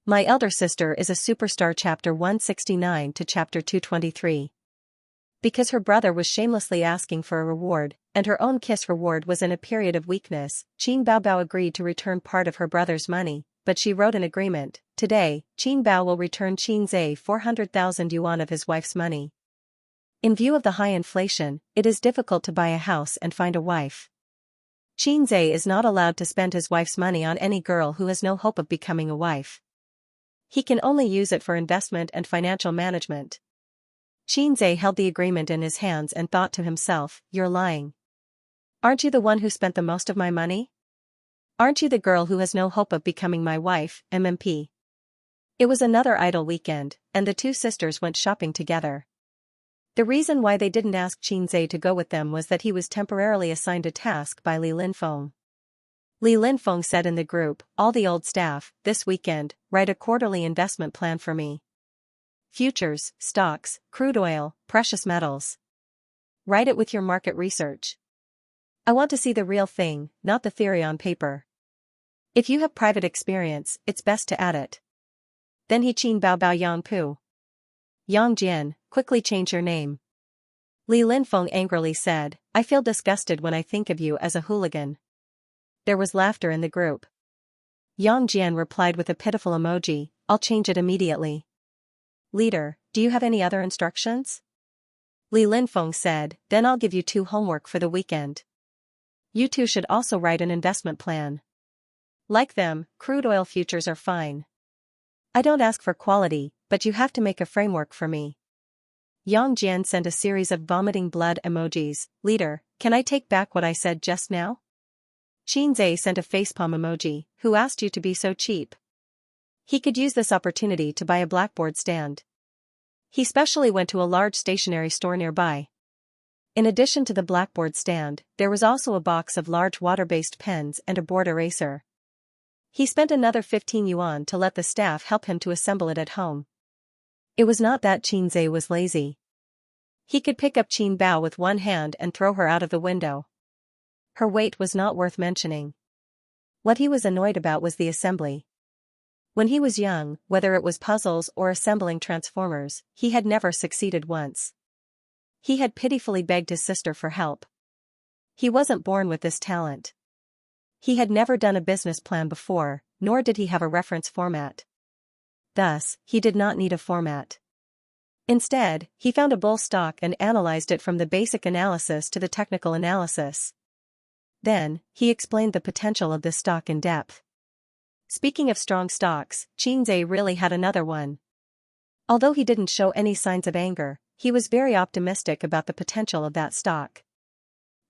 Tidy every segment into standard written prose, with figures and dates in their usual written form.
My elder sister is a superstar chapter 169 to chapter 223. Because her brother was shamelessly asking for a reward, and her own kiss reward was in a period of weakness, Qin Baobao agreed to return part of her brother's money, but she wrote an agreement. Today, Qin Bao will return Qin Zhe 400,000 yuan of his wife's money. In view of the high inflation, it is difficult to buy a house and find a wife. Qin Zhe is not allowed to spend his wife's money on any girl who has no hope of becoming a wife. He can only use it for investment and financial management. Qin Zhe held the agreement in his hands and thought to himself, "You're lying. Aren't you the one who spent the most of my money? Aren't you the girl who has no hope of becoming my wife, MMP?" It was another idle weekend, and the two sisters went shopping together. The reason why they didn't ask Qin Zhe to go with them was that he was temporarily assigned a task by Li Linfeng. Li Linfeng said in the group, "All the old staff, this weekend, write a quarterly investment plan for me. Futures, stocks, crude oil, precious metals. Write it with your market research. I want to see the real thing, not the theory on paper. If you have private experience, it's best to add it." Then he Qin Baobao Yang Pu. Yang Jian, quickly change your name. Li Linfeng angrily said, "I feel disgusted when I think of you as a hooligan." There was laughter in the group. Yang Jian replied with a pitiful emoji, "I'll change it immediately." "Leader, do you have any other instructions?" Li Linfeng said, "Then I'll give you two homework for the weekend. You two should also write an investment plan. Like them, crude oil futures are fine. I don't ask for quality, but you have to make a framework for me." Yang Jian sent a series of vomiting blood emojis. "Leader, can I take back what I said just now?" Qin Zhe sent a facepalm emoji. "Who asked you to be so cheap?" He could use this opportunity to buy a blackboard stand. He specially went to a large stationery store nearby. In addition to the blackboard stand, there was also a box of large water-based pens and a board eraser. He spent another 15 yuan to let the staff help him to assemble it at home. It was not that Qin Zhe was lazy. He could pick up Qin Bao with one hand and throw her out of the window. Her weight was not worth mentioning. What he was annoyed about was the assembly. When he was young, whether it was puzzles or assembling transformers, he had never succeeded once. He had pitifully begged his sister for help. He wasn't born with this talent. He had never done a business plan before, nor did he have a reference format. Thus, he did not need a format. Instead, he found a bull stock and analyzed it from the basic analysis to the technical analysis. Then, he explained the potential of this stock in depth. Speaking of strong stocks, Qin Zhe really had another one. Although he didn't show any signs of anger, he was very optimistic about the potential of that stock.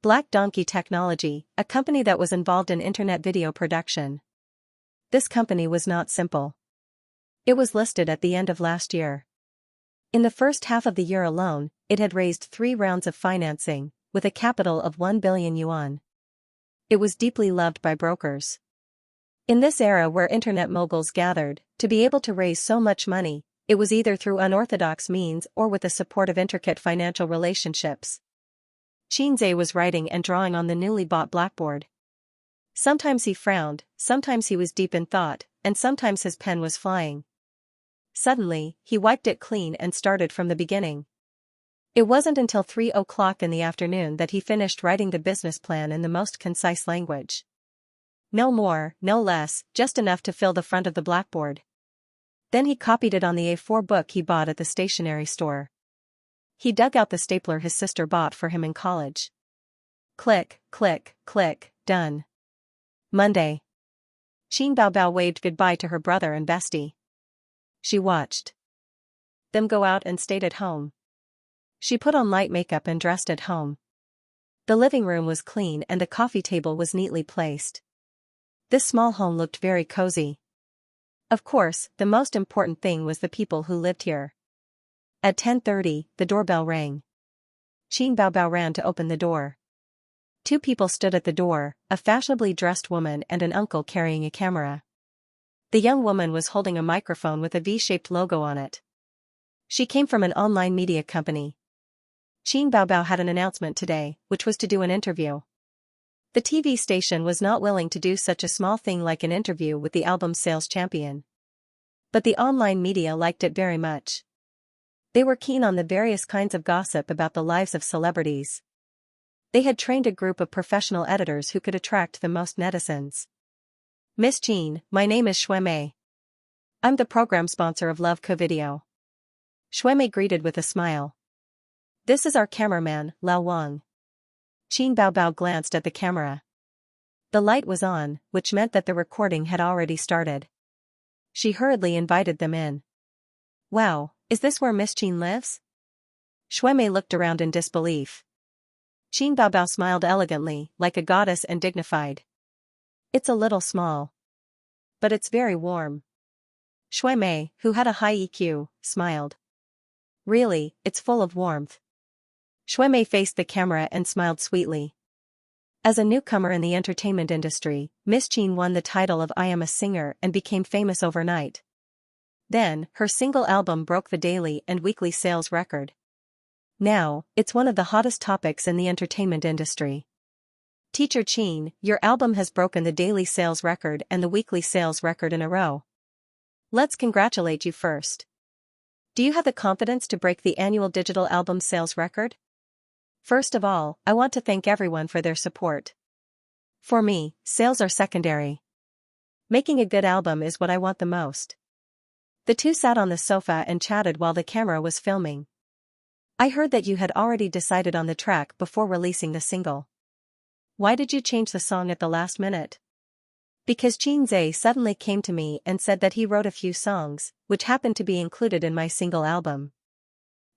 Black Donkey Technology, a company that was involved in internet video production. This company was not simple. It was listed at the end of last year. In the first half of the year alone, it had raised 3 rounds of financing, with a capital of 1 billion yuan. It was deeply loved by brokers. In this era where internet moguls gathered, to be able to raise so much money, it was either through unorthodox means or with the support of intricate financial relationships. Qin Zhe was writing and drawing on the newly bought blackboard. Sometimes he frowned, sometimes he was deep in thought, and sometimes his pen was flying. Suddenly, he wiped it clean and started from the beginning. It wasn't until 3 o'clock in the afternoon that he finished writing the business plan in the most concise language. No more, no less, just enough to fill the front of the blackboard. Then he copied it on the A4 book he bought at the stationery store. He dug out the stapler his sister bought for him in college. Click, click, click, done. Monday. Qin Baobao waved goodbye to her brother and bestie. She watched them go out and stayed at home. She put on light makeup and dressed at home. The living room was clean and the coffee table was neatly placed. This small home looked very cozy. Of course, the most important thing was the people who lived here. At 10:30, the doorbell rang. Qin Baobao ran to open the door. 2 people stood at the door, a fashionably dressed woman and an uncle carrying a camera. The young woman was holding a microphone with a V-shaped logo on it. She came from an online media company. Qin Baobao had an announcement today, which was to do an interview. The TV station was not willing to do such a small thing like an interview with the album sales champion. But the online media liked it very much. They were keen on the various kinds of gossip about the lives of celebrities. They had trained a group of professional editors who could attract the most netizens. Miss Jean, my name is Xuemei. I'm the program sponsor of Love Co Video. Xuemei greeted with a smile. This is our cameraman, Lao Wang. Qin Baobao glanced at the camera. The light was on, which meant that the recording had already started. She hurriedly invited them in. Wow, is this where Miss Jean lives? Xuemei looked around in disbelief. Qin Baobao smiled elegantly, like a goddess, and dignified. It's a little small. But it's very warm. Xuemei, who had a high EQ, smiled. Really, it's full of warmth. Xuemei faced the camera and smiled sweetly. As a newcomer in the entertainment industry, Miss Jean won the title of I Am a Singer and became famous overnight. Then, her single album broke the daily and weekly sales record. Now, it's one of the hottest topics in the entertainment industry. Teacher Qin, your album has broken the daily sales record and the weekly sales record in a row. Let's congratulate you first. Do you have the confidence to break the annual digital album sales record? First of all, I want to thank everyone for their support. For me, sales are secondary. Making a good album is what I want the most. The two sat on the sofa and chatted while the camera was filming. I heard that you had already decided on the track before releasing the single. Why did you change the song at the last minute? Because Qin Zhe suddenly came to me and said that he wrote a few songs, which happened to be included in my single album.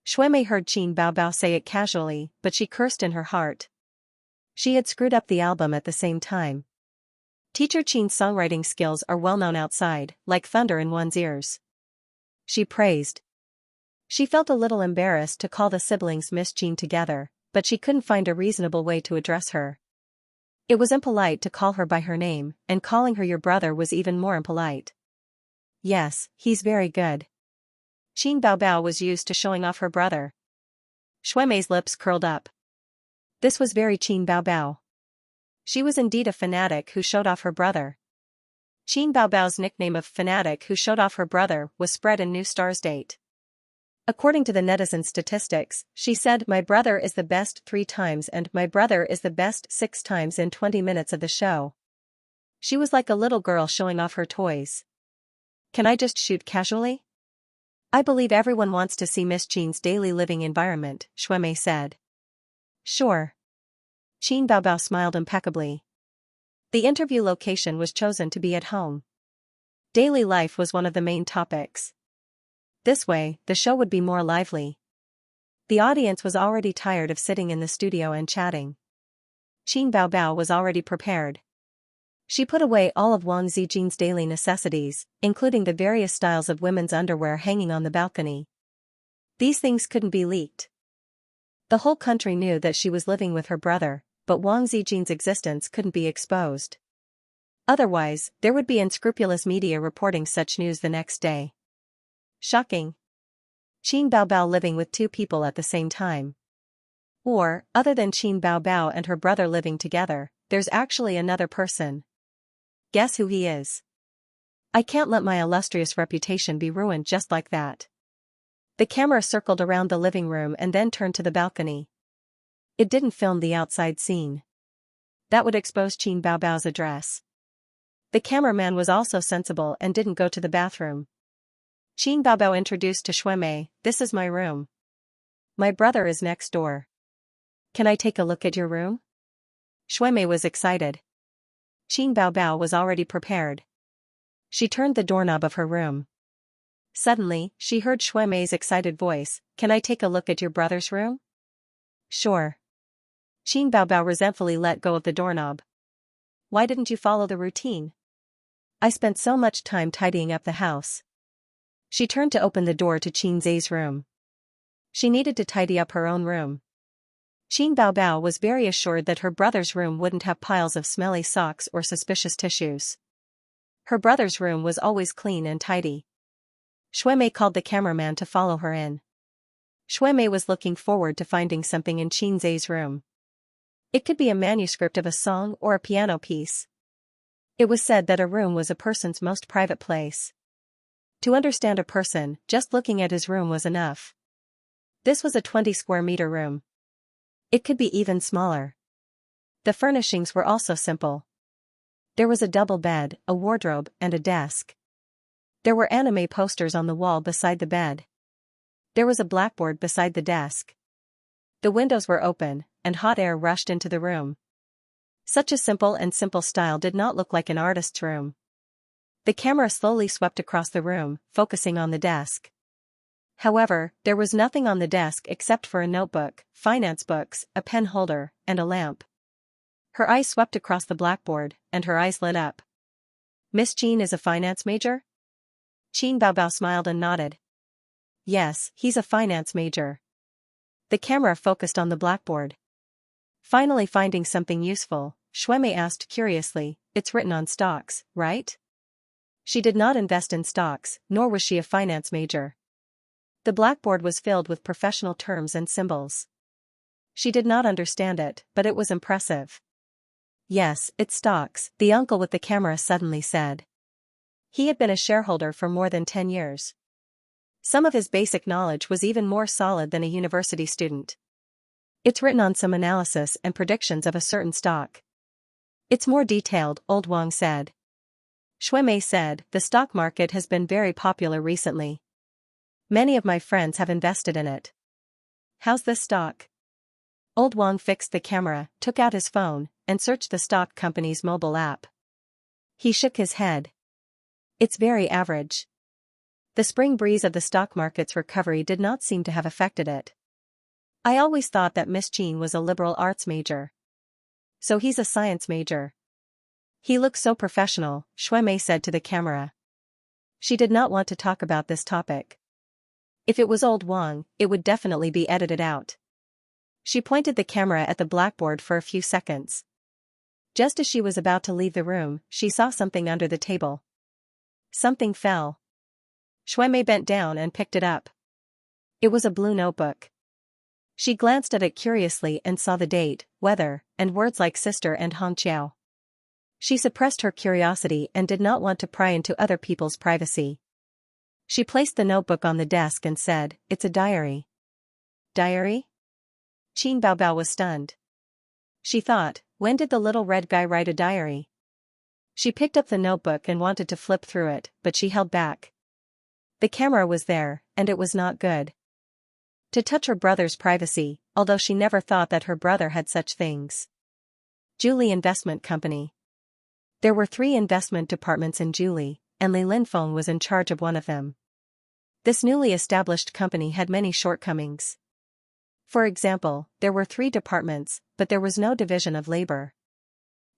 Xuemei heard Qin Baobao say it casually, but she cursed in her heart. She had screwed up the album at the same time. Teacher Qin's songwriting skills are well known outside, like thunder in one's ears. She praised. She felt a little embarrassed to call the siblings Miss Jean together, but she couldn't find a reasonable way to address her. It was impolite to call her by her name, and calling her your brother was even more impolite. Yes, he's very good. Qin Baobao was used to showing off her brother. Xuemei's lips curled up. This was very Qin Baobao. She was indeed a fanatic who showed off her brother. Qin Baobao's nickname of fanatic who showed off her brother was spread in New Star's date. According to the netizen statistics, she said my brother is the best 3 times and my brother is the best 6 times in 20 minutes of the show. She was like a little girl showing off her toys. Can I just shoot casually? I believe everyone wants to see Miss Jean's daily living environment, Xuemei said. Sure. Qin Baobao smiled impeccably. The interview location was chosen to be at home. Daily life was one of the main topics. This way, the show would be more lively. The audience was already tired of sitting in the studio and chatting. Qin Baobao was already prepared. She put away all of Wang Zijin's daily necessities, including the various styles of women's underwear hanging on the balcony. These things couldn't be leaked. The whole country knew that she was living with her brother, but Wang Zijin's existence couldn't be exposed. Otherwise, there would be unscrupulous media reporting such news the next day. Shocking. Qin Baobao living with 2 people at the same time. Or, other than Qin Baobao and her brother living together, there's actually another person. Guess who he is? I can't let my illustrious reputation be ruined just like that. The camera circled around the living room and then turned to the balcony. It didn't film the outside scene. That would expose Qin Baobao's address. The cameraman was also sensible and didn't go to the bathroom. Qin Baobao introduced to Xuemei, this is my room. My brother is next door. Can I take a look at your room? Xuemei was excited. Qin Baobao was already prepared. She turned the doorknob of her room. Suddenly, she heard Xuemei's excited voice, can I take a look at your brother's room? Sure. Qin Baobao resentfully let go of the doorknob. Why didn't you follow the routine? I spent so much time tidying up the house. She turned to open the door to Qin Zhe's room. She needed to tidy up her own room. Qin Baobao was very assured that her brother's room wouldn't have piles of smelly socks or suspicious tissues. Her brother's room was always clean and tidy. Xuemei called the cameraman to follow her in. Xuemei was looking forward to finding something in Qin Zhe's room. It could be a manuscript of a song or a piano piece. It was said that a room was a person's most private place. To understand a person, just looking at his room was enough. This was a 20-square-meter room. It could be even smaller. The furnishings were also simple. There was a double bed, a wardrobe, and a desk. There were anime posters on the wall beside the bed. There was a blackboard beside the desk. The windows were open, and hot air rushed into the room. Such a simple style did not look like an artist's room. The camera slowly swept across the room, focusing on the desk. However, there was nothing on the desk except for a notebook, finance books, a pen holder, and a lamp. Her eyes swept across the blackboard, and her eyes lit up. Miss Jean is a finance major? Qin Baobao smiled and nodded. Yes, he's a finance major. The camera focused on the blackboard. Finally finding something useful, Xuemei asked curiously, it's written on stocks, right? She did not invest in stocks, nor was she a finance major. The blackboard was filled with professional terms and symbols. She did not understand it, but it was impressive. Yes, it's stocks, the uncle with the camera suddenly said. He had been a shareholder for more than 10 years. Some of his basic knowledge was even more solid than a university student. It's written on some analysis and predictions of a certain stock. It's more detailed, Old Wang said. Xuemei said, the stock market has been very popular recently. Many of my friends have invested in it. How's this stock? Old Wang fixed the camera, took out his phone, and searched the stock company's mobile app. He shook his head. It's very average. The spring breeze of the stock market's recovery did not seem to have affected it. I always thought that Miss Jean was a liberal arts major. So he's a science major. He looks so professional, Xuemei said to the camera. She did not want to talk about this topic. If it was Old Wang, it would definitely be edited out. She pointed the camera at the blackboard for a few seconds. Just as she was about to leave the room, she saw something under the table. Something fell. Xuemei bent down and picked it up. It was a blue notebook. She glanced at it curiously and saw the date, weather, and words like sister and Hongqiao. She suppressed her curiosity and did not want to pry into other people's privacy. She placed the notebook on the desk and said, it's a diary. Diary? Qin Baobao was stunned. She thought, when did the little red guy write a diary? She picked up the notebook and wanted to flip through it, but she held back. The camera was there, and it was not good. To touch her brother's privacy, although she never thought that her brother had such things. Julie Investment Company. There were 3 investment departments in Julie, and Li Linfeng was in charge of one of them. This newly established company had many shortcomings. For example, there were 3 departments, but there was no division of labor.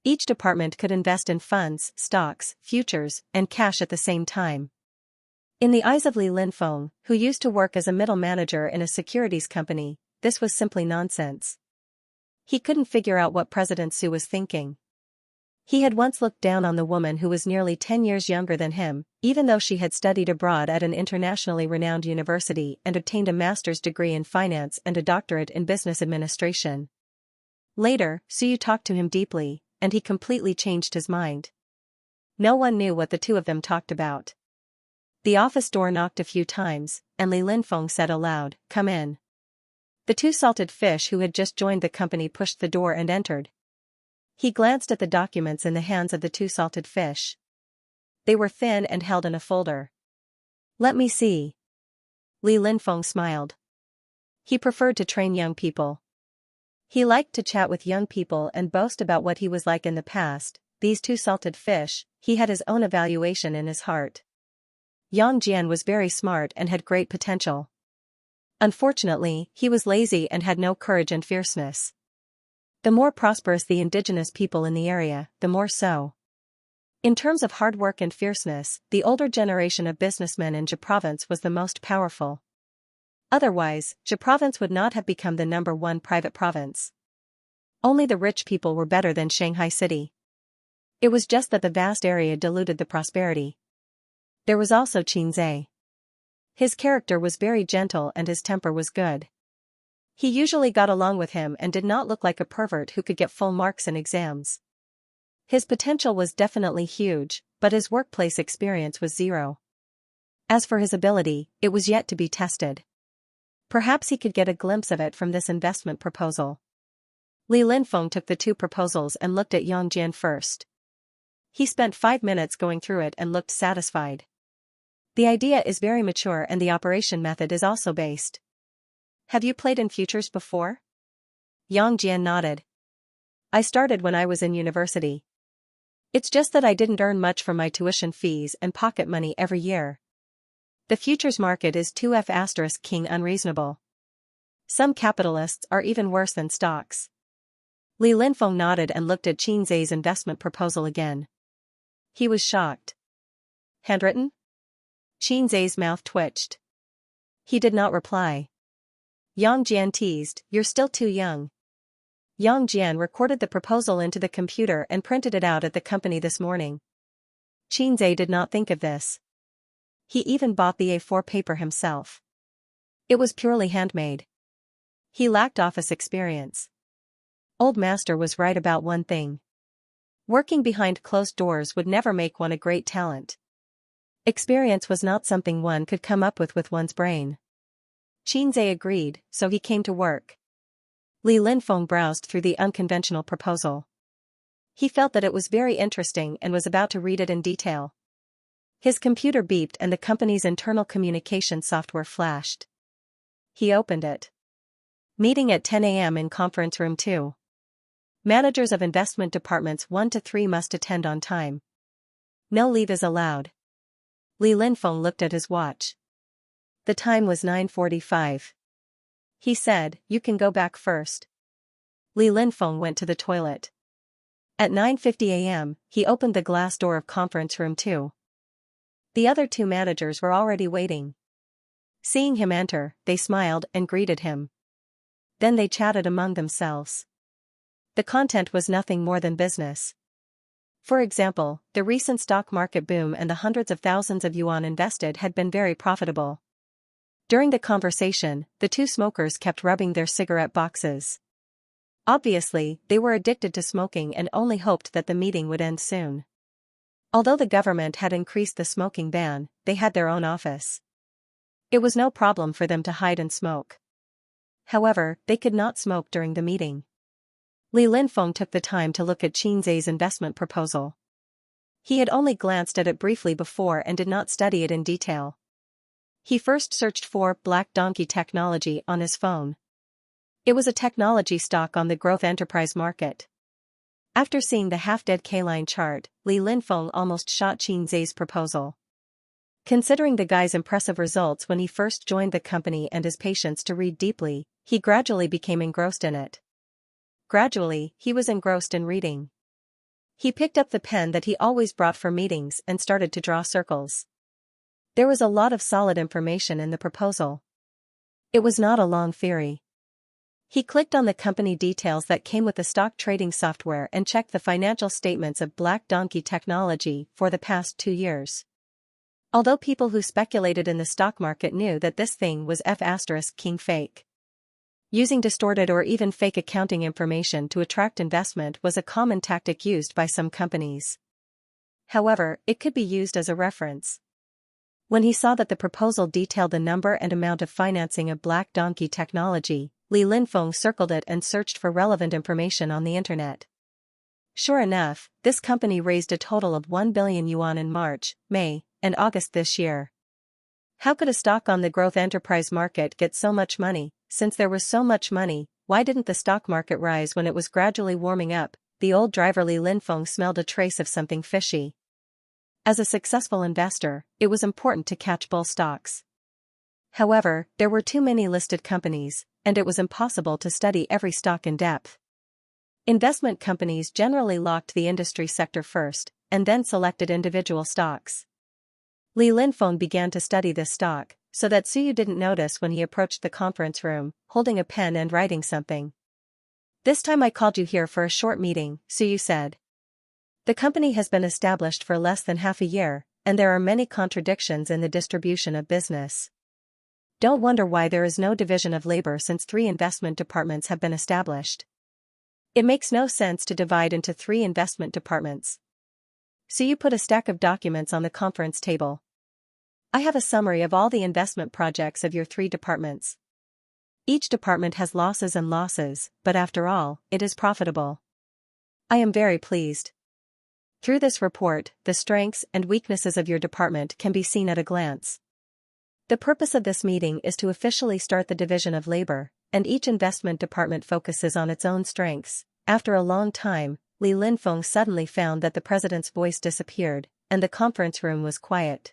Each department could invest in funds, stocks, futures, and cash at the same time. In the eyes of Li Linfeng, who used to work as a middle manager in a securities company, this was simply nonsense. He couldn't figure out what President Su was thinking. He had once looked down on the woman who was nearly 10 years younger than him, even though she had studied abroad at an internationally renowned university and obtained a master's degree in finance and a doctorate in business administration. Later, Su talked to him deeply, and he completely changed his mind. No one knew what the two of them talked about. The office door knocked a few times, and Li Linfeng said aloud, "Come in." The 2 salted fish who had just joined the company pushed the door and entered. He glanced at the documents in the hands of the 2 salted fish. They were thin and held in a folder. "Let me see." Li Linfeng smiled. He preferred to train young people. He liked to chat with young people and boast about what he was like in the past. These 2 salted fish, he had his own evaluation in his heart. Yang Jian was very smart and had great potential. Unfortunately, he was lazy and had no courage and fierceness. The more prosperous the indigenous people in the area, the more so. In terms of hard work and fierceness, the older generation of businessmen in Jia Province was the most powerful. Otherwise, Jia Province would not have become the #1 private province. Only the rich people were better than Shanghai City. It was just that the vast area diluted the prosperity. There was also Qinzai. His character was very gentle and his temper was good. He usually got along with him and did not look like a pervert who could get full marks in exams. His potential was definitely huge, but his workplace experience was 0. As for his ability, it was yet to be tested. Perhaps he could get a glimpse of it from this investment proposal. Li Linfeng took the two proposals and looked at Yang Jian first. He spent 5 minutes going through it and looked satisfied. The idea is very mature and the operation method is also based. Have you played in futures before? Yang Jian nodded. I started when I was in university. It's just that I didn't earn much from my tuition fees and pocket money every year. The futures market is too F*** unreasonable. Some capitalists are even worse than stocks. Li Linfeng nodded and looked at Xianxia's investment proposal again. He was shocked. Handwritten? Xianxia's mouth twitched. He did not reply. Yang Jian teased, "You're still too young." Yang Jian recorded the proposal into the computer and printed it out at the company this morning. Xianxia did not think of this. He even bought the A4 paper himself. It was purely handmade. He lacked office experience. Old Master was right about one thing. Working behind closed doors would never make one a great talent. Experience was not something one could come up with one's brain. Xianxia agreed, so he came to work. Li Linfeng browsed through the unconventional proposal. He felt that it was very interesting and was about to read it in detail. His computer beeped and the company's internal communication software flashed. He opened it. Meeting at 10 a.m. in conference room 2. Managers of investment departments 1 to 3 must attend on time. No leave is allowed. Li Linfeng looked at his watch. The time was 9:45. He said, "You can go back first." Li Linfeng went to the toilet. At 9:50 a.m., he opened the glass door of conference room 2. The other 2 managers were already waiting. Seeing him enter, they smiled and greeted him. Then they chatted among themselves. The content was nothing more than business. For example, the recent stock market boom and the hundreds of thousands of yuan invested had been very profitable. During the conversation, the 2 smokers kept rubbing their cigarette boxes. Obviously, they were addicted to smoking and only hoped that the meeting would end soon. Although the government had increased the smoking ban, they had their own office. It was no problem for them to hide and smoke. However, they could not smoke during the meeting. Li Linfeng took the time to look at Xianxia's investment proposal. He had only glanced at it briefly before and did not study it in detail. He first searched for Black Donkey Technology on his phone. It was a technology stock on the growth enterprise market. After seeing the half-dead K-line chart, Li Linfeng almost shot Xianxia's proposal. Considering the guy's impressive results when he first joined the company and his patience to read deeply, he gradually became engrossed in it. Gradually, he was engrossed in reading. He picked up the pen that he always brought for meetings and started to draw circles. There was a lot of solid information in the proposal. It was not a long theory. He clicked on the company details that came with the stock trading software and checked the financial statements of Black Donkey Technology for the past 2 years. Although people who speculated in the stock market knew that this thing was F*** fake. Using distorted or even fake accounting information to attract investment was a common tactic used by some companies. However, it could be used as a reference. When he saw that the proposal detailed the number and amount of financing of Black Donkey Technology, Li Linfeng circled it and searched for relevant information on the internet. Sure enough, this company raised a total of 1 billion yuan in March, May, and August this year. How could a stock on the growth enterprise market get so much money? Since there was so much money, why didn't the stock market rise when it was gradually warming up? The old driver Li Linfeng smelled a trace of something fishy. As a successful investor, it was important to catch bull stocks. However, there were too many listed companies, and it was impossible to study every stock in depth. Investment companies generally locked the industry sector first, and then selected individual stocks. Li Linfeng began to study this stock, so that Suyu didn't notice when he approached the conference room, holding a pen and writing something. "This time I called you here for a short meeting," Suyu said. "The company has been established for less than half a year, and there are many contradictions in the distribution of business. Don't wonder why there is no division of labor since 3 investment departments have been established. It makes no sense to divide into 3 investment departments." Suyu put a stack of documents on the conference table. I have a summary of all the investment projects of your 3 departments. Each department has losses, but after all, it is profitable. I am very pleased. Through this report, the strengths and weaknesses of your department can be seen at a glance. The purpose of this meeting is to officially start the division of labor, and each investment department focuses on its own strengths. After a long time, Li Linfeng suddenly found that the president's voice disappeared, and the conference room was quiet.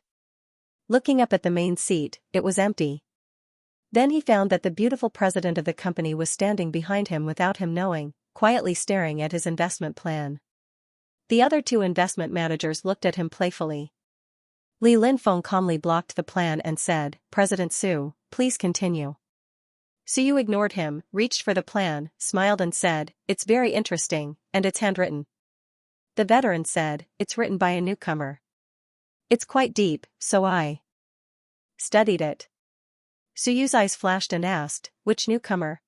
Looking up at the main seat, it was empty. Then he found that the beautiful president of the company was standing behind him without him knowing, quietly staring at his investment plan. The other 2 investment managers looked at him playfully. Li Linfeng calmly blocked the plan and said, "President Su, please continue." Su ignored him, reached for the plan, smiled and said, "It's very interesting, and it's handwritten." The veteran said, "It's written by a newcomer. It's quite deep, so I studied it." Suyu's eyes flashed and asked, "Which newcomer?"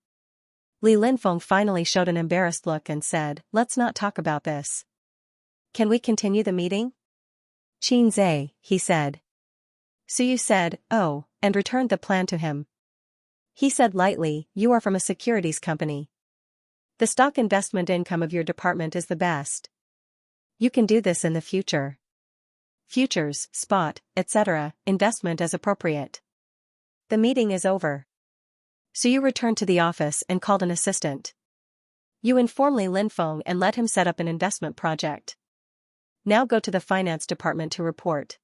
Li Linfeng finally showed an embarrassed look and said, "Let's not talk about this. Can we continue the meeting?" "Xianxia," he said. Suyu said, "Oh," and returned the plan to him. He said lightly, "You are from a securities company. The stock investment income of your department is the best. You can do this in the future. Futures, spot, etc., investment as appropriate." The meeting is over. Suyu returned to the office and called an assistant. "You inform Li Linfeng and let him set up an investment project. Now go to the finance department to report.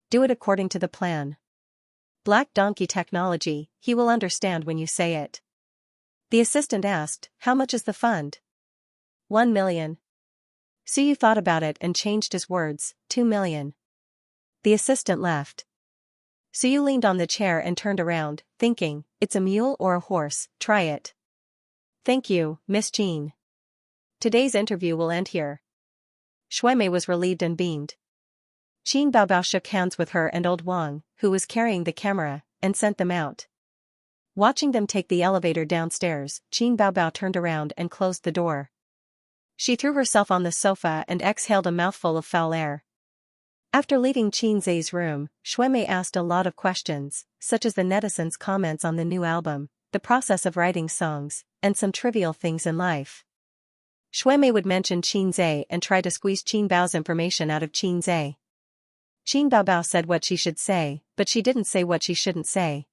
Do it according to the plan. Black donkey technology, he will understand when you say it." The assistant asked, "How much is the fund?" 1 million. Suyu thought about it and changed his words, 2 million. The assistant left. Suyu leaned on the chair and turned around, thinking, "It's a mule or a horse, try it." "Thank you, Miss Jean. Today's interview will end here." Shuimei was relieved and beamed. Qin Baobao shook hands with her and old Wang, who was carrying the camera, and sent them out. Watching them take the elevator downstairs, Qin Baobao turned around and closed the door. She threw herself on the sofa and exhaled a mouthful of foul air. After leaving Xianxia's room, Shuimei asked a lot of questions, such as the netizens' comments on the new album, the process of writing songs, and some trivial things in life. Shuimei would mention Xianxia and try to squeeze Qin Bao's information out of Xianxia. Qin Baobao said what she should say, but she didn't say what she shouldn't say.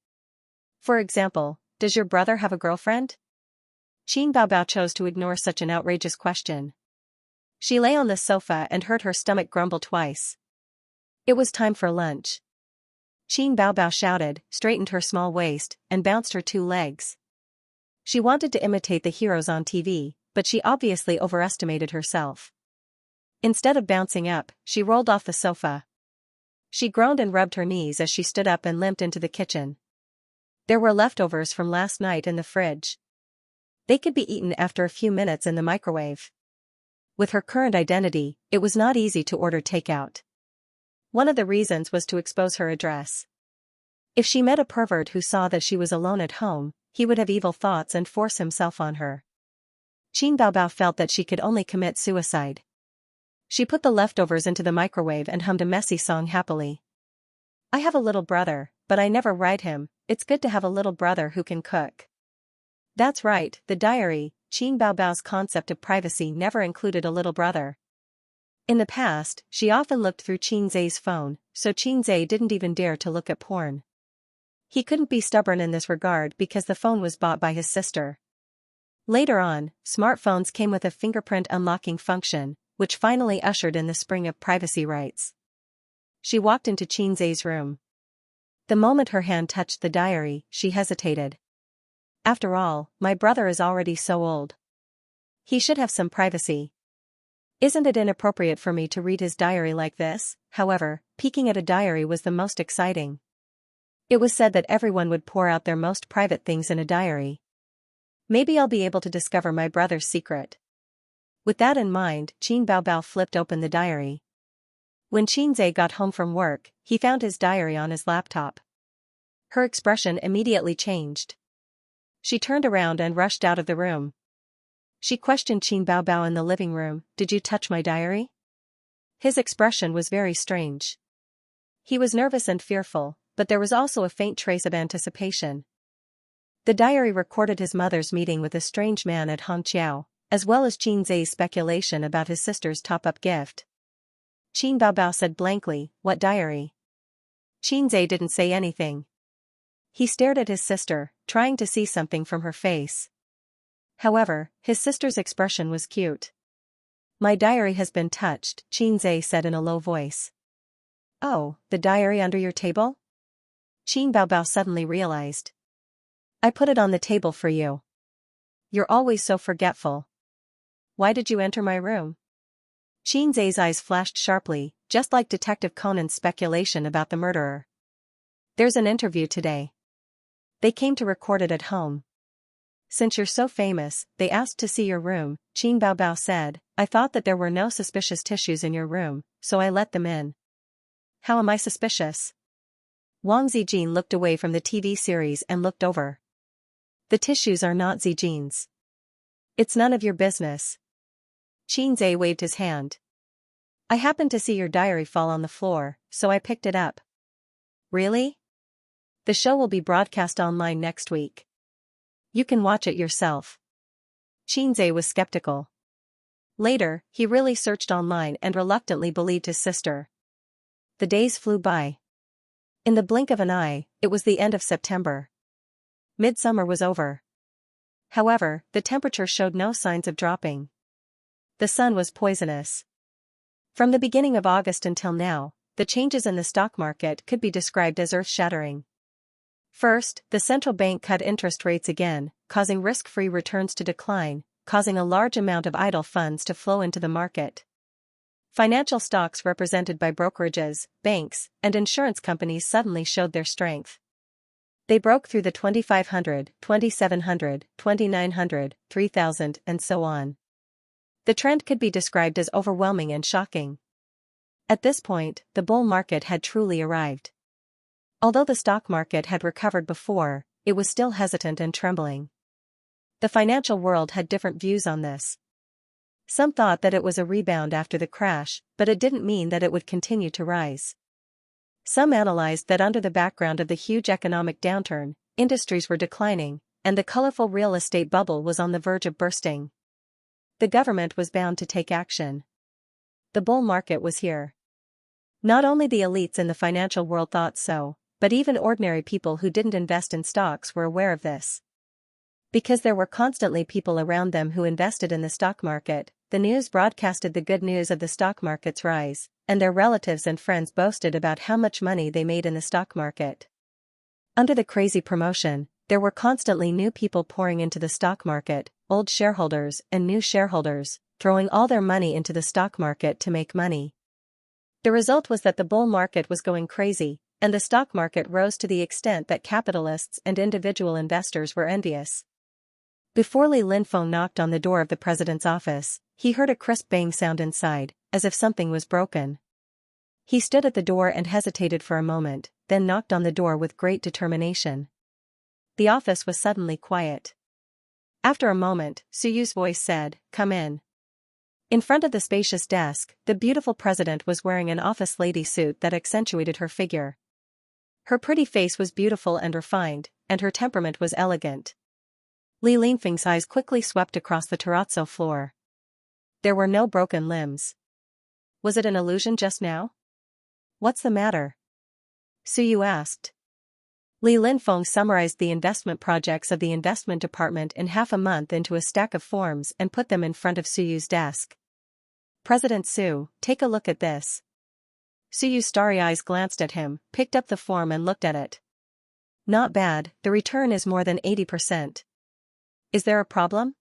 For example, "Does your brother have a girlfriend?" Qin Baobao chose to ignore such an outrageous question. She lay on the sofa and heard her stomach grumble twice. It was time for lunch. Qin Baobao shouted, straightened her small waist, and bounced her 2 legs. She wanted to imitate the heroes on TV, but she obviously overestimated herself. Instead of bouncing up, she rolled off the sofa. She groaned and rubbed her knees as she stood up and limped into the kitchen. There were leftovers from last night in the fridge. They could be eaten after a few minutes in the microwave. With her current identity, it was not easy to order takeout. One of the reasons was to expose her address. If she met a pervert who saw that she was alone at home, he would have evil thoughts and force himself on her. Qin Baobao felt that she could only commit suicide. She put the leftovers into the microwave and hummed a messy song happily. "I have a little brother, but I never write him. It's good to have a little brother who can cook." That's right, the diary. Qin Baobao's concept of privacy never included a little brother. In the past, she often looked through Xianxia's phone, so Xianxia didn't even dare to look at porn. He couldn't be stubborn in this regard because the phone was bought by his sister. Later on, smartphones came with a fingerprint unlocking function, which finally ushered in the spring of privacy rights. She walked into Xianxia's room. The moment her hand touched the diary, she hesitated. After all, my brother is already so old. He should have some privacy. Isn't it inappropriate for me to read his diary like this? However, peeking at a diary was the most exciting. It was said that everyone would pour out their most private things in a diary. Maybe I'll be able to discover my brother's secret. With that in mind, Qin Baobao flipped open the diary. When Xianxia got home from work, he found his diary on his laptop. Her expression immediately changed. She turned around and rushed out of the room. She questioned Qin Baobao in the living room, "Did you touch my diary?" His expression was very strange. He was nervous and fearful, but there was also a faint trace of anticipation. The diary recorded his mother's meeting with a strange man at Xianxia, as well as Xianxia's speculation about his sister's top-up gift. Qin Baobao said blankly, "What diary?" Xianxia didn't say anything. He stared at his sister, trying to see something from her face. However, his sister's expression was cute. "My diary has been touched," Xianxia said in a low voice. "Oh, the diary under your table?" Qin Baobao suddenly realized. "I put it on the table for you. You're always so forgetful. Why did you enter my room?" Xianxia's eyes flashed sharply, just like Detective Conan's speculation about the murderer. "There's an interview today. They came to record it at home. Since you're so famous, they asked to see your room," Qin Baobao said. "I thought that there were no suspicious tissues in your room, so I let them in." "How am I suspicious?" Wang Zijin looked away from the TV series and looked over. "The tissues are not Zijin's. It's none of your business." Xianxia waved his hand. "I happened to see your diary fall on the floor, so I picked it up." "Really? The show will be broadcast online next week. You can watch it yourself." Xianxia was skeptical. Later, he really searched online and reluctantly believed his sister. The days flew by. In the blink of an eye, it was the end of September. Midsummer was over. However, the temperature showed no signs of dropping. The sun was poisonous. From the beginning of August until now, the changes in the stock market could be described as earth-shattering. First, the central bank cut interest rates again, causing risk-free returns to decline, causing a large amount of idle funds to flow into the market. Financial stocks represented by brokerages, banks, and insurance companies suddenly showed their strength. They broke through the 2,500, 2,700, 2,900, 3,000, and so on. The trend could be described as overwhelming and shocking. At this point, the bull market had truly arrived. Although the stock market had recovered before, it was still hesitant and trembling. The financial world had different views on this. Some thought that it was a rebound after the crash, but it didn't mean that it would continue to rise. Some analyzed that under the background of the huge economic downturn, industries were declining, and the colorful real estate bubble was on the verge of bursting. The government was bound to take action. The bull market was here. Not only the elites in the financial world thought so, but even ordinary people who didn't invest in stocks were aware of this. Because there were constantly people around them who invested in the stock market, the news broadcasted the good news of the stock market's rise, and their relatives and friends boasted about how much money they made in the stock market. Under the crazy promotion, there were constantly new people pouring into the stock market, old shareholders and new shareholders, throwing all their money into the stock market to make money. The result was that the bull market was going crazy, and the stock market rose to the extent that capitalists and individual investors were envious. Before Li Linfeng knocked on the door of the president's office, he heard a crisp bang sound inside, as if something was broken. He stood at the door and hesitated for a moment, then knocked on the door with great determination. The office was suddenly quiet. After a moment, Suyu's voice said, "Come in." In front of the spacious desk, the beautiful president was wearing an office lady suit that accentuated her figure. Her pretty face was beautiful and refined, and her temperament was elegant. Li Linfeng's eyes quickly swept across the terrazzo floor. There were no broken limbs. Was it an illusion just now? "What's the matter?" Suyu asked. Li Linfeng summarized the investment projects of the investment department in half a month into a stack of forms and put them in front of Suyu's desk. "President Su, take a look at this." Suyu's starry eyes glanced at him, picked up the form and looked at it. "Not bad, the return is more than 80%. Is there a problem?"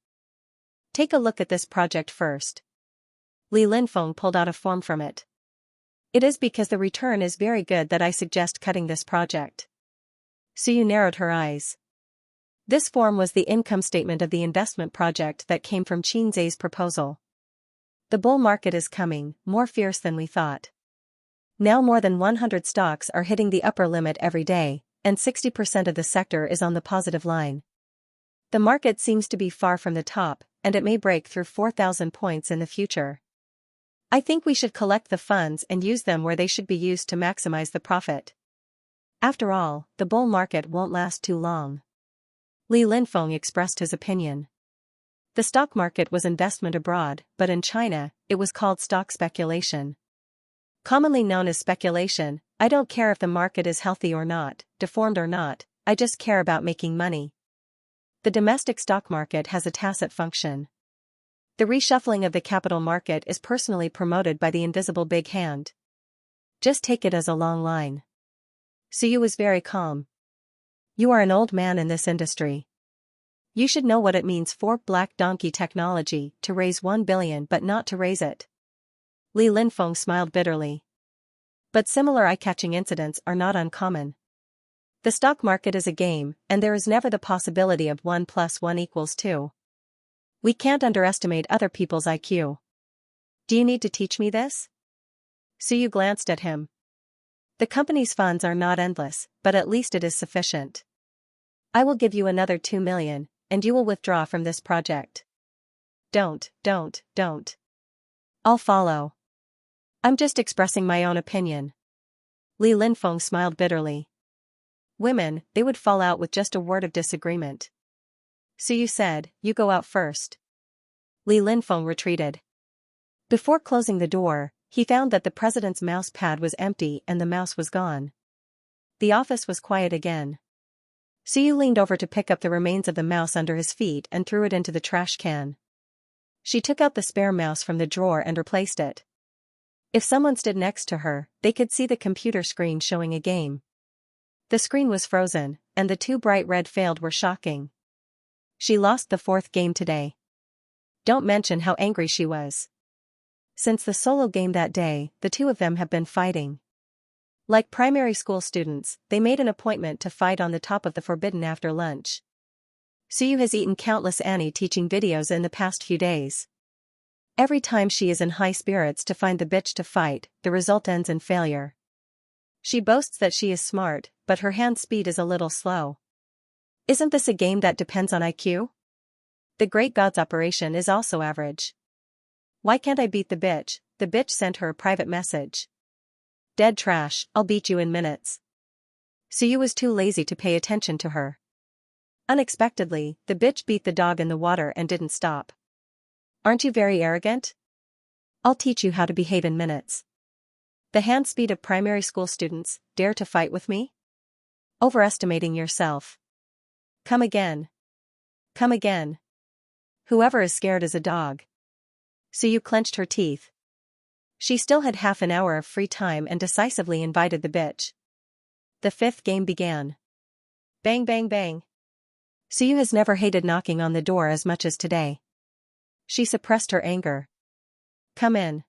"Take a look at this project first." Li Linfeng pulled out a form from it. "It is because the return is very good that I suggest cutting this project." Suyu narrowed her eyes. This form was the income statement of the investment project that came from Xianxia's proposal. "The bull market is coming, more fierce than we thought. Now more than 100 stocks are hitting the upper limit every day, and 60% of the sector is on the positive line. The market seems to be far from the top, and it may break through 4,000 points in the future. I think we should collect the funds and use them where they should be used to maximize the profit. After all, the bull market won't last too long. Li Linfeng expressed his opinion. The stock market was investment abroad, but in China, it was called stock speculation. Commonly known as speculation, I don't care if the market is healthy or not, deformed or not, I just care about making money. The domestic stock market has a tacit function. The reshuffling of the capital market is personally promoted by the invisible big hand. Just take it as a long line. Suyu was very calm. You are an old man in this industry. You should know what it means for black donkey technology to raise 1 billion but not to raise it. Li Linfeng smiled bitterly. But similar eye-catching incidents are not uncommon. The stock market is a game, and there is never the possibility of 1 + 1 = 2. We can't underestimate other people's IQ. Do you need to teach me this? Suyu glanced at him. The company's funds are not endless, but at least it is sufficient. I will give you another 2 million, and you will withdraw from this project. Don't. I'll follow. I'm just expressing my own opinion. Li Linfeng smiled bitterly. Women, they would fall out with just a word of disagreement. Suyu said, you go out first. Li Linfeng retreated. Before closing the door, he found that the president's mouse pad was empty and the mouse was gone. The office was quiet again. Suyu leaned over to pick up the remains of the mouse under his feet and threw it into the trash can. She took out the spare mouse from the drawer and replaced it. If someone stood next to her, they could see the computer screen showing a game. The screen was frozen, and the 2 bright red failed were shocking. She lost the 4th game today. Don't mention how angry she was. Since the solo game that day, the 2 of them have been fighting. Like primary school students, they made an appointment to fight on the top of the forbidden after lunch. Suyu has eaten countless Annie teaching videos in the past few days. Every time she is in high spirits to find the bitch to fight, the result ends in failure. She boasts that she is smart, but her hand speed is a little slow. Isn't this a game that depends on IQ? The Great God's operation is also average. Why can't I beat the bitch? The bitch sent her a private message. Dead trash, I'll beat you in minutes. Suyu was too lazy to pay attention to her. Unexpectedly, the bitch beat the dog in the water and didn't stop. Aren't you very arrogant? I'll teach you how to behave in minutes. The hand speed of primary school students, dare to fight with me? Overestimating yourself. Come again. Come again. Whoever is scared is a dog. Suyu clenched her teeth. She still had half an hour of free time and decisively invited the bitch. The 5th game began. Bang bang bang. Suyu has never hated knocking on the door as much as today. She suppressed her anger. Come in.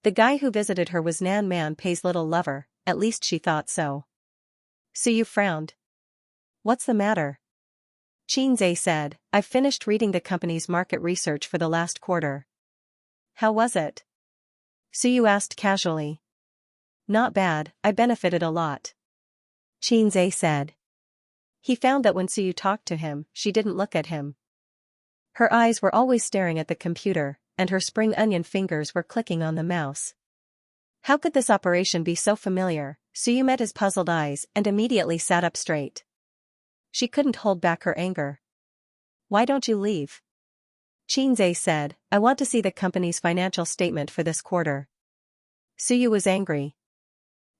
The guy who visited her was Nan Man Pei's little lover, at least she thought so. Suyu frowned. What's the matter? Xianxia said, I've finished reading the company's market research for the last quarter. How was it? Suyu asked casually. Not bad, I benefited a lot. Xianxia said. He found that when Suyu talked to him, she didn't look at him. Her eyes were always staring at the computer, and her spring onion fingers were clicking on the mouse. How could this operation be so familiar? Suyu met his puzzled eyes and immediately sat up straight. She couldn't hold back her anger. Why don't you leave? Xianxia said, I want to see the company's financial statement for this quarter. Suyu was angry.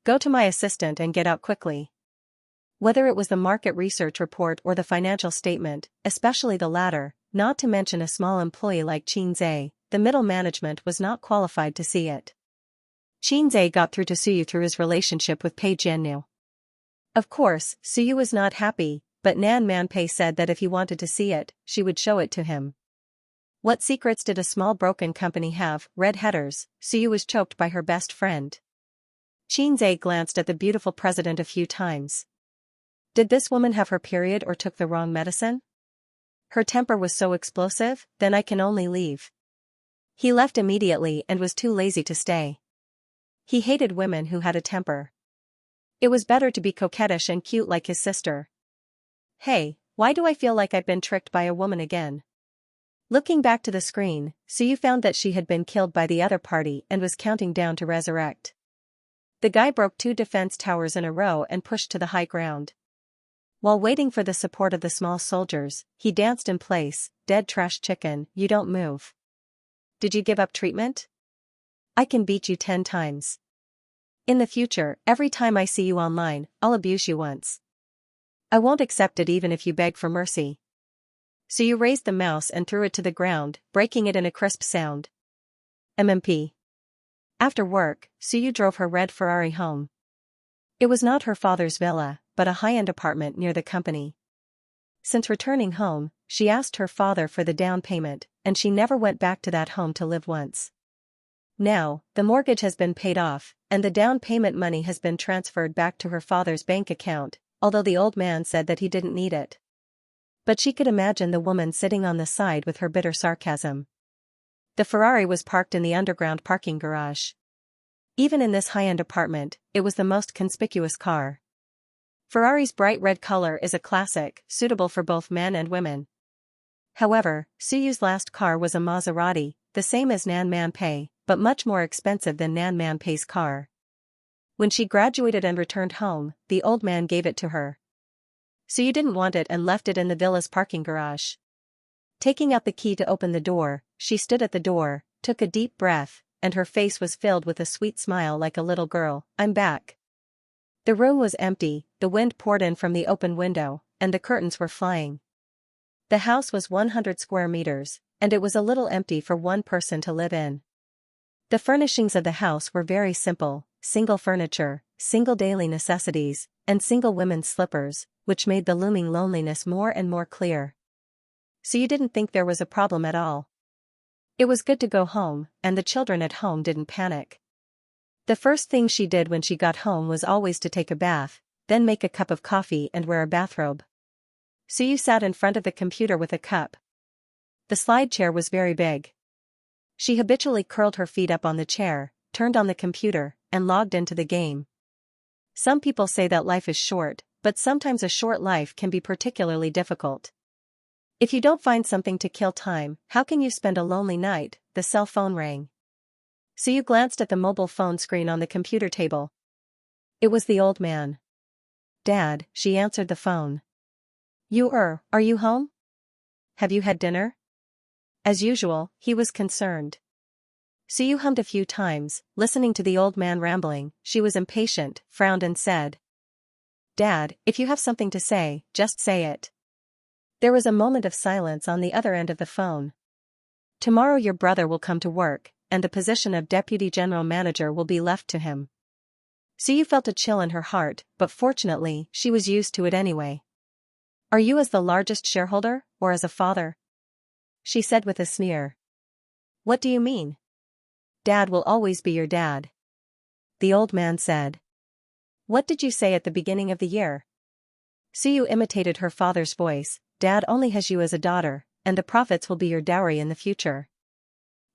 Go to my assistant and get out quickly. Whether it was the market research report or the financial statement, especially the latter, not to mention a small employee like Xianxia, the middle management was not qualified to see it. Xianxia got through to Suyu through his relationship with Pei Jiannu. Of course, Suyu was not happy, but Nan Man Pei said that if he wanted to see it, she would show it to him. What secrets did a small broken company have? Red headers. Suyu was choked by her best friend. Xianxia glanced at the beautiful president a few times. Did this woman have her period or took the wrong medicine? Her temper was so explosive, then I can only leave. He left immediately and was too lazy to stay. He hated women who had a temper. It was better to be coquettish and cute like his sister. Hey, why do I feel like I've been tricked by a woman again? Looking back to the screen, Suyu found that she had been killed by the other party and was counting down to resurrect. The guy broke 2 defense towers in a row and pushed to the high ground. While waiting for the support of the small soldiers, he danced in place. Dead trash chicken, you don't move. Did you give up treatment? I can beat you 10 times. In the future, every time I see you online, I'll abuse you once. I won't accept it even if you beg for mercy. So you raised the mouse and threw it to the ground, breaking it in a crisp sound. MMP. After work, Suyu drove her red Ferrari home. It was not her father's villa, but a high-end apartment near the company. Since returning home, she asked her father for the down payment, and she never went back to that home to live once. Now, the mortgage has been paid off, and the down payment money has been transferred back to her father's bank account, although the old man said that he didn't need it. But she could imagine the woman sitting on the side with her bitter sarcasm. The Ferrari was parked in the underground parking garage. Even in this high-end apartment, it was the most conspicuous car. Ferrari's bright red color is a classic, suitable for both men and women. However, Suyu's last car was a Maserati, the same as Nan Manpei, but much more expensive than Nan Manpei's car. When she graduated and returned home, the old man gave it to her. Suyu didn't want it and left it in the villa's parking garage. Taking out the key to open the door, she stood at the door, took a deep breath, and her face was filled with a sweet smile like a little girl. I'm back. The room was empty, the wind poured in from the open window, and the curtains were flying. The house was 100 square meters, and it was a little empty for one person to live in. The furnishings of the house were very simple, single furniture, single daily necessities, and single women's slippers, which made the looming loneliness more and more clear. So you didn't think there was a problem at all. It was good to go home, and the children at home didn't panic. The first thing she did when she got home was always to take a bath, then make a cup of coffee and wear a bathrobe. Suyu sat in front of the computer with a cup. The slide chair was very big. She habitually curled her feet up on the chair, turned on the computer, and logged into the game. Some people say that life is short, but sometimes a short life can be particularly difficult. If you don't find something to kill time, how can you spend a lonely night? The cell phone rang. Suyu glanced at the mobile phone screen on the computer table. It was the old man. Dad, she answered the phone. Are you home? Have you had dinner? As usual, he was concerned. Suyu hummed a few times, listening to the old man rambling. She was impatient, frowned and said, Dad, if you have something to say, just say it. There was a moment of silence on the other end of the phone. Tomorrow your brother will come to work, and the position of deputy general manager will be left to him. Suyu felt a chill in her heart, but fortunately, she was used to it anyway. Are you as the largest shareholder, or as a father? She said with a sneer. What do you mean? Dad will always be your dad. The old man said. What did you say at the beginning of the year? Suyu imitated her father's voice. Dad only has you as a daughter, and the profits will be your dowry in the future.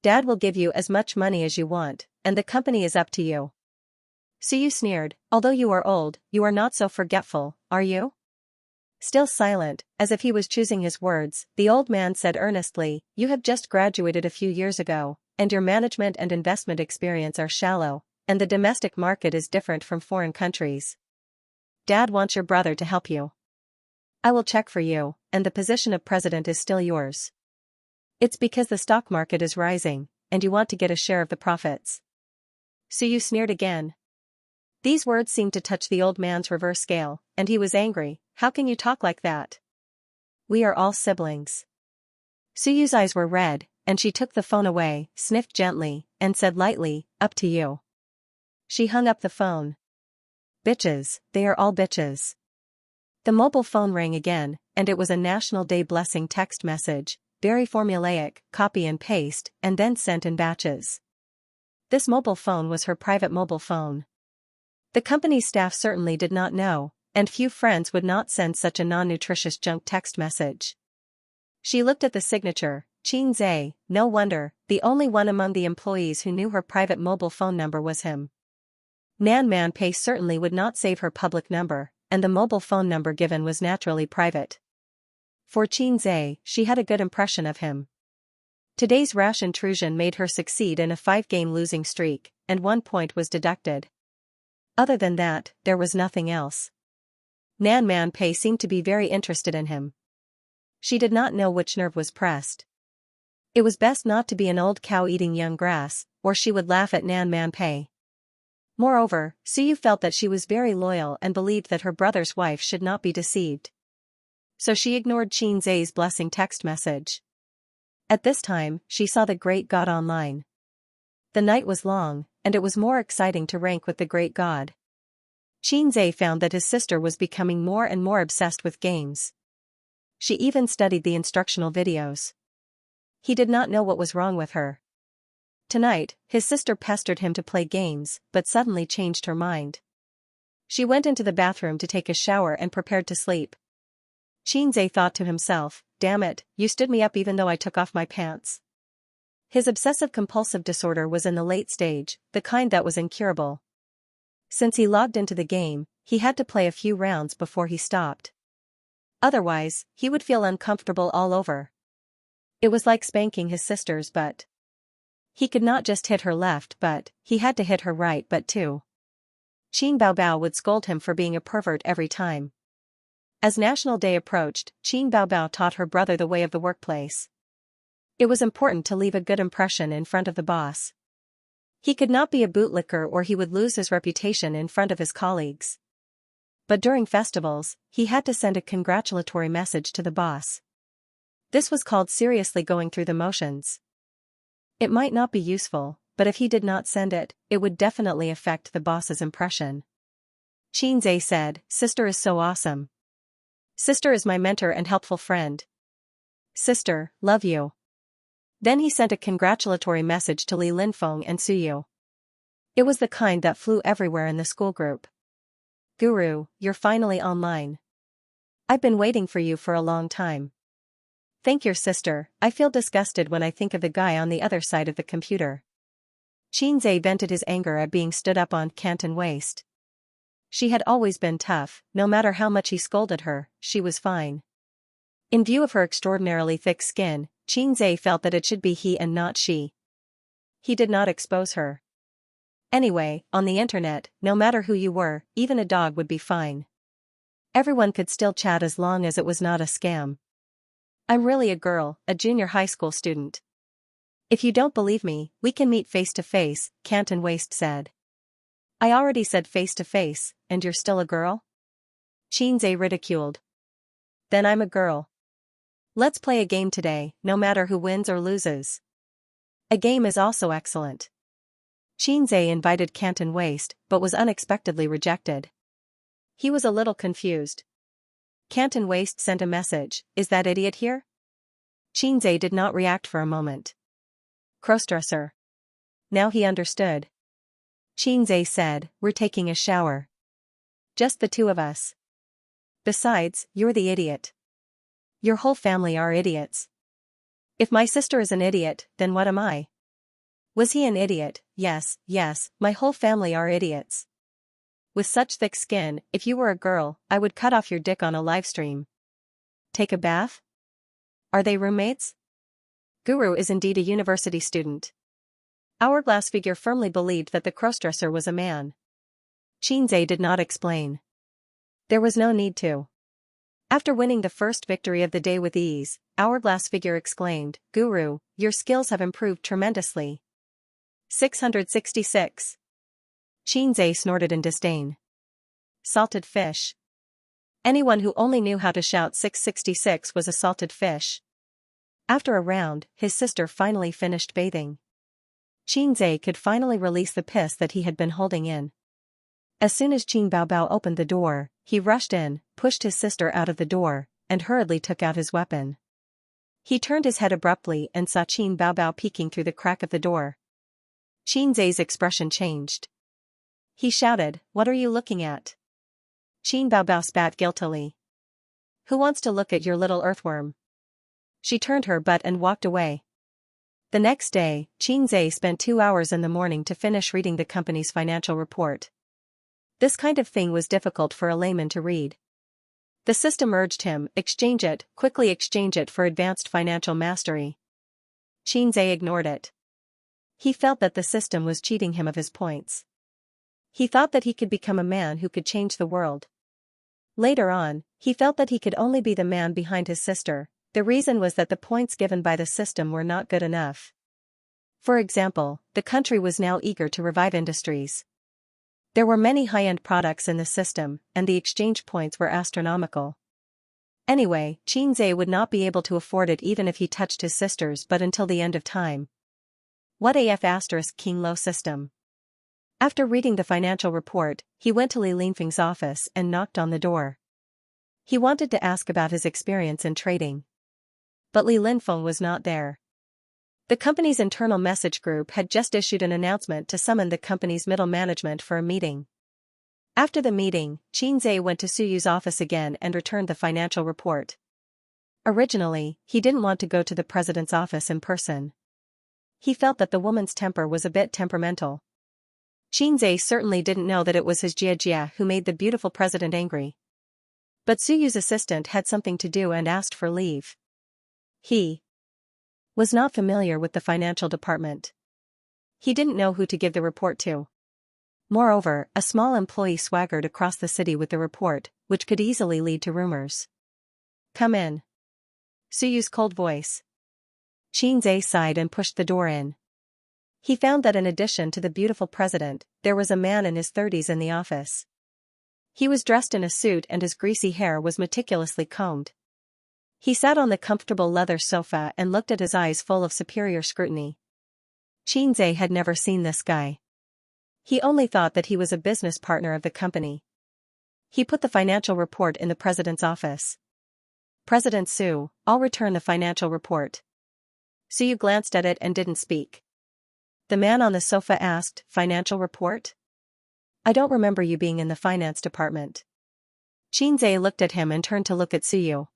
Dad will give you as much money as you want, and the company is up to you. Suyu sneered. Although you are old, you are not so forgetful, are you? Still silent, as if he was choosing his words, the old man said earnestly, You have just graduated a few years ago, and your management and investment experience are shallow, and the domestic market is different from foreign countries. Dad wants your brother to help you. I will check for you, and the position of president is still yours. It's because the stock market is rising, and you want to get a share of the profits. Suyu sneered again. These words seemed to touch the old man's reverse scale, and he was angry. How can you talk like that? We are all siblings. Suyu's eyes were red, and she took the phone away, sniffed gently, and said lightly, Up to you. She hung up the phone. Bitches, they are all bitches. The mobile phone rang again, and it was a National Day blessing text message, very formulaic, copy and paste, and then sent in batches. This mobile phone was her private mobile phone. The company's staff certainly did not know, and few friends would not send such a non-nutritious junk text message. She looked at the signature, Xianxia. No wonder, the only one among the employees who knew her private mobile phone number was him. Nan Manpei certainly would not save her public number, and the mobile phone number given was naturally private. For Xianxia, she had a good impression of him. Today's rash intrusion made her succeed in a 5-game losing streak, and 1 point was deducted. Other than that, there was nothing else. Nan Man Pei seemed to be very interested in him. She did not know which nerve was pressed. It was best not to be an old cow eating young grass, or she would laugh at Nan Man Pei. Moreover, Suyu felt that she was very loyal and believed that her brother's wife should not be deceived. So she ignored Qin Zai's blessing text message. At this time, she saw the great god online. The night was long, and it was more exciting to rank with the great god. Qin Zai found that his sister was becoming more and more obsessed with games. She even studied the instructional videos. He did not know what was wrong with her. Tonight, his sister pestered him to play games, but suddenly changed her mind. She went into the bathroom to take a shower and prepared to sleep. Qin Zai thought to himself, "Damn it, you stood me up even though I took off my pants." His obsessive-compulsive disorder was in the late stage, the kind that was incurable. Since he logged into the game, he had to play a few rounds before he stopped. Otherwise, he would feel uncomfortable all over. It was like spanking his sister's butt. He could not just hit her left but, he had to hit her right but too. Qin Baobao would scold him for being a pervert every time. As National Day approached, Qin Baobao taught her brother the way of the workplace. It was important to leave a good impression in front of the boss. He could not be a bootlicker or he would lose his reputation in front of his colleagues. But during festivals, he had to send a congratulatory message to the boss. This was called seriously going through the motions. It might not be useful, but if he did not send it, it would definitely affect the boss's impression. Qin Zai said, "Sister is so awesome. Sister is my mentor and helpful friend. Sister, love you." Then he sent a congratulatory message to Li Linfeng and Suyu. It was the kind that flew everywhere in the school group. "Guru, you're finally online. I've been waiting for you for a long time. Thank your sister, I feel disgusted when I think of the guy on the other side of the computer." Qin Zai vented his anger at being stood up on Canton Waste. She had always been tough, no matter how much he scolded her, she was fine. In view of her extraordinarily thick skin, Qin Zai felt that it should be he and not she. He did not expose her. Anyway, on the internet, no matter who you were, even a dog would be fine. Everyone could still chat as long as it was not a scam. "I'm really a girl, a junior high school student. If you don't believe me, we can meet face to face," Canton Waste said. "I already said face to face, and you're still a girl?" Qin Zai ridiculed. "Then I'm a girl. Let's play a game today, no matter who wins or loses." A game is also excellent. Qin Zai invited Canton Waste, but was unexpectedly rejected. He was a little confused. Canton Waste sent a message, "Is that idiot here?" Qin Zai did not react for a moment. "Crossdresser." Now he understood. Qin Zai said, "We're taking a shower. Just the two of us. Besides, you're the idiot. Your whole family are idiots. If my sister is an idiot, then what am I?" Was he an idiot? Yes, my whole family are idiots. With such thick skin, if you were a girl, I would cut off your dick on a livestream. Take a bath? Are they roommates? Guru is indeed a university student. Hourglass figure firmly believed that the crossdresser was a man. Qin Zai did not explain. There was no need to. After winning the first victory of the day with ease, Hourglass figure exclaimed, "Guru, your skills have improved tremendously." 666. Qin Zai snorted in disdain. Salted fish. Anyone who only knew how to shout 666 was a salted fish. After a round, his sister finally finished bathing. Qin Zai could finally release the piss that he had been holding in. As soon as Qin Baobao opened the door, he rushed in, pushed his sister out of the door, and hurriedly took out his weapon. He turned his head abruptly and saw Qin Baobao peeking through the crack of the door. Qin Zai's expression changed. He shouted, "What are you looking at?" Qin Baobao spat guiltily. "Who wants to look at your little earthworm?" She turned her butt and walked away. The next day, Qin Zai spent 2 hours in the morning to finish reading the company's financial report. This kind of thing was difficult for a layman to read. The system urged him, quickly exchange it for advanced financial mastery. Xianxia ignored it. He felt that the system was cheating him of his points. He thought that he could become a man who could change the world. Later on, he felt that he could only be the man behind his sister. The reason was that the points given by the system were not good enough. For example, the country was now eager to revive industries. There were many high-end products in the system, and the exchange points were astronomical. Anyway, Xianxia would not be able to afford it even if he touched his sisters but until the end of time. What AF * King Lo system? After reading the financial report, he went to Li Linfeng's office and knocked on the door. He wanted to ask about his experience in trading. But Li Linfeng was not there. The company's internal message group had just issued an announcement to summon the company's middle management for a meeting. After the meeting, Xianxia went to Suyu's office again and returned the financial report. Originally, he didn't want to go to the president's office in person. He felt that the woman's temper was a bit temperamental. Xianxia certainly didn't know that it was his Jia who made the beautiful president angry. But Suyu's assistant had something to do and asked for leave. He was not familiar with the financial department. He didn't know who to give the report to. Moreover, a small employee swaggered across the city with the report, which could easily lead to rumors. "Come in." Suyu's cold voice. Xianxia sighed and pushed the door in. He found that in addition to the beautiful president, there was a man in his 30s in the office. He was dressed in a suit and his greasy hair was meticulously combed. He sat on the comfortable leather sofa and looked at his eyes full of superior scrutiny. Xianxia had never seen this guy. He only thought that he was a business partner of the company. He put the financial report in the president's office. "President Su, I'll return the financial report." Suyu glanced at it and didn't speak. The man on the sofa asked, "Financial report? I don't remember you being in the finance department." Xianxia looked at him and turned to look at Suyu.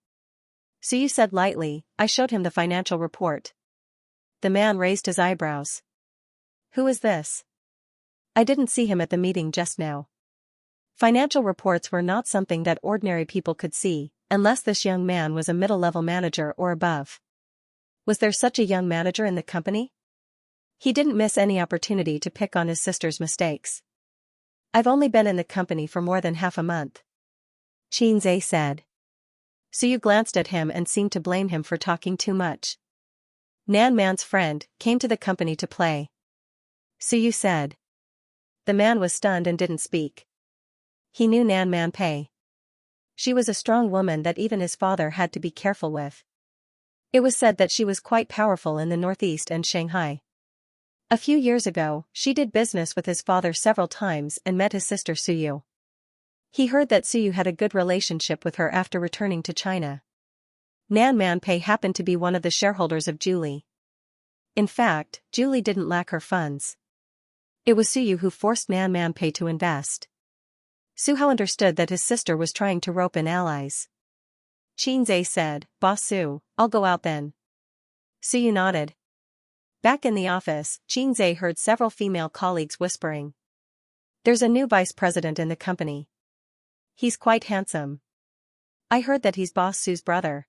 Suyu said lightly, "I showed him the financial report." The man raised his eyebrows. "Who is this? I didn't see him at the meeting just now." Financial reports were not something that ordinary people could see, unless this young man was a middle-level manager or above. Was there such a young manager in the company? He didn't miss any opportunity to pick on his sister's mistakes. "I've only been in the company for more than half a month," Xianxia said. Suyu glanced at him and seemed to blame him for talking too much. "Nan Man's friend came to the company to play," Suyu said. The man was stunned and didn't speak. He knew Nan Man Pei. She was a strong woman that even his father had to be careful with. It was said that she was quite powerful in the Northeast and Shanghai. A few years ago, she did business with his father several times and met his sister Suyu. He heard that Suyu had a good relationship with her after returning to China. Nan Man Pei happened to be one of the shareholders of Julie. In fact, Julie didn't lack her funds. It was Suyu who forced Nan Man Pei to invest. Su Hao understood that his sister was trying to rope in allies. Xianxia said, "Boss Su, I'll go out then." Suyu nodded. Back in the office, Xianxia heard several female colleagues whispering. "There's a new vice president in the company. He's quite handsome. I heard that he's Boss Su's brother."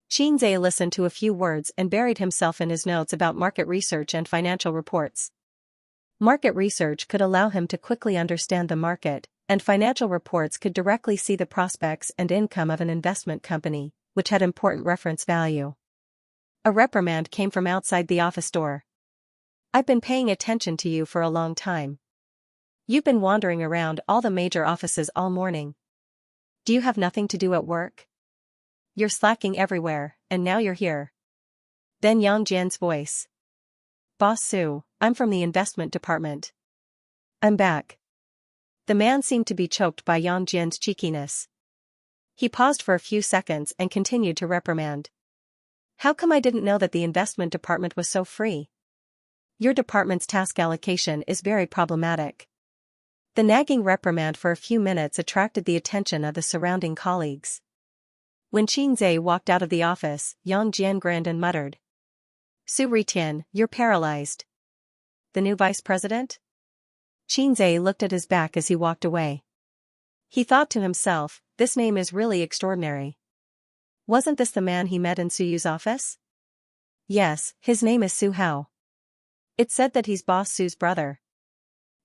Xianxia listened to a few words and buried himself in his notes about market research and financial reports. Market research could allow him to quickly understand the market, and financial reports could directly see the prospects and income of an investment company, which had important reference value. A reprimand came from outside the office door. "I've been paying attention to you for a long time. You've been wandering around all the major offices all morning. Do you have nothing to do at work? You're slacking everywhere, and now you're here." Then Yang Jian's voice. "Boss Su, I'm from the investment department. I'm back." The man seemed to be choked by Yang Jian's cheekiness. He paused for a few seconds and continued to reprimand. "How come I didn't know that the investment department was so free? Your department's task allocation is very problematic." The nagging reprimand for a few minutes attracted the attention of the surrounding colleagues. When Xianxia walked out of the office, Yang Jian grinned and muttered, "Su Ritian, you're paralyzed. The new vice president?" Xianxia looked at his back as he walked away. He thought to himself, this name is really extraordinary. Wasn't this the man he met in Suyu's office? Yes, his name is Su Hao. It said that he's Boss Su's brother.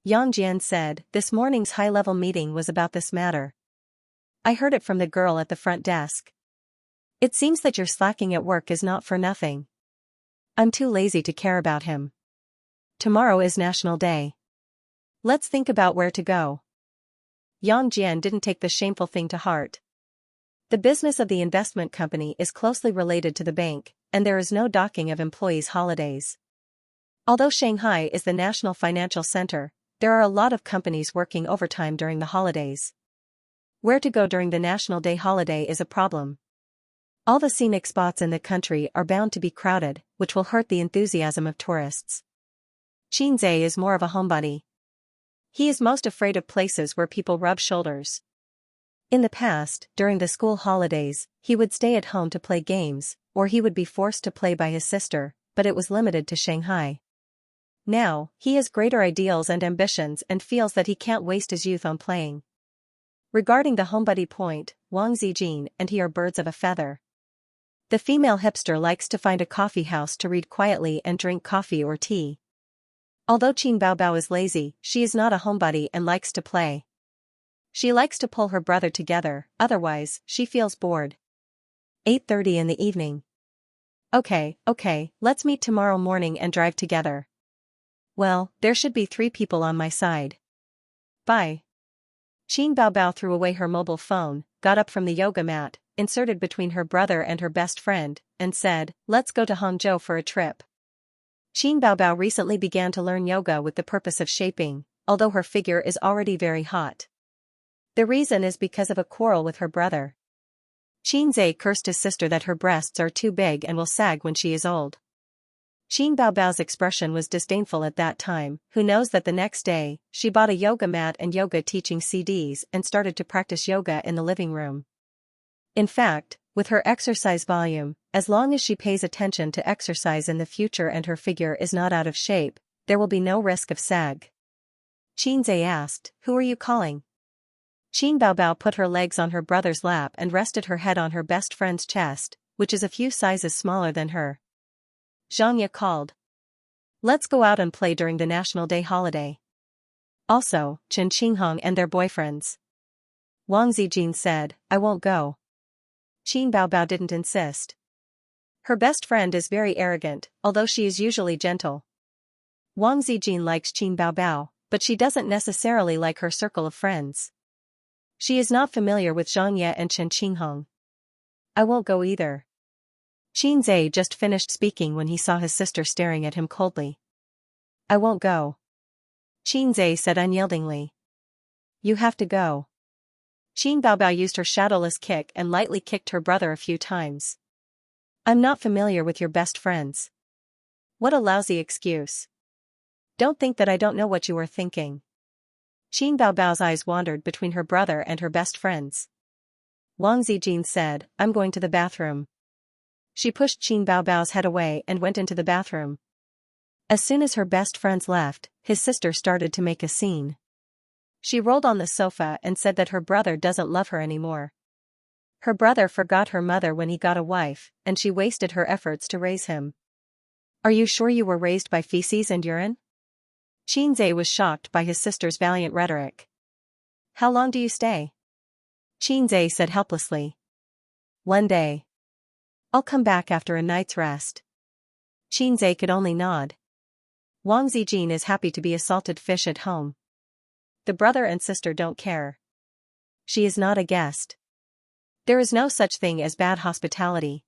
Yang Jian said, this morning's high-level meeting was about this matter. I heard it from the girl at the front desk. It seems that your slacking at work is not for nothing. I'm too lazy to care about him. Tomorrow is National Day. Let's think about where to go. Yang Jian didn't take the shameful thing to heart. The business of the investment company is closely related to the bank, and there is no docking of employees' holidays. Although Shanghai is the national financial center, there are a lot of companies working overtime during the holidays. Where to go during the National Day holiday is a problem. All the scenic spots in the country are bound to be crowded, which will hurt the enthusiasm of tourists. Xianxia is more of a homebody. He is most afraid of places where people rub shoulders. In the past, during the school holidays, he would stay at home to play games, or he would be forced to play by his sister, but it was limited to Shanghai. Now, he has greater ideals and ambitions and feels that he can't waste his youth on playing. Regarding the homebody point, Wang Zijin and he are birds of a feather. The female hipster likes to find a coffee house to read quietly and drink coffee or tea. Although Qin Baobao is lazy, she is not a homebody and likes to play. She likes to pull her brother together, otherwise, she feels bored. 8:30 in the evening. Okay, let's meet tomorrow morning and drive together. Well, there should be 3 people on my side. Bye. Qin Baobao threw away her mobile phone, got up from the yoga mat, inserted between her brother and her best friend, and said, let's go to Hangzhou for a trip. Qin Baobao recently began to learn yoga with the purpose of shaping, although her figure is already very hot. The reason is because of a quarrel with her brother. Xianxia cursed his sister that her breasts are too big and will sag when she is old. Qin Baobao's expression was disdainful at that time. Who knows that the next day, she bought a yoga mat and yoga teaching CDs and started to practice yoga in the living room. In fact, with her exercise volume, as long as she pays attention to exercise in the future and her figure is not out of shape, there will be no risk of sag. Xianxia asked, who are you calling? Qin Baobao put her legs on her brother's lap and rested her head on her best friend's chest, which is a few sizes smaller than her. Xianxia called. Let's go out and play during the National Day holiday. Also, Chen Qinghong and their boyfriends. Wang Zijin said, I won't go. Qin Baobao didn't insist. Her best friend is very arrogant, although she is usually gentle. Wang Zijin likes Qin Baobao, but she doesn't necessarily like her circle of friends. She is not familiar with Xianxia and Chen Qinghong. I won't go either. Xianxia just finished speaking when he saw his sister staring at him coldly. I won't go. Xianxia said unyieldingly. You have to go. Qin Baobao used her shadowless kick and lightly kicked her brother a few times. I'm not familiar with your best friends. What a lousy excuse. Don't think that I don't know what you are thinking. Qin Baobao's eyes wandered between her brother and her best friends. Wang Zijin said, I'm going to the bathroom. She pushed Qin Baobao's head away and went into the bathroom. As soon as her best friends left, his sister started to make a scene. She rolled on the sofa and said that her brother doesn't love her anymore. Her brother forgot her mother when he got a wife, and she wasted her efforts to raise him. Are you sure you were raised by feces and urine? Xianxia was shocked by his sister's valiant rhetoric. How long do you stay? Xianxia said helplessly. 1 day. I'll come back after a night's rest. Xianxia could only nod. Wang Zijin is happy to be a salted fish at home. The brother and sister don't care. She is not a guest. There is no such thing as bad hospitality.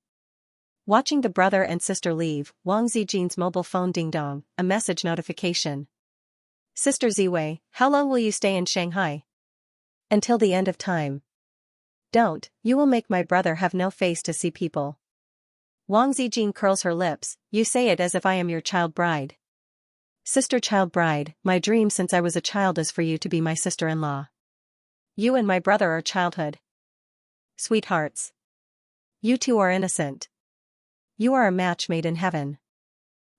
Watching the brother and sister leave, Wang Zijin's mobile phone ding-dong, a message notification. Sister Ziwei, how long will you stay in Shanghai? Until the end of time. Don't, you will make my brother have no face to see people. Wang Zijin curls her lips, you say it as if I am your child bride. Sister child bride, my dream since I was a child is for you to be my sister-in-law. You and my brother are childhood. Sweethearts. You two are innocent. You are a match made in heaven.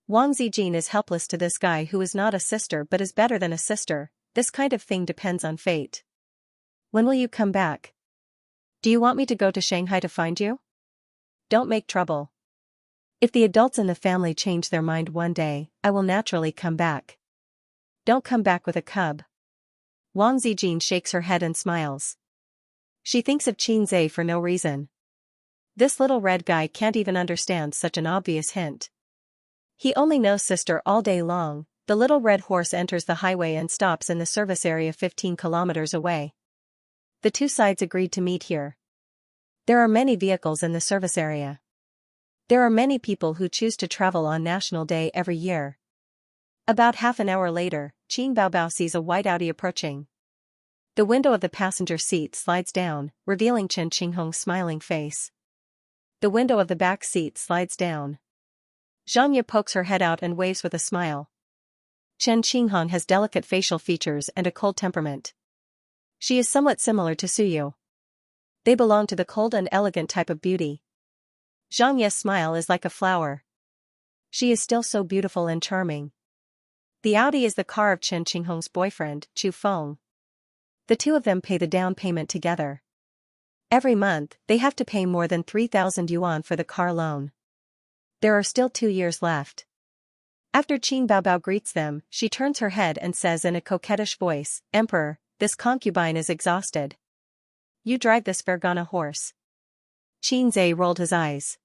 Wang Zijin is helpless to this guy who is not a sister but is better than a sister. This kind of thing depends on fate. When will you come back? Do you want me to go to Shanghai to find you? Don't make trouble. If the adults in the family change their mind one day, I will naturally come back. Don't come back with a cub. Wang Zijin shakes her head and smiles. She thinks of Qinze for no reason. This little red guy can't even understand such an obvious hint. He only knows sister all day long. The little red horse enters the highway and stops in the service area 15 kilometers away. The two sides agreed to meet here. There are many vehicles in the service area. There are many people who choose to travel on National Day every year. About half an hour later, Qin Baobao sees a white Audi approaching. The window of the passenger seat slides down, revealing Chen Qinghong's smiling face. The window of the back seat slides down. Xianxia pokes her head out and waves with a smile. Chen Qinghong has delicate facial features and a cold temperament. She is somewhat similar to Suyu. They belong to the cold and elegant type of beauty. Xianxia's smile is like a flower. She is still so beautiful and charming. The Audi is the car of Chen Qinghong's boyfriend, Chu Feng. The two of them pay the down payment together. Every month, they have to pay more than 3,000 yuan for the car loan. There are still 2 years left. After Qin Baobao greets them, she turns her head and says in a coquettish voice, "Emperor, this concubine is exhausted. You drive this Fergana horse." Qin Zhe rolled his eyes.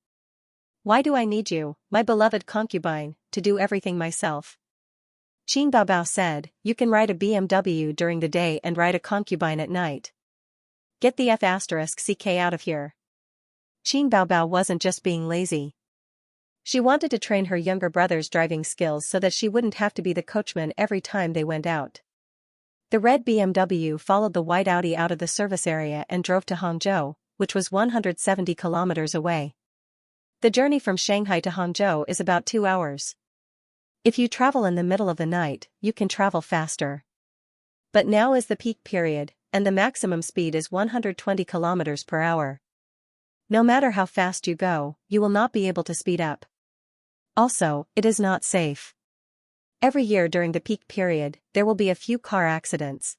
"Why do I need you, my beloved concubine, to do everything myself?" Qin Baobao said, "You can ride a BMW during the day and ride a concubine at night. Get the F***ck out of here." Qin Baobao wasn't just being lazy. She wanted to train her younger brother's driving skills so that she wouldn't have to be the coachman every time they went out. The red BMW followed the white Audi out of the service area and drove to Hangzhou, which was 170 kilometers away. The journey from Shanghai to Hangzhou is about 2 hours. If you travel in the middle of the night, you can travel faster. But now is the peak period, and the maximum speed is 120 kilometers per hour. No matter how fast you go, you will not be able to speed up. Also, it is not safe. Every year during the peak period, there will be a few car accidents.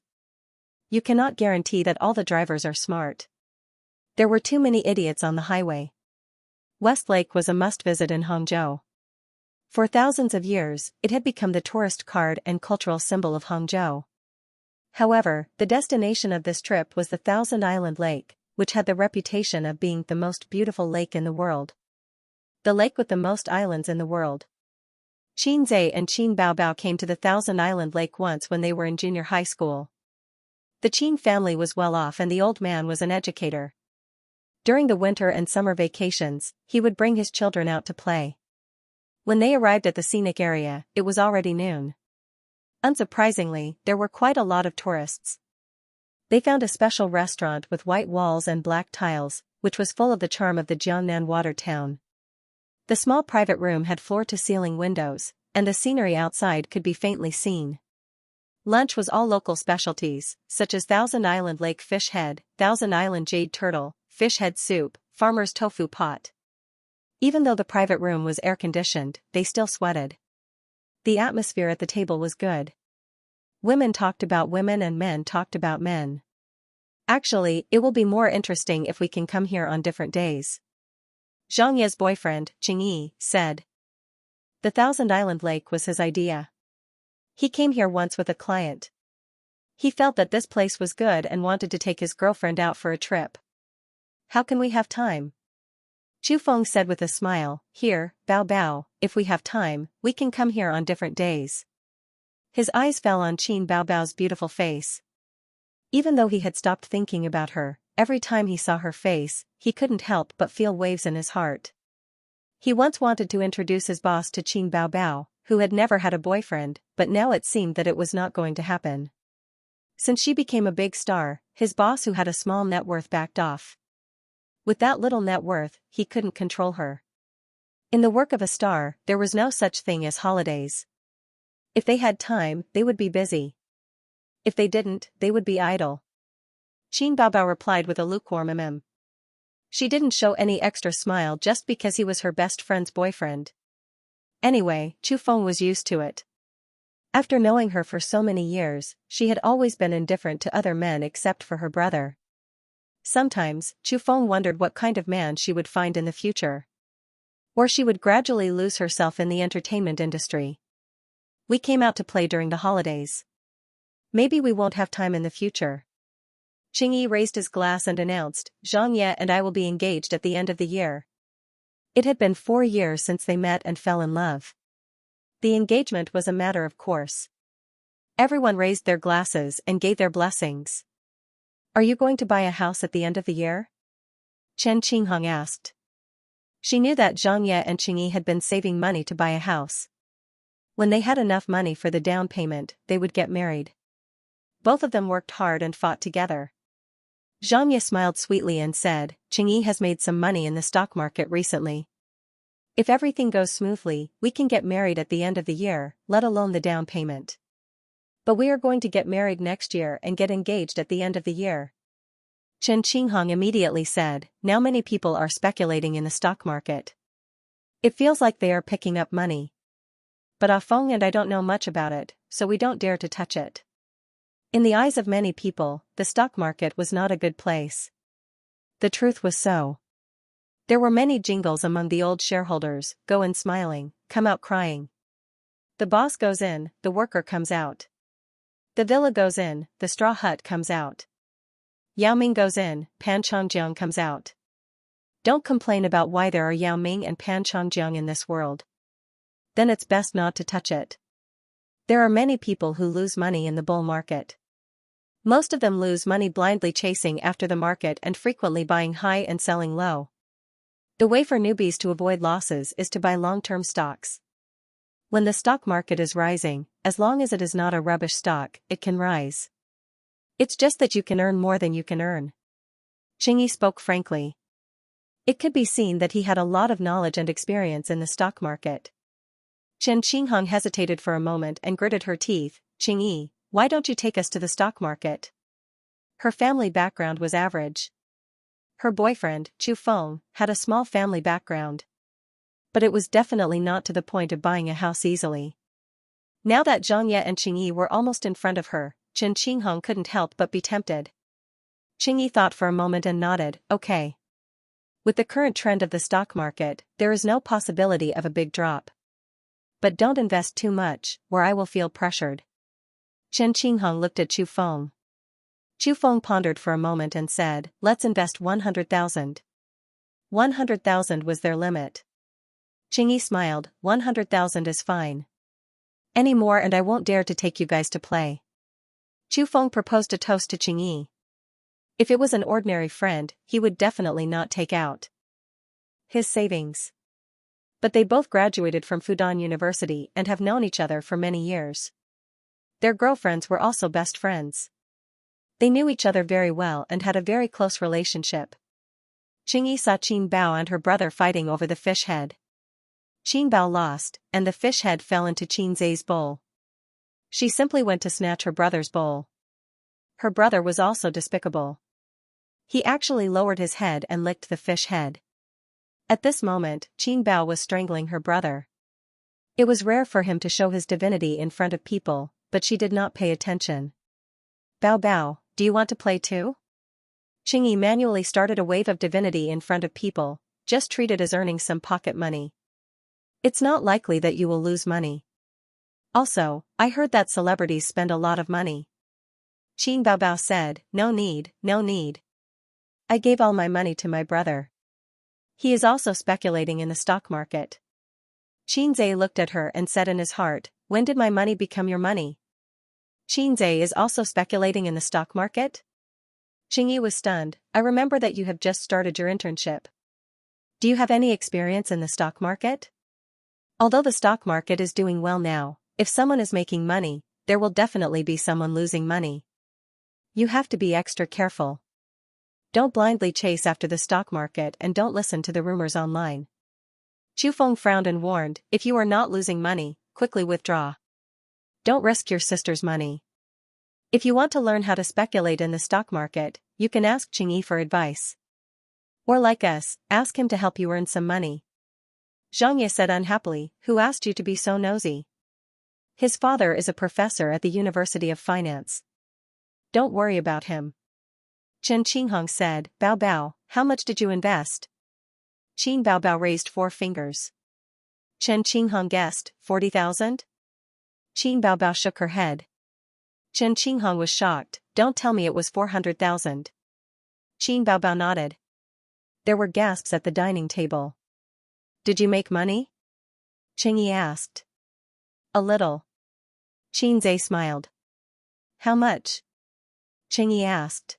You cannot guarantee that all the drivers are smart. There were too many idiots on the highway. Westlake was a must-visit in Hangzhou. For thousands of years, it had become the tourist card and cultural symbol of Hangzhou. However, the destination of this trip was the Thousand Island Lake, which had the reputation of being the most beautiful lake in the world. The lake with the most islands in the world. Qin Zhe and Qin Baobao came to the Thousand Island Lake once when they were in junior high school. The Qin family was well off and the old man was an educator. During the winter and summer vacations, he would bring his children out to play. When they arrived at the scenic area, it was already noon. Unsurprisingly, there were quite a lot of tourists. They found a special restaurant with white walls and black tiles, which was full of the charm of the Jiangnan water town. The small private room had floor-to-ceiling windows, and the scenery outside could be faintly seen. Lunch was all local specialties, such as Thousand Island Lake fish head, Thousand Island jade turtle, fish head soup, farmer's tofu pot. Even though the private room was air-conditioned, they still sweated. The atmosphere at the table was good. Women talked about women and men talked about men. Actually, it will be more interesting if we can come here on different days. Xianxia's boyfriend, Qingyi, said. The Thousand Island Lake was his idea. He came here once with a client. He felt that this place was good and wanted to take his girlfriend out for a trip. How can we have time? Chu Feng said with a smile, Here, Bao Bao, if we have time, we can come here on different days. His eyes fell on Qin Baobao's beautiful face. Even though he had stopped thinking about her, every time he saw her face, he couldn't help but feel waves in his heart. He once wanted to introduce his boss to Qin Baobao, who had never had a boyfriend, but now it seemed that it was not going to happen. Since she became a big star, his boss who had a small net worth backed off. With that little net worth, he couldn't control her. In the work of a star, there was no such thing as holidays. If they had time, they would be busy. If they didn't, they would be idle. Qin Baobao replied with a lukewarm She didn't show any extra smile just because he was her best friend's boyfriend. Anyway, Chu Feng was used to it. After knowing her for so many years, she had always been indifferent to other men except for her brother. Sometimes, Chu Feng wondered what kind of man she would find in the future. Or she would gradually lose herself in the entertainment industry. We came out to play during the holidays. Maybe we won't have time in the future. Qingyi raised his glass and announced, Xianxia and I will be engaged at the end of the year. It had been 4 years since they met and fell in love. The engagement was a matter of course. Everyone raised their glasses and gave their blessings. Are you going to buy a house at the end of the year? Chen Qinghong asked. She knew that Xianxia and Qingyi had been saving money to buy a house. When they had enough money for the down payment, they would get married. Both of them worked hard and fought together. Xianxia smiled sweetly and said, Qingyi has made some money in the stock market recently. If everything goes smoothly, we can get married at the end of the year, let alone the down payment. But we are going to get married next year and get engaged at the end of the year. Chen Qinghong immediately said, now many people are speculating in the stock market. It feels like they are picking up money. But Ah Feng and I don't know much about it, so we don't dare to touch it. In the eyes of many people, the stock market was not a good place. The truth was so. There were many jingles among the old shareholders, go in smiling, come out crying. The boss goes in, the worker comes out. The villa goes in, the straw hut comes out. Yao Ming goes in, Pan Chongjiang comes out. Don't complain about why there are Yao Ming and Pan Chongjiang in this world. Then it's best not to touch it. There are many people who lose money in the bull market. Most of them lose money blindly chasing after the market and frequently buying high and selling low. The way for newbies to avoid losses is to buy long-term stocks. When the stock market is rising, as long as it is not a rubbish stock, it can rise. It's just that you can earn more than you can earn. Qingyi spoke frankly. It could be seen that he had a lot of knowledge and experience in the stock market. Chen Qinghong hesitated for a moment and gritted her teeth. Qingyi, why don't you take us to the stock market? Her family background was average. Her boyfriend, Chu Feng, had a small family background. But it was definitely not to the point of buying a house easily. Now that Xianxia and Qingyi were almost in front of her, Chen Qinghong couldn't help but be tempted. Qingyi thought for a moment and nodded, okay. With the current trend of the stock market, there is no possibility of a big drop. But don't invest too much, or I will feel pressured. Chen Qinghong looked at Chu Feng. Chu Feng pondered for a moment and said, let's invest 100,000. 100,000 was their limit. Qingyi smiled, 100,000 is fine. Any more and I won't dare to take you guys to play. Chu Feng proposed a toast to Qingyi. If it was an ordinary friend, he would definitely not take out his savings. But they both graduated from Fudan University and have known each other for many years. Their girlfriends were also best friends. They knew each other very well and had a very close relationship. Qingyi saw Qin Bao and her brother fighting over the fish head. Qin Bao lost, and the fish head fell into Qin Zai's bowl. She simply went to snatch her brother's bowl. Her brother was also despicable. He actually lowered his head and licked the fish head. At this moment, Qin Bao was strangling her brother. It was rare for him to show his divinity in front of people, but she did not pay attention. Bao Bao, do you want to play too? Qingyi manually started a wave of divinity in front of people, just treat it as earning some pocket money. It's not likely that you will lose money. Also, I heard that celebrities spend a lot of money. Qin Bao Bao said, no need, no need. I gave all my money to my brother. He is also speculating in the stock market. Qin Zai looked at her and said in his heart, when did my money become your money? Qin Zai is also speculating in the stock market? Qingyi was stunned. I remember that you have just started your internship. Do you have any experience in the stock market? Although the stock market is doing well now, if someone is making money, there will definitely be someone losing money. You have to be extra careful. Don't blindly chase after the stock market and don't listen to the rumors online. Chu Feng frowned and warned, if you are not losing money, quickly withdraw. Don't risk your sister's money. If you want to learn how to speculate in the stock market, you can ask Qingyi for advice. Or like us, ask him to help you earn some money. Xianxia said unhappily, who asked you to be so nosy? His father is a professor at the University of Finance. Don't worry about him. Chen Qinghong said, Bao Bao, how much did you invest? Qin Baobao raised 4 fingers. Chen Qinghong guessed, 40,000? Qin Baobao shook her head. Chen Qinghong was shocked, don't tell me it was 400,000. Qin Baobao nodded. There were gasps at the dining table. Did you make money? Qingyi asked. A little. Qinzhe smiled. How much? Qingyi asked.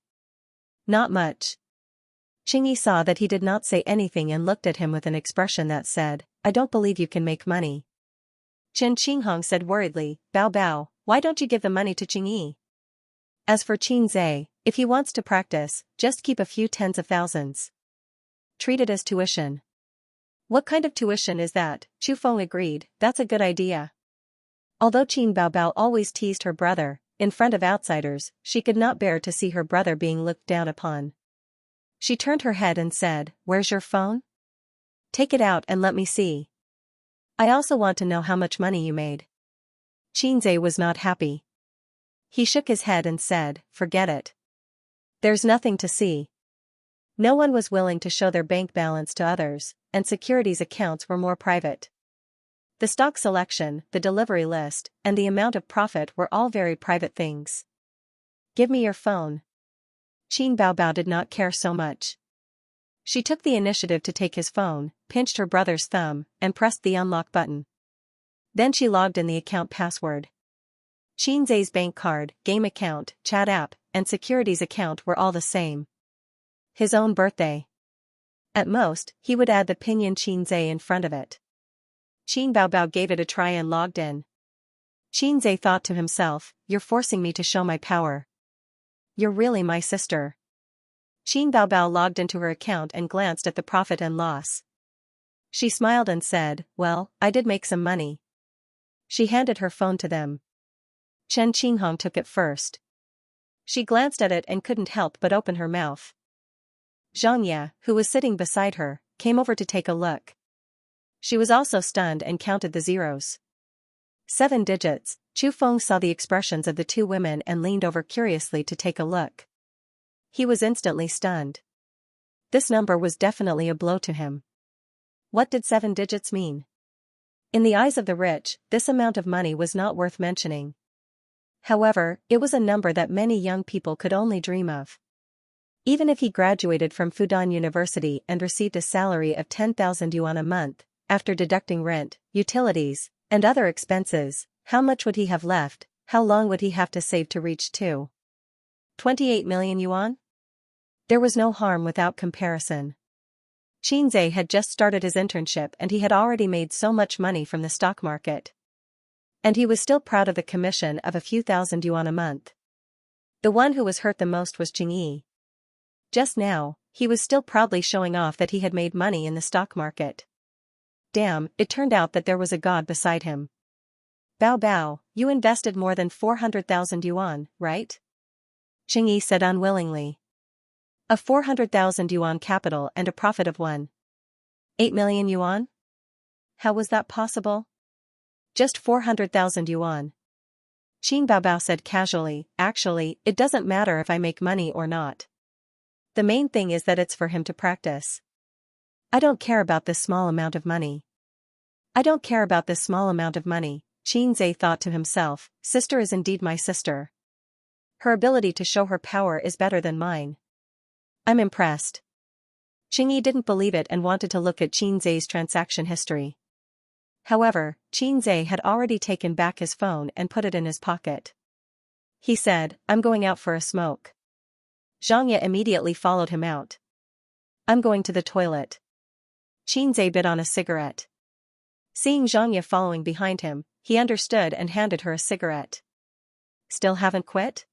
Not much. Qingyi saw that he did not say anything and looked at him with an expression that said, I don't believe you can make money. Chen Qinghong said worriedly, Bao Bao, why don't you give the money to Qingyi? As for Qinzhe, if he wants to practice, just keep a few tens of thousands. Treat it as tuition. What kind of tuition is that? Chu Feng agreed, that's a good idea. Although Qin Baobao always teased her brother, in front of outsiders, she could not bear to see her brother being looked down upon. She turned her head and said, Where's your phone? Take it out and let me see. I also want to know how much money you made. Qinzhe was not happy. He shook his head and said, Forget it. There's nothing to see. No one was willing to show their bank balance to others, and securities accounts were more private. The stock selection, the delivery list, and the amount of profit were all very private things. Give me your phone. Qin Baobao did not care so much. She took the initiative to take his phone, pinched her brother's thumb, and pressed the unlock button. Then she logged in the account password. Qinzhe's bank card, game account, chat app, and securities account were all the same. His own birthday. At most, he would add the pinyin Qinzhe in front of it. Qin Baobao gave it a try and logged in. Qinzhe thought to himself, You're forcing me to show my power. You're really my sister. Qin Baobao logged into her account and glanced at the profit and loss. She smiled and said, Well, I did make some money. She handed her phone to them. Chen Qinghong took it first. She glanced at it and couldn't help but open her mouth. Xianxia, who was sitting beside her, came over to take a look. She was also stunned and counted the zeros. 7 digits. Chu Feng saw the expressions of the 2 women and leaned over curiously to take a look. He was instantly stunned. This number was definitely a blow to him. What did 7 digits mean? In the eyes of the rich, this amount of money was not worth mentioning. However, it was a number that many young people could only dream of. Even if he graduated from Fudan University and received a salary of 10,000 yuan a month, after deducting rent, utilities, and other expenses, how much would he have left? How long would he have to save to reach 28 million yuan? There was no harm without comparison. Qinzhe had just started his internship and he had already made so much money from the stock market. And he was still proud of the commission of a few thousand yuan a month. The one who was hurt the most was Qingyi. Just now, he was still proudly showing off that he had made money in the stock market. Damn, it turned out that there was a god beside him. Bao Bao, you invested more than 400,000 yuan, right? Qingyi said unwillingly. A 400,000 yuan capital and a profit of 1.8 million yuan? How was that possible? Just 400,000 yuan. Qin Baobao said casually, Actually, it doesn't matter if I make money or not. The main thing is that it's for him to practice. I don't care about this small amount of money. I don't care about this small amount of money, Qinzhe thought to himself, sister is indeed my sister. Her ability to show her power is better than mine. I'm impressed. Qingyi didn't believe it and wanted to look at Qinzhe's transaction history. However, Qinzhe had already taken back his phone and put it in his pocket. He said, I'm going out for a smoke. Xianxia immediately followed him out. I'm going to the toilet. Qinzhe bit on a cigarette. Seeing Xianxia following behind him, he understood and handed her a cigarette. Still haven't quit?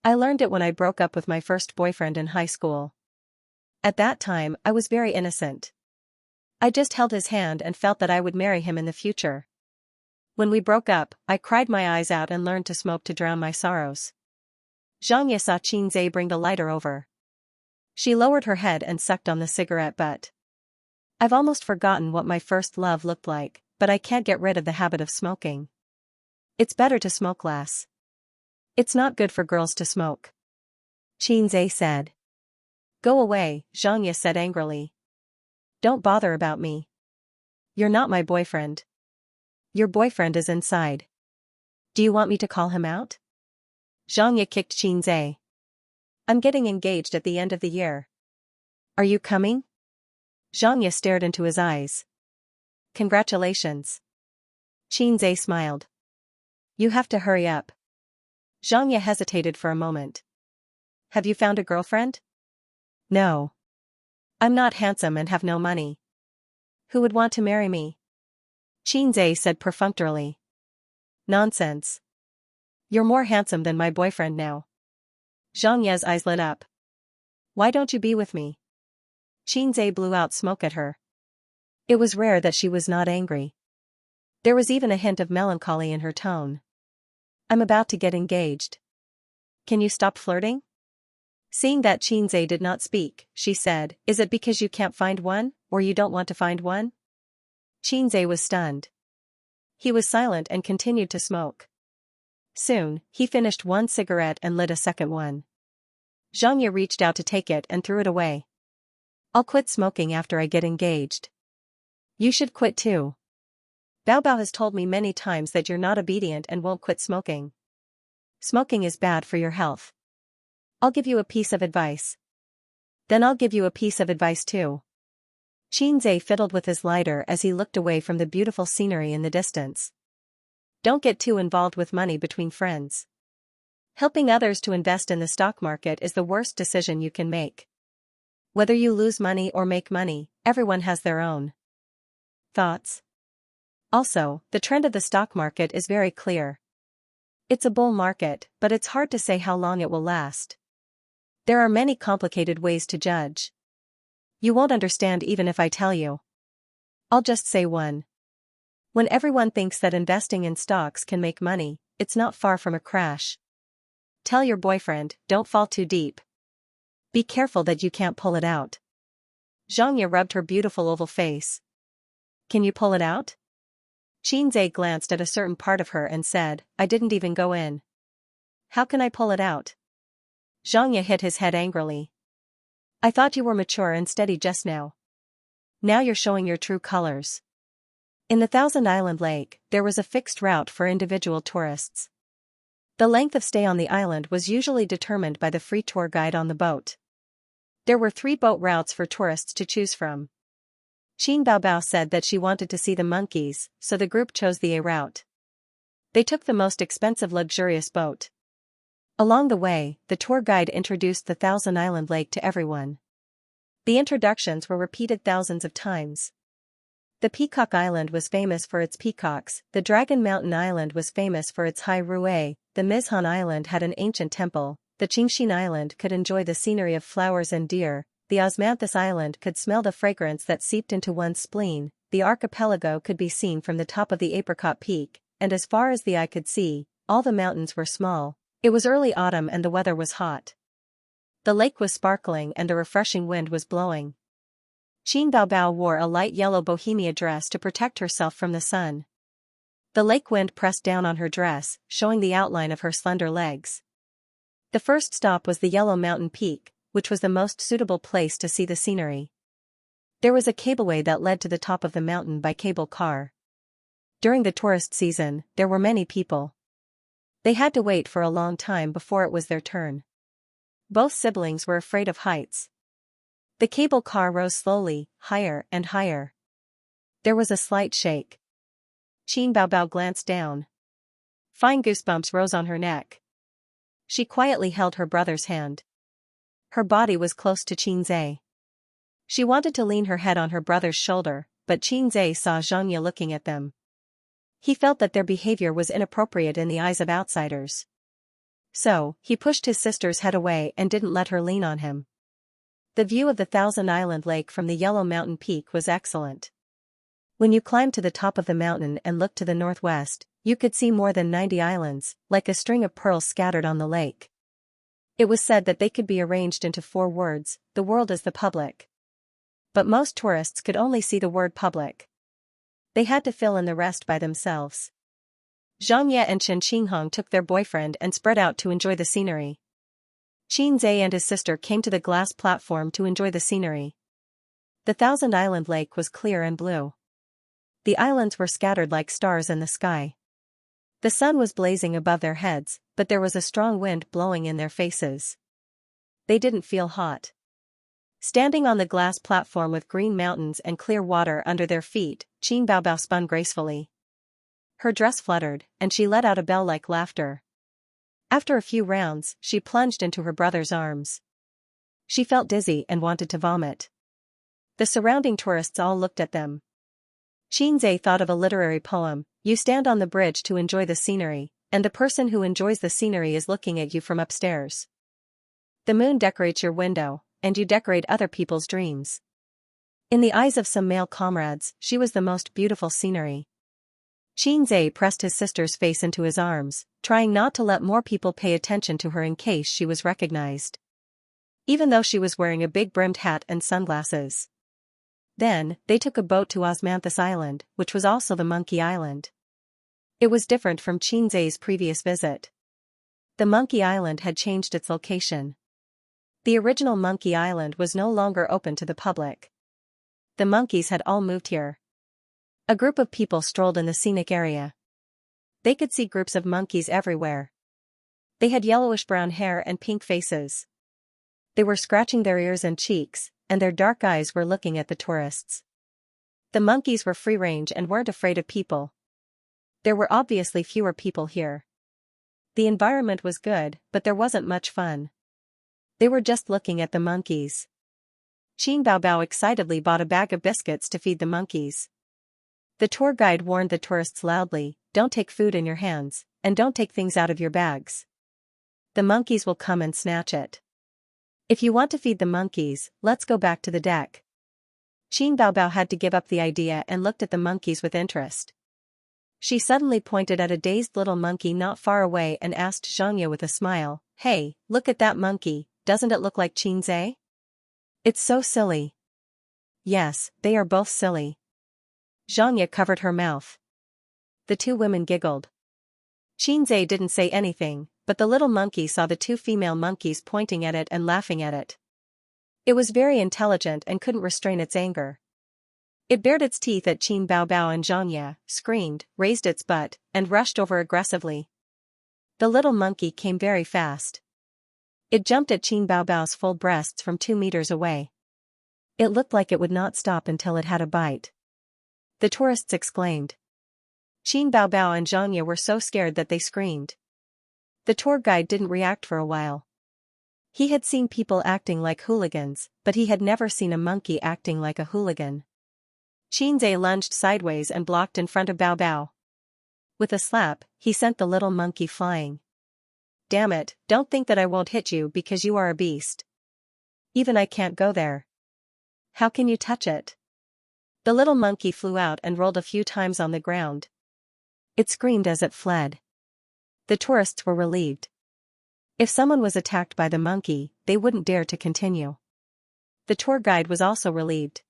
I learned it when I broke up with my first boyfriend in high school. At that time, I was very innocent. I just held his hand and felt that I would marry him in the future. When we broke up, I cried my eyes out and learned to smoke to drown my sorrows. Xianxia saw Qinzhe bring the lighter over. She lowered her head and sucked on the cigarette butt. I've almost forgotten what my first love looked like, but I can't get rid of the habit of smoking. It's better to smoke less. It's not good for girls to smoke. Qinzhe said. Go away, Xianxia said angrily. Don't bother about me. You're not my boyfriend. Your boyfriend is inside. Do you want me to call him out? Xianxia kicked Xianxia. I'm getting engaged at the end of the year. Are you coming? Xianxia stared into his eyes. Congratulations. Xianxia smiled. You have to hurry up. Xianxia hesitated for a moment. Have you found a girlfriend? No. I'm not handsome and have no money. Who would want to marry me? Xianxia said perfunctorily. Nonsense. You're more handsome than my boyfriend now. Xianxia's eyes lit up. Why don't you be with me? Xianxia blew out smoke at her. It was rare that she was not angry. There was even a hint of melancholy in her tone. I'm about to get engaged. Can you stop flirting? Seeing that Xianxia did not speak, she said, Is it because you can't find one, or you don't want to find one? Xianxia was stunned. He was silent and continued to smoke. Soon, he finished one cigarette and lit a second one. Xianxia reached out to take it and threw it away. I'll quit smoking after I get engaged. You should quit too. Bao Bao has told me many times that you're not obedient and won't quit smoking. Smoking is bad for your health. I'll give you a piece of advice. Then I'll give you a piece of advice too. Xianxia fiddled with his lighter as he looked away from the beautiful scenery in the distance. Don't get too involved with money between friends. Helping others to invest in the stock market is the worst decision you can make. Whether you lose money or make money, everyone has their own thoughts. Also, the trend of the stock market is very clear. It's a bull market, but it's hard to say how long it will last. There are many complicated ways to judge. You won't understand even if I tell you. I'll just say one. When everyone thinks that investing in stocks can make money, it's not far from a crash. Tell your boyfriend, don't fall too deep. Be careful that you can't pull it out. Xianxia rubbed her beautiful oval face. Can you pull it out? Xianxia glanced at a certain part of her and said, I didn't even go in. How can I pull it out? Xianxia hit his head angrily. I thought you were mature and steady just now. Now you're showing your true colors. In the Thousand Island Lake, there was a fixed route for individual tourists. The length of stay on the island was usually determined by the free tour guide on the boat. There were 3 boat routes for tourists to choose from. Xin Baobao said that she wanted to see the monkeys, so the group chose the A route. They took the most expensive luxurious boat. Along the way, the tour guide introduced the Thousand Island Lake to everyone. The introductions were repeated thousands of times. The Peacock Island was famous for its peacocks, the Dragon Mountain Island was famous for its high rue, the Mizhan Island had an ancient temple, the Qingxin Island could enjoy the scenery of flowers and deer, the Osmanthus Island could smell the fragrance that seeped into one's spleen, the archipelago could be seen from the top of the Apricot Peak, and as far as the eye could see, all the mountains were small. It was early autumn and the weather was hot. The lake was sparkling and a refreshing wind was blowing. Xin Baobao wore a light yellow bohemia dress to protect herself from the sun. The lake wind pressed down on her dress, showing the outline of her slender legs. The first stop was the Yellow Mountain Peak, which was the most suitable place to see the scenery. There was a cableway that led to the top of the mountain by cable car. During the tourist season, there were many people. They had to wait for a long time before it was their turn. Both siblings were afraid of heights. The cable car rose slowly, higher and higher. There was a slight shake. Xin Baobao glanced down. Fine goosebumps rose on her neck. She quietly held her brother's hand. Her body was close to Xianxia. She wanted to lean her head on her brother's shoulder, but Xianxia saw Xianxia looking at them. He felt that their behavior was inappropriate in the eyes of outsiders. So, he pushed his sister's head away and didn't let her lean on him. The view of the Thousand Island Lake from the Yellow Mountain Peak was excellent. When you climbed to the top of the mountain and looked to the northwest, you could see more than 90 islands, like a string of pearls scattered on the lake. It was said that they could be arranged into 4 words, the world is the public. But most tourists could only see the word public. They had to fill in the rest by themselves. Xianxia and Chen Qinghong took their boyfriend and spread out to enjoy the scenery. Xianxia and his sister came to the glass platform to enjoy the scenery. The Thousand Island Lake was clear and blue. The islands were scattered like stars in the sky. The sun was blazing above their heads, but there was a strong wind blowing in their faces. They didn't feel hot. Standing on the glass platform with green mountains and clear water under their feet, Qin Baobao spun gracefully. Her dress fluttered, and she let out a bell-like laughter. After a few rounds, she plunged into her brother's arms. She felt dizzy and wanted to vomit. The surrounding tourists all looked at them. Xianxia thought of a literary poem: you stand on the bridge to enjoy the scenery, and the person who enjoys the scenery is looking at you from upstairs. The moon decorates your window, and you decorate other people's dreams. In the eyes of some male comrades, she was the most beautiful scenery. Xianxia pressed his sister's face into his arms, trying not to let more people pay attention to her in case she was recognized. Even though she was wearing a big brimmed hat and sunglasses. Then, they took a boat to Osmanthus Island, which was also the Monkey Island. It was different from Xianxia's previous visit. The Monkey Island had changed its location. The original Monkey Island was no longer open to the public. The monkeys had all moved here. A group of people strolled in the scenic area. They could see groups of monkeys everywhere. They had yellowish-brown hair and pink faces. They were scratching their ears and cheeks, and their dark eyes were looking at the tourists. The monkeys were free-range and weren't afraid of people. There were obviously fewer people here. The environment was good, but there wasn't much fun. They were just looking at the monkeys. Qin Baobao excitedly bought a bag of biscuits to feed the monkeys. The tour guide warned the tourists loudly, "Don't take food in your hands, and don't take things out of your bags. The monkeys will come and snatch it. If you want to feed the monkeys, let's go back to the deck." Qin Baobao had to give up the idea and looked at the monkeys with interest. She suddenly pointed at a dazed little monkey not far away and asked Xianxia with a smile, "Hey, look at that monkey, doesn't it look like Xianxia? It's so silly." "Yes, they are both silly." Xianxia covered her mouth. The two women giggled. Xianxia didn't say anything, but the little monkey saw the two female monkeys pointing at it and laughing at it. It was very intelligent and couldn't restrain its anger. It bared its teeth at Qin Baobao and Xianxia, screamed, raised its butt, and rushed over aggressively. The little monkey came very fast. It jumped at Qin Baobao's full breasts from 2 meters away. It looked like it would not stop until it had a bite. The tourists exclaimed. Qin Baobao and Xianxia were so scared that they screamed. The tour guide didn't react for a while. He had seen people acting like hooligans, but he had never seen a monkey acting like a hooligan. Xianxia lunged sideways and blocked in front of Baobao. With a slap, he sent the little monkey flying. "Damn it, don't think that I won't hit you because you are a beast. Even I can't go there. How can you touch it?" The little monkey flew out and rolled a few times on the ground. It screamed as it fled. The tourists were relieved. If someone was attacked by the monkey, they wouldn't dare to continue. The tour guide was also relieved.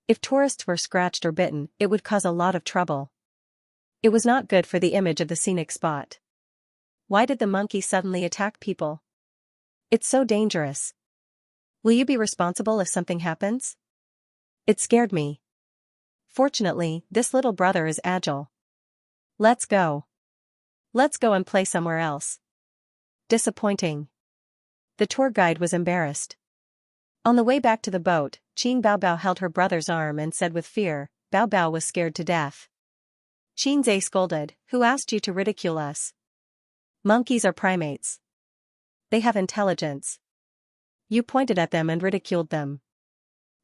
If tourists were scratched or bitten, it would cause a lot of trouble. It was not good for the image of the scenic spot. Why did the monkey suddenly attack people? It's so dangerous. Will you be responsible if something happens? It scared me. Fortunately, this little brother is agile. Let's go. Let's go and play somewhere else. Disappointing. The tour guide was embarrassed. On the way back to the boat, Qin Baobao held her brother's arm and said with fear, Baobao was scared to death. Xianxia scolded, "Who asked you to ridicule us? Monkeys are primates. They have intelligence. You pointed at them and ridiculed them.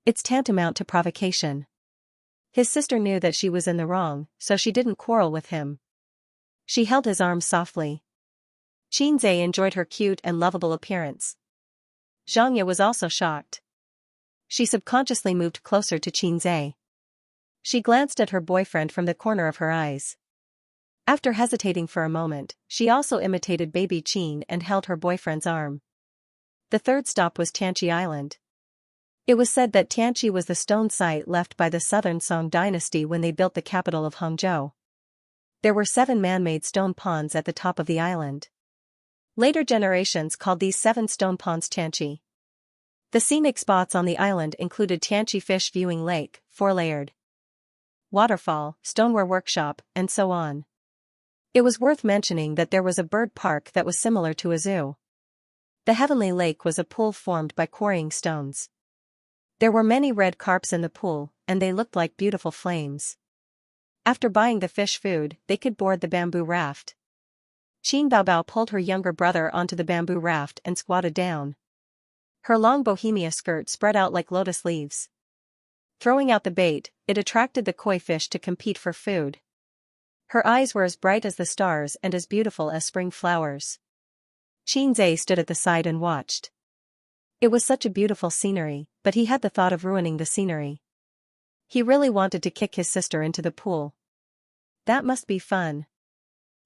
It's tantamount to provocation." His sister knew that she was in the wrong, so she didn't quarrel with him. She held his arm softly. Xianxia enjoyed her cute and lovable appearance. Xianxia was also shocked. She subconsciously moved closer to Xianxia. She glanced at her boyfriend from the corner of her eyes. After hesitating for a moment, she also imitated baby Qin and held her boyfriend's arm. The third stop was Tianqi Island. It was said that Tianqi was the stone site left by the Southern Song dynasty when they built the capital of Hangzhou. There were 7 man-made stone ponds at the top of the island. Later generations called these 7 stone ponds Tianqi. The scenic spots on the island included Xianxia Fish Viewing Lake, 4-layered waterfall, stoneware workshop, and so on. It was worth mentioning that there was a bird park that was similar to a zoo. The Heavenly Lake was a pool formed by quarrying stones. There were many red carps in the pool, and they looked like beautiful flames. After buying the fish food, they could board the bamboo raft. Qin Baobao pulled her younger brother onto the bamboo raft and squatted down. Her long bohemia skirt spread out like lotus leaves. Throwing out the bait, it attracted the koi fish to compete for food. Her eyes were as bright as the stars and as beautiful as spring flowers. Xianxia stood at the side and watched. It was such a beautiful scenery, but he had the thought of ruining the scenery. He really wanted to kick his sister into the pool. That must be fun.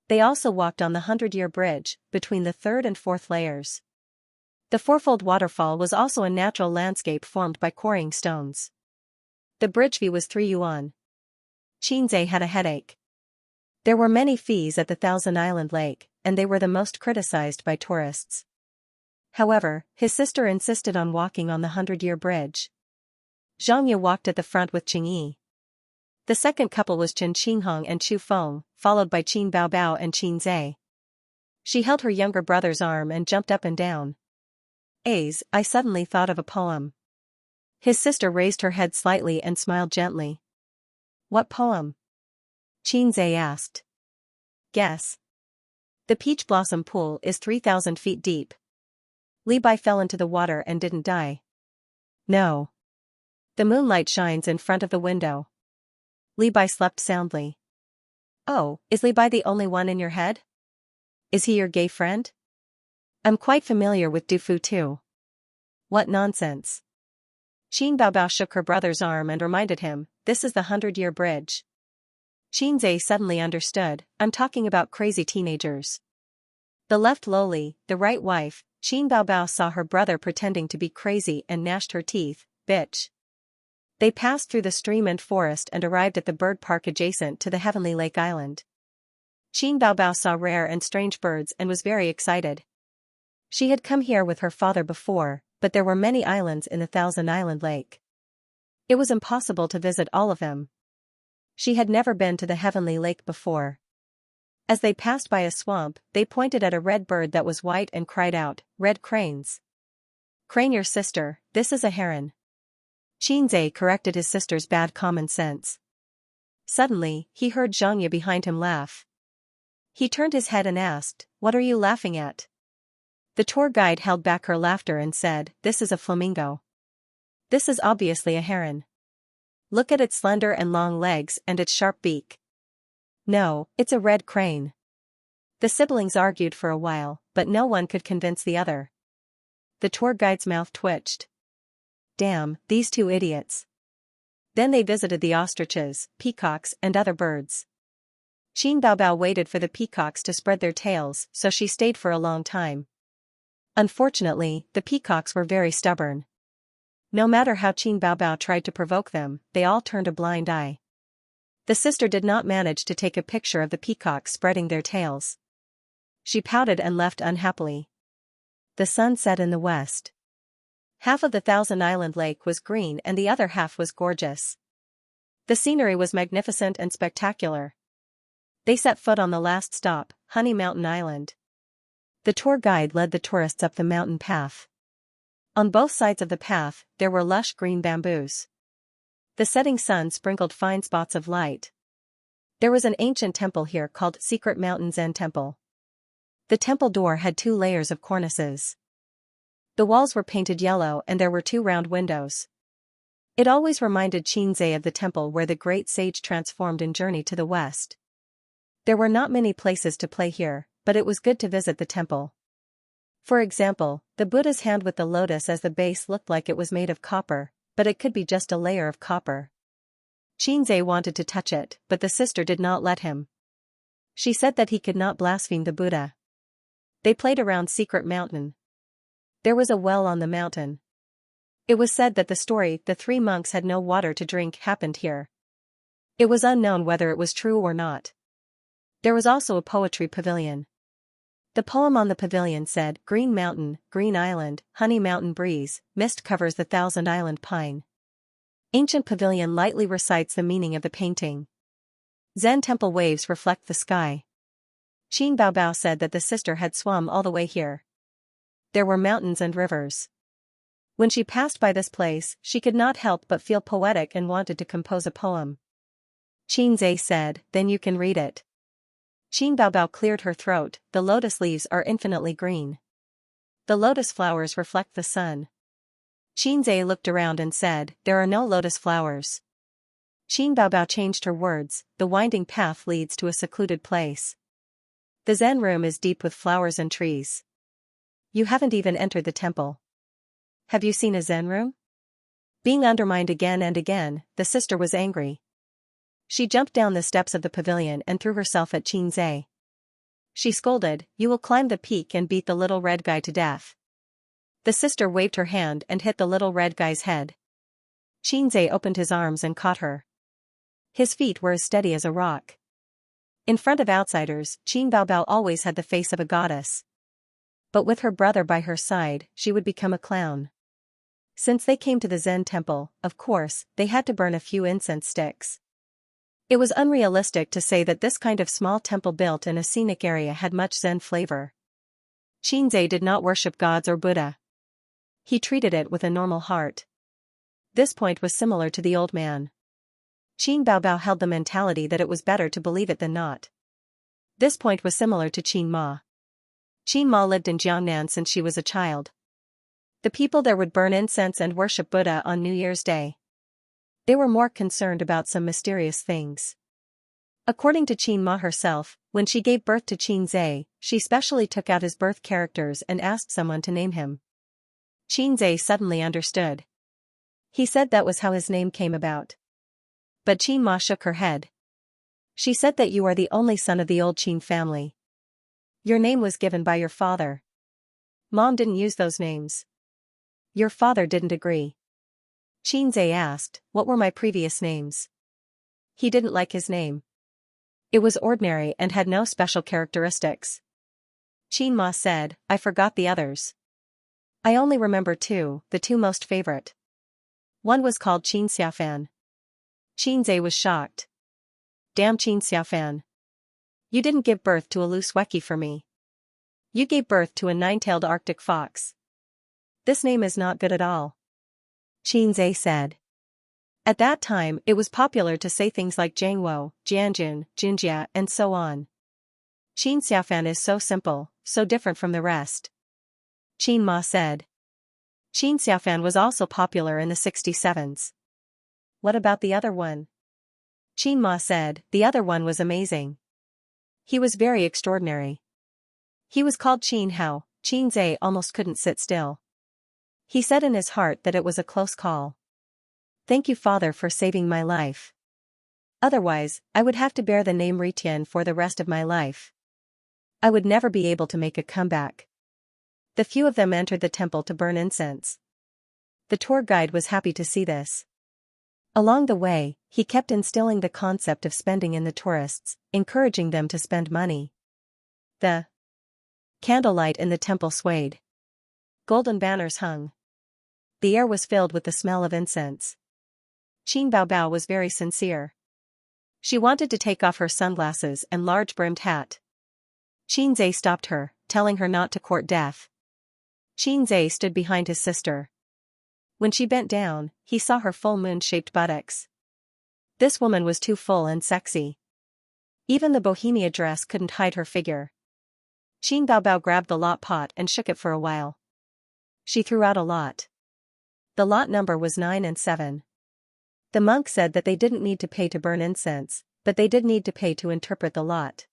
They also walked on the 100-year bridge, between the 3rd and 4th layers. The fourfold waterfall was also a natural landscape formed by quarrying stones. The bridge fee was 3 yuan. Xianxia had a headache. There were many fees at the Thousand Island Lake, and they were the most criticized by tourists. However, his sister insisted on walking on the 100-year bridge. Xianxia walked at the front with Qingyi. The second couple was Chen Qinghong and Chu Feng, followed by Qin Baobao and Qin Zhe. She held her younger brother's arm and jumped up and down. I suddenly thought of a poem. His sister raised her head slightly and smiled gently. What poem? Qin Zhe asked. Guess. The peach blossom pool is 3,000 feet deep. Li Bai fell into the water and didn't die. No. The moonlight shines in front of the window. Li Bai slept soundly. Oh, is Li Bai the only one in your head? Is he your gay friend? I'm quite familiar with Du Fu too. What nonsense. Qin Baobao shook her brother's arm and reminded him, this is the 100-year bridge. Qin Zhe suddenly understood, I'm talking about crazy teenagers. The left lowly, the right wife, Qin Baobao saw her brother pretending to be crazy and gnashed her teeth, bitch. They passed through the stream and forest and arrived at the bird park adjacent to the Heavenly Lake Island. Qin Baobao saw rare and strange birds and was very excited. She had come here with her father before, but there were many islands in the Thousand Island Lake. It was impossible to visit all of them. She had never been to the Heavenly Lake before. As they passed by a swamp, they pointed at a red bird that was white and cried out, Red cranes. Crane your sister, this is a heron. Qin Zhe corrected his sister's bad common sense. Suddenly, he heard Xianxia behind him laugh. He turned his head and asked, What are you laughing at? The tour guide held back her laughter and said, This is a flamingo. This is obviously a heron. Look at its slender and long legs and its sharp beak. No, it's a red crane. The siblings argued for a while, but no one could convince the other. The tour guide's mouth twitched. Damn, these two idiots. Then they visited the ostriches, peacocks, and other birds. Qin Baobao waited for the peacocks to spread their tails, so she stayed for a long time. Unfortunately, the peacocks were very stubborn. No matter how Qin Baobao tried to provoke them, they all turned a blind eye. The sister did not manage to take a picture of the peacocks spreading their tails. She pouted and left unhappily. The sun set in the west. Half of the Thousand Island Lake was green and the other half was gorgeous. The scenery was magnificent and spectacular. They set foot on the last stop, Honey Mountain Island. The tour guide led the tourists up the mountain path. On both sides of the path, there were lush green bamboos. The setting sun sprinkled fine spots of light. There was an ancient temple here called Secret Mountain Zen Temple. The temple door had 2 layers of cornices. The walls were painted yellow and there were 2 round windows. It always reminded Qin Zhe of the temple where the great sage transformed in Journey to the West. There were not many places to play here, but it was good to visit the temple. For example, the Buddha's hand with the lotus as the base looked like it was made of copper, but it could be just a layer of copper. Qin Zhe wanted to touch it, but the sister did not let him. She said that he could not blaspheme the Buddha. They played around Secret Mountain. There was a well on the mountain. It was said that the story, the 3 monks had no water to drink, happened here. It was unknown whether it was true or not. There was also a poetry pavilion. The poem on the pavilion said, Green mountain, green island, honey mountain breeze, mist covers the thousand-island pine. Ancient pavilion lightly recites the meaning of the painting. Zen temple waves reflect the sky. Qin Baobao said that the sister had swum all the way here. There were mountains and rivers. When she passed by this place, she could not help but feel poetic and wanted to compose a poem. Qin Zhe said, then you can read it. Qin Baobao cleared her throat. The lotus leaves are infinitely green. The lotus flowers reflect the sun. Qin Zhe looked around and said, there are no lotus flowers. Qin Baobao changed her words, the winding path leads to a secluded place. The Zen room is deep with flowers and trees. You haven't even entered the temple. Have you seen a Zen room? Being undermined again and again, the sister was angry. She jumped down the steps of the pavilion and threw herself at Qin Zhe. She scolded, you will climb the peak and beat the little red guy to death. The sister waved her hand and hit the little red guy's head. Qin Zhe opened his arms and caught her. His feet were as steady as a rock. In front of outsiders, Qin Baobao always had the face of a goddess. But with her brother by her side, she would become a clown. Since they came to the Zen temple, of course, they had to burn a few incense sticks. It was unrealistic to say that this kind of small temple built in a scenic area had much Zen flavor. Qin Zhe did not worship gods or Buddha. He treated it with a normal heart. This point was similar to the old man. Qin Baobao held the mentality that it was better to believe it than not. This point was similar to Qin Ma. Qin Ma lived in Jiangnan since she was a child. The people there would burn incense and worship Buddha on New Year's Day. They were more concerned about some mysterious things. According to Qin Ma herself, when she gave birth to Qin Zhe, she specially took out his birth characters and asked someone to name him. Qin Zhe suddenly understood. He said that was how his name came about. But Qin Ma shook her head. She said that you are the only son of the old Qin family. Your name was given by your father. Mom didn't use those names. Your father didn't agree. Qin Zhe asked, what were my previous names? He didn't like his name. It was ordinary and had no special characteristics. Qin Ma said, I forgot the others. I only remember two, the two most favorite. One was called Xianxia. Qin Zhe was shocked. Damn Xianxia. You didn't give birth to a loose weki for me. You gave birth to a nine-tailed Arctic fox. This name is not good at all. Qin Zhe said. At that time, it was popular to say things like Jiangwo, Jianjun, Jinjia, and so on. Xianxia is so simple, so different from the rest. Qin Ma said. Xianxia was also popular in the 67s. What about the other one? Qin Ma said, the other one was amazing. He was very extraordinary. He was called Qin Hao. Qin Zhe almost couldn't sit still. He said in his heart that it was a close call. Thank you, Father, for saving my life. Otherwise, I would have to bear the name Ritian for the rest of my life. I would never be able to make a comeback. The few of them entered the temple to burn incense. The tour guide was happy to see this. Along the way, he kept instilling the concept of spending in the tourists, encouraging them to spend money. The candlelight in the temple swayed. Golden banners hung. The air was filled with the smell of incense. Qin Baobao was very sincere. She wanted to take off her sunglasses and large-brimmed hat. Qin Zhe stopped her, telling her not to court death. Qin Zhe stood behind his sister. When she bent down, he saw her full moon-shaped buttocks. This woman was too full and sexy. Even the bohemia dress couldn't hide her figure. Qin Baobao grabbed the lot pot and shook it for a while. She threw out a lot. The lot number was 9 and 7. The monk said that they didn't need to pay to burn incense, but they did need to pay to interpret the lot.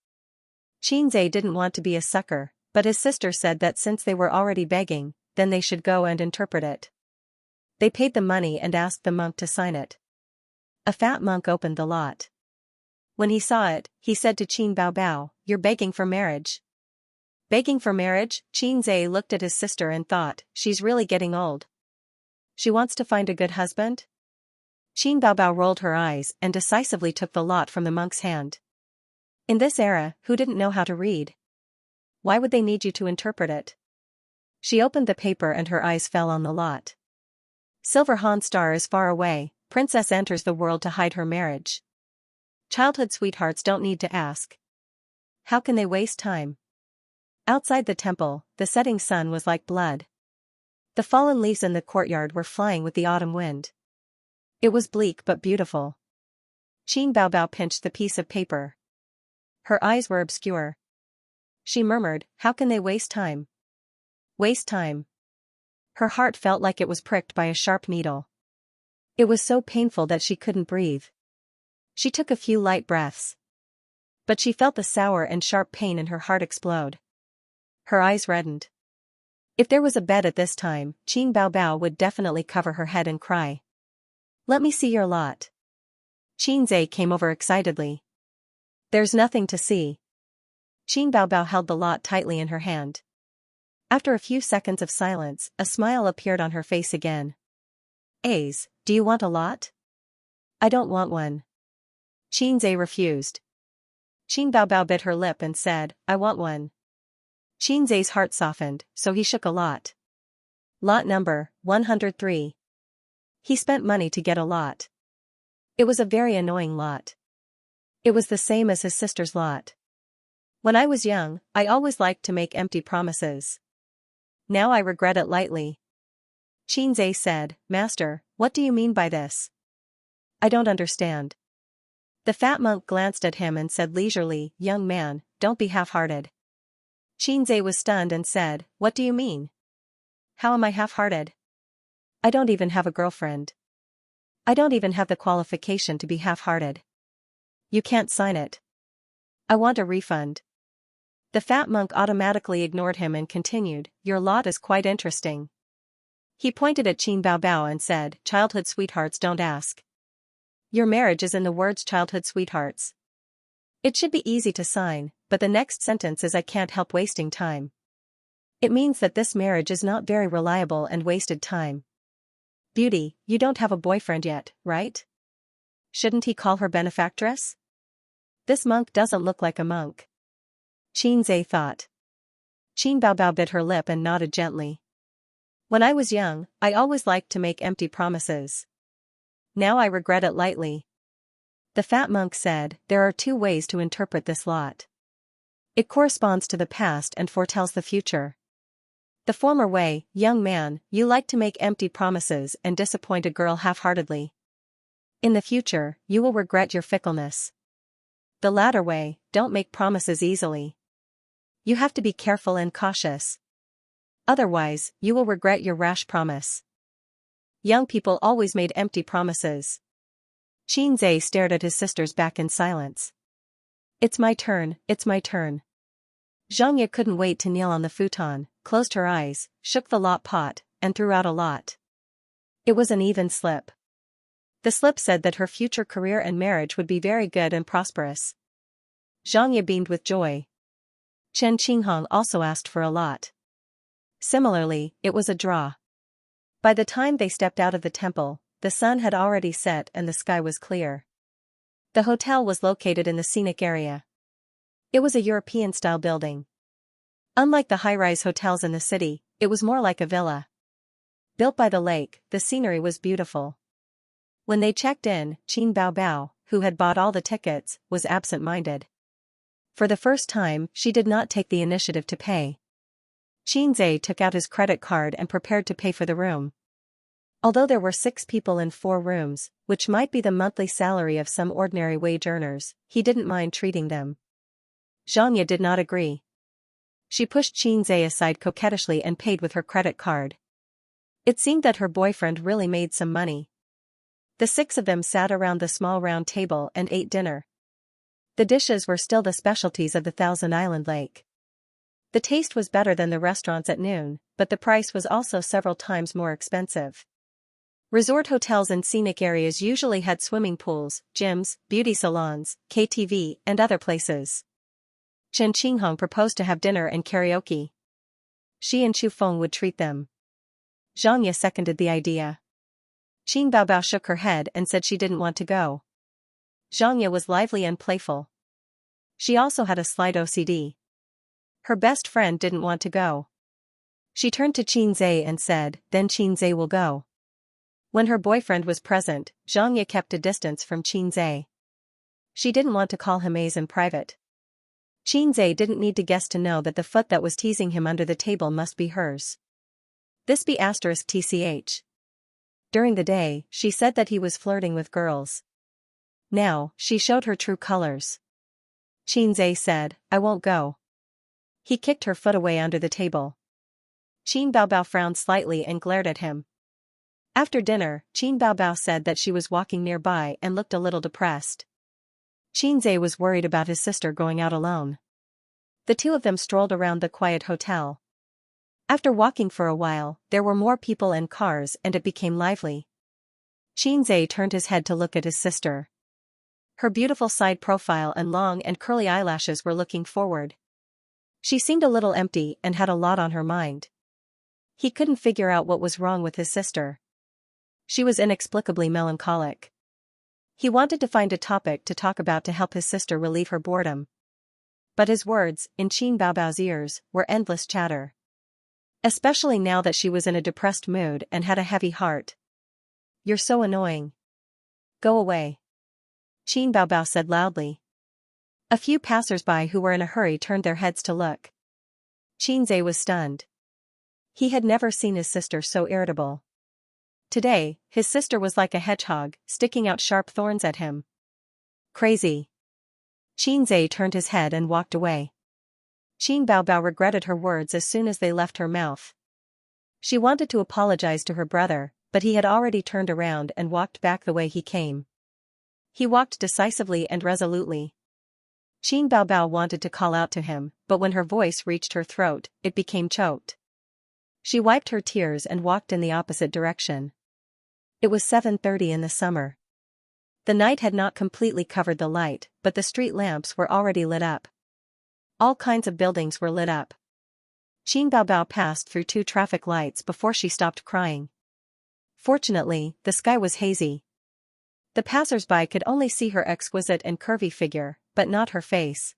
Qin Zhe didn't want to be a sucker, but his sister said that since they were already begging, then they should go and interpret it. They paid the money and asked the monk to sign it. A fat monk opened the lot. When he saw it, he said to Qin Baobao, "You're begging for marriage." Begging for marriage? Qin Zhe looked at his sister and thought, she's really getting old. She wants to find a good husband? Qin Baobao rolled her eyes and decisively took the lot from the monk's hand. In this era, who didn't know how to read? Why would they need you to interpret it? She opened the paper and her eyes fell on the lot. Silver Han star is far away, princess enters the world to hide her marriage. Childhood sweethearts don't need to ask. How can they waste time? Outside the temple, the setting sun was like blood. The fallen leaves in the courtyard were flying with the autumn wind. It was bleak but beautiful. Qin Baobao pinched the piece of paper. Her eyes were obscure. She murmured, how can they waste time? Waste time. Her heart felt like it was pricked by a sharp needle. It was so painful that she couldn't breathe. She took a few light breaths. But she felt the sour and sharp pain in her heart explode. Her eyes reddened. If there was a bed at this time, Qin Baobao would definitely cover her head and cry. Let me see your lot. Qin Zhe came over excitedly. There's nothing to see. Qin Baobao held the lot tightly in her hand. After a few seconds of silence, a smile appeared on her face again. Aze, do you want a lot? I don't want one. Qin Zhe refused. Qin Baobao bit her lip and said, I want one. Qin Zhe's heart softened, so he shook a lot. Lot number 103. He spent money to get a lot. It was a very annoying lot. It was the same as his sister's lot. When I was young, I always liked to make empty promises. Now I regret it lightly. Qin Zhe said, Master, what do you mean by this? I don't understand. The fat monk glanced at him and said leisurely, Young man, don't be half-hearted. Qin Zhe was stunned and said, What do you mean? How am I half-hearted? I don't even have a girlfriend. I don't even have the qualification to be half-hearted. You can't sign it. I want a refund. The fat monk automatically ignored him and continued, Your lot is quite interesting. He pointed at Qin Baobao and said, Childhood sweethearts don't ask. Your marriage is in the words childhood sweethearts. It should be easy to sign, but the next sentence is I can't help wasting time. It means that this marriage is not very reliable and wasted time. Beauty, you don't have a boyfriend yet, right? Shouldn't he call her benefactress? This monk doesn't look like a monk. Qin Zhe thought. Qin Baobao bit her lip and nodded gently. When I was young, I always liked to make empty promises. Now I regret it lightly. The fat monk said, There are two ways to interpret this lot. It corresponds to the past and foretells the future. The former way, young man, you like to make empty promises and disappoint a girl half-heartedly. In the future, you will regret your fickleness. The latter way, don't make promises easily. You have to be careful and cautious. Otherwise, you will regret your rash promise. Young people always made empty promises. Qin Zhe stared at his sister's back in silence. It's my turn, it's my turn. Xianxia couldn't wait to kneel on the futon, closed her eyes, shook the lot pot, and threw out a lot. It was an even slip. The slip said that her future career and marriage would be very good and prosperous. Xianxia beamed with joy. Chen Qinghong also asked for a lot. Similarly, it was a draw. By the time they stepped out of the temple, the sun had already set and the sky was clear. The hotel was located in the scenic area. It was a European-style building. Unlike the high-rise hotels in the city, it was more like a villa. Built by the lake, the scenery was beautiful. When they checked in, Qin Baobao, who had bought all the tickets, was absent-minded. For the first time, she did not take the initiative to pay. Qin Zhe took out his credit card and prepared to pay for the room. Although there were 6 people in 4 rooms, which might be the monthly salary of some ordinary wage earners, he didn't mind treating them. Xianxia did not agree. She pushed Qin Zhe aside coquettishly and paid with her credit card. It seemed that her boyfriend really made some money. The 6 of them sat around the small round table and ate dinner. The dishes were still the specialties of the Thousand Island Lake. The taste was better than the restaurants at noon, but the price was also several times more expensive. Resort hotels in scenic areas usually had swimming pools, gyms, beauty salons, KTV, and other places. Chen Qinghong proposed to have dinner and karaoke. She and Chu Feng would treat them. Xianxia seconded the idea. Qin Baobao shook her head and said she didn't want to go. Xianxia was lively and playful. She also had a slight OCD. Her best friend didn't want to go. She turned to Xianxia and said, "Then Xianxia will go." When her boyfriend was present, Xianxia kept a distance from Xianxia. She didn't want to call him A's in private. Xianxia didn't need to guess to know that the foot that was teasing him under the table must be hers. This be *tch. During the day, she said that he was flirting with girls. Now, she showed her true colors. Xianxia said, "I won't go." He kicked her foot away under the table. Qin Baobao frowned slightly and glared at him. After dinner, Qin Baobao said that she was walking nearby and looked a little depressed. Xianxia was worried about his sister going out alone. The two of them strolled around the quiet hotel. After walking for a while, there were more people and cars and it became lively. Xianxia turned his head to look at his sister. Her beautiful side profile and long and curly eyelashes were looking forward. She seemed a little empty and had a lot on her mind. He couldn't figure out what was wrong with his sister. She was inexplicably melancholic. He wanted to find a topic to talk about to help his sister relieve her boredom. But his words, in Qin Baobao's ears, were endless chatter. Especially now that she was in a depressed mood and had a heavy heart. "You're so annoying. Go away," Qin Baobao said loudly. A few passers-by who were in a hurry turned their heads to look. Xianxia was stunned. He had never seen his sister so irritable. Today, his sister was like a hedgehog, sticking out sharp thorns at him. "Crazy." Xianxia turned his head and walked away. Qin Baobao regretted her words as soon as they left her mouth. She wanted to apologize to her brother, but he had already turned around and walked back the way he came. He walked decisively and resolutely. Qin Baobao wanted to call out to him, but when her voice reached her throat, it became choked. She wiped her tears and walked in the opposite direction. It was 7:30 in the summer. The night had not completely covered the light, but the street lamps were already lit up. All kinds of buildings were lit up. Qin Baobao passed through 2 traffic lights before she stopped crying. Fortunately, the sky was hazy. The passers-by could only see her exquisite and curvy figure, but not her face.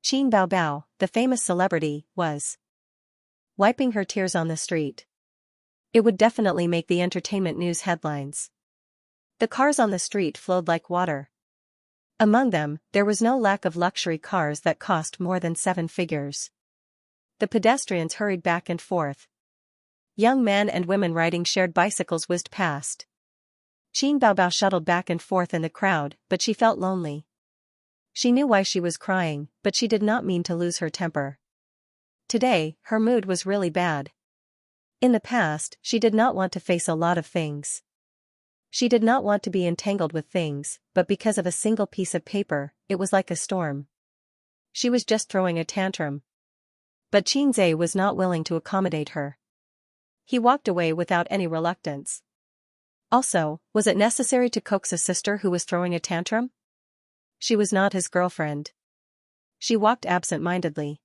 Qin Baobao, the famous celebrity, was wiping her tears on the street. It would definitely make the entertainment news headlines. The cars on the street flowed like water. Among them, there was no lack of luxury cars that cost more than 7 figures. The pedestrians hurried back and forth. Young men and women riding shared bicycles whizzed past. Qin Baobao shuttled back and forth in the crowd, but she felt lonely. She knew why she was crying, but she did not mean to lose her temper. Today, her mood was really bad. In the past, she did not want to face a lot of things. She did not want to be entangled with things, but because of a single piece of paper, it was like a storm. She was just throwing a tantrum. But Xianxia was not willing to accommodate her. He walked away without any reluctance. Also, was it necessary to coax a sister who was throwing a tantrum? She was not his girlfriend. She walked absent-mindedly.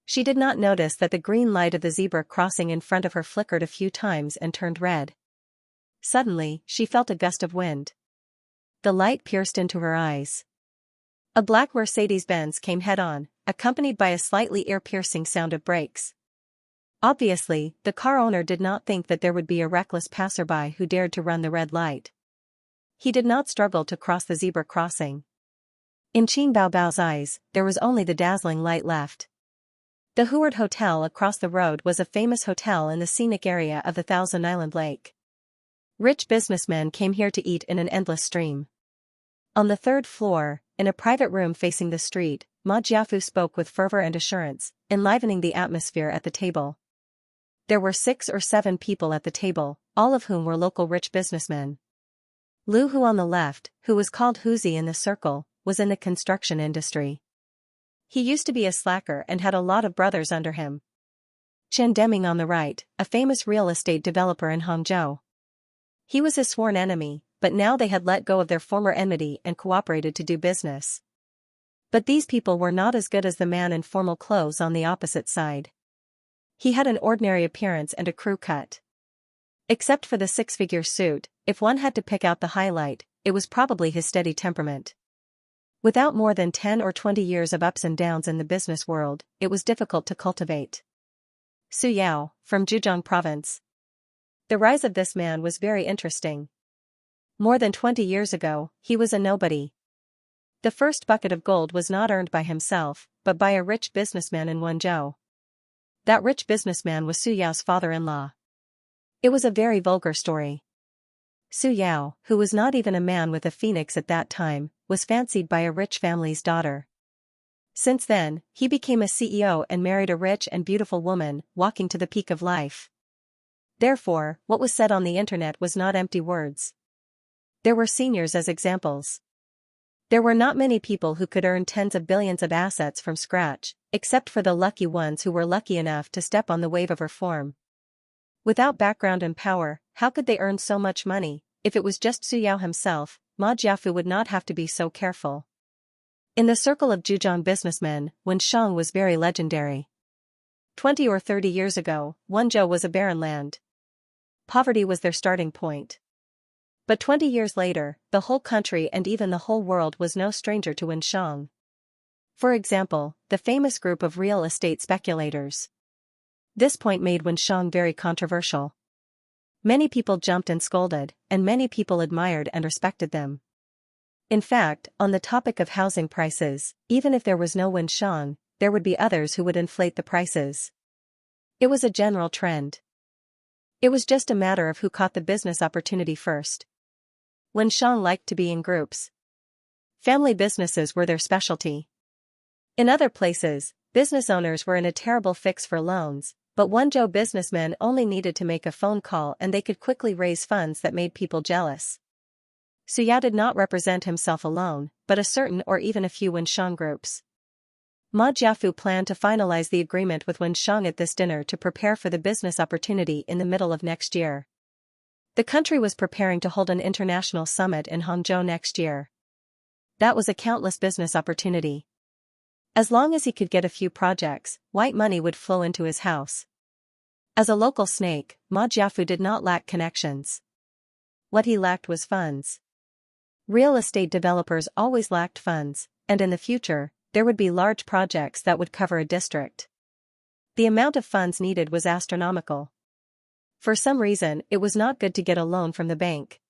She did not notice that the green light of the zebra crossing in front of her flickered a few times and turned red. Suddenly, she felt a gust of wind. The light pierced into her eyes. A black Mercedes-Benz came head-on, accompanied by a slightly ear-piercing sound of brakes. Obviously, the car owner did not think that there would be a reckless passerby who dared to run the red light. He did not struggle to cross the zebra crossing. In Qin Baobao's eyes, there was only the dazzling light left. The Heward Hotel across the road was a famous hotel in the scenic area of the Thousand Island Lake. Rich businessmen came here to eat in an endless stream. On the 3rd floor, in a private room facing the street, Ma Jiafu spoke with fervor and assurance, enlivening the atmosphere at the table. There were 6 or 7 people at the table, all of whom were local rich businessmen. Lu Hu on the left, who was called Huzi in the circle, was in the construction industry. He used to be a slacker and had a lot of brothers under him. Chen Deming on the right, a famous real estate developer in Hangzhou. He was his sworn enemy, but now they had let go of their former enmity and cooperated to do business. But these people were not as good as the man in formal clothes on the opposite side. He had an ordinary appearance and a crew cut. Except for the 6-figure suit, if one had to pick out the highlight, it was probably his steady temperament. Without more than 10 or 20 years of ups and downs in the business world, it was difficult to cultivate. Su Yao, from Zhejiang province. The rise of this man was very interesting. More than 20 years ago, he was a nobody. The first bucket of gold was not earned by himself, but by a rich businessman in Wenzhou. That rich businessman was Su Yao's father-in-law. It was a very vulgar story. Su Yao, who was not even a man with a phoenix at that time, was fancied by a rich family's daughter. Since then, he became a CEO and married a rich and beautiful woman, walking to the peak of life. Therefore, what was said on the internet was not empty words. There were seniors as examples. There were not many people who could earn tens of billions of assets from scratch, except for the lucky ones who were lucky enough to step on the wave of reform. Without background and power, how could they earn so much money? If it was just Su Yao himself, Ma Jiafu would not have to be so careful. In the circle of Zhejiang businessmen, Wenshang was very legendary. 20 or 30 years ago, Wenzhou was a barren land. Poverty was their starting point. But 20 years later, the whole country and even the whole world was no stranger to Wenshang. For example, the famous group of real estate speculators. This point made Wenshang very controversial. Many people jumped and scolded, and many people admired and respected them. In fact, on the topic of housing prices, even if there was no Wenshang, there would be others who would inflate the prices. It was a general trend. It was just a matter of who caught the business opportunity first. Wenshang liked to be in groups. Family businesses were their specialty. In other places, business owners were in a terrible fix for loans, but Wenzhou businessmen only needed to make a phone call and they could quickly raise funds that made people jealous. Su Yao did not represent himself alone, but a certain or even a few Wenshang groups. Ma Jiafu planned to finalize the agreement with Wenshang at this dinner to prepare for the business opportunity in the middle of next year. The country was preparing to hold an international summit in Hangzhou next year. That was a countless business opportunity. As long as he could get a few projects, white money would flow into his house. As a local snake, Ma Jiafu did not lack connections. What he lacked was funds. Real estate developers always lacked funds, and in the future, there would be large projects that would cover a district. The amount of funds needed was astronomical. For some reason, it was not good to get a loan from the bank.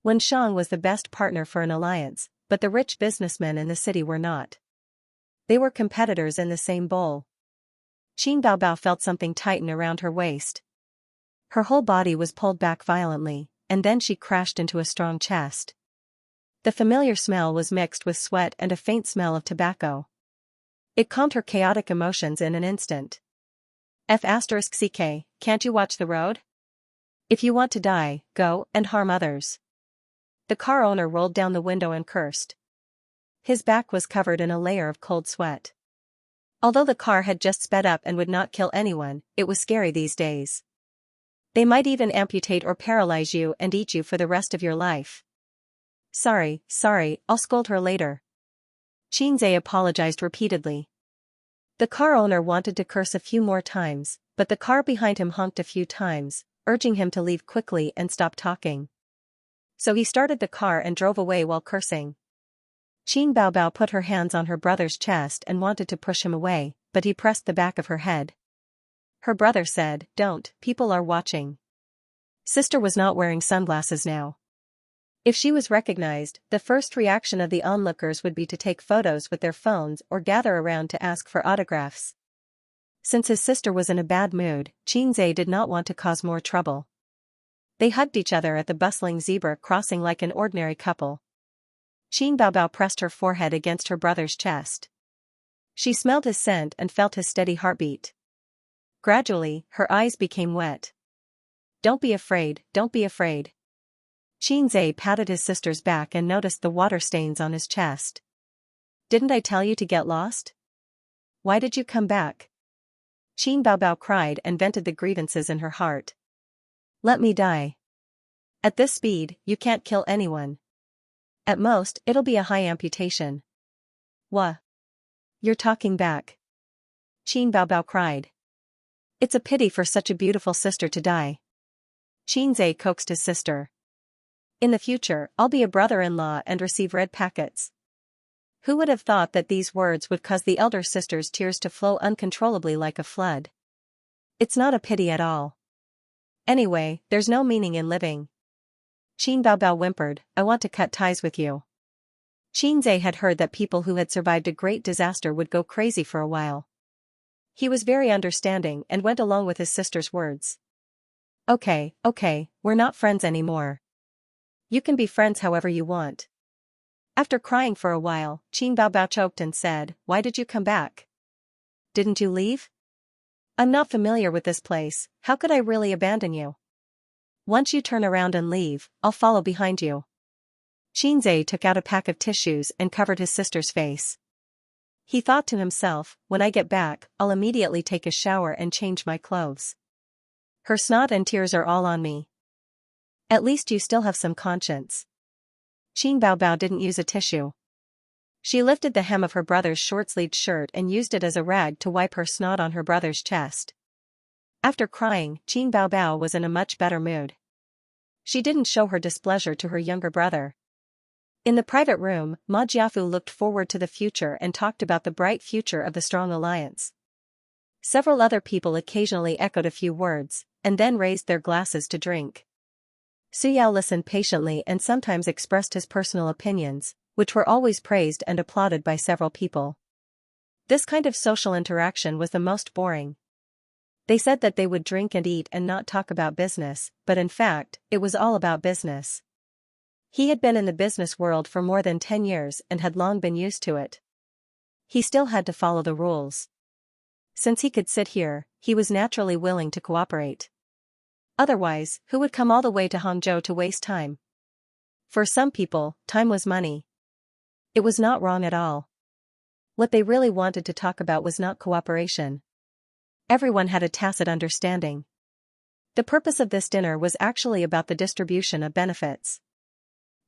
Wenshang was the best partner for an alliance, but the rich businessmen in the city were not. They were competitors in the same bowl. Qin Baobao felt something tighten around her waist. Her whole body was pulled back violently, and then she crashed into a strong chest. The familiar smell was mixed with sweat and a faint smell of tobacco. It calmed her chaotic emotions in an instant. F***ck, can't you watch the road? If you want to die, go and harm others. The car owner rolled down the window and cursed. His back was covered in a layer of cold sweat. Although the car had just sped up and would not kill anyone, it was scary these days. They might even amputate or paralyze you and eat you for the rest of your life. Sorry, I'll scold her later. Xianxia apologized repeatedly. The car owner wanted to curse a few more times, but the car behind him honked a few times, urging him to leave quickly and stop talking. So he started the car and drove away while cursing. Qin Baobao put her hands on her brother's chest and wanted to push him away, but he pressed the back of her head. Her brother said, "Don't, people are watching." Sister was not wearing sunglasses now. If she was recognized, the first reaction of the onlookers would be to take photos with their phones or gather around to ask for autographs. Since his sister was in a bad mood, Xianxia did not want to cause more trouble. They hugged each other at the bustling zebra crossing like an ordinary couple. Qin Baobao pressed her forehead against her brother's chest. She smelled his scent and felt his steady heartbeat. Gradually, her eyes became wet. Don't be afraid, don't be afraid. Xianxia patted his sister's back and noticed the water stains on his chest. Didn't I tell you to get lost? Why did you come back? Qin Baobao cried and vented the grievances in her heart. Let me die. At this speed, you can't kill anyone. At most, it'll be a high amputation. Wha? You're talking back. Qin Baobao cried. It's a pity for such a beautiful sister to die. Xianxia coaxed his sister. In the future, I'll be a brother-in-law and receive red packets. Who would have thought that these words would cause the elder sister's tears to flow uncontrollably like a flood? It's not a pity at all. Anyway, there's no meaning in living. Qin Baobao whimpered, I want to cut ties with you. Qinzhe had heard that people who had survived a great disaster would go crazy for a while. He was very understanding and went along with his sister's words. Okay, we're not friends anymore. You can be friends however you want. After crying for a while, Qin Baobao choked and said, Why did you come back? Didn't you leave? I'm not familiar with this place, how could I really abandon you? Once you turn around and leave, I'll follow behind you. Qinzhe took out a pack of tissues and covered his sister's face. He thought to himself, when I get back, I'll immediately take a shower and change my clothes. Her snot and tears are all on me. At least you still have some conscience. Qin Baobao didn't use a tissue. She lifted the hem of her brother's short-sleeved shirt and used it as a rag to wipe her snot on her brother's chest. After crying, Qin Baobao was in a much better mood. She didn't show her displeasure to her younger brother. In the private room, Ma Jiafu looked forward to the future and talked about the bright future of the strong alliance. Several other people occasionally echoed a few words, and then raised their glasses to drink. Suyao listened patiently and sometimes expressed his personal opinions, which were always praised and applauded by several people. This kind of social interaction was the most boring. They said that they would drink and eat and not talk about business, but in fact, it was all about business. He had been in the business world for more than 10 years and had long been used to it. He still had to follow the rules. Since he could sit here, he was naturally willing to cooperate. Otherwise, who would come all the way to Hangzhou to waste time? For some people, time was money. It was not wrong at all. What they really wanted to talk about was not cooperation. Everyone had a tacit understanding. The purpose of this dinner was actually about the distribution of benefits.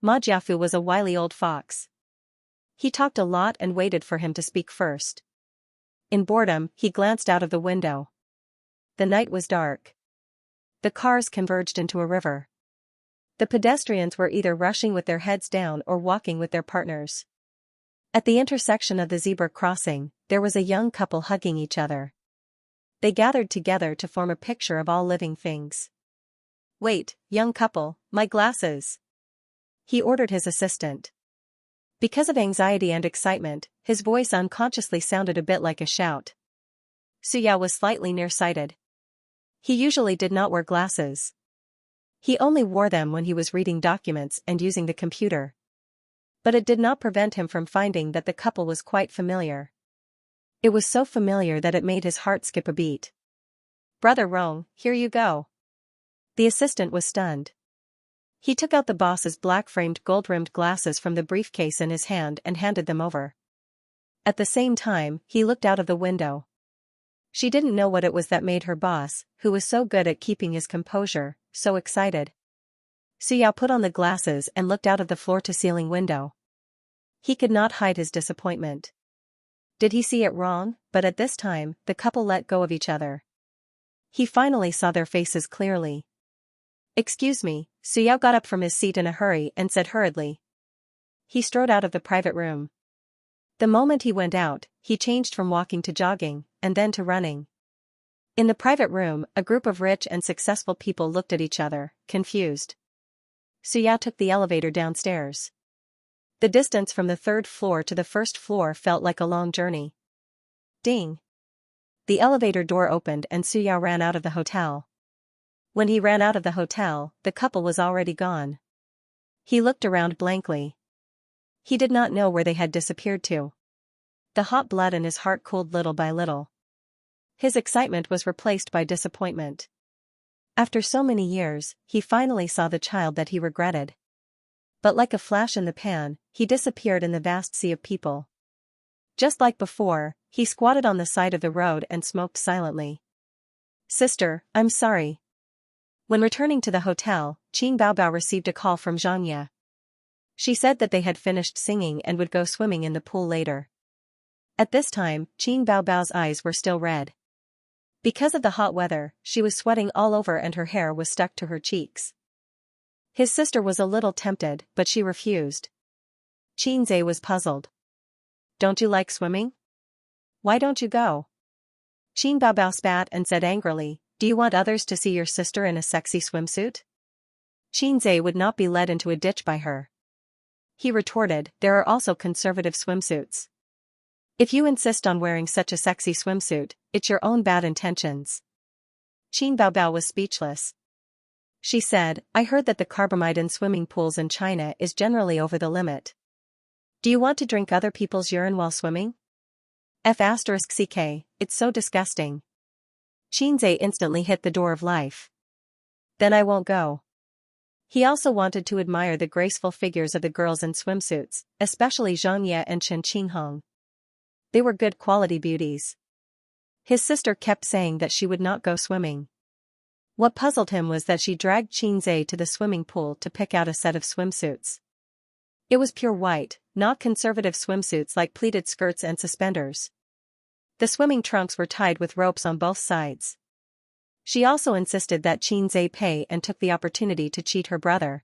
Ma Jiafu was a wily old fox. He talked a lot and waited for him to speak first. In boredom, he glanced out of the window. The night was dark. The cars converged into a river. The pedestrians were either rushing with their heads down or walking with their partners. At the intersection of the zebra crossing, there was a young couple hugging each other. They gathered together to form a picture of all living things. Wait, young couple, my glasses! He ordered his assistant. Because of anxiety and excitement, his voice unconsciously sounded a bit like a shout. Suyao was slightly nearsighted. He usually did not wear glasses. He only wore them when he was reading documents and using the computer. But it did not prevent him from finding that the couple was quite familiar. It was so familiar that it made his heart skip a beat. Brother Rong, here you go. The assistant was stunned. He took out the boss's black-framed gold-rimmed glasses from the briefcase in his hand and handed them over. At the same time, he looked out of the window. She didn't know what it was that made her boss, who was so good at keeping his composure, so excited. Suyao put on the glasses and looked out of the floor-to-ceiling window. He could not hide his disappointment. Did he see it wrong? But at this time, the couple let go of each other. He finally saw their faces clearly. Excuse me, Suyao got up from his seat in a hurry and said hurriedly. He strode out of the private room. The moment he went out, he changed from walking to jogging, and then to running. In the private room, a group of rich and successful people looked at each other, confused. Suyao took the elevator downstairs. The distance from the third floor to the first floor felt like a long journey. Ding! The elevator door opened and Suyao ran out of the hotel. When he ran out of the hotel, the couple was already gone. He looked around blankly. He did not know where they had disappeared to. The hot blood in his heart cooled little by little. His excitement was replaced by disappointment. After so many years, he finally saw the child that he regretted. But like a flash in the pan, he disappeared in the vast sea of people. Just like before, he squatted on the side of the road and smoked silently. Sister, I'm sorry. When returning to the hotel, Qin Baobao received a call from Xianxia. She said that they had finished singing and would go swimming in the pool later. At this time, Qin Baobao's eyes were still red. Because of the hot weather, she was sweating all over and her hair was stuck to her cheeks. His sister was a little tempted, but she refused. Qinzhe was puzzled. don't you like swimming? Why don't you go? Qin Baobao spat and said angrily, do you want others to see your sister in a sexy swimsuit? Xianxia would not be led into a ditch by her. He retorted, there are also conservative swimsuits. If you insist on wearing such a sexy swimsuit, it's your own bad intentions. Qin Baobao was speechless. She said, I heard that the carbamide in swimming pools in China is generally over the limit. Do you want to drink other people's urine while swimming? F***ck, it's so disgusting. Xianxia instantly hit the door of life. Then I won't go. He also wanted to admire the graceful figures of the girls in swimsuits, especially Xianxia and Chen Qinghong. They were good quality beauties. His sister kept saying that she would not go swimming. What puzzled him was that she dragged Xianxia to the swimming pool to pick out a set of swimsuits. It was pure white, not conservative swimsuits like pleated skirts and suspenders. The swimming trunks were tied with ropes on both sides. She also insisted that Xianxia pay and took the opportunity to cheat her brother.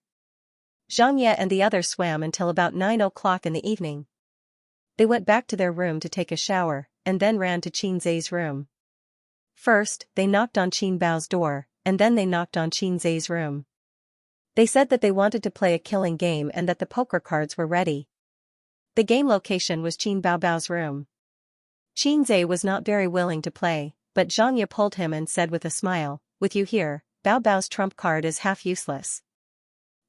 Xianxia and the others swam until about 9 o'clock in the evening. They went back to their room to take a shower, and then ran to Xianxia's room. First, they knocked on Qin Bao's door, and then they knocked on Xianxia's room. They said that they wanted to play a killing game and that the poker cards were ready. The game location was Qin Baobao's room. Xianxia was not very willing to play, but Xianxia pulled him and said with a smile, with you here, Baobao's trump card is half useless.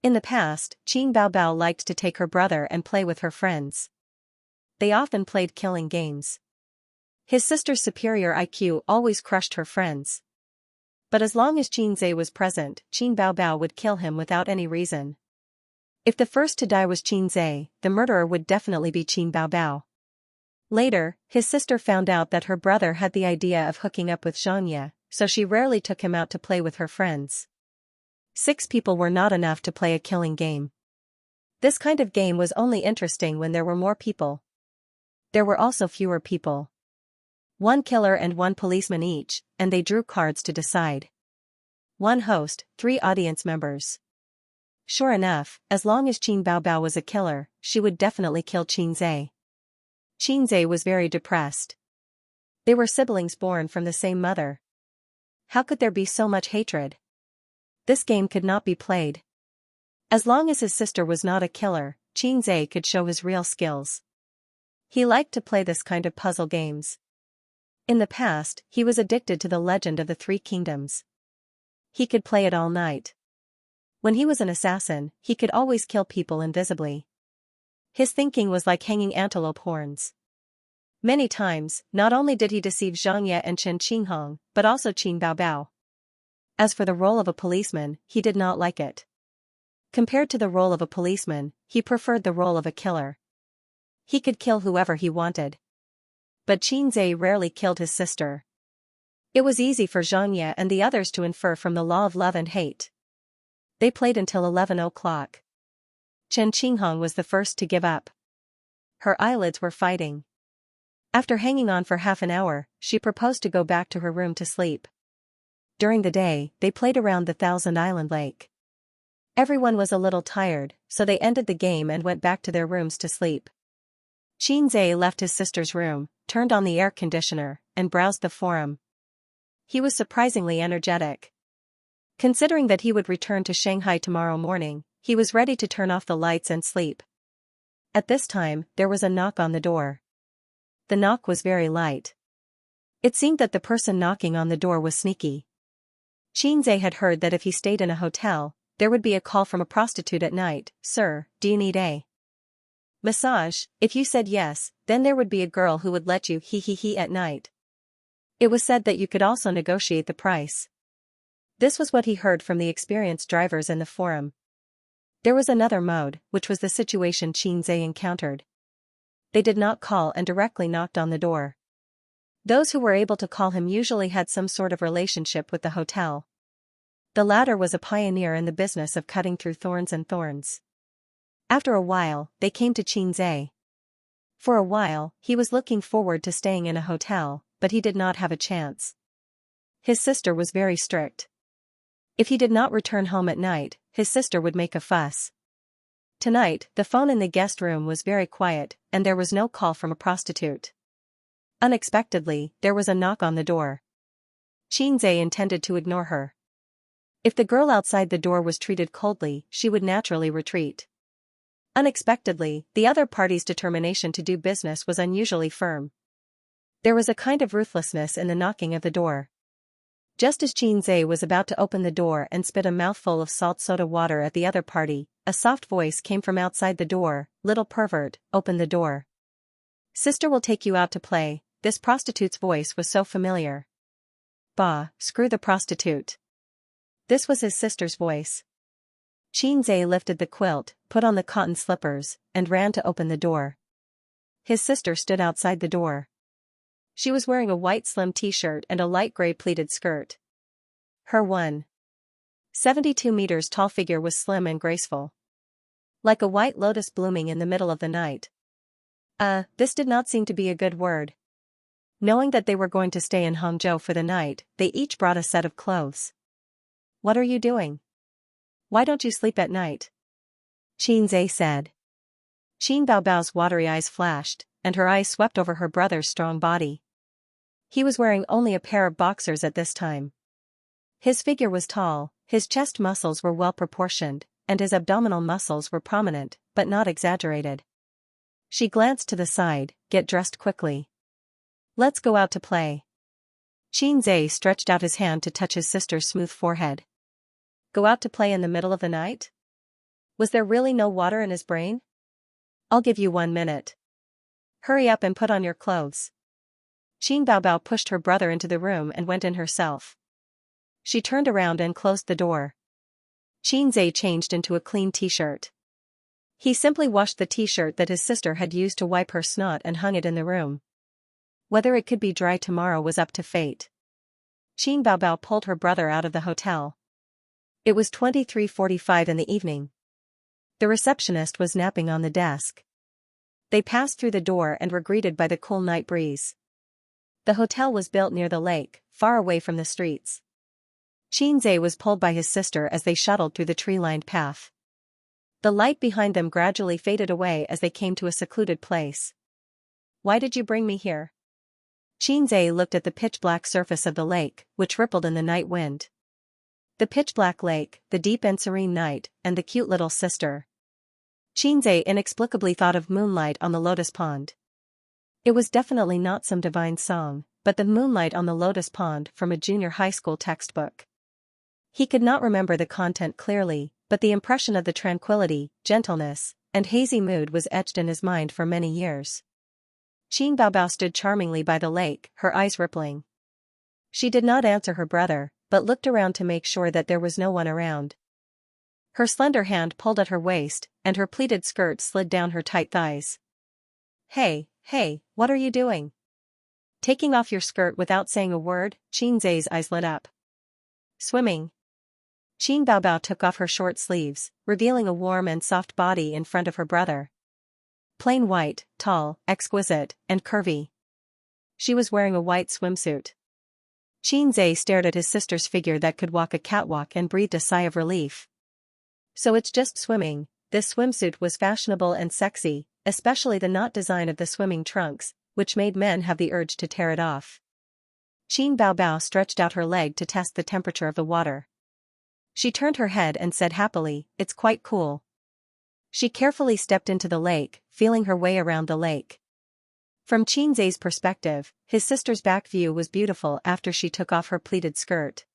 In the past, Qin Baobao liked to take her brother and play with her friends. They often played killing games. His sister's superior IQ always crushed her friends. But as long as Xianxia was present, Qin Baobao would kill him without any reason. If the first to die was Xianxia, the murderer would definitely be Qin Baobao. Later, his sister found out that her brother had the idea of hooking up with Xianxia, so she rarely took him out to play with her friends. 6 people were not enough to play a killing game. This kind of game was only interesting when there were more people. There were also fewer people. 1 killer and 1 policeman each, and they drew cards to decide. 1 host, 3 audience members. Sure enough, as long as Qin Baobao was a killer, she would definitely kill Xianxia. Xianxia was very depressed. They were siblings born from the same mother. How could there be so much hatred? This game could not be played. As long as his sister was not a killer, Xianxia could show his real skills. He liked to play this kind of puzzle games. In the past, he was addicted to the Legend of the Three Kingdoms. He could play it all night. When he was an assassin, he could always kill people invisibly. His thinking was like hanging antelope horns. Many times, not only did he deceive Xianxia and Chen Qinghong, but also Qin Baobao. As for the role of a policeman, he did not like it. Compared to the role of a policeman, he preferred the role of a killer. He could kill whoever he wanted. But Xianxia rarely killed his sister. It was easy for Xianxia and the others to infer from the law of love and hate. They played until 11 o'clock. Chen Qinghong was the first to give up. Her eyelids were fighting. After hanging on for half an hour, she proposed to go back to her room to sleep. During the day, they played around the Thousand Island Lake. Everyone was a little tired, so they ended the game and went back to their rooms to sleep. Xianxia left his sister's room, turned on the air conditioner, and browsed the forum. He was surprisingly energetic. Considering that he would return to Shanghai tomorrow morning, he was ready to turn off the lights and sleep. At this time, there was a knock on the door. The knock was very light. It seemed that the person knocking on the door was sneaky. Xianxia had heard that if he stayed in a hotel, there would be a call from a prostitute at night. Sir, do you need a massage? If you said yes, then there would be a girl who would let you he at night. It was said that you could also negotiate the price. This was what he heard from the experienced drivers in the forum. There was another mode, which was the situation Xianxia encountered. They did not call and directly knocked on the door. Those who were able to call him usually had some sort of relationship with the hotel. The latter was a pioneer in the business of cutting through thorns and thorns. After a while, they came to Xianxia. For a while, he was looking forward to staying in a hotel, but he did not have a chance. His sister was very strict. If he did not return home at night, his sister would make a fuss. Tonight, the phone in the guest room was very quiet, and there was no call from a prostitute. Unexpectedly, there was a knock on the door. Xianxia intended to ignore her. If the girl outside the door was treated coldly, she would naturally retreat. Unexpectedly, the other party's determination to do business was unusually firm. There was a kind of ruthlessness in the knocking of the door. Just as Xianxia was about to open the door and spit a mouthful of salt soda water at the other party, a soft voice came from outside the door. "Little pervert, open the door. Sister will take you out to play." This prostitute's voice was so familiar. Bah, screw the prostitute. This was his sister's voice. Xianxia lifted the quilt, put on the cotton slippers, and ran to open the door. His sister stood outside the door. She was wearing a white slim t-shirt and a light gray pleated skirt. Her 1.72 meters tall figure was slim and graceful. Like a white lotus blooming in the middle of the night. This did not seem to be a good word. Knowing that they were going to stay in Hangzhou for the night, they each brought a set of clothes. "What are you doing? Why don't you sleep at night?" Xianxia said. Qin Baobao's watery eyes flashed, and her eyes swept over her brother's strong body. He was wearing only a pair of boxers at this time. His figure was tall, his chest muscles were well proportioned, and his abdominal muscles were prominent, but not exaggerated. She glanced to the side. "Get dressed quickly. Let's go out to play." Xianxia stretched out his hand to touch his sister's smooth forehead. Go out to play in the middle of the night? Was there really no water in his brain? "I'll give you 1 minute. Hurry up and put on your clothes." Qin Baobao pushed her brother into the room and went in herself. She turned around and closed the door. Xianxia changed into a clean t-shirt. He simply washed the t-shirt that his sister had used to wipe her snot and hung it in the room. Whether it could be dry tomorrow was up to fate. Qin Baobao pulled her brother out of the hotel. It was 23:45 in the evening. The receptionist was napping on the desk. They passed through the door and were greeted by the cool night breeze. The hotel was built near the lake, far away from the streets. Xianxia was pulled by his sister as they shuttled through the tree-lined path. The light behind them gradually faded away as they came to a secluded place. "Why did you bring me here?" Xianxia looked at the pitch-black surface of the lake, which rippled in the night wind. The pitch-black lake, the deep and serene night, and the cute little sister. Xianxia inexplicably thought of moonlight on the lotus pond. It was definitely not some divine song, but the moonlight on the lotus pond from a junior high school textbook. He could not remember the content clearly, but the impression of the tranquility, gentleness, and hazy mood was etched in his mind for many years. Qin Baobao stood charmingly by the lake, her eyes rippling. She did not answer her brother, but looked around to make sure that there was no one around. Her slender hand pulled at her waist, and her pleated skirt slid down her tight thighs. Hey, what are you doing? Taking off your skirt without saying a word?" Xianxia's eyes lit up. "Swimming." Qin Baobao took off her short sleeves, revealing a warm and soft body in front of her brother. Plain white, tall, exquisite, and curvy. She was wearing a white swimsuit. Xianxia stared at his sister's figure that could walk a catwalk and breathed a sigh of relief. So it's just swimming. This swimsuit was fashionable and sexy, especially the knot design of the swimming trunks, which made men have the urge to tear it off. Qin Baobao stretched out her leg to test the temperature of the water. She turned her head and said happily, "It's quite cool." She carefully stepped into the lake, feeling her way around the lake. From Xianxia's perspective, his sister's back view was beautiful after she took off her pleated skirt.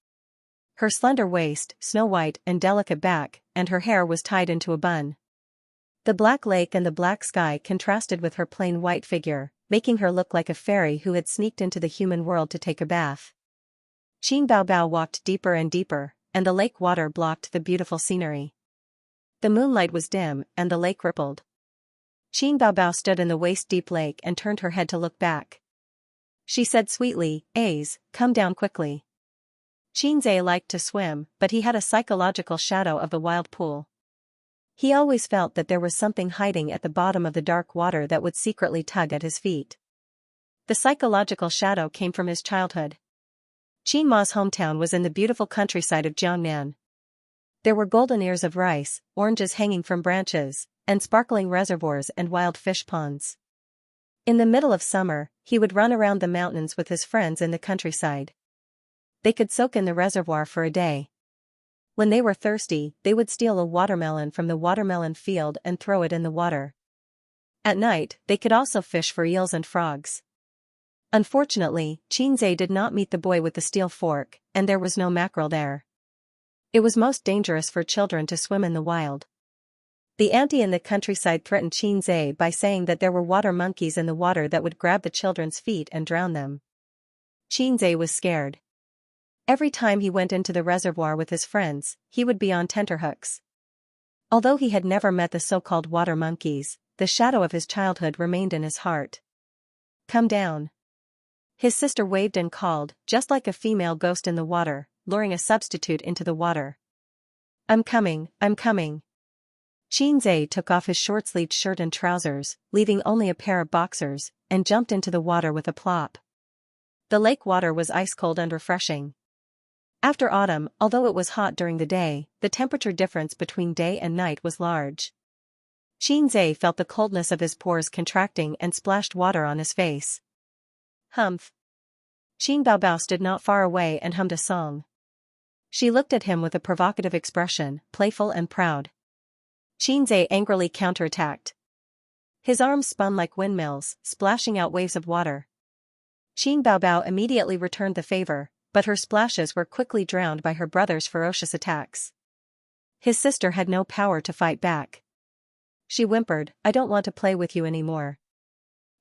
Her slender waist, snow-white and delicate back, and her hair was tied into a bun. The black lake and the black sky contrasted with her plain white figure, making her look like a fairy who had sneaked into the human world to take a bath. Qin Baobao walked deeper and deeper, and the lake water blocked the beautiful scenery. The moonlight was dim, and the lake rippled. Qin Baobao stood in the waist-deep lake and turned her head to look back. She said sweetly, "Aze, come down quickly." Xianxia liked to swim, but he had a psychological shadow of the wild pool. He always felt that there was something hiding at the bottom of the dark water that would secretly tug at his feet. The psychological shadow came from his childhood. Qin Ma's hometown was in the beautiful countryside of Jiangnan. There were golden ears of rice, oranges hanging from branches, and sparkling reservoirs and wild fish ponds. In the middle of summer, he would run around the mountains with his friends in the countryside. They could soak in the reservoir for a day. When they were thirsty, they would steal a watermelon from the watermelon field and throw it in the water. At night, they could also fish for eels and frogs. Unfortunately, Xianxia did not meet the boy with the steel fork, and there was no mackerel there. It was most dangerous for children to swim in the wild. The auntie in the countryside threatened Xianxia by saying that there were water monkeys in the water that would grab the children's feet and drown them. Xianxia was scared. Every time he went into the reservoir with his friends, he would be on tenterhooks. Although he had never met the so-called water monkeys, the shadow of his childhood remained in his heart. "Come down." His sister waved and called, just like a female ghost in the water, luring a substitute into the water. I'm coming, I'm coming." Xianxia took off his short-sleeved shirt and trousers, leaving only a pair of boxers, and jumped into the water with a plop. The lake water was ice-cold and refreshing. After autumn, although it was hot during the day, the temperature difference between day and night was large. Xianxia felt the coldness of his pores contracting and splashed water on his face. Humph. Xin Baobao stood not far away and hummed a song. She looked at him with a provocative expression, playful and proud. Xianxia angrily counterattacked. His arms spun like windmills, splashing out waves of water. Xin Baobao immediately returned the favor, but her splashes were quickly drowned by her brother's ferocious attacks. His sister had no power to fight back. She whimpered, "I don't want to play with you anymore."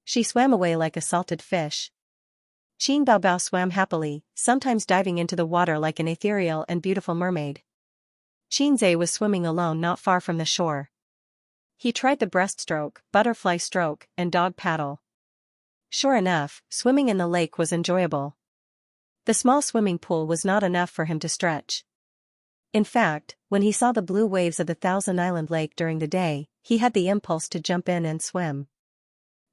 She swam away like a salted fish. Xin Baobao swam happily, sometimes diving into the water like an ethereal and beautiful mermaid. Xianxia was swimming alone not far from the shore. He tried the breaststroke, butterfly stroke, and dog paddle. Sure enough, swimming in the lake was enjoyable. The small swimming pool was not enough for him to stretch. In fact, when he saw the blue waves of the Thousand Island Lake during the day, he had the impulse to jump in and swim.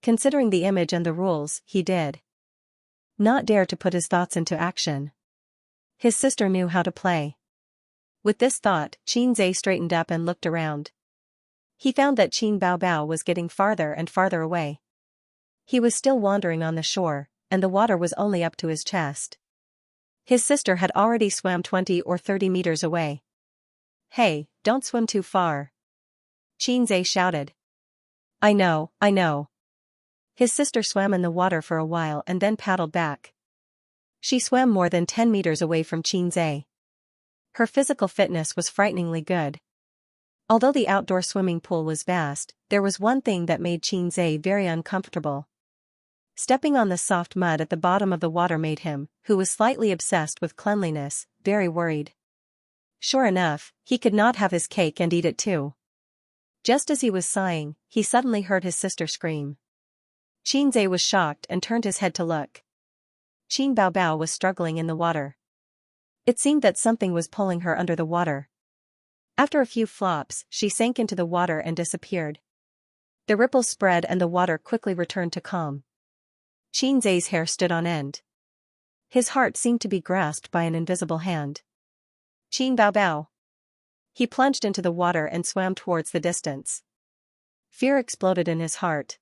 Considering the image and the rules, he did not dare to put his thoughts into action. His sister knew how to play. With this thought, Xianxia straightened up and looked around. He found that Xin Baobao was getting farther and farther away. He was still wandering on the shore, and the water was only up to his chest. His sister had already swam 20 or 30 meters away. "Hey, don't swim too far," Xianxia shouted. I know. His sister swam in the water for a while and then paddled back. She swam more than 10 meters away from Xianxia. Her physical fitness was frighteningly good. Although the outdoor swimming pool was vast, there was one thing that made Xianxia very uncomfortable. Stepping on the soft mud at the bottom of the water made him, who was slightly obsessed with cleanliness, very worried. Sure enough, he could not have his cake and eat it too. Just as he was sighing, he suddenly heard his sister scream. Xianxia was shocked and turned his head to look. Xin Baobao was struggling in the water. It seemed that something was pulling her under the water. After a few flops, she sank into the water and disappeared. The ripples spread and the water quickly returned to calm. Xianxia's hair stood on end. His heart seemed to be grasped by an invisible hand. Xin Baobao. He plunged into the water and swam towards the distance. Fear exploded in his heart.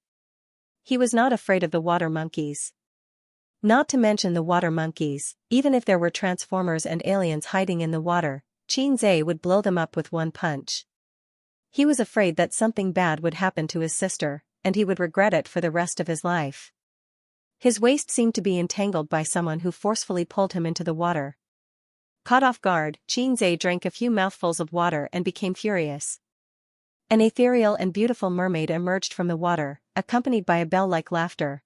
He was not afraid of the water monkeys. Not to mention the water monkeys, even if there were transformers and aliens hiding in the water, Xianxia would blow them up with one punch. He was afraid that something bad would happen to his sister, and he would regret it for the rest of his life. His waist seemed to be entangled by someone who forcefully pulled him into the water. Caught off guard, Xianxia drank a few mouthfuls of water and became furious. An ethereal and beautiful mermaid emerged from the water, accompanied by a bell-like laughter.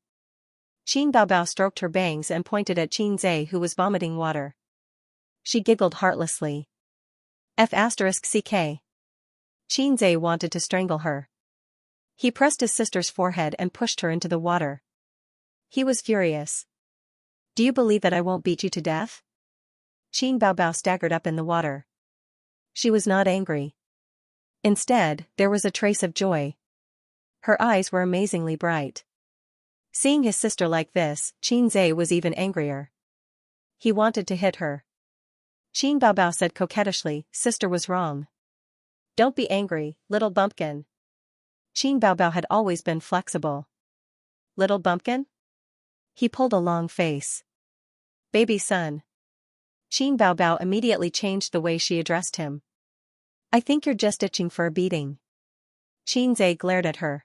Xin Baobao stroked her bangs and pointed at Xianxia, who was vomiting water. She giggled heartlessly. F***ck. Xianxia wanted to strangle her. He pressed his sister's forehead and pushed her into the water. He was furious. "Do you believe that I won't beat you to death?" Xin Baobao staggered up in the water. She was not angry. Instead, there was a trace of joy. Her eyes were amazingly bright. Seeing his sister like this, Xianxia was even angrier. He wanted to hit her. Qin Baobao said coquettishly, sister was wrong. Don't be angry, little bumpkin. Qin Baobao had always been flexible. Little bumpkin? He pulled a long face. Baby son. Qin Baobao immediately changed the way she addressed him. I think you're just itching for a beating. Qin Zhe glared at her.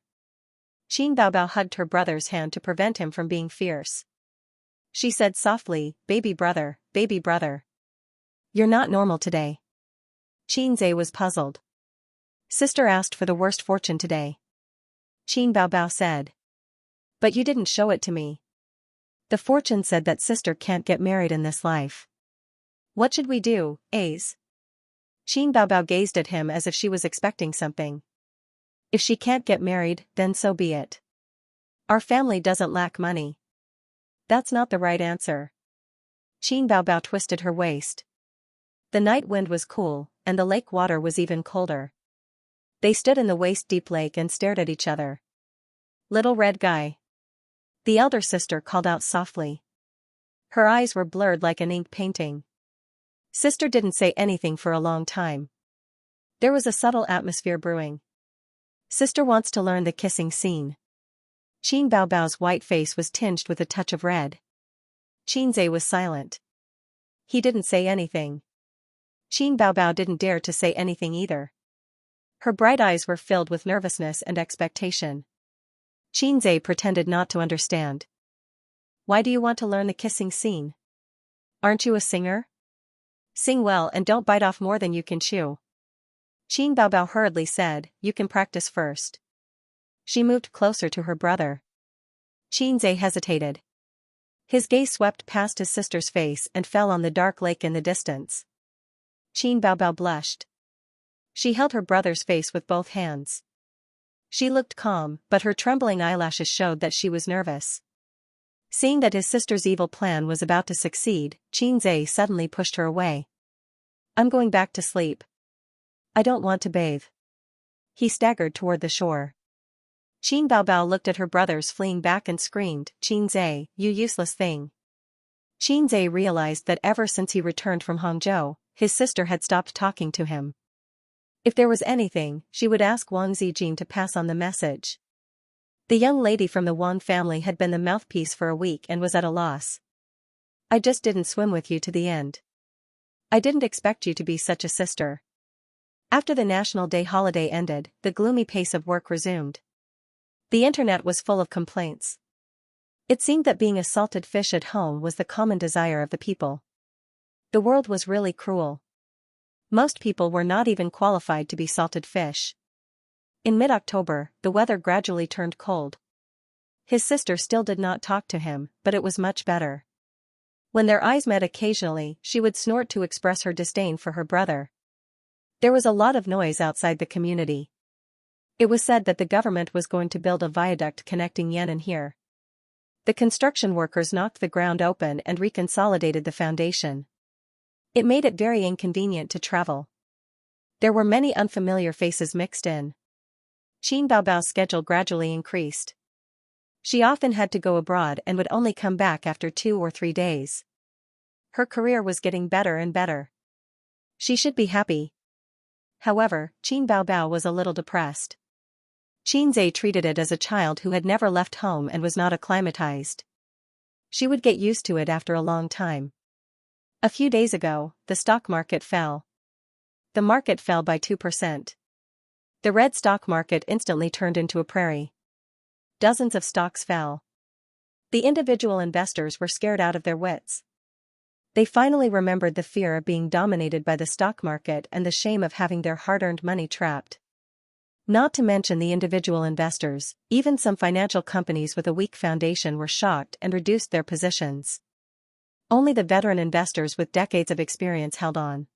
Qin Baobao hugged her brother's hand to prevent him from being fierce. She said softly, baby brother, baby brother. You're not normal today. Qin Zhe was puzzled. Sister asked for the worst fortune today. Qin Baobao said. But you didn't show it to me. The fortune said that sister can't get married in this life. What should we do, Ace? Qin Baobao gazed at him as if she was expecting something. If she can't get married, then so be it. Our family doesn't lack money. That's not the right answer. Qin Baobao twisted her waist. The night wind was cool, and the lake water was even colder. They stood in the waist-deep lake and stared at each other. Little red guy. The elder sister called out softly. Her eyes were blurred like an ink painting. Sister didn't say anything for a long time. There was a subtle atmosphere brewing. Sister wants to learn the kissing scene. Qin Baobao's white face was tinged with a touch of red. Qin Zhe was silent. He didn't say anything. Qin Baobao didn't dare to say anything either. Her bright eyes were filled with nervousness and expectation. Qin Zhe pretended not to understand. Why do you want to learn the kissing scene? Aren't you a singer? Sing well and don't bite off more than you can chew. Qin Baobao hurriedly said, you can practice first. She moved closer to her brother. Qin Zhe hesitated. His gaze swept past his sister's face and fell on the dark lake in the distance. Qin Baobao blushed. She held her brother's face with both hands. She looked calm, but her trembling eyelashes showed that she was nervous. Seeing that his sister's evil plan was about to succeed, Qin Zhe suddenly pushed her away. I'm going back to sleep. I don't want to bathe. He staggered toward the shore. Qin Baobao looked at her brothers fleeing back and screamed, Qin Zhe, you useless thing. Qin Zhe realized that ever since he returned from Hangzhou, his sister had stopped talking to him. If there was anything, she would ask Wang Zijin to pass on the message. The young lady from the Wang family had been the mouthpiece for a week and was at a loss. I just didn't swim with you to the end. I didn't expect you to be such a sister. After the National Day holiday ended, the gloomy pace of work resumed. The internet was full of complaints. It seemed that being a salted fish at home was the common desire of the people. The world was really cruel. Most people were not even qualified to be salted fish. In mid-October, the weather gradually turned cold. His sister still did not talk to him, but it was much better. When their eyes met occasionally, she would snort to express her disdain for her brother. There was a lot of noise outside the community. It was said that the government was going to build a viaduct connecting Yan'an here. The construction workers knocked the ground open and reconsolidated the foundation. It made it very inconvenient to travel. There were many unfamiliar faces mixed in. Qin Baobao's schedule gradually increased. She often had to go abroad and would only come back after 2 or 3 days. Her career was getting better and better. She should be happy. However, Qin Baobao was a little depressed. Qin Zhe treated it as a child who had never left home and was not acclimatized. She would get used to it after a long time. A few days ago, the stock market fell. The market fell by 2%. The red stock market instantly turned into a prairie. Dozens of stocks fell. The individual investors were scared out of their wits. They finally remembered the fear of being dominated by the stock market and the shame of having their hard-earned money trapped. Not to mention the individual investors, even some financial companies with a weak foundation were shocked and reduced their positions. Only the veteran investors with decades of experience held on.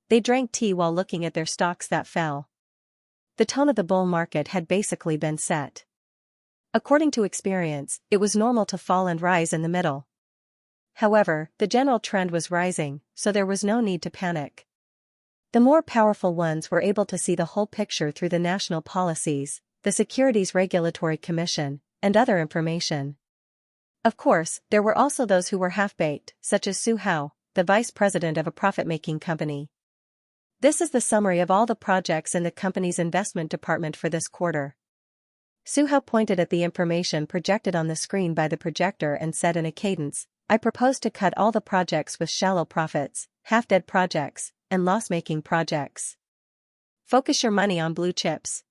They drank tea while looking at their stocks that fell. The tone of the bull market had basically been set. According to experience, it was normal to fall and rise in the middle. However, the general trend was rising, so there was no need to panic. The more powerful ones were able to see the whole picture through the national policies, the Securities Regulatory Commission, and other information. Of course, there were also those who were half-baked, such as Su Hao, the vice president of a profit-making company. This is the summary of all the projects in the company's investment department for this quarter. Suhao pointed at the information projected on the screen by the projector and said in a cadence, I propose to cut all the projects with shallow profits, half-dead projects, and loss-making projects. Focus your money on blue chips.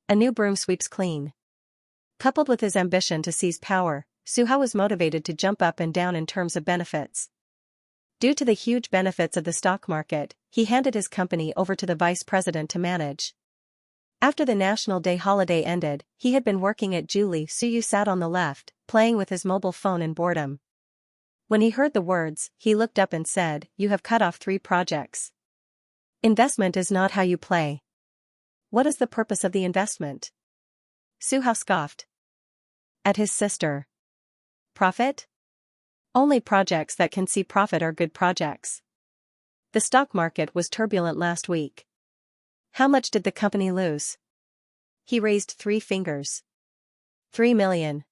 A new broom sweeps clean. Coupled with his ambition to seize power, Suhao was motivated to jump up and down in terms of benefits. Due to the huge benefits of the stock market, he handed his company over to the vice president to manage. After the National Day holiday ended, he had been working at Julie Suyu sat on the left, playing with his mobile phone in boredom. When he heard the words, he looked up and said, You have cut off 3 projects. Investment is not how you play. What is the purpose of the investment? Suhao scoffed at his sister. Profit? Only projects that can see profit are good projects. The stock market was turbulent last week. How much did the company lose? He raised 3 fingers. 3 million.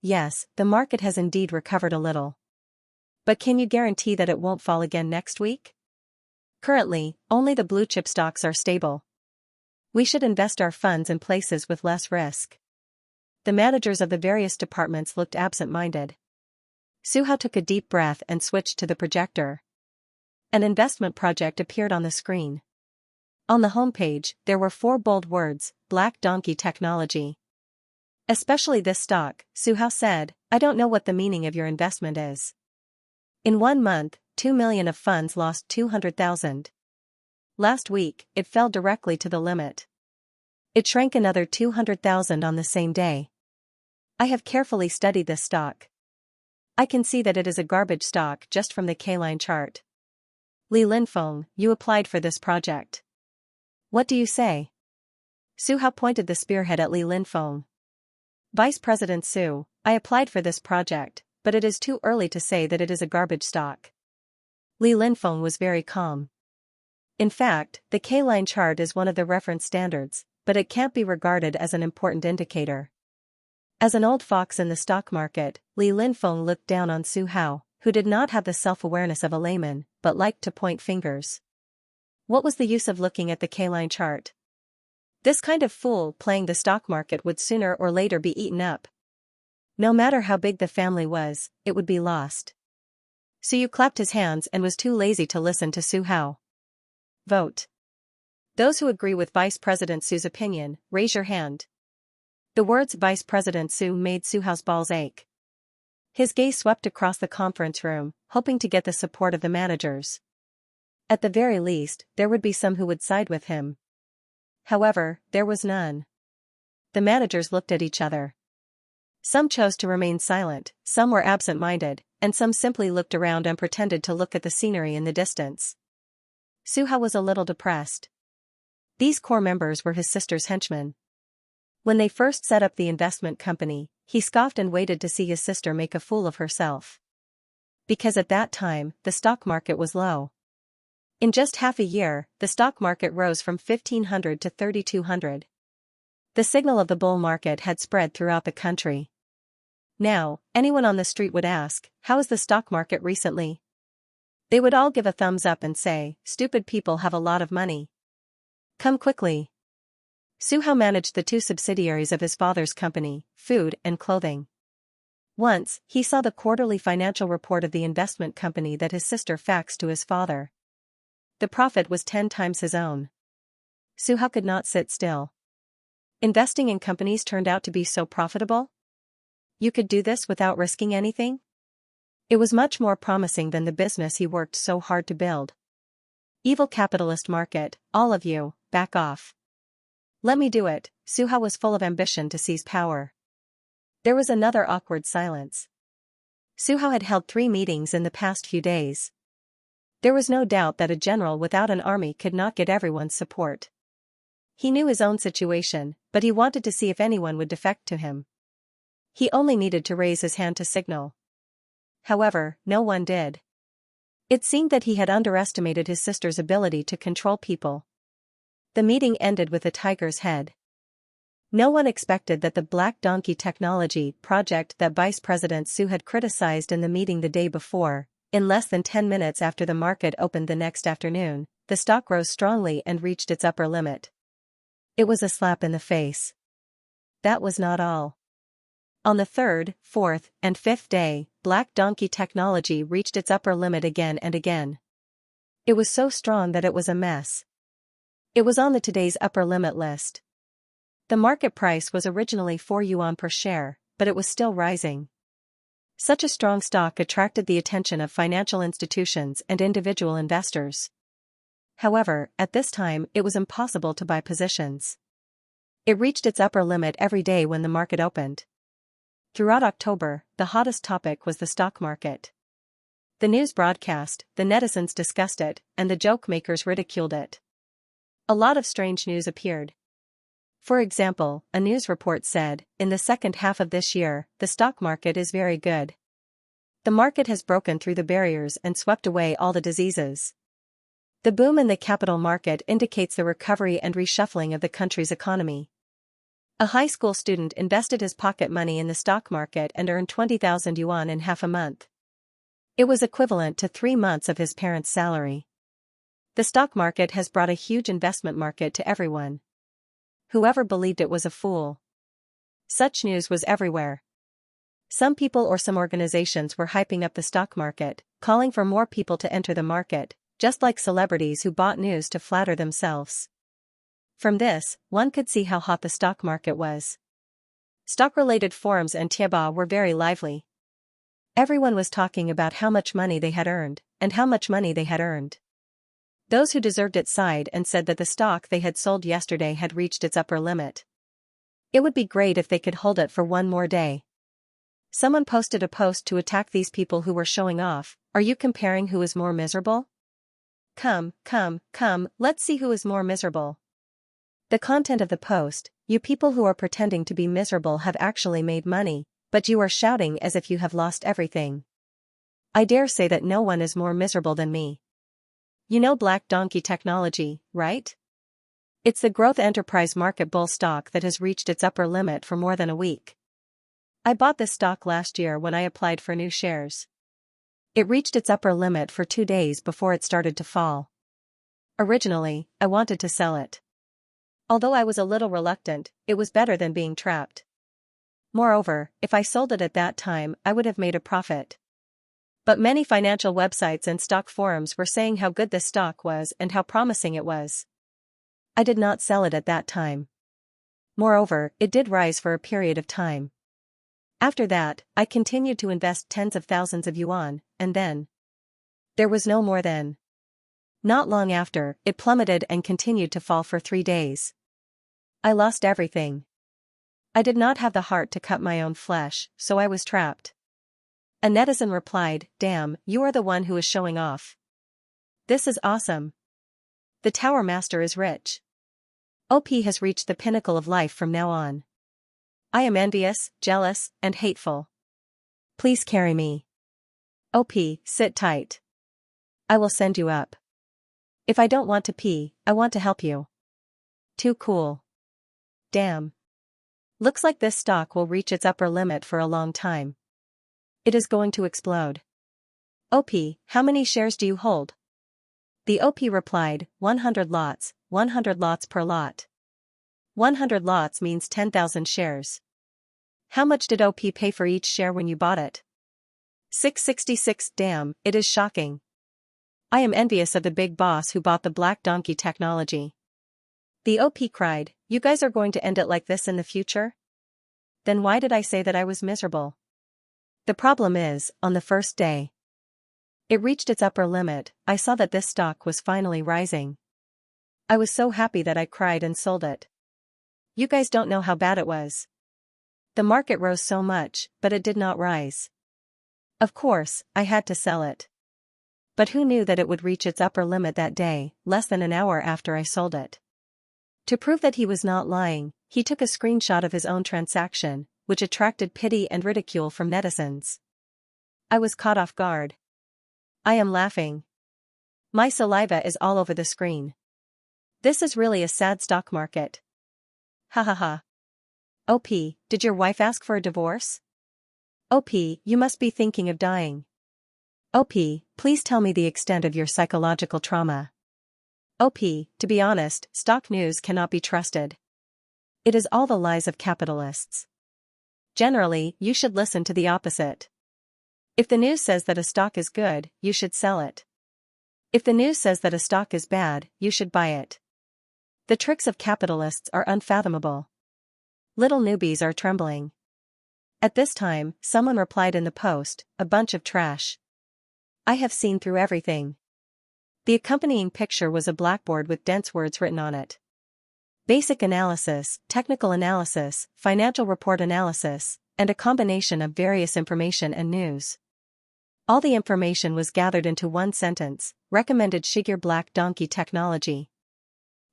Yes, the market has indeed recovered a little. But can you guarantee that it won't fall again next week? Currently, only the blue chip stocks are stable. We should invest our funds in places with less risk. The managers of the various departments looked absent-minded. Suhao took a deep breath and switched to the projector. An investment project appeared on the screen. On the homepage, there were 4 bold words, Black Donkey Technology. Especially this stock, Suhao said, I don't know what the meaning of your investment is. In 1 month, 2 million of funds lost 200,000. Last week, it fell directly to the limit. It shrank another 200,000 on the same day. I have carefully studied this stock. I can see that it is a garbage stock just from the K-line chart. Li Linfeng, you applied for this project. What do you say? Suhao pointed the spearhead at Li Linfeng. Vice President Su, I applied for this project, but it is too early to say that it is a garbage stock. Li Linfeng was very calm. In fact, the K-line chart is one of the reference standards, but it can't be regarded as an important indicator. As an old fox in the stock market, Li Linfeng looked down on Suhao, who did not have the self-awareness of a layman, but liked to point fingers. What was the use of looking at the K-line chart? This kind of fool playing the stock market would sooner or later be eaten up. No matter how big the family was, it would be lost. Suyu clapped his hands and was too lazy to listen to Suhao. Vote. Those who agree with Vice President Su's opinion, raise your hand. The words Vice President Su made Suhao's balls ache. His gaze swept across the conference room, hoping to get the support of the managers. At the very least, there would be some who would side with him. However, there was none. The managers looked at each other. Some chose to remain silent, some were absent-minded, and some simply looked around and pretended to look at the scenery in the distance. Suhao was a little depressed. These core members were his sister's henchmen. When they first set up the investment company, he scoffed and waited to see his sister make a fool of herself. Because at that time, the stock market was low. In just half a year, the stock market rose from 1,500 to 3,200. The signal of the bull market had spread throughout the country. Now, anyone on the street would ask, how is the stock market recently? They would all give a thumbs up and say, stupid people have a lot of money. Come quickly. Suhao managed the 2 subsidiaries of his father's company, food and clothing. Once, he saw the quarterly financial report of the investment company that his sister faxed to his father. The profit was 10 times his own. Suhao could not sit still. Investing in companies turned out to be so profitable? You could do this without risking anything? It was much more promising than the business he worked so hard to build. Evil capitalist market, all of you, back off. Let me do it. Suhao was full of ambition to seize power. There was another awkward silence. Suhao had held 3 meetings in the past few days. There was no doubt that a general without an army could not get everyone's support. He knew his own situation, but he wanted to see if anyone would defect to him. He only needed to raise his hand to signal. However, no one did. It seemed that he had underestimated his sister's ability to control people. The meeting ended with a tiger's head. No one expected that the Black Donkey Technology project that Vice President Su had criticized in the meeting the day before, In less than 10 minutes after the market opened the next afternoon, the stock rose strongly and reached its upper limit. It was a slap in the face. That was not all. On the third, fourth, and fifth day, Black Donkey Technology reached its upper limit again and again. It was so strong that it was a mess. It was on the today's upper limit list. The market price was originally 4 yuan per share, but it was still rising. Such a strong stock attracted the attention of financial institutions and individual investors. However, at this time it was impossible to buy positions. It reached its upper limit every day when the market opened. Throughout October, the hottest topic was the stock market. The news broadcast, the netizens discussed it, and the joke makers ridiculed it. A lot of strange news appeared. For example, a news report said, in the second half of this year, the stock market is very good. The market has broken through the barriers and swept away all the diseases. The boom in the capital market indicates the recovery and reshuffling of the country's economy. A high school student invested his pocket money in the stock market and earned 20,000 yuan in half a month. It was equivalent to 3 months of his parents' salary. The stock market has brought a huge investment market to everyone. Whoever believed it was a fool. Such news was everywhere. Some people or some organizations were hyping up the stock market, calling for more people to enter the market, just like celebrities who bought news to flatter themselves. From this, one could see how hot the stock market was. Stock-related forums and Tieba were very lively. Everyone was talking about how much money they had earned, and how much money they had earned. Those who deserved it sighed and said that the stock they had sold yesterday had reached its upper limit. It would be great if they could hold it for one more day. Someone posted a post to attack these people who were showing off. Are you comparing who is more miserable? Come, let's see who is more miserable. The content of the post: you people who are pretending to be miserable have actually made money, but you are shouting as if you have lost everything. I dare say that no one is more miserable than me. You know Black Donkey Technology, right? It's the growth enterprise market bull stock that has reached its upper limit for more than a week. I bought this stock last year when I applied for new shares. It reached its upper limit for 2 days before it started to fall. Originally, I wanted to sell it. Although I was a little reluctant, it was better than being trapped. Moreover, if I sold it at that time, I would have made a profit. But many financial websites and stock forums were saying how good this stock was and how promising it was. I did not sell it at that time. Moreover, it did rise for a period of time. After that, I continued to invest tens of thousands of yuan, and then there was no more then. Not long after, it plummeted and continued to fall for 3 days. I lost everything. I did not have the heart to cut my own flesh, so I was trapped. A netizen replied, "Damn, you are the one who is showing off. This is awesome. The Tower Master is rich. OP has reached the pinnacle of life from now on. I am envious, jealous, and hateful. Please carry me. OP, sit tight. I will send you up. If I don't want to pee, I want to help you. Too cool. Damn. Looks like this stock will reach its upper limit for a long time. It is going to explode. OP, how many shares do you hold?" The OP replied, 100 lots, 100 lots per lot. 100 lots means 10,000 shares. How much did OP pay for each share when you bought it? 666. Damn, it is shocking. I am envious of the big boss who bought the Black Donkey Technology. The OP cried, "You guys are going to end it like this in the future? Then why did I say that I was miserable?" The problem is, on the first day it reached its upper limit, I saw that this stock was finally rising. I was so happy that I cried and sold it. You guys don't know how bad it was. The market rose so much, but it did not rise. Of course, I had to sell it. But who knew that it would reach its upper limit that day, less than an hour after I sold it? To prove that he was not lying, he took a screenshot of his own transaction, which attracted pity and ridicule from netizens. I was caught off guard. I am laughing. My saliva is all over the screen. This is really a sad stock market. Ha ha ha. OP, did your wife ask for a divorce? OP, you must be thinking of dying. OP, please tell me the extent of your psychological trauma. OP, to be honest, stock news cannot be trusted. It is all the lies of capitalists. Generally, you should listen to the opposite. If the news says that a stock is good, you should sell it. If the news says that a stock is bad, you should buy it. The tricks of capitalists are unfathomable. Little newbies are trembling. At this time, someone replied in the post, "A bunch of trash. I have seen through everything." The accompanying picture was a blackboard with dense words written on it. Basic analysis, technical analysis, financial report analysis, and a combination of various information and news. All the information was gathered into one sentence: recommended Xianxia black donkey technology.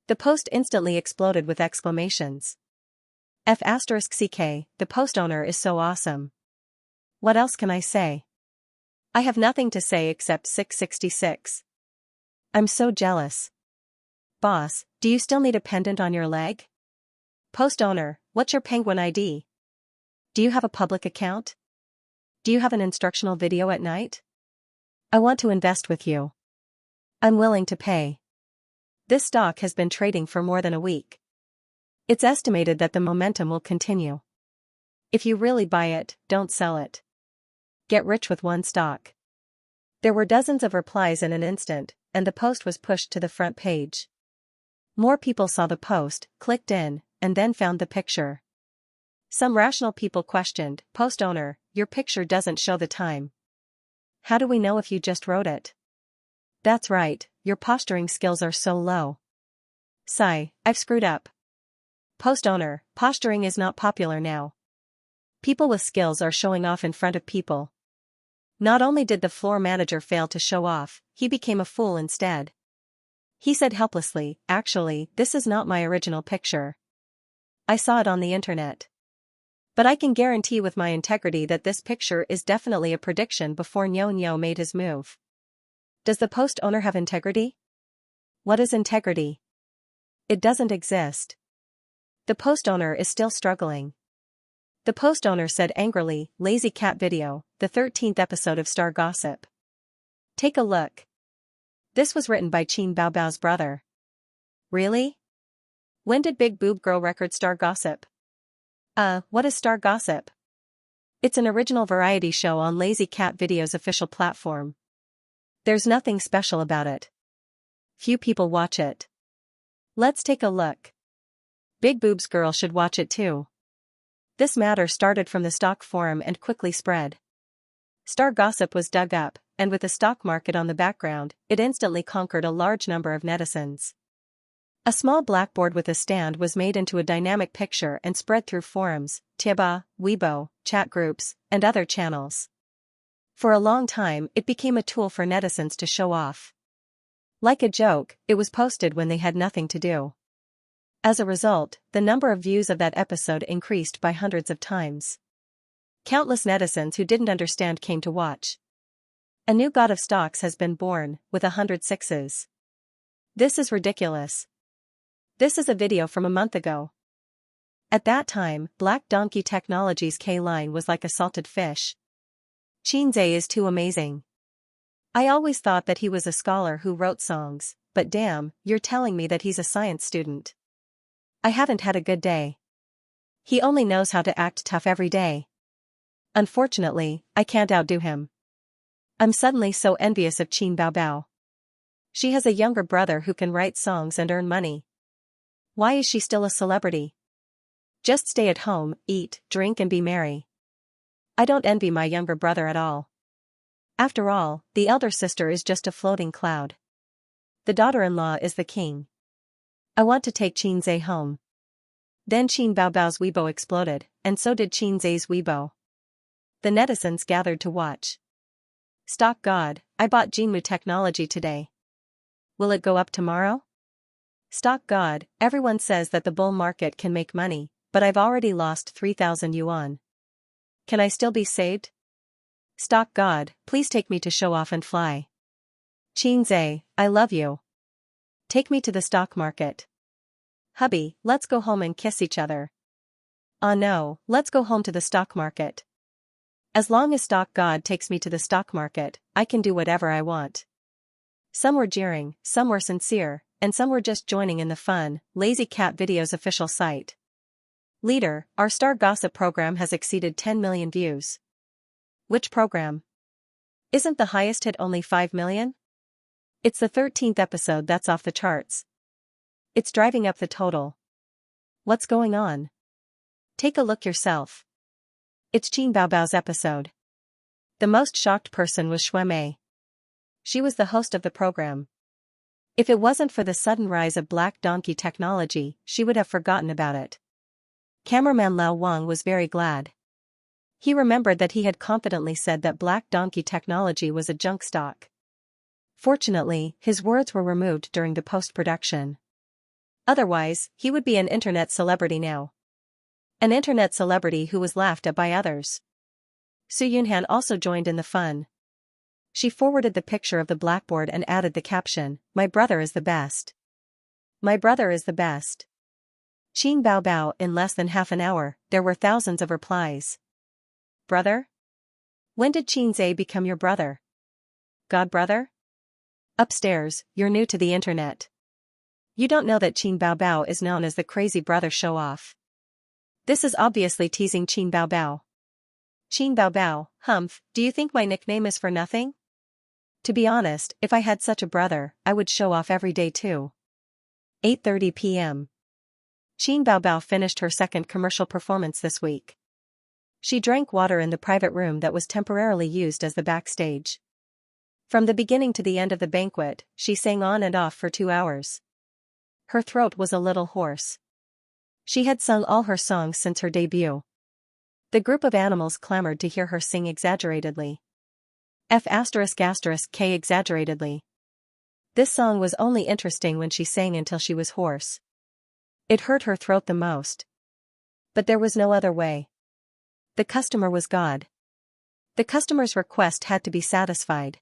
The post instantly exploded with exclamations. F***ck, the post owner is so awesome. What else can I say? I have nothing to say except 666. I'm so jealous. Boss, do you still need a pendant on your leg? Post owner, what's your penguin ID? Do you have a public account? Do you have an instructional video at night? I want to invest with you. I'm willing to pay. This stock has been trading for more than a week. It's estimated that the momentum will continue. If you really buy it, don't sell it. Get rich with one stock. There were dozens of replies in an instant, and the post was pushed to the front page. More people saw the post, clicked in, and then found the picture. Some rational people questioned, "Post owner, your picture doesn't show the time. How do we know if you just wrote it?" That's right, your posturing skills are so low. Sigh, I've screwed up. Post owner, posturing is not popular now. People with skills are showing off in front of people. Not only did the floor manager fail to show off, he became a fool instead. He said helplessly, "Actually, this is not my original picture. I saw it on the internet. But I can guarantee with my integrity that this picture is definitely a prediction before Nyo made his move." Does the post owner have integrity? What is integrity? It doesn't exist. The post owner is still struggling. The post owner said angrily, "Lazy cat video, the 13th episode of Star Gossip. Take a look." This was written by Qin Baobao's brother. Really? When did Big Boob Girl record Star Gossip? What is Star Gossip? It's an original variety show on Lazy Cat Video's official platform. There's nothing special about it. Few people watch it. Let's take a look. Big Boobs Girl should watch it too. This matter started from the stock forum and quickly spread. Star Gossip was dug up, and with the stock market on the background, it instantly conquered a large number of netizens. A small blackboard with a stand was made into a dynamic picture and spread through forums, Tiba, Weibo, chat groups, and other channels. For a long time, it became a tool for netizens to show off. Like a joke, it was posted when they had nothing to do. As a result, the number of views of that episode increased by hundreds of times. Countless netizens who didn't understand came to watch. A new god of stocks has been born, with 100 sixes. This is ridiculous. This is a video from a month ago. At that time, Black Donkey Technologies K-line was like a salted fish. Xianxia is too amazing. I always thought that he was a scholar who wrote songs, but damn, you're telling me that he's a science student. I haven't had a good day. He only knows how to act tough every day. Unfortunately, I can't outdo him. I'm suddenly so envious of Qin Baobao. She has a younger brother who can write songs and earn money. Why is she still a celebrity? Just stay at home, eat, drink and be merry. I don't envy my younger brother at all. After all, the elder sister is just a floating cloud. The daughter-in-law is the king. I want to take Xianxia home. Then Qin Baobao's Weibo exploded, and so did Xianxia's Weibo. The netizens gathered to watch. Stock God, I bought Jinmu technology today. Will it go up tomorrow? Stock God, everyone says that the bull market can make money, but I've already lost 3,000 yuan. Can I still be saved? Stock God, please take me to show off and fly. Xianxia, I love you. Take me to the stock market. Hubby, let's go home and kiss each other. Ah no, let's go home to the stock market. As long as stock god takes me to the stock market, I can do whatever I want. Some were jeering, some were sincere, and some were just joining in the fun. Lazy Cat Video's official site. Leader, our star gossip program has exceeded 10 million views. Which program? Isn't the highest hit only 5 million? It's the 13th episode that's off the charts. It's driving up the total. What's going on? Take a look yourself. It's Qin Baobao's episode. The most shocked person was Shuemei. She was the host of the program. If it wasn't for the sudden rise of black donkey technology, she would have forgotten about it. Cameraman Lao Wang was very glad. He remembered that he had confidently said that black donkey technology was a junk stock. Fortunately, his words were removed during the post-production. Otherwise, he would be an internet celebrity now. An internet celebrity who was laughed at by others. Su Yunhan also joined in the fun. She forwarded the picture of the blackboard and added the caption, "My brother is the best. My brother is the best." Qin Baobao. In less than half an hour, there were thousands of replies. Brother? When did Qin Zhe become your brother? God brother? Upstairs, you're new to the internet. You don't know that Qin Baobao is known as the crazy brother show-off. This is obviously teasing Qin Baobao. Qin Baobao, humph, do you think my nickname is for nothing? To be honest, if I had such a brother, I would show off every day too. 8:30 p.m. Qin Baobao finished her second commercial performance this week. She drank water in the private room that was temporarily used as the backstage. From the beginning to the end of the banquet, she sang on and off for 2 hours. Her throat was a little hoarse. She had sung all her songs since her debut. The group of animals clamored to hear her sing exaggeratedly. K exaggeratedly. This song was only interesting when she sang until she was hoarse. It hurt her throat the most. But there was no other way. The customer was God. The customer's request had to be satisfied.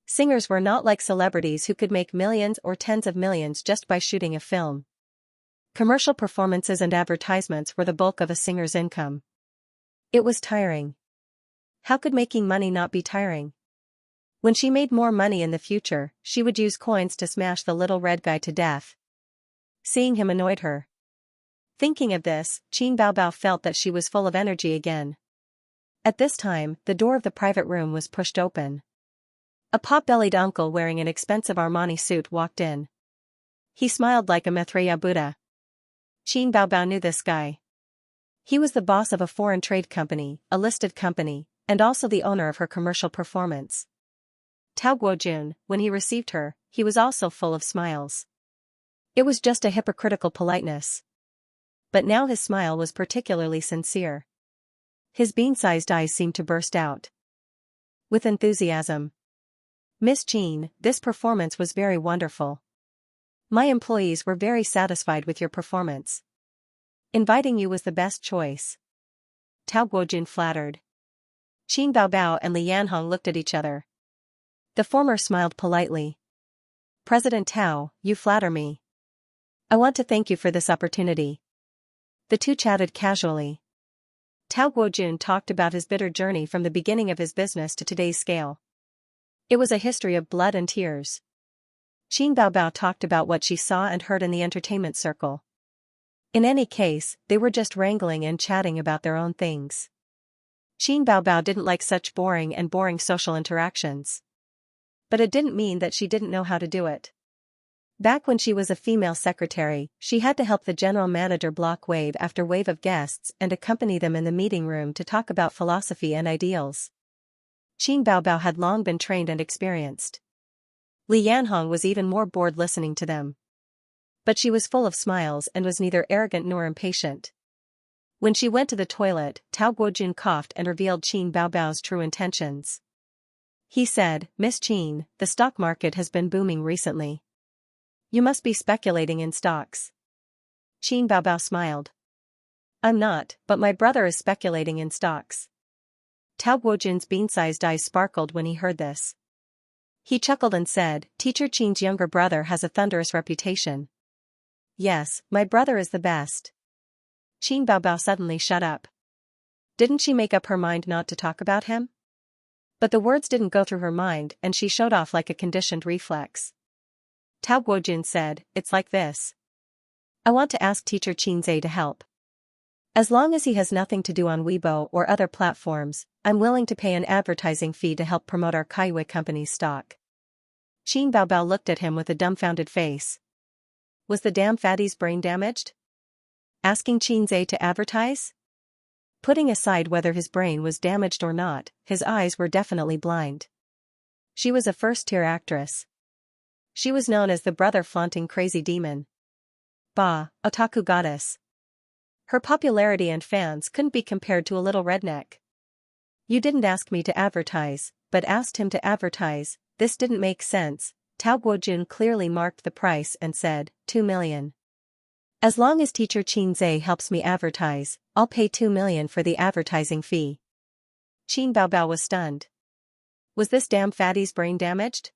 Singers were not like celebrities who could make millions or tens of millions just by shooting a film. Commercial performances and advertisements were the bulk of a singer's income. It was tiring. How could making money not be tiring? When she made more money in the future, she would use coins to smash the little red guy to death. Seeing him annoyed her. Thinking of this, Qin Baobao felt that she was full of energy again. At this time, the door of the private room was pushed open. A pot-bellied uncle wearing an expensive Armani suit walked in. He smiled like a Maitreya Buddha. Qin Baobao knew this guy. He was the boss of a foreign trade company, a listed company, and also the owner of her commercial performance. Tao Guojun, when he received her, he was also full of smiles. It was just a hypocritical politeness. But now his smile was particularly sincere. His bean-sized eyes seemed to burst out with enthusiasm. Miss Qin, this performance was very wonderful. My employees were very satisfied with your performance. Inviting you was the best choice. Tao Guojun flattered. Qin Baobao and Li Yanhong looked at each other. The former smiled politely. President Tao, you flatter me. I want to thank you for this opportunity. The two chatted casually. Tao Guojun talked about his bitter journey from the beginning of his business to today's scale. It was a history of blood and tears. Qin Baobao talked about what she saw and heard in the entertainment circle. In any case, they were just wrangling and chatting about their own things. Qin Baobao didn't like such boring social interactions. But it didn't mean that she didn't know how to do it. Back when she was a female secretary, she had to help the general manager block wave after wave of guests and accompany them in the meeting room to talk about philosophy and ideals. Qin Baobao had long been trained and experienced. Li Yanhong was even more bored listening to them. But she was full of smiles and was neither arrogant nor impatient. When she went to the toilet, Tao Guojun coughed and revealed Qin Baobao's true intentions. He said, Miss Qin, the stock market has been booming recently. You must be speculating in stocks. Qin Baobao smiled. I'm not, but my brother is speculating in stocks. Tao Guojun's bean-sized eyes sparkled when he heard this. He chuckled and said, Teacher Qin's younger brother has a thunderous reputation. Yes, my brother is the best. Qin Baobao suddenly shut up. Didn't she make up her mind not to talk about him? But the words didn't go through her mind and she showed off like a conditioned reflex. Tao Guojun said, "It's like this. I want to ask teacher Xianxia to help. As long as he has nothing to do on Weibo or other platforms, I'm willing to pay an advertising fee to help promote our Kaiwei company's stock." Qin Baobao looked at him with a dumbfounded face. Was the damn fatty's brain damaged? Asking Xianxia to advertise? Putting aside whether his brain was damaged or not, his eyes were definitely blind. She was a first-tier actress. She was known as the brother-flaunting crazy demon. Bah, otaku goddess. Her popularity and fans couldn't be compared to a little redneck. You didn't ask me to advertise, but asked him to advertise. This didn't make sense. Tao Guojun clearly marked the price and said, 2 million. As long as teacher Xianxia helps me advertise, I'll pay 2 million for the advertising fee. Qin Baobao was stunned. Was this damn fatty's brain damaged?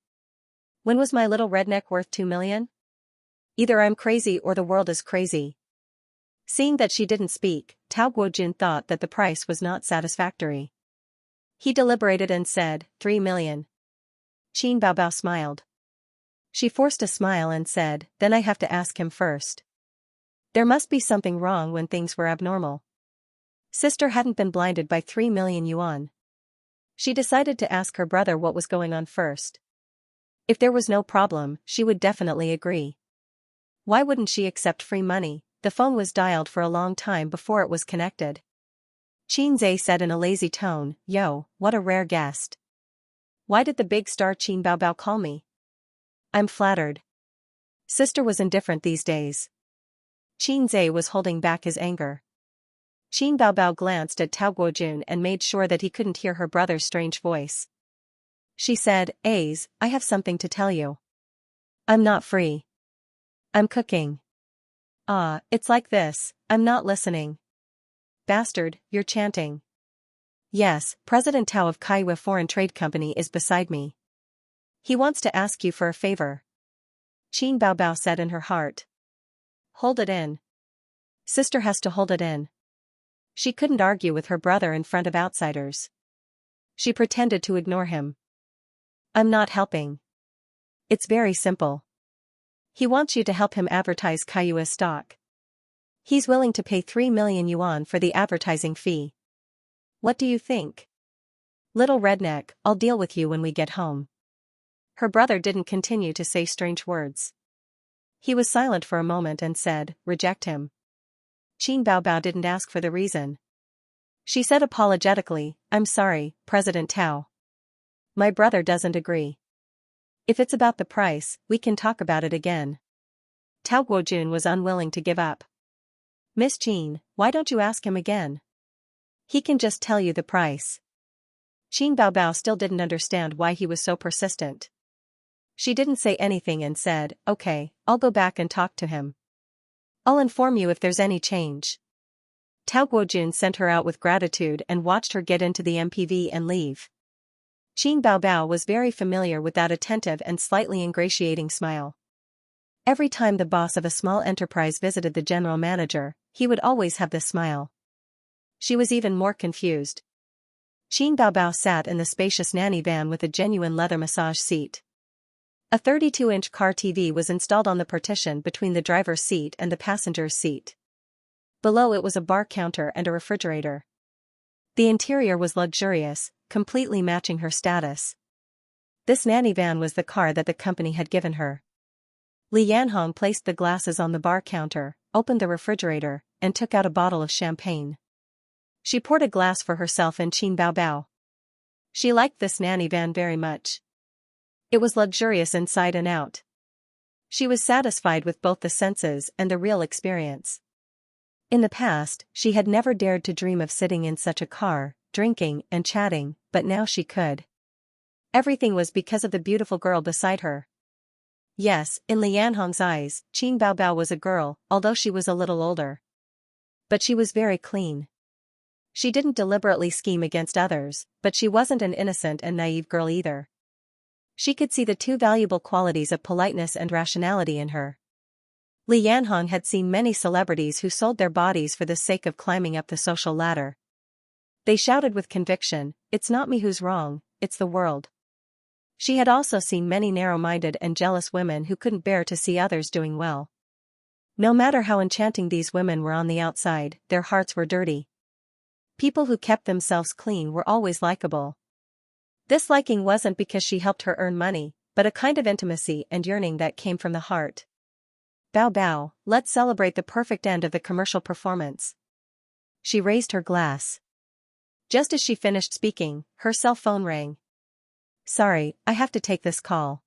When was my little redneck worth 2 million? Either I'm crazy or the world is crazy. Seeing that she didn't speak, Tao Guojun thought that the price was not satisfactory. He deliberated and said, 3 million. Qin Baobao smiled. She forced a smile and said, "Then I have to ask him first." There must be something wrong when things were abnormal. Sister hadn't been blinded by 3 million yuan. She decided to ask her brother what was going on first. If there was no problem, she would definitely agree. Why wouldn't she accept free money? The phone was dialed for a long time before it was connected. Xianxia said in a lazy tone, "Yo, what a rare guest. Why did the big star Qin Baobao call me? I'm flattered." Sister was indifferent these days. Xianxia was holding back his anger. Qin Baobao glanced at Tao Guojun and made sure that he couldn't hear her brother's strange voice. She said, "Aze, I have something to tell you. I'm not free. I'm cooking." "Ah, it's like this, I'm not listening." "Bastard, you're chanting." "Yes, President Tao of Kaiwa Foreign Trade Company is beside me. He wants to ask you for a favor." Qin Baobao said in her heart. Hold it in. Sister has to hold it in. She couldn't argue with her brother in front of outsiders. She pretended to ignore him. "I'm not helping. It's very simple. He wants you to help him advertise Kaiwa stock. He's willing to pay 3 million yuan for the advertising fee. What do you think?" "Little redneck, I'll deal with you when we get home." Her brother didn't continue to say strange words. He was silent for a moment and said, "Reject him." Qin Baobao didn't ask for the reason. She said apologetically, "I'm sorry, President Tao. My brother doesn't agree. If it's about the price, we can talk about it again." Tao Guojun was unwilling to give up. "Miss Qin, why don't you ask him again? He can just tell you the price." Qin Baobao still didn't understand why he was so persistent. She didn't say anything and said, "Okay, I'll go back and talk to him. I'll inform you if there's any change." Tao Guojun sent her out with gratitude and watched her get into the MPV and leave. Qin Baobao was very familiar with that attentive and slightly ingratiating smile. Every time the boss of a small enterprise visited the general manager, he would always have this smile. She was even more confused. Qin Baobao sat in the spacious nanny van with a genuine leather massage seat. A 32-inch car TV was installed on the partition between the driver's seat and the passenger's seat. Below it was a bar counter and a refrigerator. The interior was luxurious, completely matching her status. This nanny van was the car that the company had given her. Li Yanhong placed the glasses on the bar counter, opened the refrigerator, and took out a bottle of champagne. She poured a glass for herself and Qin Baobao. She liked this nanny van very much. It was luxurious inside and out. She was satisfied with both the senses and the real experience. In the past, she had never dared to dream of sitting in such a car, drinking and chatting, but now she could. Everything was because of the beautiful girl beside her. Yes, in Li Yanhong's eyes, Qin Baobao was a girl, although she was a little older. But she was very clean. She didn't deliberately scheme against others, but she wasn't an innocent and naive girl either. She could see the two valuable qualities of politeness and rationality in her. Li Yanhong had seen many celebrities who sold their bodies for the sake of climbing up the social ladder. They shouted with conviction, "It's not me who's wrong, it's the world." She had also seen many narrow-minded and jealous women who couldn't bear to see others doing well. No matter how enchanting these women were on the outside, their hearts were dirty. People who kept themselves clean were always likable. This liking wasn't because she helped her earn money, but a kind of intimacy and yearning that came from the heart. Bow bow, let's celebrate the perfect end of the commercial performance. She raised her glass. Just as she finished speaking, her cell phone rang. Sorry, I have to take this call.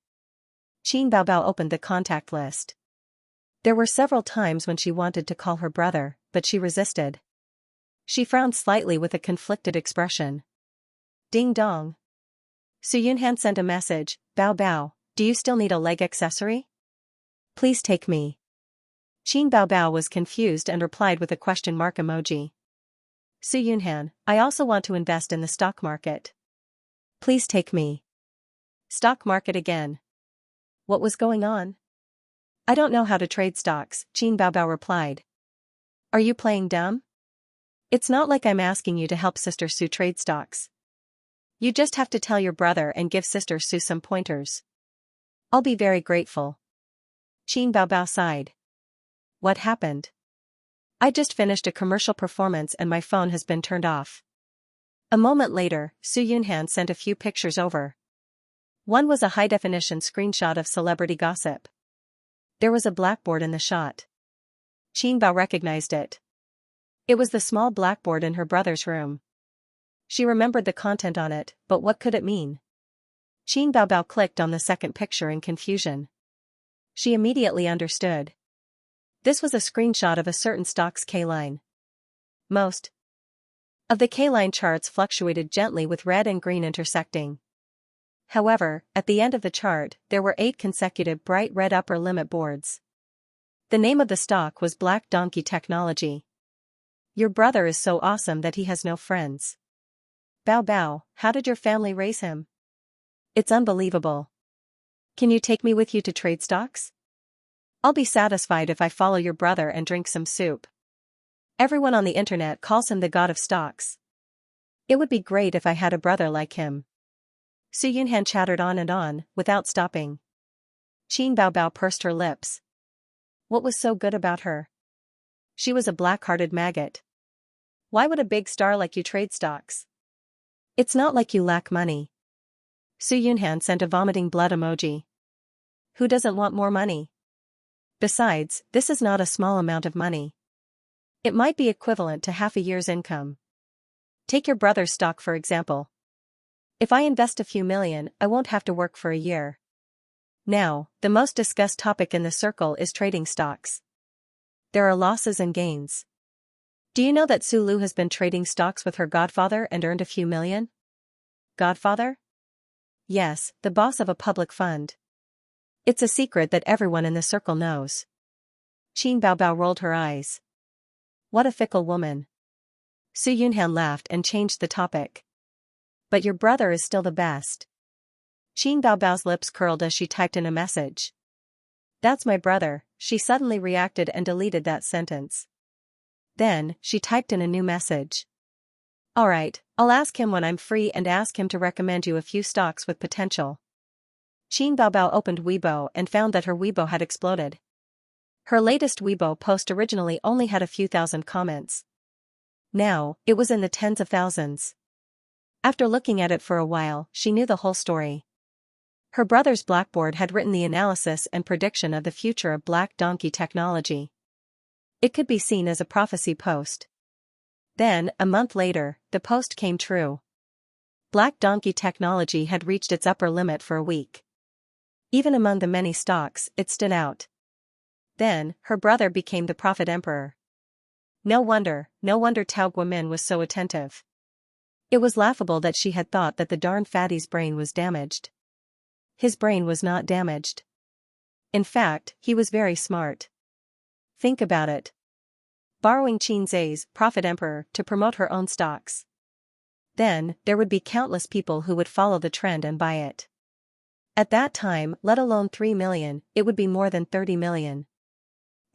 Qin Baobao opened the contact list. There were several times when she wanted to call her brother, but she resisted. She frowned slightly with a conflicted expression. Ding dong. Su Yunhan sent a message, Bao Bao, do you still need a leg accessory? Please take me. Qin Baobao was confused and replied with a question mark emoji. Su Yunhan, I also want to invest in the stock market. Please take me. Stock market again. What was going on? I don't know how to trade stocks, Qin Baobao replied. Are you playing dumb? It's not like I'm asking you to help Sister Su trade stocks. You just have to tell your brother and give Sister Su some pointers. I'll be very grateful. Qin Baobao sighed. What happened? I just finished a commercial performance and my phone has been turned off. A moment later, Su Yunhan sent a few pictures over. One was a high-definition screenshot of celebrity gossip. There was a blackboard in the shot. Qin Bao recognized it. It was the small blackboard in her brother's room. She remembered the content on it, but what could it mean? Qin Baobao clicked on the second picture in confusion. She immediately understood. This was a screenshot of a certain stock's K-line. Most of the K-line charts fluctuated gently with red and green intersecting. However, at the end of the chart, there were 8 consecutive bright red upper limit boards. The name of the stock was Black Donkey Technology. Your brother is so awesome that he has no friends. Bao Bao, how did your family raise him? It's unbelievable. Can you take me with you to trade stocks? I'll be satisfied if I follow your brother and drink some soup. Everyone on the internet calls him the god of stocks. It would be great if I had a brother like him. Su Yunhan chattered on and on, without stopping. Qin Baobao pursed her lips. What was so good about her? She was a black-hearted maggot. Why would a big star like you trade stocks? It's not like you lack money. Su Yunhan sent a vomiting blood emoji. Who doesn't want more money? Besides, this is not a small amount of money. It might be equivalent to half a year's income. Take your brother's stock for example. If I invest a few million, I won't have to work for a year. Now, the most discussed topic in the circle is trading stocks. There are losses and gains. Do you know that Su Lu has been trading stocks with her godfather and earned a few million? Godfather? Yes, the boss of a public fund. It's a secret that everyone in the circle knows. Qin Baobao rolled her eyes. What a fickle woman. Su Yunhan laughed and changed the topic. But your brother is still the best. Qin Baobao's lips curled as she typed in a message. That's my brother, she suddenly reacted and deleted that sentence. Then, she typed in a new message. Alright, I'll ask him when I'm free and ask him to recommend you a few stocks with potential. Qin Baobao opened Weibo and found that her Weibo had exploded. Her latest Weibo post originally only had a few thousand comments. Now, it was in the tens of thousands. After looking at it for a while, she knew the whole story. Her brother's blackboard had written the analysis and prediction of the future of Black Donkey Technology. It could be seen as a prophecy post. Then, a month later, the post came true. Black Donkey Technology had reached its upper limit for a week. Even among the many stocks, it stood out. Then, her brother became the Prophet Emperor. No wonder Tao Guomin was so attentive. It was laughable that she had thought that the darn fatty's brain was damaged. His brain was not damaged. In fact, he was very smart. Think about it. Borrowing Qin Zai's Prophet Emperor to promote her own stocks. Then, there would be countless people who would follow the trend and buy it. At that time, let alone 3 million, it would be more than 30 million.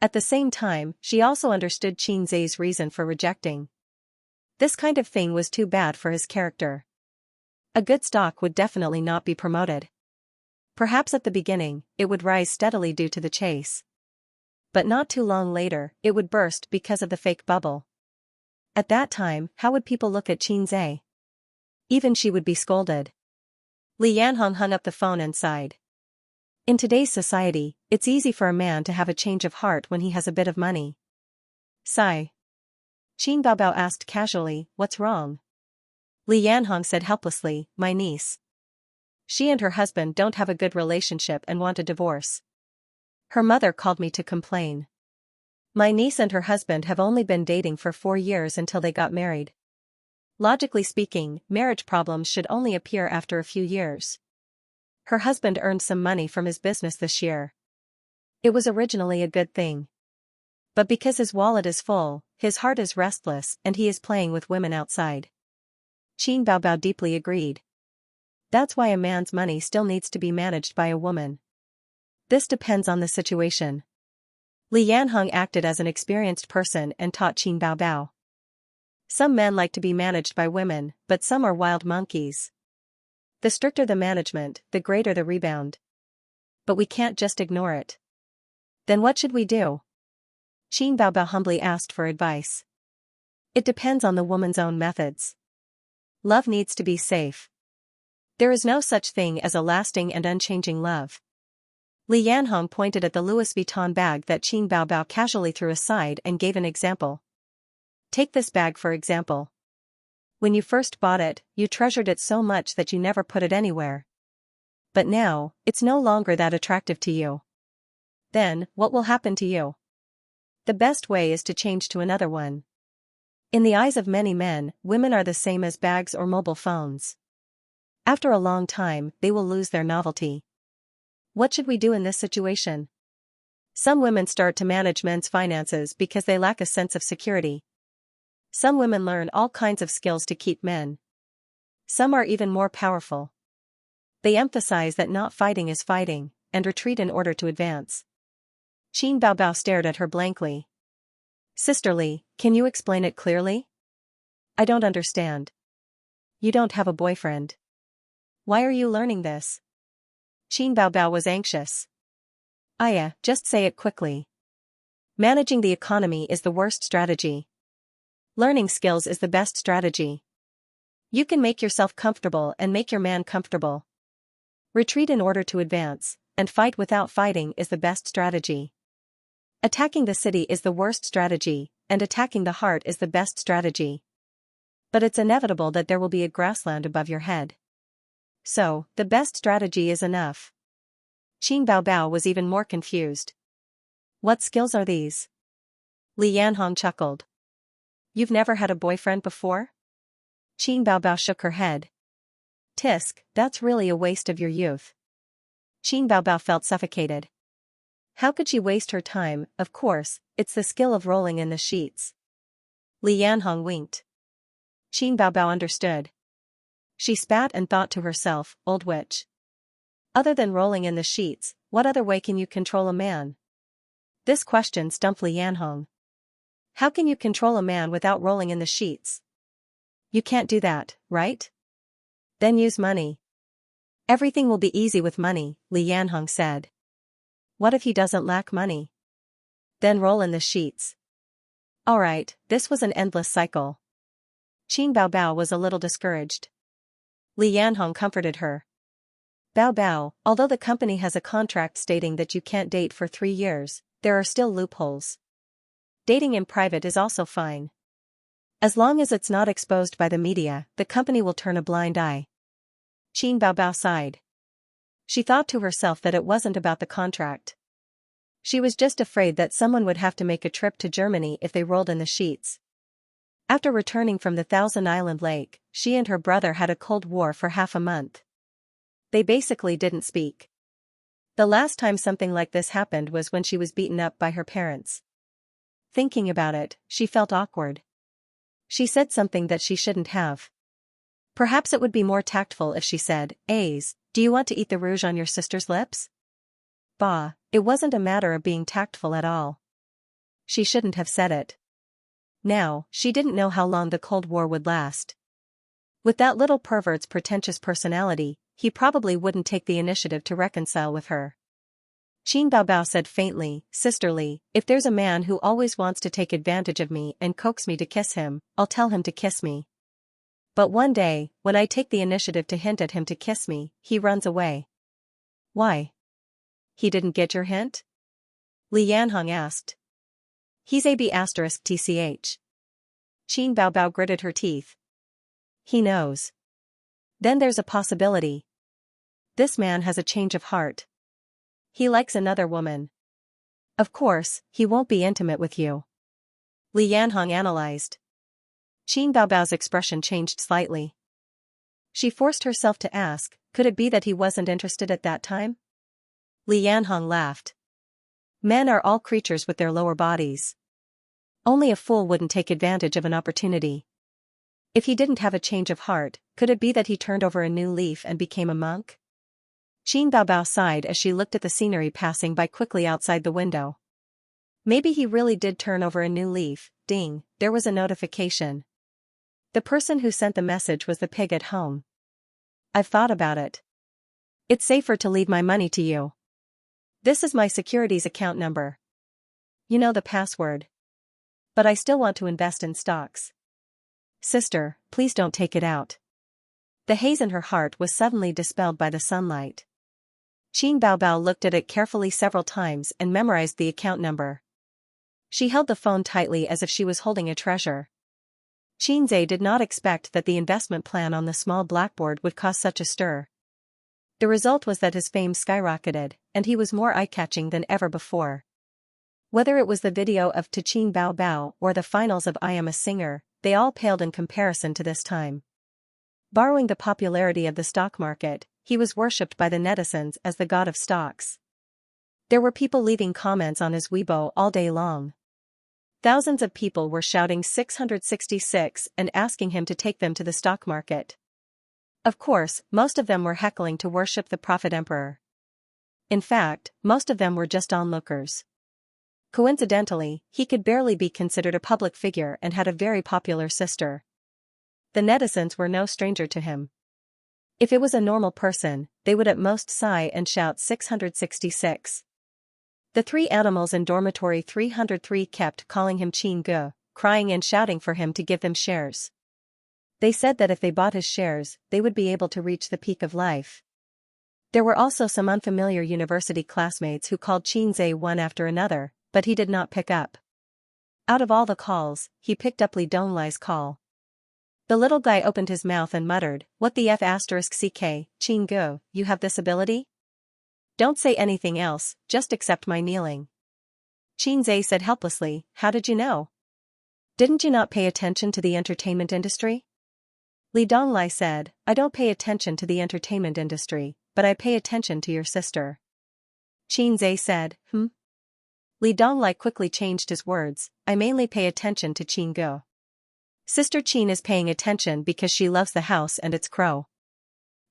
At the same time, she also understood Qin Zai's reason for rejecting. This kind of thing was too bad for his character. A good stock would definitely not be promoted. Perhaps at the beginning, it would rise steadily due to the chase. But not too long later, it would burst because of the fake bubble. At that time, how would people look at Xianxia? Even she would be scolded. Li Yanhong hung up the phone and sighed. In today's society, it's easy for a man to have a change of heart when he has a bit of money. Sigh. Qin Baobao asked casually, "What's wrong?" Li Yanhong said helplessly, "My niece. She and her husband don't have a good relationship and want a divorce. Her mother called me to complain. My niece and her husband have only been dating for 4 years until they got married. Logically speaking, marriage problems should only appear after a few years. Her husband earned some money from his business this year. It was originally a good thing. But because his wallet is full, his heart is restless and he is playing with women outside." Qin Baobao deeply agreed. That's why a man's money still needs to be managed by a woman. This depends on the situation. Li Yanhong acted as an experienced person and taught Qin Baobao. Some men like to be managed by women, but some are wild monkeys. The stricter the management, the greater the rebound. But we can't just ignore it. Then what should we do? Qin Baobao humbly asked for advice. It depends on the woman's own methods. Love needs to be safe. There is no such thing as a lasting and unchanging love. Li Yanhong pointed at the Louis Vuitton bag that Qin Baobao casually threw aside and gave an example. Take this bag for example. When you first bought it, you treasured it so much that you never put it anywhere. But now, it's no longer that attractive to you. Then, what will happen to you? The best way is to change to another one. In the eyes of many men, women are the same as bags or mobile phones. After a long time, they will lose their novelty. What should we do in this situation? Some women start to manage men's finances because they lack a sense of security. Some women learn all kinds of skills to keep men. Some are even more powerful. They emphasize that not fighting is fighting, and retreat in order to advance. Qin Baobao stared at her blankly. Sisterly, can you explain it clearly? I don't understand. You don't have a boyfriend. Why are you learning this? Qin Baobao was anxious. Aya, just say it quickly. Managing the economy is the worst strategy. Learning skills is the best strategy. You can make yourself comfortable and make your man comfortable. Retreat in order to advance, and fight without fighting is the best strategy. Attacking the city is the worst strategy, and attacking the heart is the best strategy. But it's inevitable that there will be a grassland above your head. So, the best strategy is enough. Qin Baobao was even more confused. What skills are these? Li Yanhong chuckled. You've never had a boyfriend before? Qin Baobao shook her head. Tisk, that's really a waste of your youth. Qin Baobao felt suffocated. How could she waste her time? Of course, it's the skill of rolling in the sheets. Li Yanhong winked. Qin Baobao understood. She spat and thought to herself, old witch. Other than rolling in the sheets, what other way can you control a man? This question stumped Li Yanhong. How can you control a man without rolling in the sheets? You can't do that, right? Then use money. Everything will be easy with money, Li Yanhong said. What if he doesn't lack money? Then roll in the sheets. Alright, this was an endless cycle. Qin Baobao was a little discouraged. Li Yanhong comforted her. Baobao, although the company has a contract stating that you can't date for 3 years, there are still loopholes. Dating in private is also fine. As long as it's not exposed by the media, the company will turn a blind eye. Qin Baobao sighed. She thought to herself that it wasn't about the contract. She was just afraid that someone would have to make a trip to Germany if they rolled in the sheets. After returning from the Thousand Island Lake, she and her brother had a cold war for half a month. They basically didn't speak. The last time something like this happened was when she was beaten up by her parents. Thinking about it, she felt awkward. She said something that she shouldn't have. Perhaps it would be more tactful if she said, Aze, do you want to eat the rouge on your sister's lips? Bah, it wasn't a matter of being tactful at all. She shouldn't have said it. Now, she didn't know how long the Cold War would last. With that little pervert's pretentious personality, he probably wouldn't take the initiative to reconcile with her. Qin Baobao said faintly, sisterly, if there's a man who always wants to take advantage of me and coax me to kiss him, I'll tell him to kiss me. But one day, when I take the initiative to hint at him to kiss me, he runs away. Why? He didn't get your hint? Li Yanhong asked. He's AB*TCH. Qin Baobao gritted her teeth. He knows. Then there's a possibility. This man has a change of heart. He likes another woman. Of course, he won't be intimate with you. Li Yanhong analyzed. Qin Baobao's expression changed slightly. She forced herself to ask, could it be that he wasn't interested at that time? Li Yanhong laughed. Men are all creatures with their lower bodies. Only a fool wouldn't take advantage of an opportunity. If he didn't have a change of heart, could it be that he turned over a new leaf and became a monk? Qin Baobao sighed as she looked at the scenery passing by quickly outside the window. Maybe he really did turn over a new leaf. Ding, there was a notification. The person who sent the message was the pig at home. I've thought about it. It's safer to leave my money to you. This is my securities account number. You know the password. But I still want to invest in stocks. Sister, please don't take it out. The haze in her heart was suddenly dispelled by the sunlight. Qin Baobao looked at it carefully several times and memorized the account number. She held the phone tightly as if she was holding a treasure. Xianxia did not expect that the investment plan on the small blackboard would cause such a stir. The result was that his fame skyrocketed, and he was more eye-catching than ever before. Whether it was the video of Qin Baobao or the finals of I Am a Singer, they all paled in comparison to this time. Borrowing the popularity of the stock market, he was worshipped by the netizens as the god of stocks. There were people leaving comments on his Weibo all day long. Thousands of people were shouting 666 and asking him to take them to the stock market. Of course, most of them were heckling to worship the prophet emperor. In fact, most of them were just onlookers. Coincidentally, he could barely be considered a public figure and had a very popular sister. The netizens were no stranger to him. If it was a normal person, they would at most sigh and shout 666. The three animals in dormitory 303 kept calling him Qin Ge, crying and shouting for him to give them shares. They said that if they bought his shares, they would be able to reach the peak of life. There were also some unfamiliar university classmates who called Xianxia one after another, but he did not pick up. Out of all the calls, he picked up Li Donglai's call. The little guy opened his mouth and muttered, "What the F***, Qin Ge, you have this ability? Don't say anything else, just accept my kneeling." Xianxia said helplessly, "How did you know? Didn't you not pay attention to the entertainment industry?" Li Donglai said, "I don't pay attention to the entertainment industry, but I pay attention to your sister." Xianxia said, Li Donglai quickly changed his words, "I mainly pay attention to Qin Ge. Sister Qin is paying attention because she loves the house and its crow."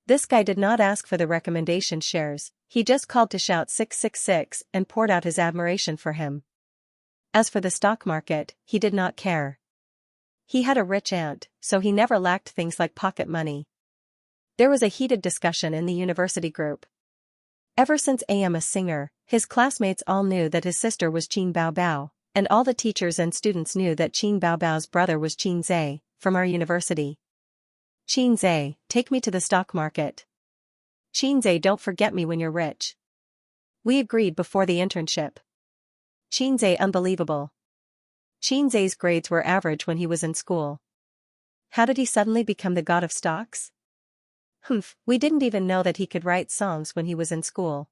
This guy did not ask for the recommendation shares, he just called to shout 666 and poured out his admiration for him. As for the stock market, he did not care. He had a rich aunt, so he never lacked things like pocket money. There was a heated discussion in the university group. Ever since I Am a Singer, his classmates all knew that his sister was Qin Baobao, and all the teachers and students knew that Qin Baobao's brother was Xianxia, from our university. "Xianxia, take me to the stock market. Xianxia, don't forget me when you're rich." We agreed before the internship. Xianxia, unbelievable. Xianxia's grades were average when he was in school. How did he suddenly become the god of stocks? We didn't even know that he could write songs when he was in school.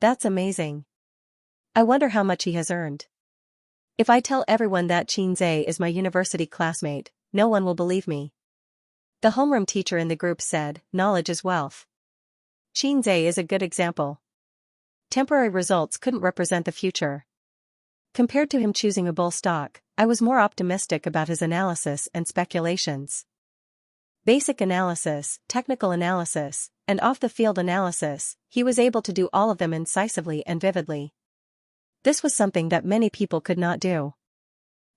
That's amazing. I wonder how much he has earned. If I tell everyone that Xianxia is my university classmate, no one will believe me. The homeroom teacher in the group said, "Knowledge is wealth." Xianxia is a good example. Temporary results couldn't represent the future. Compared to him choosing a bull stock, I was more optimistic about his analysis and speculations. Basic analysis, technical analysis, and off-the-field analysis, he was able to do all of them incisively and vividly. This was something that many people could not do.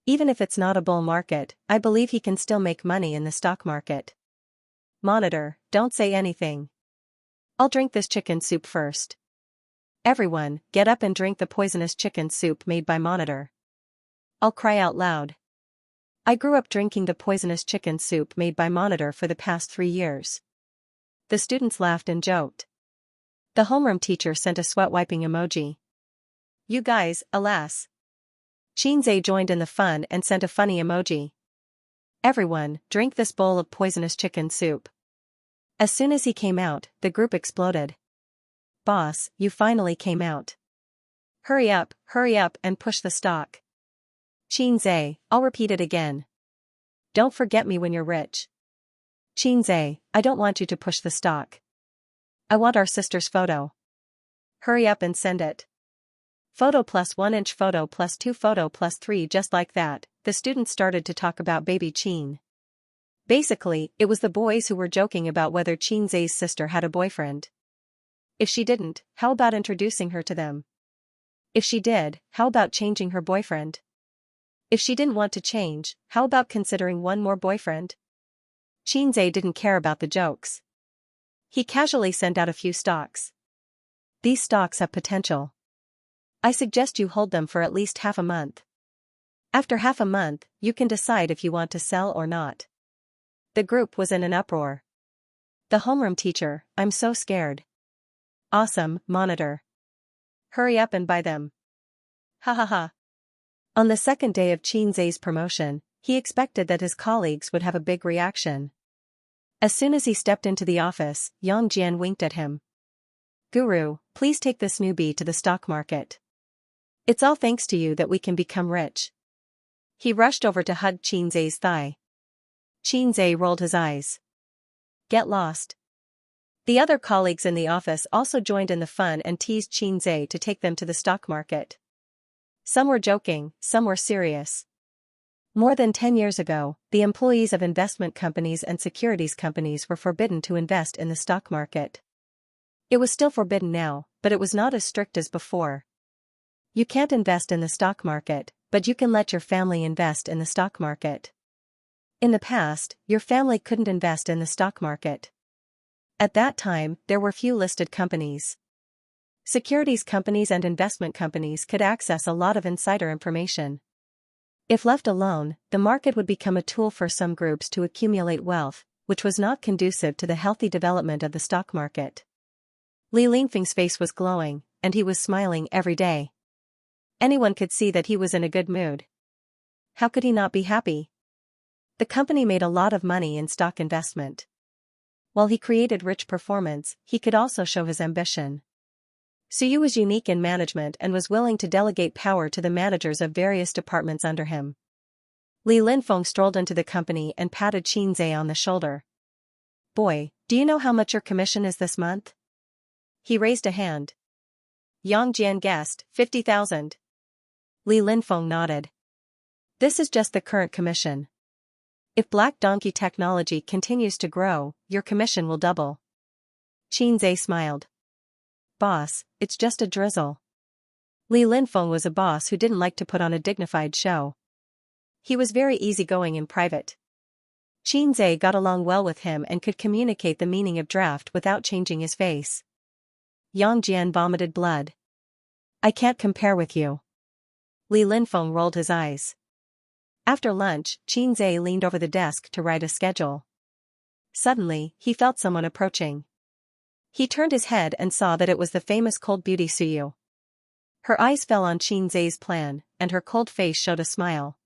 Even if it's not a bull market, I believe he can still make money in the stock market. Monitor, don't say anything. I'll drink this chicken soup first. Everyone, get up and drink the poisonous chicken soup made by Monitor. I'll cry out loud. I grew up drinking the poisonous chicken soup made by Monitor for the past 3 years. The students laughed and joked. The homeroom teacher sent a sweat-wiping emoji. You guys, alas. Xianxia joined in the fun and sent a funny emoji. Everyone, drink this bowl of poisonous chicken soup. As soon as he came out, the group exploded. Boss, you finally came out. Hurry up and push the stock. Xianxia, I'll repeat it again. Don't forget me when you're rich. Xianxia, I don't want you to push the stock. I want our sister's photo. Hurry up and send it. Photo plus 1 inch photo plus 2 photo plus 3 just like that, the students started to talk about baby Xian. Basically, it was the boys who were joking about whether Xianxia's sister had a boyfriend. If she didn't, how about introducing her to them? If she did, how about changing her boyfriend? If she didn't want to change, how about considering one more boyfriend? Xianxia didn't care about the jokes. He casually sent out a few stocks. These stocks have potential. I suggest you hold them for at least half a month. After half a month, you can decide if you want to sell or not. The group was in an uproar. The homeroom teacher, I'm so scared. Awesome, Monitor. Hurry up and buy them. Ha ha ha. On the second day of Xianxia's promotion, he expected that his colleagues would have a big reaction. As soon as he stepped into the office, Xianxia winked at him. Guru, please take this newbie to the stock market. It's all thanks to you that we can become rich. He rushed over to hug Xianxia's thigh. Xianxia rolled his eyes. Get lost. The other colleagues in the office also joined in the fun and teased Xianxia to take them to the stock market. Some were joking, some were serious. More than 10 years ago, the employees of investment companies and securities companies were forbidden to invest in the stock market. It was still forbidden now, but it was not as strict as before. You can't invest in the stock market, but you can let your family invest in the stock market. In the past, your family couldn't invest in the stock market. At that time, there were few listed companies. Securities companies and investment companies could access a lot of insider information. If left alone, the market would become a tool for some groups to accumulate wealth, which was not conducive to the healthy development of the stock market. Li Lingfeng's face was glowing, and he was smiling every day. Anyone could see that he was in a good mood. How could he not be happy? The company made a lot of money in stock investment. While he created rich performance, he could also show his ambition. Suyu was unique in management and was willing to delegate power to the managers of various departments under him. Li Linfeng strolled into the company and patted Xianxia on the shoulder. Boy, do you know how much your commission is this month? He raised a hand. Yang Jian guessed, 50,000. Li Linfeng nodded. This is just the current commission. If Black Donkey technology continues to grow, your commission will double. Xianxia smiled. Boss, it's just a drizzle. Li Linfeng was a boss who didn't like to put on a dignified show. He was very easygoing in private. Xianxia got along well with him and could communicate the meaning of draft without changing his face. Yang Jian vomited blood. I can't compare with you. Li Linfeng rolled his eyes. After lunch, Xianxia leaned over the desk to write a schedule. Suddenly, he felt someone approaching. He turned his head and saw that it was the famous cold beauty Suyu. Her eyes fell on Xianxia's plan, and her cold face showed a smile.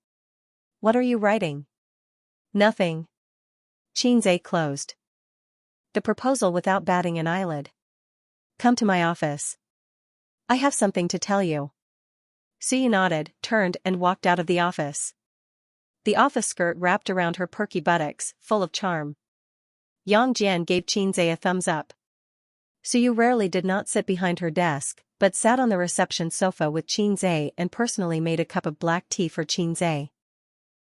What are you writing? Nothing. Xianxia closed the proposal without batting an eyelid. Come to my office. I have something to tell you. Suyu nodded, turned and walked out of the office. The office skirt wrapped around her perky buttocks, full of charm. Yang Jian gave Xianxia a thumbs up. Suyu rarely did not sit behind her desk, but sat on the reception sofa with Xianxia and personally made a cup of black tea for Xianxia.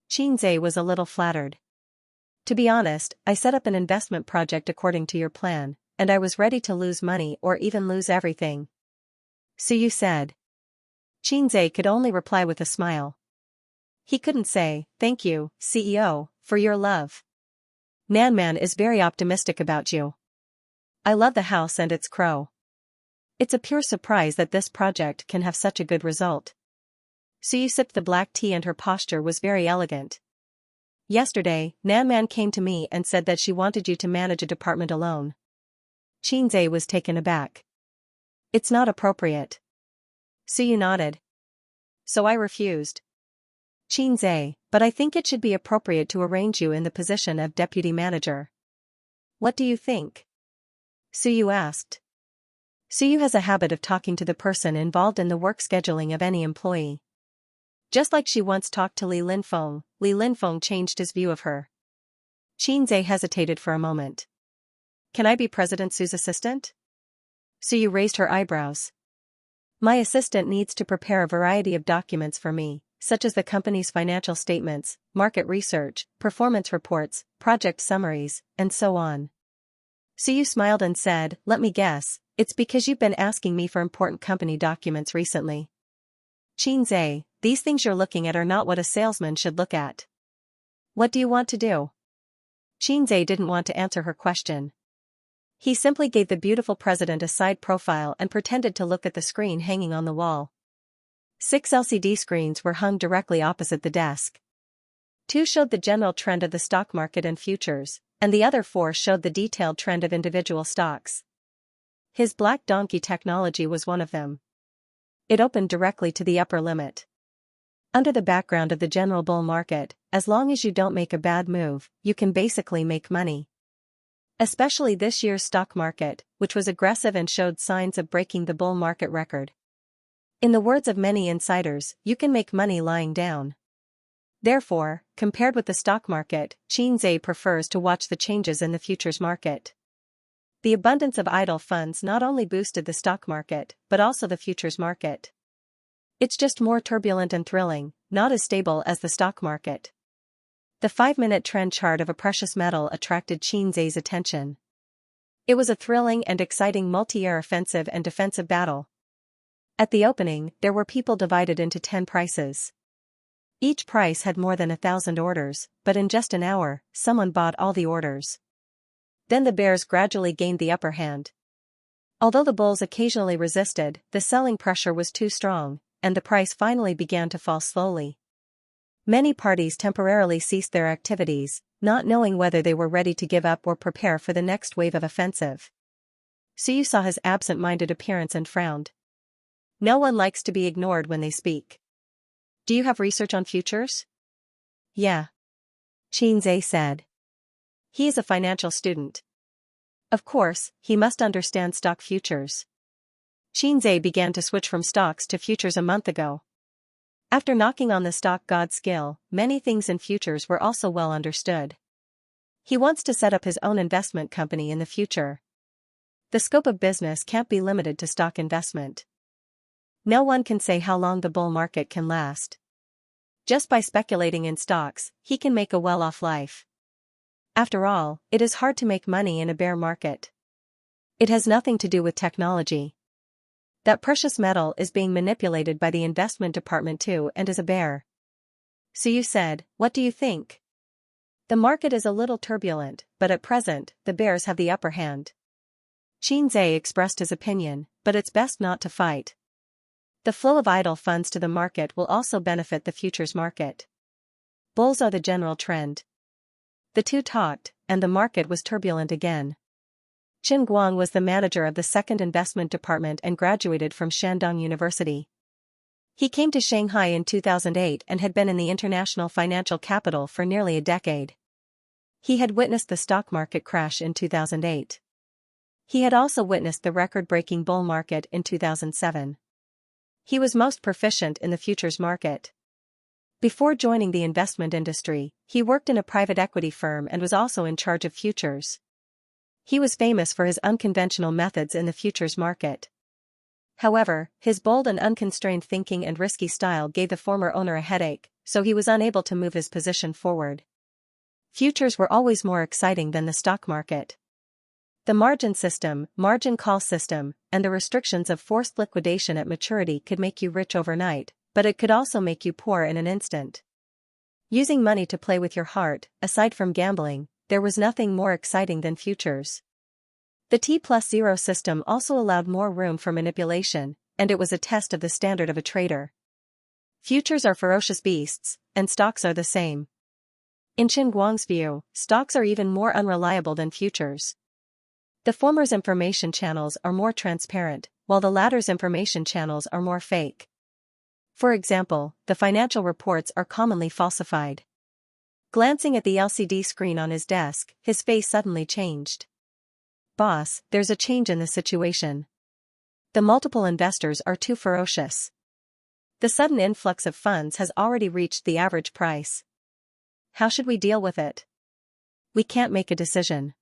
Xianxia was a little flattered. To be honest, I set up an investment project according to your plan, and I was ready to lose money or even lose everything. Suyu said. Xianxia could only reply with a smile. He couldn't say, "Thank you, CEO, for your love. Nanman is very optimistic about you. I love the house and its crow. It's a pure surprise that this project can have such a good result." Suyu sipped the black tea and her posture was very elegant. "Yesterday, Nanman came to me and said that she wanted you to manage a department alone." Xianxia was taken aback. "It's not appropriate." Suyu nodded. "So I refused." Xianxia, "But I think it should be appropriate to arrange you in the position of deputy manager." "What do you think?" Suyu asked. Suyu has a habit of talking to the person involved in the work scheduling of any employee. Just like she once talked to Li Linfeng changed his view of her. Xianxia hesitated for a moment. "Can I be President Su's assistant?" Suyu raised her eyebrows. "My assistant needs to prepare a variety of documents for me, such as the company's financial statements, market research, performance reports, project summaries, and so on." Suyu smiled and said, "Let me guess, it's because you've been asking me for important company documents recently." Xianxia, "These things you're looking at are not what a salesman should look at." "What do you want to do?" Xianxia didn't want to answer her question. He simply gave the beautiful president a side profile and pretended to look at the screen hanging on the wall. 6 LCD screens were hung directly opposite the desk. 2 showed the general trend of the stock market and futures, and the other 4 showed the detailed trend of individual stocks. His black donkey technology was one of them. It opened directly to the upper limit. Under the background of the general bull market, as long as you don't make a bad move, you can basically make money. Especially this year's stock market, which was aggressive and showed signs of breaking the bull market record. In the words of many insiders, you can make money lying down. Therefore, compared with the stock market, Xianxia prefers to watch the changes in the futures market. The abundance of idle funds not only boosted the stock market, but also the futures market. It's just more turbulent and thrilling, not as stable as the stock market. The 5-minute trend chart of a precious metal attracted Xianxia's attention. It was a thrilling and exciting multi-year offensive and defensive battle. At the opening, there were people divided into 10 prices. Each price had more than 1,000 orders, but in just an hour, someone bought all the orders. Then the bears gradually gained the upper hand. Although the bulls occasionally resisted, the selling pressure was too strong, and the price finally began to fall slowly. Many parties temporarily ceased their activities, not knowing whether they were ready to give up or prepare for the next wave of offensive. Suyu saw his absent-minded appearance and frowned. No one likes to be ignored when they speak. "Do you have research on futures?" "Yeah," Xianxia said. He is a financial student. Of course, he must understand stock futures. Xianxia began to switch from stocks to futures a month ago. After knocking on the stock god's skill, many things in futures were also well understood. He wants to set up his own investment company in the future. The scope of business can't be limited to stock investment. No one can say how long the bull market can last. Just by speculating in stocks, he can make a well-off life. After all, it is hard to make money in a bear market. It has nothing to do with technology. That precious metal is being manipulated by the investment department too and is a bear. Suyu said, "What do you think?" "The market is a little turbulent, but at present, the bears have the upper hand." Xianxia expressed his opinion, but it's best not to fight. The flow of idle funds to the market will also benefit the futures market. Bulls are the general trend. The two talked, and the market was turbulent again. Qin Guang was the manager of the second investment department and graduated from Shandong University. He came to Shanghai in 2008 and had been in the international financial capital for nearly a decade. He had witnessed the stock market crash in 2008. He had also witnessed the record-breaking bull market in 2007. He was most proficient in the futures market. Before joining the investment industry, he worked in a private equity firm and was also in charge of futures. He was famous for his unconventional methods in the futures market. However, his bold and unconstrained thinking and risky style gave the former owner a headache, so he was unable to move his position forward. Futures were always more exciting than the stock market. The margin system, margin call system, and the restrictions of forced liquidation at maturity could make you rich overnight, but it could also make you poor in an instant. Using money to play with your heart, aside from gambling, there was nothing more exciting than futures. The T+0 system also allowed more room for manipulation, and it was a test of the standard of a trader. Futures are ferocious beasts, and stocks are the same. In Chen Guang's view, stocks are even more unreliable than futures. The former's information channels are more transparent, while the latter's information channels are more fake. For example, the financial reports are commonly falsified. Glancing at the LCD screen on his desk, his face suddenly changed. Boss, there's a change in the situation. The multiple investors are too ferocious. The sudden influx of funds has already reached the average price. How should we deal with it? We can't make a decision.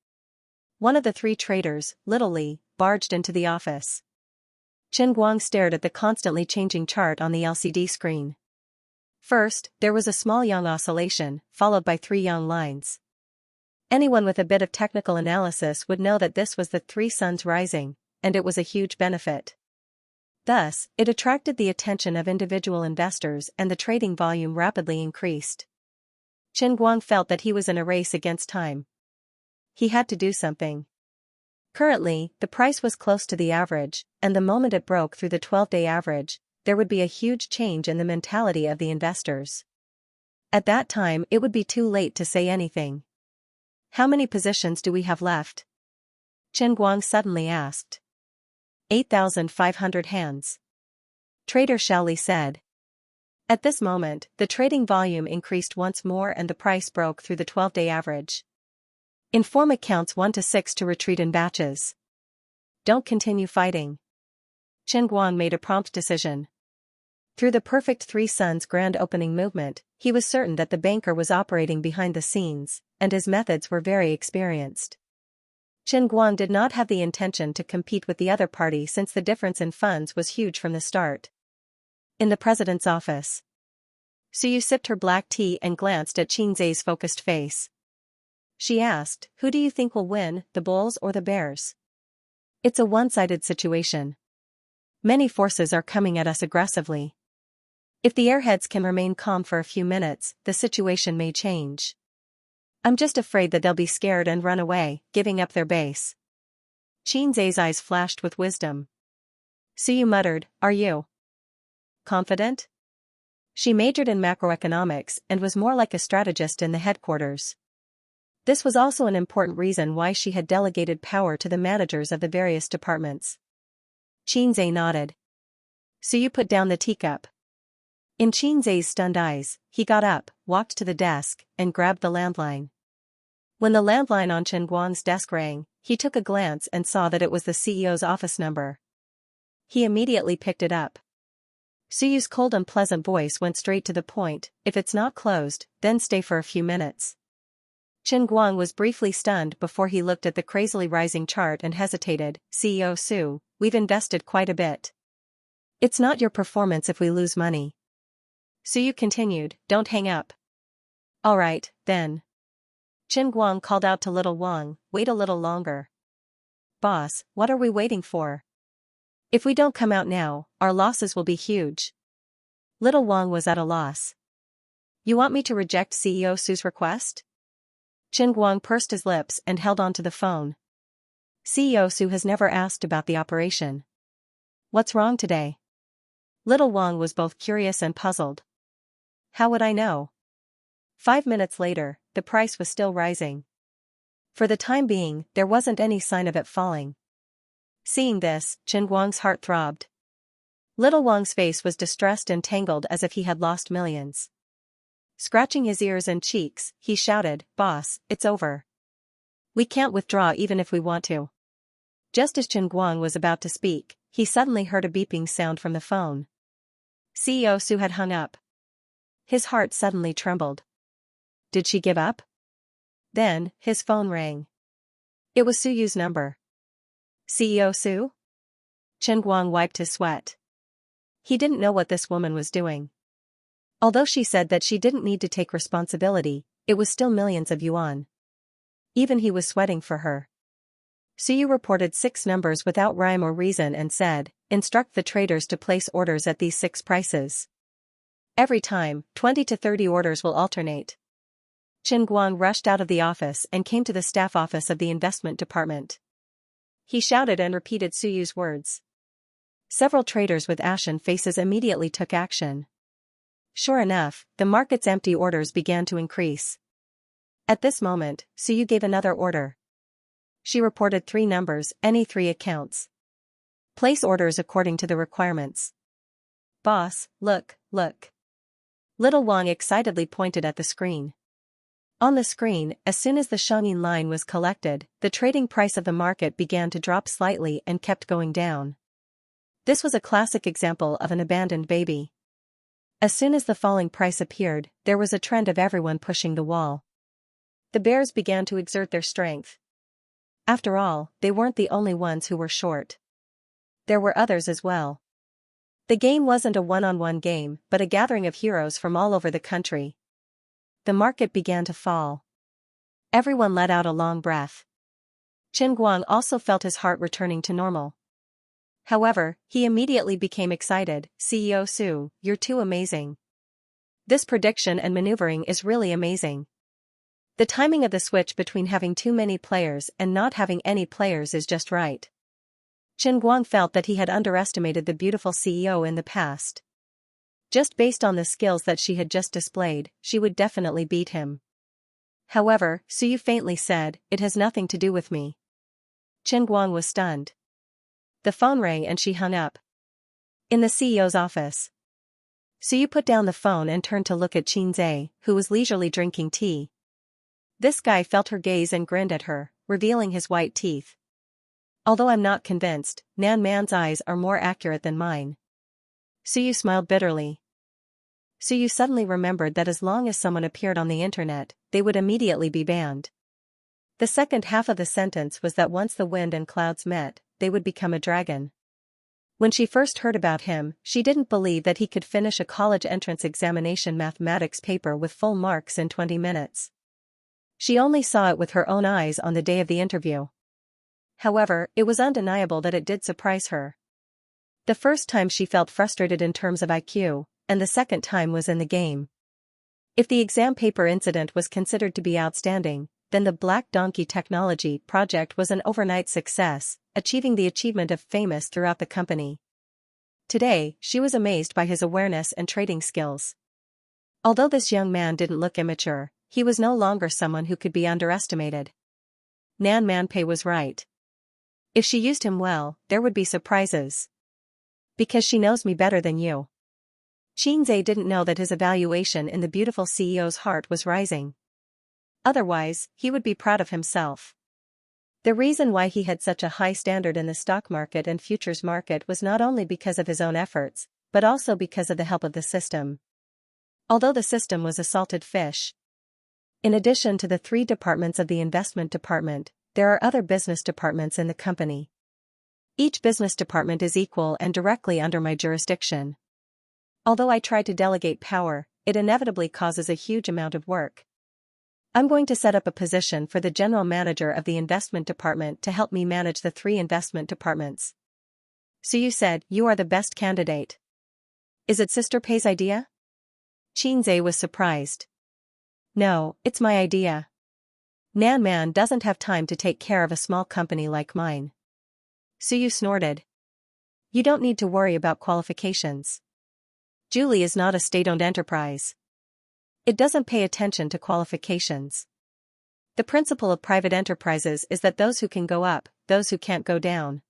One of the three traders, Little Li, barged into the office. Chen Guang stared at the constantly changing chart on the LCD screen. First, there was a small yang oscillation, followed by 3 yang lines. Anyone with a bit of technical analysis would know that this was the 3 suns rising, and it was a huge benefit. Thus, it attracted the attention of individual investors and the trading volume rapidly increased. Chen Guang felt that he was in a race against time. He had to do something. Currently, the price was close to the average, and the moment it broke through the 12-day average, there would be a huge change in the mentality of the investors. At that time, it would be too late to say anything. How many positions do we have left? Chen Guang suddenly asked. 8,500 hands. Trader Xiao Li said. At this moment, the trading volume increased once more and the price broke through the 12-day average. Inform accounts 1 to 6 to retreat in batches. Don't continue fighting. Chen Guang made a prompt decision. Through the perfect 3 suns grand opening movement, he was certain that the banker was operating behind the scenes, and his methods were very experienced. Chen Guang did not have the intention to compete with the other party since the difference in funds was huge from the start. In the president's office, Suyu sipped her black tea and glanced at Xianxia's focused face. She asked, "Who do you think will win, the bulls or the bears?" It's a one-sided situation. Many forces are coming at us aggressively. If the airheads can remain calm for a few minutes, the situation may change. I'm just afraid that they'll be scared and run away, giving up their base. Xianxia's eyes flashed with wisdom. Suyu muttered, "Are you confident?" She majored in macroeconomics and was more like a strategist in the headquarters. This was also an important reason why she had delegated power to the managers of the various departments. Xianxia nodded. Suyu put down the teacup. In Xianxia's stunned eyes, he got up, walked to the desk, and grabbed the landline. When the landline on Chen Guang's desk rang, he took a glance and saw that it was the CEO's office number. He immediately picked it up. Suyu's cold and pleasant voice went straight to the point, "If it's not closed, then stay for a few minutes." Chen Guang was briefly stunned before he looked at the crazily rising chart and hesitated. "CEO Su, we've invested quite a bit. It's not your performance if we lose money." Suyu continued, "Don't hang up." "All right, then." Chen Guang called out to Little Wang, "Wait a little longer." "Boss, what are we waiting for? If we don't come out now, our losses will be huge." Little Wang was at a loss. "You want me to reject CEO Su's request?" Chen Guang pursed his lips and held on to the phone. "CEO Su has never asked about the operation. What's wrong today?" Little Wang was both curious and puzzled. "How would I know?" 5 minutes later, the price was still rising. For the time being, there wasn't any sign of it falling. Seeing this, Chen Guang's heart throbbed. Little Wang's face was distressed and tangled as if he had lost millions. Scratching his ears and cheeks, he shouted, "Boss, it's over. We can't withdraw even if we want to." Just as Chen Guang was about to speak, he suddenly heard a beeping sound from the phone. CEO Su had hung up. His heart suddenly trembled. Did she give up? Then, his phone rang. It was Suyu's number. "CEO Su?" Chen Guang wiped his sweat. He didn't know what this woman was doing. Although she said that she didn't need to take responsibility, it was still millions of yuan. Even he was sweating for her. Suyu reported 6 numbers without rhyme or reason and said, "Instruct the traders to place orders at these 6 prices." Every time, 20 to 30 orders will alternate. Chen Guang rushed out of the office and came to the staff office of the investment department. He shouted and repeated Suyu's words. Several traders with ashen faces immediately took action. Sure enough, the market's empty orders began to increase. At this moment, Suyu gave another order. She reported 3 numbers, any 3 accounts. Place orders according to the requirements. Boss, look. Little Wang excitedly pointed at the screen. On the screen, as soon as the Shangyin line was collected, the trading price of the market began to drop slightly and kept going down. This was a classic example of an abandoned baby. As soon as the falling price appeared, there was a trend of everyone pushing the wall. The bears began to exert their strength. After all, they weren't the only ones who were short. There were others as well. The game wasn't a one-on-one game, but a gathering of heroes from all over the country. The market began to fall. Everyone let out a long breath. Chen Guang also felt his heart returning to normal. However, he immediately became excited. CEO Su, you're too amazing. This prediction and maneuvering is really amazing. The timing of the switch between having too many players and not having any players is just right. Chen Guang felt that he had underestimated the beautiful CEO in the past. Just based on the skills that she had just displayed, she would definitely beat him. However, Suyu faintly said, it has nothing to do with me. Chen Guang was stunned. The phone rang and she hung up. In the CEO's office. Suyu put down the phone and turned to look at Xianxia, who was leisurely drinking tea. This guy felt her gaze and grinned at her, revealing his white teeth. Although I'm not convinced, Nan Man's eyes are more accurate than mine. Suyu smiled bitterly. Suyu suddenly remembered that as long as someone appeared on the internet, they would immediately be banned. The second half of the sentence was that once the wind and clouds met, they would become a dragon. When she first heard about him, she didn't believe that he could finish a college entrance examination mathematics paper with full marks in 20 minutes. She only saw it with her own eyes on the day of the interview. However, it was undeniable that it did surprise her. The first time she felt frustrated in terms of IQ, and the second time was in the game. If the exam paper incident was considered to be outstanding, then the Black Donkey Technology project was an overnight success, achieving the achievement of famous throughout the company. Today, she was amazed by his awareness and trading skills. Although this young man didn't look immature, he was no longer someone who could be underestimated. Nan Manpei was right. If she used him well, there would be surprises. Because she knows me better than you. Xianxia didn't know that his evaluation in the beautiful CEO's heart was rising. Otherwise, he would be proud of himself. The reason why he had such a high standard in the stock market and futures market was not only because of his own efforts, but also because of the help of the system. Although the system was a salted fish. In addition to the 3 departments of the investment department, there are other business departments in the company. Each business department is equal and directly under my jurisdiction. Although I try to delegate power, it inevitably causes a huge amount of work. I'm going to set up a position for the general manager of the investment department to help me manage the 3 investment departments. Suyu said, you are the best candidate. Is it Sister Pei's idea? Xianxia was surprised. No, it's my idea. Nan Man doesn't have time to take care of a small company like mine. Suyu snorted. You don't need to worry about qualifications. Julie is not a state-owned enterprise. It doesn't pay attention to qualifications. The principle of private enterprises is that those who can go up, those who can't go down.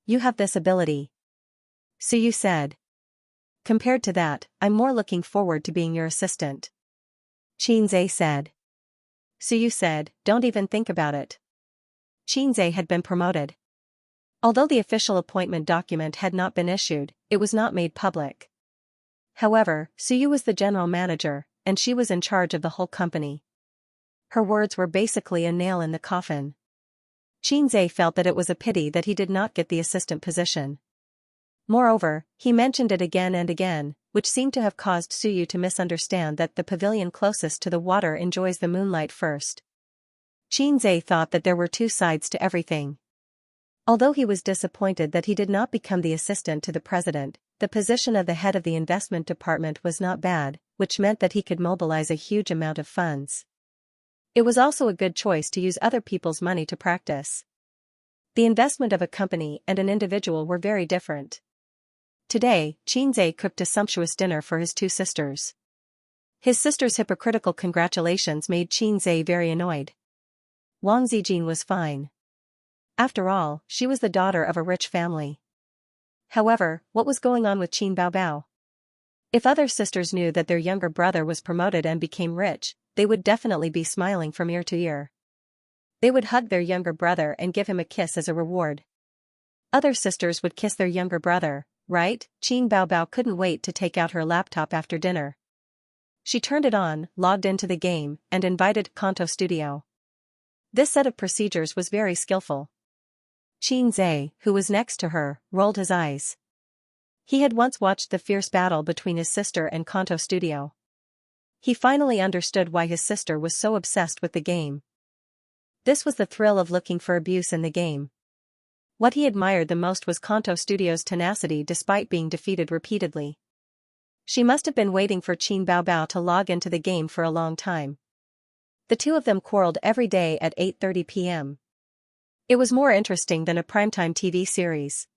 You have this ability. Suyu said. Compared to that, I'm more looking forward to being your assistant. Xianxia said. Suyu said, don't even think about it. Xianxia had been promoted. Although the official appointment document had not been issued, it was not made public. However, Suyu was the general manager, and she was in charge of the whole company. Her words were basically a nail in the coffin. Xianxia felt that it was a pity that he did not get the assistant position. Moreover, he mentioned it again and again, which seemed to have caused Suyu to misunderstand that the pavilion closest to the water enjoys the moonlight first. Xianxia thought that there were 2 sides to everything. Although he was disappointed that he did not become the assistant to the president, The position of the head of the investment department was not bad, which meant that he could mobilize a huge amount of funds. It was also a good choice to use other people's money to practice. The investment of a company and an individual were very different. Today, Xianxia cooked a sumptuous dinner for his two sisters. His sister's hypocritical congratulations made Xianxia very annoyed. Wang Zijin was fine. After all, she was the daughter of a rich family. However, what was going on with Qin Baobao? If other sisters knew that their younger brother was promoted and became rich, they would definitely be smiling from ear to ear. They would hug their younger brother and give him a kiss as a reward. Other sisters would kiss their younger brother, right? Qin Baobao couldn't wait to take out her laptop after dinner. She turned it on, logged into the game, and invited Kanto Studio. This set of procedures was very skillful. Xianxia, who was next to her, rolled his eyes. He had once watched the fierce battle between his sister and Kanto Studio. He finally understood why his sister was so obsessed with the game. This was the thrill of looking for abuse in the game. What he admired the most was Kanto Studio's tenacity despite being defeated repeatedly. She must have been waiting for Qin Baobao to log into the game for a long time. The two of them quarreled every day at 8:30 p.m. It was more interesting than a primetime TV series.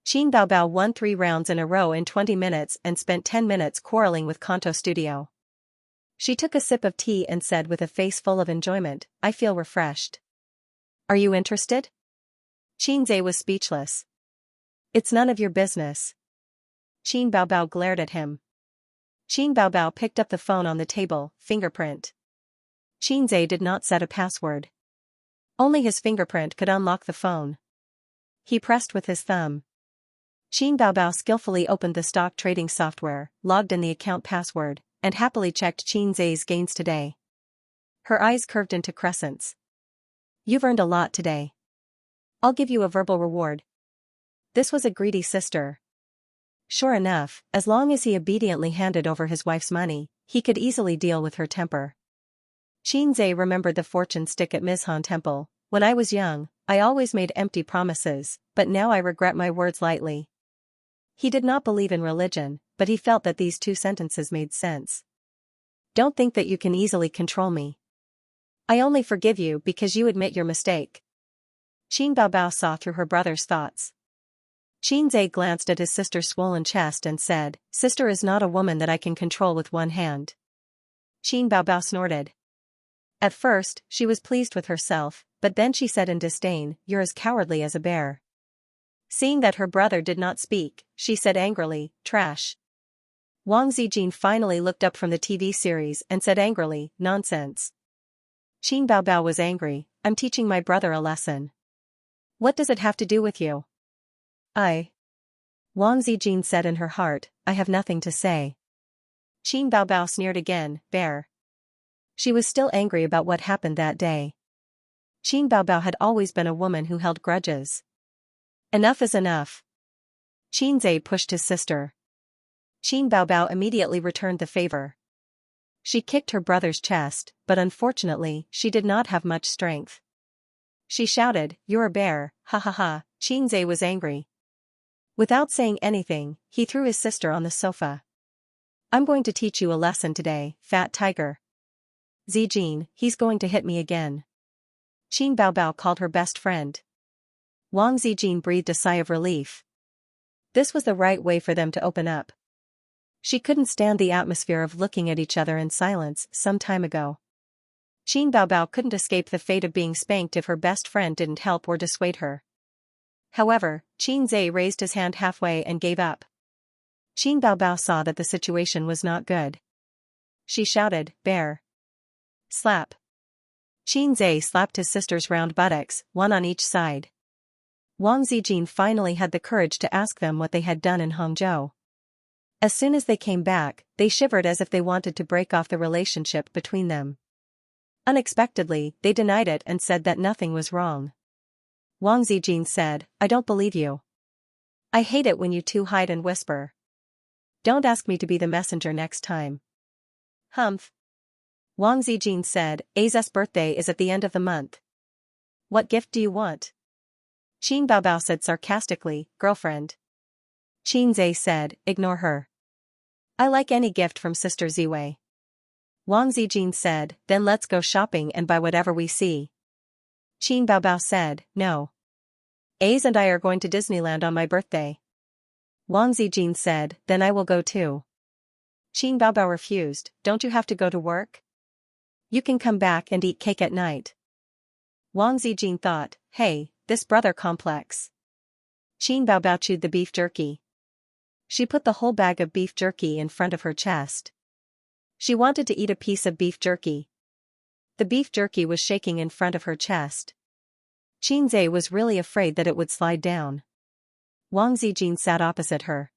Qin Baobao won 3 rounds in a row in 20 minutes and spent 10 minutes quarreling with Kanto Studio. She took a sip of tea and said with a face full of enjoyment, "I feel refreshed." "Are you interested?" Xianxia was speechless. "It's none of your business." Qin Baobao glared at him. Qin Baobao picked up the phone on the table, fingerprint. Xianxia did not set a password. Only his fingerprint could unlock the phone. He pressed with his thumb. Qin Baobao skillfully opened the stock trading software, logged in the account password, and happily checked Xianxia's gains today. Her eyes curved into crescents. "You've earned a lot today. I'll give you a verbal reward." This was a greedy sister. Sure enough, as long as he obediently handed over his wife's money, he could easily deal with her temper. Xianxia remembered the fortune stick at Mizhan Temple. "When I was young, I always made empty promises, but now I regret my words lightly." He did not believe in religion, but he felt that these two sentences made sense. "Don't think that you can easily control me. I only forgive you because you admit your mistake." Qin Baobao saw through her brother's thoughts. Xianxia glanced at his sister's swollen chest and said, "Sister is not a woman that I can control with one hand." Qin Baobao snorted. At first, she was pleased with herself, but then she said in disdain, "You're as cowardly as a bear." Seeing that her brother did not speak, she said angrily, "Trash." Wang Zijin finally looked up from the TV series and said angrily, "Nonsense." Qin Baobao was angry, "I'm teaching my brother a lesson. What does it have to do with you?" Wang Zijin said in her heart, "I have nothing to say." Qin Baobao sneered again, "Bear." She was still angry about what happened that day. Qin Baobao had always been a woman who held grudges. "Enough is enough." Xianxia pushed his sister. Qin Baobao immediately returned the favor. She kicked her brother's chest, but unfortunately, she did not have much strength. She shouted, "You're a bear, ha ha ha." Xianxia was angry. Without saying anything, he threw his sister on the sofa. "I'm going to teach you a lesson today, fat tiger." "Zijin, he's going to hit me again." Qin Baobao called her best friend. Wang Zijin breathed a sigh of relief. This was the right way for them to open up. She couldn't stand the atmosphere of looking at each other in silence some time ago. Qin Baobao couldn't escape the fate of being spanked if her best friend didn't help or dissuade her. However, Xianxia raised his hand halfway and gave up. Qin Baobao saw that the situation was not good. She shouted, "Bear." Slap. Xianxia slapped his sister's round buttocks, one on each side. Wang Zijin finally had the courage to ask them what they had done in Hangzhou. As soon as they came back, they shivered as if they wanted to break off the relationship between them. Unexpectedly, they denied it and said that nothing was wrong. Wang Zijin said, "I don't believe you. I hate it when you two hide and whisper. Don't ask me to be the messenger next time." "Humph." Wang Zijin said, "A's birthday is at the end of the month. What gift do you want?" Qin Baobao said sarcastically, "Girlfriend." Xianxia said, ignore her. I like any gift from Sister Ziwei. Wang Zijin said, then let's go shopping and buy whatever we see. Qin Baobao said, no. A's and I are going to Disneyland on my birthday. Wang Zijin said, then I will go too. Qin Baobao refused, don't you have to go to work? You can come back and eat cake at night. Wang Zijin thought, hey, this brother complex. Qin Baobao chewed the beef jerky. She put the whole bag of beef jerky in front of her chest. She wanted to eat a piece of beef jerky. The beef jerky was shaking in front of her chest. Xianxia was really afraid that it would slide down. Wang Zijin sat opposite her.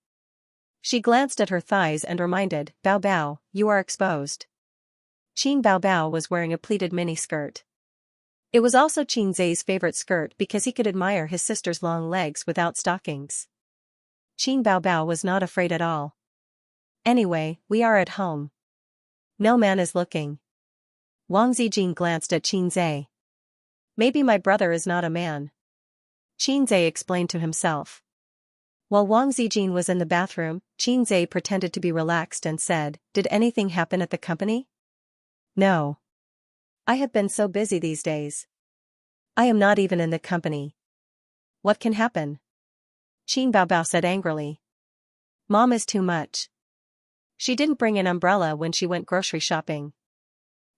She glanced at her thighs and reminded, Bao Bao, you are exposed. Qin Baobao was wearing a pleated miniskirt. It was also Xianxia's favorite skirt because he could admire his sister's long legs without stockings. Qin Baobao was not afraid at all. Anyway, we are at home. No man is looking. Wang Zijin glanced at Xianxia. Maybe my brother is not a man. Xianxia explained to himself. While Wang Zijin was in the bathroom, Xianxia pretended to be relaxed and said, did anything happen at the company? No. I have been so busy these days. I am not even in the company. What can happen? Qin Baobao said angrily. Mom is too much. She didn't bring an umbrella when she went grocery shopping.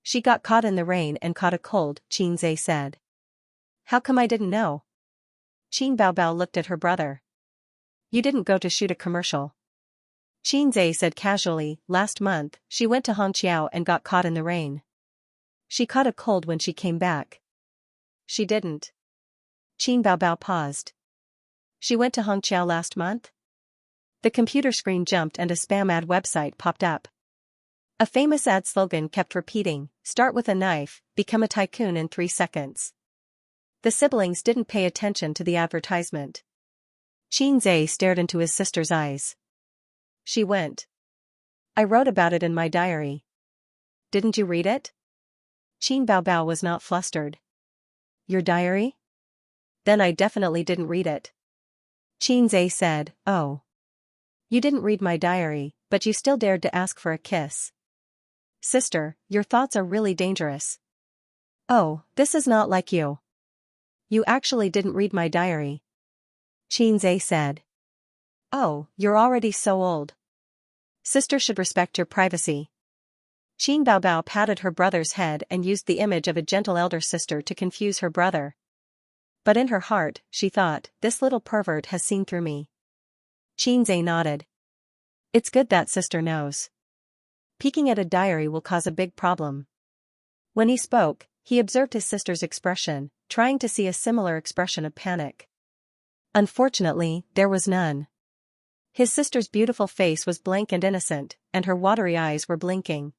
She got caught in the rain and caught a cold, Xianxia said. How come I didn't know? Qin Baobao looked at her brother. You didn't go to shoot a commercial. Xianxia said casually, last month, she went to Xianxia and got caught in the rain. She caught a cold when she came back. She didn't. Qin Baobao paused. She went to Xianxia last month? The computer screen jumped and a spam ad website popped up. A famous ad slogan kept repeating, start with a knife, become a tycoon in 3 seconds. The siblings didn't pay attention to the advertisement. Xianxia stared into his sister's eyes. She went. I wrote about it in my diary. Didn't you read it? Qin Baobao was not flustered. Your diary? Then I definitely didn't read it. Xianxia said, oh. You didn't read my diary, but you still dared to ask for a kiss. Sister, your thoughts are really dangerous. Oh, this is not like you. You actually didn't read my diary. Xianxia said. Oh, you're already so old. Sister should respect your privacy. Qin Baobao patted her brother's head and used the image of a gentle elder sister to confuse her brother. But in her heart, she thought, this little pervert has seen through me. Xianxia nodded. It's good that sister knows. Peeking at a diary will cause a big problem. When he spoke, he observed his sister's expression, trying to see a similar expression of panic. Unfortunately, there was none. His sister's beautiful face was blank and innocent, and her watery eyes were blinking.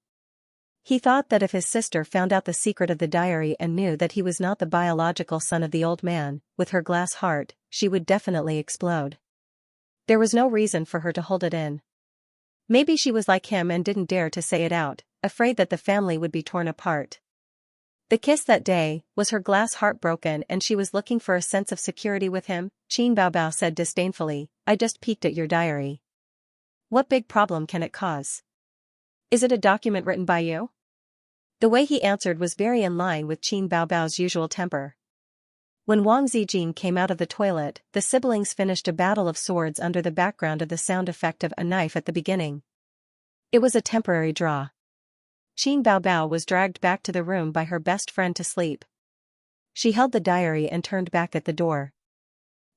He thought that if his sister found out the secret of the diary and knew that he was not the biological son of the old man, with her glass heart, she would definitely explode. There was no reason for her to hold it in. Maybe she was like him and didn't dare to say it out, afraid that the family would be torn apart. The kiss that day, was her glass heart broken and she was looking for a sense of security with him? Qin Baobao said disdainfully, I just peeked at your diary. What big problem can it cause? Is it a document written by you? The way he answered was very in line with Qin Baobao's usual temper. When Wang Zijin came out of the toilet, the siblings finished a battle of swords under the background of the sound effect of a knife at the beginning. It was a temporary draw. Qin Baobao was dragged back to the room by her best friend to sleep. She held the diary and turned back at the door.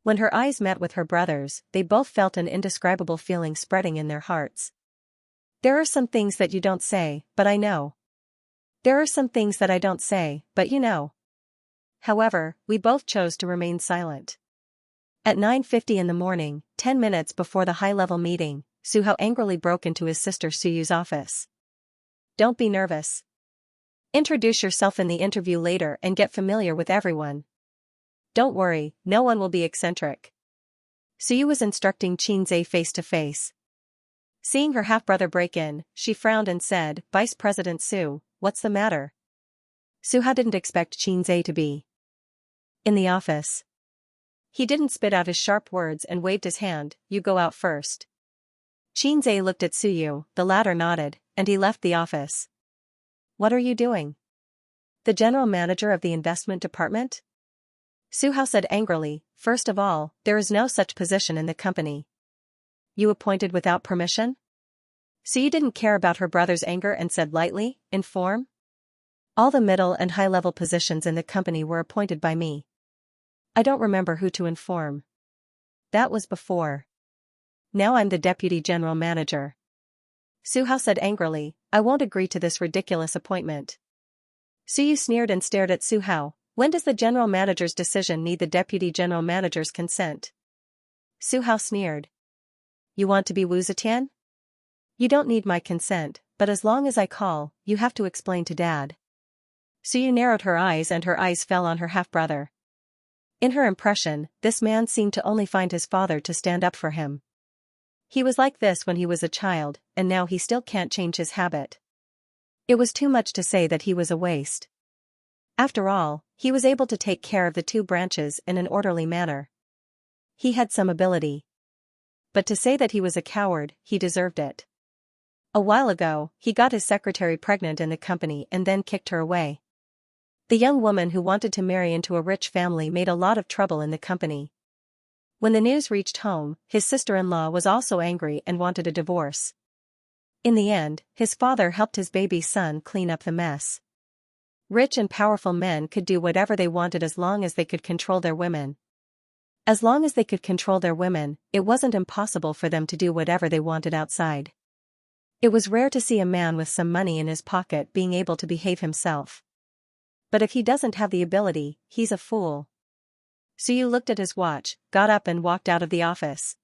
When her eyes met with her brother's, they both felt an indescribable feeling spreading in their hearts. There are some things that you don't say, but I know. There are some things that I don't say, but you know. However, we both chose to remain silent. At 9:50 in the morning, 10 minutes before the high-level meeting, Su Hao angrily broke into his sister Suyu's office. Don't be nervous. Introduce yourself in the interview later and get familiar with everyone. Don't worry, no one will be eccentric. Suyu was instructing Xianxia face to face. Seeing her half-brother break in, she frowned and said, Vice President Su, what's the matter? Su Hao didn't expect Xianxia to be in the office. He didn't spit out his sharp words and waved his hand, "You go out first." Xianxia looked at Suyu, the latter nodded, and he left the office. "What are you doing?" "The general manager of the investment department?" Su Hao said angrily. "First of all, there is no such position in the company." "You appointed without permission?" Suyu didn't care about her brother's anger and said lightly, "Inform?" "All the middle and high-level positions in the company were appointed by me." "I don't remember who to inform." "That was before. Now I'm the deputy general manager." Su Hao said angrily, "I won't agree to this ridiculous appointment." Suyu sneered and stared at Su Hao. "When does the general manager's decision need the deputy general manager's consent?" Su Hao sneered. "You want to be Wu Zetian? You don't need my consent, but as long as I call, you have to explain to Dad." Suyu narrowed her eyes and her eyes fell on her half-brother. In her impression, this man seemed to only find his father to stand up for him. He was like this when he was a child, and now he still can't change his habit. It was too much to say that he was a waste. After all, he was able to take care of the two branches in an orderly manner. He had some ability. But to say that he was a coward, he deserved it. A while ago, he got his secretary pregnant in the company and then kicked her away. The young woman who wanted to marry into a rich family made a lot of trouble in the company. When the news reached home, his sister-in-law was also angry and wanted a divorce. In the end, his father helped his baby son clean up the mess. Rich and powerful men could do whatever they wanted as long as they could control their women. As long as they could control their women, it wasn't impossible for them to do whatever they wanted outside. It was rare to see a man with some money in his pocket being able to behave himself. But if he doesn't have the ability, he's a fool. Suyu looked at his watch, got up and walked out of the office.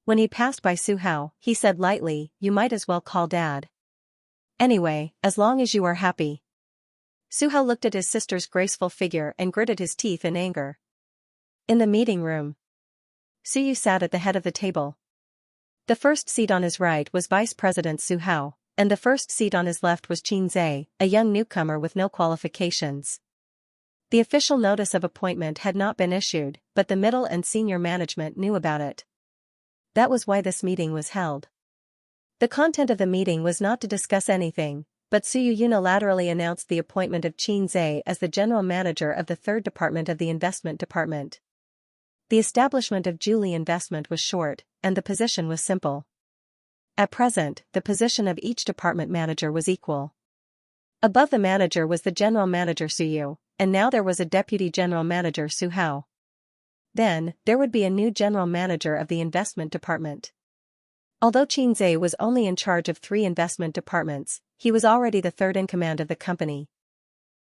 When he passed by Su Hao, he said lightly, "You might as well call Dad. Anyway, as long as you are happy." Su Hao looked at his sister's graceful figure and gritted his teeth in anger. In the meeting room, Suyu sat at the head of the table. The first seat on his right was Vice President Su Hao, and the first seat on his left was Xianxia, a young newcomer with no qualifications. The official notice of appointment had not been issued, but the middle and senior management knew about it. That was why this meeting was held. The content of the meeting was not to discuss anything, but Suyu unilaterally announced the appointment of Xianxia as the general manager of the third department of the investment department. The establishment of Julie Investment was short, and the position was simple. At present, the position of each department manager was equal. Above the manager was the general manager Suyu, and now there was a deputy general manager Su Hao. Then, there would be a new general manager of the investment department. Although Xianxia was only in charge of 3 investment departments, he was already the third in command of the company.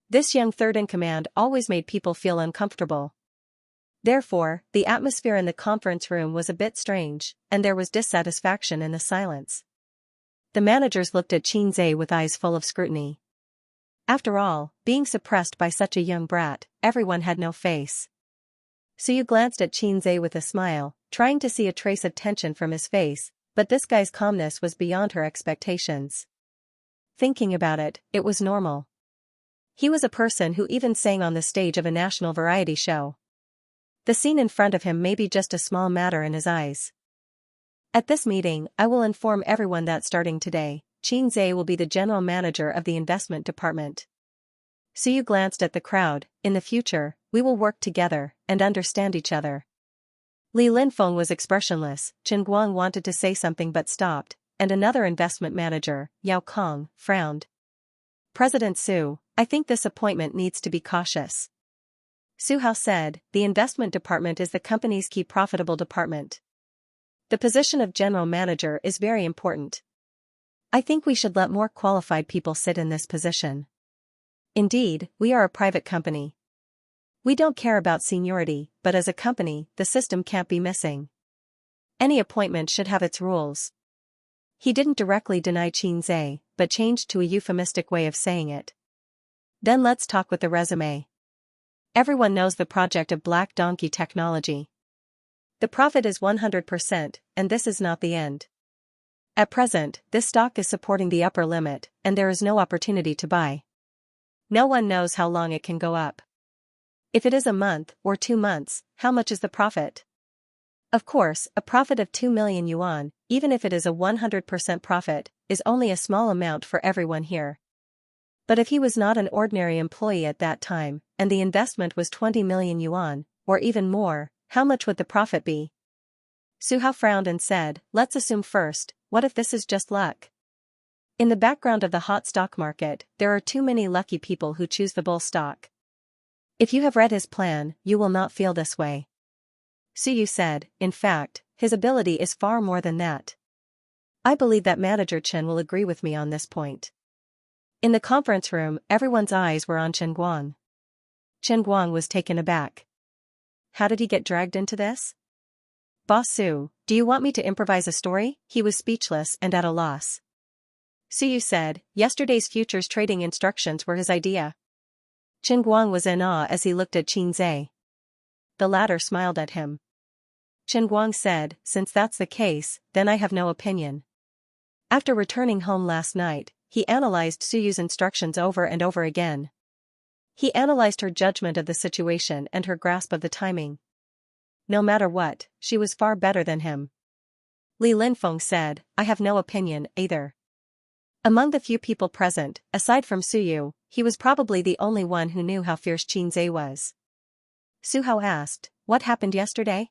This young third in command always made people feel uncomfortable. Therefore, the atmosphere in the conference room was a bit strange, and there was dissatisfaction in the silence. The managers looked at Xianxia with eyes full of scrutiny. After all, being suppressed by such a young brat, everyone had no face. Suyu glanced at Xianxia with a smile, trying to see a trace of tension from his face, but this guy's calmness was beyond her expectations. Thinking about it, it was normal. He was a person who even sang on the stage of a national variety show. The scene in front of him may be just a small matter in his eyes. At this meeting, I will inform everyone that starting today, Xianxia will be the general manager of the investment department. Suyu glanced at the crowd. In the future, we will work together and understand each other. Li Linfeng was expressionless. Chen Guang wanted to say something but stopped, and another investment manager, Yao Kong, frowned. President Su, I think this appointment needs to be cautious. Su Hao said, the investment department is the company's key profitable department. The position of general manager is very important. I think we should let more qualified people sit in this position. Indeed, we are a private company. We don't care about seniority, but as a company, the system can't be missing. Any appointment should have its rules. He didn't directly deny Xianxia, but changed to a euphemistic way of saying it. Then let's talk with the resume. Everyone knows the project of Black Donkey technology. The profit is 100%, and this is not the end. At present, this stock is supporting the upper limit, and there is no opportunity to buy. No one knows how long it can go up. If it is a month or 2 months, how much is the profit? Of course, a profit of 2 million yuan, even if it is a 100% profit, is only a small amount for everyone here. But if he was not an ordinary employee at that time, and the investment was 20 million yuan, or even more, how much would the profit be? Su Hao frowned and said, let's assume first, what if this is just luck? In the background of the hot stock market, there are too many lucky people who choose the bull stock. If you have read his plan, you will not feel this way. Su Yu said, in fact, his ability is far more than that. I believe that Manager Chen will agree with me on this point. In the conference room, everyone's eyes were on Chen Guang. Chen Guang was taken aback. How did he get dragged into this? Boss Su, do you want me to improvise a story? He was speechless and at a loss. Su Yu said, yesterday's futures trading instructions were his idea. Chen Guang was in awe as he looked at Qin Zhe. The latter smiled at him. Chen Guang said, since that's the case, then I have no opinion. After returning home last night, he analyzed Su Yu's instructions over and over again. He analyzed her judgment of the situation and her grasp of the timing. No matter what, she was far better than him. Li Linfeng said, I have no opinion, either. Among the few people present, aside from Su Yu, he was probably the only one who knew how fierce Qin Zhe was. Su Hao asked, what happened yesterday?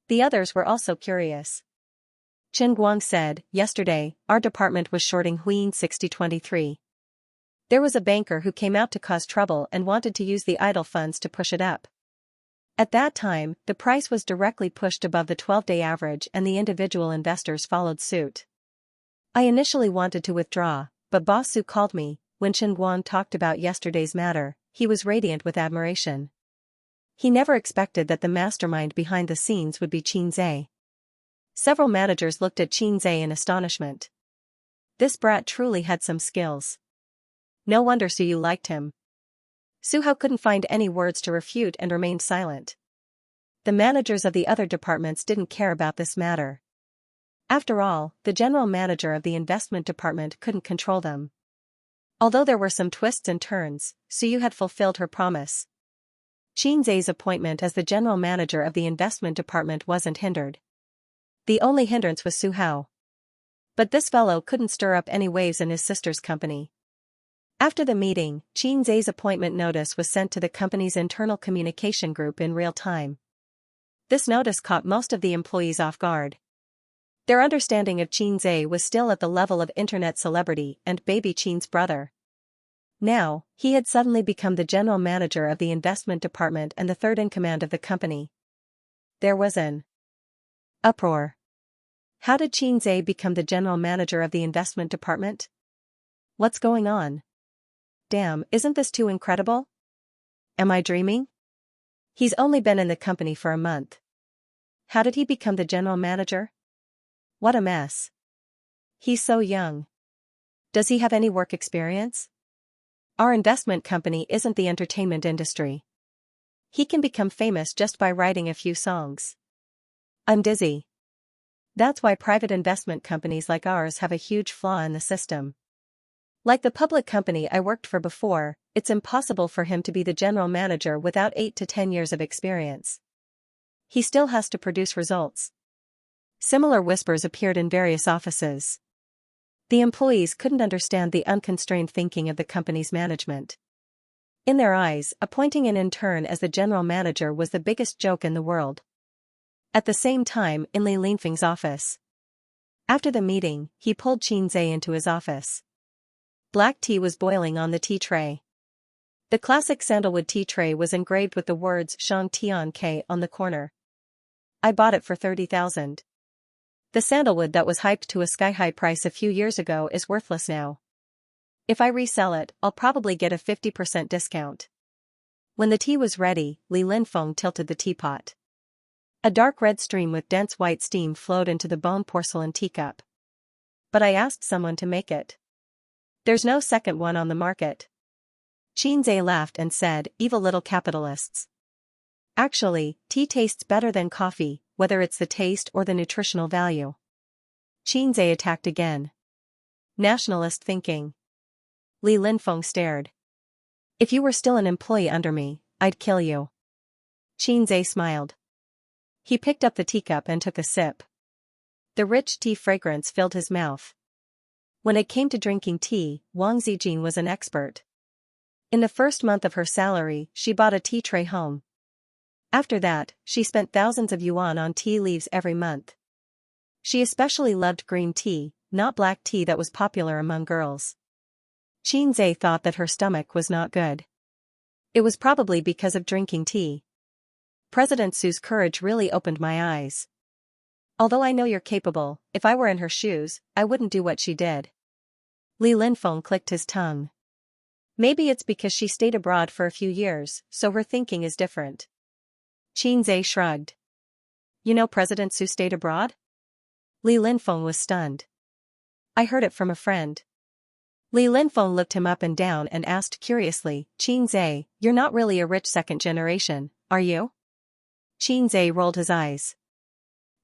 The others were also curious. Chen Guang said, yesterday, our department was shorting Huiying 6023. There was a banker who came out to cause trouble and wanted to use the idle funds to push it up. At that time, the price was directly pushed above the 12-day average and the individual investors followed suit. I initially wanted to withdraw, but Boss Su called me. When Chen Guang talked about yesterday's matter, he was radiant with admiration. He never expected that the mastermind behind the scenes would be Qin Zhe. Several managers looked at Qin Zhe in astonishment. This brat truly had some skills. No wonder Su Yu liked him. Su Hao couldn't find any words to refute and remained silent. The managers of the other departments didn't care about this matter. After all, the general manager of the investment department couldn't control them. Although there were some twists and turns, Su Yu had fulfilled her promise. Qin Zhe's appointment as the general manager of the investment department wasn't hindered. The only hindrance was Su Hao. But this fellow couldn't stir up any waves in his sister's company. After the meeting, Qin Zhe's appointment notice was sent to the company's internal communication group in real time. This notice caught most of the employees off guard. Their understanding of Qin Zhe was still at the level of internet celebrity and baby Qin's brother. Now, he had suddenly become the general manager of the investment department and the third in command of the company. There was an uproar. How did Qin Zhe become the general manager of the investment department? What's going on? Damn, isn't this too incredible? Am I dreaming? He's only been in the company for a month. How did he become the general manager? What a mess. He's so young. Does he have any work experience? Our investment company isn't the entertainment industry. He can become famous just by writing a few songs. I'm dizzy. That's why private investment companies like ours have a huge flaw in the system. Like the public company I worked for before, it's impossible for him to be the general manager without 8 to 10 years of experience. He still has to produce results. Similar whispers appeared in various offices. The employees couldn't understand the unconstrained thinking of the company's management. In their eyes, appointing an intern as the general manager was the biggest joke in the world. At the same time, in Li Linfeng's office. After the meeting, he pulled Qin Zhe into his office. Black tea was boiling on the tea tray. The classic sandalwood tea tray was engraved with the words Xianxia on the corner. I bought it for 30,000. The sandalwood that was hyped to a sky-high price a few years ago is worthless now. If I resell it, I'll probably get a 50% discount. When the tea was ready, Li Linfeng tilted the teapot. A dark red stream with dense white steam flowed into the bone porcelain teacup. But I asked someone to make it. There's no second one on the market. Qin Zhe laughed and said, evil little capitalists. Actually, tea tastes better than coffee, whether it's the taste or the nutritional value. Qin Zhe attacked again. Nationalist thinking. Li Linfeng stared. If you were still an employee under me, I'd kill you. Xianxia smiled. He picked up the teacup and took a sip. The rich tea fragrance filled his mouth. When it came to drinking tea, Wang Zijin was an expert. In the first month of her salary, she bought a tea tray home. After that, she spent thousands of yuan on tea leaves every month. She especially loved green tea, not black tea that was popular among girls. Xianxia thought that her stomach was not good. It was probably because of drinking tea. President Su's courage really opened my eyes. Although I know you're capable, if I were in her shoes, I wouldn't do what she did. Li Linfeng clicked his tongue. Maybe it's because she stayed abroad for a few years, so her thinking is different. Xianxia shrugged. You know President Su stayed abroad? Li Linfeng was stunned. I heard it from a friend. Li Linfeng looked him up and down and asked curiously, Xianxia, you're not really a rich second generation, are you? Xianxia rolled his eyes.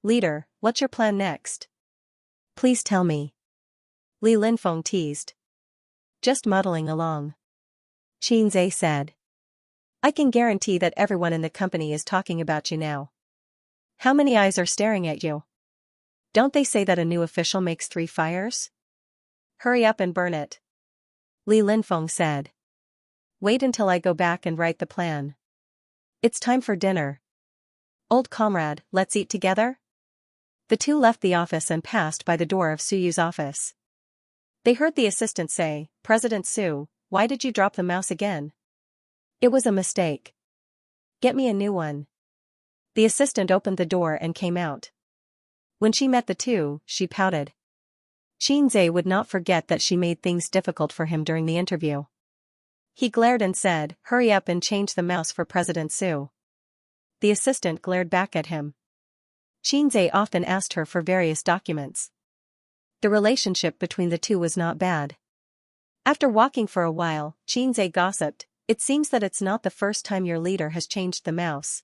Leader, what's your plan next? Please tell me. Li Linfeng teased. Just muddling along. Xianxia said. I can guarantee that everyone in the company is talking about you now. How many eyes are staring at you? Don't they say that a new official makes 3 fires? Hurry up and burn it. Li Linfeng said. Wait until I go back and write the plan. It's time for dinner. Old comrade, let's eat together? The two left the office and passed by the door of Su Yu's office. They heard the assistant say, President Su, why did you drop the mouse again? It was a mistake. Get me a new one. The assistant opened the door and came out. When she met the two, she pouted. Xianxia would not forget that she made things difficult for him during the interview. He glared and said, hurry up and change the mouse for President Su. The assistant glared back at him. Xianxia often asked her for various documents. The relationship between the two was not bad. After walking for a while, Xianxia gossiped, it seems that it's not the first time your leader has changed the mouse.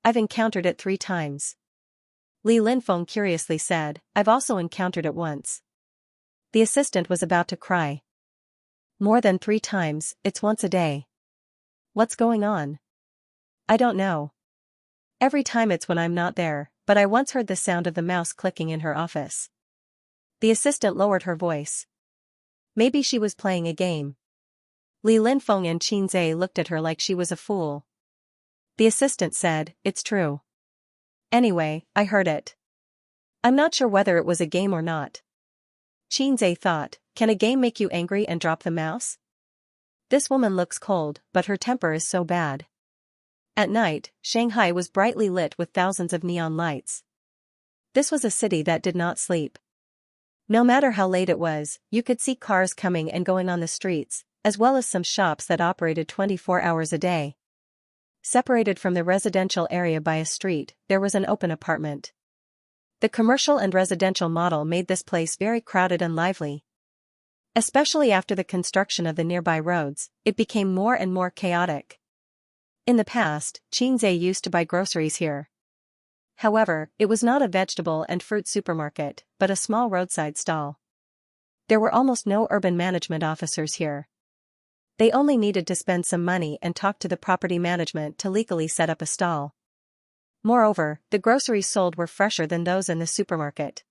I've encountered it 3 times. Li Linfeng curiously said, I've also encountered it once. The assistant was about to cry. More than 3 times, it's once a day. What's going on? I don't know. Every time it's when I'm not there, but I once heard the sound of the mouse clicking in her office. The assistant lowered her voice. Maybe she was playing a game. Li Linfeng and Xianxia looked at her like she was a fool. The assistant said, it's true. Anyway, I heard it. I'm not sure whether it was a game or not. Xianxia thought, can a game make you angry and drop the mouse? This woman looks cold, but her temper is so bad. At night, Shanghai was brightly lit with thousands of neon lights. This was a city that did not sleep. No matter how late it was, you could see cars coming and going on the streets, as well as some shops that operated 24 hours a day. Separated from the residential area by a street, there was an open apartment. The commercial and residential model made this place very crowded and lively. Especially after the construction of the nearby roads, it became more and more chaotic. In the past, Xianxia used to buy groceries here. However, it was not a vegetable and fruit supermarket, but a small roadside stall. There were almost no urban management officers here. They only needed to spend some money and talk to the property management to legally set up a stall. Moreover, the groceries sold were fresher than those in the supermarket.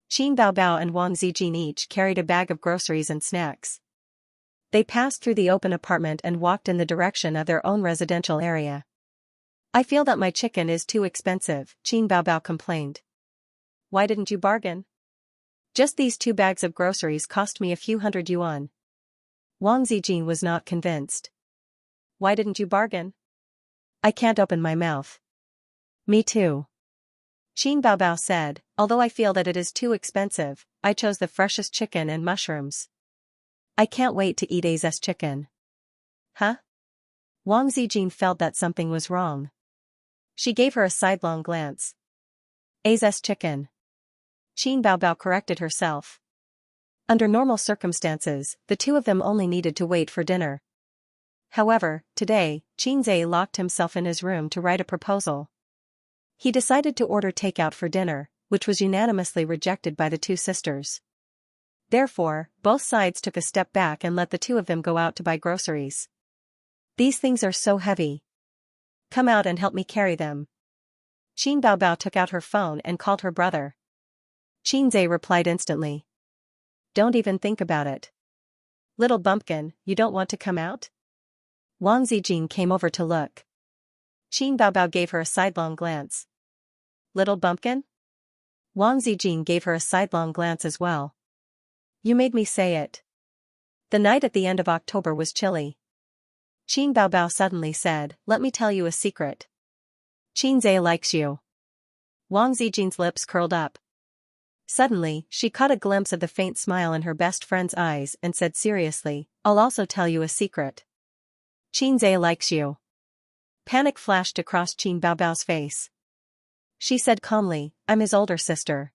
Qin Baobao and Wang Zijin each carried a bag of groceries and snacks. They passed through the open apartment and walked in the direction of their own residential area. I feel that my chicken is too expensive, Qin Baobao complained. Why didn't you bargain? Just these 2 bags of groceries cost me a few hundred yuan. Wang Zijin was not convinced. Why didn't you bargain? I can't open my mouth. Me too. Qin Baobao said, although I feel that it is too expensive, I chose the freshest chicken and mushrooms. I can't wait to eat A's chicken. Huh? Wang Zijin felt that something was wrong. She gave her a sidelong glance. A's chicken. Qin Baobao corrected herself. Under normal circumstances, the two of them only needed to wait for dinner. However, today, Xianxia locked himself in his room to write a proposal. He decided to order takeout for dinner, which was unanimously rejected by the 2 sisters. Therefore, both sides took a step back and let the 2 of them go out to buy groceries. These things are so heavy. Come out and help me carry them. Qin Baobao took out her phone and called her brother. Qin Zhe replied instantly. Don't even think about it. Little bumpkin, you don't want to come out? Wang Zijin came over to look. Qin Baobao gave her a sidelong glance. Little bumpkin? Wang Zijin gave her a sidelong glance as well. You made me say it. The night at the end of October was chilly. Qin Baobao suddenly said, let me tell you a secret. Qin Zhe likes you. Wang Zijin's lips curled up. Suddenly, she caught a glimpse of the faint smile in her best friend's eyes and said seriously, I'll also tell you a secret. Qin Zhe likes you. Panic flashed across Qin Baobao's face. She said calmly, I'm his older sister.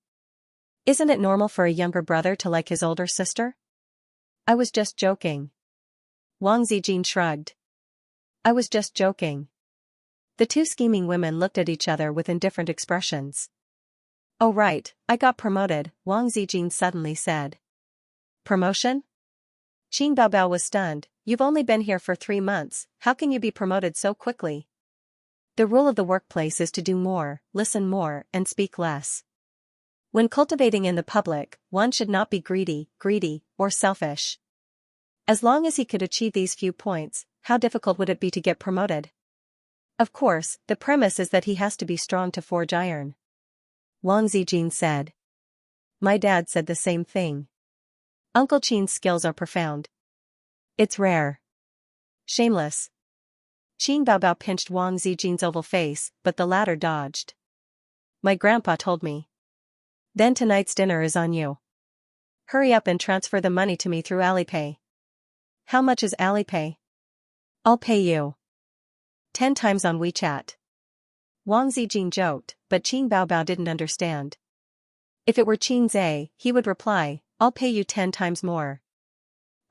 Isn't it normal for a younger brother to like his older sister? I was just joking. Wang Zijin shrugged. I was just joking. The two scheming women looked at each other with indifferent expressions. Oh right, I got promoted, Wang Zijin suddenly said. Promotion? Qin Baobao was stunned. You've only been here for 3 months, how can you be promoted so quickly? The rule of the workplace is to do more, listen more, and speak less. When cultivating in the public, one should not be greedy, or selfish. As long as he could achieve these few points, how difficult would it be to get promoted? Of course, the premise is that he has to be strong to forge iron. Wang Zijin said. My dad said the same thing. Uncle Qin's skills are profound. It's rare. Shameless. Qin Baobao pinched Wang Zijin's oval face, but the latter dodged. My grandpa told me. Then tonight's dinner is on you. Hurry up and transfer the money to me through Alipay. How much is Alipay? I'll pay you. 10 times on WeChat. Wang Zijin joked, but Qin Baobao didn't understand. If it were Qin Zhe, he would reply, I'll pay you 10 times more.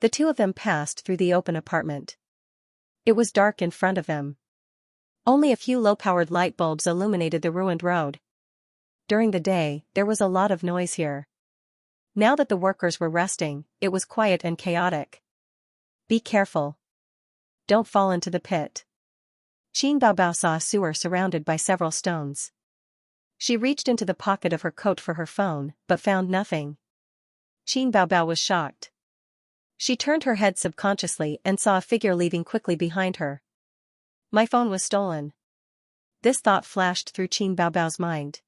The two of them passed through the open apartment. It was dark in front of them. Only a few low-powered light bulbs illuminated the ruined road. During the day, there was a lot of noise here. Now that the workers were resting, it was quiet and chaotic. Be careful. Don't fall into the pit. Qin Baobao saw a sewer surrounded by several stones. She reached into the pocket of her coat for her phone, but found nothing. Qin Baobao was shocked. She turned her head subconsciously and saw a figure leaving quickly behind her. My phone was stolen. This thought flashed through Qin Baobao's mind.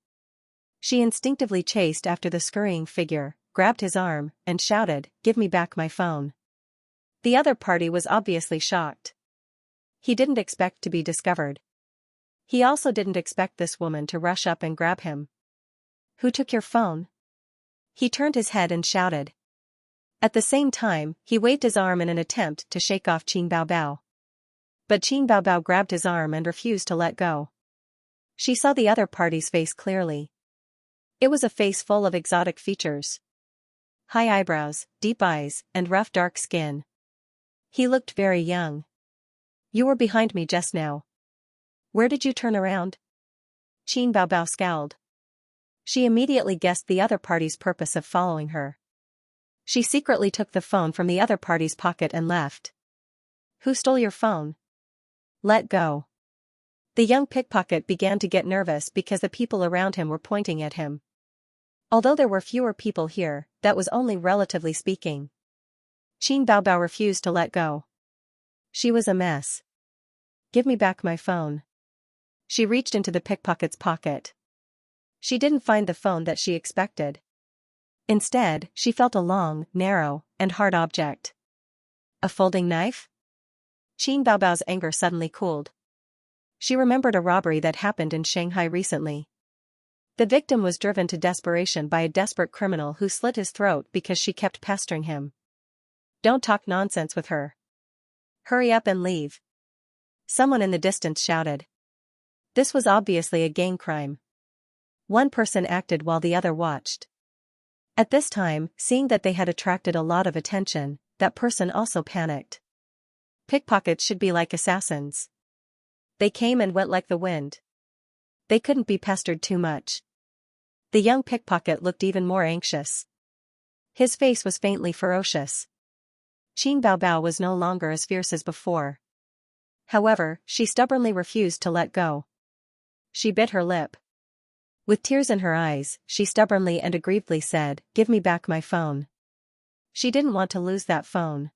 She instinctively chased after the scurrying figure, grabbed his arm, and shouted, Give me back my phone. The other party was obviously shocked. He didn't expect to be discovered. He also didn't expect this woman to rush up and grab him. Who took your phone? He turned his head and shouted. At the same time, he waved his arm in an attempt to shake off Qin Baobao. But Qin Baobao grabbed his arm and refused to let go. She saw the other party's face clearly. It was a face full of exotic features. High eyebrows, deep eyes, and rough dark skin. He looked very young. You were behind me just now. Where did you turn around? Qin Baobao scowled. She immediately guessed the other party's purpose of following her. She secretly took the phone from the other party's pocket and left. Who stole your phone? Let go. The young pickpocket began to get nervous because the people around him were pointing at him. Although there were fewer people here, that was only relatively speaking. Qin Baobao refused to let go. She was a mess. Give me back my phone. She reached into the pickpocket's pocket. She didn't find the phone that she expected. Instead, she felt a long, narrow, and hard object. A folding knife? Qin Baobao's anger suddenly cooled. She remembered a robbery that happened in Shanghai recently. The victim was driven to desperation by a desperate criminal who slit his throat because she kept pestering him. Don't talk nonsense with her. Hurry up and leave. Someone in the distance shouted. This was obviously a gang crime. One person acted while the other watched. At this time, seeing that they had attracted a lot of attention, that person also panicked. Pickpockets should be like assassins. They came and went like the wind. They couldn't be pestered too much. The young pickpocket looked even more anxious. His face was faintly ferocious. Qin Baobao was no longer as fierce as before. However, she stubbornly refused to let go. She bit her lip. With tears in her eyes, she stubbornly and aggrievedly said, "Give me back my phone." She didn't want to lose that phone.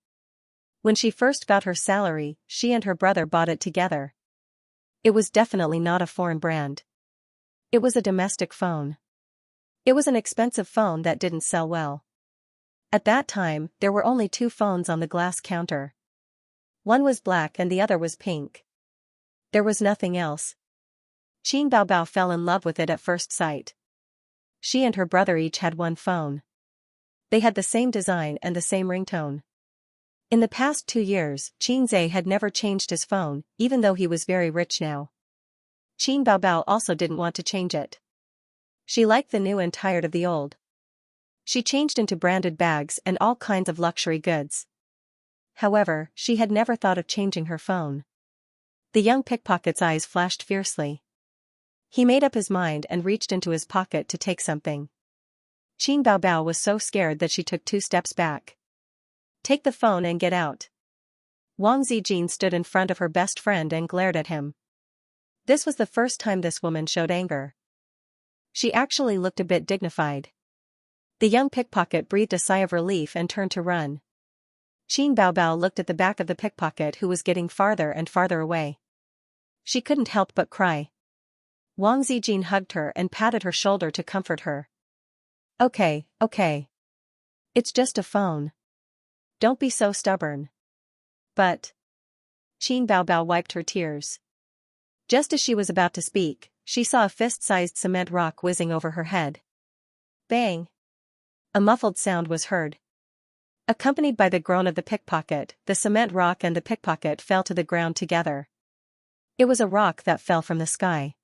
When she first got her salary, she and her brother bought it together. It was definitely not a foreign brand. It was a domestic phone. It was an expensive phone that didn't sell well. At that time, there were only 2 phones on the glass counter. One was black and the other was pink. There was nothing else. Qin Baobao fell in love with it at first sight. She and her brother each had one phone. They had the same design and the same ringtone. In the past 2 years, Xianxia had never changed his phone, even though he was very rich now. Qin Baobao also didn't want to change it. She liked the new and tired of the old. She changed into branded bags and all kinds of luxury goods. However, she had never thought of changing her phone. The young pickpocket's eyes flashed fiercely. He made up his mind and reached into his pocket to take something. Qin Baobao was so scared that she took 2 steps back. "Take the phone and get out." Wang Zijin stood in front of her best friend and glared at him. This was the first time this woman showed anger. She actually looked a bit dignified. The young pickpocket breathed a sigh of relief and turned to run. Qin Baobao looked at the back of the pickpocket who was getting farther and farther away. She couldn't help but cry. Wang Zijin hugged her and patted her shoulder to comfort her. Okay. It's just a phone. Don't be so stubborn." "But..." Qin Baobao wiped her tears. Just as she was about to speak, she saw a fist-sized cement rock whizzing over her head. Bang! A muffled sound was heard. Accompanied by the groan of the pickpocket, the cement rock and the pickpocket fell to the ground together. It was a rock that fell from the sky.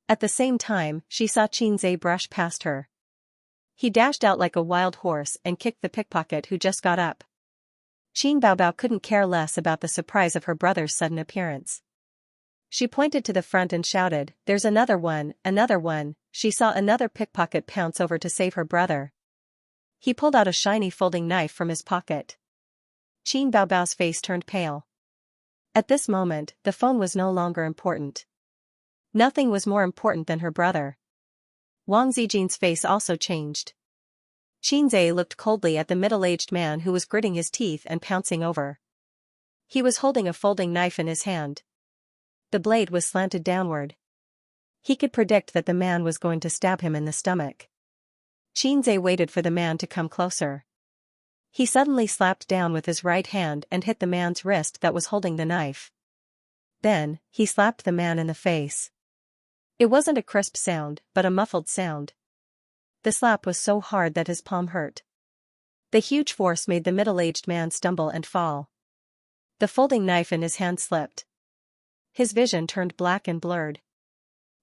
At the same time, she saw Xianxia brush past her. He dashed out like a wild horse and kicked the pickpocket who just got up. Qin Baobao couldn't care less about the surprise of her brother's sudden appearance. She pointed to the front and shouted, "There's another one, another one." She saw another pickpocket pounce over to save her brother. He pulled out a shiny folding knife from his pocket. Qin Baobao's face turned pale. At this moment, the phone was no longer important. Nothing was more important than her brother. Wang Zijin's face also changed. Xianxia looked coldly at the middle-aged man who was gritting his teeth and pouncing over. He was holding a folding knife in his hand. The blade was slanted downward. He could predict that the man was going to stab him in the stomach. Xianxia waited for the man to come closer. He suddenly slapped down with his right hand and hit the man's wrist that was holding the knife. Then, he slapped the man in the face. It wasn't a crisp sound, but a muffled sound. The slap was so hard that his palm hurt. The huge force made the middle-aged man stumble and fall. The folding knife in his hand slipped. His vision turned black and blurred.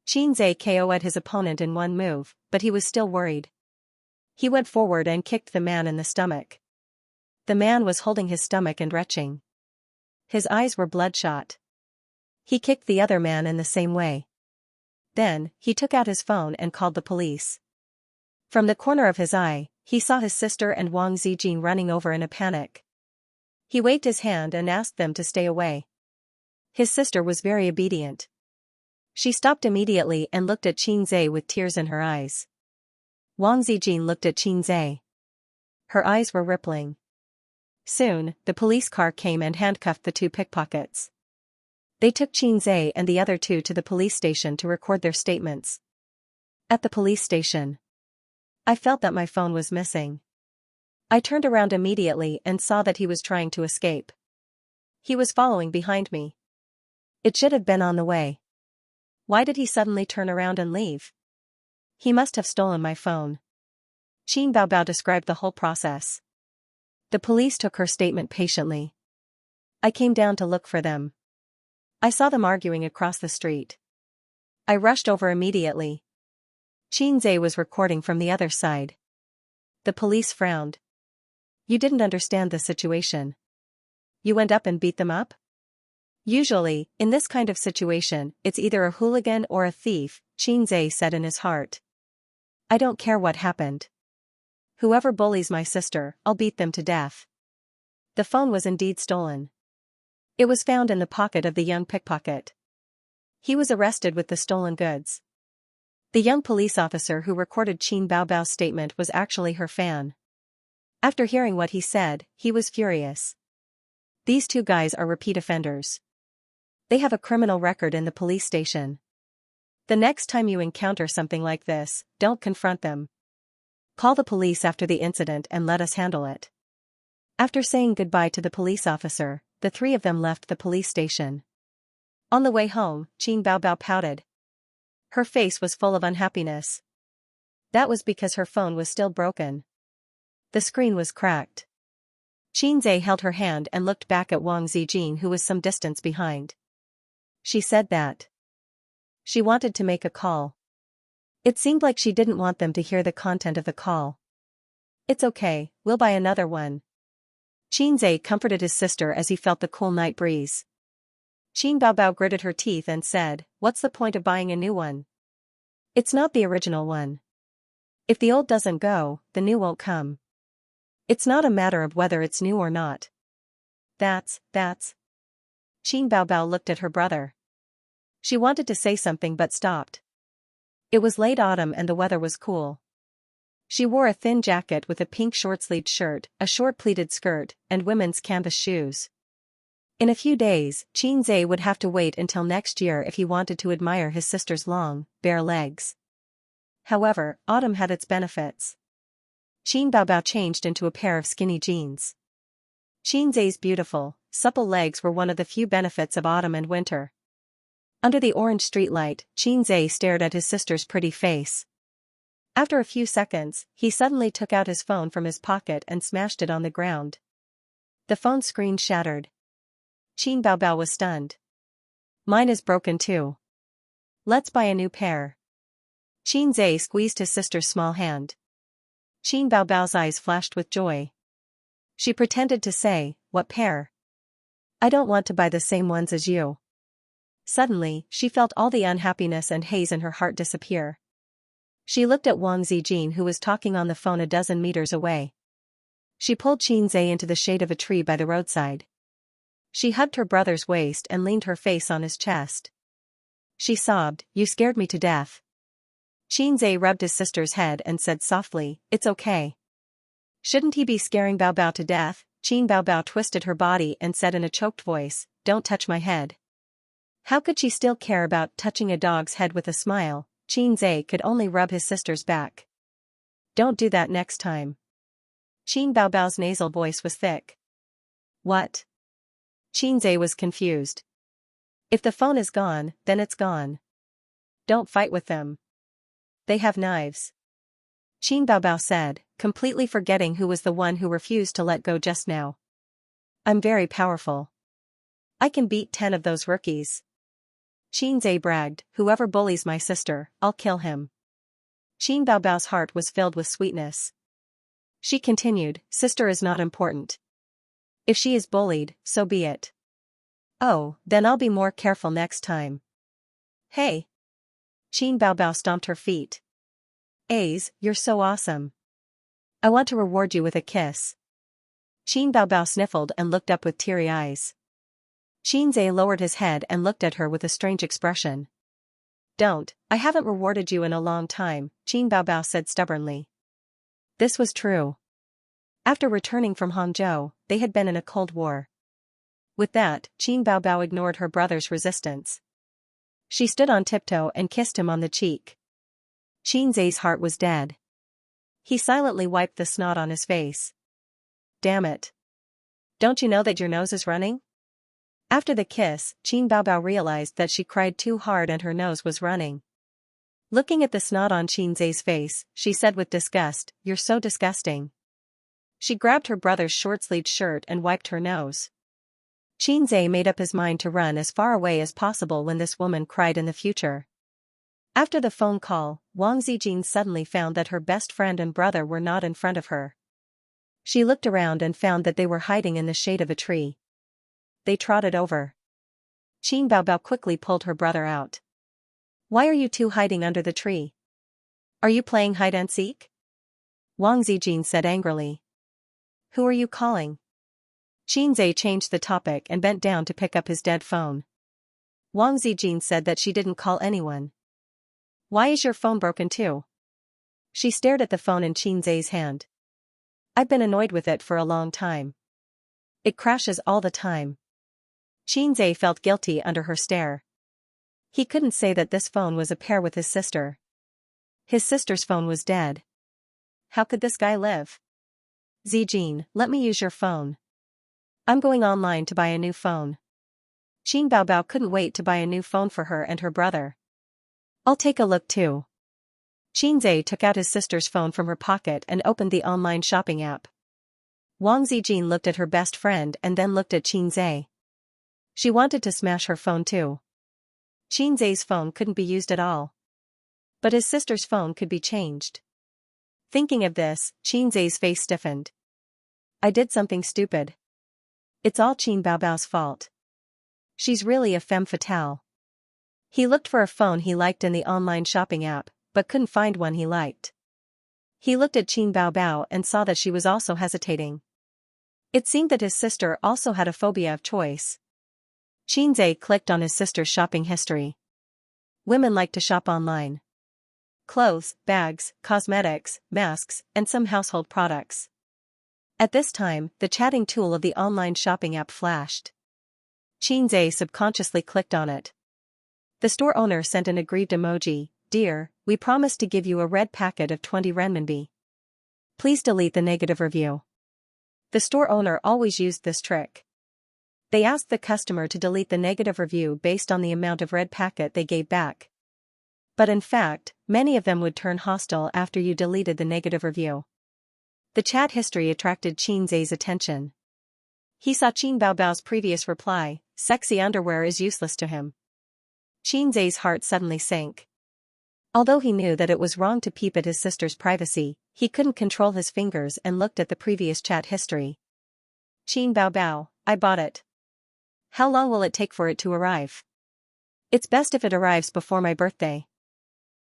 Xianxia KO'd his opponent in one move, but he was still worried. He went forward and kicked the man in the stomach. The man was holding his stomach and retching. His eyes were bloodshot. He kicked the other man in the same way. Then, he took out his phone and called the police. From the corner of his eye, he saw his sister and Wang Zijin running over in a panic. He waved his hand and asked them to stay away. His sister was very obedient. She stopped immediately and looked at Xianxia with tears in her eyes. Wang Zijin looked at Xianxia. Her eyes were rippling. Soon, the police car came and handcuffed the 2 pickpockets. They took Xianxia and the other 2 to the police station to record their statements. At the police station, I felt that my phone was missing. I turned around immediately and saw that he was trying to escape. He was following behind me. It should have been on the way. Why did he suddenly turn around and leave? He must have stolen my phone. Qin Baobao described the whole process. The police took her statement patiently. I came down to look for them. I saw them arguing across the street. I rushed over immediately. Xianxia was recording from the other side. The police frowned. You didn't understand the situation. You went up and beat them up? Usually, in this kind of situation, it's either a hooligan or a thief, Xianxia said in his heart. I don't care what happened. Whoever bullies my sister, I'll beat them to death. The phone was indeed stolen. It was found in the pocket of the young pickpocket. He was arrested with the stolen goods. The young police officer who recorded Qin Baobao's statement was actually her fan. After hearing what he said, he was furious. These two guys are repeat offenders. They have a criminal record in the police station. The next time you encounter something like this, don't confront them. Call the police after the incident and let us handle it. After saying goodbye to the police officer, the three of them left the police station. On the way home, Qin Baobao pouted. Her face was full of unhappiness. That was because her phone was still broken. The screen was cracked. Xianxia held her hand and looked back at Wang Zijin, who was some distance behind. She said that she wanted to make a call. It seemed like she didn't want them to hear the content of the call. It's okay, we'll buy another one. Xianxia comforted his sister as he felt the cool night breeze. Qin Baobao gritted her teeth and said, "What's the point of buying a new one? It's not the original one. If the old doesn't go, the new won't come. It's not a matter of whether it's new or not." That's. Qin Baobao looked at her brother. She wanted to say something but stopped. It was late autumn and the weather was cool. She wore a thin jacket with a pink short-sleeved shirt, a short pleated skirt, and women's canvas shoes. In a few days, Xianxia would have to wait until next year if he wanted to admire his sister's long, bare legs. However, autumn had its benefits. Qin Baobao changed into a pair of skinny jeans. Xianxia's beautiful, supple legs were one of the few benefits of autumn and winter. Under the orange streetlight, Xianxia stared at his sister's pretty face. After a few seconds, he suddenly took out his phone from his pocket and smashed it on the ground. The phone screen shattered. Qin Baobao was stunned. Mine is broken too. Let's buy a new pair. Xianxia squeezed his sister's small hand. Qin Baobao's eyes flashed with joy. She pretended to say, "What pair? I don't want to buy the same ones as you." Suddenly, she felt all the unhappiness and haze in her heart disappear. She looked at Wang Zijin, who was talking on the phone a dozen meters away. She pulled Xianxia into the shade of a tree by the roadside. She hugged her brother's waist and leaned her face on his chest. She sobbed, "You scared me to death." Xianxia rubbed his sister's head and said softly, "It's okay." Shouldn't he be scaring Baobao to death? Qin Baobao twisted her body and said in a choked voice, "Don't touch my head." How could she still care about touching a dog's head with a smile? Xianxia could only rub his sister's back. "Don't do that next time." Qin Baobao's nasal voice was thick. "What?" Xianxia was confused. "If the phone is gone, then it's gone. Don't fight with them. They have knives." Qin Baobao said, completely forgetting who was the one who refused to let go just now. "I'm very powerful. I can beat 10 of those rookies." Xianxia bragged, "Whoever bullies my sister, I'll kill him." Qin Baobao's heart was filled with sweetness. She continued, "Sister is not important. If she is bullied, so be it. Oh, then I'll be more careful next time." "Hey!" Qin Baobao stomped her feet. "Ace, you're so awesome. I want to reward you with a kiss." Qin Baobao sniffled and looked up with teary eyes. Xianxia lowered his head and looked at her with a strange expression. "Don't, I haven't rewarded you in a long time," Qin Baobao said stubbornly. This was true. After returning from Hangzhou, they had been in a cold war. With that, Qin Baobao ignored her brother's resistance. She stood on tiptoe and kissed him on the cheek. Xianxia's heart was dead. He silently wiped the snot on his face. "Damn it. Don't you know that your nose is running?" After the kiss, Qin Baobao realized that she cried too hard and her nose was running. Looking at the snot on Xianxia's face, she said with disgust, "You're so disgusting." She grabbed her brother's short-sleeved shirt and wiped her nose. Xianxia made up his mind to run as far away as possible when this woman cried in the future. After the phone call, Wang Zijin suddenly found that her best friend and brother were not in front of her. She looked around and found that they were hiding in the shade of a tree. They trotted over. Qin Baobao quickly pulled her brother out. "Why are you two hiding under the tree? Are you playing hide-and-seek?" Wang Zijin said angrily. "Who are you calling?" Xianxia changed the topic and bent down to pick up his dead phone. Wang Zijin said that she didn't call anyone. Why is your phone broken too? She stared at the phone in Xianxia's hand. I've been annoyed with it for a long time. It crashes all the time. Xianxia felt guilty under her stare. He couldn't say that this phone was a pair with his sister. His sister's phone was dead. How could this guy live? Zijin, let me use your phone. I'm going online to buy a new phone. Qin Baobao couldn't wait to buy a new phone for her and her brother. I'll take a look too. Xianxia took out his sister's phone from her pocket and opened the online shopping app. Wang Zijin looked at her best friend and then looked at Xianxia. She wanted to smash her phone too. Xianxia's phone couldn't be used at all. But his sister's phone could be changed. Thinking of this, Xianxia's face stiffened. I did something stupid. It's all Qin Baobao's fault. She's really a femme fatale. He looked for a phone he liked in the online shopping app, but couldn't find one he liked. He looked at Qin Baobao and saw that she was also hesitating. It seemed that his sister also had a phobia of choice. Xianxia clicked on his sister's shopping history. Women like to shop online. Clothes, bags, cosmetics, masks, and some household products. At this time, the chatting tool of the online shopping app flashed. Xianxia subconsciously clicked on it. The store owner sent an aggrieved emoji. Dear, we promised to give you a red packet of 20 renminbi. Please delete the negative review. The store owner always used this trick. They asked the customer to delete the negative review based on the amount of red packet they gave back. But in fact, many of them would turn hostile after you deleted the negative review. The chat history attracted Xianxia's attention. He saw Qin Baobao's previous reply, sexy underwear is useless to him. Xianxia's heart suddenly sank. Although he knew that it was wrong to peep at his sister's privacy, he couldn't control his fingers and looked at the previous chat history. Qin Baobao, I bought it. How long will it take for it to arrive? It's best if it arrives before my birthday.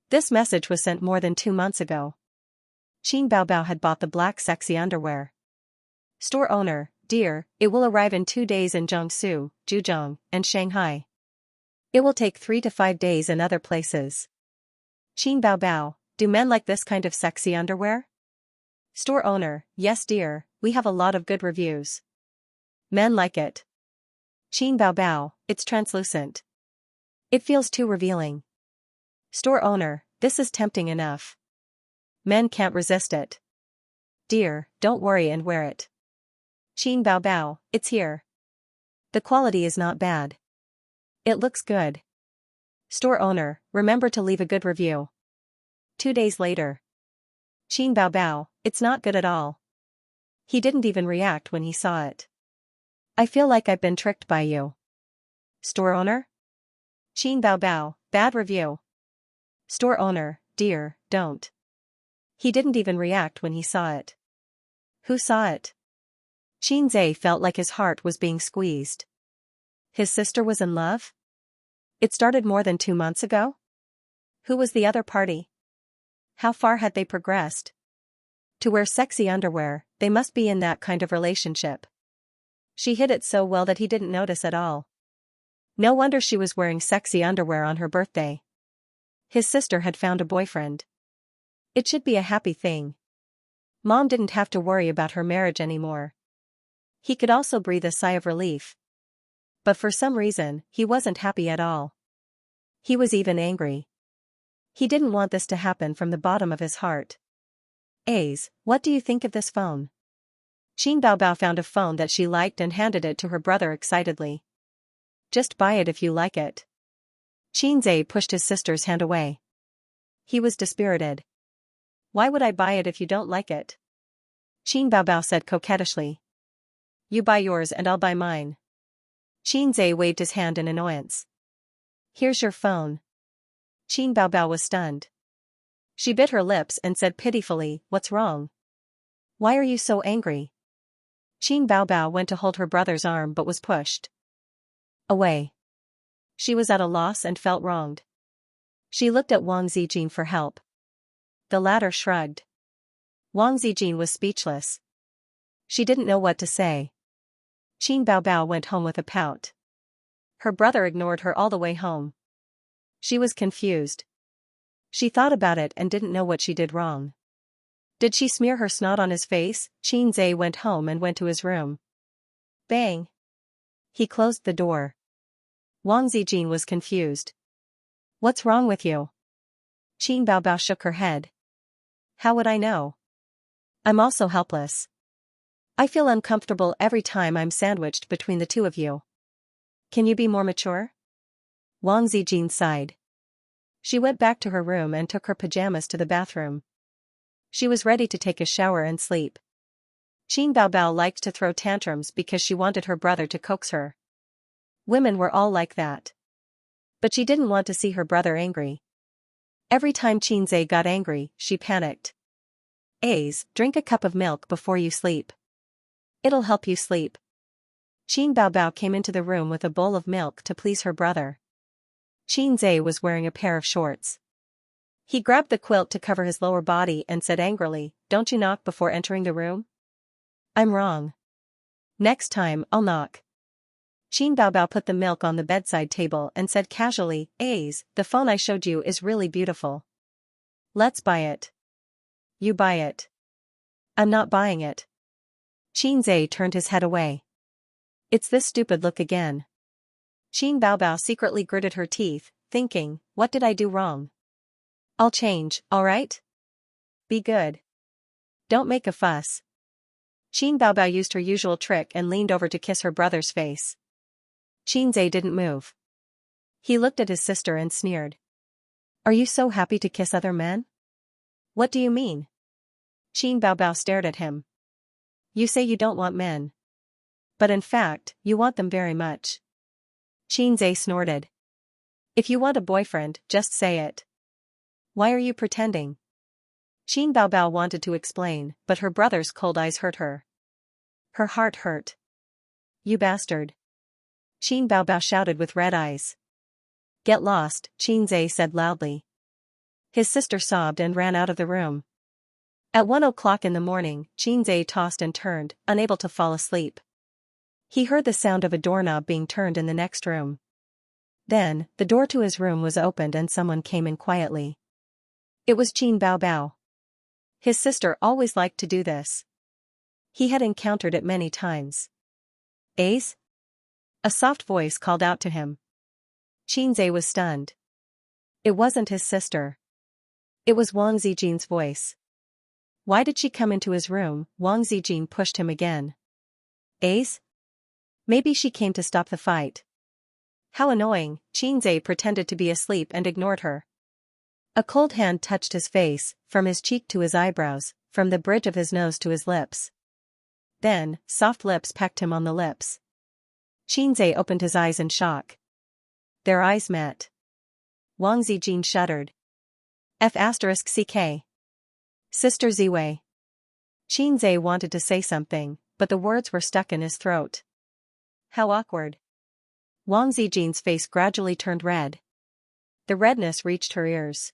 This message was sent more than 2 months ago. Qin Baobao had bought the black sexy underwear. Store owner, dear, it will arrive in 2 days in Jiangsu, Zhejiang, and Shanghai. It will take 3 to 5 days in other places. Qin Baobao, do men like this kind of sexy underwear? Store owner, yes dear, we have a lot of good reviews. Men like it. Qin Baobao, it's translucent. It feels too revealing. Store owner, this is tempting enough. Men can't resist it. Dear, don't worry and wear it. Qin Baobao, it's here. The quality is not bad. It looks good. Store owner, remember to leave a good review. 2 days later. Qin Baobao, it's not good at all. He didn't even react when he saw it. I feel like I've been tricked by you. Store owner? Qin Baobao, bad review. Store owner, dear, don't. He didn't even react when he saw it. Who saw it? Xianxia felt like his heart was being squeezed. His sister was in love? It started more than 2 months ago? Who was the other party? How far had they progressed? To wear sexy underwear, they must be in that kind of relationship. She hid it so well that he didn't notice at all. No wonder she was wearing sexy underwear on her birthday. His sister had found a boyfriend. It should be a happy thing. Mom didn't have to worry about her marriage anymore. He could also breathe a sigh of relief. But for some reason, he wasn't happy at all. He was even angry. He didn't want this to happen from the bottom of his heart. Ace, what do you think of this phone? Qin Baobao found a phone that she liked and handed it to her brother excitedly. Just buy it if you like it. Xianxia pushed his sister's hand away. He was dispirited. Why would I buy it if you don't like it? Qin Baobao said coquettishly. You buy yours and I'll buy mine. Xianxia waved his hand in annoyance. Here's your phone. Qin Baobao was stunned. She bit her lips and said pitifully, what's wrong? Why are you so angry? Qin Baobao went to hold her brother's arm but was pushed away. She was at a loss and felt wronged. She looked at Wang Zijin for help. The latter shrugged. Wang Zijin was speechless. She didn't know what to say. Qin Baobao went home with a pout. Her brother ignored her all the way home. She was confused. She thought about it and didn't know what she did wrong. Did she smear her snot on his face? Qin Zhe went home and went to his room. Bang! He closed the door. Wang Zijin was confused. What's wrong with you? Qin Baobao shook her head. How would I know? I'm also helpless. I feel uncomfortable every time I'm sandwiched between the two of you. Can you be more mature? Wang Zijin sighed. She went back to her room and took her pajamas to the bathroom. She was ready to take a shower and sleep. Qin Baobao liked to throw tantrums because she wanted her brother to coax her. Women were all like that. But she didn't want to see her brother angry. Every time Qin Zhe got angry, she panicked. A's, drink a cup of milk before you sleep. It'll help you sleep. Qin Baobao came into the room with a bowl of milk to please her brother. Qin Zhe was wearing a pair of shorts. He grabbed the quilt to cover his lower body and said angrily, "Don't you knock before entering the room?" "I'm wrong. Next time, I'll knock." Qin Baobao put the milk on the bedside table and said casually, "A's, the phone I showed you is really beautiful. Let's buy it." "You buy it." "I'm not buying it." Qin Zhe turned his head away. "It's this stupid look again." Qin Baobao secretly gritted her teeth, thinking, what did I do wrong? I'll change, alright? Be good. Don't make a fuss. Qin Baobao used her usual trick and leaned over to kiss her brother's face. Qin Zhe didn't move. He looked at his sister and sneered. Are you so happy to kiss other men? What do you mean? Qin Baobao stared at him. You say you don't want men. But in fact, you want them very much. Qin Zhe snorted. If you want a boyfriend, just say it. Why are you pretending? Qin Baobao wanted to explain, but her brother's cold eyes hurt her. Her heart hurt. You bastard. Qin Baobao shouted with red eyes. Get lost, Qin Zhe said loudly. His sister sobbed and ran out of the room. At 1 o'clock in the morning, Qin Zhe tossed and turned, unable to fall asleep. He heard the sound of a doorknob being turned in the next room. Then, the door to his room was opened and someone came in quietly. It was Qin Baobao. His sister always liked to do this. He had encountered it many times. Ace? A soft voice called out to him. Qin Zhe was stunned. It wasn't his sister. It was Wang Zijin's voice. Why did she come into his room? Wang Zijin pushed him again. Ace? Maybe she came to stop the fight. How annoying, Qin Zhe pretended to be asleep and ignored her. A cold hand touched his face, from his cheek to his eyebrows, from the bridge of his nose to his lips. Then, soft lips pecked him on the lips. Qin Zhe opened his eyes in shock. Their eyes met. Wang Zijin shuddered. F***ck. Sister Ziwei. Qin Zhe wanted to say something, but the words were stuck in his throat. How awkward. Wang Zijin's face gradually turned red. The redness reached her ears.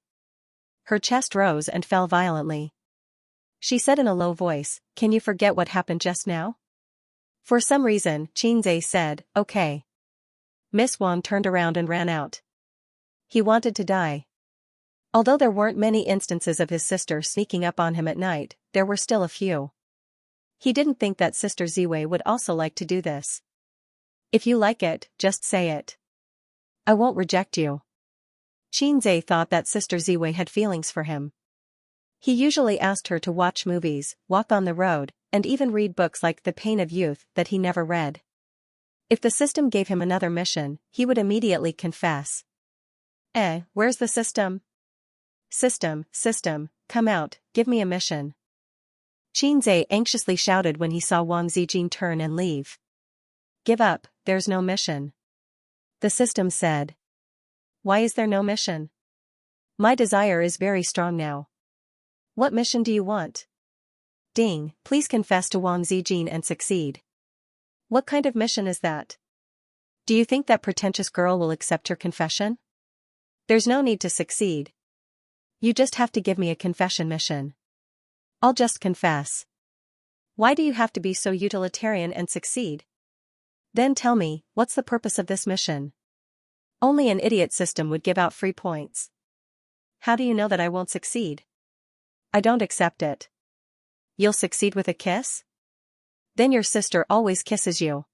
Her chest rose and fell violently. She said in a low voice, Can you forget what happened just now? For some reason, Qin Zhe said, Okay. Miss Wang turned around and ran out. He wanted to die. Although there weren't many instances of his sister sneaking up on him at night, there were still a few. He didn't think that Sister Ziwei would also like to do this. If you like it, just say it. I won't reject you. Qin Zhe thought that Sister Ziwei had feelings for him. He usually asked her to watch movies, walk on the road, and even read books like The Pain of Youth that he never read. If the system gave him another mission, he would immediately confess. Where's the system? System, come out, give me a mission. Qin Zhe anxiously shouted when he saw Wang Zijin turn and leave. Give up, there's no mission. The system said. Why is there no mission? My desire is very strong now. What mission do you want? Ding, please confess to Wang Zijin and succeed. What kind of mission is that? Do you think that pretentious girl will accept your confession? There's no need to succeed. You just have to give me a confession mission. I'll just confess. Why do you have to be so utilitarian and succeed? Then tell me, what's the purpose of this mission? Only an idiot system would give out free points. How do you know that I won't succeed? I don't accept it. You'll succeed with a kiss? Then your sister always kisses you.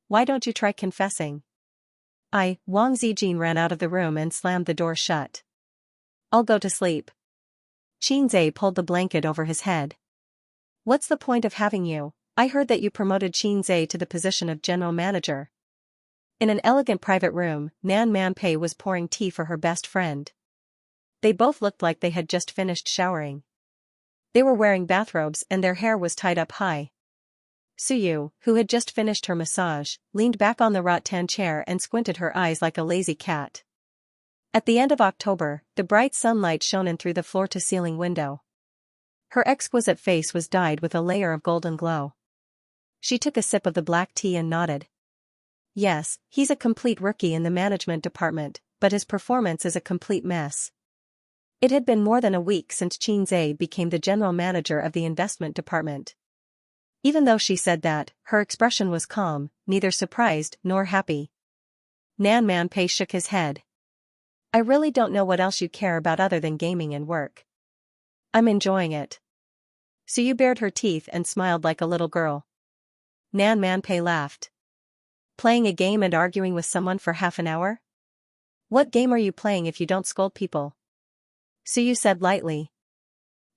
Why don't you try confessing? Wang Zijin ran out of the room and slammed the door shut. I'll go to sleep. Qinzai pulled the blanket over his head. What's the point of having you? I heard that you promoted Qinzai to the position of general manager. In an elegant private room, Nan Manpei was pouring tea for her best friend. They both looked like they had just finished showering. They were wearing bathrobes and their hair was tied up high. Suyu, who had just finished her massage, leaned back on the rattan chair and squinted her eyes like a lazy cat. At the end of October, the bright sunlight shone in through the floor-to-ceiling window. Her exquisite face was dyed with a layer of golden glow. She took a sip of the black tea and nodded. Yes, he's a complete rookie in the management department, but his performance is a complete mess. It had been more than a week since Qinzai became the general manager of the investment department. Even though she said that, her expression was calm, neither surprised nor happy. Nan Manpei shook his head. I really don't know what else you care about other than gaming and work. I'm enjoying it. Suyu bared her teeth and smiled like a little girl. Nan Manpei laughed. Playing a game and arguing with someone for half an hour? What game are you playing if you don't scold people? Suyu said lightly.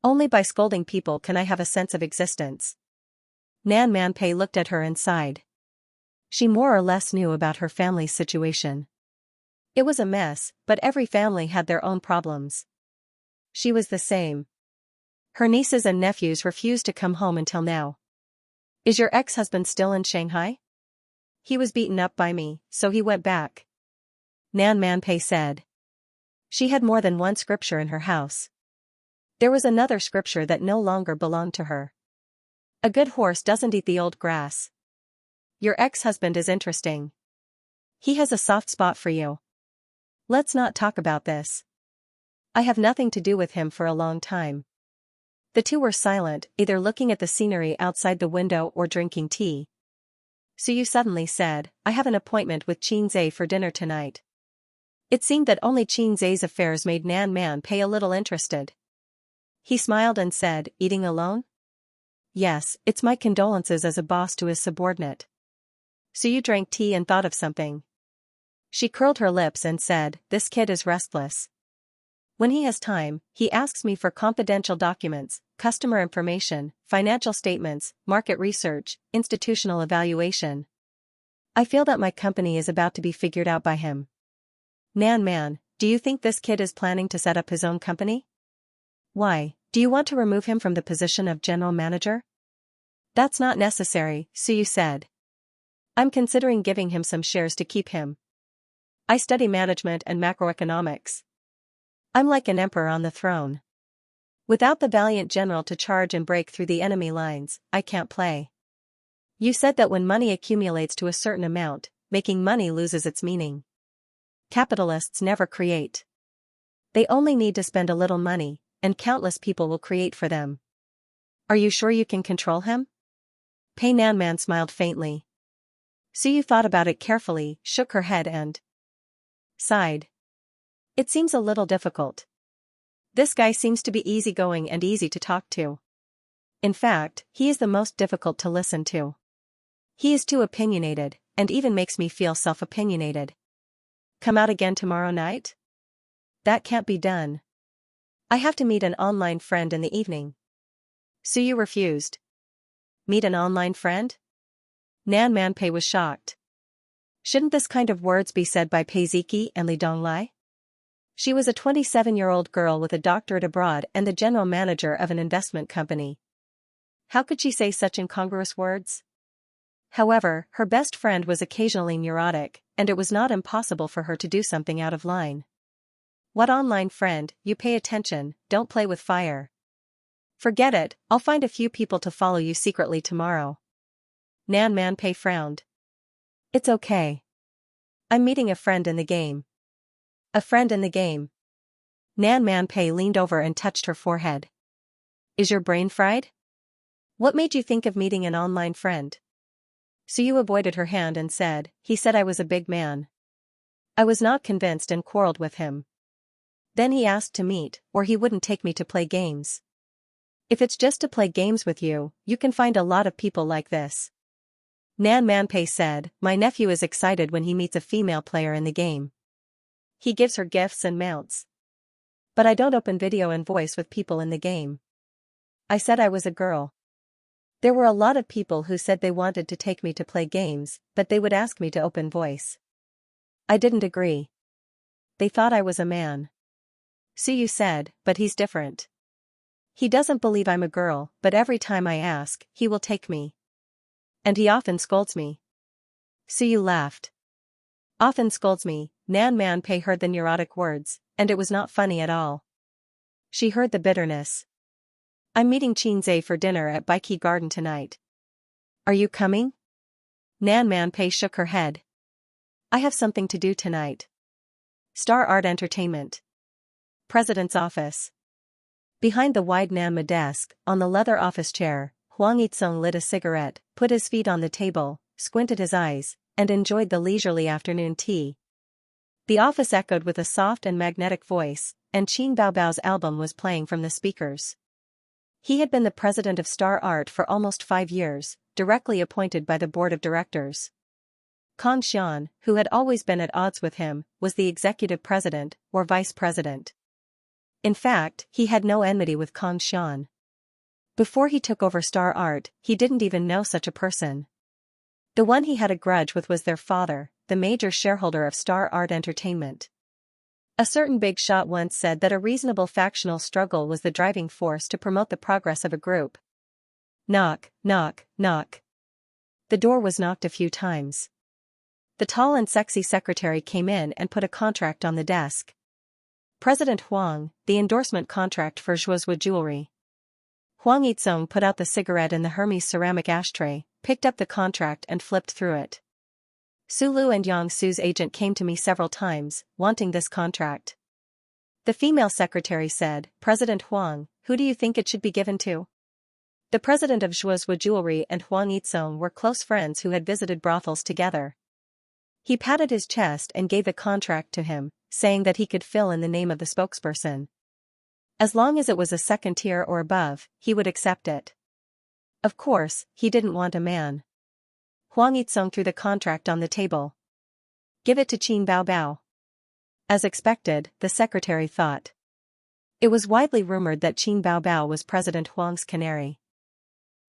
Only by scolding people can I have a sense of existence. Nan Manpei looked at her and sighed. She more or less knew about her family's situation. It was a mess, but every family had their own problems. She was the same. Her nieces and nephews refused to come home until now. Is your ex-husband still in Shanghai? He was beaten up by me, so he went back. Nan Manpei said. She had more than one scripture in her house. There was another scripture that no longer belonged to her. A good horse doesn't eat the old grass. Your ex-husband is interesting. He has a soft spot for you. Let's not talk about this. I have nothing to do with him for a long time. The two were silent, either looking at the scenery outside the window or drinking tea. Suyu suddenly said, I have an appointment with Qinzai for dinner tonight. It seemed that only Qinzai's affairs made Nan Manpei a little interested. He smiled and said, eating alone? Yes, it's my condolences as a boss to his subordinate. Suyu drank tea and thought of something. She curled her lips and said, this kid is restless. When he has time, he asks me for confidential documents, customer information, financial statements, market research, institutional evaluation. I feel that my company is about to be figured out by him. Nan Man, do you think this kid is planning to set up his own company? Why, do you want to remove him from the position of general manager? That's not necessary, Suyu said. I'm considering giving him some shares to keep him. I study management and macroeconomics. I'm like an emperor on the throne. Without the valiant general to charge and break through the enemy lines, I can't play. You said that when money accumulates to a certain amount, making money loses its meaning. Capitalists never create. They only need to spend a little money, and countless people will create for them. Are you sure you can control him? Pei Nanman smiled faintly. Suyu thought about it carefully, shook her head and sighed. It seems a little difficult. This guy seems to be easygoing and easy to talk to. In fact, he is the most difficult to listen to. He is too opinionated, and even makes me feel self-opinionated. Come out again tomorrow night? That can't be done. I have to meet an online friend in the evening. Suyu refused. Meet an online friend? Nan Manpei was shocked. Shouldn't this kind of words be said by Pei Ziki and Li Donglai? She was a 27-year-old girl with a doctorate abroad and the general manager of an investment company. How could she say such incongruous words? However, her best friend was occasionally neurotic, and it was not impossible for her to do something out of line. What online friend, you pay attention, don't play with fire. Forget it, I'll find a few people to follow you secretly tomorrow. Nan Manpei frowned. It's okay. I'm meeting a friend in the game. A friend in the game. Nan Manpei leaned over and touched her forehead. Is your brain fried? What made you think of meeting an online friend? Suyu avoided her hand and said, "He said I was a big man. I was not convinced and quarreled with him. Then he asked to meet, or he wouldn't take me to play games. If it's just to play games with you, you can find a lot of people like this." Nan Manpei said, "My nephew is excited when he meets a female player in the game. He gives her gifts and mounts. But I don't open video and voice with people in the game." I said I was a girl. There were a lot of people who said they wanted to take me to play games, but they would ask me to open voice. I didn't agree. They thought I was a man. Suyu said, "But he's different. He doesn't believe I'm a girl, but every time I ask, he will take me. And he often scolds me." Suyu laughed. "Often scolds me." Nan Manpei heard the neurotic words, and it was not funny at all. She heard the bitterness. "I'm meeting Xianxia for dinner at Baiki Garden tonight. Are you coming?" Nan Manpei shook her head. "I have something to do tonight." Star Art Entertainment. President's office. Behind the wide Nanma desk, on the leather office chair, Huang Yitsong lit a cigarette, put his feet on the table, squinted his eyes, and enjoyed the leisurely afternoon tea. The office echoed with a soft and magnetic voice, and Qin Baobao's album was playing from the speakers. He had been the president of Star Art for almost 5 years, directly appointed by the board of directors. Kang Xian, who had always been at odds with him, was the executive president, or vice president. In fact, he had no enmity with Kang Xian. Before he took over Star Art, he didn't even know such a person. The one he had a grudge with was their father, the major shareholder of Star Art Entertainment. A certain big shot once said that a reasonable factional struggle was the driving force to promote the progress of a group. Knock, knock, knock. The door was knocked a few times. The tall and sexy secretary came in and put a contract on the desk. "President Huang, the endorsement contract for Zhuozhua Jewelry." Huang Yitsong put out the cigarette in the Hermes ceramic ashtray, picked up the contract and flipped through it. "Sulu and Yang Su's agent came to me several times, wanting this contract." The female secretary said, "President Huang, who do you think it should be given to?" The president of Zhuozhua Jewelry and Huang Yitsong were close friends who had visited brothels together. He patted his chest and gave the contract to him, saying that he could fill in the name of the spokesperson. As long as it was a second tier or above, he would accept it. Of course, he didn't want a man. Huang Yitsong threw the contract on the table. "Give it to Qin Baobao." As expected, the secretary thought. It was widely rumored that Qin Baobao was President Huang's canary.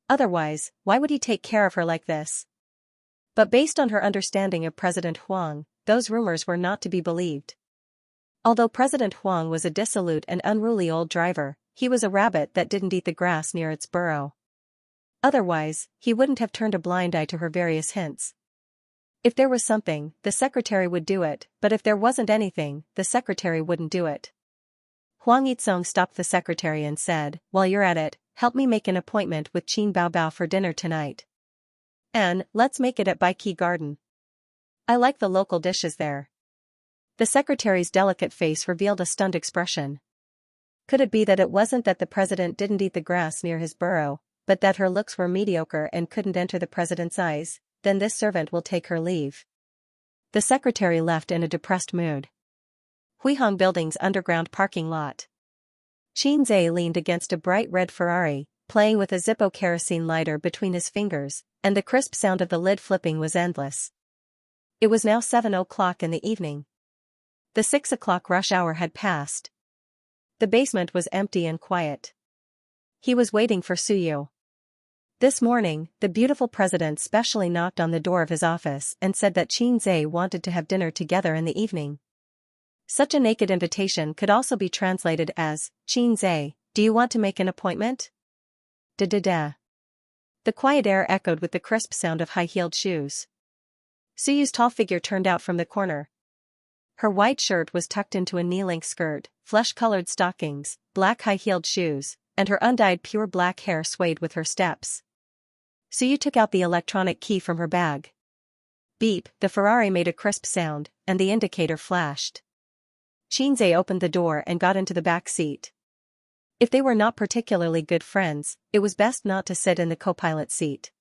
Otherwise, why would he take care of her like this? But based on her understanding of President Huang, those rumors were not to be believed. Although President Huang was a dissolute and unruly old driver, he was a rabbit that didn't eat the grass near its burrow. Otherwise, he wouldn't have turned a blind eye to her various hints. If there was something, the secretary would do it, but if there wasn't anything, the secretary wouldn't do it. Huang Yitsong stopped the secretary and said, "While you're at it, help me make an appointment with Qin Baobao for dinner tonight. And let's make it at Baiki Garden. I like the local dishes there." The secretary's delicate face revealed a stunned expression. Could it be that it wasn't that the president didn't eat the grass near his burrow, but that her looks were mediocre and couldn't enter the president's eyes? Then this servant will take her leave. The secretary left in a depressed mood. Huihong Building's underground parking lot. Xianxia leaned against a bright red Ferrari, playing with a Zippo kerosene lighter between his fingers, and the crisp sound of the lid flipping was endless. It was now 7 o'clock in the evening. The 6 o'clock rush hour had passed. The basement was empty and quiet. He was waiting for Suyu. This morning, the beautiful president specially knocked on the door of his office and said that Xianxia wanted to have dinner together in the evening. Such a naked invitation could also be translated as, "Xianxia, do you want to make an appointment?" Da-da-da. The quiet air echoed with the crisp sound of high-heeled shoes. Suyu's tall figure turned out from the corner. Her white shirt was tucked into a knee-length skirt, flesh-colored stockings, black high-heeled shoes, and her undyed pure black hair swayed with her steps. Suyu took out the electronic key from her bag. Beep, the Ferrari made a crisp sound, and the indicator flashed. Xianxia opened the door and got into the back seat. If they were not particularly good friends, it was best not to sit in the co-pilot seat.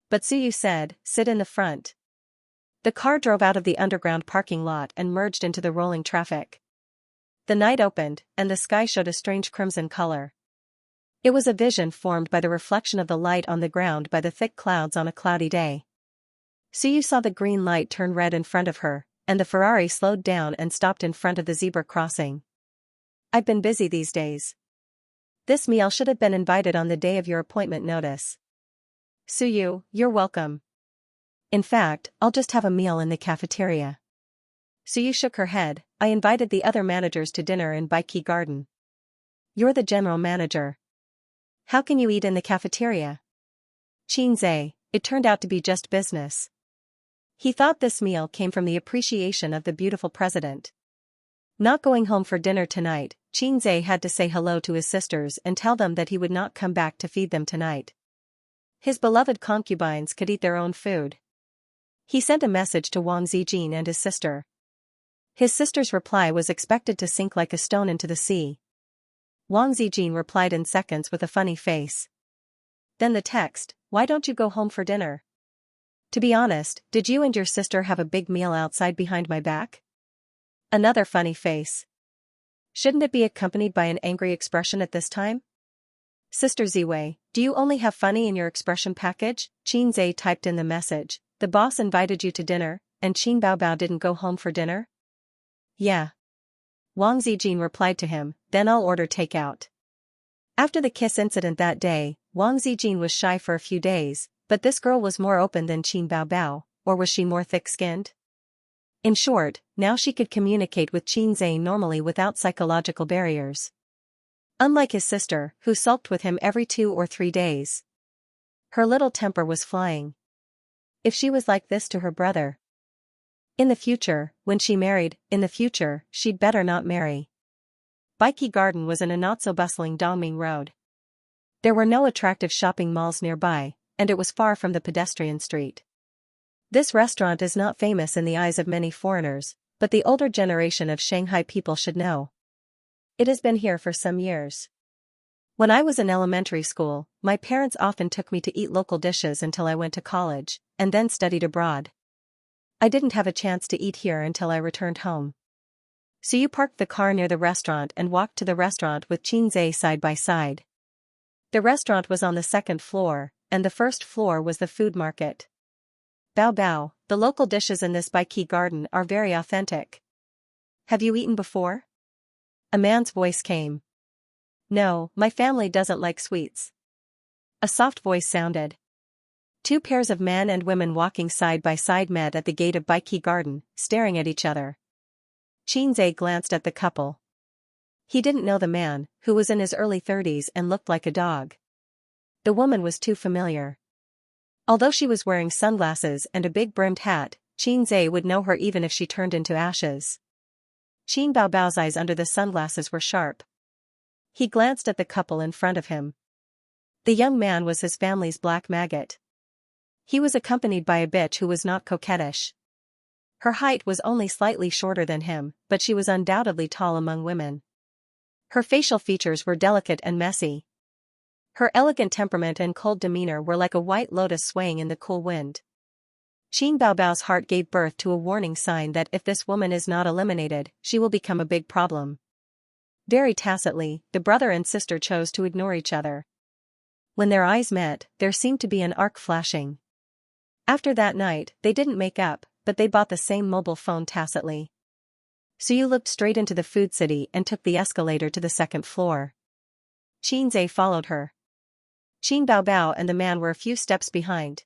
But Suyu said, "Sit in the front." The car drove out of the underground parking lot and merged into the rolling traffic. The night opened, and the sky showed a strange crimson color. It was a vision formed by the reflection of the light on the ground by the thick clouds on a cloudy day. Suyu saw the green light turn red in front of her, and the Ferrari slowed down and stopped in front of the zebra crossing. "I've been busy these days. This meal should have been invited on the day of your appointment notice." "Suyu, you're welcome. In fact, I'll just have a meal in the cafeteria." Suyu shook her head. "I invited the other managers to dinner in Baiki Garden." "You're the general manager. How can you eat in the cafeteria?" Xianxia, it turned out to be just business. He thought this meal came from the appreciation of the beautiful president. Not going home for dinner tonight, Xianxia had to say hello to his sisters and tell them that he would not come back to feed them tonight. His beloved concubines could eat their own food. He sent a message to Wang Zijin and his sister. His sister's reply was expected to sink like a stone into the sea. Wang Zijin replied in seconds with a funny face. Then the text, "Why don't you go home for dinner? To be honest, did you and your sister have a big meal outside behind my back?" Another funny face. Shouldn't it be accompanied by an angry expression at this time? "Sister Ziwei, do you only have funny in your expression package?" Xianxia typed in the message. "The boss invited you to dinner, and Qin Baobao didn't go home for dinner?" "Yeah." Wang Zijin replied to him, "Then I'll order takeout." After the kiss incident that day, Wang Zijin was shy for a few days, but this girl was more open than Qin Baobao, or was she more thick-skinned? In short, now she could communicate with Xianxia normally without psychological barriers. Unlike his sister, who sulked with him every 2 or 3 days. Her little temper was flying. If she was like this to her brother, in the future, when she married, she'd better not marry. Baiki Garden was in a not-so-bustling Dongming Road. There were no attractive shopping malls nearby, and it was far from the pedestrian street. This restaurant is not famous in the eyes of many foreigners, but the older generation of Shanghai people should know. It has been here for some years. When I was in elementary school, my parents often took me to eat local dishes until I went to college, and then studied abroad. I didn't have a chance to eat here until I returned home. So you parked the car near the restaurant and walked to the restaurant with Xianxia side by side. The restaurant was on the 2nd floor, and the 1st floor was the food market. "Bao Bao, the local dishes in this Baiki Garden are very authentic. Have you eaten before?" A man's voice came. "No, my family doesn't like sweets." A soft voice sounded. 2 pairs of men and women walking side by side met at the gate of Baiki Garden, staring at each other. Xianxia glanced at the couple. He didn't know the man, who was in his early 30s and looked like a dog. The woman was too familiar. Although she was wearing sunglasses and a big brimmed hat, Xianxia would know her even if she turned into ashes. Qin Baobao's eyes under the sunglasses were sharp. He glanced at the couple in front of him. The young man was his family's black maggot. He was accompanied by a bitch who was not coquettish. Her height was only slightly shorter than him, but she was undoubtedly tall among women. Her facial features were delicate and messy. Her elegant temperament and cold demeanor were like a white lotus swaying in the cool wind. Qin Baobao's heart gave birth to a warning sign that if this woman is not eliminated, she will become a big problem. Very tacitly, the brother and sister chose to ignore each other. When their eyes met, there seemed to be an arc flashing. After that night, they didn't make up, but they bought the same mobile phone tacitly. Suyu looked straight into the food city and took the escalator to the 2nd floor. Xianxia followed her. Qin Baobao and the man were a few steps behind.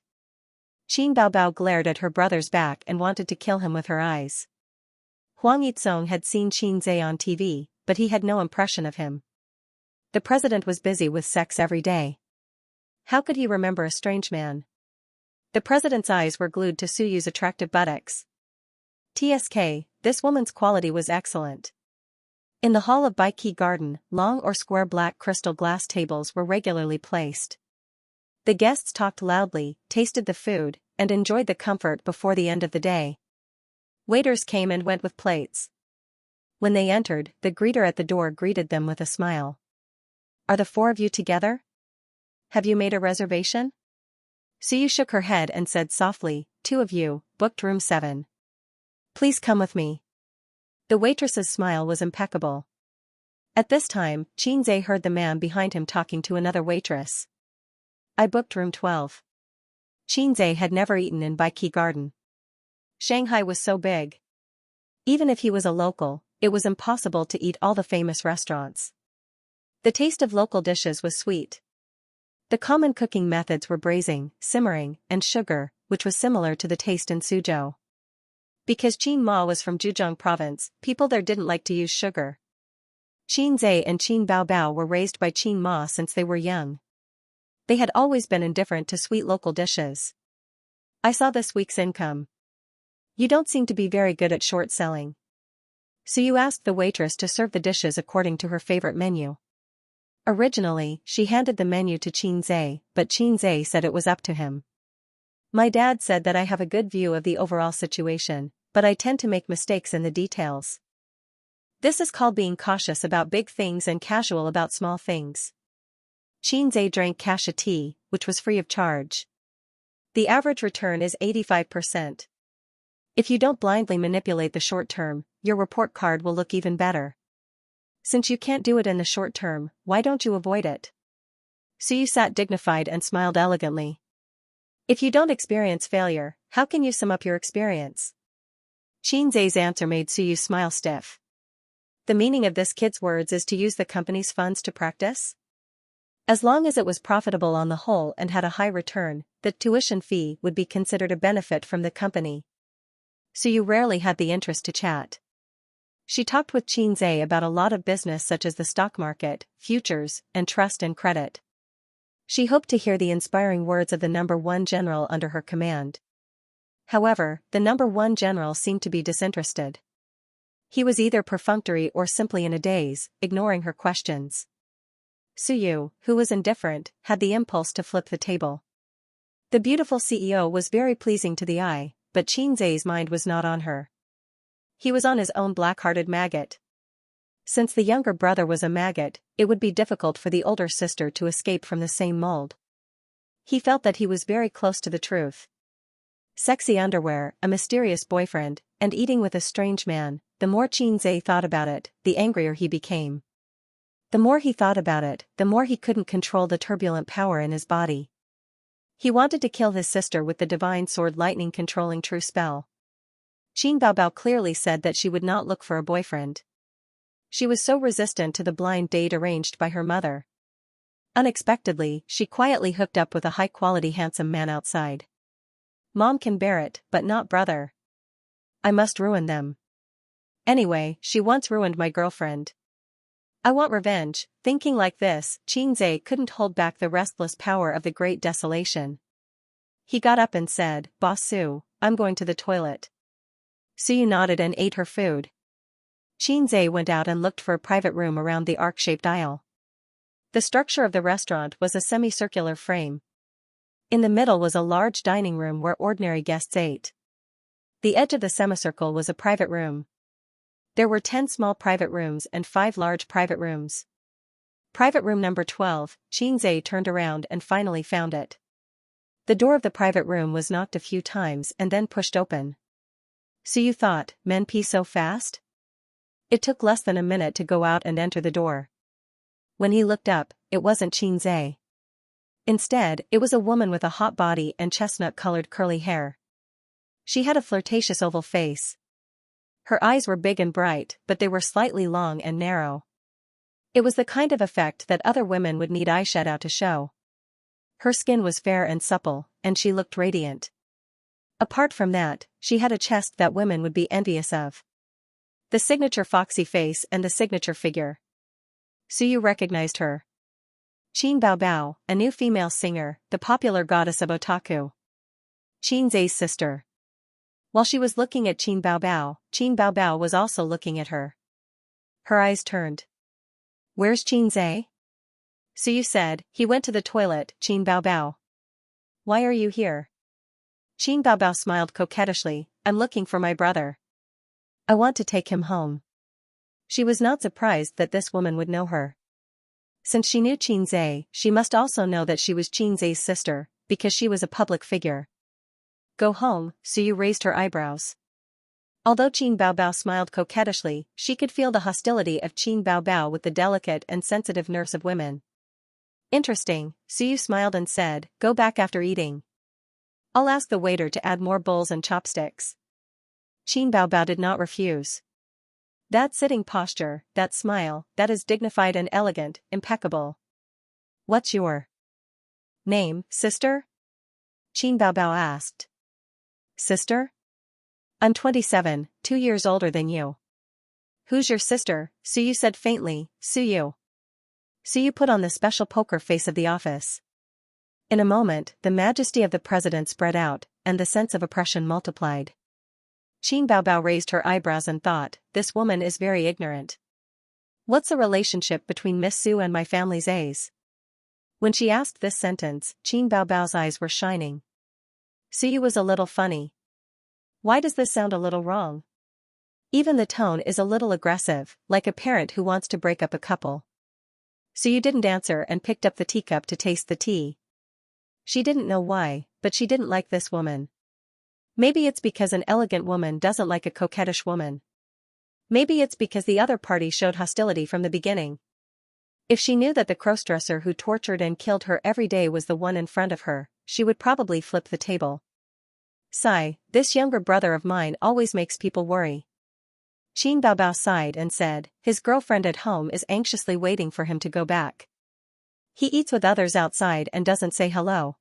Qin Baobao glared at her brother's back and wanted to kill him with her eyes. Huang Yizong had seen Xianxia on TV, but he had no impression of him. The president was busy with sex every day. How could he remember a strange man? The president's eyes were glued to Suyu's attractive buttocks. TSK, this woman's quality was excellent. In the hall of Baiki Garden, long or square black crystal glass tables were regularly placed. The guests talked loudly, tasted the food, and enjoyed the comfort before the end of the day. Waiters came and went with plates. When they entered, the greeter at the door greeted them with a smile. "Are the 4 of you together? Have you made a reservation?" Suyu shook her head and said softly, "Two of you, booked room 7. Please come with me." The waitress's smile was impeccable. At this time, Xianxia heard the man behind him talking to another waitress. "I booked room 12. Xianxia had never eaten in Baiki Garden. Shanghai was so big. Even if he was a local, it was impossible to eat all the famous restaurants. The taste of local dishes was sweet. The common cooking methods were braising, simmering, and sugar, which was similar to the taste in Suzhou. Because Qin Ma was from Zhejiang province, people there didn't like to use sugar. Qin Zai and Qin Baobao were raised by Qin Ma since they were young. They had always been indifferent to sweet local dishes. "I saw this week's income. You don't seem to be very good at short selling." Suyu asked the waitress to serve the dishes according to her favorite menu. Originally, she handed the menu to Qin Zai, but Qin Zai said it was up to him. "My dad said that I have a good view of the overall situation, but I tend to make mistakes in the details. This is called being cautious about big things and casual about small things." Qin Zai drank kasha tea, which was free of charge. The average return is 85%. If you don't blindly manipulate the short term, your report card will look even better. Since you can't do it in the short term, why don't you avoid it? Suyu sat dignified and smiled elegantly. "If you don't experience failure, how can you sum up your experience?" Qin Zai's answer made Suyu smile stiff. The meaning of this kid's words is to use the company's funds to practice? As long as it was profitable on the whole and had a high return, the tuition fee would be considered a benefit from the company. Suyu rarely had the interest to chat. She talked with Qin Zai about a lot of business such as the stock market, futures, and trust and credit. She hoped to hear the inspiring words of the number 1 general under her command. However, the number 1 general seemed to be disinterested. He was either perfunctory or simply in a daze, ignoring her questions. Suyu, who was indifferent, had the impulse to flip the table. The beautiful CEO was very pleasing to the eye, but Qin Zai's mind was not on her. He was on his own black-hearted maggot. Since the younger brother was a maggot, it would be difficult for the older sister to escape from the same mold. He felt that he was very close to the truth. Sexy underwear, a mysterious boyfriend, and eating with a strange man. The more Qin Zai thought about it, the angrier he became. The more he thought about it, the more he couldn't control the turbulent power in his body. He wanted to kill his sister with the divine sword lightning controlling true spell. Qin Baobao clearly said that she would not look for a boyfriend. She was so resistant to the blind date arranged by her mother. Unexpectedly, she quietly hooked up with a high-quality handsome man outside. "Mom can bear it, but not brother. I must ruin them. Anyway, she once ruined my girlfriend. I want revenge." Thinking like this, Qin Zai couldn't hold back the restless power of the Great Desolation. He got up and said, "Boss Su, I'm going to the toilet." Suyu nodded and ate her food. Qin Zai went out and looked for a private room around the arc-shaped aisle. The structure of the restaurant was a semicircular frame. In the middle was a large dining room where ordinary guests ate. The edge of the semicircle was a private room. There were 10 small private rooms and 5 large private rooms. Private room number 12, Qin Zai turned around and finally found it. The door of the private room was knocked a few times and then pushed open. Suyu thought, men pee so fast? It took less than a minute to go out and enter the door. When he looked up, it wasn't Qin Zai. Instead, it was a woman with a hot body and chestnut-colored curly hair. She had a flirtatious oval face. Her eyes were big and bright, but they were slightly long and narrow. It was the kind of effect that other women would need eyeshadow to show. Her skin was fair and supple, and she looked radiant. Apart from that, she had a chest that women would be envious of. The signature foxy face and the signature figure. Suyu recognized her. Qin Baobao, a new female singer, the popular goddess of otaku. Qin Zai's sister. While she was looking at Qin Baobao was also looking at her. Her eyes turned. "Where's Qin Zai?" Suyu said. "He went to the toilet, Qin Baobao." "Why are you here?" Qin Baobao smiled coquettishly. "I'm looking for my brother. I want to take him home." She was not surprised that this woman would know her. Since she knew Qin Zai, she must also know that she was Qin Zai's sister, because she was a public figure. Go home, Suyu raised her eyebrows. Although Qin Baobao smiled coquettishly, she could feel the hostility of Qin Baobao with the delicate and sensitive nerves of women. Interesting, Suyu smiled and said, go back after eating. I'll ask the waiter to add more bowls and chopsticks. Qin Baobao did not refuse. That sitting posture, that smile, that is dignified and elegant, impeccable. What's your name, sister? Qin Baobao asked. Sister? I'm 27, 2 years older than you. Who's your sister? Suyu said faintly, Suyu. Suyu put on the special poker face of the office. In a moment, the majesty of the president spread out, and the sense of oppression multiplied. Qin Baobao raised her eyebrows and thought, this woman is very ignorant. What's the relationship between Miss Su and my family's A's? When she asked this sentence, Qin Baobao's eyes were shining. Suyu was a little funny. Why does this sound a little wrong? Even the tone is a little aggressive, like a parent who wants to break up a couple. Suyu didn't answer and picked up the teacup to taste the tea. She didn't know why, but she didn't like this woman. Maybe it's because an elegant woman doesn't like a coquettish woman. Maybe it's because the other party showed hostility from the beginning. If she knew that the crossdresser who tortured and killed her every day was the one in front of her, she would probably flip the table. Sigh, this younger brother of mine always makes people worry. Qin Baobao sighed and said, his girlfriend at home is anxiously waiting for him to go back. He eats with others outside and doesn't say hello.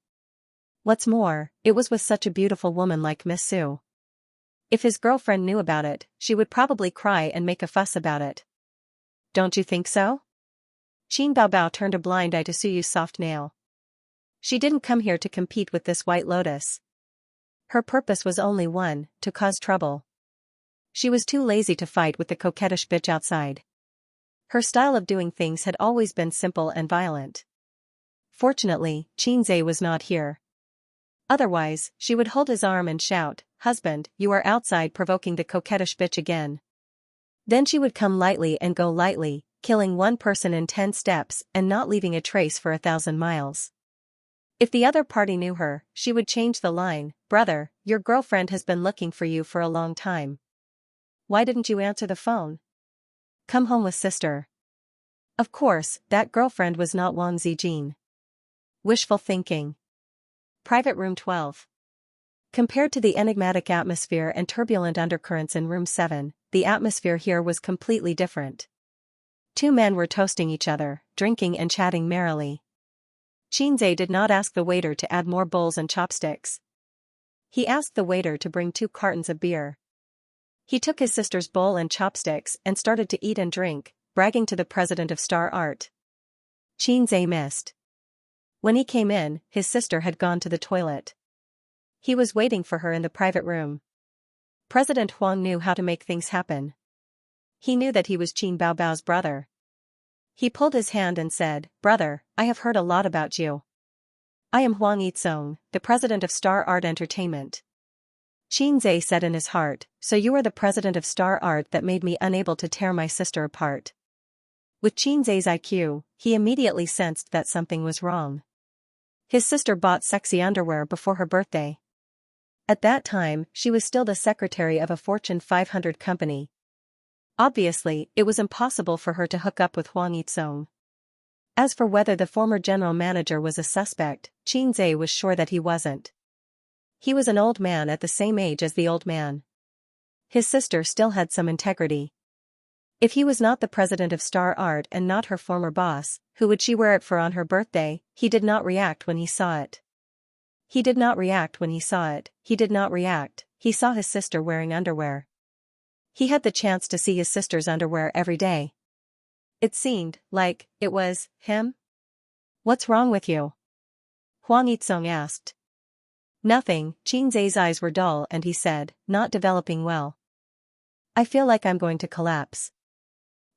What's more, it was with such a beautiful woman like Miss Su. If his girlfriend knew about it, she would probably cry and make a fuss about it. Don't you think so? Qin Baobao turned a blind eye to Suyu's soft nail. She didn't come here to compete with this white lotus. Her purpose was only one, to cause trouble. She was too lazy to fight with the coquettish bitch outside. Her style of doing things had always been simple and violent. Fortunately, Qinze was not here. Otherwise, she would hold his arm and shout, husband, you are outside provoking the coquettish bitch again. Then she would come lightly and go lightly, killing one person in 10 steps and not leaving a trace for 1,000 miles. If the other party knew her, she would change the line, brother, your girlfriend has been looking for you for a long time. Why didn't you answer the phone? Come home with sister. Of course, that girlfriend was not Wang Zijin. Wishful thinking. Private room 12. Compared to the enigmatic atmosphere and turbulent undercurrents in room 7, the atmosphere here was completely different. 2 men were toasting each other, drinking and chatting merrily. Qinze did not ask the waiter to add more bowls and chopsticks. He asked the waiter to bring 2 cartons of beer. He took his sister's bowl and chopsticks and started to eat and drink, bragging to the president of Star Art. Qinze missed. When he came in, his sister had gone to the toilet. He was waiting for her in the private room. President Huang knew how to make things happen. He knew that he was Qin Baobao's brother. He pulled his hand and said, brother, I have heard a lot about you. I am Huang Yizong, the president of Star Art Entertainment. Qinze said in his heart, so you are the president of Star Art that made me unable to tear my sister apart. With Qinze's IQ, he immediately sensed that something was wrong. His sister bought sexy underwear before her birthday. At that time, she was still the secretary of a Fortune 500 company. Obviously, it was impossible for her to hook up with Huang Yizong. As for whether the former general manager was a suspect, Qinze was sure that he wasn't. He was an old man at the same age as the old man. His sister still had some integrity. If he was not the president of Star Art and not her former boss, who would she wear it for on her birthday? He did not react when he saw it. He did not react when he saw it, he did not react, he saw his sister wearing underwear. He had the chance to see his sister's underwear every day. It seemed like it was him. What's wrong with you? Huang Yizong asked. Nothing, Qinze's eyes were dull and he said, not developing well. I feel like I'm going to collapse.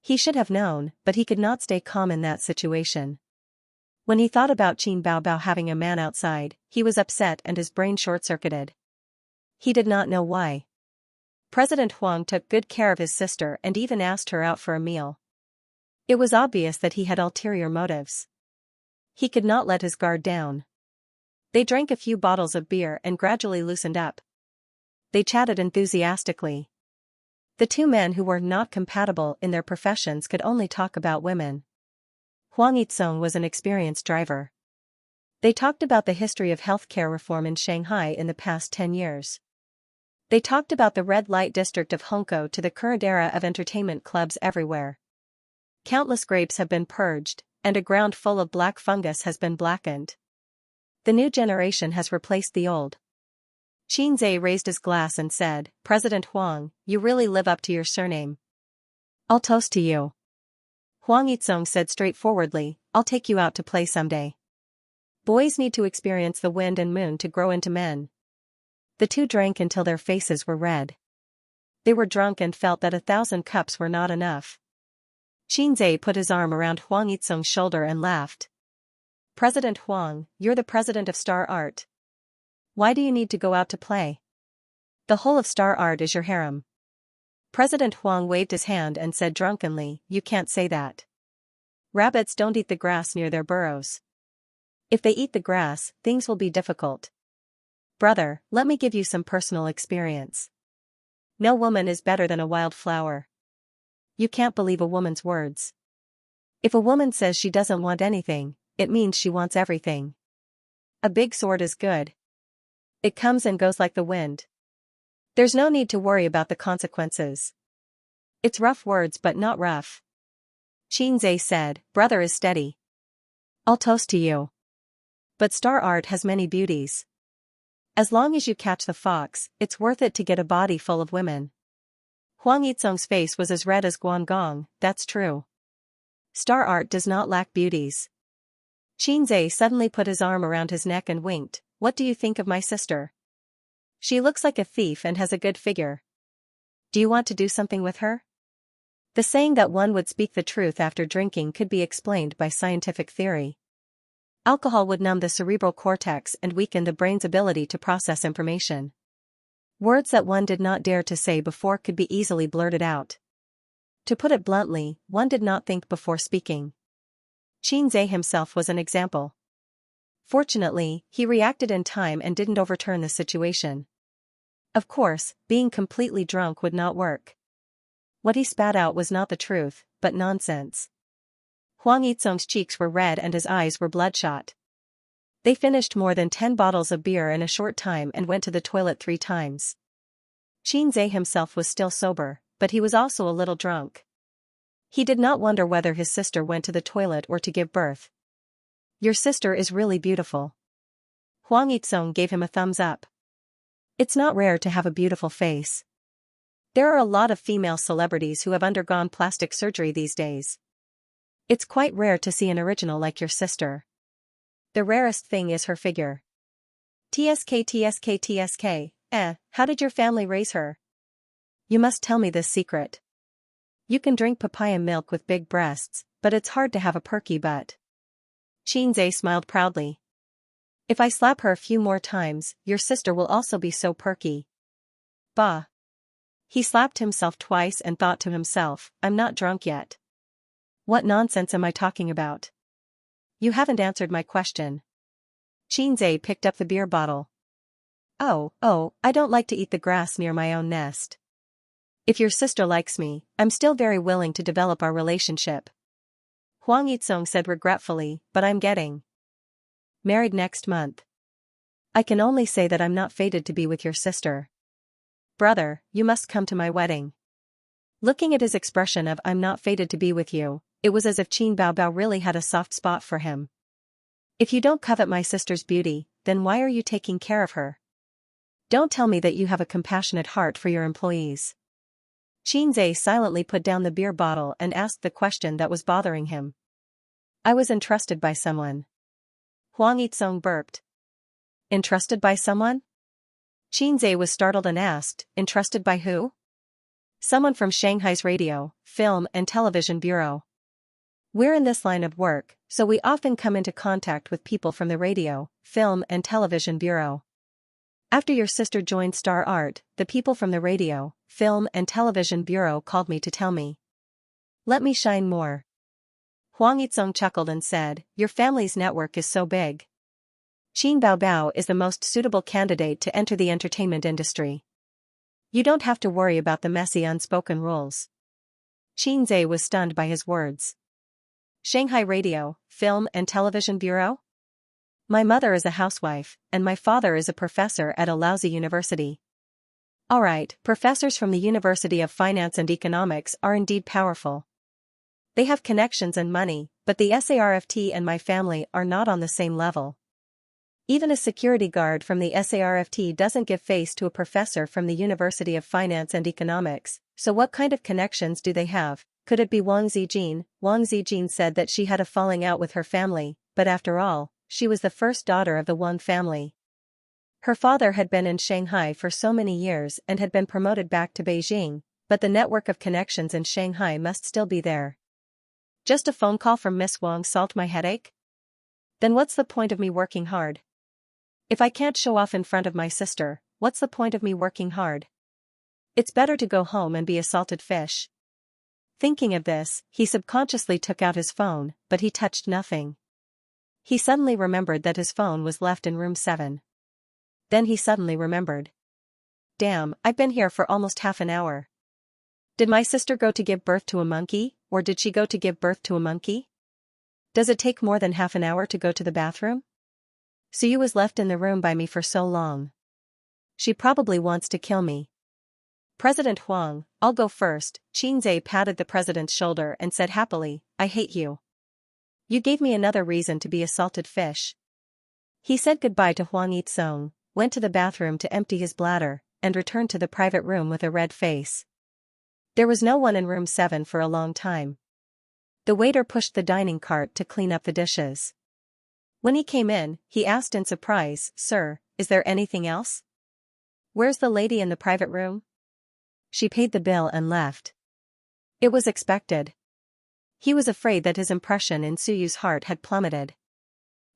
He should have known, but he could not stay calm in that situation. When he thought about Qin Baobao having a man outside, he was upset and his brain short-circuited. He did not know why. President Huang took good care of his sister and even asked her out for a meal. It was obvious that he had ulterior motives. He could not let his guard down. They drank a few bottles of beer and gradually loosened up. They chatted enthusiastically. The two men who were not compatible in their professions could only talk about women. Huang Yitsong was an experienced driver. They talked about the history of healthcare reform in Shanghai in the past 10 years. They talked about the red light district of Hongkou to the current era of entertainment clubs everywhere. Countless grapes have been purged, and a ground full of black fungus has been blackened. The new generation has replaced the old. Xianxia raised his glass and said, "President Huang, you really live up to your surname. I'll toast to you." Huang Yitsong said straightforwardly, "I'll take you out to play someday. Boys need to experience the wind and moon to grow into men." The two drank until their faces were red. They were drunk and felt that 1,000 cups were not enough. Xianxia put his arm around Huang Yitsong's shoulder and laughed. "President Huang, you're the president of Star Art. Why do you need to go out to play? The whole of Star Art is your harem." President Huang waved his hand and said drunkenly, "You can't say that. Rabbits don't eat the grass near their burrows. If they eat the grass, things will be difficult. Brother, let me give you some personal experience. No woman is better than a wild flower. You can't believe a woman's words. If a woman says she doesn't want anything, it means she wants everything. A big sword is good. It comes and goes like the wind. There's no need to worry about the consequences. It's rough words but not rough." Xianxia said, "Brother is steady. I'll toast to you. But Star Art has many beauties. As long as you catch the fox, it's worth it to get a body full of women." Huang Yitsong's face was as red as Guangdong. "That's true. Star Art does not lack beauties." Xianxia suddenly put his arm around his neck and winked. "What do you think of my sister? She looks like a thief and has a good figure. Do you want to do something with her?" The saying that one would speak the truth after drinking could be explained by scientific theory. Alcohol would numb the cerebral cortex and weaken the brain's ability to process information. Words that one did not dare to say before could be easily blurted out. To put it bluntly, one did not think before speaking. Xianxia himself was an example. Fortunately, he reacted in time and didn't overturn the situation. Of course, being completely drunk would not work. What he spat out was not the truth, but nonsense. Huang Yitsong's cheeks were red and his eyes were bloodshot. They finished more than 10 bottles of beer in a short time and went to the toilet 3 times. Xianxia himself was still sober, but he was also a little drunk. He did not wonder whether his sister went to the toilet or to give birth. "Your sister is really beautiful." Huang Yitsong gave him a thumbs up. It's not rare to have a beautiful face. There are a lot of female celebrities who have undergone plastic surgery these days. It's quite rare to see an original like your sister. The rarest thing is her figure. TSK. How did your family raise her? You must tell me this secret. You can drink papaya milk with big breasts, but it's hard to have a perky butt. Xianxia smiled proudly. If I slap her a few more times, your sister will also be so perky. Bah. He slapped himself twice and thought to himself, I'm not drunk yet. What nonsense am I talking about? You haven't answered my question. Xianxia picked up the beer bottle. Oh, I don't like to eat the grass near my own nest. If your sister likes me, I'm still very willing to develop our relationship. Huang Yitsong said regretfully, but I'm getting married next month. I can only say that I'm not fated to be with your sister. Brother, you must come to my wedding. Looking at his expression of I'm not fated to be with you, it was as if Qin Baobao really had a soft spot for him. If you don't covet my sister's beauty, then why are you taking care of her? Don't tell me that you have a compassionate heart for your employees. Xianxia silently put down the beer bottle and asked the question that was bothering him. I was entrusted by someone. Huang Yitsong burped. Entrusted by someone? Xianxia was startled and asked, entrusted by who? Someone from Shanghai's radio, film and television bureau. We're in this line of work, so we often come into contact with people from the radio, film and television bureau. After your sister joined Star Art, the people from the radio, film and television bureau called me to tell me. Let me shine more. Huang Yitsong chuckled and said, your family's network is so big. Qin Baobao is the most suitable candidate to enter the entertainment industry. You don't have to worry about the messy unspoken rules. Xianxia was stunned by his words. Shanghai Radio, Film and Television Bureau? My mother is a housewife, and my father is a professor at a lousy university. Alright, professors from the University of Finance and Economics are indeed powerful. They have connections and money, but the SARFT and my family are not on the same level. Even a security guard from the SARFT doesn't give face to a professor from the University of Finance and Economics, so what kind of connections do they have? Could it be Wang Zijin? Wang Zijin said that she had a falling out with her family, but after all, she was the first daughter of the Wang family. Her father had been in Shanghai for so many years and had been promoted back to Beijing, but the network of connections in Shanghai must still be there. Just a phone call from Miss Wang solved my headache? Then what's the point of me working hard? If I can't show off in front of my sister, what's the point of me working hard? It's better to go home and be a salted fish. Thinking of this, he subconsciously took out his phone, but he touched nothing. He suddenly remembered that his phone was left in room 7. Then he suddenly remembered. Damn, I've been here for almost half an hour. Did my sister go to give birth to a monkey, or did she go to give birth to a monkey? Does it take more than half an hour to go to the bathroom? Suyu was left in the room by me for so long. She probably wants to kill me. President Huang, I'll go first. Xianxia patted the president's shoulder and said happily, I hate you. You gave me another reason to be a salted fish. He said goodbye to Huang Yitsong, went to the bathroom to empty his bladder, and returned to the private room with a red face. There was no one in room 7 for a long time. The waiter pushed the dining cart to clean up the dishes. When he came in, he asked in surprise, Sir, is there anything else? Where's the lady in the private room? She paid the bill and left. It was expected. He was afraid that his impression in Suyu's heart had plummeted.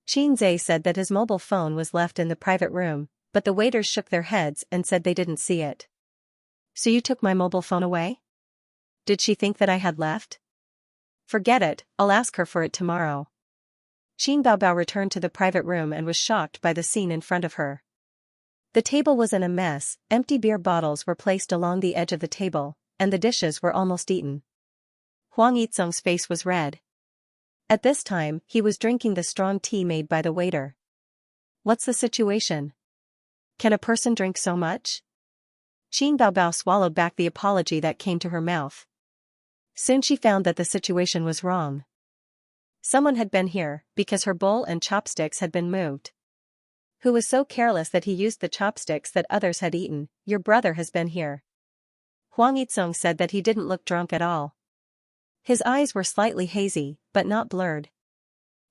Xianxia said that his mobile phone was left in the private room, but the waiters shook their heads and said they didn't see it. Suyu took my mobile phone away? Did she think that I had left? Forget it, I'll ask her for it tomorrow. Qin Baobao returned to the private room and was shocked by the scene in front of her. The table was in a mess, empty beer bottles were placed along the edge of the table, and the dishes were almost eaten. Huang Yitsong's face was red. At this time, he was drinking the strong tea made by the waiter. What's the situation? Can a person drink so much? Qin Baobao swallowed back the apology that came to her mouth. Soon she found that the situation was wrong. Someone had been here, because her bowl and chopsticks had been moved. Who was so careless that he used the chopsticks that others had eaten? Your brother has been here. Huang Yitsong said that he didn't look drunk at all. His eyes were slightly hazy, but not blurred.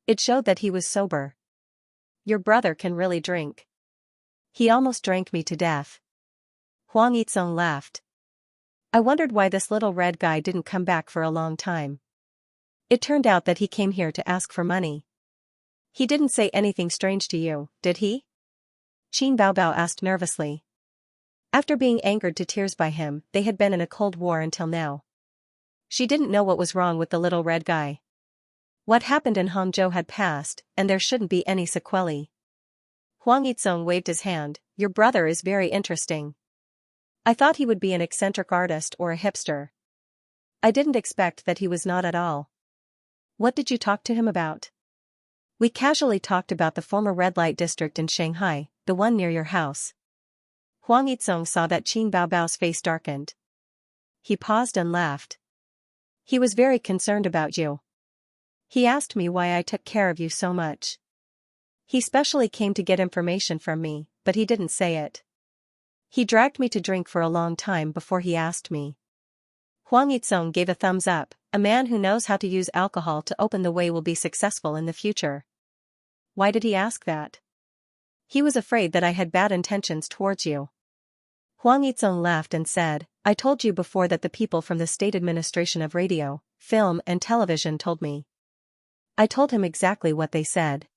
It showed that he was sober. Your brother can really drink. He almost drank me to death. Huang Yitsong laughed. I wondered why this little red guy didn't come back for a long time. It turned out that he came here to ask for money. He didn't say anything strange to you, did he? Qin Baobao asked nervously. After being angered to tears by him, they had been in a cold war until now. She didn't know what was wrong with the little red guy. What happened in Hangzhou had passed, and there shouldn't be any sequelae. Huang Yitsong waved his hand. Your brother is very interesting. I thought he would be an eccentric artist or a hipster. I didn't expect that he was not at all. What did you talk to him about? We casually talked about the former red light district in Shanghai, the one near your house. Huang Yitsong saw that Qin Baobao's face darkened. He paused and laughed. He was very concerned about you. He asked me why I took care of you so much. He specially came to get information from me, but he didn't say it. He dragged me to drink for a long time before he asked me. Huang Yitsong gave a thumbs up. A man who knows how to use alcohol to open the way will be successful in the future. Why did he ask that? He was afraid that I had bad intentions towards you. Huang Yitsong laughed and said, I told you before that the people from the State Administration of Radio, Film and Television told me. I told him exactly what they said.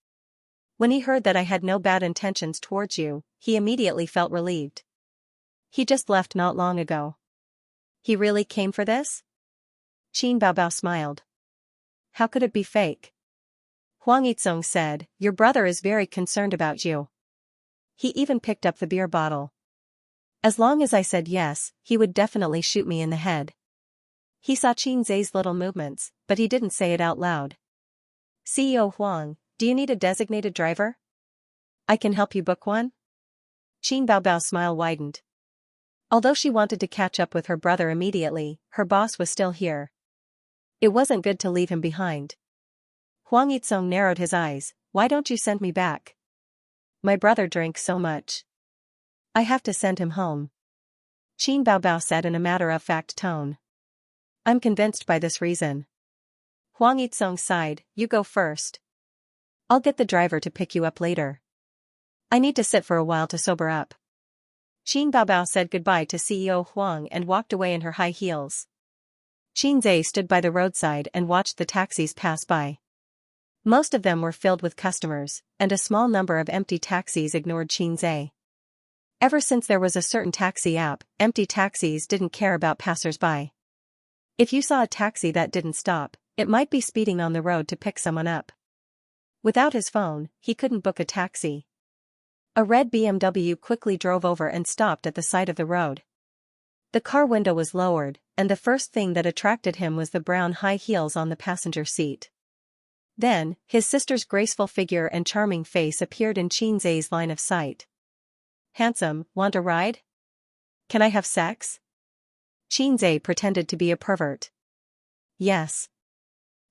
When he heard that I had no bad intentions towards you, he immediately felt relieved. He just left not long ago. He really came for this? Qin Baobao smiled. How could it be fake? Huang Yizong said, your brother is very concerned about you. He even picked up the beer bottle. As long as I said yes, he would definitely shoot me in the head. He saw Qinzai's little movements, but he didn't say it out loud. CEO Huang, do you need a designated driver? I can help you book one? Qin Baobao's smile widened. Although she wanted to catch up with her brother immediately, her boss was still here. It wasn't good to leave him behind. Huang Yizong narrowed his eyes. Why don't you send me back? My brother drank so much. I have to send him home. Qin Baobao said in a matter-of-fact tone. I'm convinced by this reason. Huang Yizong sighed, you go first. I'll get the driver to pick you up later. I need to sit for a while to sober up. Qin Baobao said goodbye to CEO Huang and walked away in her high heels. Qinzai stood by the roadside and watched the taxis pass by. Most of them were filled with customers, and a small number of empty taxis ignored Qinzai. Ever since there was a certain taxi app, empty taxis didn't care about passers-by. If you saw a taxi that didn't stop, it might be speeding on the road to pick someone up. Without his phone, he couldn't book a taxi. A red BMW quickly drove over and stopped at the side of the road. The car window was lowered, and the first thing that attracted him was the brown high heels on the passenger seat. Then, his sister's graceful figure and charming face appeared in Qinzai's line of sight. Handsome, want a ride? Can I have sex? Qinzai pretended to be a pervert. Yes.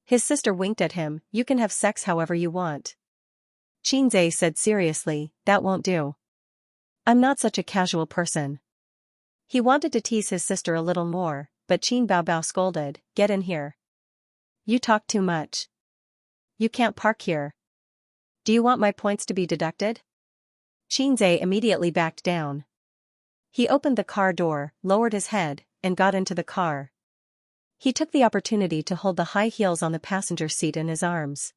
His sister winked at him, you can have sex however you want. Qinzai said seriously, that won't do. I'm not such a casual person. He wanted to tease his sister a little more, but Qin Baobao scolded, get in here. You talk too much. You can't park here. Do you want my points to be deducted? Qinzai immediately backed down. He opened the car door, lowered his head, and got into the car. He took the opportunity to hold the high heels on the passenger seat in his arms.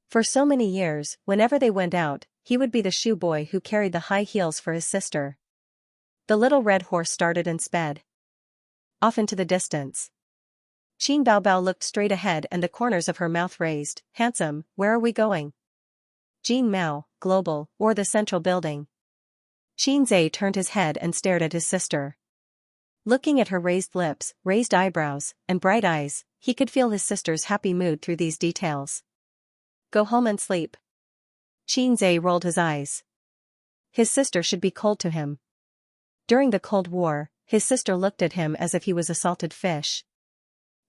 For so many years, whenever they went out, he would be the shoe boy who carried the high heels for his sister. The little red horse started and sped off into the distance. Qin Baobao looked straight ahead and the corners of her mouth raised. Handsome, where are we going? Jin Mao, Global, or the Central Building? Qinzai turned his head and stared at his sister. Looking at her raised lips, raised eyebrows, and bright eyes, he could feel his sister's happy mood through these details. Go home and sleep. Qinzai rolled his eyes. His sister should be cold to him. During the Cold War, his sister looked at him as if he was a salted fish.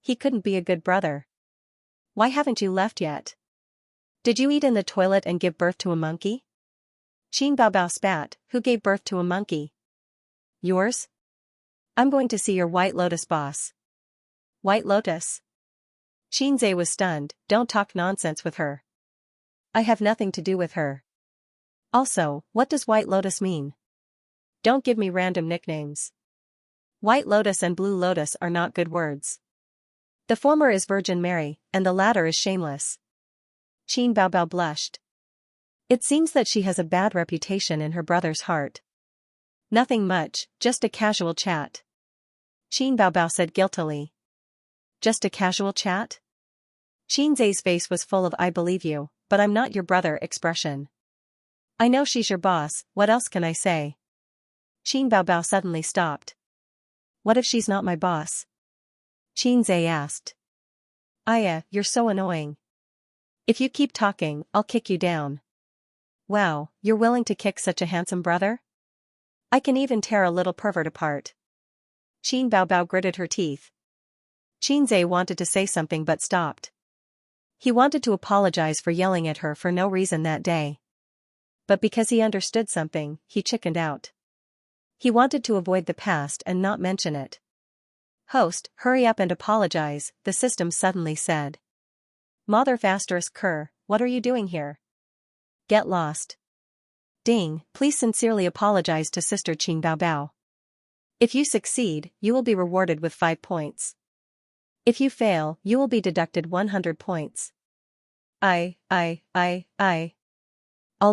He couldn't be a good brother. Why haven't you left yet? Did you eat in the toilet and give birth to a monkey? Qin Baobao spat, who gave birth to a monkey? Yours? I'm going to see your White Lotus boss. White Lotus? Qinzai was stunned, don't talk nonsense with her. I have nothing to do with her. Also, what does White Lotus mean? Don't give me random nicknames. White Lotus and Blue Lotus are not good words. The former is Virgin Mary, and the latter is shameless. Qin Baobao blushed. It seems that she has a bad reputation in her brother's heart. Nothing much, just a casual chat. Qin Baobao said guiltily. Just a casual chat? Qinzai's face was full of I believe you, but I'm not your brother expression. I know she's your boss, what else can I say? Qin Baobao suddenly stopped. What if she's not my boss? Qinzai asked. Aya, you're so annoying. If you keep talking, I'll kick you down. Wow, you're willing to kick such a handsome brother? I can even tear a little pervert apart. Qin Baobao gritted her teeth. Qinzai wanted to say something but stopped. He wanted to apologize for yelling at her for no reason that day. But because he understood something, he chickened out. He wanted to avoid the past and not mention it. Host, hurry up and apologize, the system suddenly said. Mother Vasterisk Kerr, what are you doing here? Get lost. Ding, please sincerely apologize to Sister Qin Baobao. If you succeed, you will be rewarded with 5 points. If you fail, you will be deducted 100 points. I'll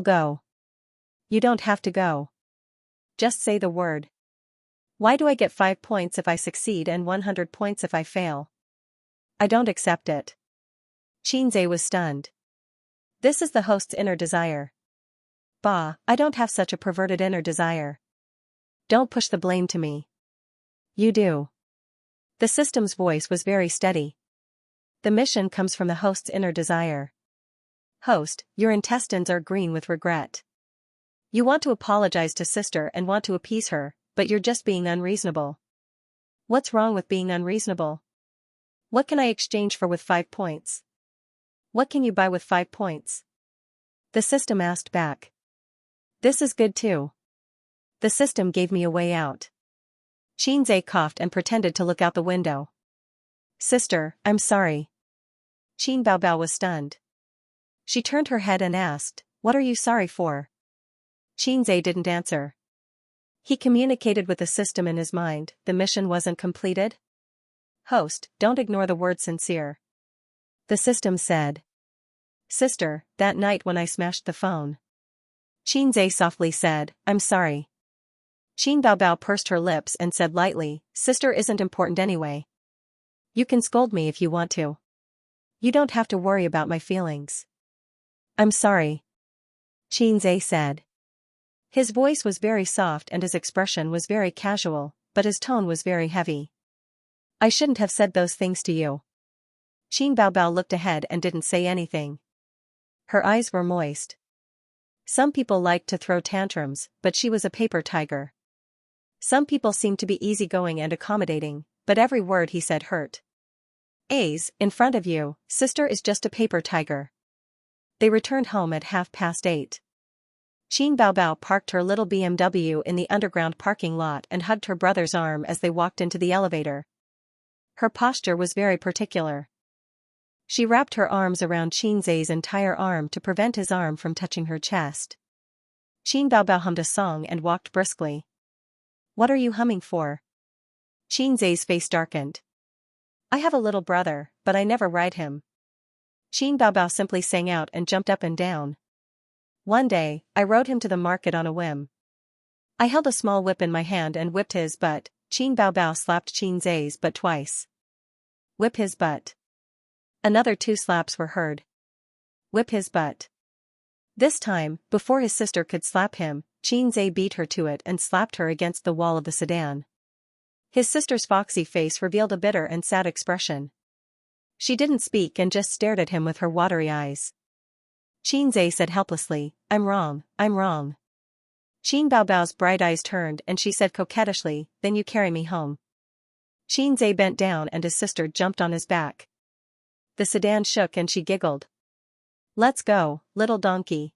go. You don't have to go. Just say the word. Why do I get 5 points if I succeed and 100 points if I fail? I don't accept it. Qinzai was stunned. This is the host's inner desire. Bah, I don't have such a perverted inner desire. Don't push the blame to me. You do. The system's voice was very steady. The mission comes from the host's inner desire. Host, your intestines are green with regret. You want to apologize to sister and want to appease her, but you're just being unreasonable. What's wrong with being unreasonable? What can I exchange for with 5 points? What can you buy with 5 points? The system asked back. This is good too. The system gave me a way out. Xianxia coughed and pretended to look out the window. Sister, I'm sorry. Qin Baobao was stunned. She turned her head and asked, what are you sorry for? Xianxia didn't answer. He communicated with the system in his mind, the mission wasn't completed? Host, don't ignore the word sincere. The system said. Sister, that night when I smashed the phone. Xianxia softly said, I'm sorry. Qin Baobao pursed her lips and said lightly, sister isn't important anyway. You can scold me if you want to. You don't have to worry about my feelings. I'm sorry. Xianxia said. His voice was very soft and his expression was very casual, but his tone was very heavy. I shouldn't have said those things to you. Qin Baobao looked ahead and didn't say anything. Her eyes were moist. Some people liked to throw tantrums, but she was a paper tiger. Some people seemed to be easygoing and accommodating, but every word he said hurt. A's, in front of you, sister is just a paper tiger. They returned home at 8:30. Qin Baobao parked her little BMW in the underground parking lot and hugged her brother's arm as they walked into the elevator. Her posture was very particular. She wrapped her arms around Xianxia's entire arm to prevent his arm from touching her chest. Qin Baobao hummed a song and walked briskly. What are you humming for? Xianxia's face darkened. I have a little brother, but I never ride him. Qin Baobao simply sang out and jumped up and down. One day, I rode him to the market on a whim. I held a small whip in my hand and whipped his butt. Qin Baobao slapped Xianxia's butt twice. Whip his butt. Another 2 slaps were heard. Whip his butt. This time, before his sister could slap him, Xianxia beat her to it and slapped her against the wall of the sedan. His sister's foxy face revealed a bitter and sad expression. She didn't speak and just stared at him with her watery eyes. Xianxia said helplessly, I'm wrong, I'm wrong. Qin Baobao's bright eyes turned and she said coquettishly, then you carry me home. Xianxia bent down and his sister jumped on his back. The sedan shook and she giggled. Let's go, little donkey.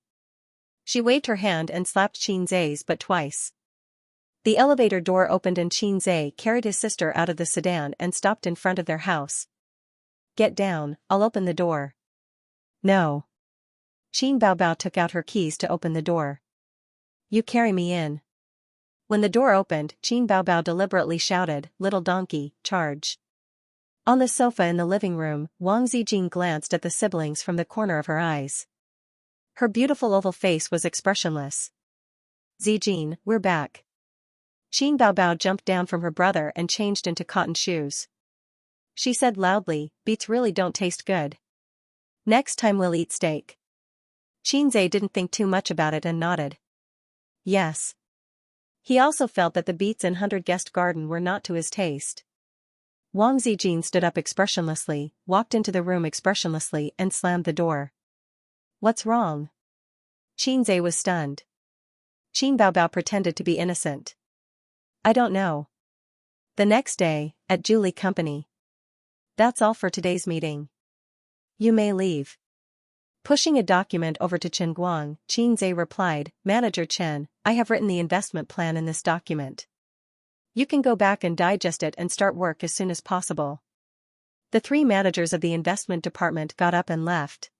She waved her hand and slapped Xianxia's butt twice. The elevator door opened and Xianxia carried his sister out of the sedan and stopped in front of their house. Get down, I'll open the door. No. Qin Baobao took out her keys to open the door. You carry me in. When the door opened, Qin Baobao deliberately shouted, little donkey, charge. On the sofa in the living room, Wang Zijin glanced at the siblings from the corner of her eyes. Her beautiful oval face was expressionless. Zijin, we're back. Qin Baobao jumped down from her brother and changed into cotton shoes. She said loudly, beets really don't taste good. Next time we'll eat steak. Xianxia didn't think too much about it and nodded. Yes. He also felt that the beets in 100 Guest Garden were not to his taste. Wang Zijin stood up expressionlessly, walked into the room expressionlessly and slammed the door. What's wrong? Xianxia was stunned. Qin Baobao pretended to be innocent. I don't know. The next day, at Julie Company. That's all for today's meeting. You may leave. Pushing a document over to Chen Guang, Xianxia replied, Manager Chen, I have written the investment plan in this document. You can go back and digest it and start work as soon as possible. The 3 managers of the investment department got up and left.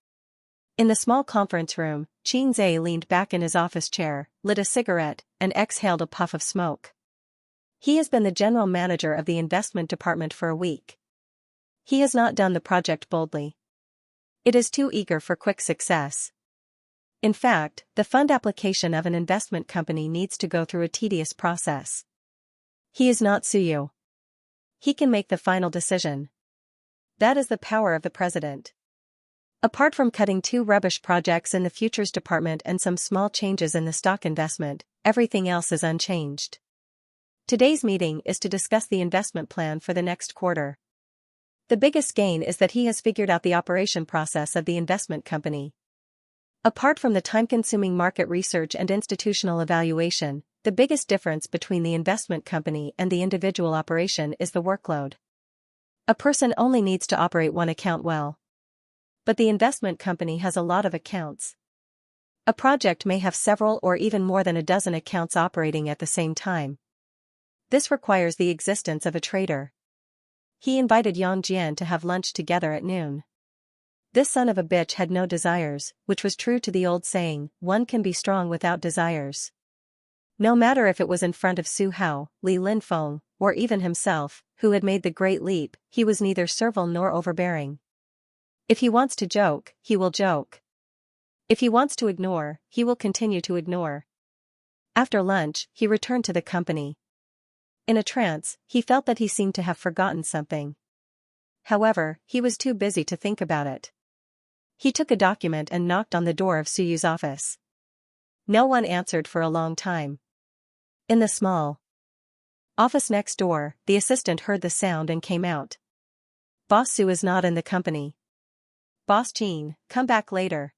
In the small conference room, Xianxia leaned back in his office chair, lit a cigarette, and exhaled a puff of smoke. He has been the general manager of the investment department for a week. He has not done the project boldly. It is too eager for quick success. In fact, the fund application of an investment company needs to go through a tedious process. He is not Suyu. He can make the final decision. That is the power of the president. Apart from cutting 2 rubbish projects in the futures department and some small changes in the stock investment, everything else is unchanged. Today's meeting is to discuss the investment plan for the next quarter. The biggest gain is that he has figured out the operation process of the investment company. Apart from the time-consuming market research and institutional evaluation, the biggest difference between the investment company and the individual operation is the workload. A person only needs to operate one account well. But the investment company has a lot of accounts. A project may have several or even more than a dozen accounts operating at the same time. This requires the existence of a trader. He invited Xianxia to have lunch together at noon. This son of a bitch had no desires, which was true to the old saying, one can be strong without desires. No matter if it was in front of Su Hao, Li Linfeng, or even himself, who had made the great leap, he was neither servile nor overbearing. If he wants to joke, he will joke. If he wants to ignore, he will continue to ignore. After lunch, he returned to the company. In a trance, he felt that he seemed to have forgotten something. However, he was too busy to think about it. He took a document and knocked on the door of Suyu's office. No one answered for a long time. In the small office next door, the assistant heard the sound and came out. Boss Su is not in the company. Boss Qin, come back later.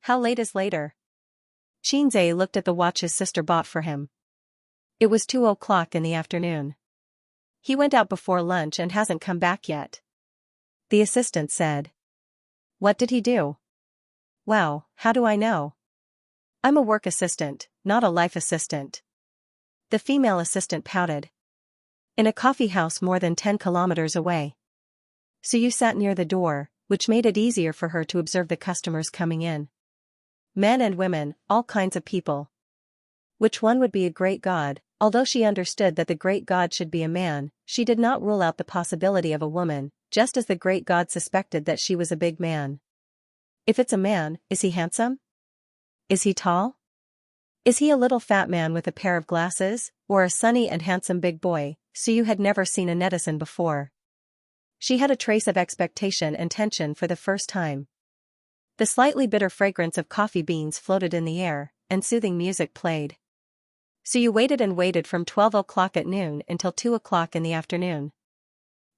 How late is later? Xianxia looked at the watch his sister bought for him. It was 2:00 in the afternoon. He went out before lunch and hasn't come back yet. The assistant said. What did he do? Wow, how do I know? I'm a work assistant, not a life assistant. The female assistant pouted. In a coffee house more than 10 kilometers away. Suyu sat near the door, which made it easier for her to observe the customers coming in. Men and women, all kinds of people. Which one would be a great god? Although she understood that the great god should be a man, she did not rule out the possibility of a woman, just as the great god suspected that she was a big man. If it's a man, is he handsome? Is he tall? Is he a little fat man with a pair of glasses, or a sunny and handsome big boy? Suyu had never seen a netizen before. She had a trace of expectation and tension for the first time. The slightly bitter fragrance of coffee beans floated in the air, and soothing music played. Suyu waited and waited from 12:00 at noon until 2:00 in the afternoon.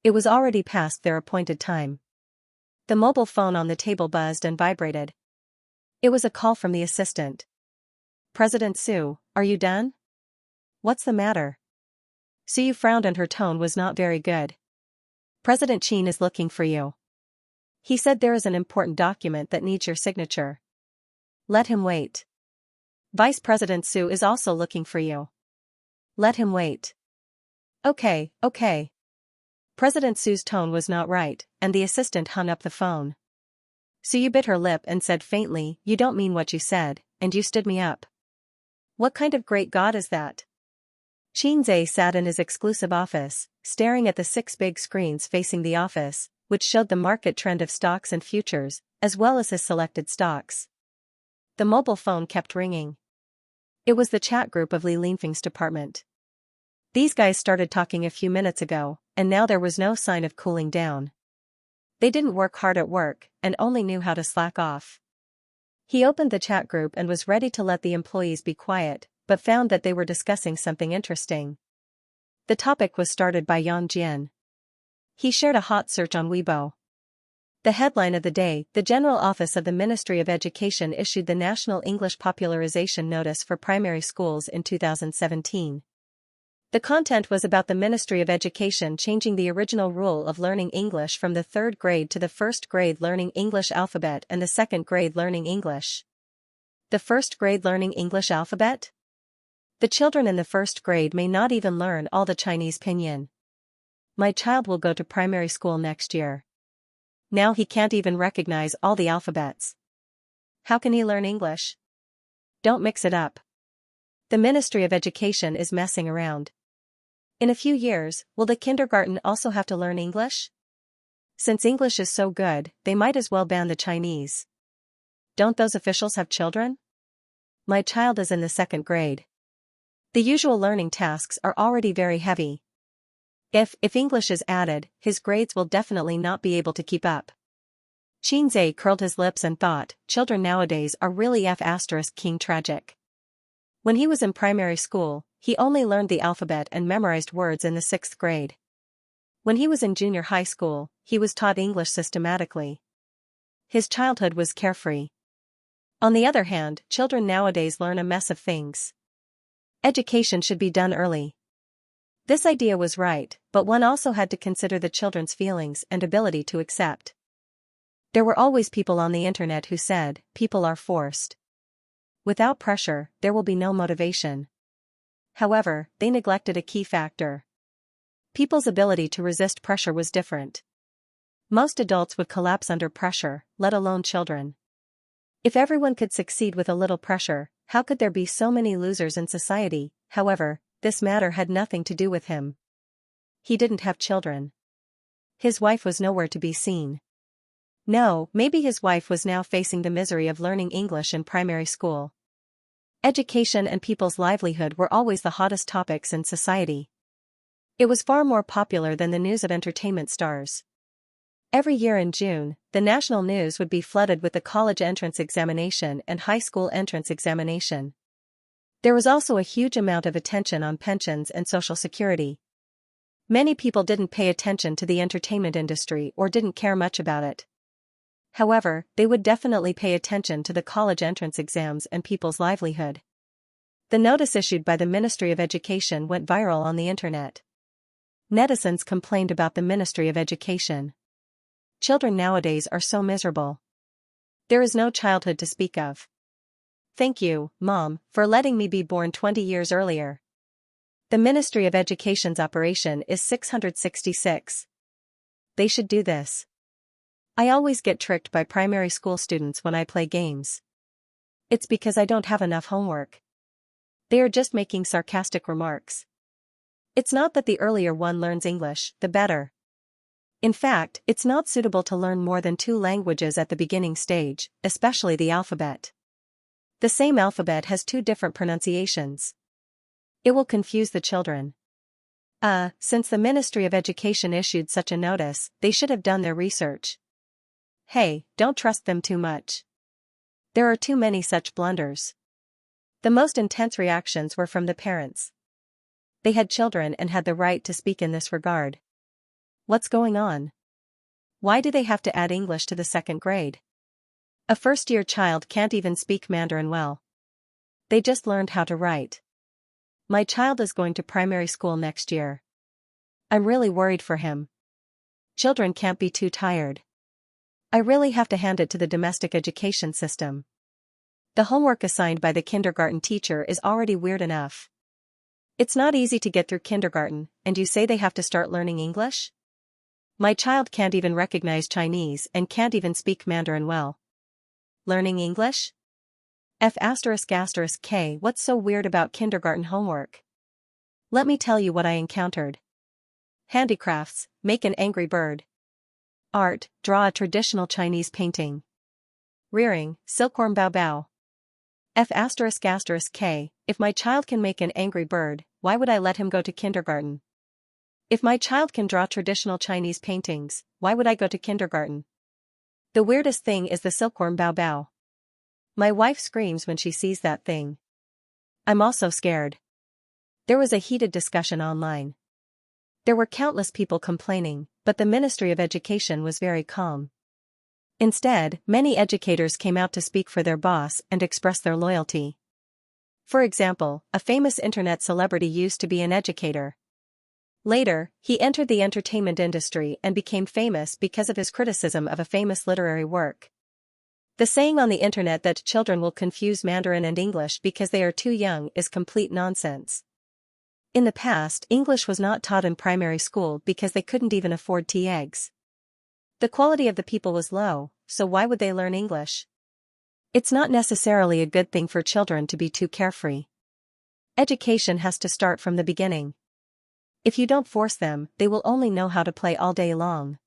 It was already past their appointed time. The mobile phone on the table buzzed and vibrated. It was a call from the assistant. President Su, are you done? What's the matter? Suyu frowned and her tone was not very good. President Qin is looking for you. He said there is an important document that needs your signature. Let him wait. Vice President Su is also looking for you. Let him wait. Okay. President Su's tone was not right, and the assistant hung up the phone. Suyu bit her lip and said faintly, you don't mean what you said, and you stood me up. What kind of great god is that? Xianxia sat in his exclusive office, staring at the 6 big screens facing the office, which showed the market trend of stocks and futures, as well as his selected stocks. The mobile phone kept ringing. It was the chat group of Li Linfeng's department. These guys started talking a few minutes ago, and now there was no sign of cooling down. They didn't work hard at work, and only knew how to slack off. He opened the chat group and was ready to let the employees be quiet, but found that they were discussing something interesting. The topic was started by Xianxia. He shared a hot search on Weibo. The headline of the day, the General Office of the Ministry of Education issued the National English Popularization Notice for primary schools in 2017. The content was about the Ministry of Education changing the original rule of learning English from the 3rd grade to the 1st grade learning English alphabet and the 2nd grade learning English. The 1st grade learning English alphabet? The children in the 1st grade may not even learn all the Chinese pinyin. My child will go to primary school next year. Now he can't even recognize all the alphabets. How can he learn English? Don't mix it up. The Ministry of Education is messing around. In a few years, will the kindergarten also have to learn English? Since English is so good, they might as well ban the Chinese. Don't those officials have children? My child is in the 2nd grade. The usual learning tasks are already very heavy. If English is added, his grades will definitely not be able to keep up. Xianxia curled his lips and thought, children nowadays are really king tragic. When he was in primary school, he only learned the alphabet and memorized words in the 6th grade. When he was in junior high school, he was taught English systematically. His childhood was carefree. On the other hand, children nowadays learn a mess of things. Education should be done early. This idea was right, but one also had to consider the children's feelings and ability to accept. There were always people on the internet who said, people are forced. Without pressure, there will be no motivation. However, they neglected a key factor. People's ability to resist pressure was different. Most adults would collapse under pressure, let alone children. If everyone could succeed with a little pressure, how could there be so many losers in society? However, this matter had nothing to do with him. He didn't have children. His wife was nowhere to be seen. No, maybe his wife was now facing the misery of learning English in primary school. Education and people's livelihood were always the hottest topics in society. It was far more popular than the news of entertainment stars. Every year in June, the national news would be flooded with the college entrance examination and high school entrance examination. There was also a huge amount of attention on pensions and social security. Many people didn't pay attention to the entertainment industry or didn't care much about it. However, they would definitely pay attention to the college entrance exams and people's livelihood. The notice issued by the Ministry of Education went viral on the internet. Netizens complained about the Ministry of Education. Children nowadays are so miserable. There is no childhood to speak of. Thank you, Mom, for letting me be born 20 years earlier. The Ministry of Education's operation is 666. They should do this. I always get tricked by primary school students when I play games. It's because I don't have enough homework. They are just making sarcastic remarks. It's not that the earlier one learns English, the better. In fact, it's not suitable to learn more than 2 languages at the beginning stage, especially the alphabet. The same alphabet has 2 different pronunciations. It will confuse the children. Since the Ministry of Education issued such a notice, they should have done their research. Hey, don't trust them too much. There are too many such blunders. The most intense reactions were from the parents. They had children and had the right to speak in this regard. What's going on? Why do they have to add English to the 2nd grade? A first-year child can't even speak Mandarin well. They just learned how to write. My child is going to primary school next year. I'm really worried for him. Children can't be too tired. I really have to hand it to the domestic education system. The homework assigned by the kindergarten teacher is already weird enough. It's not easy to get through kindergarten, and you say they have to start learning English? My child can't even recognize Chinese and can't even speak Mandarin well. Learning English? F***K. What's so weird about kindergarten homework? Let me tell you what I encountered. Handicrafts, make an angry bird. Art, draw a traditional Chinese painting. Rearing, silkworm bao bao. F***K. If my child can make an angry bird, why would I let him go to kindergarten? If my child can draw traditional Chinese paintings, why would I go to kindergarten? The weirdest thing is the silkworm bao bao. My wife screams when she sees that thing. I'm also scared. There was a heated discussion online. There were countless people complaining, but the Ministry of Education was very calm. Instead, many educators came out to speak for their boss and express their loyalty. For example, a famous internet celebrity used to be an educator. Later, he entered the entertainment industry and became famous because of his criticism of a famous literary work. The saying on the internet that children will confuse Mandarin and English because they are too young is complete nonsense. In the past, English was not taught in primary school because they couldn't even afford tea eggs. The quality of the people was low, so why would they learn English? It's not necessarily a good thing for children to be too carefree. Education has to start from the beginning. If you don't force them, they will only know how to play all day long.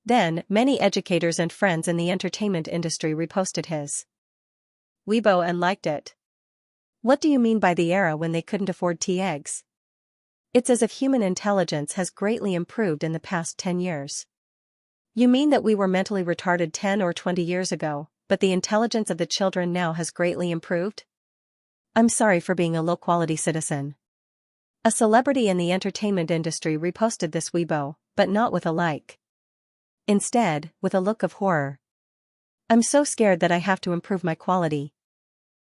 Then, many educators and friends in the entertainment industry reposted his Weibo and liked it. What do you mean by the era when they couldn't afford tea eggs? It's as if human intelligence has greatly improved in the past 10 years. You mean that we were mentally retarded 10 or 20 years ago, but the intelligence of the children now has greatly improved? I'm sorry for being a low-quality citizen. A celebrity in the entertainment industry reposted this Weibo, but not with a like. Instead, with a look of horror. I'm so scared that I have to improve my quality.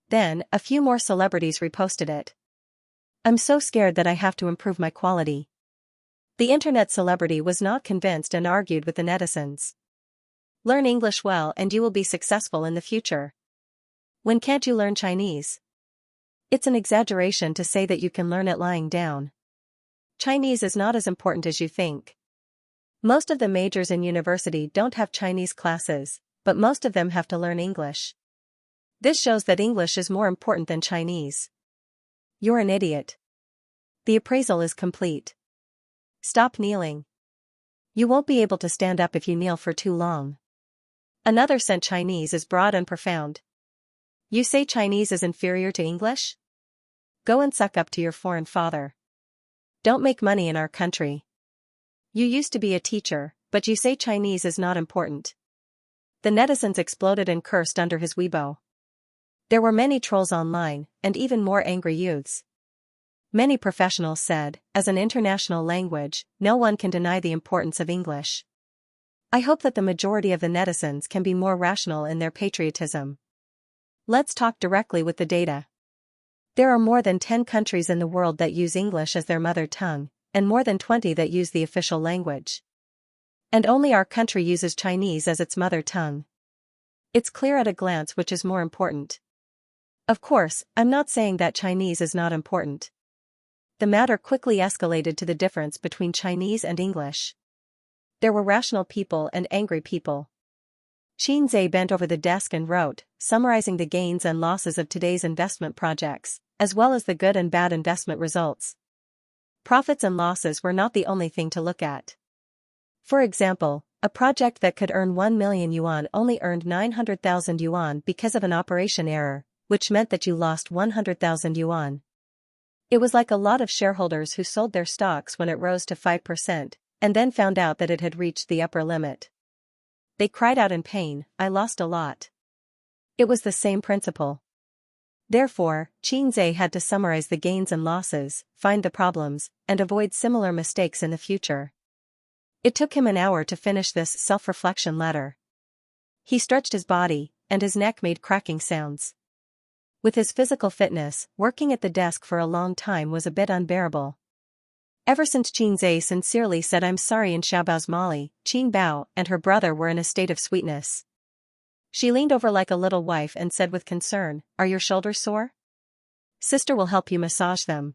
Then, a few more celebrities reposted it. I'm so scared that I have to improve my quality. The internet celebrity was not convinced and argued with the netizens. Learn English well and you will be successful in the future. When can't you learn Chinese? It's an exaggeration to say that you can learn it lying down. Chinese is not as important as you think. Most of the majors in university don't have Chinese classes, but most of them have to learn English. This shows that English is more important than Chinese. You're an idiot. The appraisal is complete. Stop kneeling. You won't be able to stand up if you kneel for too long. Another sent Chinese is broad and profound. You say Chinese is inferior to English? Go and suck up to your foreign father. Don't make money in our country. You used to be a teacher, but you say Chinese is not important. The netizens exploded and cursed under his Weibo. There were many trolls online, and even more angry youths. Many professionals said, as an international language, no one can deny the importance of English. I hope that the majority of the netizens can be more rational in their patriotism. Let's talk directly with the data. There are more than 10 countries in the world that use English as their mother tongue, and more than 20 that use the official language. And only our country uses Chinese as its mother tongue. It's clear at a glance which is more important. Of course, I'm not saying that Chinese is not important. The matter quickly escalated to the difference between Chinese and English. There were rational people and angry people. Xianxia bent over the desk and wrote, summarizing the gains and losses of today's investment projects, as well as the good and bad investment results. Profits and losses were not the only thing to look at. For example, a project that could earn 1 million yuan only earned 900,000 yuan because of an operation error, which meant that you lost 100,000 yuan. It was like a lot of shareholders who sold their stocks when it rose to 5%, and then found out that it had reached the upper limit. They cried out in pain, I lost a lot. It was the same principle. Therefore, Xianxia had to summarize the gains and losses, find the problems, and avoid similar mistakes in the future. It took him an hour to finish this self-reflection letter. He stretched his body, and his neck made cracking sounds. With his physical fitness, working at the desk for a long time was a bit unbearable. Ever since Xianxia sincerely said I'm sorry in Xiaobao's Molly, Qingbao and her brother were in a state of sweetness. She leaned over like a little wife and said with concern, are your shoulders sore? Sister will help you massage them.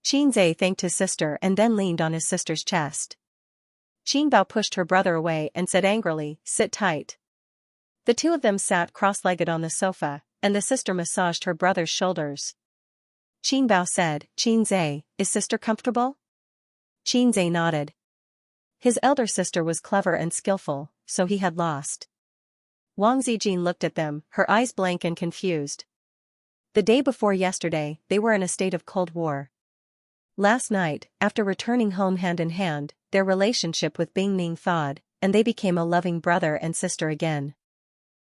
Xianxia thanked his sister and then leaned on his sister's chest. Qingbao pushed her brother away and said angrily, sit tight. The two of them sat cross-legged on the sofa, and the sister massaged her brother's shoulders. Qingbao said, Xianxia, is sister comfortable? Xianxia nodded. His elder sister was clever and skillful, so he had lost. Wang Zijin looked at them, her eyes blank and confused. The day before yesterday, they were in a state of cold war. Last night, after returning home hand in hand, their relationship with Bing Ning thawed, and they became a loving brother and sister again.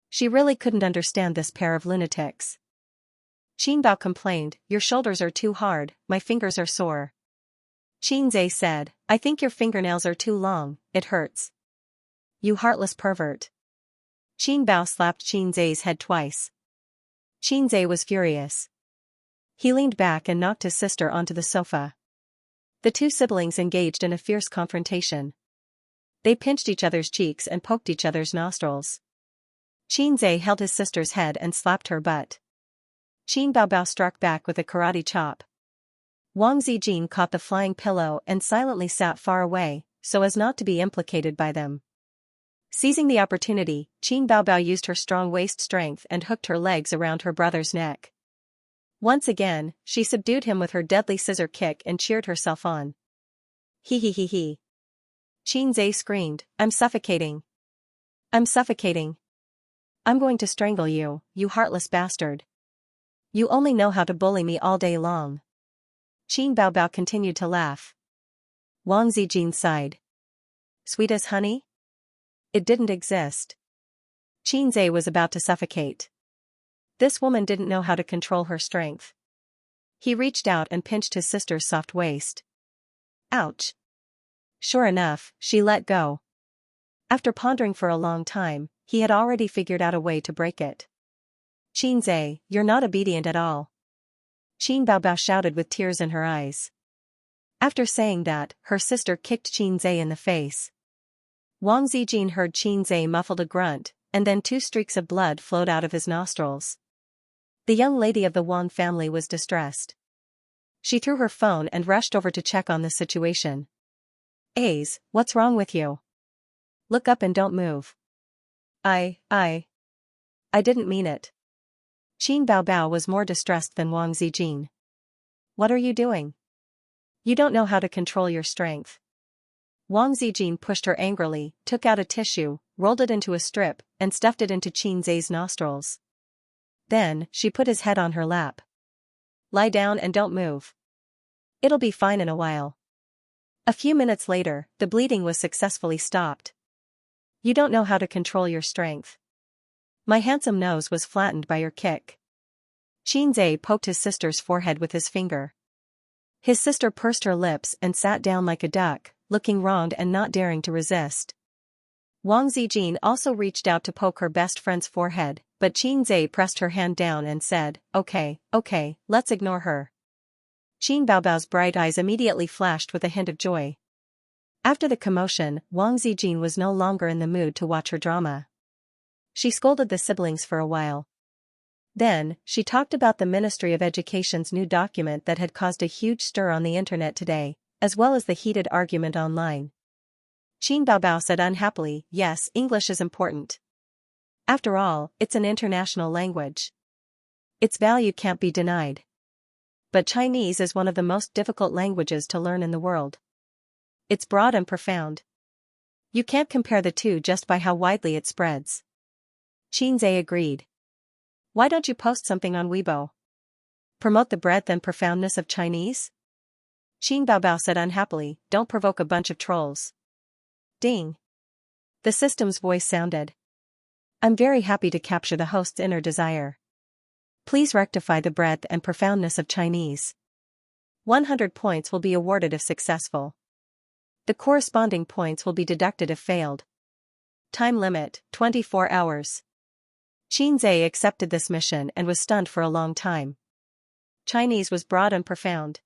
She really couldn't understand this pair of lunatics. Qingbao complained, your shoulders are too hard, my fingers are sore. Xianxia said, I think your fingernails are too long, it hurts. You heartless pervert. Qingbao slapped Xianxia's head twice. Xianxia was furious. He leaned back and knocked his sister onto the sofa. The two siblings engaged in a fierce confrontation. They pinched each other's cheeks and poked each other's nostrils. Xianxia held his sister's head and slapped her butt. Qingbao struck back with a karate chop. Wang Zijin caught the flying pillow and silently sat far away, so as not to be implicated by them. Seizing the opportunity, Qingbao used her strong waist strength and hooked her legs around her brother's neck. Once again, she subdued him with her deadly scissor kick and cheered herself on. He he he he. Xianxia screamed, I'm suffocating. I'm suffocating. I'm going to strangle you, you heartless bastard. You only know how to bully me all day long. Qingbao continued to laugh. Wang Zijin sighed. Sweet as honey? It didn't exist. Xianxia was about to suffocate. This woman didn't know how to control her strength. He reached out and pinched his sister's soft waist. Ouch. Sure enough, she let go. After pondering for a long time, he had already figured out a way to break it. Xianxia, you're not obedient at all. Qin Baobao shouted with tears in her eyes. After saying that, her sister kicked Xianxia in the face. Wang Zijin heard Xianxia muffled a grunt, and then 2 streaks of blood flowed out of his nostrils. The young lady of the Wang family was distressed. She threw her phone and rushed over to check on the situation. Ace, what's wrong with you? Look up and don't move. I didn't mean it. Qin Baobao was more distressed than Wang Zijin. What are you doing? You don't know how to control your strength. Wang Zijin pushed her angrily, took out a tissue, rolled it into a strip, and stuffed it into Xianxia's nostrils. Then, she put his head on her lap. Lie down and don't move. It'll be fine in a while. A few minutes later, the bleeding was successfully stopped. You don't know how to control your strength. My handsome nose was flattened by your kick. Xianxia poked his sister's forehead with his finger. His sister pursed her lips and sat down like a duck, looking wronged and not daring to resist. Wang Zijin also reached out to poke her best friend's forehead, but Xianxia pressed her hand down and said, Okay, let's ignore her. Qin Baobao's bright eyes immediately flashed with a hint of joy. After the commotion, Wang Zijin was no longer in the mood to watch her drama. She scolded the siblings for a while. Then, she talked about the Ministry of Education's new document that had caused a huge stir on the internet today, as well as the heated argument online. Qin Baobao said unhappily, yes, English is important. After all, it's an international language. Its value can't be denied. But Chinese is one of the most difficult languages to learn in the world. It's broad and profound. You can't compare the two just by how widely it spreads. Xianxia agreed. Why don't you post something on Weibo? Promote the breadth and profoundness of Chinese? Qin Baobao said unhappily, don't provoke a bunch of trolls. Ding. The system's voice sounded. I'm very happy to capture the host's inner desire. Please rectify the breadth and profoundness of Chinese. 100 points will be awarded if successful. The corresponding points will be deducted if failed. Time limit, 24 hours. Xianxia accepted this mission and was stunned for a long time. Chinese was broad and profound.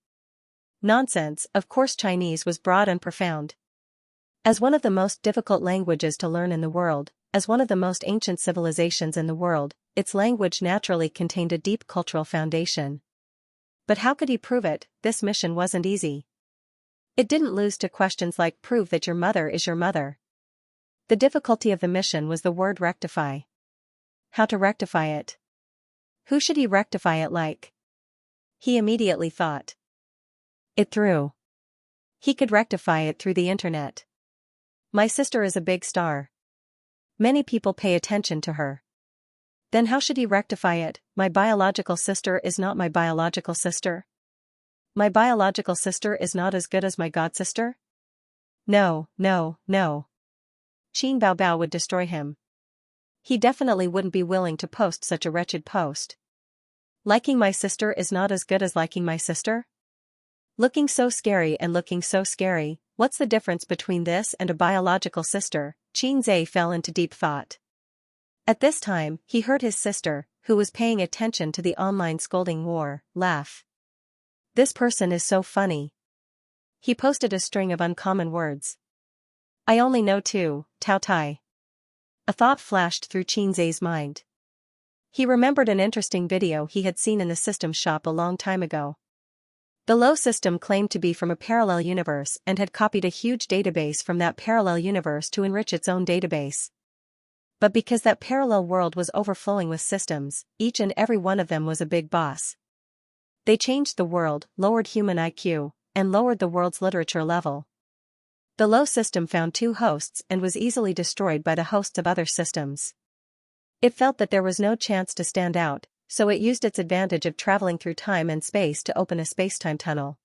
Nonsense, of course Chinese was broad and profound. As one of the most difficult languages to learn in the world, as one of the most ancient civilizations in the world, its language naturally contained a deep cultural foundation. But how could he prove it? This mission wasn't easy. It didn't lose to questions like prove that your mother is your mother. The difficulty of the mission was the word rectify. How to rectify it? Who should he rectify it like? He immediately thought it through. He could rectify it through the internet. My sister is a big star. Many people pay attention to her. Then how should he rectify it? My biological sister is not my biological sister. My biological sister is not as good as my godsister? No. Qin Baobao would destroy him. He definitely wouldn't be willing to post such a wretched post. Liking my sister is not as good as liking my sister? Looking so scary and looking so scary, what's the difference between this and a biological sister? Xianxia fell into deep thought. At this time, he heard his sister, who was paying attention to the online scolding war, laugh. This person is so funny. He posted a string of uncommon words. I only know 2, Tao Tai. A thought flashed through Xianxia's mind. He remembered an interesting video he had seen in the system shop a long time ago. The Lo system claimed to be from a parallel universe and had copied a huge database from that parallel universe to enrich its own database. But because that parallel world was overflowing with systems, each and every one of them was a big boss. They changed the world, lowered human IQ, and lowered the world's literature level. The Lo system found 2 hosts and was easily destroyed by the hosts of other systems. It felt that there was no chance to stand out, so it used its advantage of traveling through time and space to open a spacetime tunnel.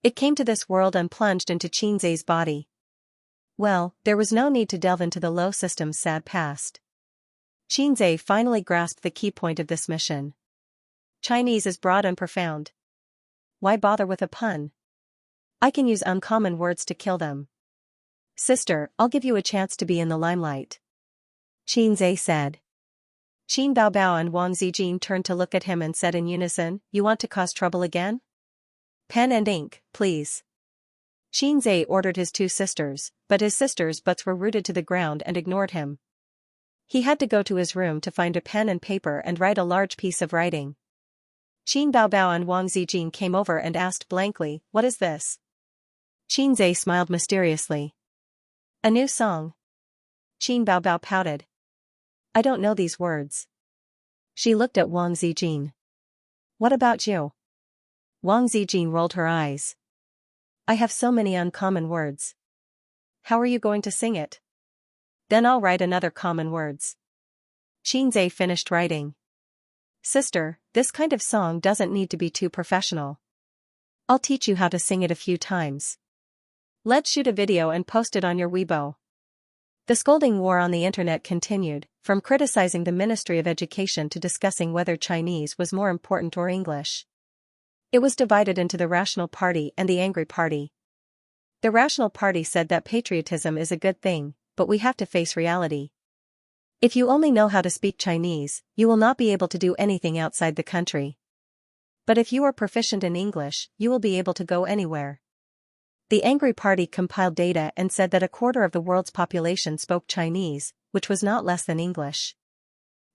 It came to this world and plunged into Xianxia's body. Well, there was no need to delve into the Low system's sad past. Xianxia finally grasped the key point of this mission. Chinese is broad and profound. Why bother with a pun? I can use uncommon words to kill them. Sister, I'll give you a chance to be in the limelight. Xianxia said. Qin Baobao and Wang Zijin turned to look at him and said in unison, You want to cause trouble again? Pen and ink, please. Xianxia ordered his two sisters, but his sisters' butts were rooted to the ground and ignored him. He had to go to his room to find a pen and paper and write a large piece of writing. Qin Baobao and Wang Zijin came over and asked blankly, What is this? Xianxia smiled mysteriously. A new song. Qin Baobao pouted. I don't know these words. She looked at Wang Zijin. What about you? Wang Zijin rolled her eyes. I have so many uncommon words. How are you going to sing it? Then I'll write another common words. Xianxia finished writing. Sister, this kind of song doesn't need to be too professional. I'll teach you how to sing it a few times. Let's shoot a video and post it on your Weibo. The scolding war on the internet continued, from criticizing the Ministry of Education to discussing whether Chinese was more important or English. It was divided into the Rational Party and the Angry Party. The Rational Party said that patriotism is a good thing, but we have to face reality. If you only know how to speak Chinese, you will not be able to do anything outside the country. But if you are proficient in English, you will be able to go anywhere. The Angry Party compiled data and said that a quarter of the world's population spoke Chinese, which was not less than English.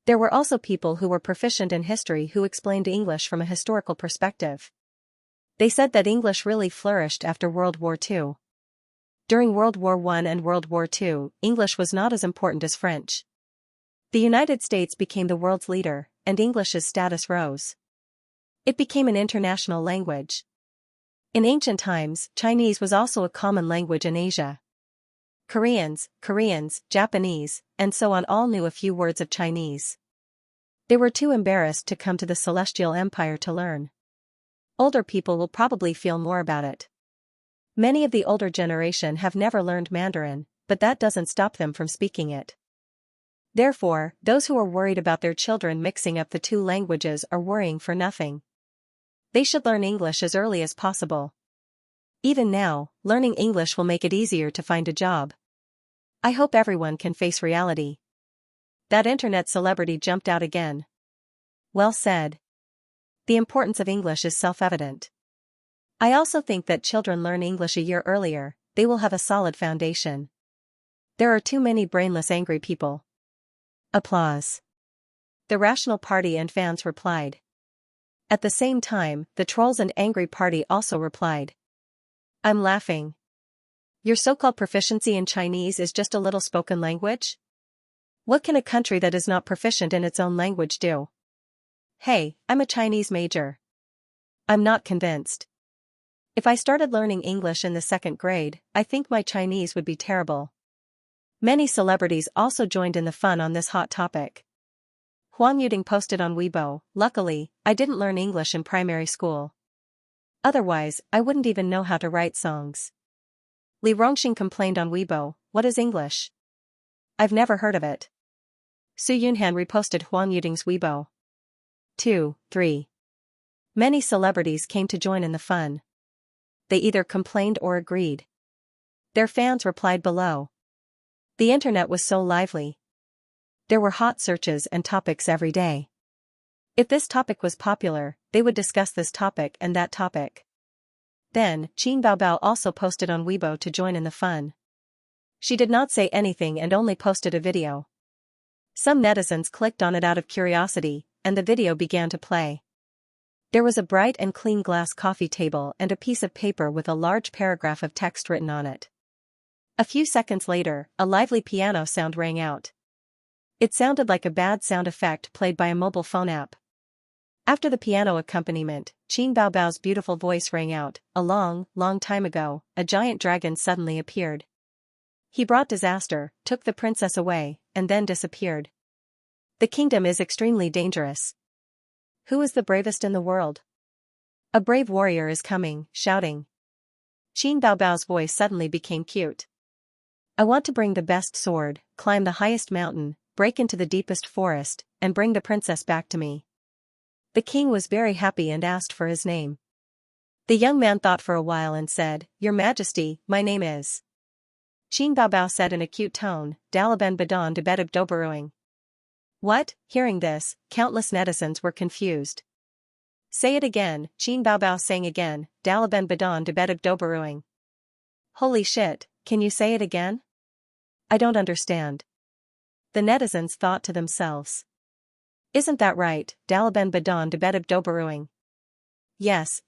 There were also people who were proficient in history who explained English from a historical perspective. They said that English really flourished after World War II. During World War I and World War II, English was not as important as French. The United States became the world's leader, and English's status rose. It became an international language. In ancient times, Chinese was also a common language in Asia. Koreans, Japanese, and so on all knew a few words of Chinese. They were too embarrassed to come to the Celestial Empire to learn. Older people will probably feel more about it. Many of the older generation have never learned Mandarin, but that doesn't stop them from speaking it. Therefore, those who are worried about their children mixing up the two languages are worrying for nothing. They should learn English as early as possible. Even now, learning English will make it easier to find a job. I hope everyone can face reality. That internet celebrity jumped out again. Well said. The importance of English is self-evident. I also think that children learn English a year earlier, they will have a solid foundation. There are too many brainless angry people. Applause. The Rational Party and fans replied. At the same time, the Trolls and Angry Party also replied. I'm laughing. Your so-called proficiency in Chinese is just a little spoken language? What can a country that is not proficient in its own language do? Hey, I'm a Chinese major. I'm not convinced. If I started learning English in the 2nd grade, I think my Chinese would be terrible. Many celebrities also joined in the fun on this hot topic. Huang Yuding posted on Weibo, Luckily, I didn't learn English in primary school. Otherwise, I wouldn't even know how to write songs. Li Rongxing complained on Weibo, What is English? I've never heard of it. Su Yunhan reposted Huang Yuding's Weibo. 2, 3. Many celebrities came to join in the fun. They either complained or agreed. Their fans replied below. The internet was so lively. There were hot searches and topics every day. If this topic was popular, they would discuss this topic and that topic. Then, Qin Baobao also posted on Weibo to join in the fun. She did not say anything and only posted a video. Some netizens clicked on it out of curiosity, and the video began to play. There was a bright and clean glass coffee table and a piece of paper with a large paragraph of text written on it. A few seconds later, a lively piano sound rang out. It sounded like a bad sound effect played by a mobile phone app. After the piano accompaniment, Qin Baobao's beautiful voice rang out, A long, long time ago, a giant dragon suddenly appeared. He brought disaster, took the princess away, and then disappeared. The kingdom is extremely dangerous. Who is the bravest in the world? A brave warrior is coming, shouting. Qin Baobao's voice suddenly became cute. I want to bring the best sword, climb the highest mountain, break into the deepest forest, and bring the princess back to me. The king was very happy and asked for his name. The young man thought for a while and said, "Your Majesty, my name is." Qin Baobao said in a cute tone, "Dalaben Badon de Bedab Doberuing." What? Hearing this, countless netizens were confused. Say it again, Qin Baobao sang again, Dalaben Badon de Bedab Doberuing. Holy shit, can you say it again? I don't understand. The netizens thought to themselves. Isn't that right, Dalaben Badon de Bedab Doberuing? Yes,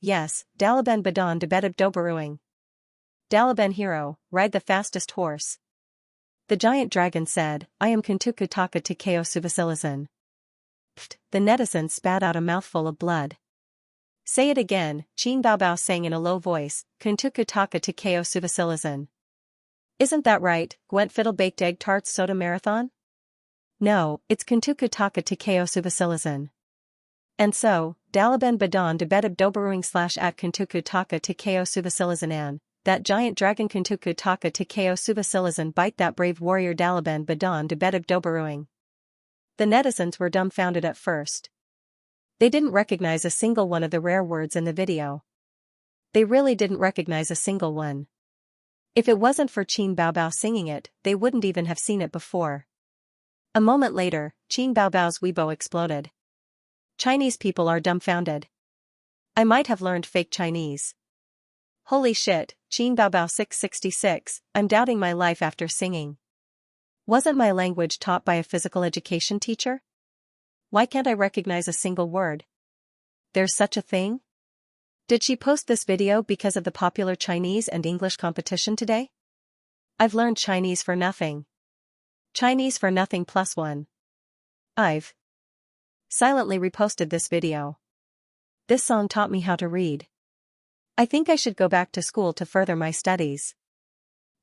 Dalaben Badon de Bedab Doberuing. Dalaben hero, ride the fastest horse. The giant dragon said, I am Kuntuku Taka Tikeo Suvasilazan. Pfft, the netizen spat out a mouthful of blood. Say it again, Qin Baobao sang in a low voice, Kuntuku Taka Tikeo Suvasilazan. Isn't that right, Gwent Fiddle Baked Egg Tarts Soda Marathon? No, it's Kuntuku Taka Tikeo Suvasilazan. And so, Dalaben Badon de Bedab Doberuing / at Kuntuku Taka Tikeo Suvasilazanan, that giant dragon Kuntuku Taka Tikeo Suvasilazan bite that brave warrior Dalaben Badon de Bedab Doberuing. The netizens were dumbfounded at first. They didn't recognize a single one of the rare words in the video. They really didn't recognize a single one. If it wasn't for Qin Baobao singing it, they wouldn't even have seen it before. A moment later, Qin Baobao's Weibo exploded. Chinese people are dumbfounded. I might have learned fake Chinese. Holy shit, Qin Baobao 666, I'm doubting my life after singing. Wasn't my language taught by a physical education teacher? Why can't I recognize a single word? There's such a thing? Did she post this video because of the popular Chinese and English competition today? I've learned Chinese for nothing. Chinese for nothing +1. I've silently reposted this video. This song taught me how to read. I think I should go back to school to further my studies.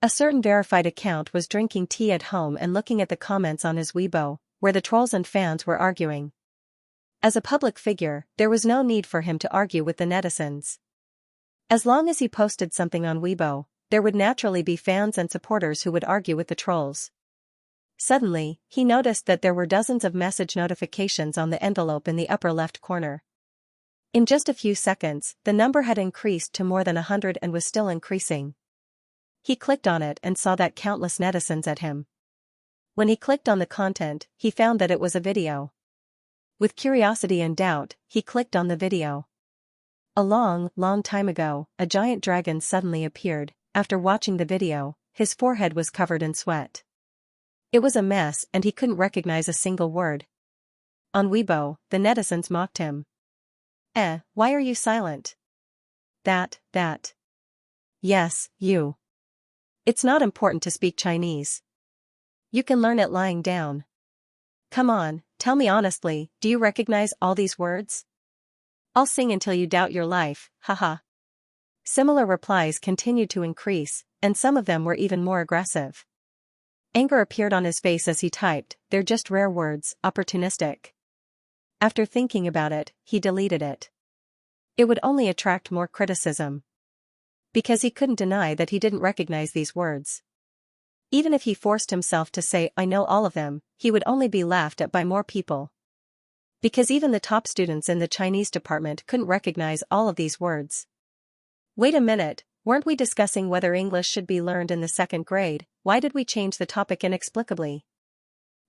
A certain verified account was drinking tea at home and looking at the comments on his Weibo, where the trolls and fans were arguing. As a public figure, there was no need for him to argue with the netizens. As long as he posted something on Weibo, there would naturally be fans and supporters who would argue with the trolls. Suddenly, he noticed that there were dozens of message notifications on the envelope in the upper left corner. In just a few seconds, the number had increased to more than 100 and was still increasing. He clicked on it and saw that countless netizens at him. When he clicked on the content, he found that it was a video. With curiosity and doubt, he clicked on the video. A long time ago, a giant dragon suddenly appeared. After watching the video, his forehead was covered in sweat. It was a mess and he couldn't recognize a single word. On Weibo, the netizens mocked him. Why are you silent? That. Yes, you. It's not important to speak Chinese. You can learn it lying down. Come on, tell me honestly, do you recognize all these words? I'll sing until you doubt your life, haha. Similar replies continued to increase, and some of them were even more aggressive. Anger appeared on his face as he typed, they're just rare words, opportunistic. After thinking about it, he deleted it. It would only attract more criticism. Because he couldn't deny that he didn't recognize these words. Even if he forced himself to say, I know all of them, he would only be laughed at by more people. Because even the top students in the Chinese department couldn't recognize all of these words. Wait a minute, weren't we discussing whether English should be learned in the 2nd grade? Why did we change the topic inexplicably?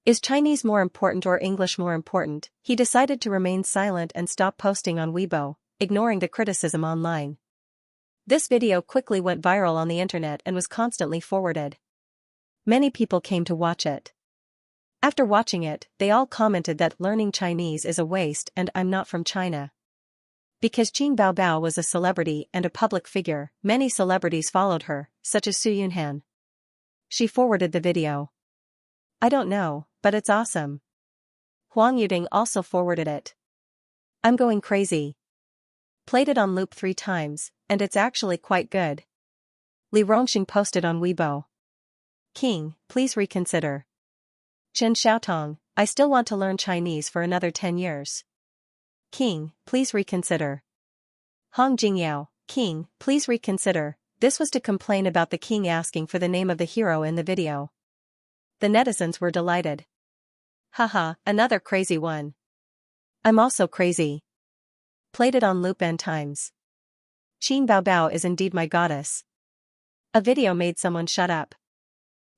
Is Chinese more important or English more important? He decided to remain silent and stop posting on Weibo, ignoring the criticism online. This video quickly went viral on the internet and was constantly forwarded. Many people came to watch it. After watching it, they all commented that learning Chinese is a waste and I'm not from China. Because Qin Baobao was a celebrity and a public figure, many celebrities followed her, such as Su Yunhan. She forwarded the video. I don't know, but it's awesome. Huang Yuding also forwarded it. I'm going crazy. Played it on loop 3 times, and it's actually quite good. Li Rongxing posted on Weibo. King, please reconsider. Chen Xiaotong, I still want to learn Chinese for another 10 years. King, please reconsider. Hong Jingyao, King, please reconsider. This was to complain about the king asking for the name of the hero in the video. The netizens were delighted. Haha, another crazy one. I'm also crazy. Played it on loop n times. Qin Bao Bao is indeed my goddess. A video made someone shut up.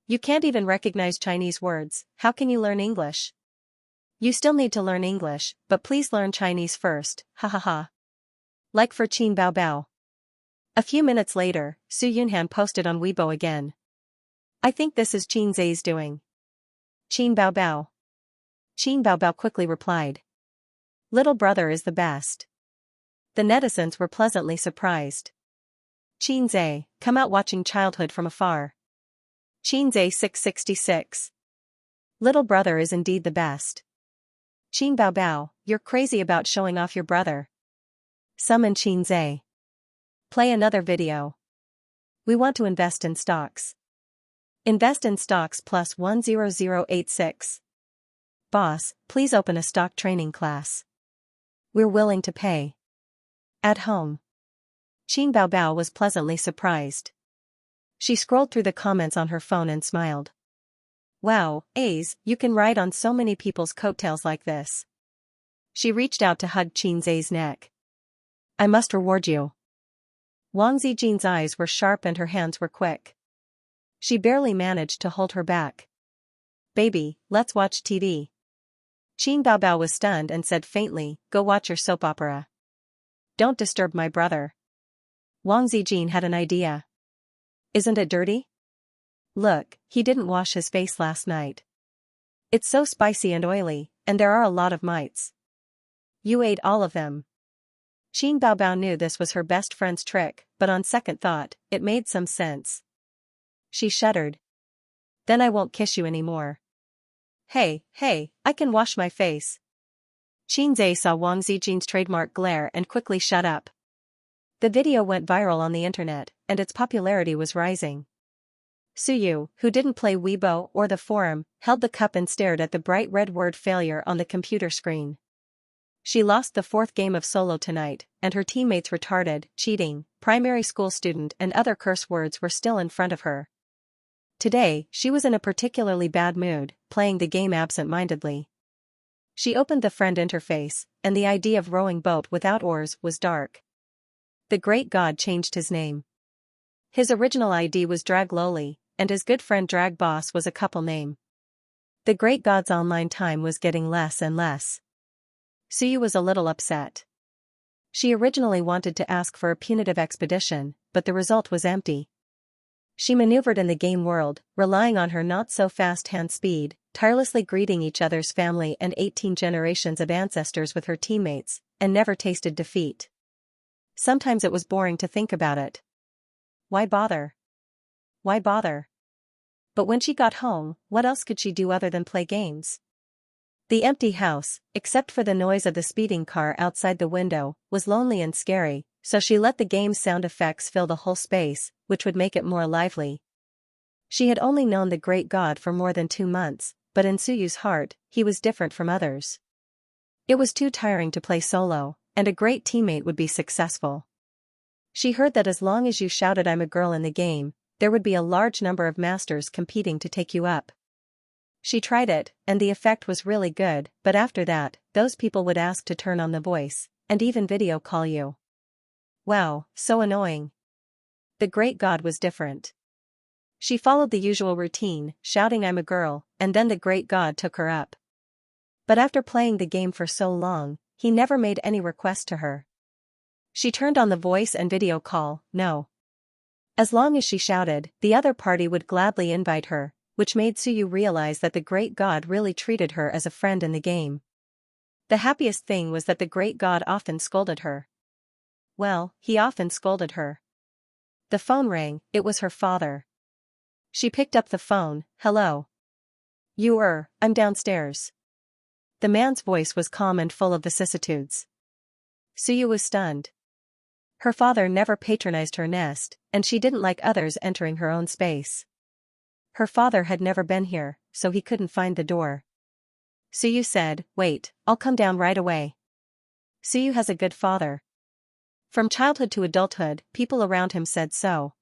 You can't even recognize Chinese words, how can you learn English? You still need to learn English, but please learn Chinese first, ha ha ha. Like for Qin Bao Bao. A few minutes later, Su Yunhan posted on Weibo again. I think this is Qin Zai's doing. Qin Bao Bao. Qin Bao Bao quickly replied. Little brother is the best. The netizens were pleasantly surprised. Qin Zai, come out watching childhood from afar. Qin Zai 666. Little brother is indeed the best. Qin Bao Bao, you're crazy about showing off your brother. Summon Qin Zai. Play another video. We want to invest in stocks. Invest in stocks plus 10086. Boss, please open a stock training class. We're willing to pay. At home. Qin Bao Bao was pleasantly surprised. She scrolled through the comments on her phone and smiled. Wow, A's, you can ride on so many people's coattails like this. She reached out to hug Qin Zai's neck. I must reward you. Wang Zijin's eyes were sharp and her hands were quick. She barely managed to hold her back. Baby, let's watch TV. Qin Bao Bao was stunned and said faintly, go watch your soap opera. Don't disturb my brother. Wang Zijin had an idea. Isn't it dirty? Look, he didn't wash his face last night. It's so spicy and oily, and there are a lot of mites. You ate all of them. Qin Bao Bao knew this was her best friend's trick, but on second thought, it made some sense. She shuddered. Then I won't kiss you anymore. Hey, I can wash my face. Qin Zai saw Wang Zijin's trademark glare and quickly shut up. The video went viral on the internet, and its popularity was rising. Suyu, who didn't play Weibo or the forum, held the cup and stared at the bright red word failure on the computer screen. She lost the fourth game of solo tonight, and her teammates retarded, cheating, primary school student and other curse words were still in front of her. Today, she was in a particularly bad mood, playing the game absent-mindedly. She opened the friend interface, and the idea of rowing boat without oars was dark. The great god changed his name. His original ID was Drag Lowly, and his good friend Drag Boss was a couple name. The great god's online time was getting less and less. Suyu was a little upset. She originally wanted to ask for a punitive expedition, but the result was empty. She maneuvered in the game world, relying on her not-so-fast hand speed, tirelessly greeting each other's family and 18 generations of ancestors with her teammates, and never tasted defeat. Sometimes it was boring to think about it. Why bother? Why bother? But when she got home, what else could she do other than play games? The empty house, except for the noise of the speeding car outside the window, was lonely and scary, so she let the game's sound effects fill the whole space, which would make it more lively. She had only known the great god for more than 2 months, but in Suyu's heart, he was different from others. It was too tiring to play solo, and a great teammate would be successful. She heard that as long as you shouted "I'm a girl" in the game, there would be a large number of masters competing to take you up. She tried it, and the effect was really good, but after that, those people would ask to turn on the voice, and even video call you. Wow, so annoying. The great god was different. She followed the usual routine, shouting "I'm a girl," and then the great god took her up. But after playing the game for so long, he never made any request to her. She turned on the voice and video call, no. As long as she shouted, the other party would gladly invite her, which made Suyu realize that the great god really treated her as a friend in the game. The happiest thing was that the great god often scolded her. Well, he often scolded her. The phone rang, it was her father. She picked up the phone, hello. I'm downstairs. The man's voice was calm and full of vicissitudes. Suyu was stunned. Her father never patronized her nest, and she didn't like others entering her own space. Her father had never been here, so he couldn't find the door. Suyu said, wait, I'll come down right away. Suyu has a good father. From childhood to adulthood, people around him said so.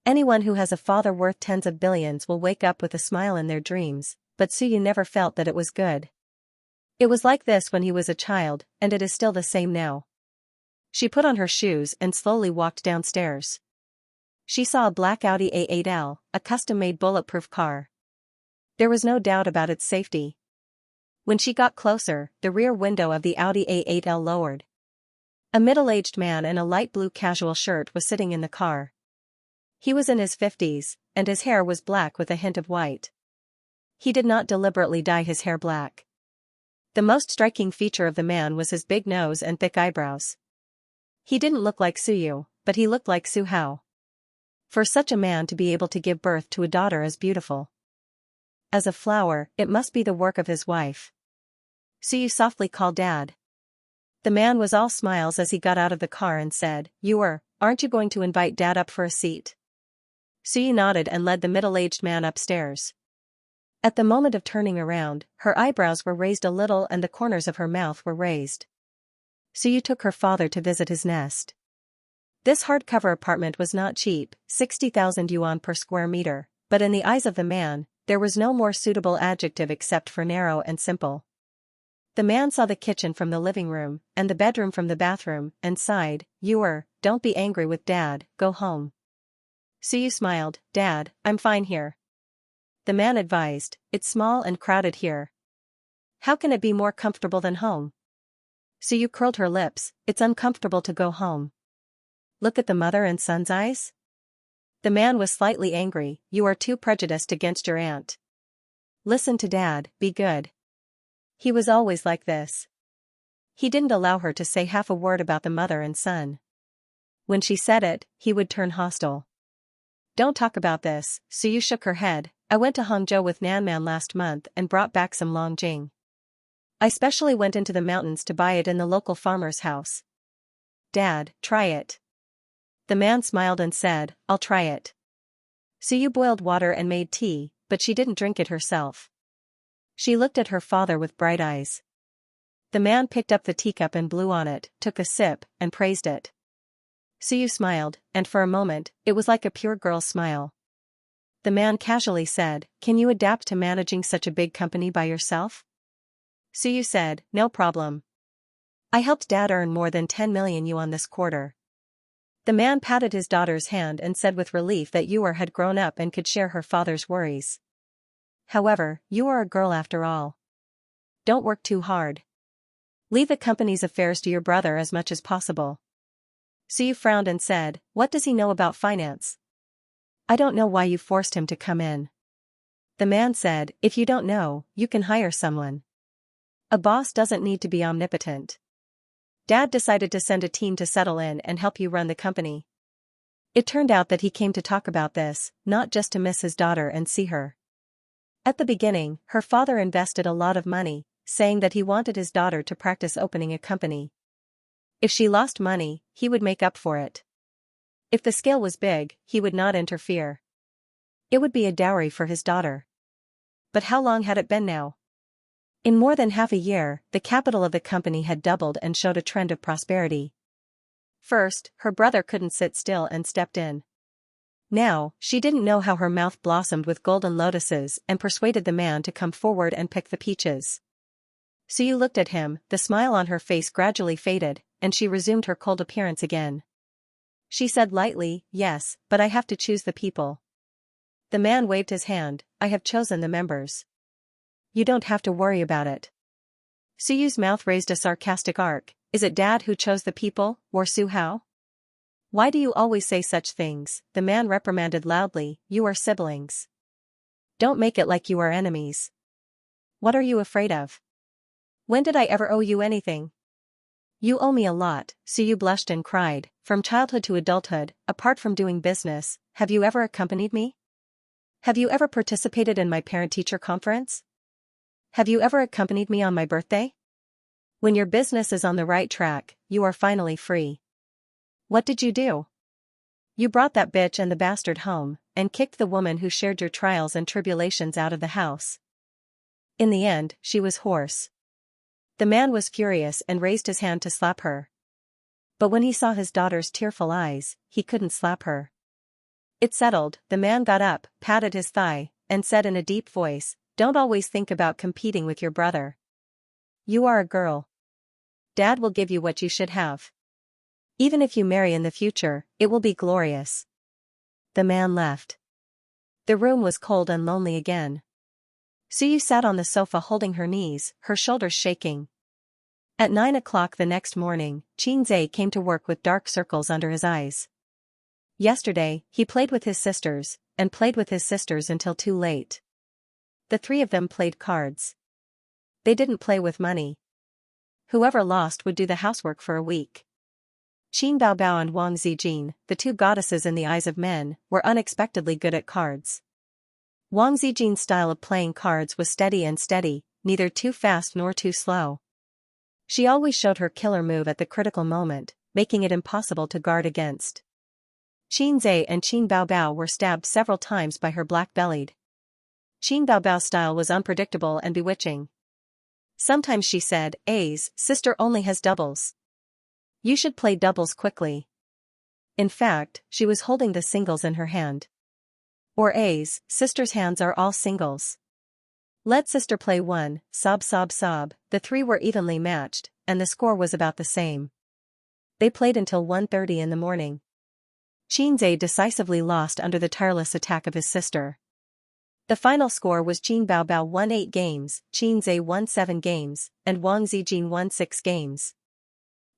Anyone who has a father worth tens of billions will wake up with a smile in their dreams, but Suyu never felt that it was good. It was like this when he was a child, and it is still the same now. She put on her shoes and slowly walked downstairs. She saw a black Audi A8L, a custom-made bulletproof car. There was no doubt about its safety. When she got closer, the rear window of the Audi A8L lowered. A middle-aged man in a light blue casual shirt was sitting in the car. He was in his 50s, and his hair was black with a hint of white. He did not deliberately dye his hair black. The most striking feature of the man was his big nose and thick eyebrows. He didn't look like Suyu, but he looked like Su Hao. For such a man to be able to give birth to a daughter as beautiful as a flower, it must be the work of his wife. Suyu softly called Dad. The man was all smiles as he got out of the car and said, Aren't you going to invite Dad up for a seat? Suyu nodded and led the middle-aged man upstairs. At the moment of turning around, her eyebrows were raised a little and the corners of her mouth were raised. Suyu took her father to visit his nest. This hardcover apartment was not cheap, 60,000 yuan per square meter, but in the eyes of the man, there was no more suitable adjective except for narrow and simple. The man saw the kitchen from the living room, and the bedroom from the bathroom, and sighed, Don't be angry with Dad, go home. Suyu smiled, Dad, I'm fine here. The man advised, It's small and crowded here. How can it be more comfortable than home? Suyu curled her lips, It's uncomfortable to go home. Look at the mother and son's eyes. The man was slightly angry, You are too prejudiced against your aunt. Listen to Dad, be good. He was always like this. He didn't allow her to say half a word about the mother and son. When she said it, he would turn hostile. Don't talk about this, Suyu shook her head. I went to Hangzhou with Nanman last month and brought back some Longjing. I specially went into the mountains to buy it in the local farmer's house. Dad, try it. The man smiled and said, I'll try it. Suyu boiled water and made tea, but she didn't drink it herself. She looked at her father with bright eyes. The man picked up the teacup and blew on it, took a sip, and praised it. Suyu smiled, and for a moment, it was like a pure girl's smile. The man casually said, Can you adapt to managing such a big company by yourself? Suyu said, No problem. I helped Dad earn more than 10 million yuan this quarter. The man patted his daughter's hand and said with relief that Yuer had grown up and could share her father's worries. However, you are a girl after all. Don't work too hard. Leave the company's affairs to your brother as much as possible. Suyu frowned and said, What does he know about finance? I don't know why you forced him to come in. The man said, If you don't know, you can hire someone. A boss doesn't need to be omnipotent. Dad decided to send a team to settle in and help you run the company. It turned out that he came to talk about this, not just to miss his daughter and see her. At the beginning, her father invested a lot of money, saying that he wanted his daughter to practice opening a company. If she lost money, he would make up for it. If the scale was big, he would not interfere. It would be a dowry for his daughter. But how long had it been now? In more than half a year, the capital of the company had doubled and showed a trend of prosperity. First, her brother couldn't sit still and stepped in. Now, she didn't know how her mouth blossomed with golden lotuses and persuaded the man to come forward and pick the peaches. Suyu looked at him, the smile on her face gradually faded, and she resumed her cold appearance again. She said lightly, Yes, but I have to choose the people. The man waved his hand, I have chosen the members. You don't have to worry about it. Suyu's mouth raised a sarcastic arc, Is it Dad who chose the people, or Su Hao? Why do you always say such things? The man reprimanded loudly, You are siblings. Don't make it like you are enemies. What are you afraid of? When did I ever owe you anything? You owe me a lot, Suyu blushed and cried, From childhood to adulthood, apart from doing business, have you ever accompanied me? Have you ever participated in my parent-teacher conference? Have you ever accompanied me on my birthday? When your business is on the right track, you are finally free. What did you do? You brought that bitch and the bastard home, and kicked the woman who shared your trials and tribulations out of the house. In the end, she was hoarse. The man was furious and raised his hand to slap her. But when he saw his daughter's tearful eyes, he couldn't slap her. It settled, the man got up, patted his thigh, and said in a deep voice, "Don't always think about competing with your brother. You are a girl. Dad will give you what you should have. Even if you marry in the future, it will be glorious." The man left. The room was cold and lonely again. Suyu sat on the sofa holding her knees, her shoulders shaking. At 9 o'clock the next morning, Xianxia came to work with dark circles under his eyes. Yesterday, he played with his sisters, and played with his sisters until too late. The three of them played cards. They didn't play with money. Whoever lost would do the housework for a week. Qin Baobao and Wang Zijin, the two goddesses in the eyes of men, were unexpectedly good at cards. Wang Zijin's style of playing cards was steady, neither too fast nor too slow. She always showed her killer move at the critical moment, making it impossible to guard against. Xianxia and Qin Baobao were stabbed several times by her black-bellied. Qin Baobao's style was unpredictable and bewitching. Sometimes she said, "A's, sister only has doubles. You should play doubles quickly." In fact, she was holding the singles in her hand. Or A's, sister's hands are all singles. Let sister play one, sob sob sob. The three were evenly matched, and the score was about the same. They played until 1:30 in the morning. Xianxia decisively lost under the tireless attack of his sister. The final score was Qin Baobao won 8 games, Xianxia won 7 games, and Wang Zijin won 6 games.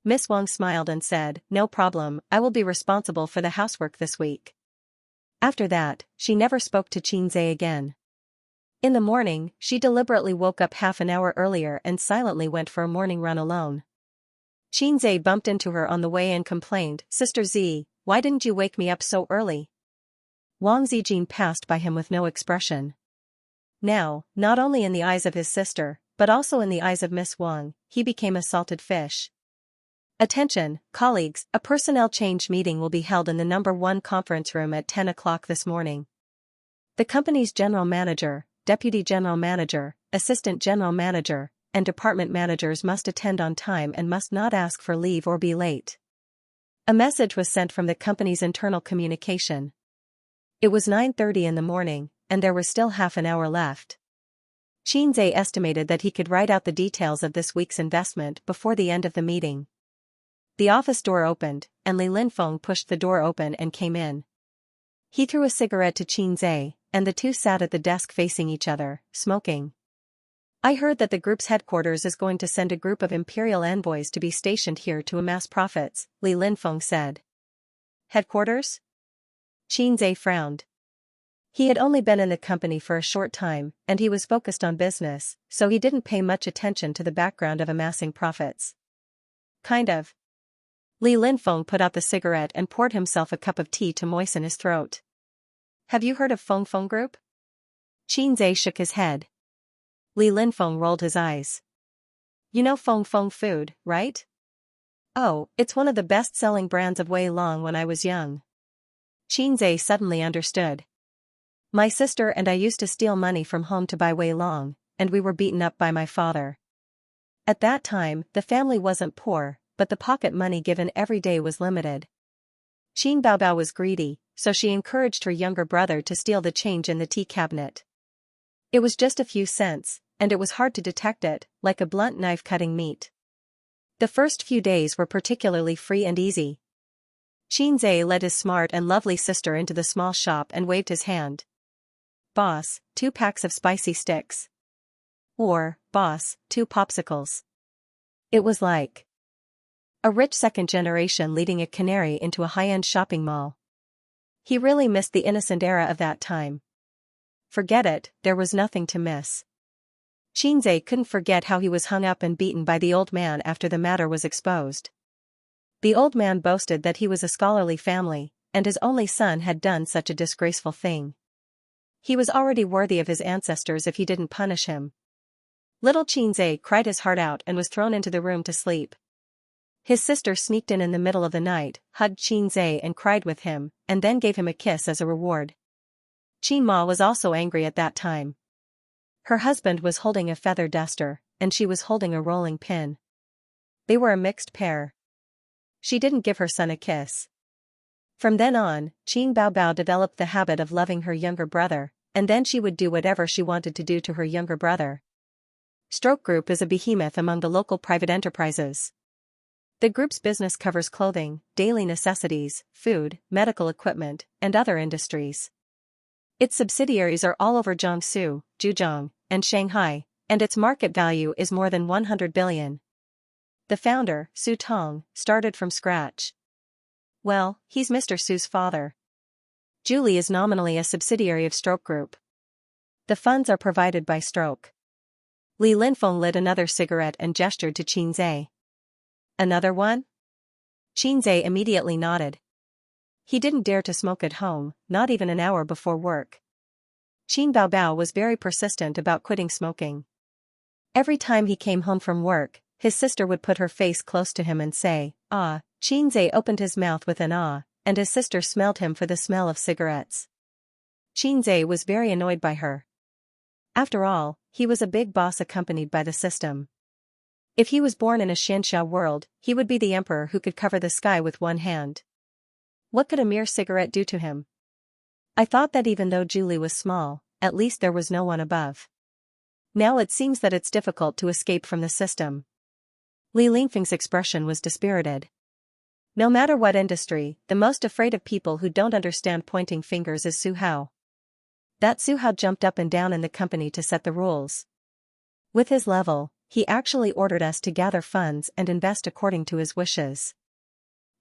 Miss Wang smiled and said, "No problem, I will be responsible for the housework this week." After that, she never spoke to Xianxia again. In the morning, she deliberately woke up half an hour earlier and silently went for a morning run alone. Xianxia bumped into her on the way and complained, "Sister Z, why didn't you wake me up so early?" Wang Zijin passed by him with no expression. Now, not only in the eyes of his sister, but also in the eyes of Miss Wang, he became a salted fish. Attention, colleagues, a personnel change meeting will be held in the number 1 conference room at 10 o'clock this morning. The company's general manager, deputy general manager, assistant general manager, and department managers must attend on time and must not ask for leave or be late. A message was sent from the company's internal communication. It was 9:30 in the morning, and there was still half an hour left. Xianxia estimated that he could write out the details of this week's investment before the end of the meeting. The office door opened, and Li Linfeng pushed the door open and came in. He threw a cigarette to Xianxia, and the two sat at the desk facing each other, smoking. "I heard that the group's headquarters is going to send a group of imperial envoys to be stationed here to amass profits," Li Linfeng said. "Headquarters?" Xianxia frowned. He had only been in the company for a short time, and he was focused on business, so he didn't pay much attention to the background of amassing profits. "Kind of." Li Linfeng put out the cigarette and poured himself a cup of tea to moisten his throat. "Have you heard of Feng Feng Group?" Xianxia shook his head. Li Linfeng rolled his eyes. "You know Feng Feng Food, right?" "Oh, it's one of the best-selling brands of Wei Long when I was young." Xianxia suddenly understood. "My sister and I used to steal money from home to buy Wei Long, and we were beaten up by my father. At that time, the family wasn't poor, but the pocket money given every day was limited. Qin Baobao was greedy, so she encouraged her younger brother to steal the change in the tea cabinet. It was just a few cents, and it was hard to detect it, like a blunt knife cutting meat. The first few days were particularly free and easy. Xianxia led his smart and lovely sister into the small shop and waved his hand. "Boss, 2 packs of spicy sticks." Or, "Boss, 2 popsicles." It was like a rich second generation leading a canary into a high-end shopping mall. He really missed the innocent era of that time. Forget it, there was nothing to miss. Xianxia couldn't forget how he was hung up and beaten by the old man after the matter was exposed. The old man boasted that he was a scholarly family, and his only son had done such a disgraceful thing. He was already worthy of his ancestors if he didn't punish him. Little Xianxia cried his heart out and was thrown into the room to sleep. His sister sneaked in the middle of the night, hugged Xianxia and cried with him, and then gave him a kiss as a reward. Qin Ma was also angry at that time. Her husband was holding a feather duster, and she was holding a rolling pin. They were a mixed pair. She didn't give her son a kiss. From then on, Qin Baobao developed the habit of loving her younger brother, and then she would do whatever she wanted to do to her younger brother. Stroke Group is a behemoth among the local private enterprises. The group's business covers clothing, daily necessities, food, medical equipment, and other industries. Its subsidiaries are all over Jiangsu, Zhejiang, and Shanghai, and its market value is more than 100 billion. The founder, Su Tong, started from scratch. Well, he's Mr. Su's father. Julie is nominally a subsidiary of Stroke Group. The funds are provided by Stroke. Li Linfeng lit another cigarette and gestured to Xianxia. Another one? Xianxia immediately nodded. He didn't dare to smoke at home, not even an hour before work. Qin Baobao was very persistent about quitting smoking. Every time he came home from work, his sister would put her face close to him and say, "Ah." Xianxia opened his mouth with an ah, and his sister smelled him for the smell of cigarettes. Xianxia was very annoyed by her. After all, he was a big boss accompanied by the system. If he was born in a Xianxia world, he would be the emperor who could cover the sky with one hand. What could a mere cigarette do to him? I thought that even though Julie was small, at least there was no one above. Now it seems that it's difficult to escape from the system. Li Linfeng's expression was dispirited. No matter what industry, the most afraid of people who don't understand pointing fingers is Su Hao. That Su Hao jumped up and down in the company to set the rules. With his level, he actually ordered us to gather funds and invest according to his wishes.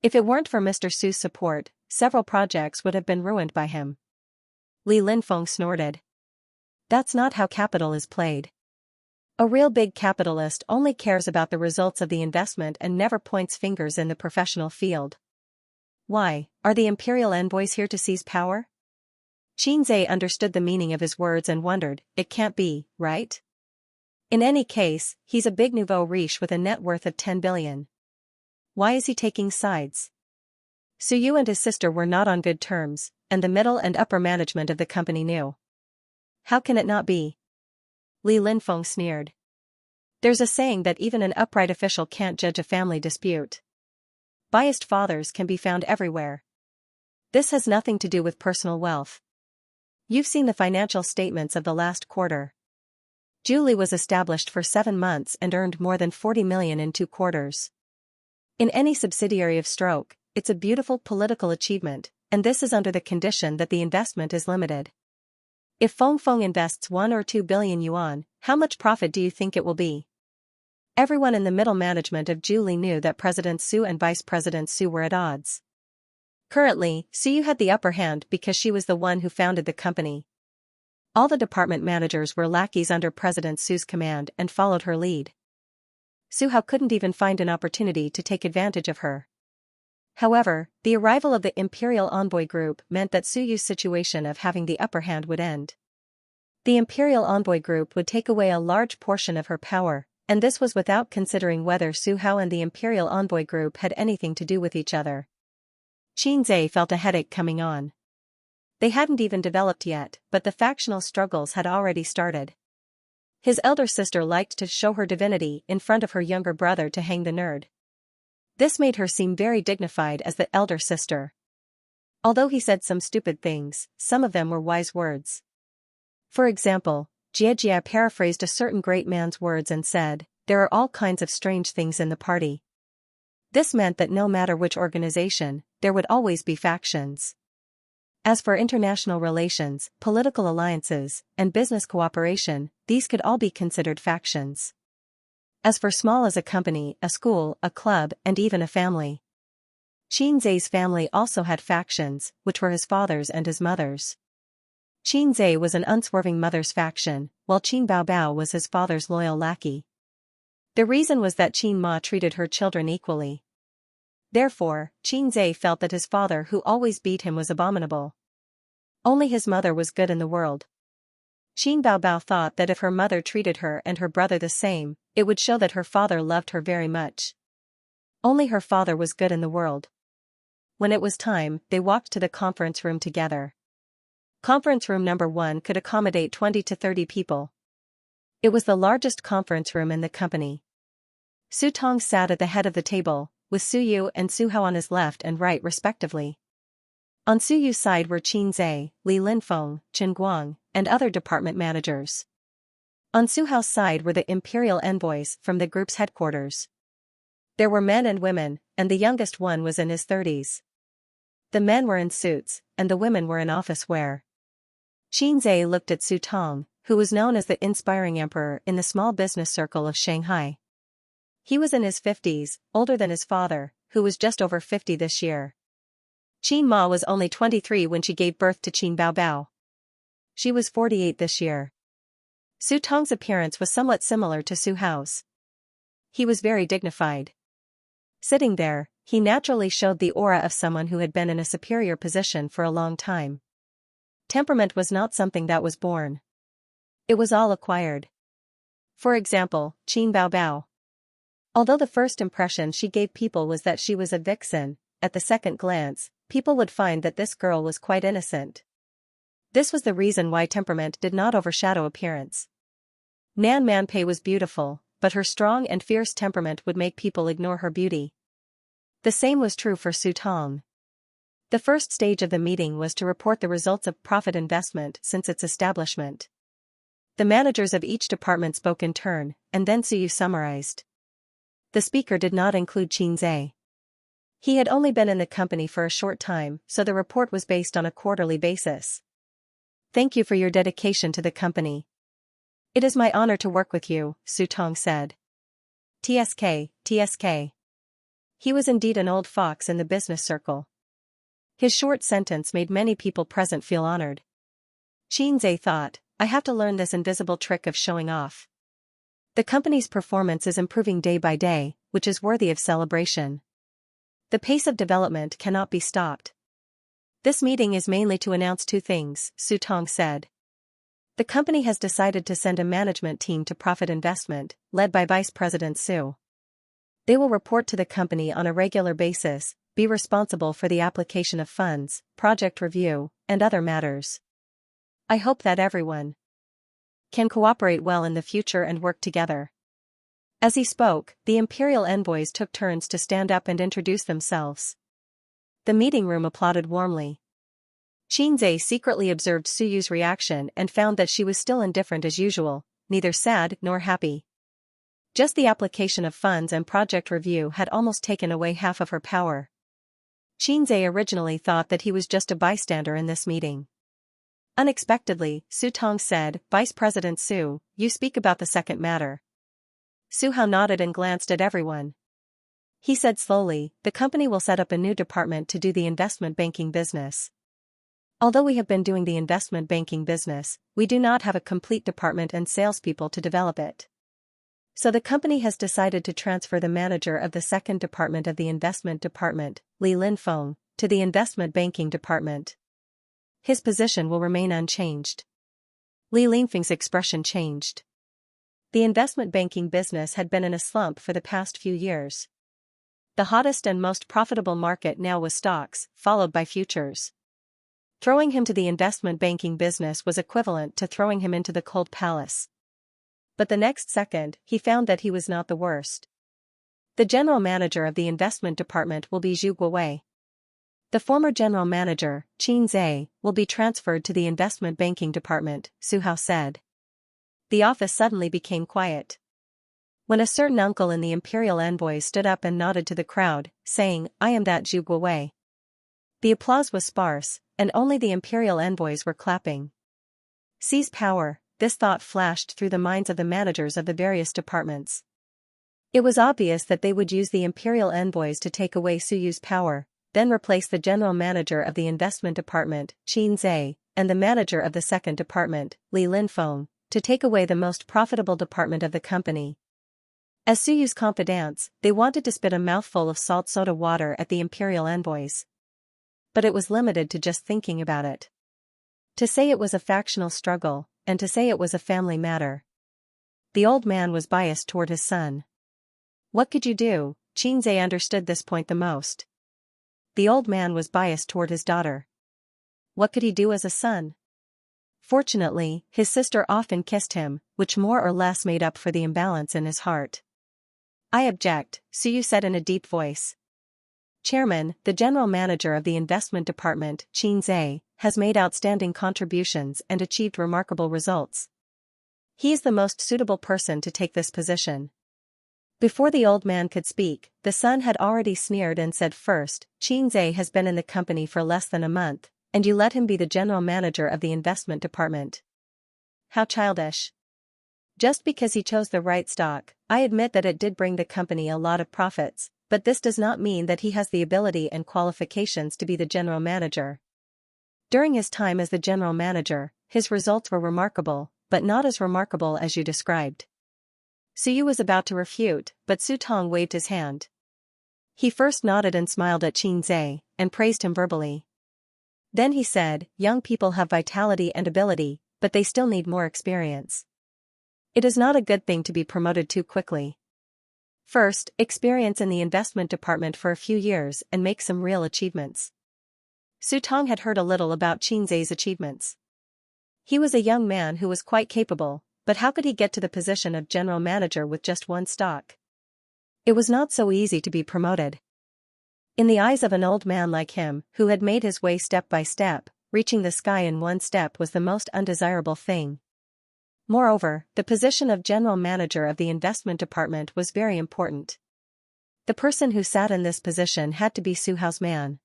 If it weren't for Mr. Su's support, several projects would have been ruined by him. Li Linfeng snorted. That's not how capital is played. A real big capitalist only cares about the results of the investment and never points fingers in the professional field. Why, are the imperial envoys here to seize power? Xianxia understood the meaning of his words and wondered, it can't be, right? In any case, he's a big nouveau riche with a net worth of 10 billion. Why is he taking sides? Su Yu and his sister were not on good terms, and the middle and upper management of the company knew. How can it not be? Li Linfeng sneered. There's a saying that even an upright official can't judge a family dispute. Biased fathers can be found everywhere. This has nothing to do with personal wealth. You've seen the financial statements of the last quarter. Julie was established for 7 months and earned more than 40 million in 2 quarters. In any subsidiary of Stroke, it's a beautiful political achievement, and this is under the condition that the investment is limited. If Feng Feng invests 1 or 2 billion yuan, how much profit do you think it will be? Everyone in the middle management of Julie knew that President Su and Vice President Su were at odds. Currently, Su Yu had the upper hand because she was the one who founded the company. All the department managers were lackeys under President Su's command and followed her lead. Su Hao couldn't even find an opportunity to take advantage of her. However, the arrival of the Imperial Envoy Group meant that Su Yu's situation of having the upper hand would end. The Imperial Envoy Group would take away a large portion of her power, and this was without considering whether Su Hao and the Imperial Envoy Group had anything to do with each other. Xianxia felt a headache coming on. They hadn't even developed yet, but the factional struggles had already started. His elder sister liked to show her divinity in front of her younger brother to hang the nerd. This made her seem very dignified as the elder sister. Although he said some stupid things, some of them were wise words. For example, Jie paraphrased a certain great man's words and said, "There are all kinds of strange things in the party." This meant that no matter which organization, there would always be factions. As for international relations, political alliances, and business cooperation, these could all be considered factions. As for small as a company, a school, a club, and even a family. Xianxia's family also had factions, which were his father's and his mother's. Xianxia was an unswerving mother's faction, while Qin Baobao was his father's loyal lackey. The reason was that Qin Ma treated her children equally. Therefore, Xianxia felt that his father who always beat him was abominable. Only his mother was good in the world. Qin Baobao thought that if her mother treated her and her brother the same, it would show that her father loved her very much. Only her father was good in the world. When it was time, they walked to the conference room together. Conference room number 1 could accommodate 20 to 30 people. It was the largest conference room in the company. Su Tong sat at the head of the table, with Su Yu and Su Hao on his left and right respectively. On Su Yu's side were Qin Zhe, Li Linfeng, Chen Guang, and other department managers. On Su Hao's side were the imperial envoys from the group's headquarters. There were men and women, and the youngest one was in his 30s. The men were in suits, and the women were in office wear. Qin Zhe looked at Su Tong, who was known as the inspiring emperor in the small business circle of Shanghai. He was in his 50s, older than his father, who was just over 50 this year. Qin Ma was only 23 when she gave birth to Qin Baobao. She was 48 this year. Su Tong's appearance was somewhat similar to Su Hao's. He was very dignified. Sitting there, he naturally showed the aura of someone who had been in a superior position for a long time. Temperament was not something that was born. It was all acquired. For example, Qin Baobao. Although the first impression she gave people was that she was a vixen, at the second glance, people would find that this girl was quite innocent. This was the reason why temperament did not overshadow appearance. Nan Manpei was beautiful, but her strong and fierce temperament would make people ignore her beauty. The same was true for Su Tong. The first stage of the meeting was to report the results of profit investment since its establishment. The managers of each department spoke in turn, and then Su Yu summarized. The speaker did not include Qin Zhe. He had only been in the company for a short time, so the report was based on a quarterly basis. Thank you for your dedication to the company. It is my honor to work with you, Su Tong said. TSK, TSK. He was indeed an old fox in the business circle. His short sentence made many people present feel honored. Qin Zhe thought, I have to learn this invisible trick of showing off. The company's performance is improving day by day, which is worthy of celebration. The pace of development cannot be stopped. This meeting is mainly to announce two things, Su Tong said. The company has decided to send a management team to profit investment, led by Vice President Su. They will report to the company on a regular basis, be responsible for the application of funds, project review, and other matters. I hope that everyone can cooperate well in the future and work together. As he spoke, the imperial envoys took turns to stand up and introduce themselves. The meeting room applauded warmly. Qin Zhe secretly observed Su Yu's reaction and found that she was still indifferent as usual, neither sad nor happy. Just the application of funds and project review had almost taken away half of her power. Qin Zhe originally thought that he was just a bystander in this meeting. Unexpectedly, Su Tong said, Vice President Su, you speak about the second matter. Su Hao nodded and glanced at everyone. He said slowly, the company will set up a new department to do the investment banking business. Although we have been doing the investment banking business, we do not have a complete department and salespeople to develop it. So the company has decided to transfer the manager of the second department of the investment department, Li Linfeng, to the investment banking department. His position will remain unchanged. Li Linfeng's expression changed. The investment banking business had been in a slump for the past few years. The hottest and most profitable market now was stocks, followed by futures. Throwing him to the investment banking business was equivalent to throwing him into the cold palace. But the next second, he found that he was not the worst. The general manager of the investment department will be Zhu Guowei. The former general manager, Qin Zhe, will be transferred to the investment banking department, Su Hao said. The office suddenly became quiet. When a certain uncle in the imperial envoys stood up and nodded to the crowd, saying, I am that Zhu Guowei. The applause was sparse, and only the imperial envoys were clapping. Seize power, this thought flashed through the minds of the managers of the various departments. It was obvious that they would use the imperial envoys to take away Su Yu's power, then replace the general manager of the investment department, Qin Zhe, and the manager of the second department, Li Linfeng, to take away the most profitable department of the company. As Su Yu's confidants, they wanted to spit a mouthful of salt soda water at the imperial envoys. But it was limited to just thinking about it. To say it was a factional struggle, and to say it was a family matter. The old man was biased toward his son. What could you do? Qin Zhe understood this point the most. The old man was biased toward his daughter. What could he do as a son? Fortunately, his sister often kissed him, which more or less made up for the imbalance in his heart. I object, Su Yu said in a deep voice. Chairman, the general manager of the investment department, Xianxia, has made outstanding contributions and achieved remarkable results. He is the most suitable person to take this position. Before the old man could speak, the son had already sneered and said, first, Xianxia has been in the company for less than a month, and you let him be the general manager of the investment department. How childish. Just because he chose the right stock, I admit that it did bring the company a lot of profits, but this does not mean that he has the ability and qualifications to be the general manager. During his time as the general manager, his results were remarkable, but not as remarkable as you described. Su Yu was about to refute, but Su Tong waved his hand. He first nodded and smiled at Xianxia, and praised him verbally. Then he said, young people have vitality and ability, but they still need more experience. It is not a good thing to be promoted too quickly. First, experience in the investment department for a few years and make some real achievements. Su Tong had heard a little about Xianxia's achievements. He was a young man who was quite capable, but how could he get to the position of general manager with just one stock? It was not so easy to be promoted. In the eyes of an old man like him, who had made his way step by step, reaching the sky in one step was the most undesirable thing. Moreover, the position of general manager of the investment department was very important. The person who sat in this position had to be Su Hao's man.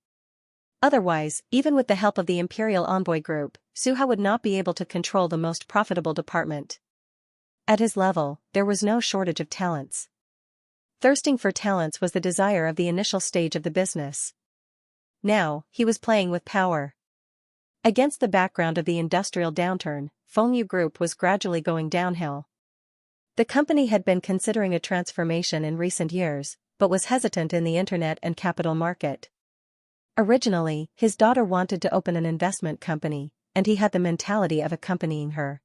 Otherwise, even with the help of the Imperial Envoy Group, Su Hao would not be able to control the most profitable department. At his level, there was no shortage of talents. Thirsting for talents was the desire of the initial stage of the business. Now, he was playing with power. Against the background of the industrial downturn, Fengyu Group was gradually going downhill. The company had been considering a transformation in recent years, but was hesitant in the internet and capital market. Originally, his daughter wanted to open an investment company, and he had the mentality of accompanying her.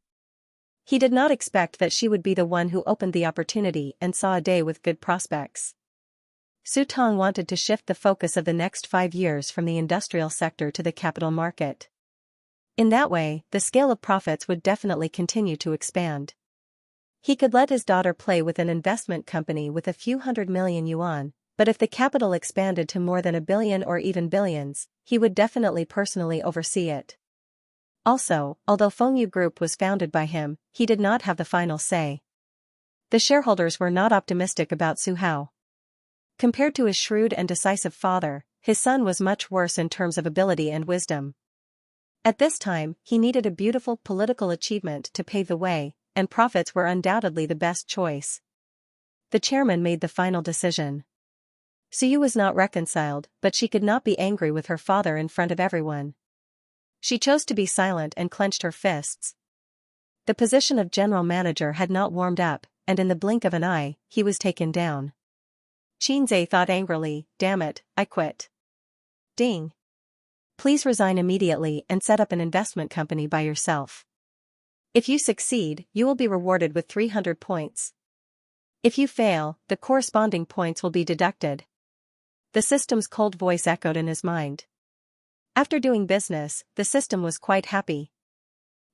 He did not expect that she would be the one who opened the opportunity and saw a day with good prospects. Su Tong wanted to shift the focus of the next 5 years from the industrial sector to the capital market. In that way, the scale of profits would definitely continue to expand. He could let his daughter play with an investment company with a few 100 million yuan, but if the capital expanded to more than 1 billion or even billions, he would definitely personally oversee it. Also, although Fengyu Group was founded by him, he did not have the final say. The shareholders were not optimistic about Su Hao. Compared to his shrewd and decisive father, his son was much worse in terms of ability and wisdom. At this time, he needed a beautiful political achievement to pave the way, and profits were undoubtedly the best choice. The chairman made the final decision. Su Yu was not reconciled, but she could not be angry with her father in front of everyone. She chose to be silent and clenched her fists. The position of general manager had not warmed up, and in the blink of an eye, he was taken down. Xianxia thought angrily, damn it, I quit. Ding. Please resign immediately and set up an investment company by yourself. If you succeed, you will be rewarded with 300 points. If you fail, the corresponding points will be deducted. The system's cold voice echoed in his mind. After doing business, the system was quite happy.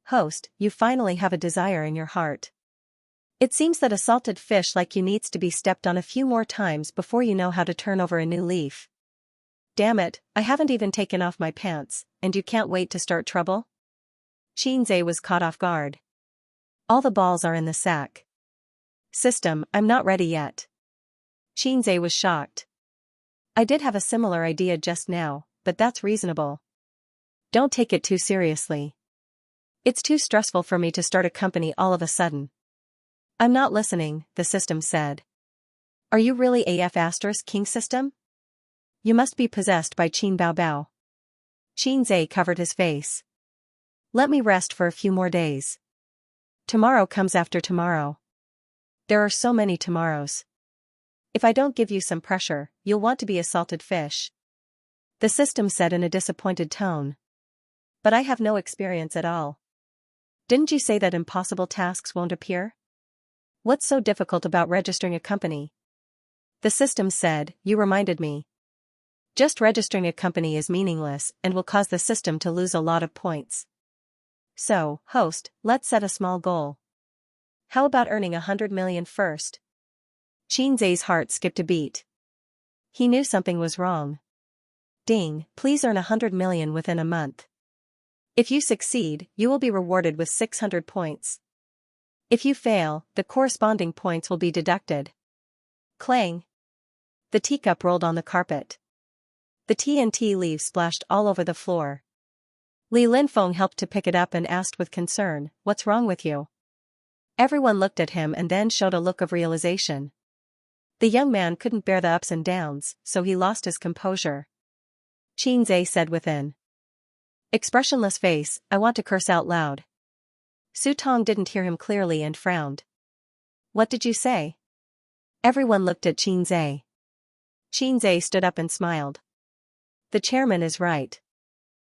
Host, you finally have a desire in your heart. It seems that a salted fish like you needs to be stepped on a few more times before you know how to turn over a new leaf. Damn it, I haven't even taken off my pants, and you can't wait to start trouble? Xianxia was caught off guard. All the balls are in the sack. System, I'm not ready yet. Xianxia was shocked. I did have a similar idea just now, but that's reasonable. Don't take it too seriously. It's too stressful for me to start a company all of a sudden. I'm not listening, the system said. Are you really AF** King System? You must be possessed by Qin Bao Bao. Xianxia covered his face. Let me rest for a few more days. Tomorrow comes after tomorrow. There are so many tomorrows. If I don't give you some pressure, you'll want to be a salted fish. The system said in a disappointed tone. But I have no experience at all. Didn't you say that impossible tasks won't appear? What's so difficult about registering a company? The system said, you reminded me. Just registering a company is meaningless and will cause the system to lose a lot of points. So, host, let's set a small goal. How about earning 100 million first? Xianxia's heart skipped a beat. He knew something was wrong. Ding, please earn 100 million within a month. If you succeed, you will be rewarded with 600 points. If you fail, the corresponding points will be deducted. Clang. The teacup rolled on the carpet. The TNT leaves splashed all over the floor. Li Linfeng helped to pick it up and asked with concern, "What's wrong with you?" Everyone looked at him and then showed a look of realization. The young man couldn't bear the ups and downs, so he lost his composure. Xianxia said within expressionless face, "I want to curse out loud." Su Tong didn't hear him clearly and frowned. "What did you say?" Everyone looked at Xianxia. Xianxia stood up and smiled. "The chairman is right.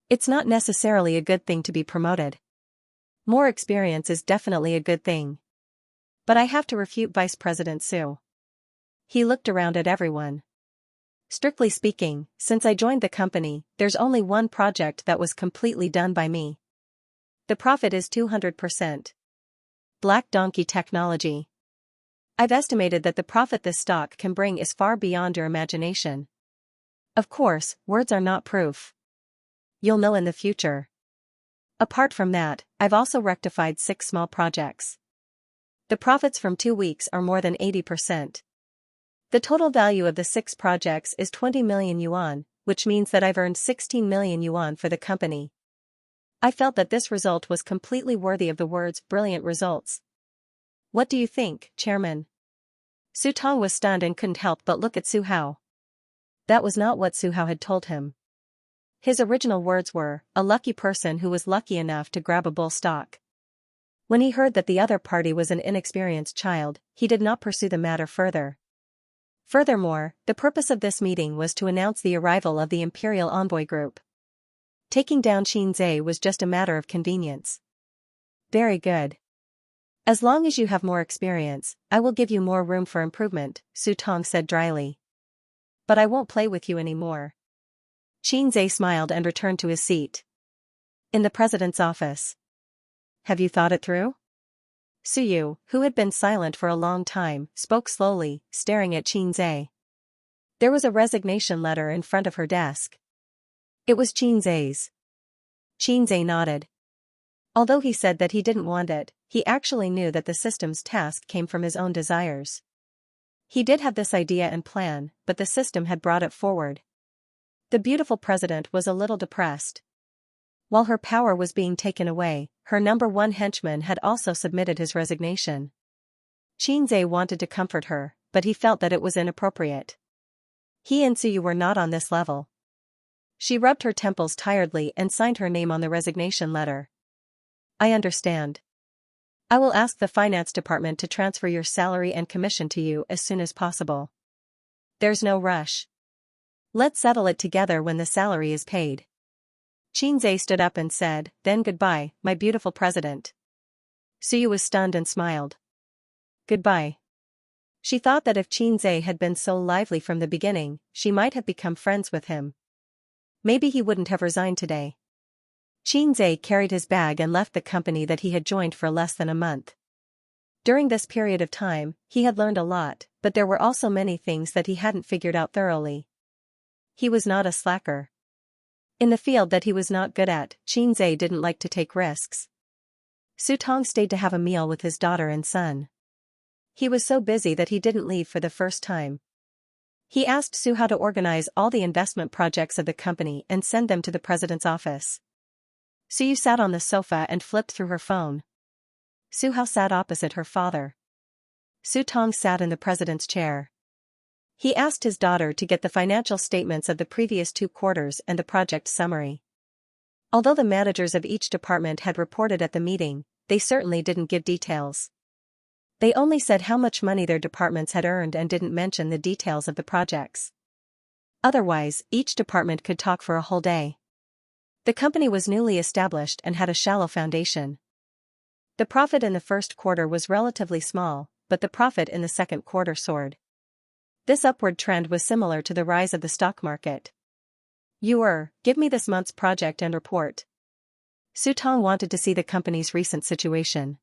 It's not necessarily a good thing to be promoted. More experience is definitely a good thing. But I have to refute Vice President Su." He looked around at everyone. "Strictly speaking, since I joined the company, there's only one project that was completely done by me. The profit is 200%. Black Donkey Technology. I've estimated that the profit this stock can bring is far beyond your imagination. Of course, words are not proof. You'll know in the future. Apart from that, I've also rectified 6 small projects. The profits from 2 weeks are more than 80%. The total value of the 6 projects is 20 million yuan, which means that I've earned 16 million yuan for the company. I felt that this result was completely worthy of the words brilliant results. What do you think, Chairman?" Su Tong was stunned and couldn't help but look at Su Hao. That was not what Su Hao had told him. His original words were, "A lucky person who was lucky enough to grab a bull stock." When he heard that the other party was an inexperienced child, he did not pursue the matter further. Furthermore, the purpose of this meeting was to announce the arrival of the Imperial Envoy Group. Taking down Xianxia was just a matter of convenience. "Very good. As long as you have more experience, I will give you more room for improvement," Su Tong said dryly. "But I won't play with you anymore." Xianxia smiled and returned to his seat. In the president's office. "Have you thought it through?" Su Yu, who had been silent for a long time, spoke slowly, staring at Xianxia. There was a resignation letter in front of her desk. It was Xianxia's. Xianxia nodded. Although he said that he didn't want it, he actually knew that the system's task came from his own desires. He did have this idea and plan, but the system had brought it forward. The beautiful president was a little depressed. While her power was being taken away, her #1 henchman had also submitted his resignation. Xianxia wanted to comfort her, but he felt that it was inappropriate. He and Su Yu were not on this level. She rubbed her temples tiredly and signed her name on the resignation letter. "I understand. I will ask the finance department to transfer your salary and commission to you as soon as possible. There's no rush. Let's settle it together when the salary is paid." Xianxia stood up and said, "Then goodbye, my beautiful president." Su Yu was stunned and smiled. "Goodbye." She thought that if Xianxia had been so lively from the beginning, she might have become friends with him. Maybe he wouldn't have resigned today. Xianxia carried his bag and left the company that he had joined for less than a month. During this period of time, he had learned a lot, but there were also many things that he hadn't figured out thoroughly. He was not a slacker. In the field that he was not good at, Xianxia didn't like to take risks. Su Tong stayed to have a meal with his daughter and son. He was so busy that he didn't leave for the first time. He asked Su Hao to organize all the investment projects of the company and send them to the president's office. Su Yu sat on the sofa and flipped through her phone. Su Hao sat opposite her father. Su Tong sat in the president's chair. He asked his daughter to get the financial statements of the previous 2 quarters and the project summary. Although the managers of each department had reported at the meeting, they certainly didn't give details. They only said how much money their departments had earned and didn't mention the details of the projects. Otherwise, each department could talk for a whole day. The company was newly established and had a shallow foundation. The profit in the first quarter was relatively small, but the profit in the second quarter soared. This upward trend was similar to the rise of the stock market. Give me this month's project and report." Su Tong wanted to see the company's recent situation.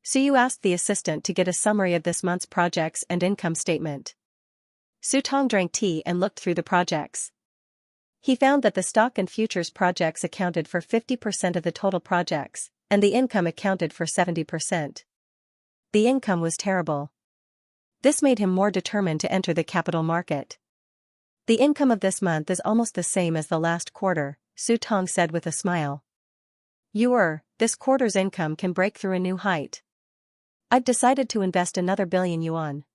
Su Yu asked the assistant to get a summary of this month's projects and income statement. Su Tong drank tea and looked through the projects. He found that the stock and futures projects accounted for 50% of the total projects, and the income accounted for 70%. The income was terrible. This made him more determined to enter the capital market. The income of this month is almost the same as the last quarter, Su Tong said with a smile. This quarter's income can break through a new height. I've decided to invest another billion yuan.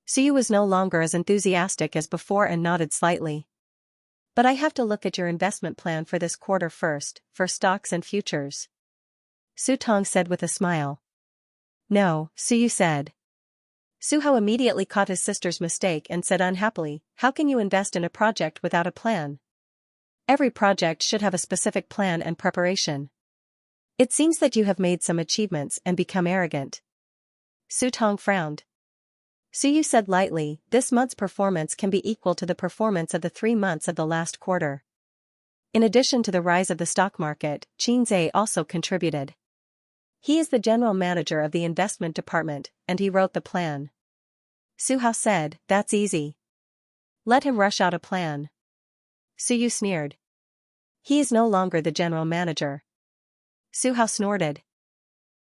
Su was no longer as enthusiastic as before and nodded slightly. But I have to look at your investment plan for this quarter first, for stocks and futures. Su Tong said with a smile. No, Su said. Su Hao immediately caught his sister's mistake and said unhappily, how can you invest in a project without a plan? Every project should have a specific plan and preparation. It seems that you have made some achievements and become arrogant. Su Tong frowned. Su said lightly, this month's performance can be equal to the performance of the 3 months of the last quarter. In addition to the rise of the stock market, Xianxia also contributed. He is the general manager of the investment department, and he wrote the plan. Su Hao said, that's easy. Let him rush out a plan. Su sneered. He is no longer the general manager. Su Hao snorted.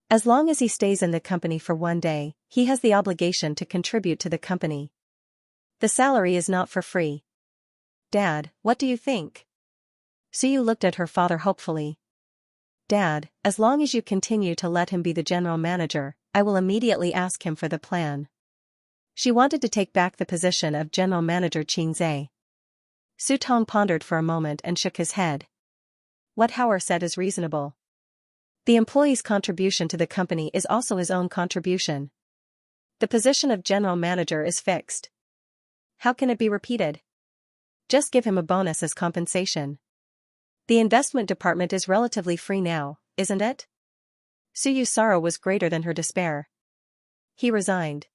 As long as he stays in the company for 1 day, he has the obligation to contribute to the company. The salary is not for free. Dad, what do you think? Su looked at her father hopefully. Dad, as long as you continue to let him be the general manager, I will immediately ask him for the plan. She wanted to take back the position of general manager Xianxia. Su Tong pondered for a moment and shook his head. What Howard said is reasonable. The employee's contribution to the company is also his own contribution. The position of general manager is fixed. How can it be repeated? Just give him a bonus as compensation. The investment department is relatively free now, isn't it? Suyu's sorrow was greater than her despair. He resigned.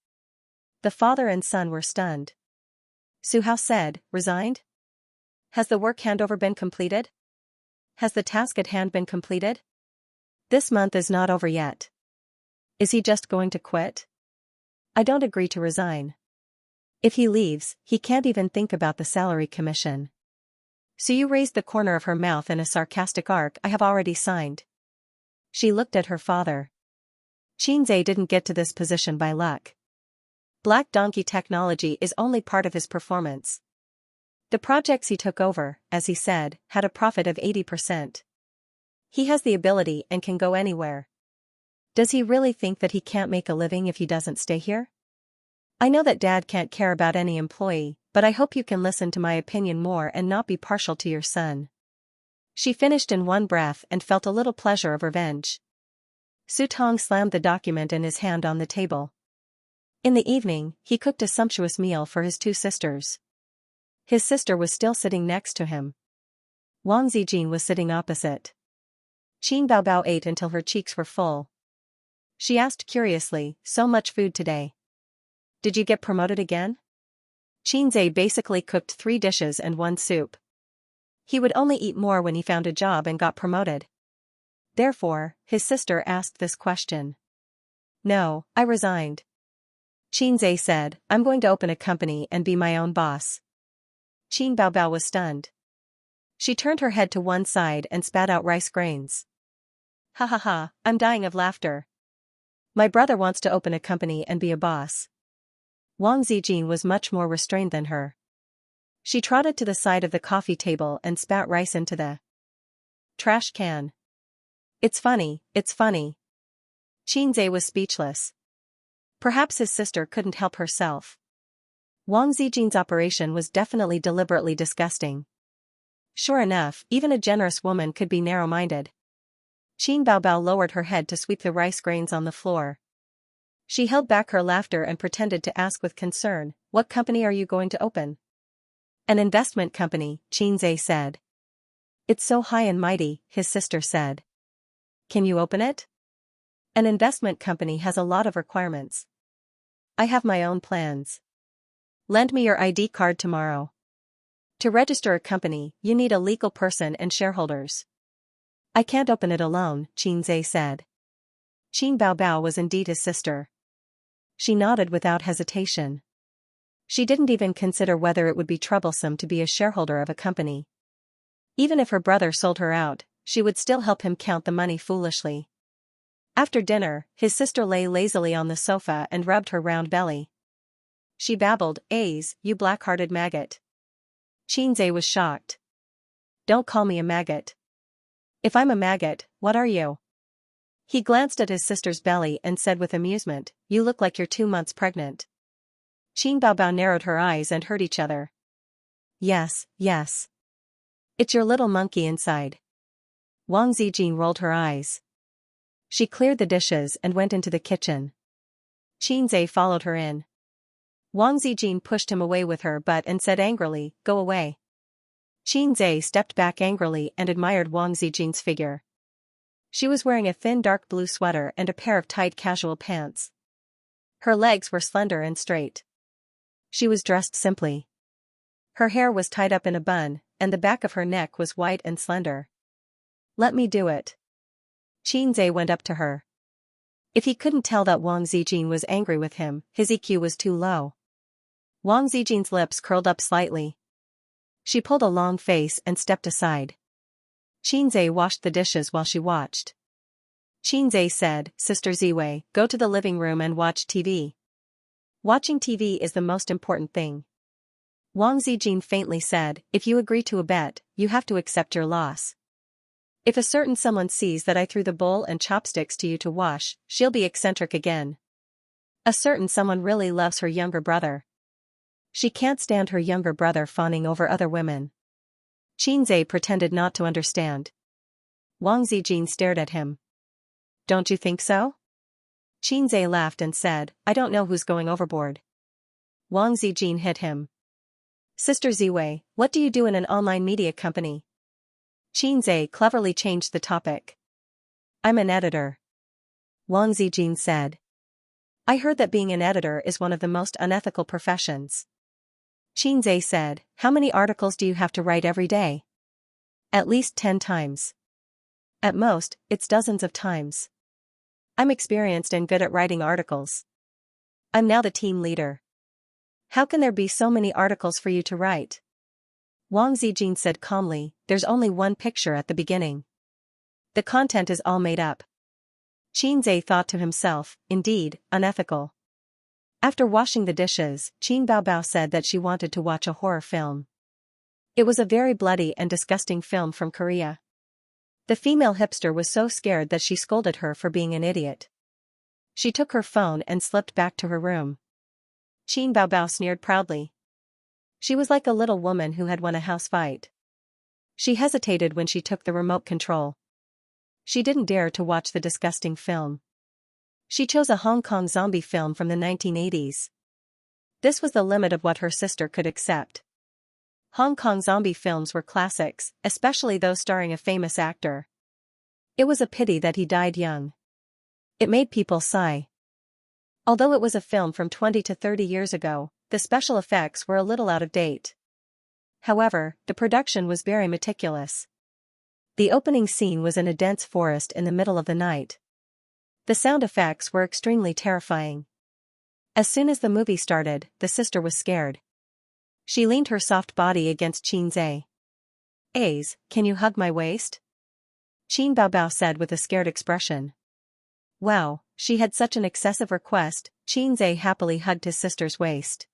The father and son were stunned. Su Hao said, resigned? Has the work handover been completed? Has the task at hand been completed? This month is not over yet. Is he just going to quit? I don't agree to resign. If he leaves, he can't even think about the salary commission. Su raised the corner of her mouth in a sarcastic arc. I have already signed. She looked at her father. Xianxia didn't get to this position by luck. Black Donkey technology is only part of his performance. The projects he took over, as he said, had a profit of 80%. He has the ability and can go anywhere. Does he really think that he can't make a living if he doesn't stay here? I know that Dad can't care about any employee, but I hope you can listen to my opinion more and not be partial to your son. She finished in one breath and felt a little pleasure of revenge. Su Tong slammed the document in his hand on the table. In the evening, he cooked a sumptuous meal for his 2 sisters. His sister was still sitting next to him. Wang Zijin was sitting opposite. Qin Baobao ate until her cheeks were full. She asked curiously, so much food today. Did you get promoted again? Xianxia basically cooked 3 dishes and 1 soup. He would only eat more when he found a job and got promoted. Therefore, his sister asked this question. No, I resigned. Xianxia said, I'm going to open a company and be my own boss. Qin Baobao was stunned. She turned her head to one side and spat out rice grains. Ha ha ha, I'm dying of laughter. My brother wants to open a company and be a boss. Wang Zijin was much more restrained than her. She trotted to the side of the coffee table and spat rice into the trash can. It's funny, it's funny. Xianxia was speechless. Perhaps his sister couldn't help herself. Wang Zijin's operation was definitely deliberately disgusting. Sure enough, even a generous woman could be narrow-minded. Qin Baobao lowered her head to sweep the rice grains on the floor. She held back her laughter and pretended to ask with concern, what company are you going to open? An investment company, Xianxia said. It's so high and mighty, his sister said. Can you open it? An investment company has a lot of requirements. I have my own plans. Lend me your ID card tomorrow. To register a company, you need a legal person and shareholders. I can't open it alone, Xianxia said. Qin Baobao was indeed his sister. She nodded without hesitation. She didn't even consider whether it would be troublesome to be a shareholder of a company. Even if her brother sold her out, she would still help him count the money foolishly. After dinner, his sister lay lazily on the sofa and rubbed her round belly. She babbled, "Aze, you black-hearted maggot." Xianxia was shocked. "Don't call me a maggot. If I'm a maggot, what are you?" He glanced at his sister's belly and said with amusement, "You look like you're 2 months pregnant." Qin Baobao narrowed her eyes and heard each other. "Yes, yes. It's your little monkey inside." Wang Zijin rolled her eyes. She cleared the dishes and went into the kitchen. Xianxia followed her in. Wang Zijin pushed him away with her butt and said angrily, "Go away." Xianxia stepped back angrily and admired Wang Zijin's figure. She was wearing a thin dark blue sweater and a pair of tight casual pants. Her legs were slender and straight. She was dressed simply. Her hair was tied up in a bun, and the back of her neck was white and slender. "Let me do it." Xianxia went up to her. If he couldn't tell that Wang Zijin was angry with him, his EQ was too low. Wang Zijin's lips curled up slightly. She pulled a long face and stepped aside. Xianxia washed the dishes while she watched. Xianxia said, "Sister Ziwei, go to the living room and watch TV. Watching TV is the most important thing." Wang Zijin faintly said, "If you agree to a bet, you have to accept your loss. If a certain someone sees that I threw the bowl and chopsticks to you to wash, she'll be eccentric again. A certain someone really loves her younger brother. She can't stand her younger brother fawning over other women." Xianxia pretended not to understand. Wang Zijin stared at him. "Don't you think so?" Xianxia laughed and said, "I don't know who's going overboard." Wang Zijin hit him. "Sister Ziwei, what do you do in an online media company?" Xianxia cleverly changed the topic. "I'm an editor." Wang Zijin said. "I heard that being an editor is one of the most unethical professions." Xianxia said, "How many articles do you have to write every day?" "At least 10 times. At most, it's dozens of times. I'm experienced and good at writing articles. I'm now the team leader." "How can there be so many articles for you to write?" Wang Zijin said calmly, "There's only one picture at the beginning. The content is all made up." Xianxia thought to himself, indeed, unethical. After washing the dishes, Qin Baobao said that she wanted to watch a horror film. It was a very bloody and disgusting film from Korea. The female hipster was so scared that she scolded her for being an idiot. She took her phone and slipped back to her room. Qin Baobao sneered proudly. She was like a little woman who had won a house fight. She hesitated when she took the remote control. She didn't dare to watch the disgusting film. She chose a Hong Kong zombie film from the 1980s. This was the limit of what her sister could accept. Hong Kong zombie films were classics, especially those starring a famous actor. It was a pity that he died young. It made people sigh. Although it was a film from 20 to 30 years ago, the special effects were a little out of date. However, the production was very meticulous. The opening scene was in a dense forest in the middle of the night. The sound effects were extremely terrifying. As soon as the movie started, the sister was scared. She leaned her soft body against Xianxia. "Aze, can you hug my waist?" Qin Baobao said with a scared expression. Wow, she had such an excessive request. Xianxia happily hugged his sister's waist.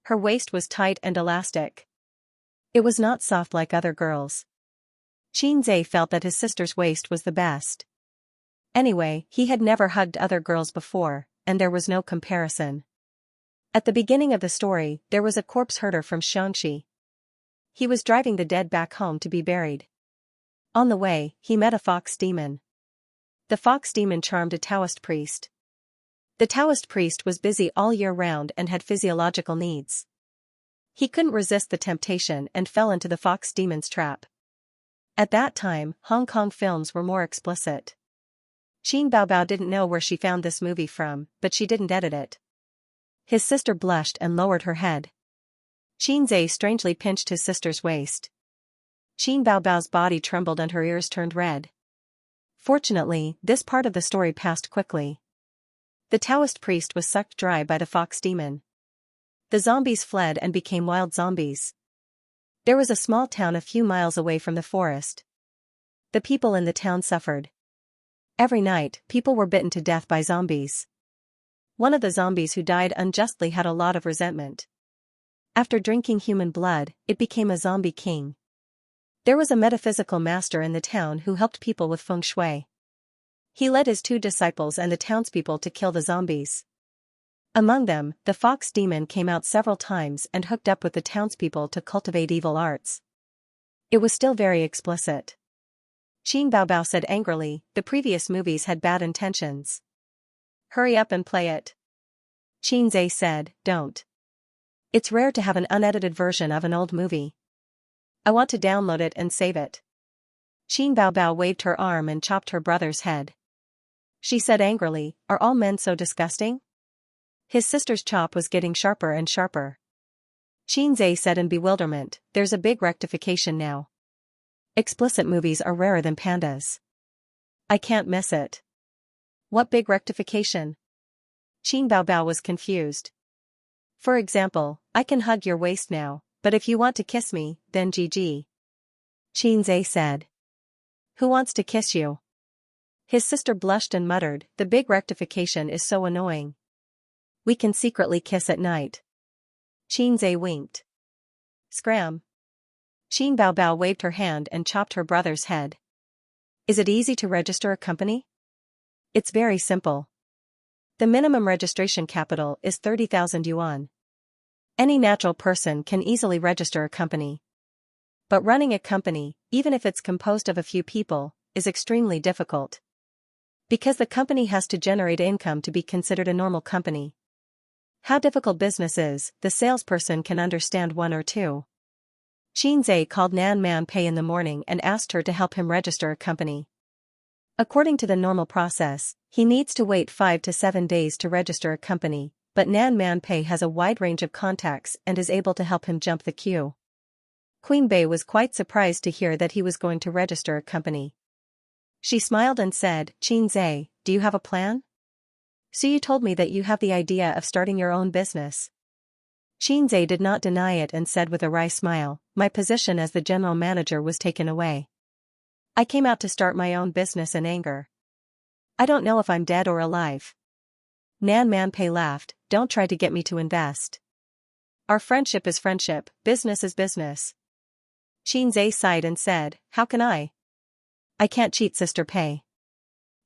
Her waist was tight and elastic. It was not soft like other girls. Xianxia felt that his sister's waist was the best. Anyway, he had never hugged other girls before, and there was no comparison. At the beginning of the story, there was a corpse herder from Xianxia. He was driving the dead back home to be buried. On the way, he met a fox demon. The fox demon charmed a Taoist priest. The Taoist priest was busy all year round and had physiological needs. He couldn't resist the temptation and fell into the fox demon's trap. At that time, Hong Kong films were more explicit. Qin Baobao didn't know where she found this movie from, but she didn't edit it. His sister blushed and lowered her head. Xianxia strangely pinched his sister's waist. Qin Baobao's body trembled and her ears turned red. Fortunately, this part of the story passed quickly. The Taoist priest was sucked dry by the fox demon. The zombies fled and became wild zombies. There was a small town a few miles away from the forest. The people in the town suffered. Every night, people were bitten to death by zombies. One of the zombies who died unjustly had a lot of resentment. After drinking human blood, it became a zombie king. There was a metaphysical master in the town who helped people with feng shui. He led his 2 disciples and the townspeople to kill the zombies. Among them, the fox demon came out several times and hooked up with the townspeople to cultivate evil arts. It was still very explicit. Qin Baobao said angrily, the previous movies had bad intentions. Hurry up and play it. Qin Zhe said, don't. It's rare to have an unedited version of an old movie. I want to download it and save it. Qin Baobao waved her arm and chopped her brother's head. She said angrily, are all men so disgusting? His sister's chop was getting sharper and sharper. Qin Zhe said in bewilderment, there's a big rectification now. Explicit movies are rarer than pandas. I can't miss it. What big rectification? Qin Baobao was confused. For example, I can hug your waist now, but if you want to kiss me, then GG. Qin Zhe said. Who wants to kiss you? His sister blushed and muttered, the big rectification is so annoying. We can secretly kiss at night. Qin Zhe winked. Scram. Qin Baobao waved her hand and chopped her brother's head. Is it easy to register a company? It's very simple. The minimum registration capital is 30,000 yuan. Any natural person can easily register a company. But running a company, even if it's composed of a few people, is extremely difficult. Because the company has to generate income to be considered a normal company. How difficult business is, the salesperson can understand 1 or 2. Qin Zhe called Nan Man Pei in the morning and asked her to help him register a company. According to the normal process, he needs to wait 5 to 7 days to register a company, but Nan Man Pei has a wide range of contacts and is able to help him jump the queue. Queen Bei was quite surprised to hear that he was going to register a company. She smiled and said, Qin Zhe, do you have a plan? So you told me that you have the idea of starting your own business. Qin Zhe did not deny it and said with a wry smile, my position as the general manager was taken away. I came out to start my own business in anger. I don't know if I'm dead or alive. Nan Man Pei laughed, don't try to get me to invest. Our friendship is friendship, business is business. Qin Zhe sighed and said, how can I? I can't cheat Sister Pei.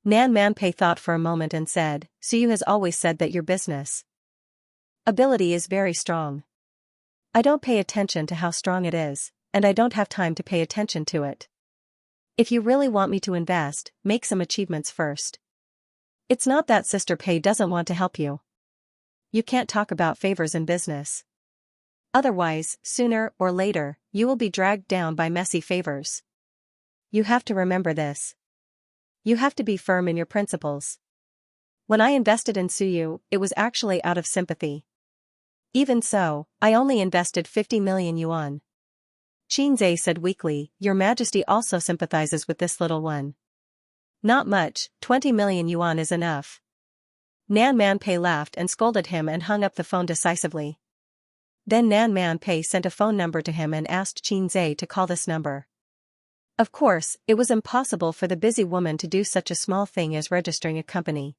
Nan Man Pei thought for a moment and said, so you has always said that your business ability is very strong. I don't pay attention to how strong it is, and I don't have time to pay attention to it. If you really want me to invest, make some achievements first. It's not that Sister Pei doesn't want to help you. You can't talk about favors in business. Otherwise, sooner or later, you will be dragged down by messy favors. You have to remember this. You have to be firm in your principles. When I invested in Suyu, it was actually out of sympathy. Even so, I only invested 50 million yuan. Qin Zhe said weakly, Your Majesty also sympathizes with this little one. Not much, 20 million yuan is enough. Nan Man Pei laughed and scolded him and hung up the phone decisively. Then Nan Man Pei sent a phone number to him and asked Qin Zhe to call this number. Of course, it was impossible for the busy woman to do such a small thing as registering a company.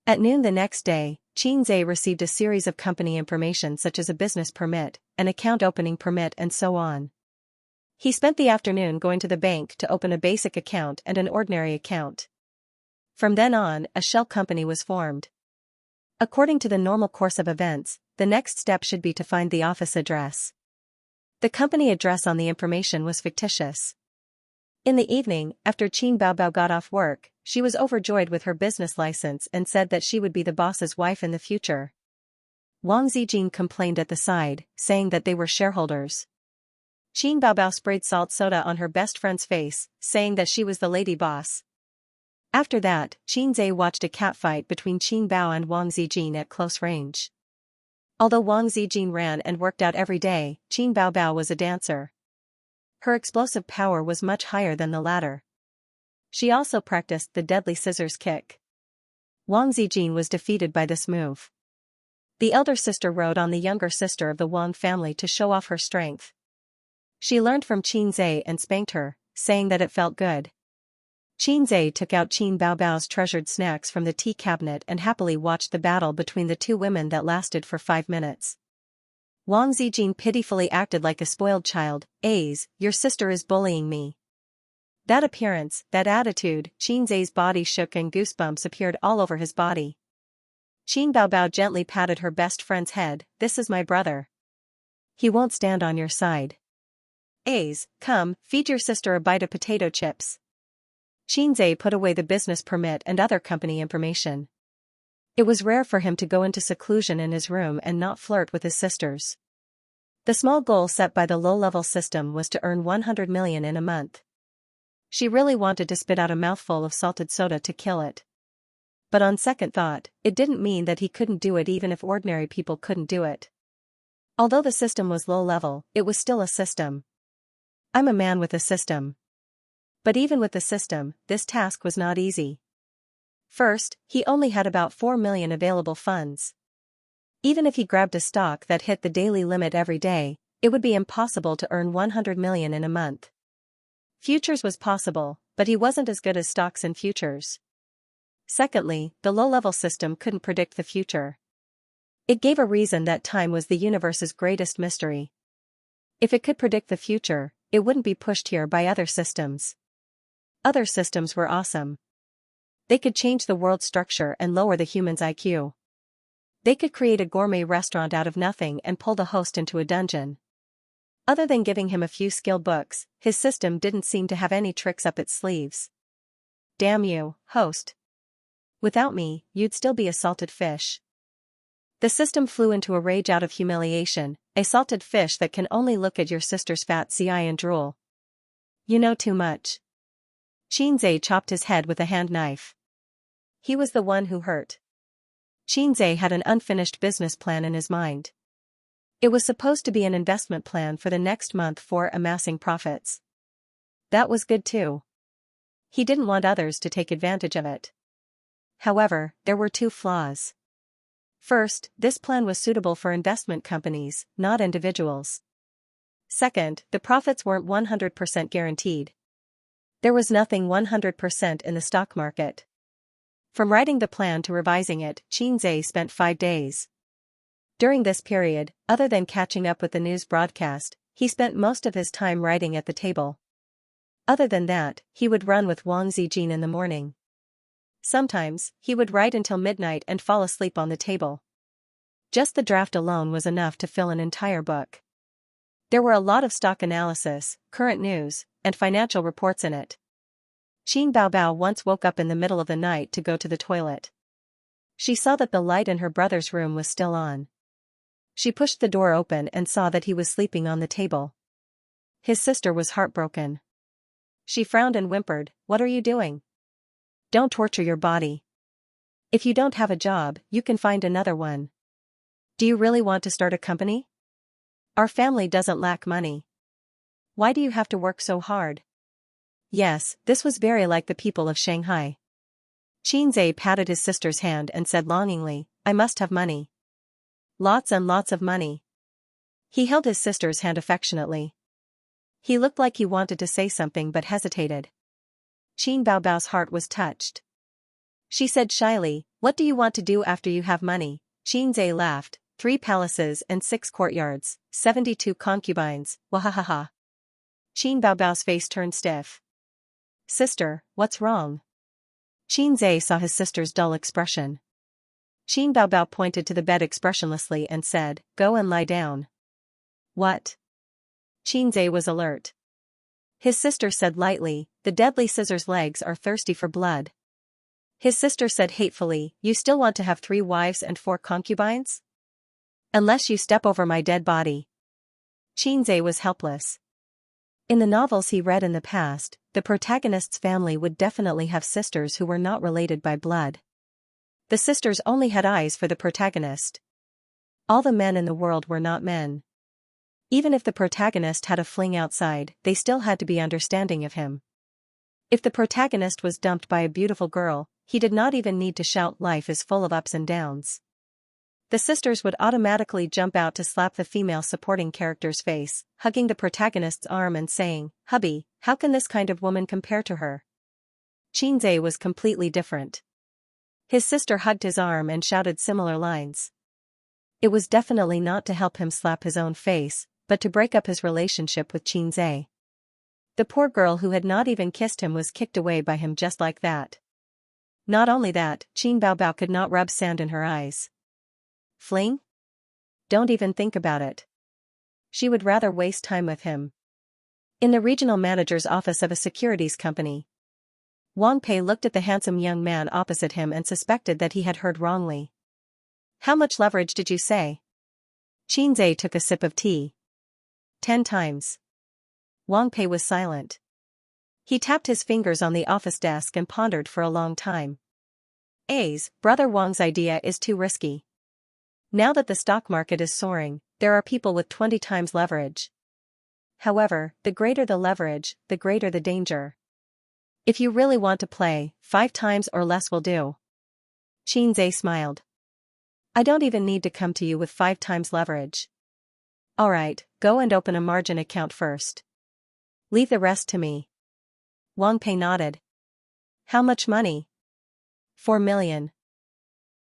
At noon the next day, Qin Zhe received a series of company information such as a business permit, an account opening permit and so on. He spent the afternoon going to the bank to open a basic account and an ordinary account. From then on, a shell company was formed. According to the normal course of events, the next step should be to find the office address. The company address on the information was fictitious. In the evening, after Qin Baobao got off work, she was overjoyed with her business license and said that she would be the boss's wife in the future. Wang Zijin complained at the side, saying that they were shareholders. Qin Baobao sprayed salt soda on her best friend's face, saying that she was the lady boss. After that, Qin Zhe watched a catfight between Qin Bao and Wang Zijin at close range. Although Wang Zijin ran and worked out every day, Qin Baobao was a dancer. Her explosive power was much higher than the latter. She also practiced the deadly scissors kick. Wang Zijin was defeated by this move. The elder sister rode on the younger sister of the Wang family to show off her strength. She learned from Xianxia and spanked her, saying that it felt good. Xianxia took out Qin Baobao's treasured snacks from the tea cabinet and happily watched the battle between the two women that lasted for 5 minutes. Wang Zijin pitifully acted like a spoiled child. Your sister is bullying me. That appearance, that attitude, Xianxia's body shook and goosebumps appeared all over his body. Qin Baobao gently patted her best friend's head. This is my brother. He won't stand on your side. Come, feed your sister a bite of potato chips. Xianxia put away the business permit and other company information. It was rare for him to go into seclusion in his room and not flirt with his sisters. The small goal set by the low-level system was to earn 100 million in a month. She really wanted to spit out a mouthful of salted soda to kill it. But on second thought, it didn't mean that he couldn't do it even if ordinary people couldn't do it. Although the system was low-level, it was still a system. I'm a man with a system. But even with the system, this task was not easy. First, he only had about 4 million available funds. Even if he grabbed a stock that hit the daily limit every day, it would be impossible to earn 100 million in a month. Futures was possible, but he wasn't as good as stocks and futures. Secondly, the low-level system couldn't predict the future. It gave a reason that time was the universe's greatest mystery. If it could predict the future, it wouldn't be pushed here by other systems. Other systems were awesome. They could change the world's structure and lower the human's IQ. They could create a gourmet restaurant out of nothing and pull the host into a dungeon. Other than giving him a few skill books, his system didn't seem to have any tricks up its sleeves. Damn you, host. Without me, you'd still be a salted fish. The system flew into a rage out of humiliation, a salted fish that can only look at your sister's fat CI and drool. You know too much. Xianxia chopped his head with a hand knife. He was the one who hurt. Xianxia had an unfinished business plan in his mind. It was supposed to be an investment plan for the next month for amassing profits. That was good too. He didn't want others to take advantage of it. However, there were 2 flaws. First, this plan was suitable for investment companies, not individuals. Second, the profits weren't 100% guaranteed. There was nothing 100% in the stock market. From writing the plan to revising it, Xianxia spent 5 days. During this period, other than catching up with the news broadcast, he spent most of his time writing at the table. Other than that, he would run with Wang Zijin in the morning. Sometimes, he would write until midnight and fall asleep on the table. Just the draft alone was enough to fill an entire book. There were a lot of stock analysis, current news, and financial reports in it. Qin Baobao once woke up in the middle of the night to go to the toilet. She saw that the light in her brother's room was still on. She pushed the door open and saw that he was sleeping on the table. His sister was heartbroken. She frowned and whimpered, "What are you doing? Don't torture your body. If you don't have a job, you can find another one. Do you really want to start a company? Our family doesn't lack money. Why do you have to work so hard?" Yes, this was very like the people of Shanghai. Xianxia patted his sister's hand and said longingly, "I must have money. Lots and lots of money." He held his sister's hand affectionately. He looked like he wanted to say something but hesitated. Qin Baobao's heart was touched. She said shyly, "What do you want to do after you have money?" Xianxia laughed, 3 palaces and 6 courtyards, 72 concubines, wahahaha. Qin Baobao's face turned stiff. "Sister, what's wrong?" Xianxia saw his sister's dull expression. Qin Baobao pointed to the bed expressionlessly and said, "Go and lie down." "What?" Xianxia was alert. His sister said lightly, "The deadly scissor's legs are thirsty for blood." His sister said hatefully, "You still want to have 3 wives and 4 concubines? Unless you step over my dead body." Xianxia was helpless. In the novels he read in the past, the protagonist's family would definitely have sisters who were not related by blood. The sisters only had eyes for the protagonist. All the men in the world were not men. Even if the protagonist had a fling outside, they still had to be understanding of him. If the protagonist was dumped by a beautiful girl, he did not even need to shout, "Life is full of ups and downs." The sisters would automatically jump out to slap the female supporting character's face, hugging the protagonist's arm and saying, "Hubby, how can this kind of woman compare to her?" Xianxia was completely different. His sister hugged his arm and shouted similar lines. It was definitely not to help him slap his own face, but to break up his relationship with Xianxia. The poor girl who had not even kissed him was kicked away by him just like that. Not only that, Qin Baobao could not rub sand in her eyes. Fling? Don't even think about it. She would rather waste time with him. In the regional manager's office of a securities company, Wang Pei looked at the handsome young man opposite him and suspected that he had heard wrongly. "How much leverage did you say?" Xianxia took a sip of tea. 10 times. Wang Pei was silent. He tapped his fingers on the office desk and pondered for a long time. Brother Wang's idea is too risky. Now that the stock market is soaring, there are people with 20 times leverage. However, the greater the leverage, the greater the danger. If you really want to play, 5 times or less will do. Xianxia smiled. I don't even need to come to you with 5 times leverage. Alright, go and open a margin account first. Leave the rest to me. Wang Pei nodded. How much money? 4 million.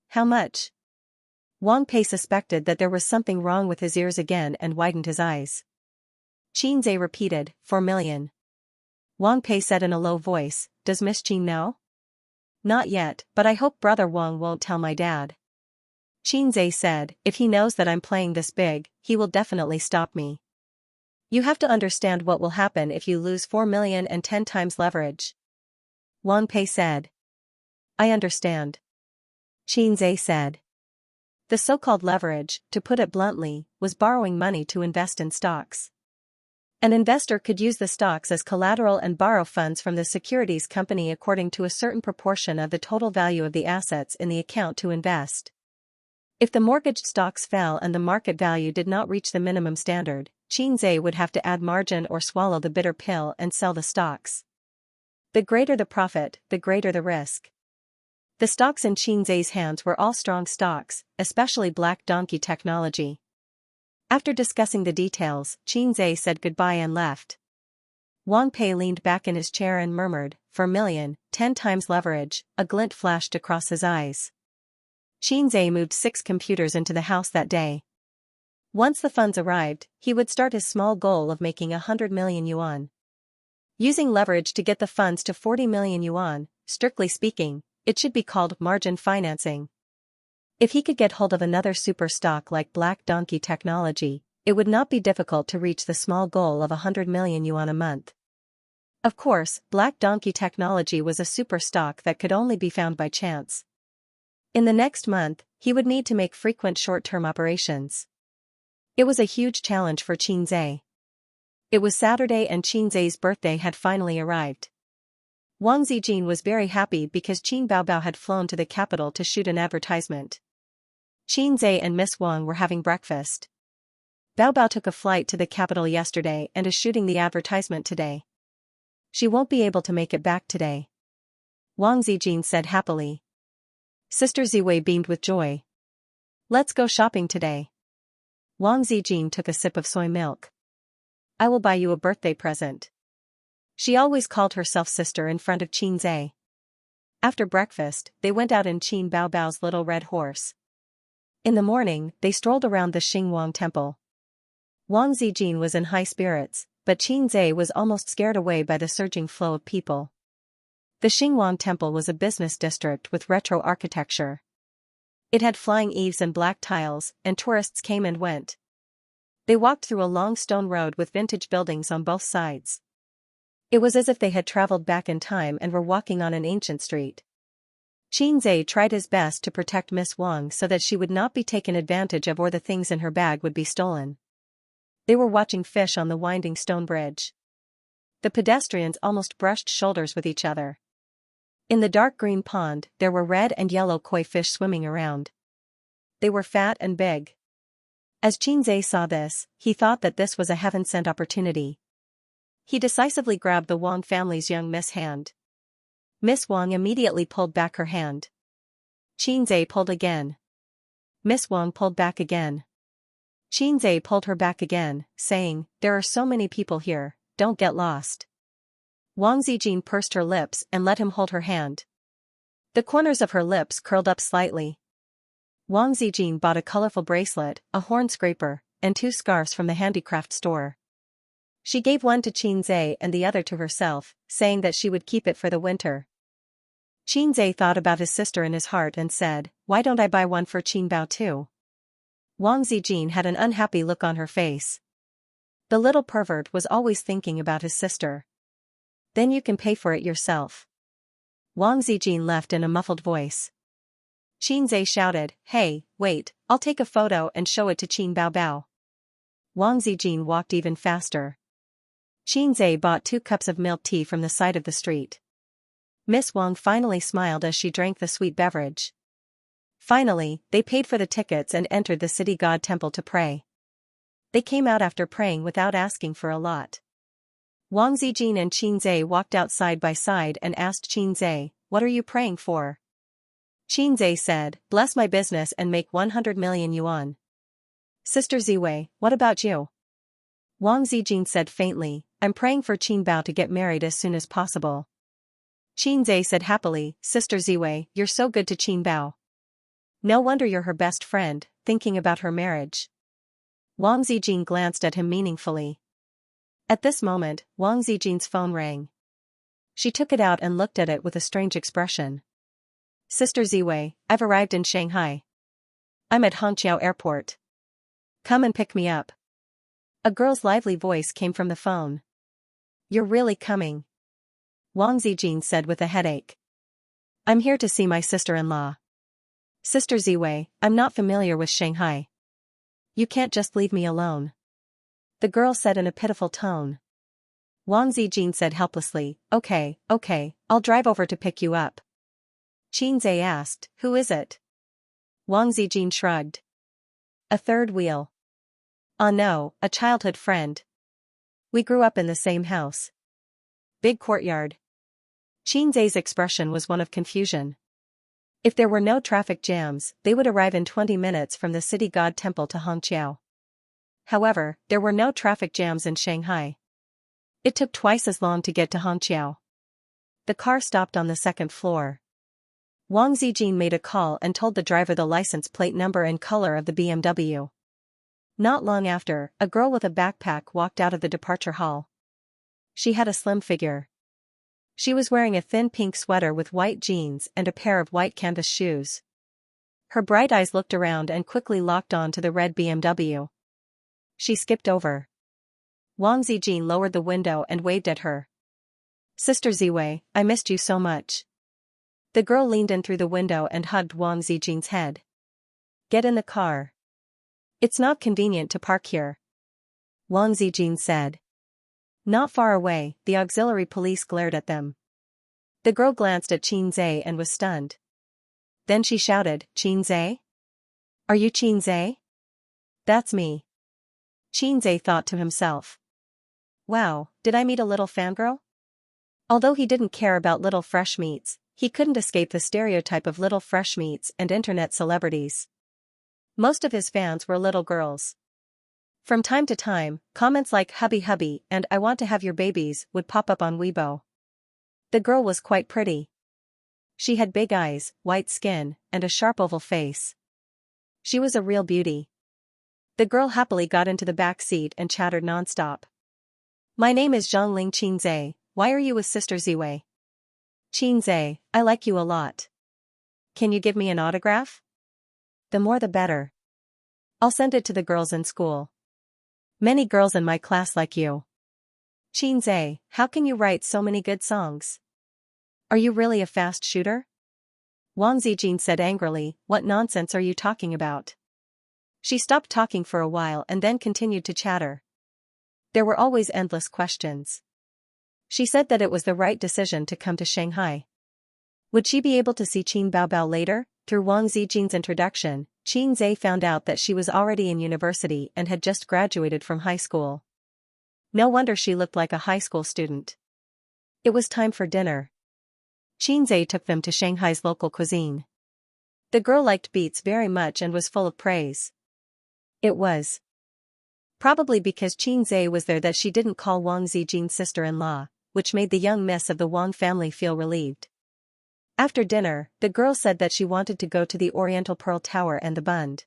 How much? Wang Pei suspected that there was something wrong with his ears again and widened his eyes. Xianxia repeated, 4 million. Wang Pei said in a low voice, Does Miss Qin know? Not yet, but I hope Brother Wang won't tell my dad. Xianxia said, If he knows that I'm playing this big, he will definitely stop me. You have to understand what will happen if you lose 4 million and 10 times leverage. Wang Pei said. I understand. Xianxia said. The so-called leverage, to put it bluntly, was borrowing money to invest in stocks. An investor could use the stocks as collateral and borrow funds from the securities company according to a certain proportion of the total value of the assets in the account to invest. If the mortgaged stocks fell and the market value did not reach the minimum standard, Xianxia would have to add margin or swallow the bitter pill and sell the stocks. The greater the profit, the greater the risk. The stocks in Xianxia's hands were all strong stocks, especially Black Donkey Technology. After discussing the details, Xianxia said goodbye and left. Wang Pei leaned back in his chair and murmured, 4 million, 10 times leverage, a glint flashed across his eyes. Xianxia moved 6 computers into the house that day. Once the funds arrived, he would start his small goal of making 100 million yuan. Using leverage to get the funds to 40 million yuan, strictly speaking, it should be called margin financing. If he could get hold of another super stock like Black Donkey Technology, it would not be difficult to reach the small goal of 100 million yuan a month. Of course, Black Donkey Technology was a super stock that could only be found by chance. In the next month, he would need to make frequent short-term operations. It was a huge challenge for Xianxia. It was Saturday and Xianxia's birthday had finally arrived. Wang Zijin was very happy because Qin Baobao had flown to the capital to shoot an advertisement. Xianxia and Miss Wang were having breakfast. Baobao took a flight to the capital yesterday and is shooting the advertisement today. She won't be able to make it back today. Wang Zijin said happily. Sister Ziwei beamed with joy. Let's go shopping today. Wang Zijin took a sip of soy milk. I will buy you a birthday present. She always called herself sister in front of Xianxia. After breakfast, they went out in Qin Baobao's little red horse. In the morning, they strolled around the Xingwang temple. Wang Zijin was in high spirits, but Xianxia was almost scared away by the surging flow of people. The Xingwang temple was a business district with retro architecture. It had flying eaves and black tiles, and tourists came and went. They walked through a long stone road with vintage buildings on both sides. It was as if they had traveled back in time and were walking on an ancient street. Xianxia tried his best to protect Miss Wang so that she would not be taken advantage of or the things in her bag would be stolen. They were watching fish on the winding stone bridge. The pedestrians almost brushed shoulders with each other. In the dark green pond, there were red and yellow koi fish swimming around. They were fat and big. As Xianxia saw this, he thought that this was a heaven-sent opportunity. He decisively grabbed the Wang family's young Miss hand. Miss Wang immediately pulled back her hand. Xianxia pulled again. Miss Wang pulled back again. Xianxia pulled her back again, saying, "There are so many people here, don't get lost." Wang Zijin pursed her lips and let him hold her hand. The corners of her lips curled up slightly. Wang Zijin bought a colorful bracelet, a horn scraper, and 2 scarves from the handicraft store. She gave one to Xianxia and the other to herself, saying that she would keep it for the winter. Xianxia thought about his sister in his heart and said, "Why don't I buy one for Qingbao too?" Wang Zijin had an unhappy look on her face. The little pervert was always thinking about his sister. "Then you can pay for it yourself." Wang Zijin left in a muffled voice. Xianxia shouted, "Hey, wait, I'll take a photo and show it to Qin Bao." Wang Zijin walked even faster. Xianxia bought 2 cups of milk tea from the side of the street. Miss Wang finally smiled as she drank the sweet beverage. Finally, they paid for the tickets and entered the city god temple to pray. They came out after praying without asking for a lot. Wang Zijin and Xianxia walked out side by side and asked Xianxia, "What are you praying for?" Xianxia said, "Bless my business and make 100 million yuan." "Sister Ziwei, what about you?" Wang Zijin said faintly, "I'm praying for Qingbao to get married as soon as possible." Xianxia said happily, "Sister Ziwei, you're so good to Qingbao. No wonder you're her best friend, thinking about her marriage." Wang Zijin glanced at him meaningfully. At this moment, Wang Zijin's phone rang. She took it out and looked at it with a strange expression. "Sister Ziwei, I've arrived in Shanghai. I'm at Hangzhou Airport. Come and pick me up." A girl's lively voice came from the phone. "You're really coming?" Wang Zijin said with a headache. "I'm here to see my sister-in-law." "Sister Ziwei, I'm not familiar with Shanghai. You can't just leave me alone," the girl said in a pitiful tone. Wang Zijin said helplessly, Okay, I'll drive over to pick you up." Xianxia asked, "Who is it?" Wang Zijin shrugged. "A third wheel." "Oh no, a childhood friend. We grew up in the same house." Big courtyard. Xianxia's expression was one of confusion. If there were no traffic jams, they would arrive in 20 minutes from the city god temple to Hangzhou. However, there were no traffic jams in Shanghai. It took twice as long to get to Hangzhou. The car stopped on the 2nd floor. Wang Zijin made a call and told the driver the license plate number and color of the BMW. Not long after, a girl with a backpack walked out of the departure hall. She had a slim figure. She was wearing a thin pink sweater with white jeans and a pair of white canvas shoes. Her bright eyes looked around and quickly locked on to the red BMW. She skipped over. Wang Zijin lowered the window and waved at her. "Sister Ziwei, I missed you so much." The girl leaned in through the window and hugged Wang Zijin's head. "Get in the car. It's not convenient to park here," Wang Zijin said. Not far away, the auxiliary police glared at them. The girl glanced at Xianxia and was stunned. Then she shouted, "Xianxia? Are you Xianxia?" "That's me." Xianxia thought to himself. "Wow, did I meet a little fangirl?" Although he didn't care about little fresh meats, he couldn't escape the stereotype of little fresh meats and internet celebrities. Most of his fans were little girls. From time to time, comments like "hubby hubby" and "I want to have your babies" would pop up on Weibo. The girl was quite pretty. She had big eyes, white skin, and a sharp oval face. She was a real beauty. The girl happily got into the back seat and chattered nonstop. "My name is Zhongling Xianxia, why are you with Sister Ziwei?" "Xianxia, I like you a lot. Can you give me an autograph?" "The more the better. I'll send it to the girls in school. Many girls in my class like you." "Xianxia, how can you write so many good songs? Are you really a fast shooter?" Wang Zijin said angrily, "What nonsense are you talking about?" She stopped talking for a while and then continued to chatter. There were always endless questions. She said that it was the right decision to come to Shanghai. Would she be able to see Qin Baobao later? Through Wang Zijin's introduction, Xianxia found out that she was already in university and had just graduated from high school. No wonder she looked like a high school student. It was time for dinner. Xianxia took them to Shanghai's local cuisine. The girl liked beets very much and was full of praise. It was probably because Xianxia was there that she didn't call Wang Zijian's sister-in-law, which made the young miss of the Wang family feel relieved. After dinner, the girl said that she wanted to go to the Oriental Pearl Tower and the Bund.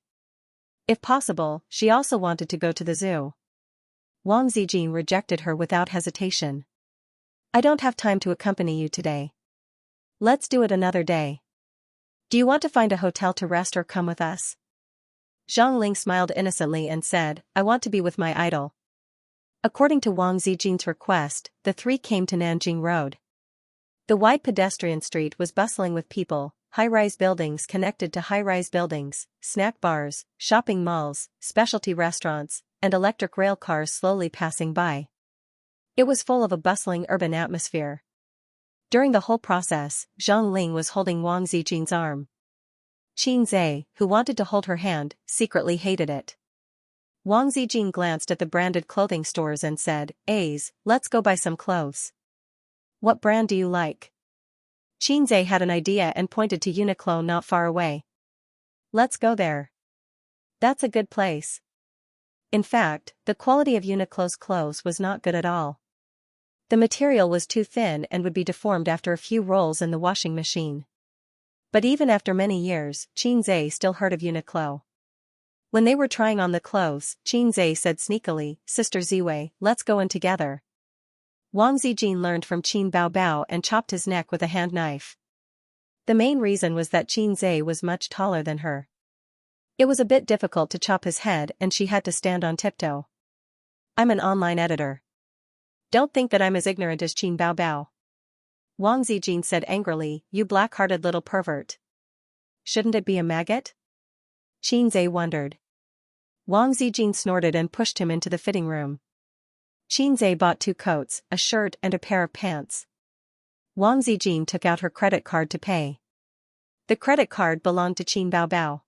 If possible, she also wanted to go to the zoo. Wang Zijian rejected her without hesitation. I don't have time to accompany you today. Let's do it another day. Do you want to find a hotel to rest or come with us? Zhang Ling smiled innocently and said, I want to be with my idol. According to Wang Zijian's request, the three came to Nanjing Road. The wide pedestrian street was bustling with people, high-rise buildings connected to high-rise buildings, snack bars, shopping malls, specialty restaurants, and electric rail cars slowly passing by. It was full of a bustling urban atmosphere. During the whole process, Zhang Ling was holding Wang Zijian's arm. Xianxia, who wanted to hold her hand, secretly hated it. Wang Zijian glanced at the branded clothing stores and said, let's go buy some clothes. What brand do you like? Xianxia had an idea and pointed to Uniqlo not far away. Let's go there. That's a good place. In fact, the quality of Uniqlo's clothes was not good at all. The material was too thin and would be deformed after a few rolls in the washing machine. But even after many years, Xianxia still heard of Uniqlo. When they were trying on the clothes, Xianxia said sneakily, Sister Ziwei, let's go in together. Wang Zijin learned from Qin Baobao and chopped his neck with a hand knife. The main reason was that Xianxia was much taller than her. It was a bit difficult to chop his head and she had to stand on tiptoe. I'm an online editor. Don't think that I'm as ignorant as Qin Baobao. Wang Zijin said angrily, you black-hearted little pervert. Shouldn't it be a maggot? Xianxia wondered. Wang Zijin snorted and pushed him into the fitting room. Xianxia bought 2 coats, a shirt and a pair of pants. Wang Zijin took out her credit card to pay. The credit card belonged to Qin Baobao.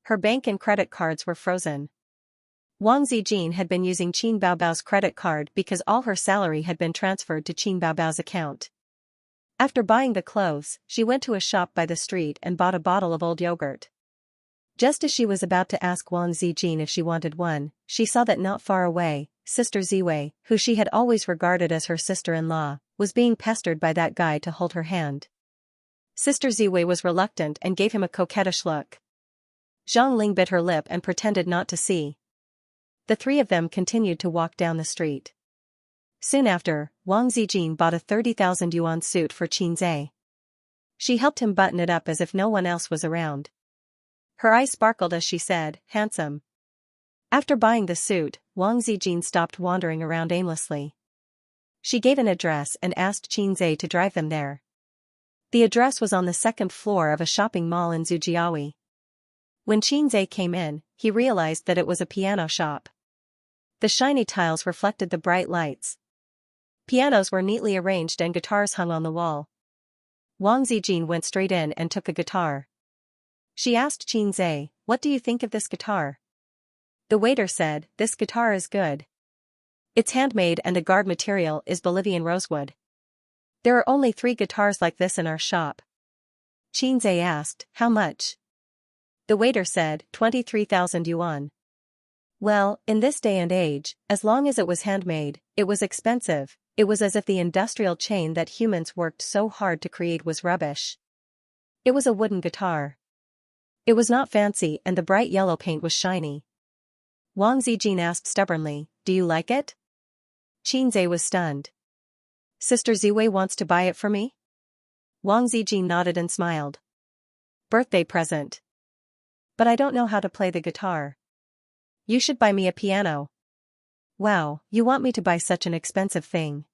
Her bank and credit cards were frozen. Wang Zijin had been using Qin Baobao's credit card because all her salary had been transferred to Qin Baobao's account. After buying the clothes, she went to a shop by the street and bought a bottle of old yogurt. Just as she was about to ask Wang Zijin if she wanted one, she saw that not far away, Sister Ziwei, who she had always regarded as her sister-in-law, was being pestered by that guy to hold her hand. Sister Ziwei was reluctant and gave him a coquettish look. Zhang Ling bit her lip and pretended not to see. The three of them continued to walk down the street. Soon after, Wang Zijin bought a 30,000 yuan suit for Xianxia. She helped him button it up as if no one else was around. Her eyes sparkled as she said, handsome. After buying the suit, Wang Zijin stopped wandering around aimlessly. She gave an address and asked Xianxia to drive them there. The address was on the 2nd floor of a shopping mall in Zujiawi. When Xianxia came in, he realized that it was a piano shop. The shiny tiles reflected the bright lights. Pianos were neatly arranged and guitars hung on the wall. Wang Zijin went straight in and took a guitar. She asked Xianxia, what do you think of this guitar? The waiter said, this guitar is good. It's handmade and the guard material is Bolivian rosewood. There are only 3 guitars like this in our shop. Xianxia asked, how much? The waiter said, 23,000 yuan. Well, in this day and age, as long as it was handmade, it was expensive. It was as if the industrial chain that humans worked so hard to create was rubbish. It was a wooden guitar. It was not fancy and the bright yellow paint was shiny. Wang Zijin asked stubbornly, do you like it? Xianxia was stunned. Sister Ziwei wants to buy it for me? Wang Zijin nodded and smiled. Birthday present. But I don't know how to play the guitar. You should buy me a piano. Wow, you want me to buy such an expensive thing.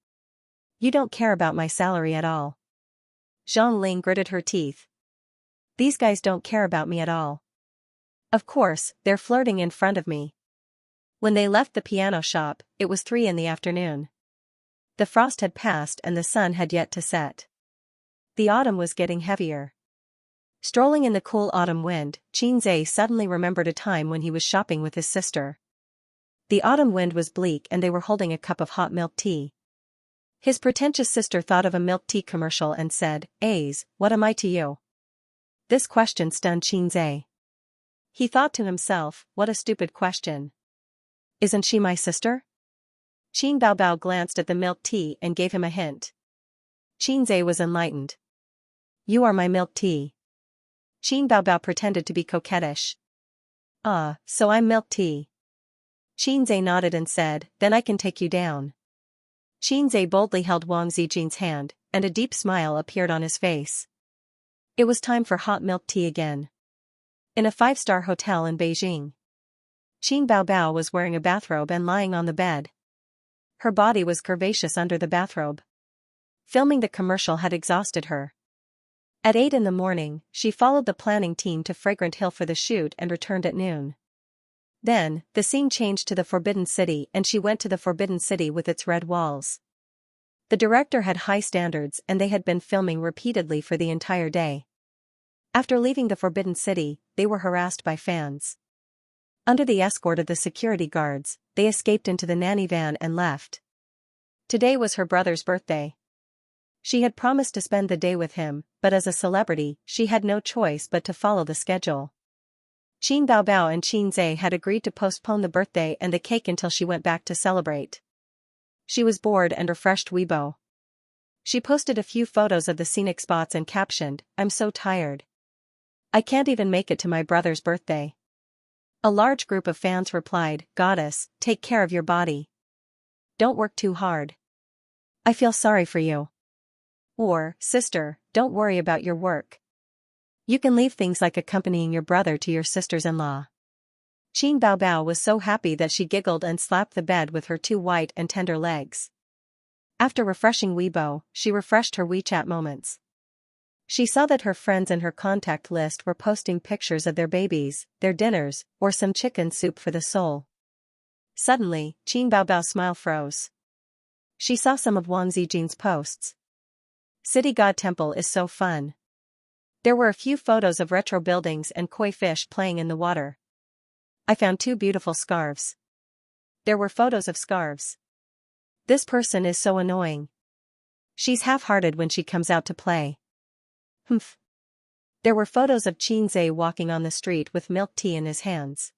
You don't care about my salary at all. Zhang Ling gritted her teeth. These guys don't care about me at all. Of course, they're flirting in front of me. When they left the piano shop, it was 3 in the afternoon. The frost had passed and the sun had yet to set. The autumn was getting heavier. Strolling in the cool autumn wind, Xianxia suddenly remembered a time when he was shopping with his sister. The autumn wind was bleak and they were holding a cup of hot milk tea. His pretentious sister thought of a milk tea commercial and said, what am I to you? This question stunned Xianxia. He thought to himself, what a stupid question. Isn't she my sister? Qin Baobao glanced at the milk tea and gave him a hint. Xianxia was enlightened. You are my milk tea. Qin Baobao pretended to be coquettish. Ah, so I'm milk tea. Xianxia nodded and said, then I can take you down. Xianxia boldly held Wang Zijin's hand, and a deep smile appeared on his face. It was time for hot milk tea again. In a 5-star hotel in Beijing. Qin Baobao was wearing a bathrobe and lying on the bed. Her body was curvaceous under the bathrobe. Filming the commercial had exhausted her. At 8 in the morning, she followed the planning team to Fragrant Hill for the shoot and returned at noon. Then, the scene changed to the Forbidden City and she went to the Forbidden City with its red walls. The director had high standards and they had been filming repeatedly for the entire day. After leaving the Forbidden City, they were harassed by fans. Under the escort of the security guards, they escaped into the nanny van and left. Today was her brother's birthday. She had promised to spend the day with him, but as a celebrity, she had no choice but to follow the schedule. Qin Baobao and Xianxia had agreed to postpone the birthday and the cake until she went back to celebrate. She was bored and refreshed Weibo. She posted a few photos of the scenic spots and captioned, I'm so tired. I can't even make it to my brother's birthday. A large group of fans replied, Goddess, take care of your body. Don't work too hard. I feel sorry for you. Or, Sister, don't worry about your work. You can leave things like accompanying your brother to your sisters-in-law. Qin Baobao was so happy that she giggled and slapped the bed with her 2 white and tender legs. After refreshing Weibo, she refreshed her WeChat moments. She saw that her friends in her contact list were posting pictures of their babies, their dinners, or some chicken soup for the soul. Suddenly, Qin Baobao's smile froze. She saw some of Wang Zijin's posts. City God Temple is so fun. There were a few photos of retro buildings and koi fish playing in the water. I found 2 beautiful scarves. There were photos of scarves. This person is so annoying. She's half-hearted when she comes out to play. Humph. There were photos of Xianxia walking on the street with milk tea in his hands.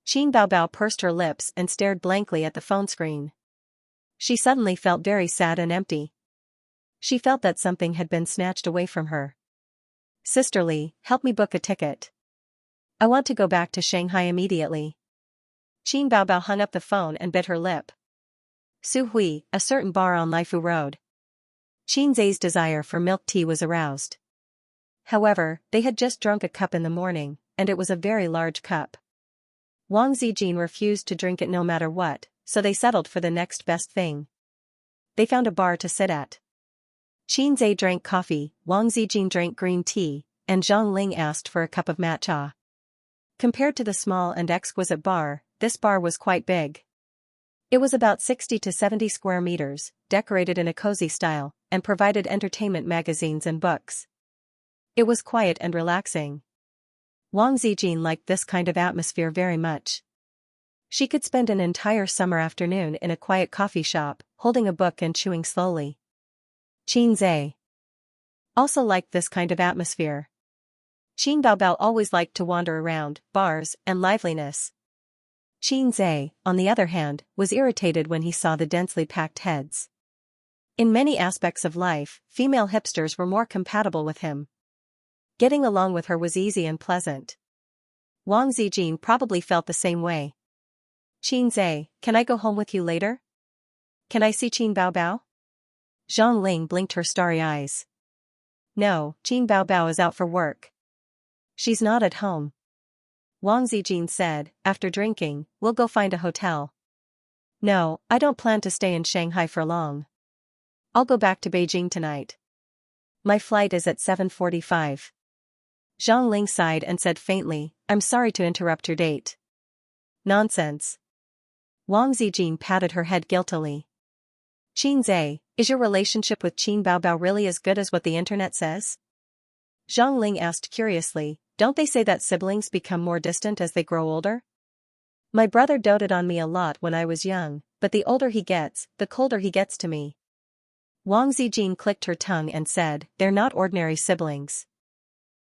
Qin Baobao pursed her lips and stared blankly at the phone screen. She suddenly felt very sad and empty. She felt that something had been snatched away from her. Sisterly, help me book a ticket. I want to go back to Shanghai immediately. Qin Baobao hung up the phone and bit her lip. Su Hui, a certain bar on Laifu Road. Xianxia's desire for milk tea was aroused. However, they had just drunk a cup in the morning, and it was a very large cup. Wang Zijin refused to drink it no matter what, so they settled for the next best thing. They found a bar to sit at. Xianxia drank coffee, Wang Zijin drank green tea, and Zhang Ling asked for a cup of matcha. Compared to the small and exquisite bar, this bar was quite big. It was about 60 to 70 square meters, decorated in a cozy style, and provided entertainment magazines and books. It was quiet and relaxing. Wang Zijin liked this kind of atmosphere very much. She could spend an entire summer afternoon in a quiet coffee shop, holding a book and chewing slowly. Xianxia also liked this kind of atmosphere. Qin Baobao always liked to wander around, bars, and liveliness. Xianxia, on the other hand, was irritated when he saw the densely packed heads. In many aspects of life, female hipsters were more compatible with him. Getting along with her was easy and pleasant. Wang Zijin probably felt the same way. Xianxia, can I go home with you later? Can I see Qin Baobao? Zhang Ling blinked her starry eyes. No, Qin Baobao is out for work. She's not at home. Wang Zijin said, after drinking, we'll go find a hotel. No, I don't plan to stay in Shanghai for long. I'll go back to Beijing tonight. My flight is at 7:45. Zhang Ling sighed and said faintly, I'm sorry to interrupt your date. Nonsense. Wang Zijin patted her head guiltily. Xianxia, is your relationship with Qin Baobao really as good as what the internet says? Zhang Ling asked curiously, don't they say that siblings become more distant as they grow older? My brother doted on me a lot when I was young, but the older he gets, the colder he gets to me. Wang Zijin clicked her tongue and said, they're not ordinary siblings.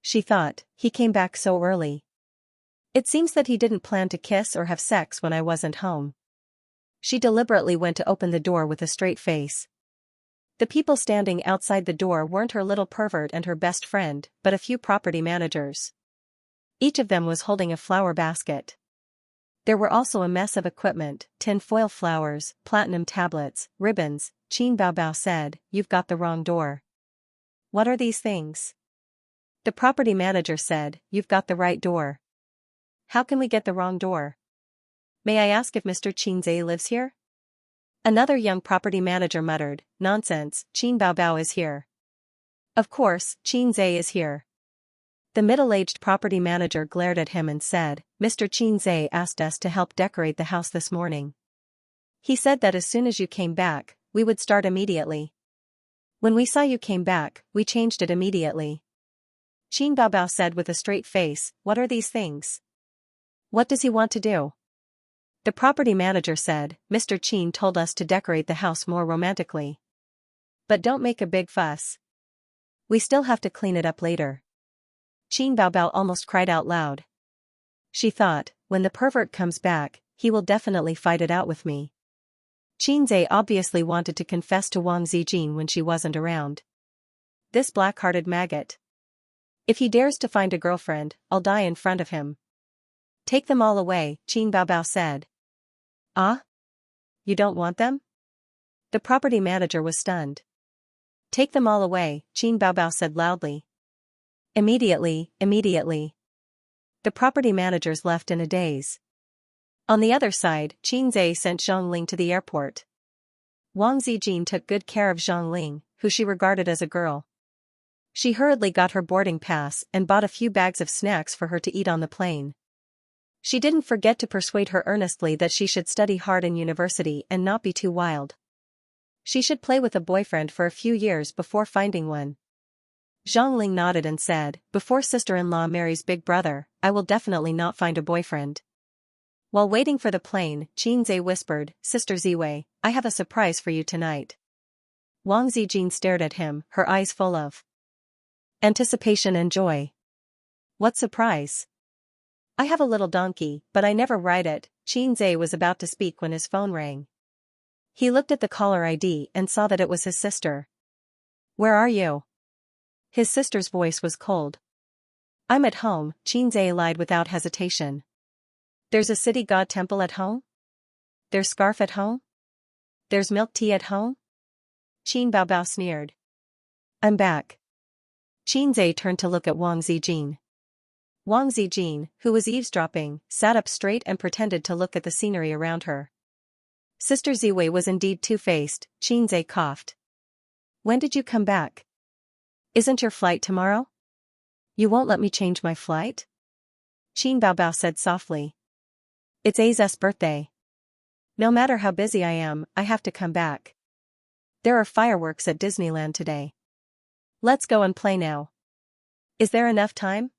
She thought, he came back so early. It seems that he didn't plan to kiss or have sex when I wasn't home. She deliberately went to open the door with a straight face. The people standing outside the door weren't her little pervert and her best friend, but a few property managers. Each of them was holding a flower basket. There were also a mess of equipment, tin foil flowers, platinum tablets, ribbons. Qin Baobao said, "You've got the wrong door." "What are these things?" The property manager said, "You've got the right door." "How can we get the wrong door?" "May I ask if Mr. Xianxia lives here?" Another young property manager muttered, "Nonsense, Qin Baobao is here." "Of course, Xianxia is here." The middle-aged property manager glared at him and said, "Mr. Xianxia asked us to help decorate the house this morning. He said that as soon as you came back, we would start immediately. When we saw you came back, we changed it immediately." Qin Baobao said with a straight face, "What are these things? What does he want to do?" The property manager said, "Mr. Qin told us to decorate the house more romantically. But don't make a big fuss. We still have to clean it up later." Qin Baobao almost cried out loud. She thought, when the pervert comes back, he will definitely fight it out with me. Xianxia obviously wanted to confess to Wang Zijin when she wasn't around. This black-hearted maggot. If he dares to find a girlfriend, I'll die in front of him. "Take them all away," Qin Baobao said. "Ah? You don't want them?" The property manager was stunned. "Take them all away," Qin Baobao said loudly. Immediately. The property managers left in a daze. On the other side, Xianxia sent Zhang Ling to the airport. Wang Zijin took good care of Zhang Ling, who she regarded as a girl. She hurriedly got her boarding pass and bought a few bags of snacks for her to eat on the plane. She didn't forget to persuade her earnestly that she should study hard in university and not be too wild. She should play with a boyfriend for a few years before finding one. Zhang Ling nodded and said, "Before sister-in-law marries big brother, I will definitely not find a boyfriend." While waiting for the plane, Xianxia whispered, "Sister Ziwei, I have a surprise for you tonight." Wang Zijin stared at him, her eyes full of anticipation and joy. "What surprise?" "I have a little donkey, but I never ride it." Xianxia was about to speak when his phone rang. He looked at the caller ID and saw that it was his sister. "Where are you?" His sister's voice was cold. "I'm at home," Xianxia lied without hesitation. "There's a city god temple at home? There's scarf at home? There's milk tea at home?" Qin Baobao sneered. "I'm back." Xianxia turned to look at Wang Zijin. Wang Zijin, who was eavesdropping, sat up straight and pretended to look at the scenery around her. Sister Ziwei was indeed two-faced, Xianxia coughed. "When did you come back? Isn't your flight tomorrow?" "You won't let me change my flight?" Qin Baobao said softly. "It's A's birthday. No matter how busy I am, I have to come back. There are fireworks at Disneyland today. Let's go and play now." "Is there enough time?"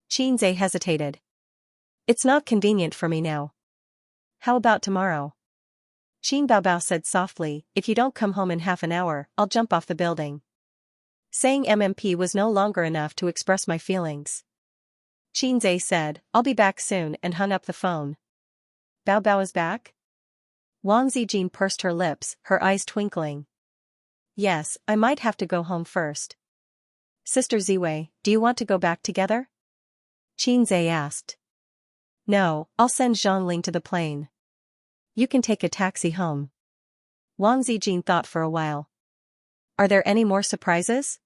Xianxia hesitated. "It's not convenient for me now." "How about tomorrow?" Qin Baobao said softly, "If you don't come home in half an hour, I'll jump off the building." Saying MMP was no longer enough to express my feelings. Xianxia said, "I'll be back soon," and hung up the phone. "Baobao is back?" Wang Zijin pursed her lips, her eyes twinkling. "Yes, I might have to go home first." "Sister Ziwei, do you want to go back together?" Xianxia asked. "No, I'll send Zhang Ling to the plane. You can take a taxi home." Wang Zijin thought for a while. "Are there any more surprises?"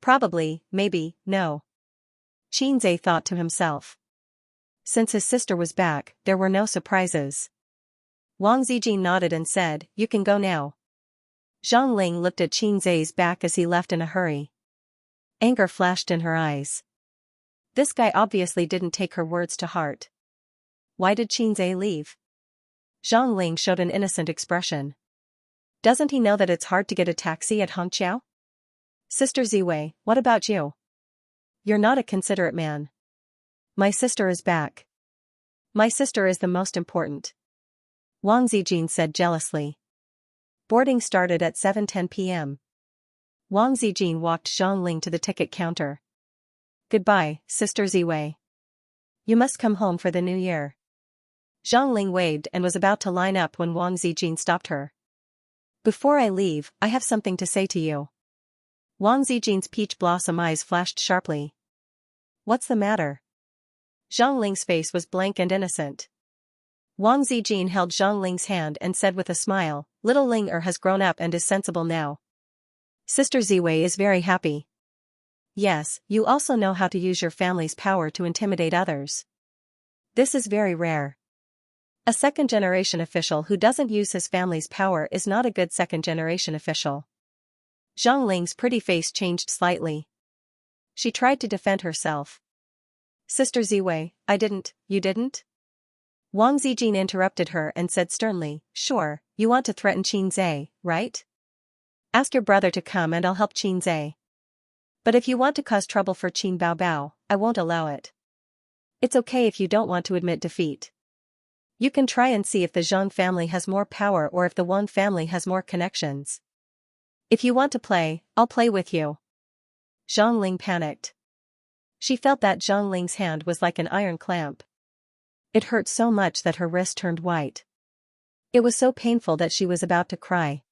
"Probably, maybe, no." Xianxia thought to himself. Since his sister was back, there were no surprises. Wang Zijin nodded and said, "You can go now." Zhang Ling looked at Xianxia's back as he left in a hurry. Anger flashed in her eyes. This guy obviously didn't take her words to heart. Why did Xianxia leave? Zhang Ling showed an innocent expression. Doesn't he know that it's hard to get a taxi at Hongqiao? "Sister Ziwei, what about you? You're not a considerate man." "My sister is back. My sister is the most important," Wang Zijin said jealously. Boarding started at 7:10 p.m. Wang Zijin walked Zhang Ling to the ticket counter. Goodbye, Sister Ziwei. You must come home for the new year. Zhang Ling waved and was about to line up when Wang Zijin stopped her. Before I leave, I have something to say to you. Wang Zijin's peach blossom eyes flashed sharply. What's the matter? Zhang Ling's face was blank and innocent. Wang Zijin held Zhang Ling's hand and said with a smile, little Ling has grown up and is sensible now. Sister Ziwei is very happy. Yes, you also know how to use your family's power to intimidate others. This is very rare. A second-generation official who doesn't use his family's power is not a good second-generation official. Zhang Ling's pretty face changed slightly. She tried to defend herself. Sister Ziwei, I didn't, you didn't? Wang Zijin interrupted her and said sternly, sure, you want to threaten Qin Zhe, right? Ask your brother to come and I'll help Qin Zhe. But if you want to cause trouble for Qin Baobao, I won't allow it. It's okay if you don't want to admit defeat. You can try and see if the Zhang family has more power or if the Wang family has more connections. If you want to play, I'll play with you. Zhang Ling panicked. She felt that Zhang Ling's hand was like an iron clamp. It hurt so much that her wrist turned white. It was so painful that she was about to cry.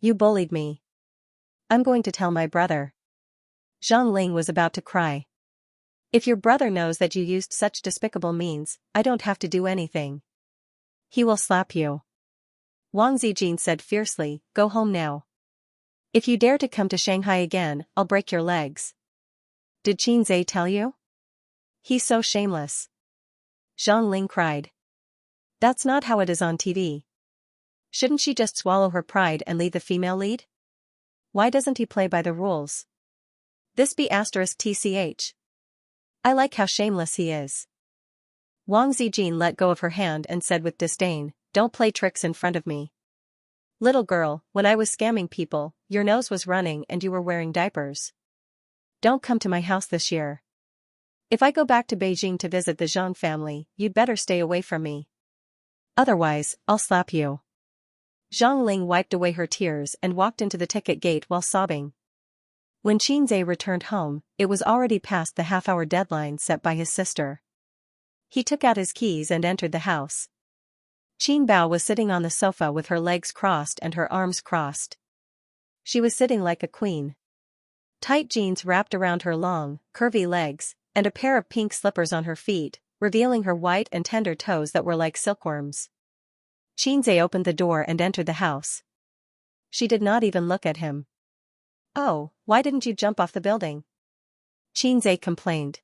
You bullied me. I'm going to tell my brother. Zhang Ling was about to cry. If your brother knows that you used such despicable means, I don't have to do anything. He will slap you. Wang Zijin said fiercely, go home now. If you dare to come to Shanghai again, I'll break your legs. Did Qin Zhe tell you? He's so shameless. Zhang Ling cried. That's not how it is on TV. Shouldn't she just swallow her pride and lead the female lead? Why doesn't he play by the rules? This be *tch. I like how shameless he is. Wang Zijin let go of her hand and said with disdain, don't play tricks in front of me. Little girl, when I was scamming people, your nose was running and you were wearing diapers. Don't come to my house this year. If I go back to Beijing to visit the Zhang family, you'd better stay away from me. Otherwise, I'll slap you. Zhang Ling wiped away her tears and walked into the ticket gate while sobbing. When Qin Zhe returned home, it was already past the half-hour deadline set by his sister. He took out his keys and entered the house. Qin Bao was sitting on the sofa with her legs crossed and her arms crossed. She was sitting like a queen. Tight jeans wrapped around her long, curvy legs, and a pair of pink slippers on her feet, revealing her white and tender toes that were like silkworms. Qin Zhe opened the door and entered the house. She did not even look at him. Oh, why didn't you jump off the building? Qin Zhe complained.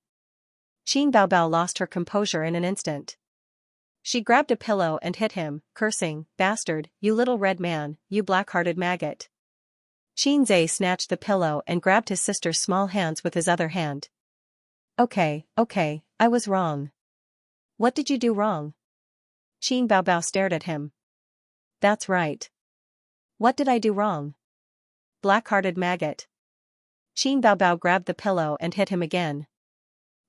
Qin Baobao lost her composure in an instant. She grabbed a pillow and hit him, cursing, bastard, you little red man, you black-hearted maggot. Qin Zhe snatched the pillow and grabbed his sister's small hands with his other hand. Okay, I was wrong. What did you do wrong? Qin Baobao stared at him. That's right. What did I do wrong? Black-hearted maggot. Qin Baobao grabbed the pillow and hit him again.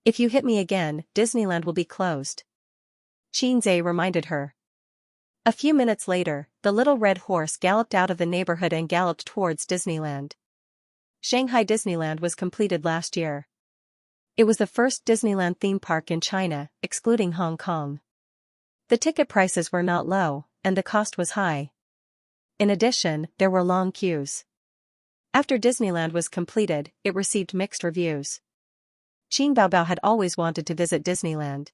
If you hit me again, Disneyland will be closed. Qin Zhe reminded her. A few minutes later, the little red horse galloped out of the neighborhood and galloped towards Disneyland. Shanghai Disneyland was completed last year. It was the first Disneyland theme park in China, excluding Hong Kong. The ticket prices were not low, and the cost was high. In addition, there were long queues. After Disneyland was completed, it received mixed reviews. Qin Baobao had always wanted to visit Disneyland.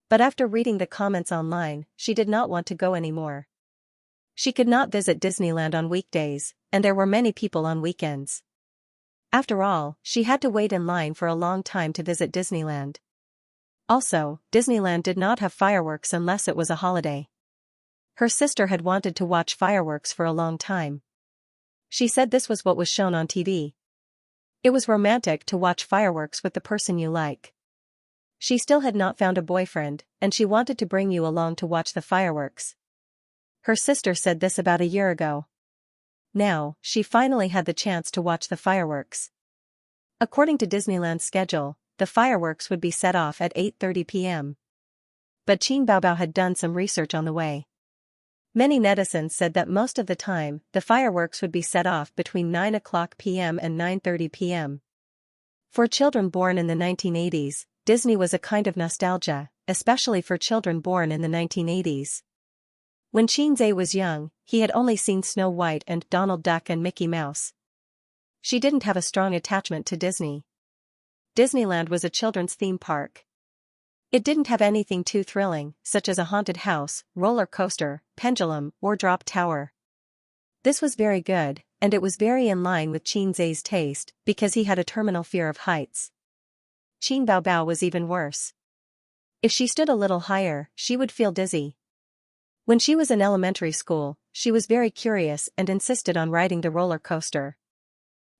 But after reading the comments online, she did not want to go anymore. She could not visit Disneyland on weekdays, and there were many people on weekends. After all, she had to wait in line for a long time to visit Disneyland. Also, Disneyland did not have fireworks unless it was a holiday. Her sister had wanted to watch fireworks for a long time. She said this was what was shown on TV. It was romantic to watch fireworks with the person you like. She still had not found a boyfriend, and she wanted to bring you along to watch the fireworks. Her sister said this about a year ago. Now, she finally had the chance to watch the fireworks. According to Disneyland's schedule, the fireworks would be set off at 8:30 p.m. But Qin Baobao had done some research on the way. Many netizens said that most of the time, the fireworks would be set off between 9 o'clock p.m. and 9:30 p.m. For children born in the 1980s, Disney was a kind of nostalgia, especially for children born in the 1980s. When Xianxia was young, he had only seen Snow White and Donald Duck and Mickey Mouse. She didn't have a strong attachment to Disney. Disneyland was a children's theme park. It didn't have anything too thrilling, such as a haunted house, roller coaster, pendulum, or drop tower. This was very good, and it was very in line with Xianxia's taste, because he had a terminal fear of heights. Qin Baobao was even worse. If she stood a little higher, she would feel dizzy. When she was in elementary school, she was very curious and insisted on riding the roller coaster.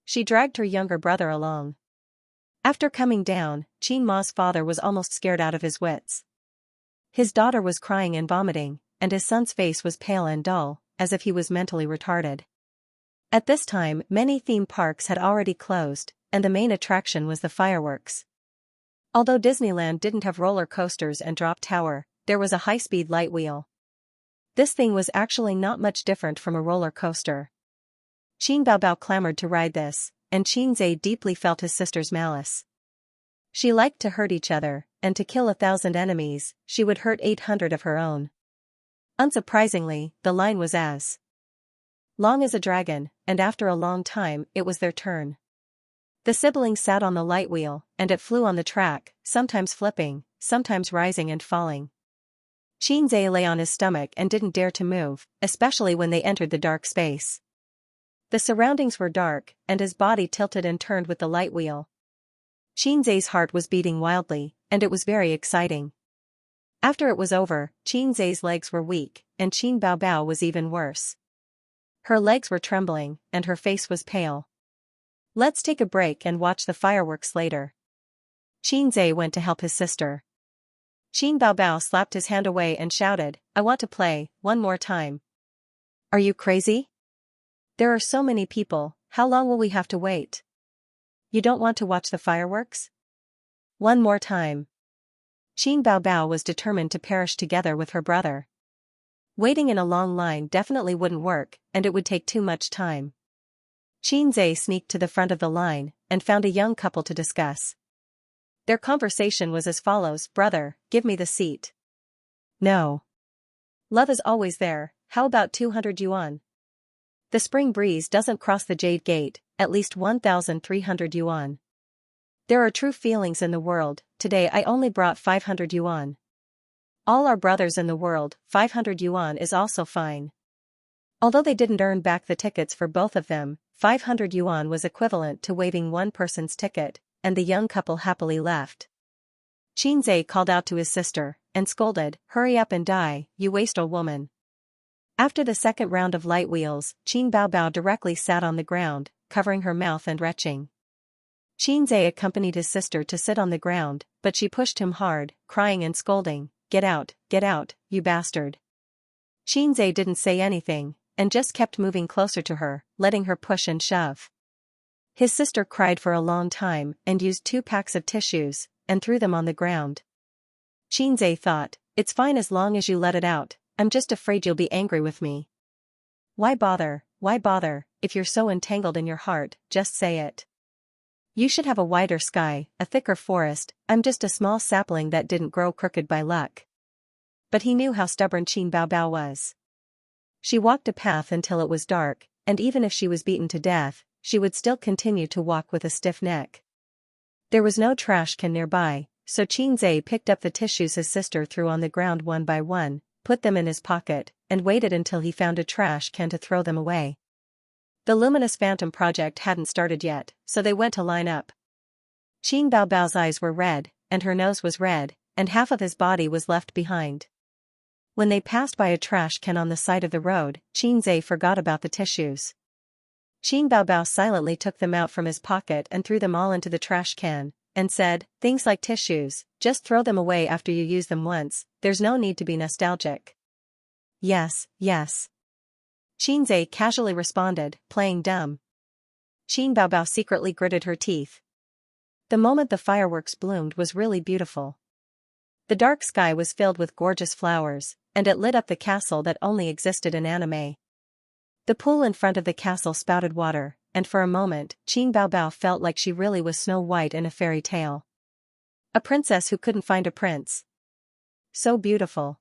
She dragged her younger brother along. After coming down, Qin Ma's father was almost scared out of his wits. His daughter was crying and vomiting, and his son's face was pale and dull, as if he was mentally retarded. At this time, many theme parks had already closed, and the main attraction was the fireworks. Although Disneyland didn't have roller coasters and drop tower, there was a high-speed light wheel. This thing was actually not much different from a roller coaster. Qin Baobao clamored to ride this, and Xianxia deeply felt his sister's malice. She liked to hurt each other, and to kill 1,000 enemies, she would hurt 800 of her own. Unsurprisingly, the line was as long as a dragon, and after a long time, it was their turn. The siblings sat on the light wheel, and it flew on the track, sometimes flipping, sometimes rising and falling. Xianxia lay on his stomach and didn't dare to move, especially when they entered the dark space. The surroundings were dark, and his body tilted and turned with the light wheel. Xianxia's heart was beating wildly, and it was very exciting. After it was over, Xianxia's legs were weak, and Qin Baobao was even worse. Her legs were trembling, and her face was pale. "Let's take a break and watch the fireworks later." Xianxia went to help his sister. Qin Baobao slapped his hand away and shouted, "I want to play, one more time." "Are you crazy? There are so many people, how long will we have to wait? You don't want to watch the fireworks? One more time." Qin Baobao was determined to perish together with her brother. Waiting in a long line definitely wouldn't work, and it would take too much time. Xianxia sneaked to the front of the line, and found a young couple to discuss. Their conversation was as follows: "Brother, give me the seat." "No. Love is always there, how about 200 yuan? The spring breeze doesn't cross the Jade Gate, at least 1,300 yuan. There are true feelings in the world, today I only brought 500 yuan. All our brothers in the world, 500 yuan is also fine." Although they didn't earn back the tickets for both of them, 500 yuan was equivalent to waiving one person's ticket, and the young couple happily left. Xianxia called out to his sister, and scolded, "Hurry up and die, you wastrel woman." After the second round of light wheels, Qin Baobao directly sat on the ground, covering her mouth and retching. Xianxia accompanied his sister to sit on the ground, but she pushed him hard, crying and scolding, get out, you bastard." Xianxia didn't say anything, and just kept moving closer to her, letting her push and shove. His sister cried for a long time and used 2 packs of tissues, and threw them on the ground. Xianxia thought, "It's fine as long as you let it out, I'm just afraid you'll be angry with me." Why bother, if you're so entangled in your heart, just say it. You should have a wider sky, a thicker forest, I'm just a small sapling that didn't grow crooked by luck. But he knew how stubborn Qin Baobao was. She walked a path until it was dark, and even if she was beaten to death, she would still continue to walk with a stiff neck. There was no trash can nearby, so Xianxia picked up the tissues his sister threw on the ground one by one, put them in his pocket, and waited until he found a trash can to throw them away. The Luminous Phantom project hadn't started yet, so they went to line up. Qin Baobao's eyes were red, and her nose was red, and half of his body was left behind. When they passed by a trash can on the side of the road, Xianxia forgot about the tissues. Qin Baobao silently took them out from his pocket and threw them all into the trash can, and said, "Things like tissues, just throw them away after you use them once, there's no need to be nostalgic." Yes. Xianxia casually responded, playing dumb. Qin Baobao secretly gritted her teeth. The moment the fireworks bloomed was really beautiful. The dark sky was filled with gorgeous flowers, and it lit up the castle that only existed in anime. The pool in front of the castle spouted water, and for a moment, Qin Baobao felt like she really was Snow White in a fairy tale. A princess who couldn't find a prince. So beautiful.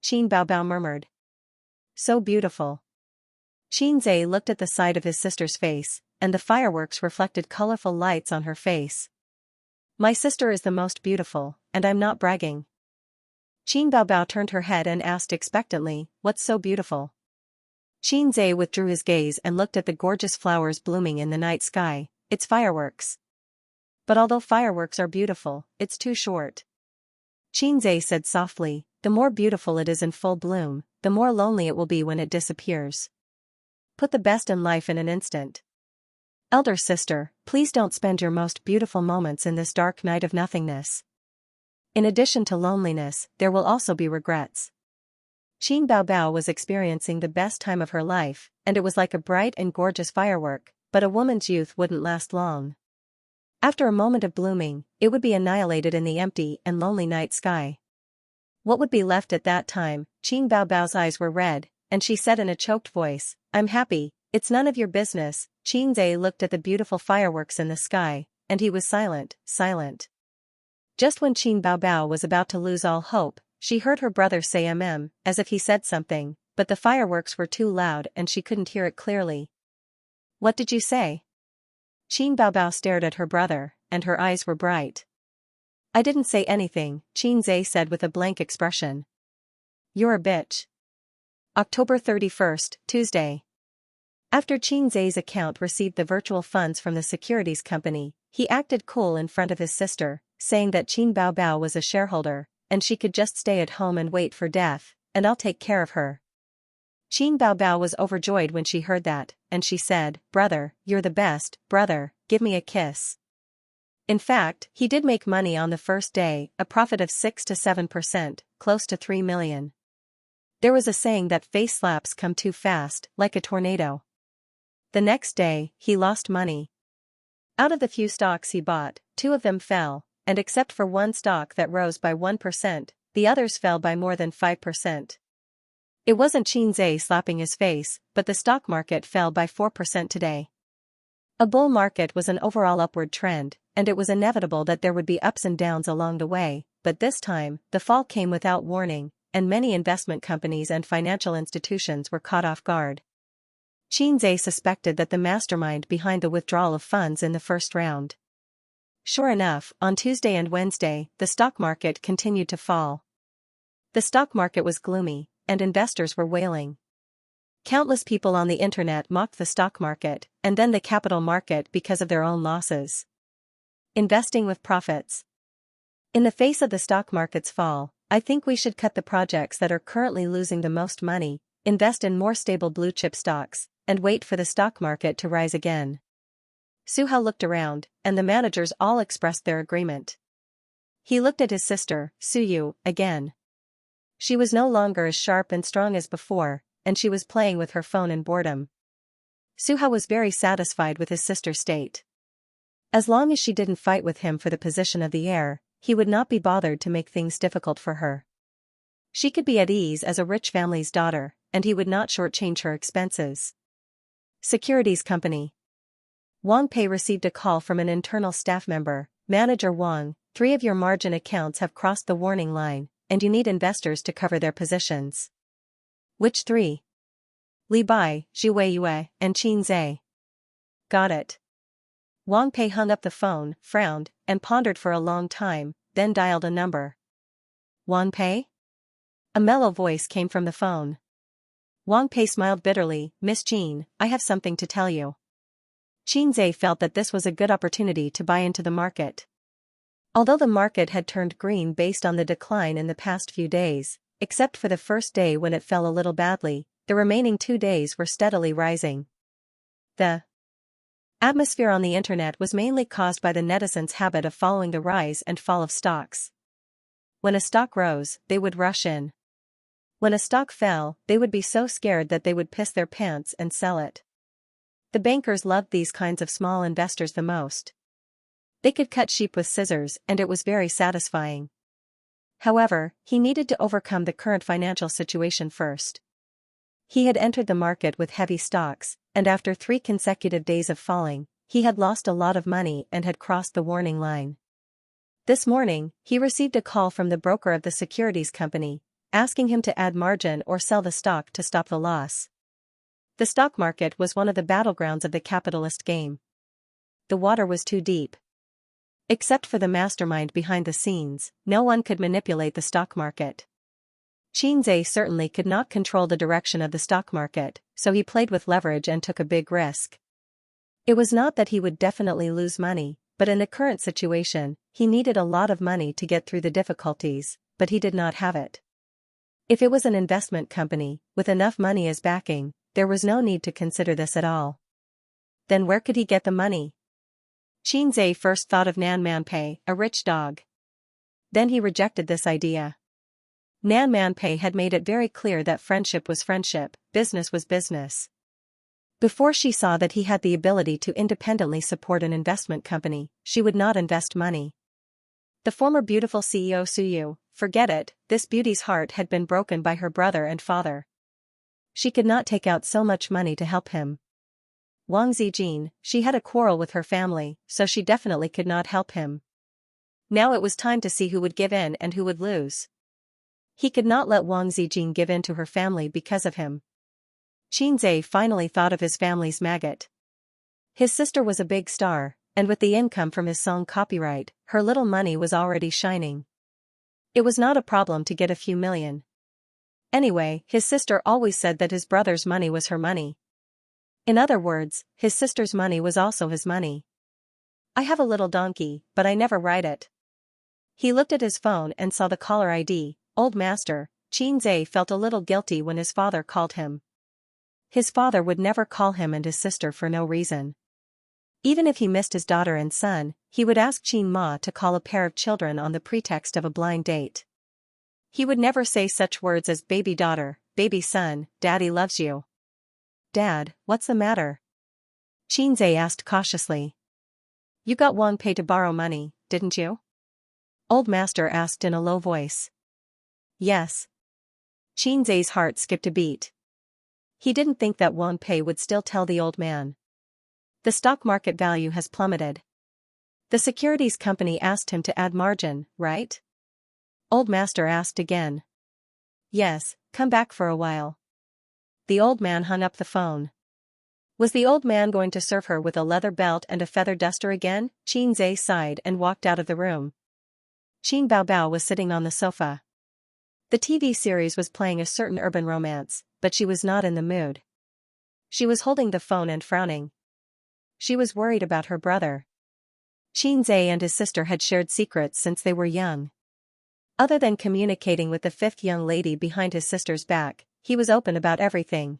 Qin Baobao murmured. So beautiful. Qin Zhe looked at the side of his sister's face, and the fireworks reflected colorful lights on her face. My sister is the most beautiful, and I'm not bragging. Qin Baobao turned her head and asked expectantly, what's so beautiful? Qin Zhe withdrew his gaze and looked at the gorgeous flowers blooming in the night sky. It's fireworks. But although fireworks are beautiful, it's too short. Qin Zhe said softly, the more beautiful it is in full bloom, the more lonely it will be when it disappears. Put the best in life in an instant. Elder sister, please don't spend your most beautiful moments in this dark night of nothingness. In addition to loneliness, there will also be regrets. Qin Baobao was experiencing the best time of her life, and it was like a bright and gorgeous firework, but a woman's youth wouldn't last long. After a moment of blooming, it would be annihilated in the empty and lonely night sky. What would be left at that time? Qin Baobao's eyes were red, and she said in a choked voice, I'm happy, it's none of your business. Qin Zhe looked at the beautiful fireworks in the sky, and he was silent. Just when Qin Baobao was about to lose all hope, she heard her brother say as if he said something, but the fireworks were too loud and she couldn't hear it clearly. What did you say? Qin Baobao stared at her brother, and her eyes were bright. I didn't say anything, Qin Zhe said with a blank expression. You're a bitch. October 31st, Tuesday. After Qin Zhe's account received the virtual funds from the securities company, he acted cool in front of his sister, saying that Qin Baobao was a shareholder, and she could just stay at home and wait for death, and I'll take care of her. Qin Baobao was overjoyed when she heard that, and she said, brother, you're the best, brother, give me a kiss. In fact, he did make money on the first day, a profit of 6 to 7%, close to 3 million. There was a saying that face slaps come too fast, like a tornado. The next day, he lost money. Out of the few stocks he bought, 2 of them fell, and except for one stock that rose by 1%, the others fell by more than 5%. It wasn't Qin Zhe slapping his face, but the stock market fell by 4% today. A bull market was an overall upward trend, and it was inevitable that there would be ups and downs along the way, but this time, the fall came without warning, and many investment companies and financial institutions were caught off guard. Qin Zhe suspected that the mastermind behind the withdrawal of funds in the first round. Sure enough, on Tuesday and Wednesday, the stock market continued to fall. The stock market was gloomy, and investors were wailing. Countless people on the internet mocked the stock market, and then the capital market because of their own losses. Investing with profits. In the face of the stock market's fall, I think we should cut the projects that are currently losing the most money, invest in more stable blue-chip stocks, and wait for the stock market to rise again. Su Hao looked around, and the managers all expressed their agreement. He looked at his sister, Su Yu, again. She was no longer as sharp and strong as before, and she was playing with her phone in boredom. Su Hao was very satisfied with his sister's state. As long as she didn't fight with him for the position of the heir, he would not be bothered to make things difficult for her. She could be at ease as a rich family's daughter, and he would not shortchange her expenses. Securities company. Wang Pei received a call from an internal staff member. Manager Wang, 3 of your margin accounts have crossed the warning line, and you need investors to cover their positions. Which 3? Li Bai, Zhu Weiyue, and Qin Zhe. Got it. Wang Pei hung up the phone, frowned, and pondered for a long time, then dialed a number. Wang Pei? A mellow voice came from the phone. Wang Pei smiled bitterly. Miss Jean, I have something to tell you. Qin Zhe felt that this was a good opportunity to buy into the market. Although the market had turned green based on the decline in the past few days, except for the first day when it fell a little badly, the remaining 2 days were steadily rising. The atmosphere on the internet was mainly caused by the netizens' habit of following the rise and fall of stocks. When a stock rose, they would rush in. When a stock fell, they would be so scared that they would piss their pants and sell it. The bankers loved these kinds of small investors the most. They could cut sheep with scissors, and it was very satisfying. However, he needed to overcome the current financial situation first. He had entered the market with heavy stocks, and after 3 consecutive days of falling, he had lost a lot of money and had crossed the warning line. This morning, he received a call from the broker of the securities company, asking him to add margin or sell the stock to stop the loss. The stock market was one of the battlegrounds of the capitalist game. The water was too deep. Except for the mastermind behind the scenes, no one could manipulate the stock market. Xianxia certainly could not control the direction of the stock market, so he played with leverage and took a big risk. It was not that he would definitely lose money, but in the current situation, he needed a lot of money to get through the difficulties, but he did not have it. If it was an investment company, with enough money as backing, there was no need to consider this at all. Then where could he get the money? Xianxia first thought of Nan Manpei, a rich dog. Then he rejected this idea. Nan Manpei had made it very clear that friendship was friendship, business was business. Before she saw that he had the ability to independently support an investment company, she would not invest money. The former beautiful CEO Suyu, forget it, this beauty's heart had been broken by her brother and father. She could not take out so much money to help him. Wang Zijin, she had a quarrel with her family, so she definitely could not help him. Now it was time to see who would give in and who would lose. He could not let Wang Zijin give in to her family because of him. Xianxia finally thought of his family's maggot. His sister was a big star, and with the income from his song copyright, her little money was already shining. It was not a problem to get a few million. Anyway, his sister always said that his brother's money was her money. In other words, his sister's money was also his money. I have a little donkey, but I never ride it. He looked at his phone and saw the caller ID, Old Master. Xianxia felt a little guilty when his father called him. His father would never call him and his sister for no reason. Even if he missed his daughter and son, he would ask Qin Ma to call a pair of children on the pretext of a blind date. He would never say such words as baby daughter, baby son, daddy loves you. Dad, what's the matter? Xianxia asked cautiously. You got Wang Pei to borrow money, didn't you? Old Master asked in a low voice. Yes. Xianxia's heart skipped a beat. He didn't think that Wang Pei would still tell the old man. The stock market value has plummeted. The securities company asked him to add margin, right? Old Master asked again. Yes, come back for a while. The old man hung up the phone. Was the old man going to serve her with a leather belt and a feather duster again? Xianxia sighed and walked out of the room. Qin Baobao was sitting on the sofa. The TV series was playing a certain urban romance, but she was not in the mood. She was holding the phone and frowning. She was worried about her brother. Xianxia and his sister had shared secrets since they were young. Other than communicating with the fifth young lady behind his sister's back, he was open about everything.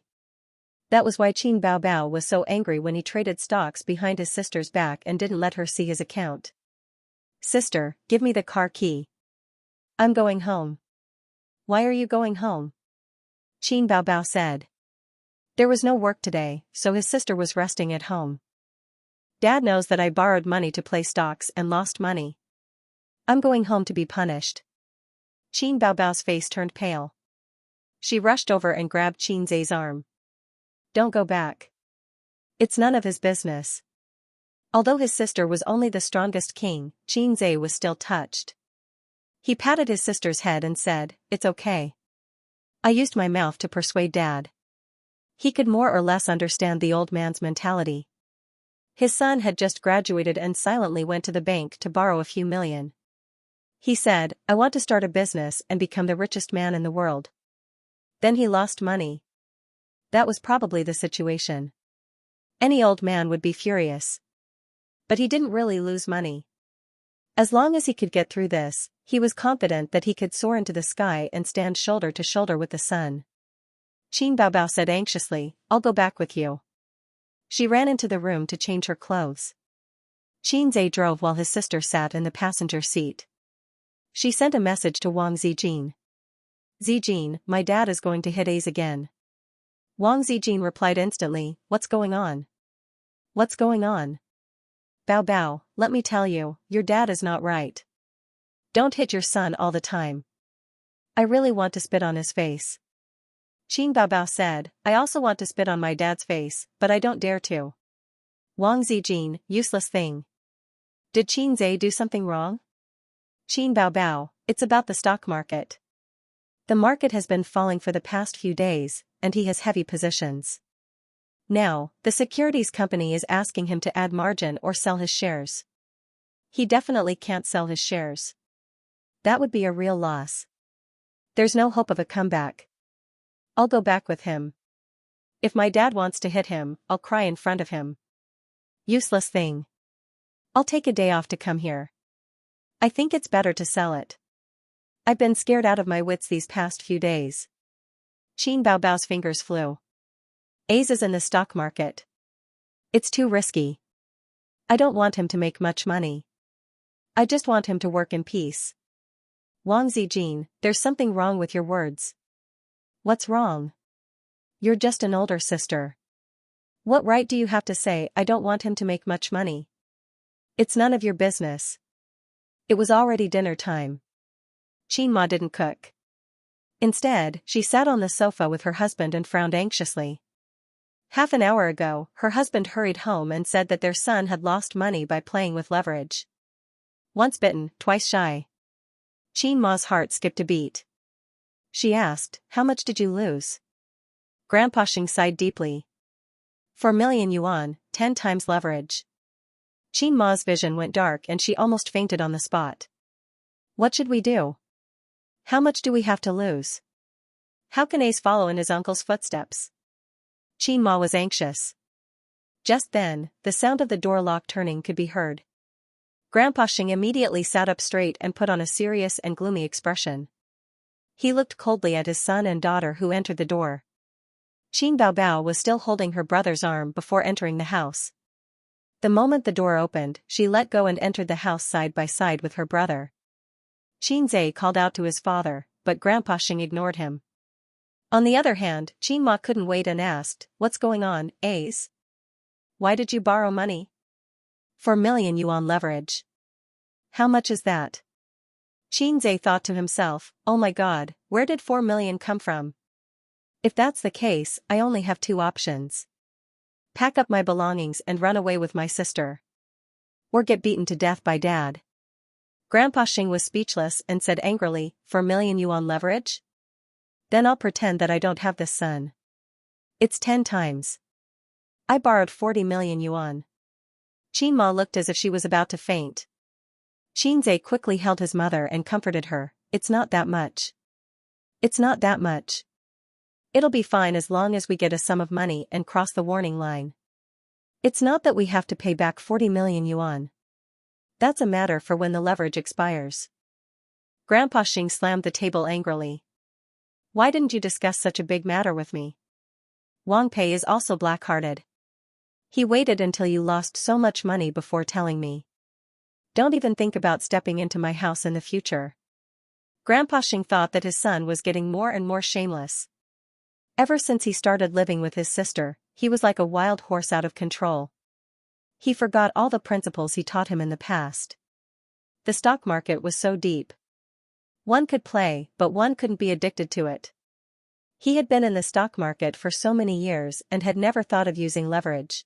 That was why Qin Baobao was so angry when he traded stocks behind his sister's back and didn't let her see his account. Sister, give me the car key. I'm going home. Why are you going home? Qin Baobao said. There was no work today, so his sister was resting at home. Dad knows that I borrowed money to play stocks and lost money. I'm going home to be punished. Qin Baobao's face turned pale. She rushed over and grabbed Xianxia's arm. Don't go back. It's none of his business. Although his sister was only the strongest king, Xianxia was still touched. He patted his sister's head and said, It's okay. I used my mouth to persuade Dad. He could more or less understand the old man's mentality. His son had just graduated and silently went to the bank to borrow a few million. He said, I want to start a business and become the richest man in the world. Then he lost money. That was probably the situation. Any old man would be furious. But he didn't really lose money. As long as he could get through this, he was confident that he could soar into the sky and stand shoulder to shoulder with the sun. Qin Baobao said anxiously, I'll go back with you. She ran into the room to change her clothes. Xianxia drove while his sister sat in the passenger seat. She sent a message to Wang Zijin. Zijin, my dad is going to hit A's again. Wang Zijin replied instantly, What's going on? What's going on? Baobao, let me tell you, your dad is not right. Don't hit your son all the time. I really want to spit on his face. Qin Baobao said, I also want to spit on my dad's face, but I don't dare to. Wang Zijin, useless thing. Did Qin Zhe do something wrong? Qin Baobao, it's about the stock market. The market has been falling for the past few days, and he has heavy positions. Now, the securities company is asking him to add margin or sell his shares. He definitely can't sell his shares. That would be a real loss. There's no hope of a comeback. I'll go back with him. If my dad wants to hit him, I'll cry in front of him. Useless thing. I'll take a day off to come here. I think it's better to sell it. I've been scared out of my wits these past few days. Qin Baobao's fingers flew. Ace is in the stock market. It's too risky. I don't want him to make much money. I just want him to work in peace. Wang Zijin, there's something wrong with your words. What's wrong? You're just an older sister. What right do you have to say I don't want him to make much money? It's none of your business. It was already dinner time. Qin Ma didn't cook. Instead, she sat on the sofa with her husband and frowned anxiously. Half an hour ago, her husband hurried home and said that their son had lost money by playing with leverage. Once bitten, twice shy. Qin Ma's heart skipped a beat. She asked, how much did you lose? Grandpa Xing sighed deeply. 4 million yuan, 10 times leverage. Qin Ma's vision went dark and she almost fainted on the spot. What should we do? How much do we have to lose? How can Ace follow in his uncle's footsteps? Qin Ma was anxious. Just then, the sound of the door lock turning could be heard. Grandpa Xing immediately sat up straight and put on a serious and gloomy expression. He looked coldly at his son and daughter who entered the door. Qin Baobao was still holding her brother's arm before entering the house. The moment the door opened, she let go and entered the house side by side with her brother. Qin Zhe called out to his father, but Grandpa Xing ignored him. On the other hand, Qin Ma couldn't wait and asked, what's going on, Ace? Why did you borrow money? 4 million yuan leverage. How much is that? Qin Zhe thought to himself, oh my god, where did 4 million come from? If that's the case, I only have 2 options. Pack up my belongings and run away with my sister. Or get beaten to death by dad. Grandpa Xing was speechless and said angrily, 4 million yuan leverage? Then I'll pretend that I don't have this son. It's 10 times. I borrowed 40 million yuan. Qin Ma looked as if she was about to faint. Qin Zhe quickly held his mother and comforted her, it's not that much. It's not that much. It'll be fine as long as we get a sum of money and cross the warning line. It's not that we have to pay back 40 million yuan. That's a matter for when the leverage expires. Grandpa Xing slammed the table angrily. Why didn't you discuss such a big matter with me? Wang Pei is also black-hearted. He waited until you lost so much money before telling me. Don't even think about stepping into my house in the future. Grandpa Xing thought that his son was getting more and more shameless. Ever since he started living with his sister, he was like a wild horse out of control. He forgot all the principles he taught him in the past. The stock market was so deep. One could play, but one couldn't be addicted to it. He had been in the stock market for so many years and had never thought of using leverage.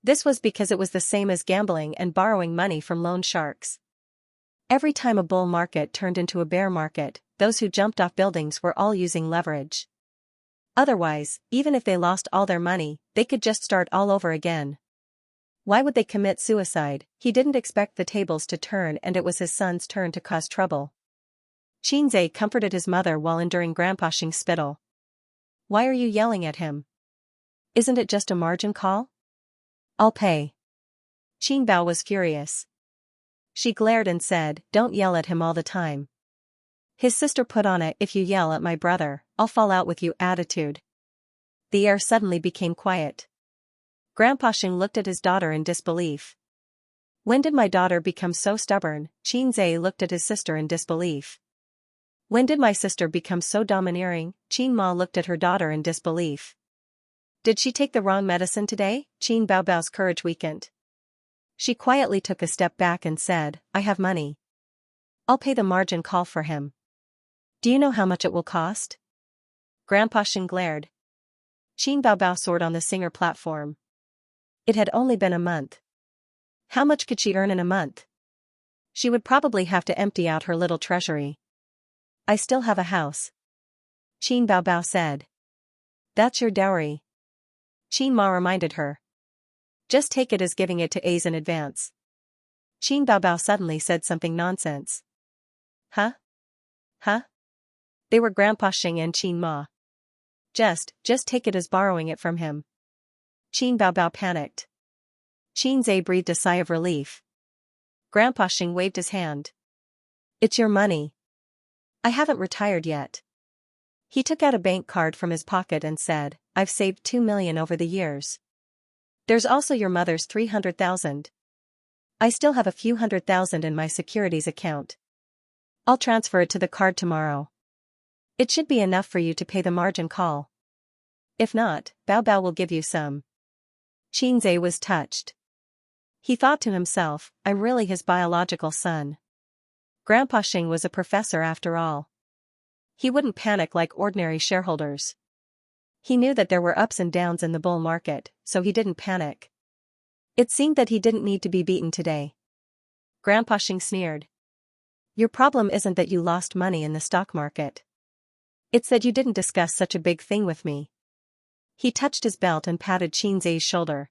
This was because it was the same as gambling and borrowing money from loan sharks. Every time a bull market turned into a bear market, those who jumped off buildings were all using leverage. Otherwise, even if they lost all their money, they could just start all over again. Why would they commit suicide? He didn't expect the tables to turn and it was his son's turn to cause trouble. Qin Zhe comforted his mother while enduring Grandpa Xing's spittle. Why are you yelling at him? Isn't it just a margin call? I'll pay. Qin Bao was furious. She glared and said, don't yell at him all the time. His sister put on a if you yell at my brother, I'll fall out with you attitude. The air suddenly became quiet. Grandpa Xing looked at his daughter in disbelief. When did my daughter become so stubborn? Qin Zhe looked at his sister in disbelief. When did my sister become so domineering? Qin Ma looked at her daughter in disbelief. Did she take the wrong medicine today? Qin Baobao's courage weakened. She quietly took a step back and said, I have money. I'll pay the margin call for him. Do you know how much it will cost? Grandpa Shen glared. Qin Baobao soared on the singer platform. It had only been a month. How much could she earn in a month? She would probably have to empty out her little treasury. I still have a house. Qin Baobao said. That's your dowry. Qin Ma reminded her. Just take it as giving it to A's in advance. Qin Baobao suddenly said something nonsense. Huh? Huh? They were Grandpa Sheng and Qin Ma. Just take it as borrowing it from him. Qin Baobao panicked. Qin Zhe breathed a sigh of relief. Grandpa Sheng waved his hand. It's your money. I haven't retired yet. He took out a bank card from his pocket and said, I've saved 2 million over the years. There's also your mother's 300,000. I still have a few 100,000 in my securities account. I'll transfer it to the card tomorrow. It should be enough for you to pay the margin call. If not, Bao Bao will give you some. Qin Zhe was touched. He thought to himself, I'm really his biological son. Grandpa Sheng was a professor after all. He wouldn't panic like ordinary shareholders. He knew that there were ups and downs in the bull market, so he didn't panic. It seemed that he didn't need to be beaten today. Grandpa Sheng sneered. Your problem isn't that you lost money in the stock market. It's that you didn't discuss such a big thing with me. He touched his belt and patted Qin Zhe's shoulder.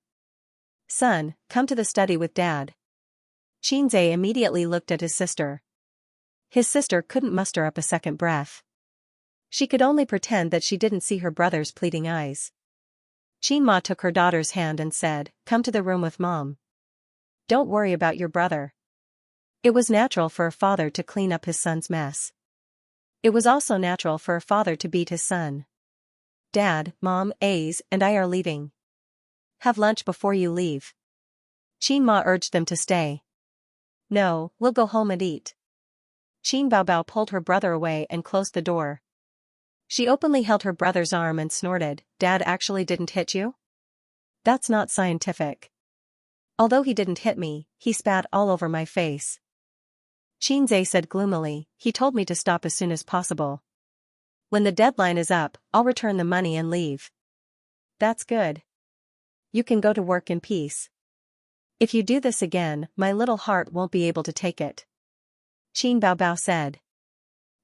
Son, come to the study with Dad. Qin Zhe immediately looked at his sister. His sister couldn't muster up a second breath. She could only pretend that she didn't see her brother's pleading eyes. Qin Ma took her daughter's hand and said, Come to the room with Mom. Don't worry about your brother. It was natural for a father to clean up his son's mess. It was also natural for a father to beat his son. Dad, Mom, A's, and I are leaving. Have lunch before you leave. Qin Ma urged them to stay. No, we'll go home and eat. Qin Baobao pulled her brother away and closed the door. She openly held her brother's arm and snorted, Dad actually didn't hit you? That's not scientific. Although he didn't hit me, he spat all over my face. Qin Zhe said gloomily, he told me to stop as soon as possible. When the deadline is up, I'll return the money and leave. That's good. You can go to work in peace. If you do this again, my little heart won't be able to take it. Qin Baobao said.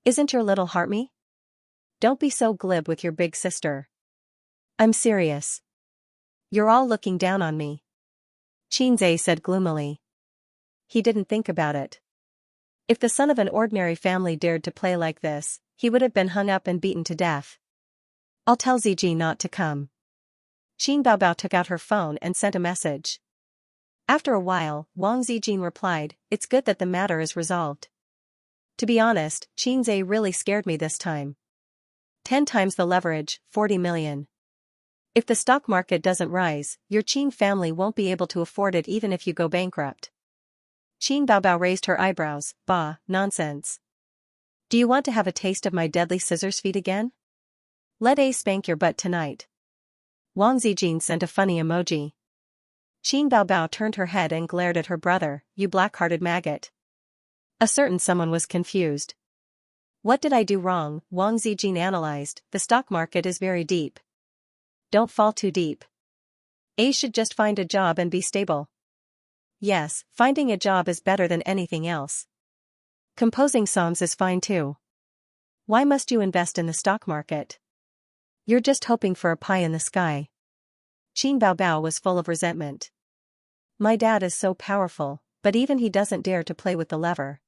Isn't your little heart me? Don't be so glib with your big sister. I'm serious. You're all looking down on me. Qin Zhe said gloomily. He didn't think about it. If the son of an ordinary family dared to play like this, he would have been hung up and beaten to death. I'll tell Ziji not to come. Qin Baobao took out her phone and sent a message. After a while, Wang Zijin replied, It's good that the matter is resolved. To be honest, Qin Zhe really scared me this time. 10 times the leverage, 40 million. If the stock market doesn't rise, your Qin family won't be able to afford it even if you go bankrupt. Qin Baobao raised her eyebrows, Bah, nonsense. Do you want to have a taste of my deadly scissors feet again? Let A spank your butt tonight. Wang Zijin sent a funny emoji. Qin Baobao turned her head and glared at her brother, You black-hearted maggot. A certain someone was confused. What did I do wrong? Wang Zijin analyzed, the stock market is very deep. Don't fall too deep. A should just find a job and be stable. Yes, finding a job is better than anything else. Composing songs is fine too. Why must you invest in the stock market? You're just hoping for a pie in the sky. Qin Baobao was full of resentment. My dad is so powerful, but even he doesn't dare to play with the lever.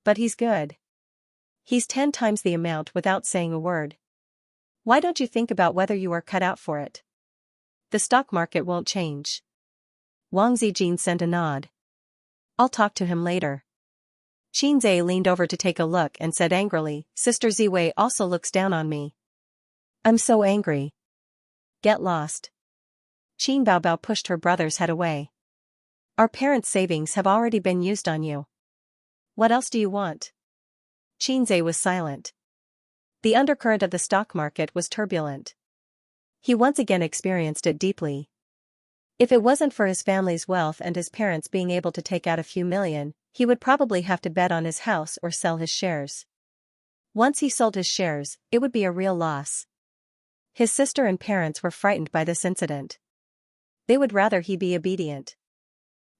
But he's good. He's 10 times the amount without saying a word. Why don't you think about whether you are cut out for it? The stock market won't change. Wang Zijin sent a nod. I'll talk to him later. Qin Zhe leaned over to take a look and said angrily, Sister Ziwei also looks down on me. I'm so angry. Get lost. Qin Baobao pushed her brother's head away. Our parents' savings have already been used on you. What else do you want? Qin Zhe was silent. The undercurrent of the stock market was turbulent. He once again experienced it deeply. If it wasn't for his family's wealth and his parents being able to take out a few million, he would probably have to bet on his house or sell his shares. Once he sold his shares, it would be a real loss. His sister and parents were frightened by this incident. They would rather he be obedient.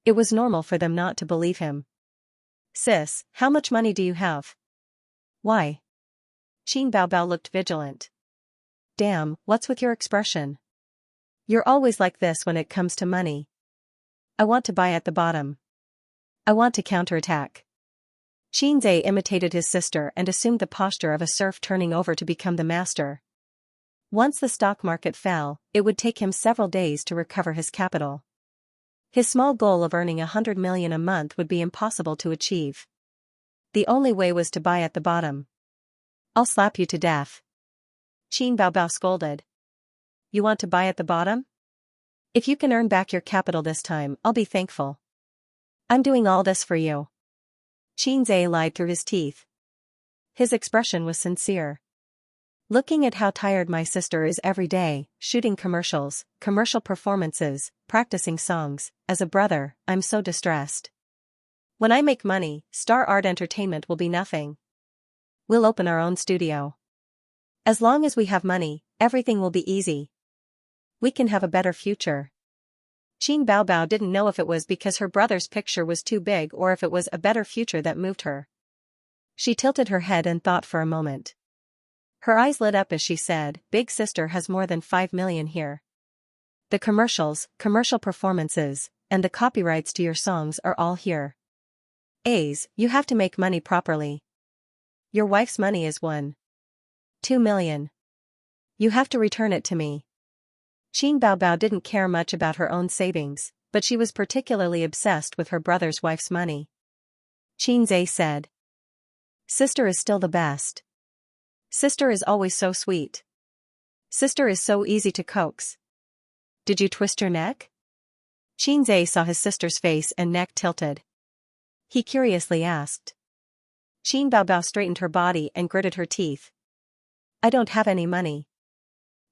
It was normal for them not to believe him. "Sis, how much money do you have?" "Why?" Qin Baobao looked vigilant. "Damn, what's with your expression? You're always like this when it comes to money." "I want to buy at the bottom. I want to counterattack." Xianxia imitated his sister and assumed the posture of a serf turning over to become the master. Once the stock market fell, it would take him several days to recover his capital. His small goal of earning 100 million a month would be impossible to achieve. The only way was to buy at the bottom. "I'll slap you to death." Qin Baobao scolded. "You want to buy at the bottom? If you can earn back your capital this time, I'll be thankful. I'm doing all this for you." Xianxia lied through his teeth. His expression was sincere. "Looking at how tired my sister is every day, shooting commercials, commercial performances, practicing songs, as a brother, I'm so distressed. When I make money, Star Art Entertainment will be nothing. We'll open our own studio. As long as we have money, everything will be easy. We can have a better future." Qin Baobao didn't know if it was because her brother's picture was too big or if it was a better future that moved her. She tilted her head and thought for a moment. Her eyes lit up as she said, "Big sister has more than 5 million here. The commercials, commercial performances, and the copyrights to your songs are all here. A's, you have to make money properly. Your wife's money is 1.2 million. You have to return it to me." Qin Baobao didn't care much about her own savings, but she was particularly obsessed with her brother's wife's money. Xianxia said. "Sister is still the best. Sister is always so sweet. Sister is so easy to coax. Did you twist your neck?" Xianxia saw his sister's face and neck tilted. He curiously asked. Qin Baobao straightened her body and gritted her teeth. "I don't have any money.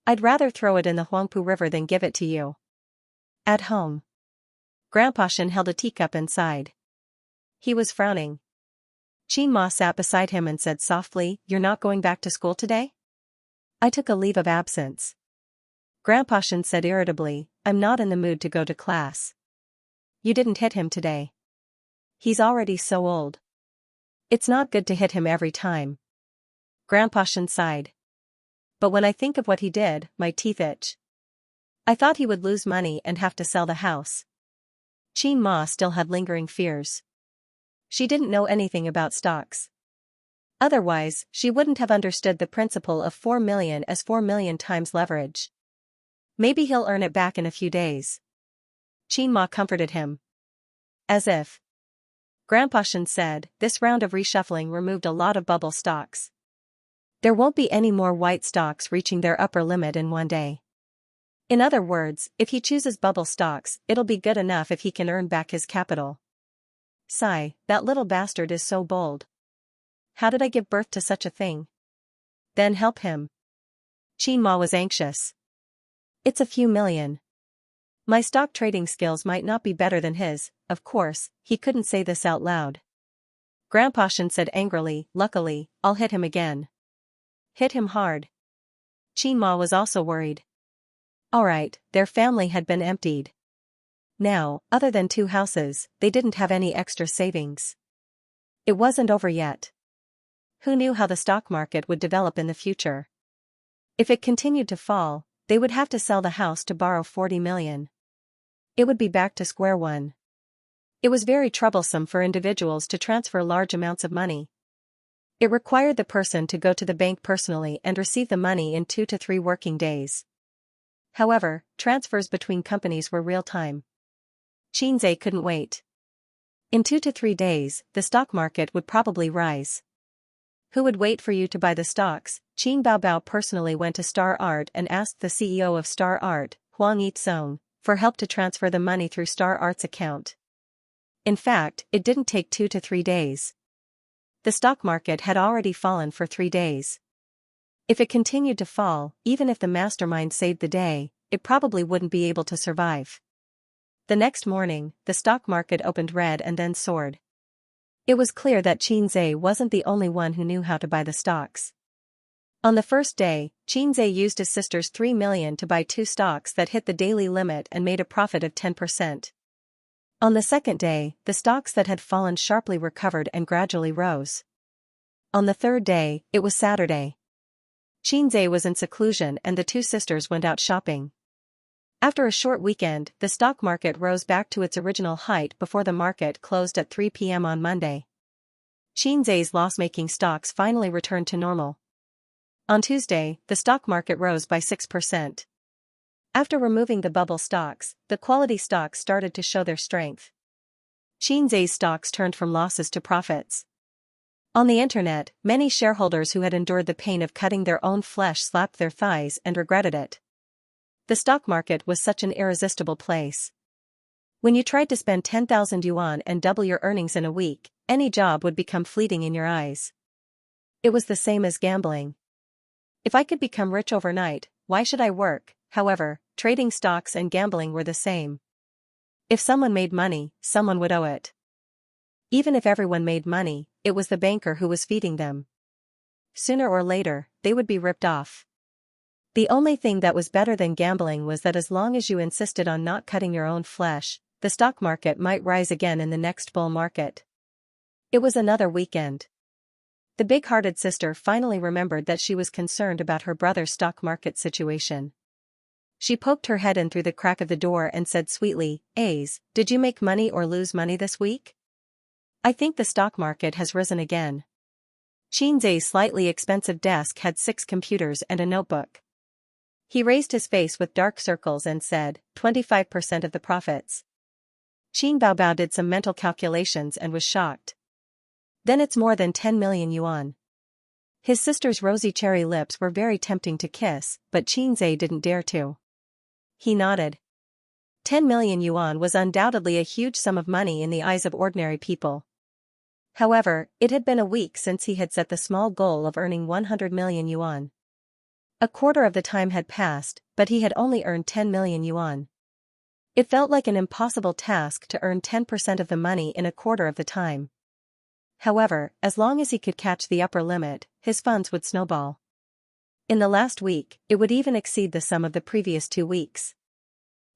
I'd rather throw it in the Huangpu River than give it to you." At home, Grandpa Shen held a teacup and sighed. He was frowning. Qin Ma sat beside him and said softly, "You're not going back to school today?" "I took a leave of absence." Grandpa Shen said irritably, "I'm not in the mood to go to class." "You didn't hit him today. He's already so old. It's not good to hit him every time." Grandpa Shen sighed. "But when I think of what he did, my teeth itch. I thought he would lose money and have to sell the house." Qin Ma still had lingering fears. She didn't know anything about stocks. Otherwise, she wouldn't have understood the principle of 4 million as 4 million times leverage. "Maybe he'll earn it back in a few days." Qin Ma comforted him. "As if." Grandpa Shen said, "This round of reshuffling removed a lot of bubble stocks. There won't be any more white stocks reaching their upper limit in one day. In other words, if he chooses bubble stocks, it'll be good enough if he can earn back his capital." Sigh, that little bastard is so bold. How did I give birth to such a thing? Then help him. Qin Ma was anxious. "It's a few million. My stock trading skills might not be better than his." Of course, he couldn't say this out loud. Grandpa Shen said angrily, "Luckily, I'll hit him again. Hit him hard." Qin Ma was also worried. Alright, their family had been emptied. Now, other than 2 houses, they didn't have any extra savings. It wasn't over yet. Who knew how the stock market would develop in the future? If it continued to fall, they would have to sell the house to borrow 40 million. It would be back to square one. It was very troublesome for individuals to transfer large amounts of money. It required the person to go to the bank personally and receive the money in 2 to 3 working days. However, transfers between companies were real-time. Xianxia couldn't wait. In 2 to 3 days, the stock market would probably rise. Who would wait for you to buy the stocks? Qin Baobao personally went to Star Art and asked the CEO of Star Art, Huang Yitsong, for help to transfer the money through Star Art's account. In fact, it didn't take 2 to 3 days. The stock market had already fallen for 3 days. If it continued to fall, even if the mastermind saved the day, it probably wouldn't be able to survive. The next morning, the stock market opened red and then soared. It was clear that Xianxia wasn't the only one who knew how to buy the stocks. On the first day, Xianxia used his sister's 3 million to buy 2 stocks that hit the daily limit and made a profit of 10%. On the second day, the stocks that had fallen sharply recovered and gradually rose. On the third day, it was Saturday. Xianxia was in seclusion and the two sisters went out shopping. After a short weekend, the stock market rose back to its original height before the market closed at 3 p.m. on Monday. Xianxia's loss-making stocks finally returned to normal. On Tuesday, the stock market rose by 6%. After removing the bubble stocks, the quality stocks started to show their strength. Xianxia's stocks turned from losses to profits. On the internet, many shareholders who had endured the pain of cutting their own flesh slapped their thighs and regretted it. The stock market was such an irresistible place. When you tried to spend 10,000 yuan and double your earnings in a week, any job would become fleeting in your eyes. It was the same as gambling. If I could become rich overnight, why should I work? However, trading stocks and gambling were the same. If someone made money, someone would owe it. Even if everyone made money, it was the banker who was feeding them. Sooner or later, they would be ripped off. The only thing that was better than gambling was that as long as you insisted on not cutting your own flesh, the stock market might rise again in the next bull market. It was another weekend. The big-hearted sister finally remembered that she was concerned about her brother's stock market situation. She poked her head in through the crack of the door and said sweetly, "Ace, did you make money or lose money this week?" "I think the stock market has risen again." Xianxia's slightly expensive desk had 6 computers and a notebook. He raised his face with dark circles and said, 25% of the profits. Qin Baobao did some mental calculations and was shocked. Then it's more than 10 million yuan. His sister's rosy cherry lips were very tempting to kiss, but Xianxia didn't dare to. He nodded. 10 million yuan was undoubtedly a huge sum of money in the eyes of ordinary people. However, it had been a week since he had set the small goal of earning 100 million yuan. A quarter of the time had passed, but he had only earned 10 million yuan. It felt like an impossible task to earn 10% of the money in a quarter of the time. However, as long as he could catch the upper limit, his funds would snowball. In the last week, it would even exceed the sum of the previous 2 weeks.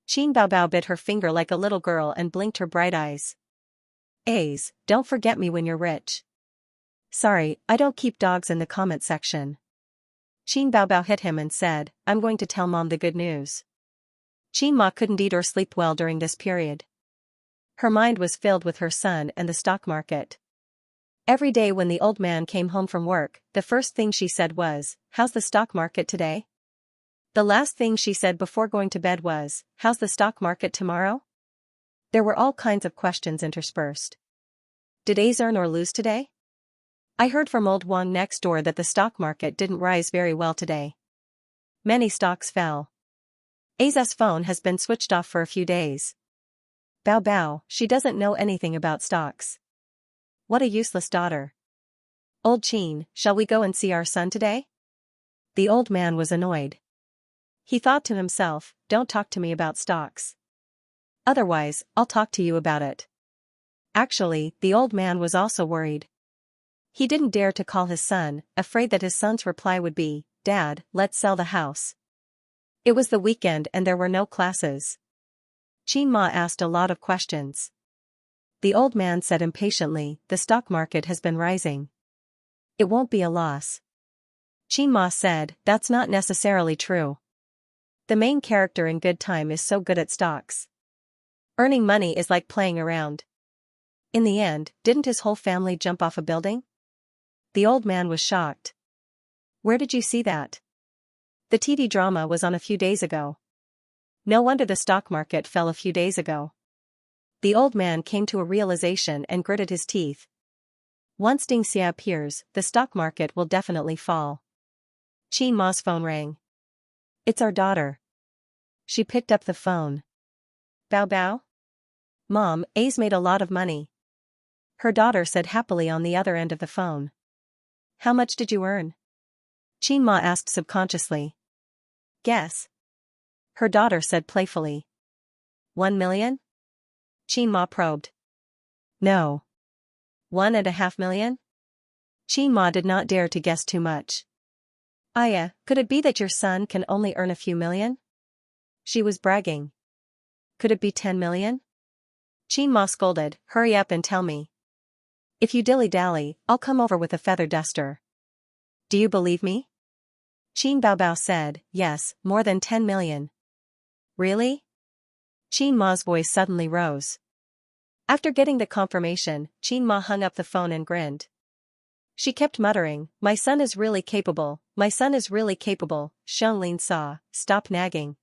Qin Baobao bit her finger like a little girl and blinked her bright eyes. "Ace, don't forget me when you're rich." "Sorry, I don't keep dogs in the comment section." Qin Baobao hit him and said, "I'm going to tell Mom the good news." Qin Ma couldn't eat or sleep well during this period. Her mind was filled with her son and the stock market. Every day when the old man came home from work, the first thing she said was, "How's the stock market today?" The last thing she said before going to bed was, "How's the stock market tomorrow?" There were all kinds of questions interspersed. Did Ace earn or lose today? I heard from old Wang next door that the stock market didn't rise very well today. Many stocks fell. Ace's phone has been switched off for a few days. Bao Bao, she doesn't know anything about stocks. What a useless daughter. Old Qin, shall we go and see our son today? The old man was annoyed. He thought to himself, don't talk to me about stocks. Otherwise, I'll talk to you about it. Actually, the old man was also worried. He didn't dare to call his son, afraid that his son's reply would be, "Dad, let's sell the house." It was the weekend and there were no classes. Qin Ma asked a lot of questions. The old man said impatiently, "The stock market has been rising. It won't be a loss." Qin Ma said, "That's not necessarily true. The main character in good time is so good at stocks. Earning money is like playing around." In the end, didn't his whole family jump off a building? The old man was shocked. Where did you see that? The TV drama was on a few days ago. No wonder the stock market fell a few days ago. The old man came to a realization and gritted his teeth. Once Xianxia appears, the stock market will definitely fall. Qin Ma's phone rang. It's our daughter. She picked up the phone. Bao Bao? Mom, A's made a lot of money. Her daughter said happily on the other end of the phone. How much did you earn? Qin Ma asked subconsciously. Guess. Her daughter said playfully. 1 million? Qin Ma probed. No. 1.5 million? Qin Ma did not dare to guess too much. Aya, could it be that your son can only earn a few million? She was bragging. Could it be 10 million? Xianxia scolded, hurry up and tell me. If you dilly-dally, I'll come over with a feather duster. Do you believe me? Qin Baobao said, yes, more than 10 million. Really? Xianxia's voice suddenly rose. After getting the confirmation, Xianxia hung up the phone and grinned. She kept muttering, my son is really capable, my son is really capable. Xianxia, stop nagging.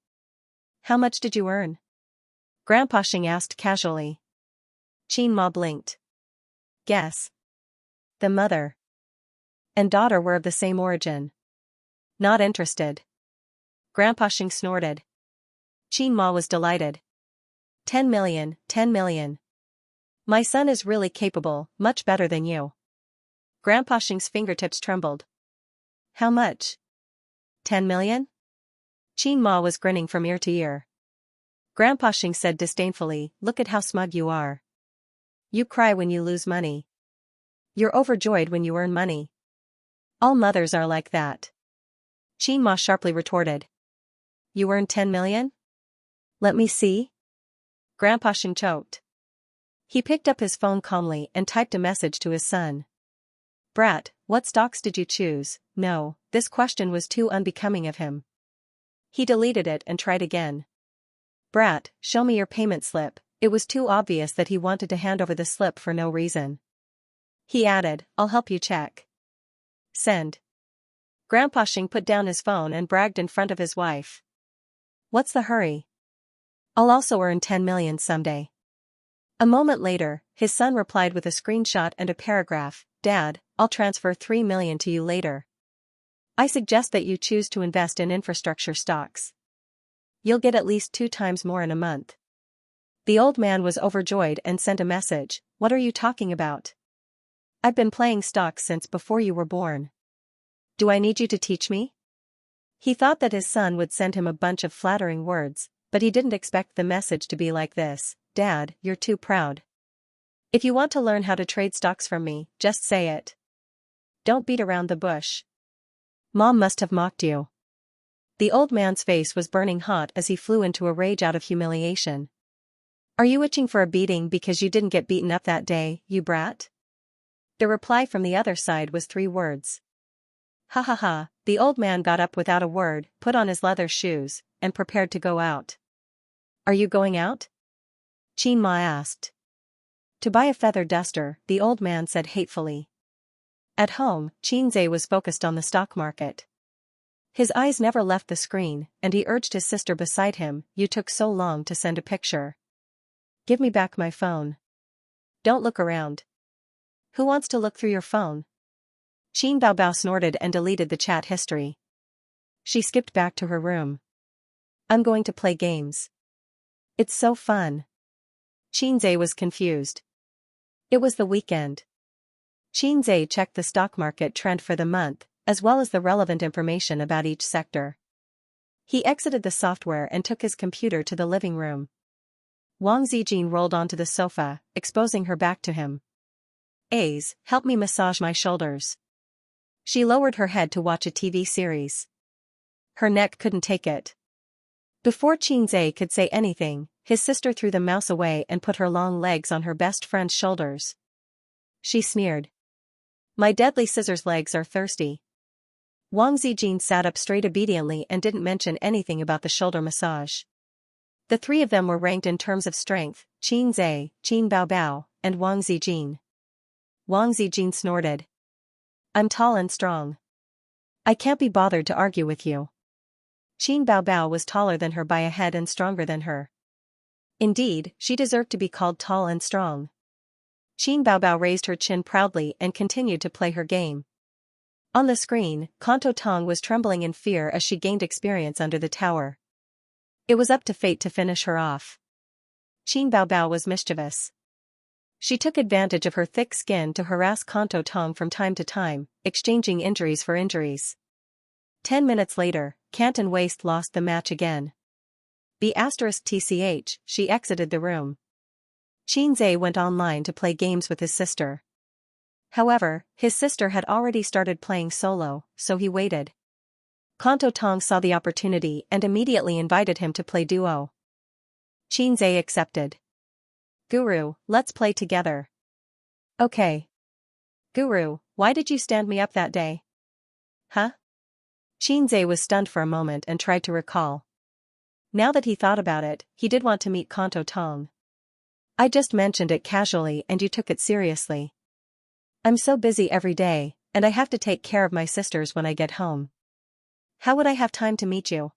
How much did you earn? Grandpa Xing asked casually. Xianxia blinked. Guess. The mother and daughter were of the same origin. Not interested. Grandpa Xing snorted. Xianxia was delighted. 10 million, 10 million. My son is really capable, much better than you. Grandpa Xing's fingertips trembled. How much? 10 million? Xianxia was grinning from ear to ear. Grandpa Xing said disdainfully, look at how smug you are. You cry when you lose money. You're overjoyed when you earn money. All mothers are like that. Xianxia sharply retorted. You earned 10 million? Let me see. Grandpa Xing choked. He picked up his phone calmly and typed a message to his son. Brat, what stocks did you choose? No, this question was too unbecoming of him. He deleted it and tried again. Brat, show me your payment slip. It was too obvious that he wanted to hand over the slip for no reason. He added, I'll help you check. Send. Grandpa Xing put down his phone and bragged in front of his wife. What's the hurry? I'll also earn 10 million someday. A moment later, his son replied with a screenshot and a paragraph, Dad, I'll transfer 3 million to you later. I suggest that you choose to invest in infrastructure stocks. You'll get at least 2 times more in a month. The old man was overjoyed and sent a message, what are you talking about? I've been playing stocks since before you were born. Do I need you to teach me? He thought that his son would send him a bunch of flattering words, but he didn't expect the message to be like this, Dad, you're too proud. If you want to learn how to trade stocks from me, just say it. Don't beat around the bush. Mom must have mocked you. The old man's face was burning hot as he flew into a rage out of humiliation. Are you itching for a beating because you didn't get beaten up that day, you brat? The reply from the other side was 3 words. Ha ha ha, the old man got up without a word, put on his leather shoes, and prepared to go out. Are you going out? Xianxia asked. To buy a feather duster, the old man said hatefully. At home, Xianxia was focused on the stock market. His eyes never left the screen, and he urged his sister beside him, you took so long to send a picture. Give me back my phone. Don't look around. Who wants to look through your phone? Qin Baobao snorted and deleted the chat history. She skipped back to her room. I'm going to play games. It's so fun. Xianxia was confused. It was the weekend. Xianxia checked the stock market trend for the month, as well as the relevant information about each sector. He exited the software and took his computer to the living room. Wang Zijin rolled onto the sofa, exposing her back to him. Aze, help me massage my shoulders. She lowered her head to watch a TV series. Her neck couldn't take it. Before Xianxia could say anything, his sister threw the mouse away and put her long legs on her best friend's shoulders. She sneered. My deadly scissors legs are thirsty. Wang Zijin sat up straight obediently and didn't mention anything about the shoulder massage. The 3 of them were ranked in terms of strength, Xianxia, Qin Baobao, and Wang Zijin. Wang Zijin snorted. I'm tall and strong. I can't be bothered to argue with you. Qin Baobao was taller than her by a head and stronger than her. Indeed, she deserved to be called tall and strong. Qin Baobao raised her chin proudly and continued to play her game. On the screen, Kanto Tong was trembling in fear as she gained experience under the tower. It was up to fate to finish her off. Qin Baobao was mischievous. She took advantage of her thick skin to harass Kanto Tong from time to time, exchanging injuries for injuries. 10 minutes later, Canton Waste lost the match again. *TCH, she exited the room. Xianxia went online to play games with his sister. However, his sister had already started playing solo, so he waited. Kanto Tong saw the opportunity and immediately invited him to play duo. Xianxia accepted. Guru, let's play together. Okay. Guru, why did you stand me up that day? Huh? Xianxia was stunned for a moment and tried to recall. Now that he thought about it, he did want to meet Kanto Tong. I just mentioned it casually and you took it seriously. I'm so busy every day, and I have to take care of my sisters when I get home. How would I have time to meet you?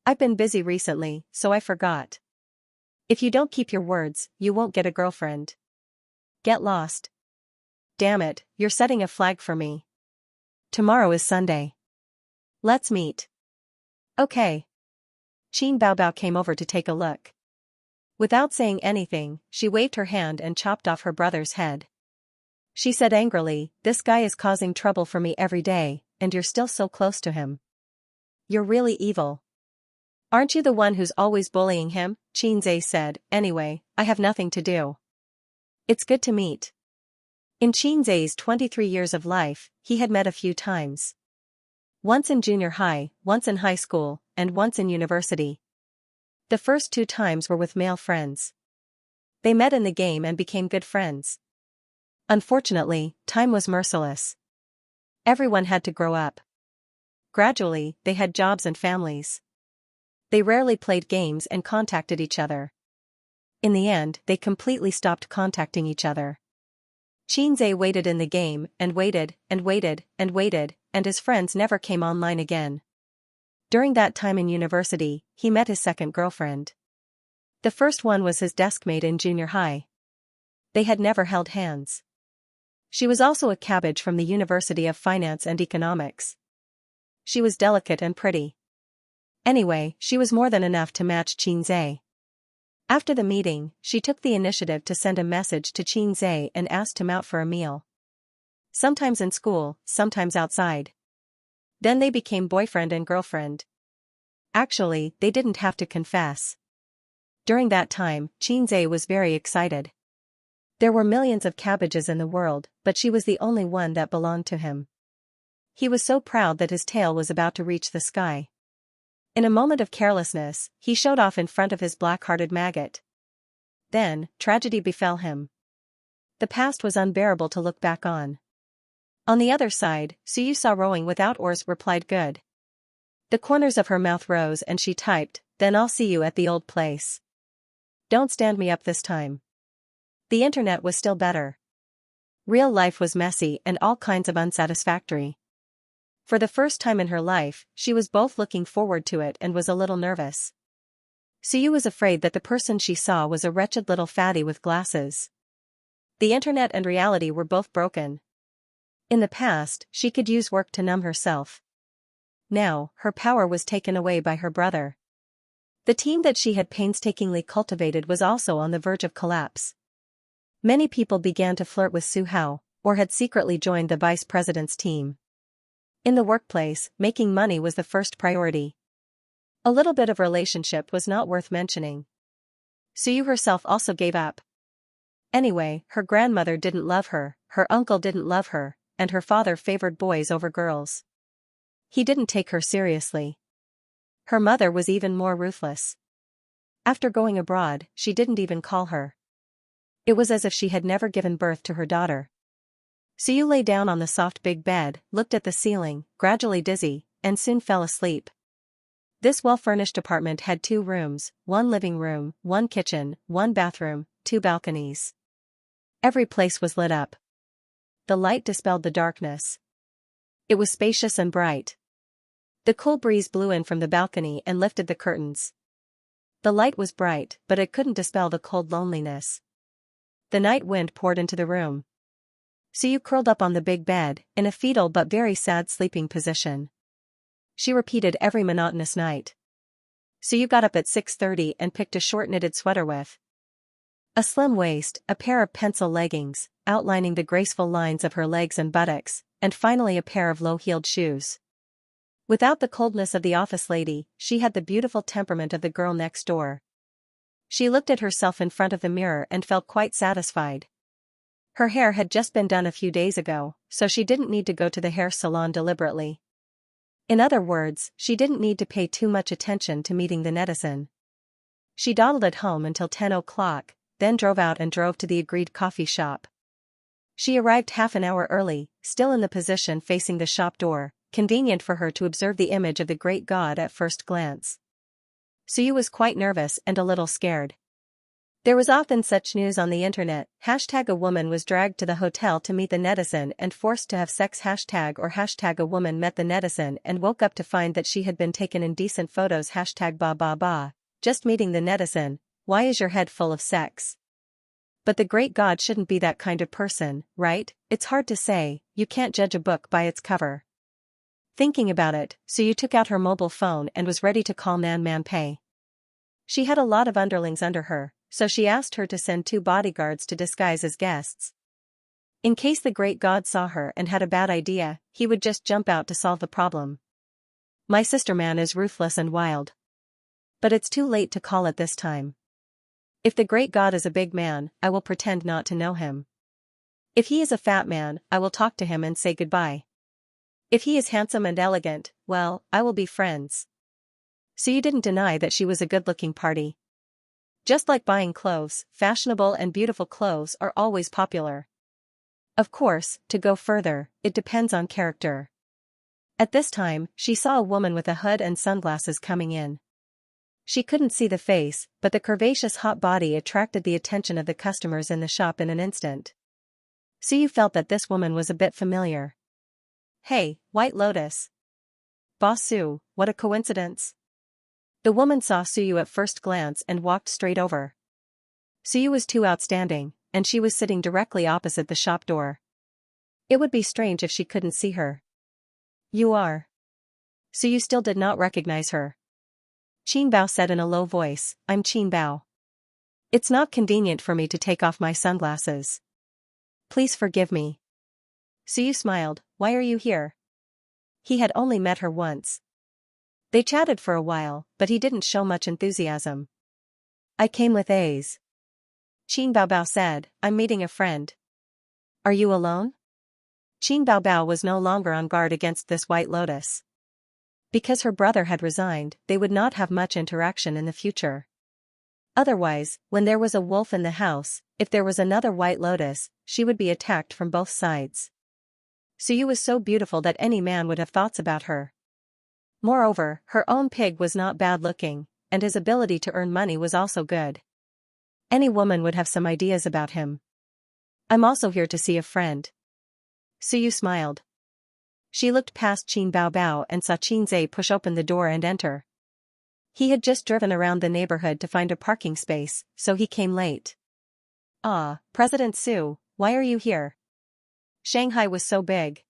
I've been busy recently, so I forgot. If you don't keep your words, you won't get a girlfriend. Get lost. Damn it, you're setting a flag for me. Tomorrow is Sunday. Let's meet. Okay. Qin Baobao came over to take a look. Without saying anything, she waved her hand and chopped off her brother's head. She said angrily, "This guy is causing trouble for me every day, and you're still so close to him. You're really evil. Aren't you the one who's always bullying him?" Xianxia said. "Anyway, I have nothing to do. It's good to meet." In Xianxia's 23 years of life, he had met a few times. Once in junior high, once in high school, and once in university. The first 2 times were with male friends. They met in the game and became good friends. Unfortunately, time was merciless. Everyone had to grow up. Gradually, they had jobs and families. They rarely played games and contacted each other. In the end, they completely stopped contacting each other. Xianxia waited in the game and waited and waited and waited, and his friends never came online again. During that time in university, he met his second girlfriend. The first one was his deskmate in junior high. They had never held hands. She was also a cabbage from the University of Finance and Economics. She was delicate and pretty. Anyway, she was more than enough to match Xianxia. After the meeting, she took the initiative to send a message to Xianxia and asked him out for a meal. Sometimes in school, sometimes outside. Then they became boyfriend and girlfriend. Actually, they didn't have to confess. During that time, Xianxia was very excited. There were millions of cabbages in the world, but she was the only one that belonged to him. He was so proud that his tail was about to reach the sky. In a moment of carelessness, he showed off in front of his black-hearted maggot. Then, tragedy befell him. The past was unbearable to look back on. On the other side, Suyu saw rowing without oars replied good. The corners of her mouth rose and she typed, "Then I'll see you at the old place. Don't stand me up this time." The internet was still better. Real life was messy and all kinds of unsatisfactory. For the first time in her life, she was both looking forward to it and was a little nervous. Suyu was afraid that the person she saw was a wretched little fatty with glasses. The internet and reality were both broken. In the past, she could use work to numb herself. Now, her power was taken away by her brother. The team that she had painstakingly cultivated was also on the verge of collapse. Many people began to flirt with Su Hao, or had secretly joined the vice president's team. In the workplace, making money was the first priority. A little bit of relationship was not worth mentioning. Suyu herself also gave up. Anyway, her grandmother didn't love her uncle didn't love her, and her father favored boys over girls. He didn't take her seriously. Her mother was even more ruthless. After going abroad, she didn't even call her. It was as if she had never given birth to her daughter. Suyu lay down on the soft big bed, looked at the ceiling, gradually dizzy, and soon fell asleep. This well-furnished apartment had 2 rooms, 1 living room, 1 kitchen, 1 bathroom, 2 balconies. Every place was lit up. The light dispelled the darkness. It was spacious and bright. The cool breeze blew in from the balcony and lifted the curtains. The light was bright, but it couldn't dispel the cold loneliness. The night wind poured into the room. Suyu curled up on the big bed, in a fetal but very sad sleeping position. She repeated every monotonous night. Suyu got up at 6:30 and picked a short knitted sweater with a slim waist, a pair of pencil leggings, outlining the graceful lines of her legs and buttocks, and finally a pair of low-heeled shoes. Without the coldness of the office lady, she had the beautiful temperament of the girl next door. She looked at herself in front of the mirror and felt quite satisfied. Her hair had just been done a few days ago, so she didn't need to go to the hair salon deliberately. In other words, she didn't need to pay too much attention to meeting the netizen. She dawdled at home until 10 o'clock, then drove out and drove to the agreed coffee shop. She arrived half an hour early, still in the position facing the shop door, convenient for her to observe the image of the great god at first glance. Suyu was quite nervous and a little scared. There was often such news on the internet, #a woman was dragged to the hotel to meet the netizen and forced to have sex #, a woman met the netizen and woke up to find that she had been taken indecent photos #, just meeting the netizen, why is your head full of sex? But the great god shouldn't be that kind of person, right? It's hard to say, you can't judge a book by its cover. Thinking about it, Suyu took out her mobile phone and was ready to call Man Pei. She had a lot of underlings under her, so she asked her to send 2 bodyguards to disguise as guests. In case the great god saw her and had a bad idea, he would just jump out to solve the problem. My sister man is ruthless and wild. But it's too late to call it this time. If the great god is a big man, I will pretend not to know him. If he is a fat man, I will talk to him and say goodbye. If he is handsome and elegant, well, I will be friends. So you didn't deny that she was a good-looking party. Just like buying clothes, fashionable and beautiful clothes are always popular. Of course, to go further, it depends on character. At this time, she saw a woman with a hood and sunglasses coming in. She couldn't see the face, but the curvaceous hot body attracted the attention of the customers in the shop in an instant. Suyu felt that this woman was a bit familiar. Hey, White Lotus. Boss Su, what a coincidence. The woman saw Suyu at first glance and walked straight over. Suyu was too outstanding, and she was sitting directly opposite the shop door. It would be strange if she couldn't see her. You are. Suyu still did not recognize her. Qin Bao said in a low voice, I'm Qin Bao. It's not convenient for me to take off my sunglasses. Please forgive me. Suyu smiled, why are you here? He had only met her once. They chatted for a while, but he didn't show much enthusiasm. I came with A's. Qin Bao said, I'm meeting a friend. Are you alone? Qin Bao was no longer on guard against this White Lotus. Because her brother had resigned, they would not have much interaction in the future. Otherwise, when there was a wolf in the house, if there was another White Lotus, she would be attacked from both sides. Suyu was so beautiful that any man would have thoughts about her. Moreover, her own pig was not bad looking, and his ability to earn money was also good. Any woman would have some ideas about him. I'm also here to see a friend. Suyu smiled. She looked past Qin Bao and saw Qin Zhe push open the door and enter. He had just driven around the neighborhood to find a parking space, so he came late. Ah, President Su, why are you here? Shanghai was so big.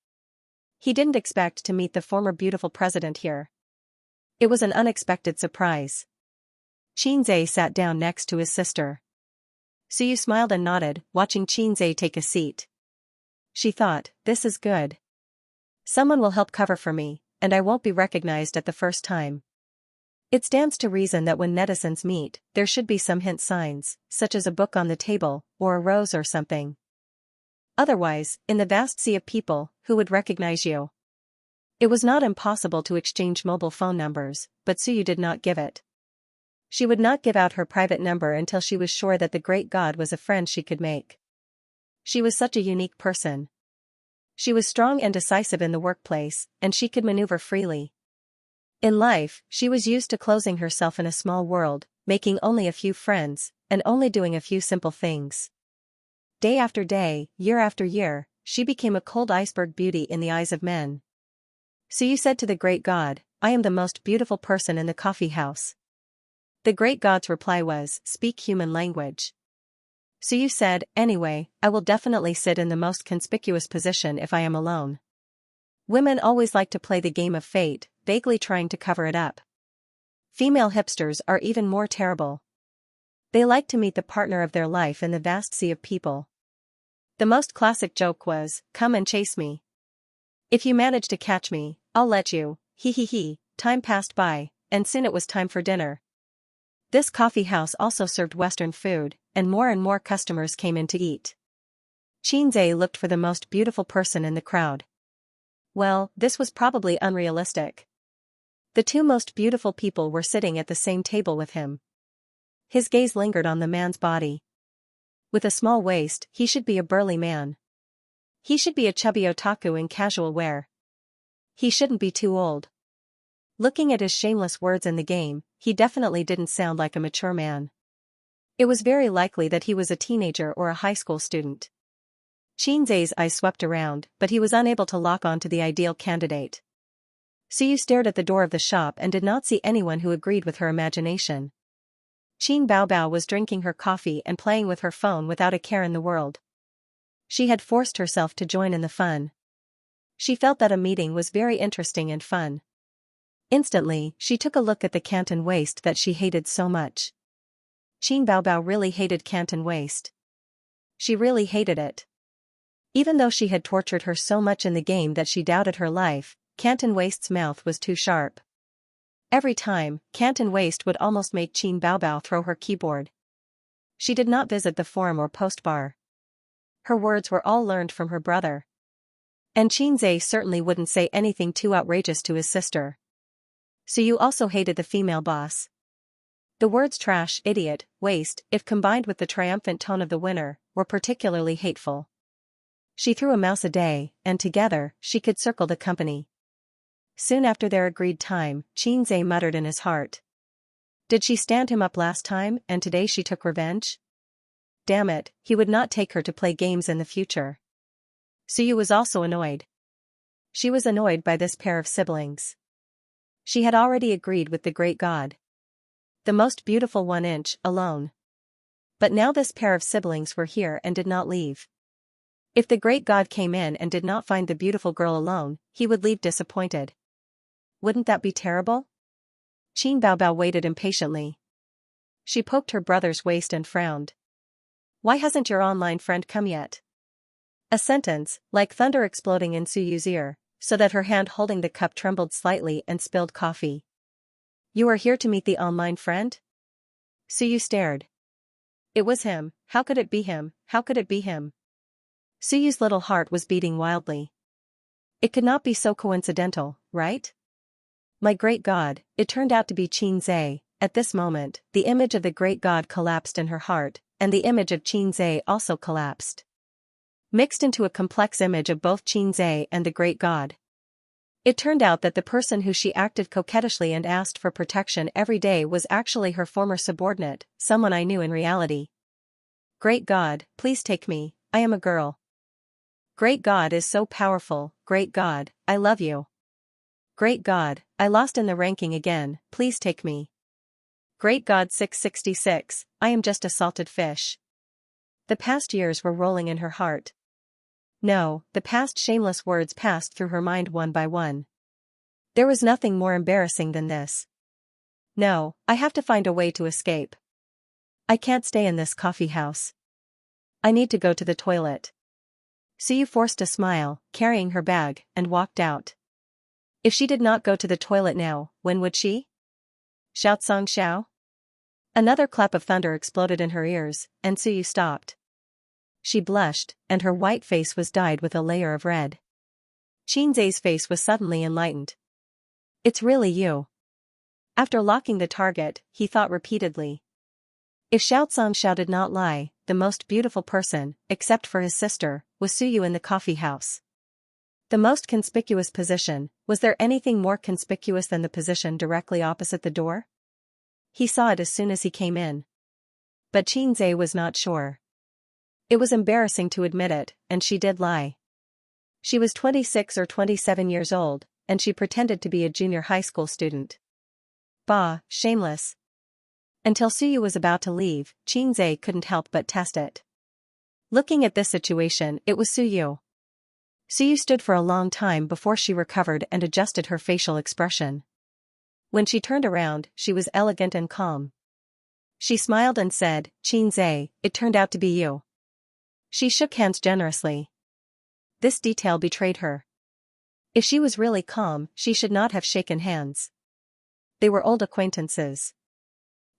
He didn't expect to meet the former beautiful president here. It was an unexpected surprise. Qin Zhe sat down next to his sister. Suyu smiled and nodded, watching Qin Zhe take a seat. She thought, this is good. Someone will help cover for me, and I won't be recognized at the first time. It stands to reason that when netizens meet, there should be some hint signs, such as a book on the table, or a rose or something. Otherwise, in the vast sea of people, who would recognize you? It was not impossible to exchange mobile phone numbers, but Suyu did not give it. She would not give out her private number until she was sure that the great god was a friend she could make. She was such a unique person. She was strong and decisive in the workplace, and she could maneuver freely. In life, she was used to closing herself in a small world, making only a few friends, and only doing a few simple things. Day after day, year after year, she became a cold iceberg beauty in the eyes of men. Suyu said to the great god, I am the most beautiful person in the coffee house. The great god's reply was, speak human language. Suyu said, anyway, I will definitely sit in the most conspicuous position if I am alone. Women always like to play the game of fate, vaguely trying to cover it up. Female hipsters are even more terrible. They like to meet the partner of their life in the vast sea of people. The most classic joke was, come and chase me. If you manage to catch me, I'll let you, hee hee hee. Time passed by, and soon it was time for dinner. This coffee house also served Western food, and more customers came in to eat. Qin Zhe looked for the most beautiful person in the crowd. Well, this was probably unrealistic. The two most beautiful people were sitting at the same table with him. His gaze lingered on the man's body. With a small waist, he should be a burly man. He should be a chubby otaku in casual wear. He shouldn't be too old. Looking at his shameless words in the game, he definitely didn't sound like a mature man. It was very likely that he was a teenager or a high school student. Xianxia's eyes swept around, but he was unable to lock on to the ideal candidate. Suyu stared at the door of the shop and did not see anyone who agreed with her imagination. Qin Baobao was drinking her coffee and playing with her phone without a care in the world. She had forced herself to join in the fun. She felt that a meeting was very interesting and fun. Instantly, she took a look at the Canton waist that she hated so much. Qin Baobao really hated Canton waist. She really hated it. Even though she had tortured her so much in the game that she doubted her life, Canton waist's mouth was too sharp. Every time, Canton waist would almost make Qin Baobao throw her keyboard. She did not visit the forum or post bar. Her words were all learned from her brother. And Xianxia certainly wouldn't say anything too outrageous to his sister. Suyu also hated the female boss. The words trash, idiot, waste, if combined with the triumphant tone of the winner, were particularly hateful. She threw a mouse a day, and together, she could circle the company. Soon after their agreed time, Xianxia muttered in his heart. Did she stand him up last time, and today she took revenge? Damn it, he would not take her to play games in the future. Suyu was also annoyed. She was annoyed by this pair of siblings. She had already agreed with the great god. The most beautiful 1-inch, alone. But now this pair of siblings were here and did not leave. If the great god came in and did not find the beautiful girl alone, he would leave disappointed. Wouldn't that be terrible? Qin Baobao waited impatiently. She poked her brother's waist and frowned. Why hasn't your online friend come yet? A sentence, like thunder exploding in Suyu's ear, so that her hand holding the cup trembled slightly and spilled coffee. You are here to meet the online friend? Suyu stared. It was him. How could it be him? How could it be him? Suyu's little heart was beating wildly. It could not be so coincidental, right? My great god, it turned out to be Xianxia. At this moment, the image of the great god collapsed in her heart, and the image of Xianxia also collapsed. Mixed into a complex image of both Xianxia and the great god. It turned out that the person who she acted coquettishly and asked for protection every day was actually her former subordinate, someone I knew in reality. Great god, please take me, I am a girl. Great god is so powerful, great god, I love you. Great god, I lost in the ranking again, please take me. Great god 666, I am just a salted fish. The past years were rolling in her heart. No, the past shameless words passed through her mind one by one. There was nothing more embarrassing than this. No, I have to find a way to escape. I can't stay in this coffee house. I need to go to the toilet. Suyu forced a smile, carrying her bag, and walked out. If she did not go to the toilet now, when would she? Xiao. Another clap of thunder exploded in her ears, and Suyu stopped. She blushed, and her white face was dyed with a layer of red. Xianxia's face was suddenly enlightened. It's really you. After locking the target, he thought repeatedly. If Xiao did not lie, the most beautiful person, except for his sister, was Suyu in the coffee house. The most conspicuous position, was there anything more conspicuous than the position directly opposite the door? He saw it as soon as he came in. But Xianxia was not sure. It was embarrassing to admit it, and she did lie. She was 26 or 27 years old, and she pretended to be a junior high school student. Bah, shameless. Until Suyu was about to leave, Xianxia couldn't help but test it. Looking at this situation, it was Suyu. Suyu stood for a long time before she recovered and adjusted her facial expression. When she turned around, she was elegant and calm. She smiled and said, Xianxia, it turned out to be you. She shook hands generously. This detail betrayed her. If she was really calm, she should not have shaken hands. They were old acquaintances.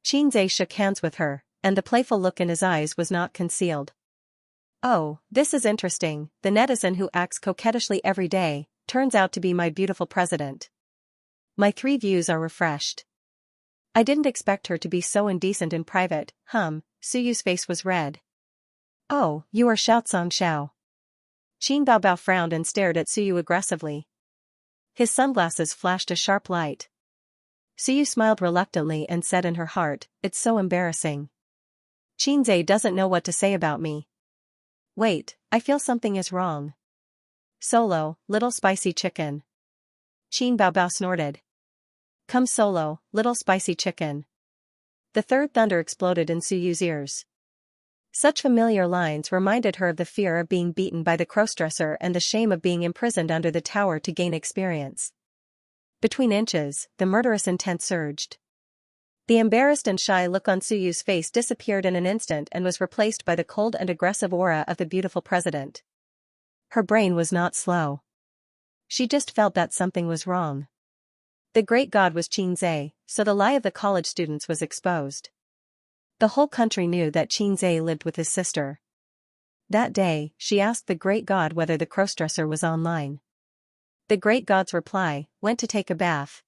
Xianxia shook hands with her, and the playful look in his eyes was not concealed. Oh, this is interesting, the netizen who acts coquettishly every day, turns out to be my beautiful president. My 3 views are refreshed. I didn't expect her to be so indecent in private, Suyu's face was red. Oh, you are Xiao. Qin Baobao frowned and stared at Suyu aggressively. His sunglasses flashed a sharp light. Suyu smiled reluctantly and said in her heart, it's so embarrassing. Qinze doesn't know what to say about me. Wait, I feel something is wrong. Solo, little spicy chicken. Qin Baobao snorted. Come Solo, little spicy chicken. The third thunder exploded in Suyu's ears. Such familiar lines reminded her of the fear of being beaten by the crossdresser and the shame of being imprisoned under the tower to gain experience. Between inches, the murderous intent surged. The embarrassed and shy look on Suyu's face disappeared in an instant and was replaced by the cold and aggressive aura of the beautiful president. Her brain was not slow. She just felt that something was wrong. The great god was Qinze, so the lie of the college students was exposed. The whole country knew that Qinze lived with his sister. That day, she asked the great god whether the crossdresser was online. The great god's reply, went to take a bath.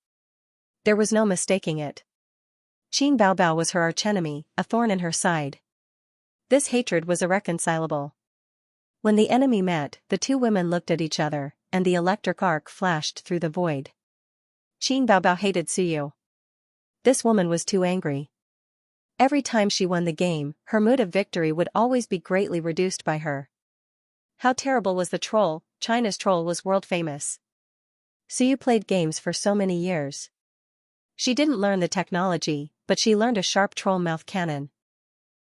There was no mistaking it. Qin Baobao was her archenemy, a thorn in her side. This hatred was irreconcilable. When the enemy met, the 2 women looked at each other, and the electric arc flashed through the void. Qin Baobao hated Suyu. This woman was too angry. Every time she won the game, her mood of victory would always be greatly reduced by her. How terrible was the troll? China's troll was world famous. Suyu played games for so many years. She didn't learn the technology, but she learned a sharp troll mouth cannon.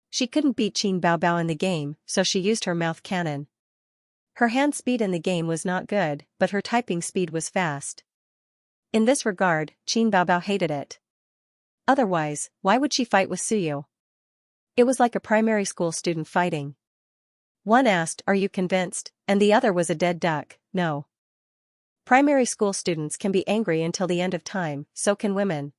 She couldn't beat Qin Baobao in the game, so she used her mouth cannon. Her hand speed in the game was not good, but her typing speed was fast. In this regard, Qin Baobao hated it. Otherwise, why would she fight with Suyu? It was like a primary school student fighting. One asked, "Are you convinced?" and the other was a dead duck, "No." Primary school students can be angry until the end of time, so can women.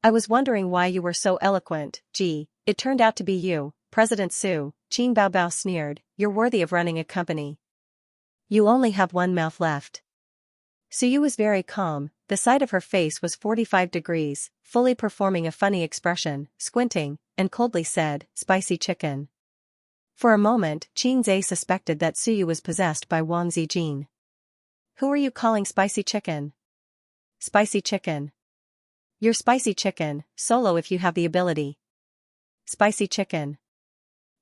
I was wondering why you were so eloquent, gee, it turned out to be you, President Su, Qin Baobao sneered, you're worthy of running a company. You only have one mouth left. Suyu was very calm, the side of her face was 45 degrees, fully performing a funny expression, squinting, and coldly said, spicy chicken. For a moment, Qinze suspected that Suyu was possessed by Wang Zijin. Who are you calling spicy chicken? Spicy chicken. You're spicy chicken, Solo if you have the ability. Spicy chicken.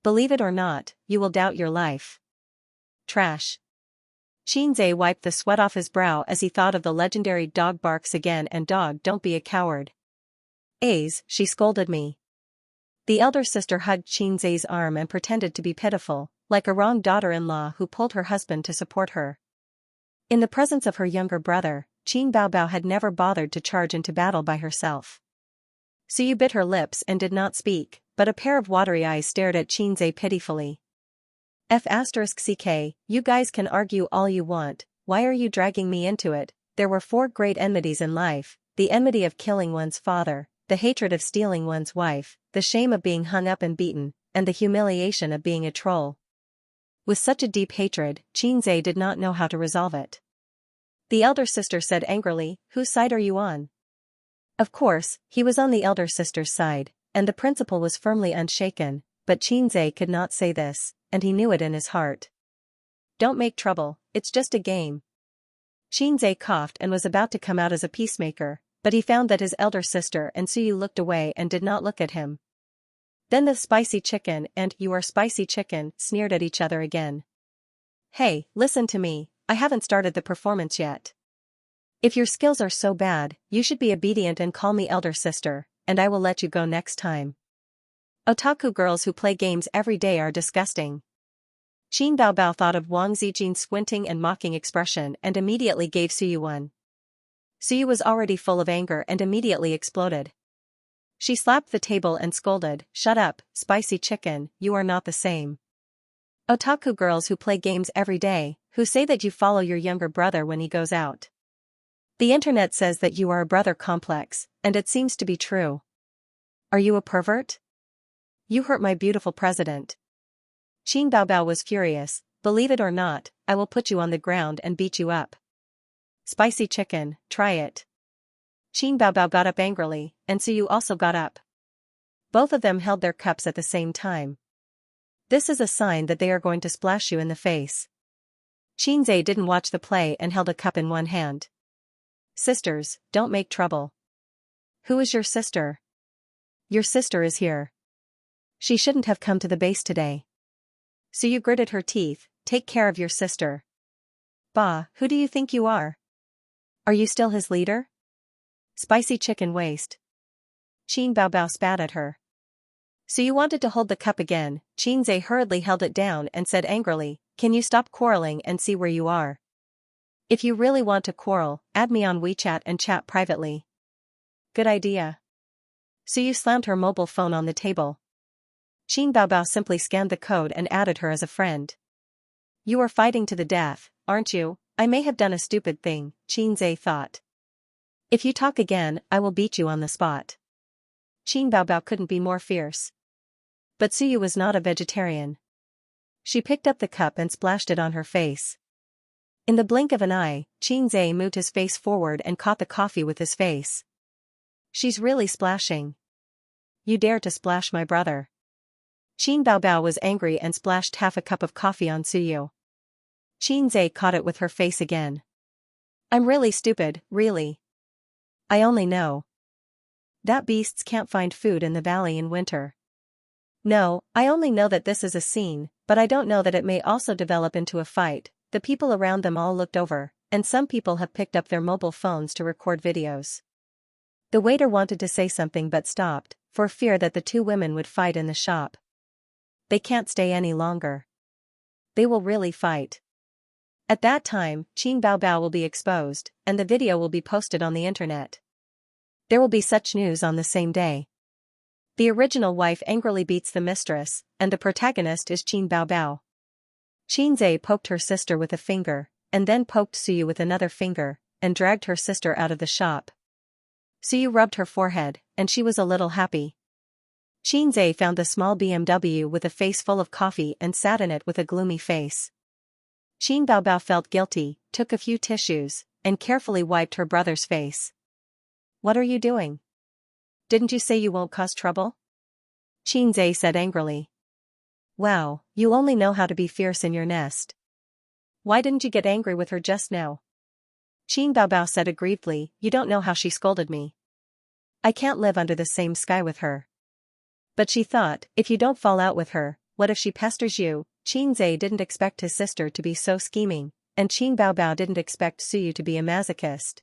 Believe it or not, you will doubt your life. Trash. Qinze wiped the sweat off his brow as he thought of the legendary dog barks again and dog don't be a coward. A's, she scolded me. The elder sister hugged Qinze's arm and pretended to be pitiful, like a wronged daughter-in-law who pulled her husband to support her. In the presence of her younger brother, Qin Baobao had never bothered to charge into battle by herself. Suyu bit her lips and did not speak, but a pair of watery eyes stared at Qinze pitifully. F***ck, you guys can argue all you want, why are you dragging me into it? There were 4 great enmities in life, the enmity of killing one's father, the hatred of stealing one's wife, the shame of being hung up and beaten, and the humiliation of being a troll. With such a deep hatred, Qinze did not know how to resolve it. The elder sister said angrily, whose side are you on? Of course, he was on the elder sister's side, and the principal was firmly unshaken, but Qinze could not say this, and he knew it in his heart. Don't make trouble, it's just a game. Qinze coughed and was about to come out as a peacemaker, but he found that his elder sister and Suyu looked away and did not look at him. Then the spicy chicken and you are spicy chicken sneered at each other again. Hey, listen to me, I haven't started the performance yet. If your skills are so bad, you should be obedient and call me elder sister, and I will let you go next time. Otaku girls who play games every day are disgusting. Qin Baobao thought of Wang Zijin's squinting and mocking expression and immediately gave Suyu one. Suyu was already full of anger and immediately exploded. She slapped the table and scolded, shut up, spicy chicken, you are not the same. Otaku girls who play games every day, who say that you follow your younger brother when he goes out. The internet says that you are a brother complex, and it seems to be true. Are you a pervert? You hurt my beautiful president. Qin Baobao was furious, believe it or not, I will put you on the ground and beat you up. Spicy chicken, try it. Qin Baobao got up angrily, and Suyu also got up. Both of them held their cups at the same time. This is a sign that they are going to splash you in the face. Qinzhe didn't watch the play and held a cup in one hand. Sisters, don't make trouble. Who is your sister? Your sister is here. She shouldn't have come to the base today. Suyu gritted her teeth, take care of your sister. Bah, who do you think you are? Are you still his leader? Spicy chicken waste. Qin Baobao spat at her. Suyu wanted to hold the cup again. Qinzhe hurriedly held it down and said angrily, can you stop quarreling and see where you are? If you really want to quarrel, add me on WeChat and chat privately. Good idea. Suyu slammed her mobile phone on the table. Qin Baobao simply scanned the code and added her as a friend. You are fighting to the death, aren't you? I may have done a stupid thing, Qinzhe thought. If you talk again, I will beat you on the spot. Qin Baobao couldn't be more fierce. But Suyu was not a vegetarian. She picked up the cup and splashed it on her face. In the blink of an eye, Qinzhe moved his face forward and caught the coffee with his face. She's really splashing. You dare to splash my brother. Qin Baobao was angry and splashed half a cup of coffee on Suyu. Qinzhe caught it with her face again. I'm really stupid, really. I only know that beasts can't find food in the valley in winter. No, I only know that this is a scene, but I don't know that it may also develop into a fight. The people around them all looked over, and some people have picked up their mobile phones to record videos. The waiter wanted to say something but stopped, for fear that the two women would fight in the shop. They can't stay any longer. They will really fight. At that time, Qin Baobao will be exposed, and the video will be posted on the internet. There will be such news on the same day. The original wife angrily beats the mistress, and the protagonist is Qin Baobao. Qinzhe poked her sister with a finger, and then poked Suyu with another finger, and dragged her sister out of the shop. Suyu rubbed her forehead, and she was a little happy. Qinzhe found the small BMW with a face full of coffee and sat in it with a gloomy face. Qin Baobao felt guilty, took a few tissues, and carefully wiped her brother's face. What are you doing? Didn't you say you won't cause trouble? Qinzhe said angrily. Wow, you only know how to be fierce in your nest. Why didn't you get angry with her just now? Qin Baobao said aggrievedly, you don't know how she scolded me. I can't live under the same sky with her. But she thought, if you don't fall out with her, what if she pesters you? Qinzhe didn't expect his sister to be so scheming, and Qin Baobao didn't expect Suyu to be a masochist.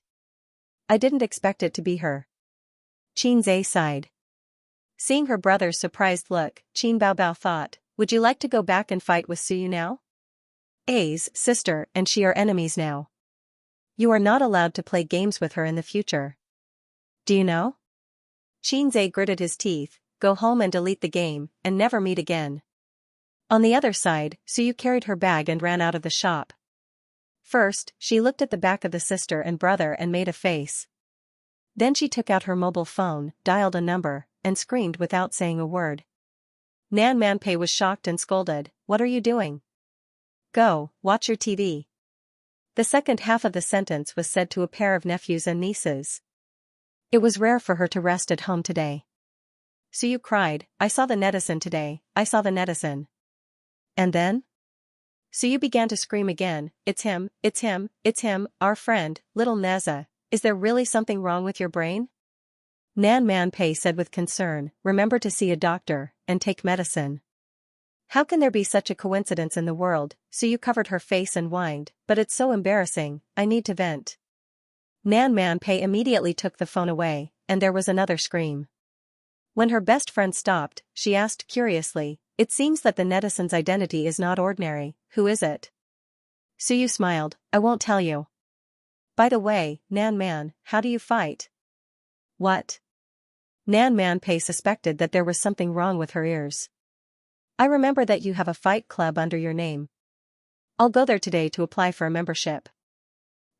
I didn't expect it to be her. Qinzhe sighed. Seeing her brother's surprised look, Qin Baobao thought, would you like to go back and fight with Suyu now? A's sister and she are enemies now. You are not allowed to play games with her in the future. Do you know? Qinzhe gritted his teeth, go home and delete the game, and never meet again. On the other side, Suyu carried her bag and ran out of the shop. First, she looked at the back of the sister and brother and made a face. Then she took out her mobile phone, dialed a number, and screamed without saying a word. Nan Manpei was shocked and scolded, what are you doing? Go, watch your TV. The second half of the sentence was said to a pair of nephews and nieces. It was rare for her to rest at home today. Suyu cried, I saw the netizen today, I saw the netizen. And then? Suyu began to scream again, it's him, it's him, it's him, our friend, little Neza, is there really something wrong with your brain? Nan Manpei said with concern, remember to see a doctor, and take medicine. How can there be such a coincidence in the world? Suyu covered her face and whined, but it's so embarrassing, I need to vent. Nan Manpei immediately took the phone away, and there was another scream. When her best friend stopped, she asked curiously, it seems that the netizen's identity is not ordinary, who is it? Suyu smiled, I won't tell you. By the way, Nan Man, how do you fight? What? Nan Manpei suspected that there was something wrong with her ears. I remember that you have a fight club under your name. I'll go there today to apply for a membership.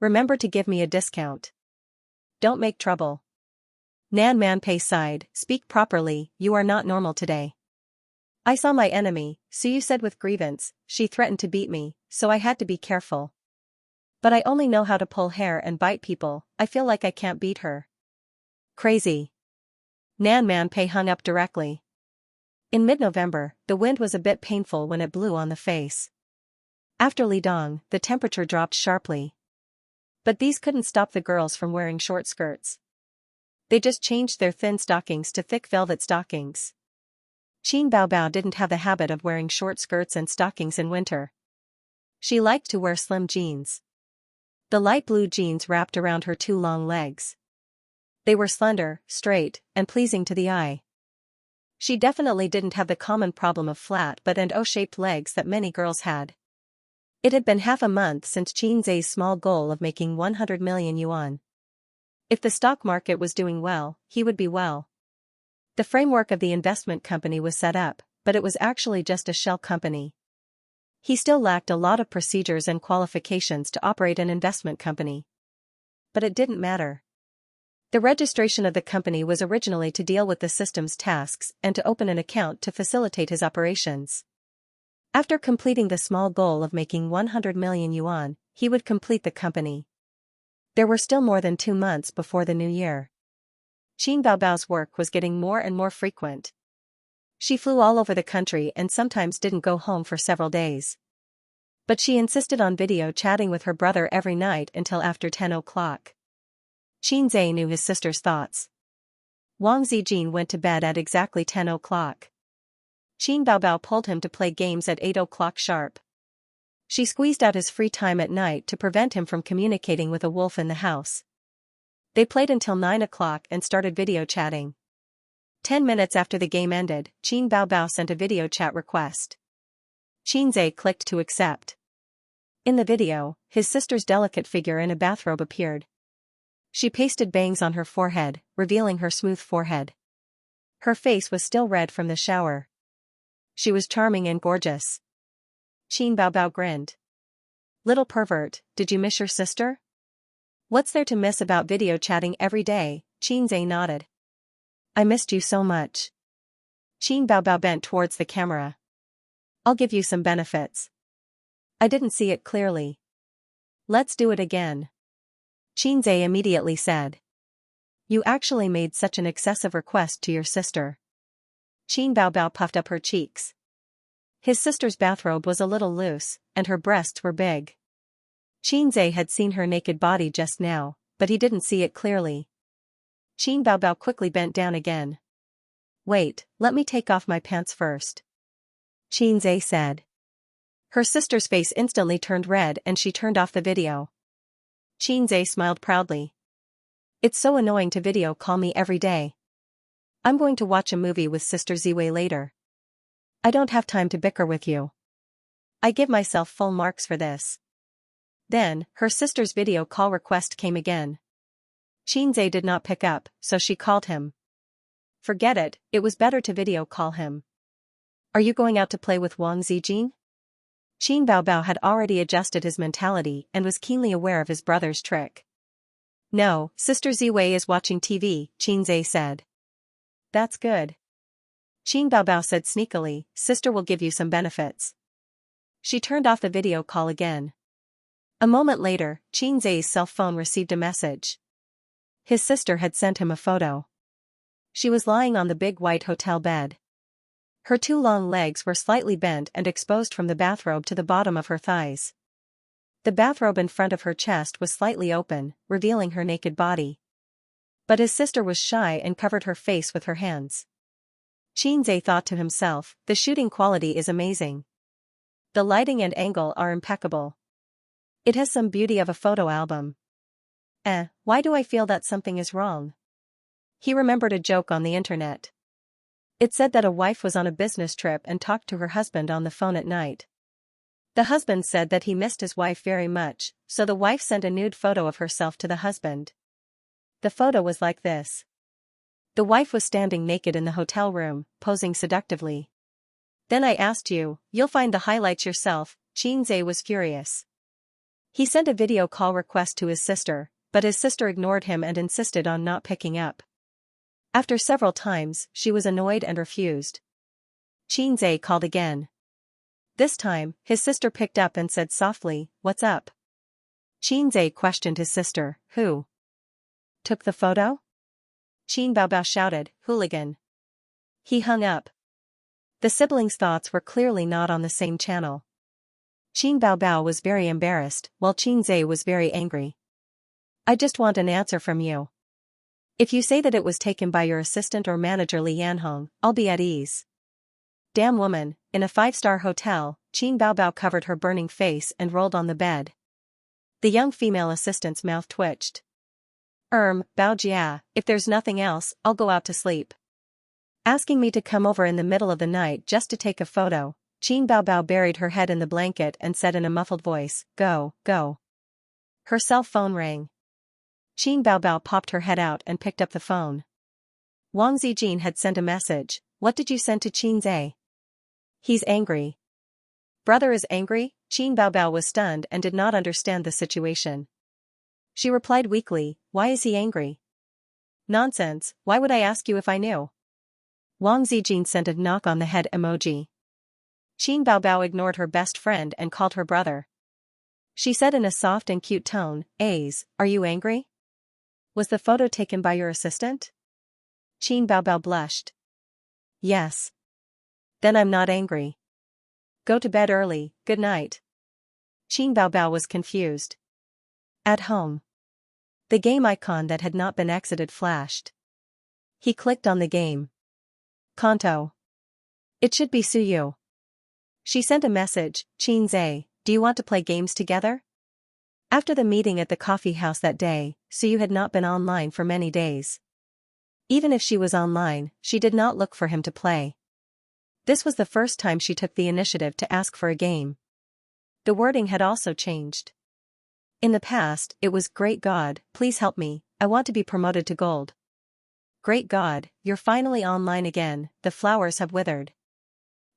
Remember to give me a discount. Don't make trouble. Nan Manpei sighed, speak properly, you are not normal today. I saw my enemy, Suyu said with grievance, she threatened to beat me, so I had to be careful. But I only know how to pull hair and bite people. I feel like I can't beat her. Crazy. Nan Man Pei hung up directly. In mid-November, the wind was a bit painful when it blew on the face. After Lidong, the temperature dropped sharply. But these couldn't stop the girls from wearing short skirts. They just changed their thin stockings to thick velvet stockings. Qin Baobao didn't have the habit of wearing short skirts and stockings in winter. She liked to wear slim jeans. The light blue jeans wrapped around her two long legs. They were slender, straight, and pleasing to the eye. She definitely didn't have the common problem of flat butt and O-shaped legs that many girls had. It had been half a month since Qin Zhe's small goal of making 100 million yuan. If the stock market was doing well, he would be well. The framework of the investment company was set up, but it was actually just a shell company. He still lacked a lot of procedures and qualifications to operate an investment company. But it didn't matter. The registration of the company was originally to deal with the system's tasks and to open an account to facilitate his operations. After completing the small goal of making 100 million yuan, he would complete the company. There were still more than 2 months before the new year. Qin Baobao's work was getting more and more frequent. She flew all over the country and sometimes didn't go home for several days. But she insisted on video chatting with her brother every night until after 10 o'clock. Qin Zhe knew his sister's thoughts. Wang Zijin went to bed at exactly 10 o'clock. Qin Baobao pulled him to play games at 8 o'clock sharp. She squeezed out his free time at night to prevent him from communicating with a wolf in the house. They played until 9 o'clock and started video chatting. 10 minutes after the game ended, Qin Baobao sent a video chat request. Qin Zhe clicked to accept. In the video, his sister's delicate figure in a bathrobe appeared. She pasted bangs on her forehead, revealing her smooth forehead. Her face was still red from the shower. She was charming and gorgeous. Qin Baobao grinned. Little pervert, did you miss your sister? What's there to miss about video chatting every day? Qin Zhe nodded. I missed you so much. Qin Baobao bent towards the camera. I'll give you some benefits. I didn't see it clearly. Let's do it again. Qin Zhe immediately said. You actually made such an excessive request to your sister. Qin Baobao puffed up her cheeks. His sister's bathrobe was a little loose, and her breasts were big. Qin Zhe had seen her naked body just now, but he didn't see it clearly. Qin Baobao quickly bent down again. Wait, let me take off my pants first. Qin Zhe said. Her sister's face instantly turned red and she turned off the video. Qin Zhe smiled proudly. It's so annoying to video call me every day. I'm going to watch a movie with Sister Ziwei later. I don't have time to bicker with you. I give myself full marks for this. Then, her sister's video call request came again. Qin Zhe did not pick up, so she called him. Forget it, it was better to video call him. Are you going out to play with Wang Zijin? Qin Baobao had already adjusted his mentality and was keenly aware of his brother's trick. No, Sister Ziwei is watching TV, Qin Zhe said. That's good. Qin Baobao said sneakily, Sister will give you some benefits. She turned off the video call again. A moment later, Qin Zhe's cell phone received a message. His sister had sent him a photo. She was lying on the big white hotel bed. Her two long legs were slightly bent and exposed from the bathrobe to the bottom of her thighs. The bathrobe in front of her chest was slightly open, revealing her naked body. But his sister was shy and covered her face with her hands. Qin Zhe thought to himself, the shooting quality is amazing. The lighting and angle are impeccable. It has some beauty of a photo album. Why do I feel that something is wrong? He remembered a joke on the internet. It said that a wife was on a business trip and talked to her husband on the phone at night. The husband said that he missed his wife very much, so the wife sent a nude photo of herself to the husband. The photo was like this. The wife was standing naked in the hotel room, posing seductively. Then I asked you, you'll find the highlights yourself. Qin Zhe was furious. He sent a video call request to his sister, but his sister ignored him and insisted on not picking up. After several times, she was annoyed and refused. Qin Zhe called again. This time, his sister picked up and said softly, What's up? Xianxia questioned his sister, who took the photo? Qin Baobao shouted, hooligan. He hung up. The siblings' thoughts were clearly not on the same channel. Qin Baobao was very embarrassed, while Xianxia was very angry. I just want an answer from you. If you say that it was taken by your assistant or manager Li Yanhong, I'll be at ease. Damn woman, in a 5-star hotel, Qin Baobao covered her burning face and rolled on the bed. The young female assistant's mouth twitched. Bao Jia, if there's nothing else, I'll go out to sleep. Asking me to come over in the middle of the night just to take a photo, Qin Baobao buried her head in the blanket and said in a muffled voice, go. Her cell phone rang. Qin Baobao popped her head out and picked up the phone. Wang Zijin had sent a message. What did you send to Xianxia? He's angry. Brother is angry? Qin Baobao was stunned and did not understand the situation. She replied weakly, why is he angry? Nonsense, why would I ask you if I knew? Wang Zijin sent a knock on the head emoji. Qin Baobao ignored her best friend and called her brother. She said in a soft and cute tone, are you angry? Was the photo taken by your assistant? Qin Baobao blushed. Yes. Then I'm not angry. Go to bed early, good night. Qin Baobao was confused. At home. The game icon that had not been exited flashed. He clicked on the game. Kanto. It should be Suyu. She sent a message, Xianxia, do you want to play games together? After the meeting at the coffee house that day, Suyu had not been online for many days. Even if she was online, she did not look for him to play. This was the first time she took the initiative to ask for a game. The wording had also changed. In the past, it was, Great God, please help me, I want to be promoted to gold. Great God, you're finally online again, the flowers have withered.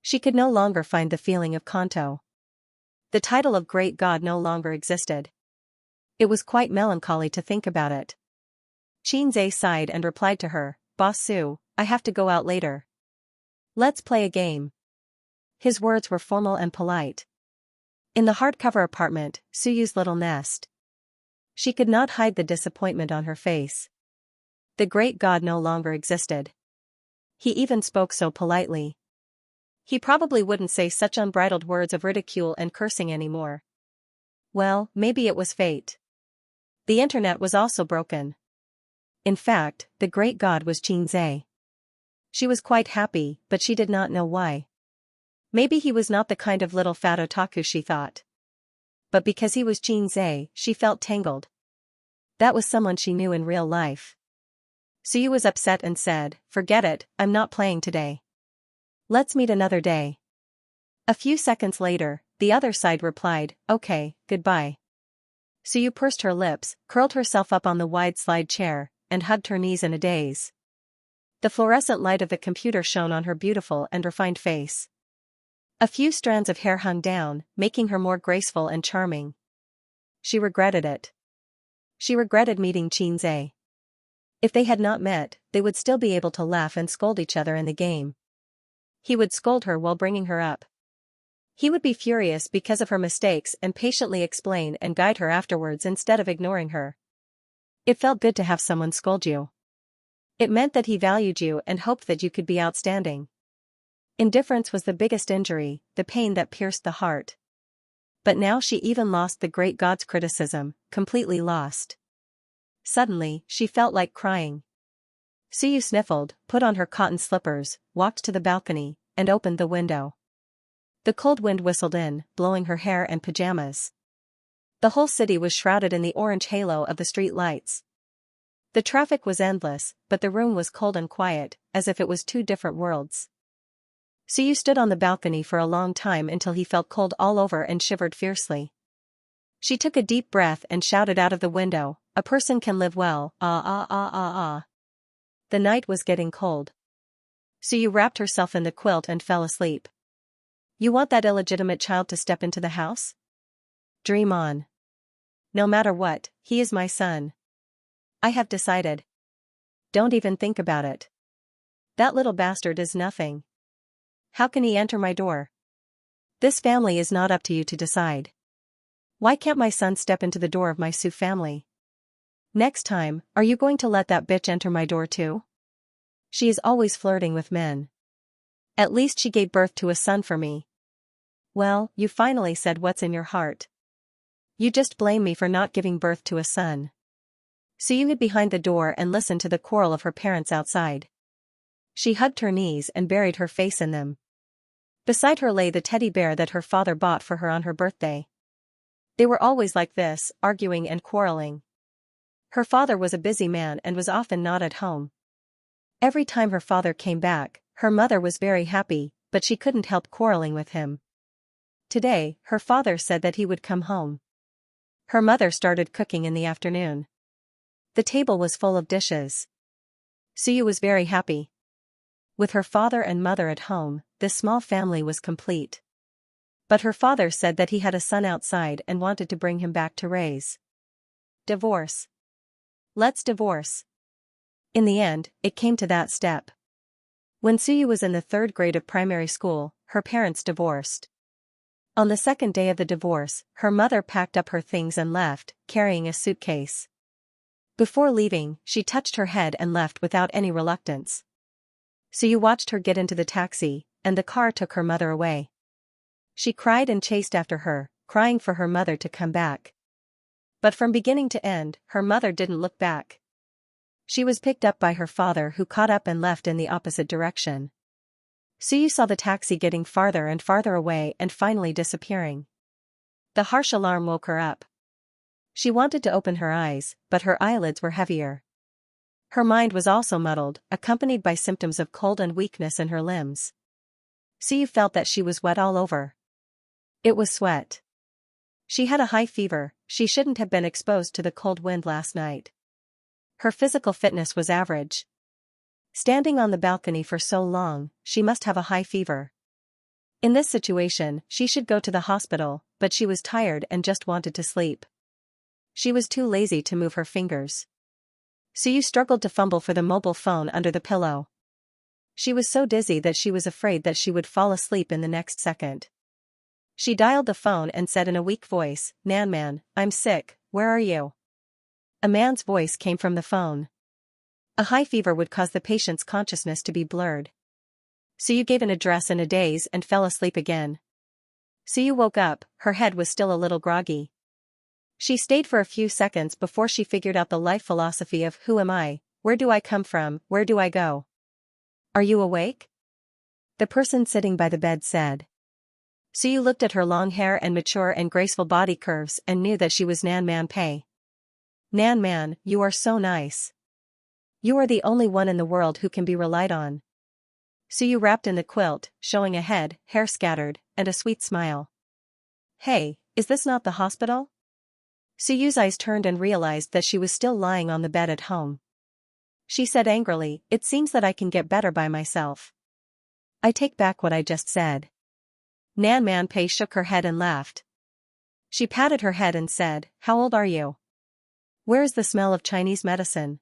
She could no longer find the feeling of Kanto. The title of Great God no longer existed. It was quite melancholy to think about it. Xianxia sighed and replied to her, Boss Su, I have to go out later. Let's play a game. His words were formal and polite. In the hardcover apartment, Suyu's little nest. She could not hide the disappointment on her face. The great God no longer existed. He even spoke so politely. He probably wouldn't say such unbridled words of ridicule and cursing anymore. Well, maybe it was fate. The internet was also broken. In fact, the great God was Xianxia. She was quite happy, but she did not know why. Maybe he was not the kind of little fat otaku she thought. But because he was Xianxia, she felt tangled. That was someone she knew in real life. Suyu was upset and said, forget it, I'm not playing today. Let's meet another day. A few seconds later, the other side replied, okay, goodbye. Suyu pursed her lips, curled herself up on the wide slide chair, and hugged her knees in a daze. The fluorescent light of the computer shone on her beautiful and refined face. A few strands of hair hung down, making her more graceful and charming. She regretted it. She regretted meeting Xianxia. If they had not met, they would still be able to laugh and scold each other in the game. He would scold her while bringing her up. He would be furious because of her mistakes and patiently explain and guide her afterwards instead of ignoring her. It felt good to have someone scold you. It meant that he valued you and hoped that you could be outstanding. Indifference was the biggest injury, the pain that pierced the heart. But now she even lost the great God's criticism, completely lost. Suddenly, she felt like crying. Suyu sniffled, put on her cotton slippers, walked to the balcony, and opened the window. The cold wind whistled in, blowing her hair and pajamas. The whole city was shrouded in the orange halo of the street lights. The traffic was endless, but the room was cold and quiet, as if it was two different worlds. Suyu stood on the balcony for a long time until he felt cold all over and shivered fiercely. She took a deep breath and shouted out of the window, a person can live well, ah. The night was getting cold. Suyu wrapped herself in the quilt and fell asleep. You want that illegitimate child to step into the house? Dream on. No matter what, he is my son. I have decided. Don't even think about it. That little bastard is nothing. How can he enter my door? This family is not up to you to decide. Why can't my son step into the door of my Su family? Next time, are you going to let that bitch enter my door too? She is always flirting with men. At least she gave birth to a son for me. Well, you finally said what's in your heart. You just blame me for not giving birth to a son. So you hid behind the door and listened to the quarrel of her parents outside. She hugged her knees and buried her face in them. Beside her lay the teddy bear that her father bought for her on her birthday. They were always like this, arguing and quarreling. Her father was a busy man and was often not at home. Every time her father came back, her mother was very happy, but she couldn't help quarreling with him. Today, her father said that he would come home. Her mother started cooking in the afternoon. The table was full of dishes. Suyu was very happy. With her father and mother at home, this small family was complete. But her father said that he had a son outside and wanted to bring him back to raise. Divorce. Let's divorce. In the end, it came to that step. When Suyu was in the 3rd grade of primary school, her parents divorced. On the 2nd day of the divorce, her mother packed up her things and left, carrying a suitcase. Before leaving, she touched her head and left without any reluctance. Suyu watched her get into the taxi, and the car took her mother away. She cried and chased after her, crying for her mother to come back. But from beginning to end, her mother didn't look back. She was picked up by her father, who caught up and left in the opposite direction. Suyu saw the taxi getting farther and farther away and finally disappearing. The harsh alarm woke her up. She wanted to open her eyes, but her eyelids were heavier. Her mind was also muddled, accompanied by symptoms of cold and weakness in her limbs. Suyu felt that she was wet all over. It was sweat. She had a high fever. She shouldn't have been exposed to the cold wind last night. Her physical fitness was average. Standing on the balcony for so long, she must have a high fever. In this situation, she should go to the hospital, but she was tired and just wanted to sleep. She was too lazy to move her fingers. Suyu struggled to fumble for the mobile phone under the pillow. She was so dizzy that she was afraid that she would fall asleep in the next second. She dialed the phone and said in a weak voice, "Nanman, I'm sick, where are you?" A man's voice came from the phone. A high fever would cause the patient's consciousness to be blurred. Suyu gave an address in a daze and fell asleep again. Suyu woke up, her head was still a little groggy. She stayed for a few seconds before she figured out the life philosophy of who am I, where do I come from, where do I go? Are you awake? The person sitting by the bed said. Suyu looked at her long hair and mature and graceful body curves and knew that she was Nanman Pei. Nanman, you are so nice. You are the only one in the world who can be relied on. Suyu wrapped in the quilt, showing a head, hair scattered, and a sweet smile. Hey, is this not the hospital? Suyu's eyes turned and realized that she was still lying on the bed at home. She said angrily, "It seems that I can get better by myself. I take back what I just said." Nanman Pei shook her head and laughed. She patted her head and said, "How old are you? Where is the smell of Chinese medicine?"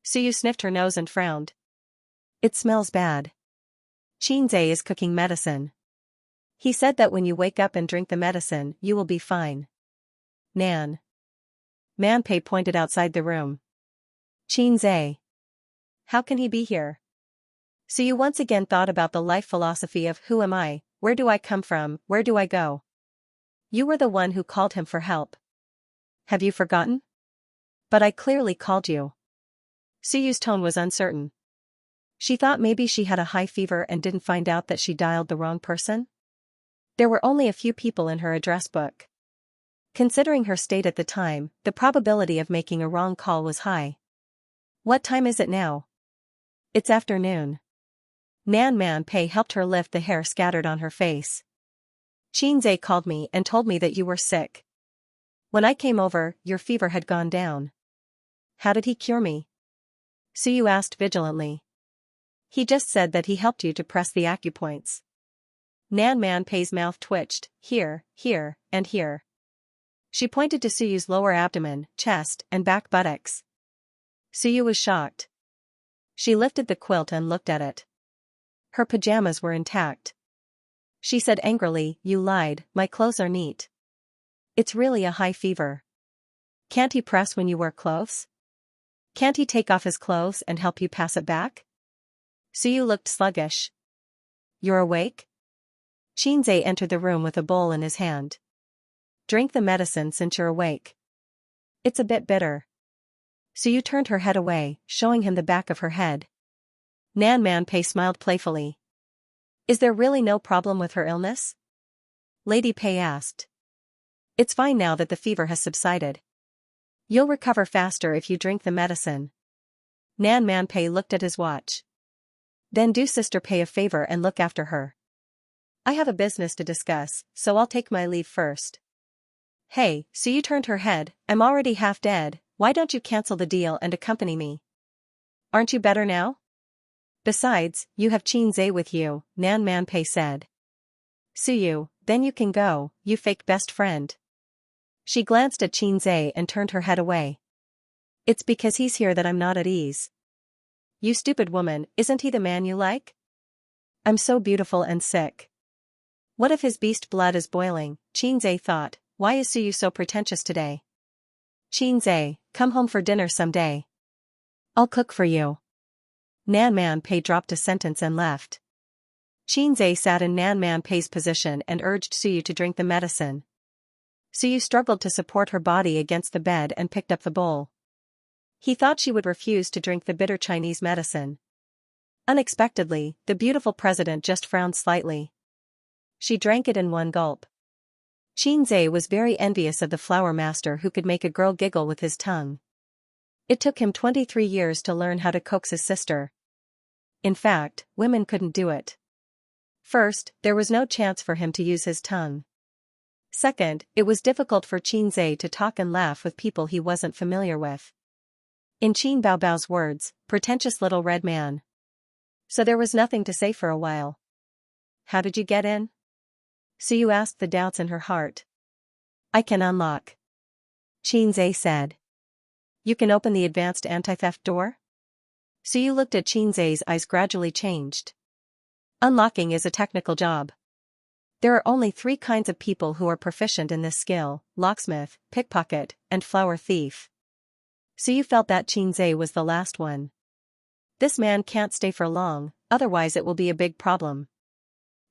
Suyu sniffed her nose and frowned. "It smells bad. Xianxia is cooking medicine. He said that when you wake up and drink the medicine, you will be fine." Nan. Manpei pointed outside the room. Xianxia. How can he be here? Suyu once again thought about the life philosophy of who am I, where do I come from, where do I go? You were the one who called him for help. Have you forgotten? But I clearly called you. Suyu's tone was uncertain. She thought maybe she had a high fever and didn't find out that she dialed the wrong person. There were only a few people in her address book. Considering her state at the time, the probability of making a wrong call was high. What time is it now? It's afternoon. Nanman Pei helped her lift the hair scattered on her face. Xianxia called me and told me that you were sick. When I came over, your fever had gone down. How did he cure me? Suyu asked vigilantly. He just said that he helped you to press the acupoints. Nanman Pei's mouth twitched, here, and here. She pointed to Suyu's lower abdomen, chest, and back buttocks. Suyu was shocked. She lifted the quilt and looked at it. Her pajamas were intact. She said angrily, "You lied, my clothes are neat." It's really a high fever. Can't he press when you wear clothes? Can't he take off his clothes and help you pass it back? Suyu looked sluggish. You're awake? Xianxia entered the room with a bowl in his hand. Drink the medicine since you're awake. It's a bit bitter. Suyu turned her head away, showing him the back of her head. Nan Manpei smiled playfully. Is there really no problem with her illness? Lady Pei asked. It's fine now that the fever has subsided. You'll recover faster if you drink the medicine. Nan Manpei looked at his watch. Then do Sister Pei a favor and look after her. I have a business to discuss, so I'll take my leave first. Hey, Suyu turned her head, I'm already half dead, why don't you cancel the deal and accompany me? Aren't you better now? Besides, you have Xianxia with you, Nan Manpei said. Suyu, then you can go, you fake best friend. She glanced at Xianxia and turned her head away. It's because he's here that I'm not at ease. You stupid woman, isn't he the man you like? I'm so beautiful and sick. What if his beast blood is boiling? Xianxia thought, why is Suyu so pretentious today? Xianxia, come home for dinner someday. I'll cook for you. Nan Manpei dropped a sentence and left. Xianxia sat in Nan Manpei's position and urged Suyu to drink the medicine. Suyu struggled to support her body against the bed and picked up the bowl. He thought she would refuse to drink the bitter Chinese medicine. Unexpectedly, the beautiful president just frowned slightly. She drank it in one gulp. Xianxia was very envious of the flower master who could make a girl giggle with his tongue. It took him 23 years to learn how to coax his sister. In fact, women couldn't do it. First, there was no chance for him to use his tongue. Second, it was difficult for Xianxia to talk and laugh with people he wasn't familiar with. In Qin Baobao's words, pretentious little red man. So there was nothing to say for a while. How did you get in? Suyu asked the doubts in her heart. I can unlock. Xianxia said. You can open the advanced anti-theft door? Suyu looked at Xianxia's eyes gradually changed. Unlocking is a technical job. There are only 3 kinds of people who are proficient in this skill, locksmith, pickpocket, and flower thief. Suyu felt that Xianxia was the last one. This man can't stay for long, otherwise it will be a big problem.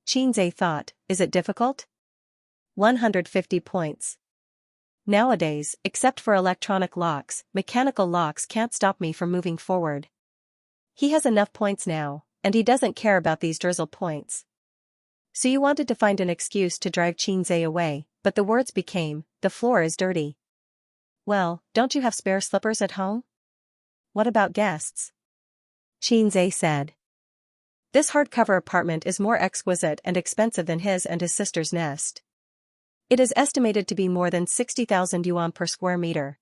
Xianxia thought, is it difficult? 150 points. Nowadays, except for electronic locks, mechanical locks can't stop me from moving forward. He has enough points now, and he doesn't care about these drizzle points. Suyu wanted to find an excuse to drive Xianxia away, but the words became, the floor is dirty. Well, don't you have spare slippers at home? What about guests? Xianxia said. This hardcover apartment is more exquisite and expensive than his and his sister's nest. It is estimated to be more than 60,000 yuan per square meter.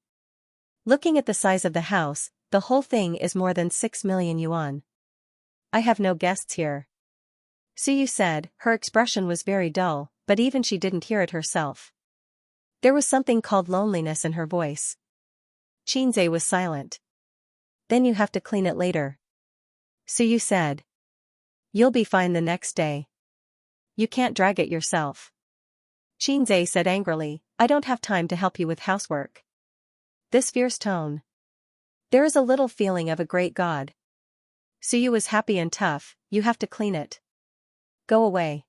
Looking at the size of the house, the whole thing is more than 6 million yuan. I have no guests here. Suyu said, her expression was very dull, but even she didn't hear it herself. There was something called loneliness in her voice. Xianxia was silent. Then you have to clean it later. Suyu said. You'll be fine the next day. You can't drag it yourself. Xianxia said angrily, I don't have time to help you with housework. This fierce tone. There is a little feeling of a great god. Suyu was happy and tough, you have to clean it. Go away.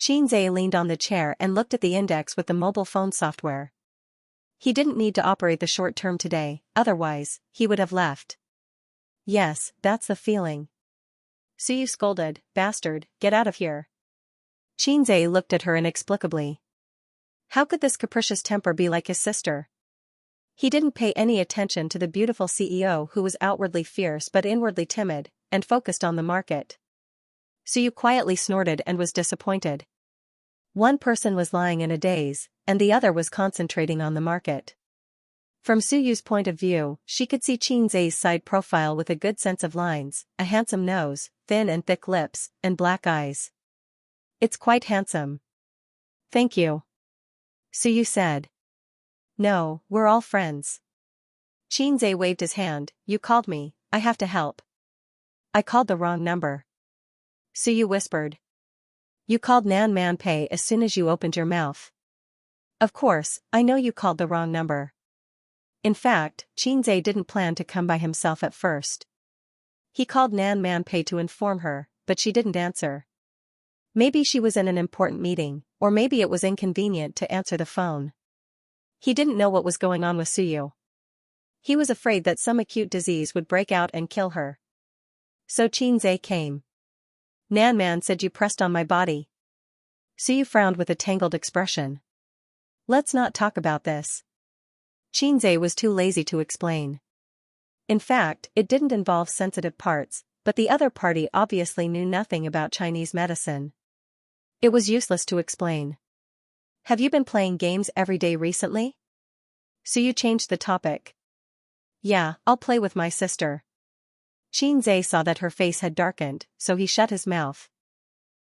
Xianxia leaned on the chair and looked at the index with the mobile phone software. He didn't need to operate the short term today, otherwise, he would have left. Yes, that's the feeling. Suyu scolded, bastard, get out of here. Xianxia looked at her inexplicably. How could this capricious temper be like his sister? He didn't pay any attention to the beautiful CEO who was outwardly fierce but inwardly timid, and focused on the market. Suyu quietly snorted and was disappointed. One person was lying in a daze, and the other was concentrating on the market. From Suyu's point of view, she could see Xianxia's side profile with a good sense of lines, a handsome nose, thin and thick lips, and black eyes. It's quite handsome. Thank you. Suyu said. No, we're all friends. Xianxia waved his hand, you called me, I have to help. I called the wrong number. Suyu whispered. You called Nan Manpei as soon as you opened your mouth. Of course, I know you called the wrong number. In fact, Xianxia didn't plan to come by himself at first. He called Nan Manpei to inform her, but she didn't answer. Maybe she was in an important meeting, or maybe it was inconvenient to answer the phone. He didn't know what was going on with Suyu. He was afraid that some acute disease would break out and kill her. So Xianxia came. Nan Man said you pressed on my body. Suyu frowned with a tangled expression. Let's not talk about this. Xianxia was too lazy to explain. In fact, it didn't involve sensitive parts, but the other party obviously knew nothing about Chinese medicine. It was useless to explain. Have you been playing games every day recently? Suyu changed the topic. Yeah, I'll play with my sister. Xianxia saw that her face had darkened, so he shut his mouth.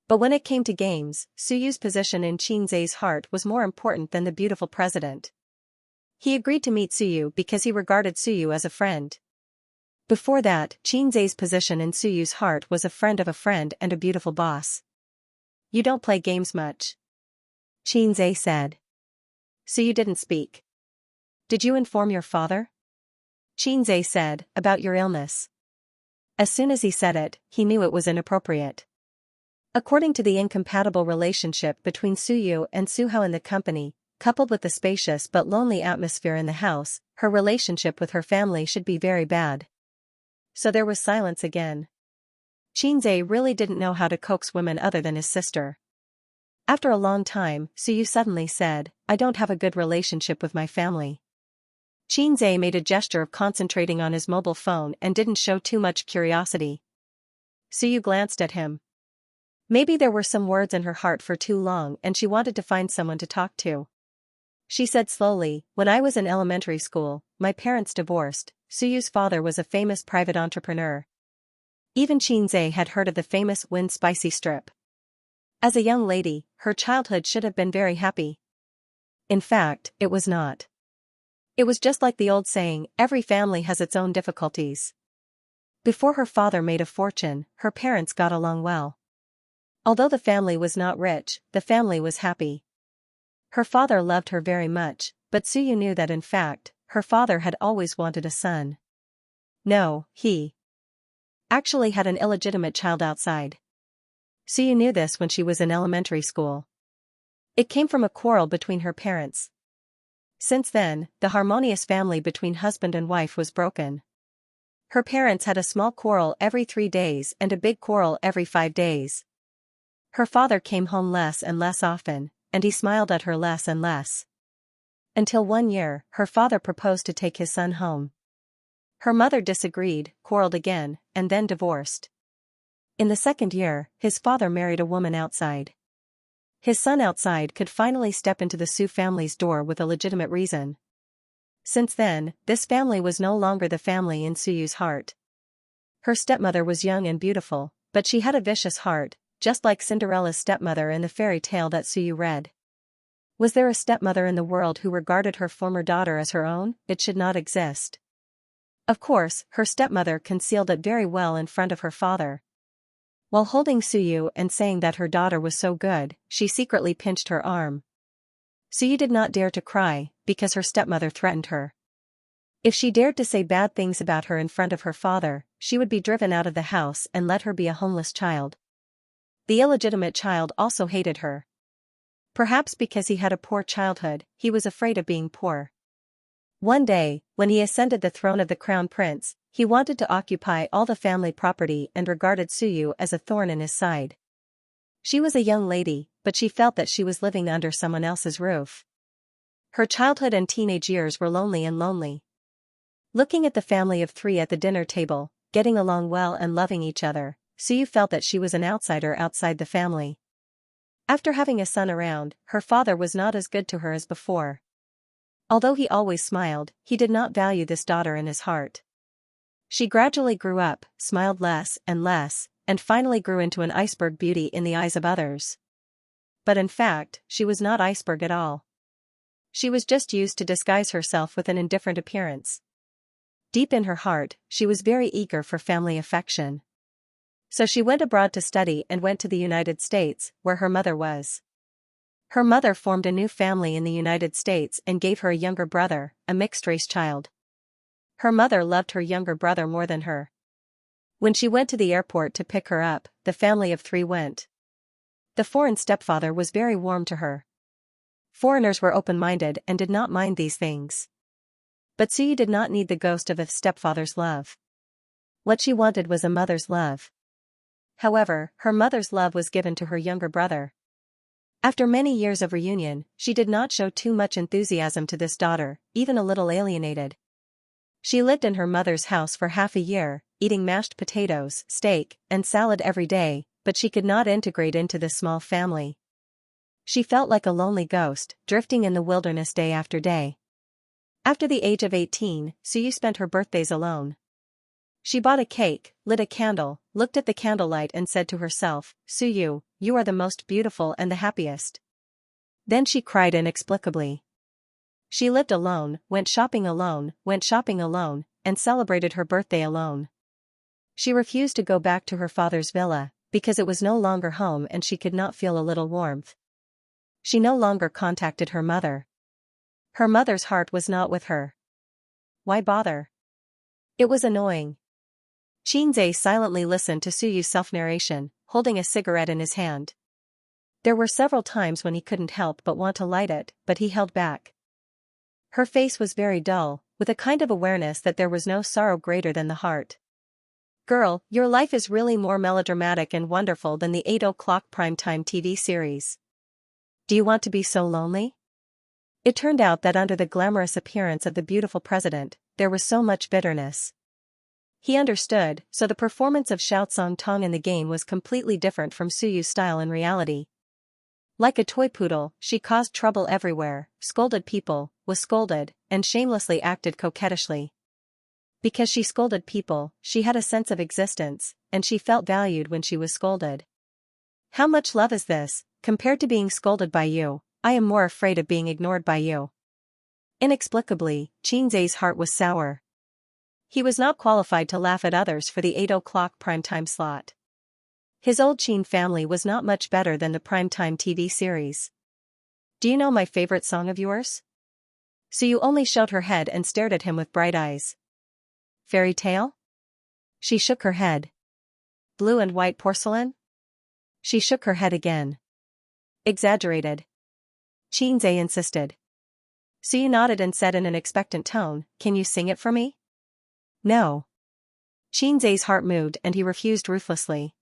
But when it came to games, Suyu's position in Xianxia's heart was more important than the beautiful president. He agreed to meet Suyu because he regarded Suyu as a friend. Before that, Xianxia's position in Suyu's heart was a friend and a beautiful boss. You don't play games much. Xianxia said. Suyu didn't speak. Did you inform your father? Xianxia said, about your illness. As soon as he said it, he knew it was inappropriate. According to the incompatible relationship between Suyu and Suhao in the company, coupled with the spacious but lonely atmosphere in the house, her relationship with her family should be very bad. So there was silence again. Xianxia really didn't know how to coax women other than his sister. After a long time, Suyu suddenly said, I don't have a good relationship with my family. Xianxia made a gesture of concentrating on his mobile phone and didn't show too much curiosity. Suyu glanced at him. Maybe there were some words in her heart for too long and she wanted to find someone to talk to. She said slowly, when I was in elementary school, my parents divorced. Suyu's father was a famous private entrepreneur. Even Xianxia had heard of the famous Wind Spicy strip. As a young lady, her childhood should have been very happy. In fact, it was not. It was just like the old saying, every family has its own difficulties. Before her father made a fortune, her parents got along well. Although the family was not rich, the family was happy. Her father loved her very much, but Suyu knew that in fact, her father had always wanted a son. No, he actually had an illegitimate child outside. Suyu knew this when she was in elementary school. It came from a quarrel between her parents. Since then, the harmonious family between husband and wife was broken. Her parents had a small quarrel every 3 days and a big quarrel every 5 days. Her father came home less and less often, and he smiled at her less and less. Until one year, her father proposed to take his son home. Her mother disagreed, quarreled again, and then divorced. In the second year, his father married a woman outside. His son outside could finally step into the Su family's door with a legitimate reason. Since then, this family was no longer the family in Suyu's heart. Her stepmother was young and beautiful, but she had a vicious heart, just like Cinderella's stepmother in the fairy tale that Suyu read. Was there a stepmother in the world who regarded her former daughter as her own? It should not exist. Of course, her stepmother concealed it very well in front of her father. While holding Suyu and saying that her daughter was so good, she secretly pinched her arm. Suyu did not dare to cry, because her stepmother threatened her. If she dared to say bad things about her in front of her father, she would be driven out of the house and let her be a homeless child. The illegitimate child also hated her. Perhaps because he had a poor childhood, he was afraid of being poor. One day, when he ascended the throne of the crown prince, he wanted to occupy all the family property and regarded Suyu as a thorn in his side. She was a young lady, but she felt that she was living under someone else's roof. Her childhood and teenage years were lonely. Looking at the family of 3 at the dinner table, getting along well and loving each other, Suyu felt that she was an outsider outside the family. After having a son around, her father was not as good to her as before. Although he always smiled, he did not value this daughter in his heart. She gradually grew up, smiled less, and finally grew into an iceberg beauty in the eyes of others. But in fact, she was not iceberg at all. She was just used to disguise herself with an indifferent appearance. Deep in her heart, she was very eager for family affection. So she went abroad to study and went to the United States, where her mother was. Her mother formed a new family in the United States and gave her a younger brother, a mixed-race child. Her mother loved her younger brother more than her. When she went to the airport to pick her up, the family of 3 went. The foreign stepfather was very warm to her. Foreigners were open-minded and did not mind these things. But Suyu did not need the ghost of a stepfather's love. What she wanted was a mother's love. However, her mother's love was given to her younger brother. After many years of reunion, she did not show too much enthusiasm to this daughter, even a little alienated. She lived in her mother's house for half a year, eating mashed potatoes, steak, and salad every day, but she could not integrate into this small family. She felt like a lonely ghost, drifting in the wilderness day after day. After the age of 18, Suyu spent her birthdays alone. She bought a cake, lit a candle, looked at the candlelight and said to herself, "Suyu, you are the most beautiful and the happiest." Then she cried inexplicably. She lived alone, went shopping alone, and celebrated her birthday alone. She refused to go back to her father's villa, because it was no longer home and she could not feel a little warmth. She no longer contacted her mother. Her mother's heart was not with her. Why bother? It was annoying. Xianxia silently listened to Suyu's self-narration, holding a cigarette in his hand. There were several times when he couldn't help but want to light it, but he held back. Her face was very dull, with a kind of awareness that there was no sorrow greater than the heart. "Girl, your life is really more melodramatic and wonderful than the 8 o'clock primetime TV series. Do you want to be so lonely?" It turned out that under the glamorous appearance of the beautiful president, there was so much bitterness. He understood, so the performance of Xiaotsong Tong in the game was completely different from Suyu's style in reality. Like a toy poodle, she caused trouble everywhere, scolded people, was scolded, and shamelessly acted coquettishly. Because she scolded people, she had a sense of existence, and she felt valued when she was scolded. How much love is this, compared to being scolded by you? I am more afraid of being ignored by you. Inexplicably, Xianxia's heart was sour. He was not qualified to laugh at others for the 8 o'clock primetime slot. His old Qin family was not much better than the primetime TV series. "Do you know my favorite song of yours?" Suyu only showed her head and stared at him with bright eyes. "Fairy tale?" She shook her head. "Blue and white porcelain?" She shook her head again. "Exaggerated." Xianxia insisted. Suyu nodded and said in an expectant tone, "Can you sing it for me?" "No." Xianxia's heart moved and he refused ruthlessly.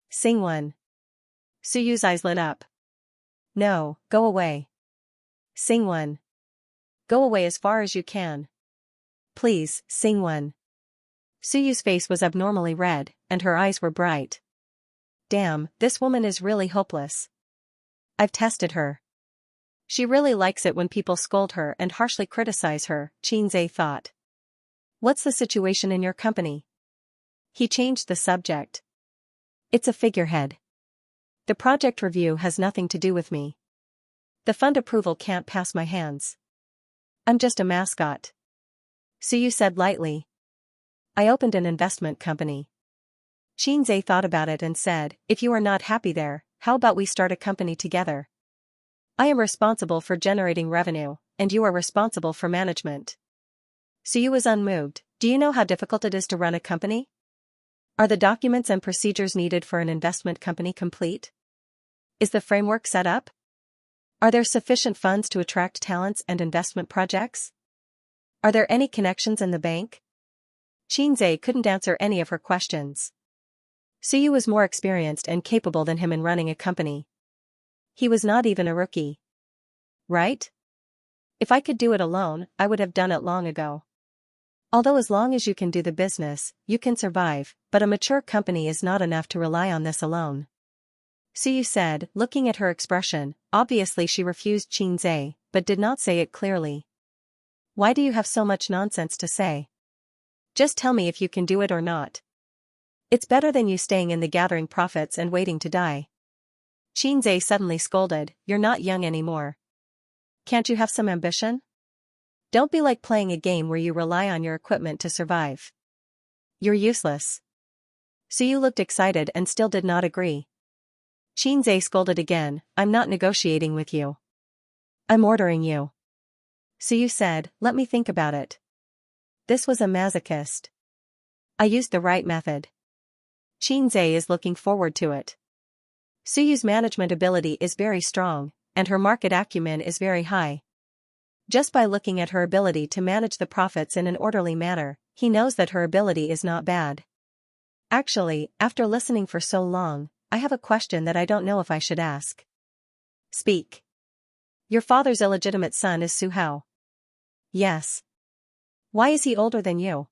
"Sing one." Suyu's eyes lit up. "No, go away." "Sing one." "Go away as far as you can." "Please, sing one." Suyu's face was abnormally red, and her eyes were bright. Damn, this woman is really hopeless. I've tested her. She really likes it when people scold her and harshly criticize her, Xianxia thought. What's the situation in your company? He changed the subject. It's a figurehead. The project review has nothing to do with me. The fund approval can't pass my hands. I'm just a mascot. Suyu said lightly. I opened an investment company. Xianxia thought about it and said, if you are not happy there, how about we start a company together? I am responsible for generating revenue, and you are responsible for management. Suyu was unmoved. Do you know how difficult it is to run a company? Are the documents and procedures needed for an investment company complete? Is the framework set up? Are there sufficient funds to attract talents and investment projects? Are there any connections in the bank? Xianxia couldn't answer any of her questions. Suyu was more experienced and capable than him in running a company. He was not even a rookie. Right? If I could do it alone, I would have done it long ago. Although as long as you can do the business, you can survive, but a mature company is not enough to rely on this alone. Suyu said, looking at her expression. Obviously she refused Xianxia, but did not say it clearly. Why do you have so much nonsense to say? Just tell me if you can do it or not. It's better than you staying in the gathering profits and waiting to die. Xianxia suddenly scolded, you're not young anymore. Can't you have some ambition? Don't be like playing a game where you rely on your equipment to survive. You're useless. Suyu looked excited and still did not agree. Xianxia scolded again, I'm not negotiating with you. I'm ordering you. Suyu said, let me think about it. This was a masochist. I used the right method. Xianxia is looking forward to it. Suyu's management ability is very strong, and her market acumen is very high. Just by looking at her ability to manage the profits in an orderly manner, he knows that her ability is not bad. Actually, after listening for so long, I have a question that I don't know if I should ask. Speak. Your father's illegitimate son is Su Hao. Yes. Why is he older than you?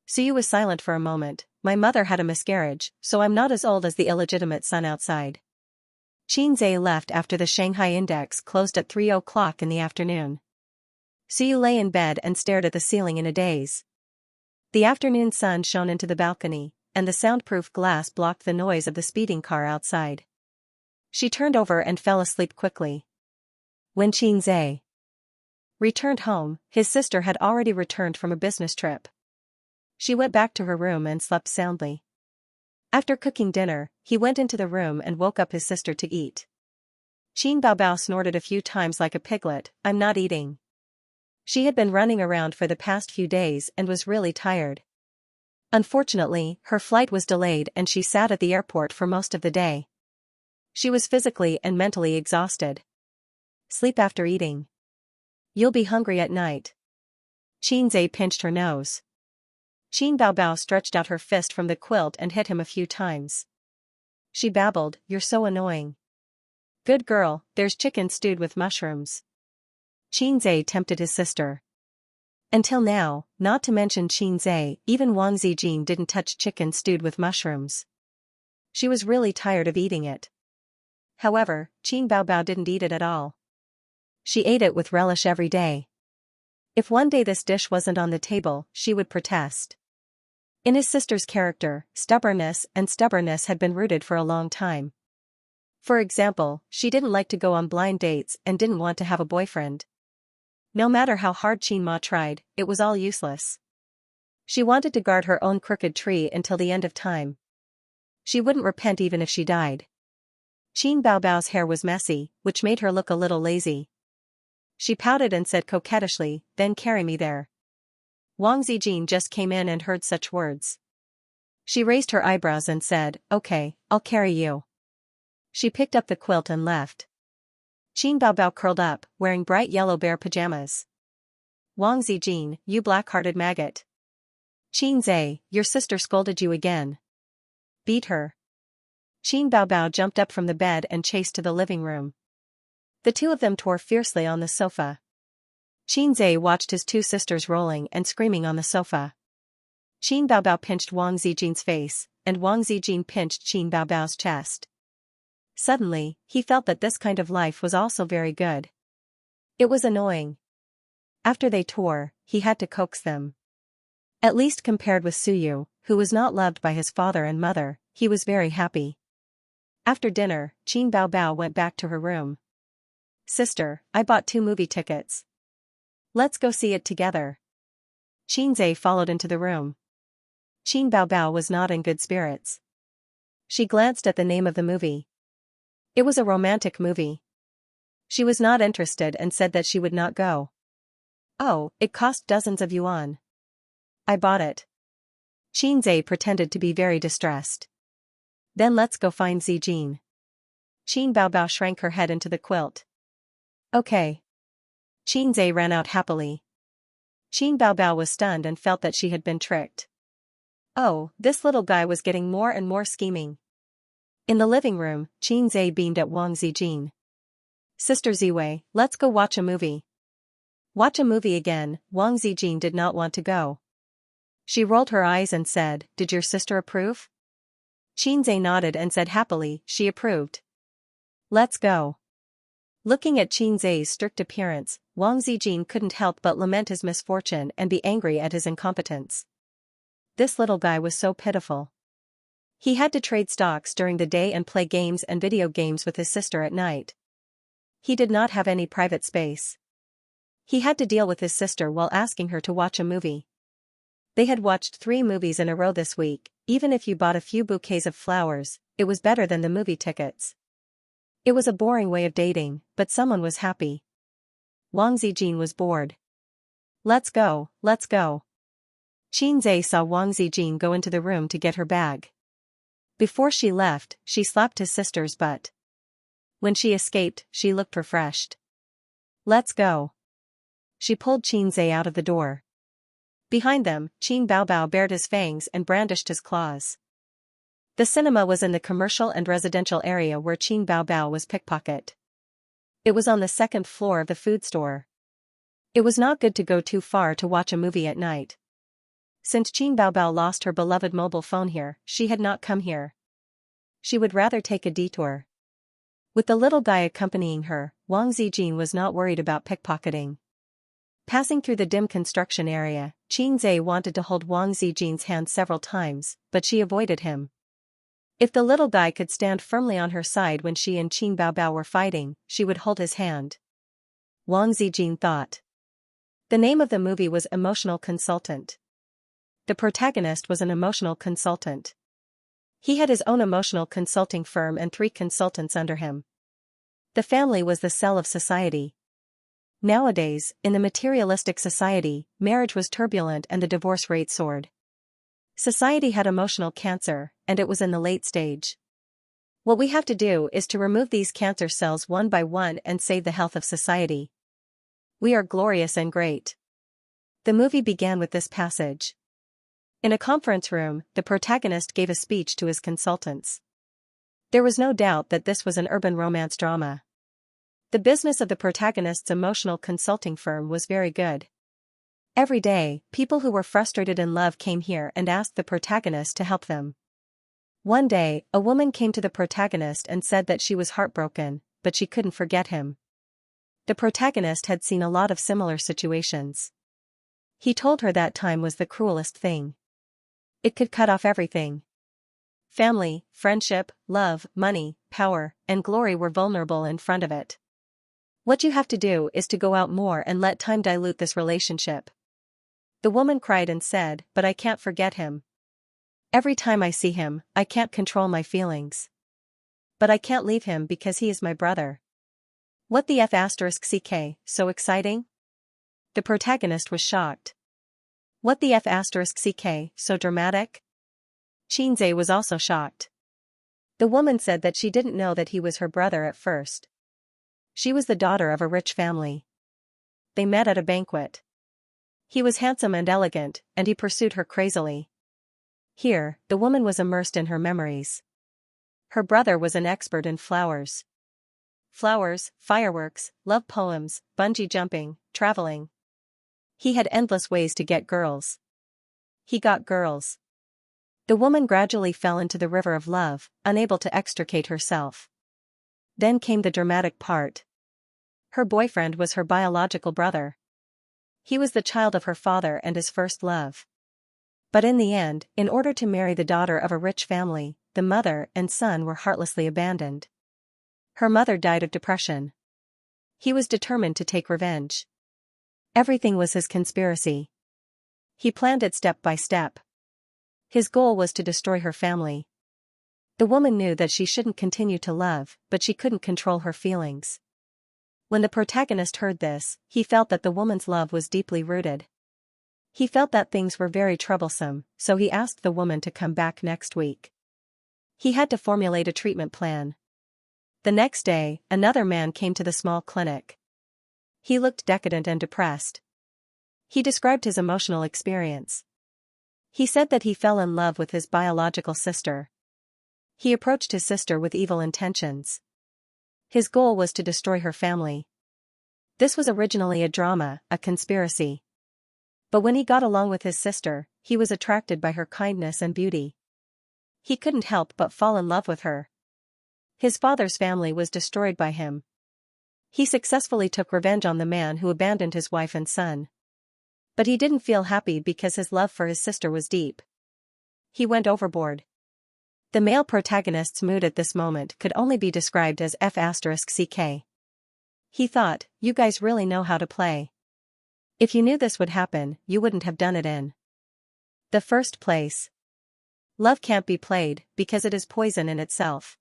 Suyu was silent for a moment. My mother had a miscarriage, so I'm not as old as the illegitimate son outside. Xianxia left after the Shanghai index closed at 3:00 in the afternoon. Suyu lay in bed and stared at the ceiling in a daze. The afternoon sun shone into the balcony, and the soundproof glass blocked the noise of the speeding car outside. She turned over and fell asleep quickly. When Xianxia returned home, his sister had already returned from a business trip. She went back to her room and slept soundly. After cooking dinner, he went into the room and woke up his sister to eat. Qin Baobao snorted a few times like a piglet, I'm not eating. She had been running around for the past few days and was really tired. Unfortunately, her flight was delayed and she sat at the airport for most of the day. She was physically and mentally exhausted. Sleep after eating. You'll be hungry at night. Xianxia pinched her nose. Qin Baobao stretched out her fist from the quilt and hit him a few times. She babbled, you're so annoying. Good girl, there's chicken stewed with mushrooms. Xianxia tempted his sister. Until now, not to mention Xianxia, even Wang Zijin didn't touch chicken stewed with mushrooms. She was really tired of eating it. However, Qin Baobao didn't eat it at all. She ate it with relish every day. If one day this dish wasn't on the table, she would protest. In his sister's character, stubbornness had been rooted for a long time. For example, she didn't like to go on blind dates and didn't want to have a boyfriend. No matter how hard Qin Ma tried, it was all useless. She wanted to guard her own crooked tree until the end of time. She wouldn't repent even if she died. Qin Baobao's hair was messy, which made her look a little lazy. She pouted and said coquettishly, then carry me there. Wang Zijin just came in and heard such words. She raised her eyebrows and said, okay, I'll carry you. She picked up the quilt and left. Qin Baobao curled up, wearing bright yellow bear pajamas. Wang Zijin, you black-hearted maggot. Xianxia, your sister scolded you again. Beat her. Qin Baobao jumped up from the bed and chased to the living room. The two of them tore fiercely on the sofa. Xianxia watched his two sisters rolling and screaming on the sofa. Qin Baobao pinched Wang Zijin's face, and Wang Zijin pinched Qin Baobao's chest. Suddenly, he felt that this kind of life was also very good. It was annoying. After they tore, he had to coax them. At least compared with Suyu, who was not loved by his father and mother, he was very happy. After dinner, Qin Baobao went back to her room. Sister, I bought 2 movie tickets. Let's go see it together. Xianxia followed into the room. Qin Baobao was not in good spirits. She glanced at the name of the movie. It was a romantic movie. She was not interested and said that she would not go. Oh, it cost dozens of yuan. I bought it. Xianxia pretended to be very distressed. Then let's go find Zijin. Qin Baobao shrank her head into the quilt. Okay. Xianxia ran out happily. Qin Baobao was stunned and felt that she had been tricked. Oh, this little guy was getting more and more scheming. In the living room, Xianxia beamed at Wang Zijin. Sister Ziwei, let's go watch a movie. Watch a movie again, Wang Zijin did not want to go. She rolled her eyes and said, did your sister approve? Xianxia nodded and said happily, she approved. Let's go. Looking at Xianxia's strict appearance, Wang Zijin couldn't help but lament his misfortune and be angry at his incompetence. This little guy was so pitiful. He had to trade stocks during the day and play games and video games with his sister at night. He did not have any private space. He had to deal with his sister while asking her to watch a movie. They had watched 3 movies in a row this week. Even if you bought a few bouquets of flowers, it was better than the movie tickets. It was a boring way of dating, but someone was happy. Wang Zijin was bored. Let's go, let's go. Xianxia saw Wang Zijin go into the room to get her bag. Before she left, she slapped his sister's butt. When she escaped, she looked refreshed. Let's go. She pulled Xianxia out of the door. Behind them, Qin Baobao bared his fangs and brandished his claws. The cinema was in the commercial and residential area where Qin Baobao was pickpocket. It was on the second floor of the food store. It was not good to go too far to watch a movie at night. Since Qin Baobao lost her beloved mobile phone here, she had not come here. She would rather take a detour. With the little guy accompanying her, Wang Zijin was not worried about pickpocketing. Passing through the dim construction area, Xianxia wanted to hold Wang Zijin's hand several times, but she avoided him. If the little guy could stand firmly on her side when she and Qin Baobao were fighting, she would hold his hand. Wang Zijin thought. The name of the movie was Emotional Consultant. The protagonist was an emotional consultant. He had his own emotional consulting firm and 3 consultants under him. The family was the cell of society. Nowadays, in the materialistic society, marriage was turbulent and the divorce rate soared. Society had emotional cancer, and it was in the late stage. What we have to do is to remove these cancer cells one by one and save the health of society. We are glorious and great. The movie began with this passage. In a conference room, the protagonist gave a speech to his consultants. There was no doubt that this was an urban romance drama. The business of the protagonist's emotional consulting firm was very good. Every day, people who were frustrated in love came here and asked the protagonist to help them. One day, a woman came to the protagonist and said that she was heartbroken, but she couldn't forget him. The protagonist had seen a lot of similar situations. He told her that time was the cruelest thing. It could cut off everything. Family, friendship, love, money, power, and glory were vulnerable in front of it. What you have to do is to go out more and let time dilute this relationship. The woman cried and said, but I can't forget him. Every time I see him, I can't control my feelings. But I can't leave him because he is my brother. What the F***ck, so exciting? The protagonist was shocked. What the F***ck, so dramatic? Xianxia was also shocked. The woman said that she didn't know that he was her brother at first. She was the daughter of a rich family. They met at a banquet. He was handsome and elegant, and he pursued her crazily. Here, the woman was immersed in her memories. Her brother was an expert in flowers. Flowers, fireworks, love poems, bungee jumping, traveling. He had endless ways to get girls. He got girls. The woman gradually fell into the river of love, unable to extricate herself. Then came the dramatic part. Her boyfriend was her biological brother. He was the child of her father and his first love. But in the end, in order to marry the daughter of a rich family, the mother and son were heartlessly abandoned. Her mother died of depression. He was determined to take revenge. Everything was his conspiracy. He planned it step by step. His goal was to destroy her family. The woman knew that she shouldn't continue to love, but she couldn't control her feelings. When the protagonist heard this, he felt that the woman's love was deeply rooted. He felt that things were very troublesome, so he asked the woman to come back next week. He had to formulate a treatment plan. The next day, another man came to the small clinic. He looked decadent and depressed. He described his emotional experience. He said that he fell in love with his biological sister. He approached his sister with evil intentions. His goal was to destroy her family. This was originally a drama, a conspiracy. But when he got along with his sister, he was attracted by her kindness and beauty. He couldn't help but fall in love with her. His father's family was destroyed by him. He successfully took revenge on the man who abandoned his wife and son. But he didn't feel happy because his love for his sister was deep. He went overboard. The male protagonist's mood at this moment could only be described as F***ck. He thought, you guys really know how to play. If you knew this would happen, you wouldn't have done it in the first place. Love can't be played, because it is poison in itself.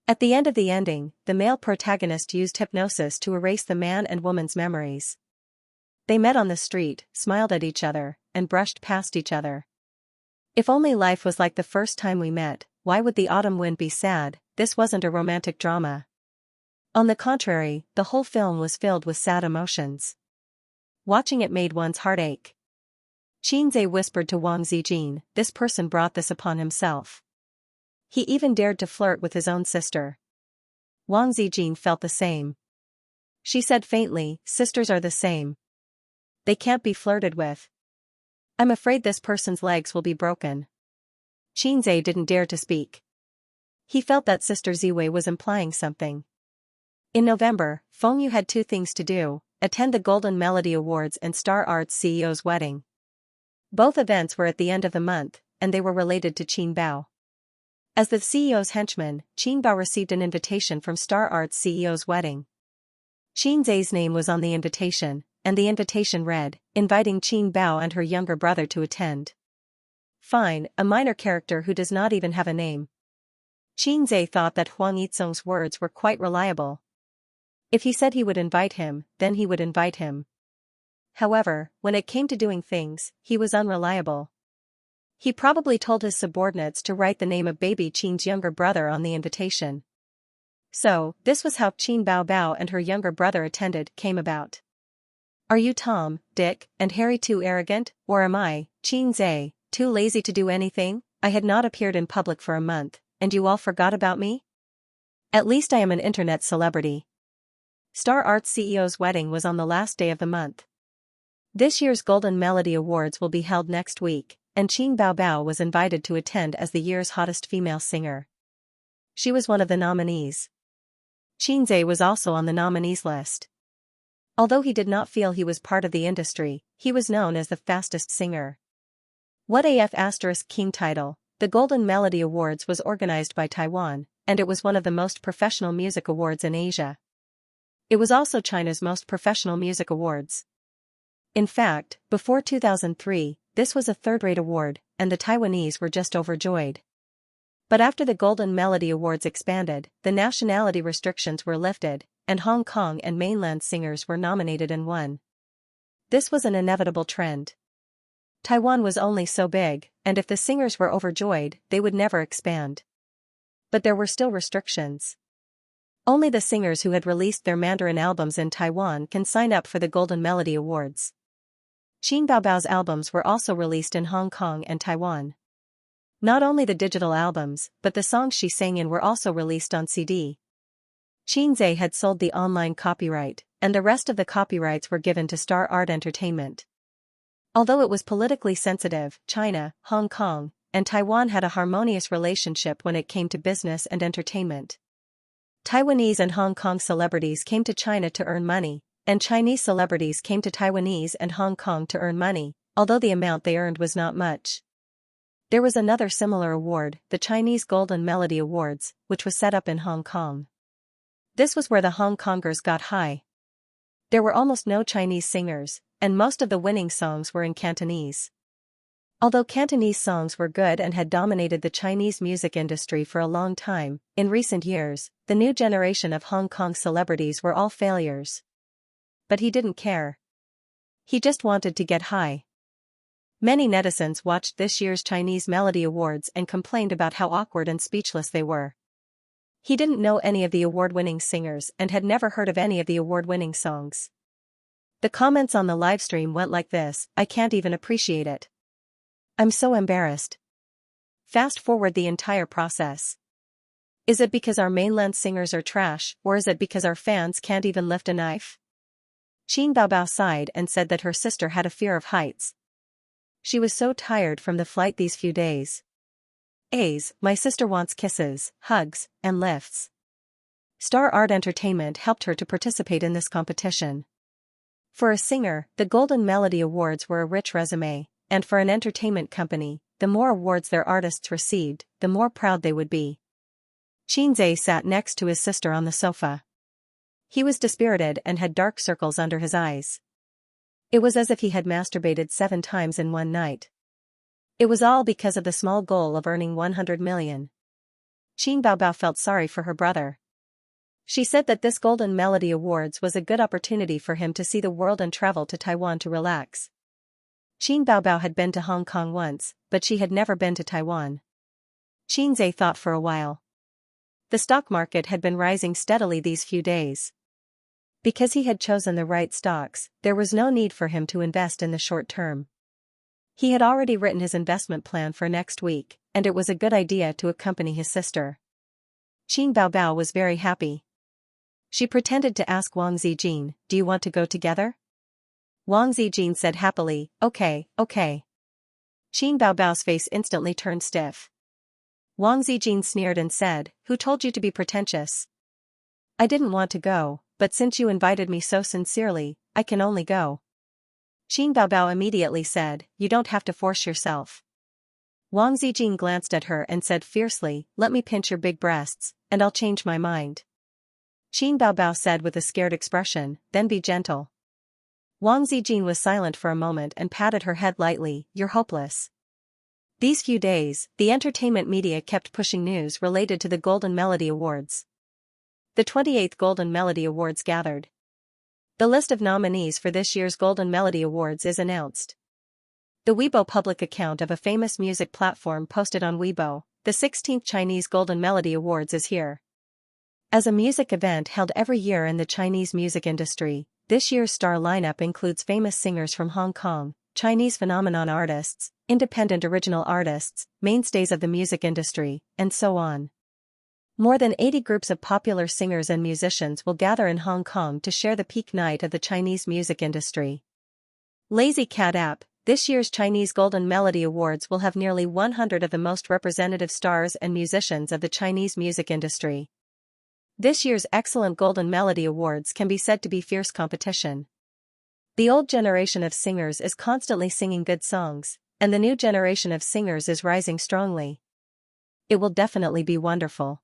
At the end of the ending, the male protagonist used hypnosis to erase the man and woman's memories. They met on the street, smiled at each other, and brushed past each other. If only life was like the first time we met, why would the autumn wind be sad? This wasn't a romantic drama. On the contrary, the whole film was filled with sad emotions. Watching it made one's heart ache. Xianxia whispered to Wang Zijin, this person brought this upon himself. He even dared to flirt with his own sister. Wang Zijin felt the same. She said faintly, sisters are the same. They can't be flirted with. I'm afraid this person's legs will be broken. Xianxia didn't dare to speak. He felt that Sister Ziwei was implying something. In November, Feng Yu had two things to do: attend the Golden Melody Awards and Star Arts CEO's wedding. Both events were at the end of the month, and they were related to Qin Bao. As the CEO's henchman, Qin Bao received an invitation from Star Arts CEO's wedding. Xianxia's name was on the invitation, and the invitation read, inviting Qin Bao and her younger brother to attend. Fine, a minor character who does not even have a name. Xianxia thought that Huang Yizong's words were quite reliable. If he said he would invite him, then he would invite him. However, when it came to doing things, he was unreliable. He probably told his subordinates to write the name of baby Qin's younger brother on the invitation. So, this was how Qin Bao Bao and her younger brother attended came about. Are you Tom, Dick, and Harry too arrogant, or am I, Xianxia, too lazy to do anything? I had not appeared in public for a month, and you all forgot about me? At least I am an internet celebrity. Star Arts CEO's wedding was on the last day of the month. This year's Golden Melody Awards will be held next week, and Qin Bao Bao was invited to attend as the year's hottest female singer. She was one of the nominees. Xianxia was also on the nominees list. Although he did not feel he was part of the industry, he was known as the fastest singer. What AF * King title? The Golden Melody Awards was organized by Taiwan, and it was one of the most professional music awards in Asia. It was also China's most professional music awards. In fact, before 2003, this was a third-rate award, and the Taiwanese were just overjoyed. But after the Golden Melody Awards expanded, the nationality restrictions were lifted, and Hong Kong and mainland singers were nominated and won. This was an inevitable trend. Taiwan was only so big, and if the singers were overjoyed, they would never expand. But there were still restrictions. Only the singers who had released their Mandarin albums in Taiwan can sign up for the Golden Melody Awards. Qin Bao Bao's albums were also released in Hong Kong and Taiwan. Not only the digital albums, but the songs she sang in were also released on CD. Xianxia had sold the online copyright, and the rest of the copyrights were given to Star Art Entertainment. Although it was politically sensitive, China, Hong Kong, and Taiwan had a harmonious relationship when it came to business and entertainment. Taiwanese and Hong Kong celebrities came to China to earn money, and Chinese celebrities came to Taiwanese and Hong Kong to earn money, although the amount they earned was not much. There was another similar award, the Chinese Golden Melody Awards, which was set up in Hong Kong. This was where the Hong Kongers got high. There were almost no Chinese singers, and most of the winning songs were in Cantonese. Although Cantonese songs were good and had dominated the Chinese music industry for a long time, in recent years, the new generation of Hong Kong celebrities were all failures. But he didn't care. He just wanted to get high. Many netizens watched this year's Chinese Melody Awards and complained about how awkward and speechless they were. He didn't know any of the award-winning singers and had never heard of any of the award-winning songs. The comments on the livestream went like this: I can't even appreciate it. I'm so embarrassed. Fast forward the entire process. Is it because our mainland singers are trash, or is it because our fans can't even lift a knife? Qin Bao Bao sighed and said that her sister had a fear of heights. She was so tired from the flight these few days. My sister wants kisses, hugs, and lifts. Star Art Entertainment helped her to participate in this competition. For a singer, the Golden Melody Awards were a rich resume, and for an entertainment company, the more awards their artists received, the more proud they would be. Xianxia sat next to his sister on the sofa. He was dispirited and had dark circles under his eyes. It was as if he had masturbated 7 times in one night. It was all because of the small goal of earning 100 million. Qin Baobao felt sorry for her brother. She said that this Golden Melody Awards was a good opportunity for him to see the world and travel to Taiwan to relax. Qin Baobao had been to Hong Kong once, but she had never been to Taiwan. Xianxia thought for a while. The stock market had been rising steadily these few days. Because he had chosen the right stocks, there was no need for him to invest in the short term. He had already written his investment plan for next week, and it was a good idea to accompany his sister. Qin Baobao was very happy. She pretended to ask Wang Zijin, "Do you want to go together?" Wang Zijin said happily, "Okay, okay." Qin Baobao's face instantly turned stiff. Wang Zijin sneered and said, "Who told you to be pretentious?" "I didn't want to go, but since you invited me so sincerely, I can only go." Qin Baobao immediately said, "You don't have to force yourself." Wang Zijin glanced at her and said fiercely, "Let me pinch your big breasts, and I'll change my mind." Qin Baobao said with a scared expression, "Then be gentle." Wang Zijin was silent for a moment and patted her head lightly, "You're hopeless." These few days, the entertainment media kept pushing news related to the Golden Melody Awards. The 28th Golden Melody Awards gathered. The list of nominees for this year's Golden Melody Awards is announced. The Weibo public account of a famous music platform posted on Weibo, "The 16th Chinese Golden Melody Awards is here." As a music event held every year in the Chinese music industry, this year's star lineup includes famous singers from Hong Kong, Chinese phenomenon artists, independent original artists, mainstays of the music industry, and so on. More than 80 groups of popular singers and musicians will gather in Hong Kong to share the peak night of the Chinese music industry. Lazy Cat App, this year's Chinese Golden Melody Awards will have nearly 100 of the most representative stars and musicians of the Chinese music industry. This year's excellent Golden Melody Awards can be said to be fierce competition. The old generation of singers is constantly singing good songs, and the new generation of singers is rising strongly. It will definitely be wonderful.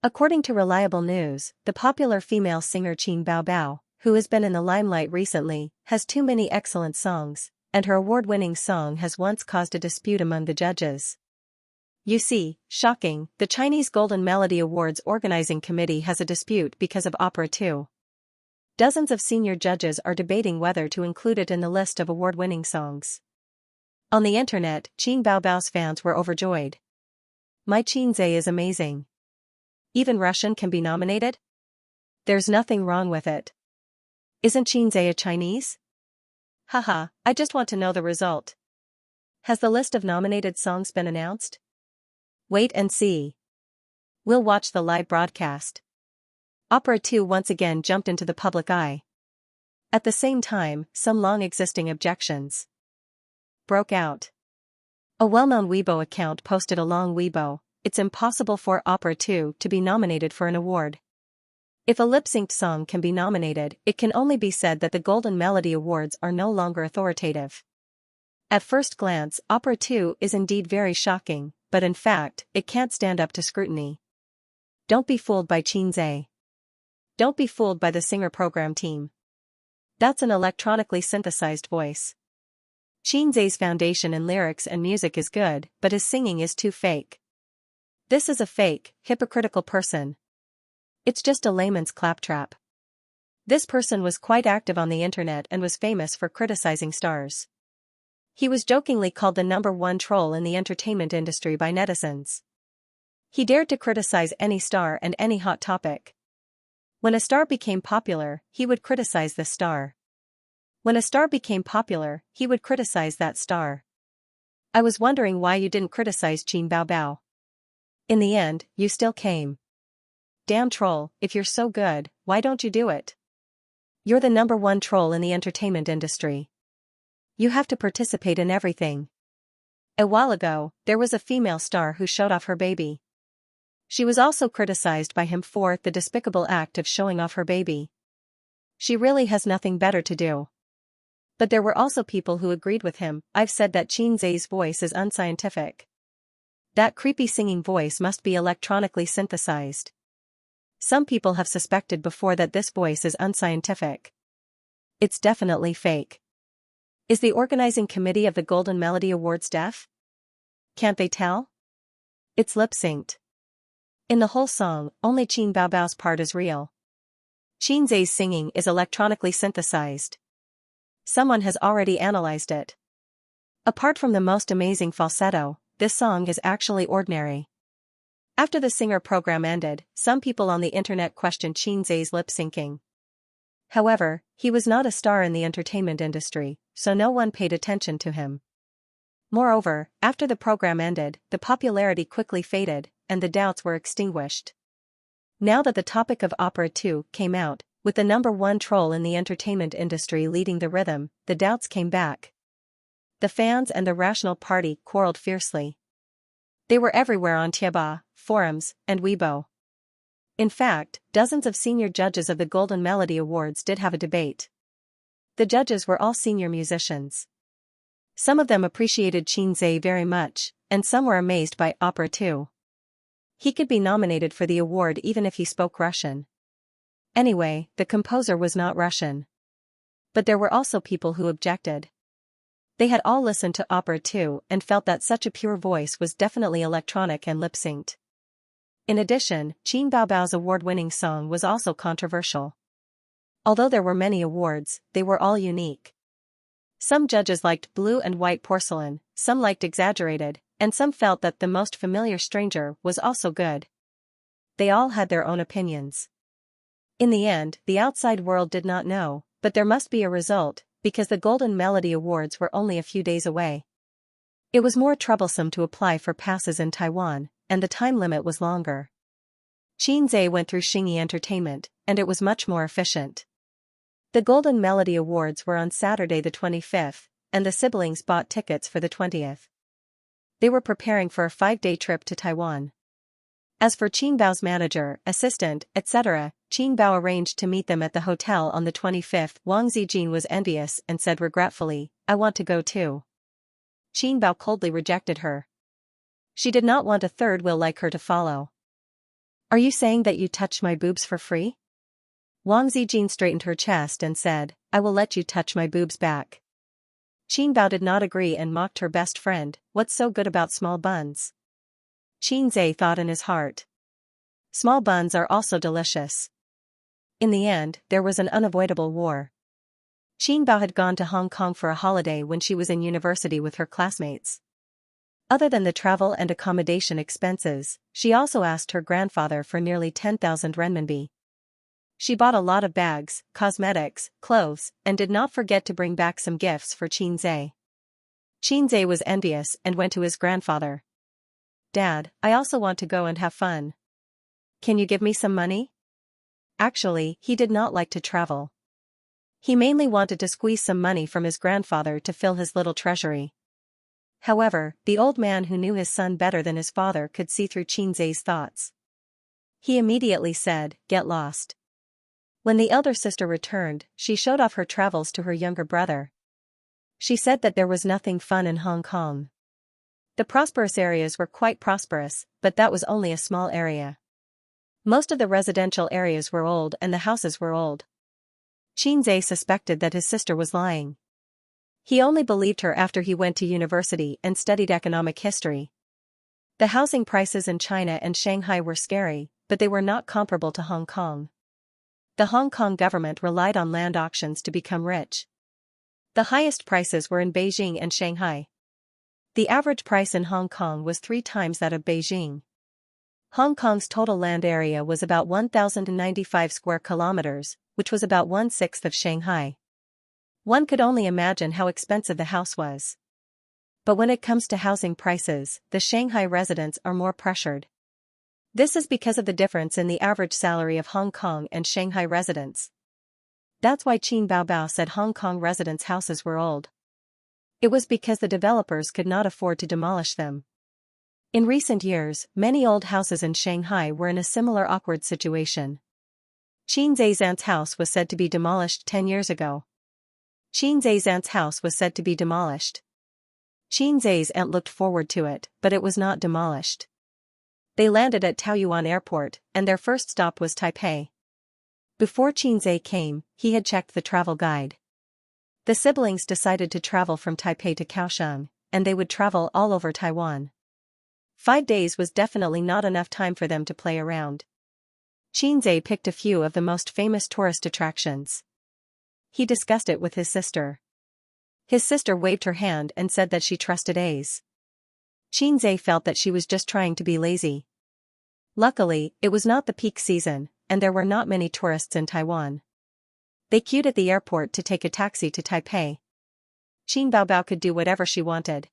According to reliable news, the popular female singer Qin Baobao, who has been in the limelight recently, has too many excellent songs, and her award-winning song has once caused a dispute among the judges. You see, shocking, the Chinese Golden Melody Awards organizing committee has a dispute because of Opera 2. Dozens of senior judges are debating whether to include it in the list of award-winning songs. On the internet, Qin Baobao's fans were overjoyed. "My Xianxia is amazing. Even Russian can be nominated? There's nothing wrong with it. Isn't Xianxia Chinese? Haha, I just want to know the result. Has the list of nominated songs been announced? Wait and see. We'll watch the live broadcast." Opera 2 once again jumped into the public eye. At the same time, some long-existing objections broke out. A well-known Weibo account posted a long Weibo, "It's impossible for Opera 2 to be nominated for an award. If a lip-synced song can be nominated, it can only be said that the Golden Melody Awards are no longer authoritative." At first glance, Opera 2 is indeed very shocking, but in fact, it can't stand up to scrutiny. Don't be fooled by Xianxia. Don't be fooled by the singer program team. That's an electronically synthesized voice. Xianxia's foundation in lyrics and music is good, but his singing is too fake. This is a fake, hypocritical person. It's just a layman's claptrap. This person was quite active on the internet and was famous for criticizing stars. He was jokingly called the #1 troll in the entertainment industry by netizens. He dared to criticize any star and any hot topic. When a star became popular, he would criticize the star. When a star became popular, he would criticize that star. I was wondering why you didn't criticize Qin Baobao. In the end, you still came. Damn troll, if you're so good, why don't you do it? You're the #1 troll in the entertainment industry. You have to participate in everything. A while ago, there was a female star who showed off her baby. She was also criticized by him for the despicable act of showing off her baby. She really has nothing better to do. But there were also people who agreed with him. "I've said that Xianxia's voice is unscientific. That creepy singing voice must be electronically synthesized. Some people have suspected before that this voice is unscientific. It's definitely fake." Is the organizing committee of the Golden Melody Awards deaf? Can't they tell? It's lip-synced. In the whole song, only Qin Baobao's part is real. Qin Zhe's singing is electronically synthesized. Someone has already analyzed it. Apart from the most amazing falsetto, this song is actually ordinary. After the singer program ended, some people on the internet questioned Qin Zhe's lip-syncing. However, he was not a star in the entertainment industry, so no one paid attention to him. Moreover, after the program ended, the popularity quickly faded, and the doubts were extinguished. Now that the topic of Opera 2 came out, with the #1 troll in the entertainment industry leading the rhythm, the doubts came back. The fans and the Rational Party quarreled fiercely. They were everywhere on Tieba, forums, and Weibo. In fact, dozens of senior judges of the Golden Melody Awards did have a debate. The judges were all senior musicians. Some of them appreciated Qin Zhe very much, and some were amazed by Opera 2. He could be nominated for the award even if he spoke Russian. Anyway, the composer was not Russian. But there were also people who objected. They had all listened to Opera 2 and felt that such a pure voice was definitely electronic and lip-synced. In addition, Qin Baobao's award-winning song was also controversial. Although there were many awards, they were all unique. Some judges liked Blue and White Porcelain, some liked Exaggerated, and some felt that The Most Familiar Stranger was also good. They all had their own opinions. In the end, the outside world did not know, but there must be a result, because the Golden Melody Awards were only a few days away. It was more troublesome to apply for passes in Taiwan, and the time limit was longer. Qin Zhe went through Xingyi Entertainment, and it was much more efficient. The Golden Melody Awards were on Saturday the 25th, and the siblings bought tickets for the 20th. They were preparing for a 5-day trip to Taiwan. As for Qin Bao's manager, assistant, etc., Qin Bao arranged to meet them at the hotel on the 25th. Wang Zijin was envious and said regretfully, "I want to go too." Qin Bao coldly rejected her. She did not want a third wheel like her to follow. "Are you saying that you touched my boobs for free?" Wang Zijin straightened her chest and said, "I will let you touch my boobs back." Qin Bao did not agree and mocked her best friend, "What's so good about small buns?" Qin Zhe thought in his heart. Small buns are also delicious. In the end, there was an unavoidable war. Qin Bao had gone to Hong Kong for a holiday when she was in university with her classmates. Other than the travel and accommodation expenses, she also asked her grandfather for nearly 10,000 renminbi. She bought a lot of bags, cosmetics, clothes, and did not forget to bring back some gifts for Qin Zhe. Qin Zhe was envious and went to his grandfather. "Dad, I also want to go and have fun. Can you give me some money?" Actually, he did not like to travel. He mainly wanted to squeeze some money from his grandfather to fill his little treasury. However, the old man who knew his son better than his father could see through Qin Zhe's thoughts. He immediately said, "Get lost." When the elder sister returned, she showed off her travels to her younger brother. She said that there was nothing fun in Hong Kong. The prosperous areas were quite prosperous, but that was only a small area. Most of the residential areas were old and the houses were old. Qin Zhe suspected that his sister was lying. He only believed her after he went to university and studied economic history. The housing prices in China and Shanghai were scary, but they were not comparable to Hong Kong. The Hong Kong government relied on land auctions to become rich. The highest prices were in Beijing and Shanghai. The average price in Hong Kong was 3 times that of Beijing. Hong Kong's total land area was about 1,095 square kilometers, which was about 1/6 of Shanghai. One could only imagine how expensive the house was. But when it comes to housing prices, the Shanghai residents are more pressured. This is because of the difference in the average salary of Hong Kong and Shanghai residents. That's why Qin Baobao said Hong Kong residents' houses were old. It was because the developers could not afford to demolish them. In recent years, many old houses in Shanghai were in a similar awkward situation. Qin Zhe's aunt's house was said to be demolished 10 years ago. Qin Zhe's aunt's house was said to be demolished. Qin Zhe's aunt looked forward to it, but it was not demolished. They landed at Taoyuan Airport, and their first stop was Taipei. Before Qin Zhe came, he had checked the travel guide. The siblings decided to travel from Taipei to Kaohsiung, and they would travel all over Taiwan. 5 days was definitely not enough time for them to play around. Xianxia picked a few of the most famous tourist attractions. He discussed it with his sister. His sister waved her hand and said that she trusted A's. Xianxia felt that she was just trying to be lazy. Luckily, it was not the peak season, and there were not many tourists in Taiwan. They queued at the airport to take a taxi to Taipei. Qin Baobao could do whatever she wanted.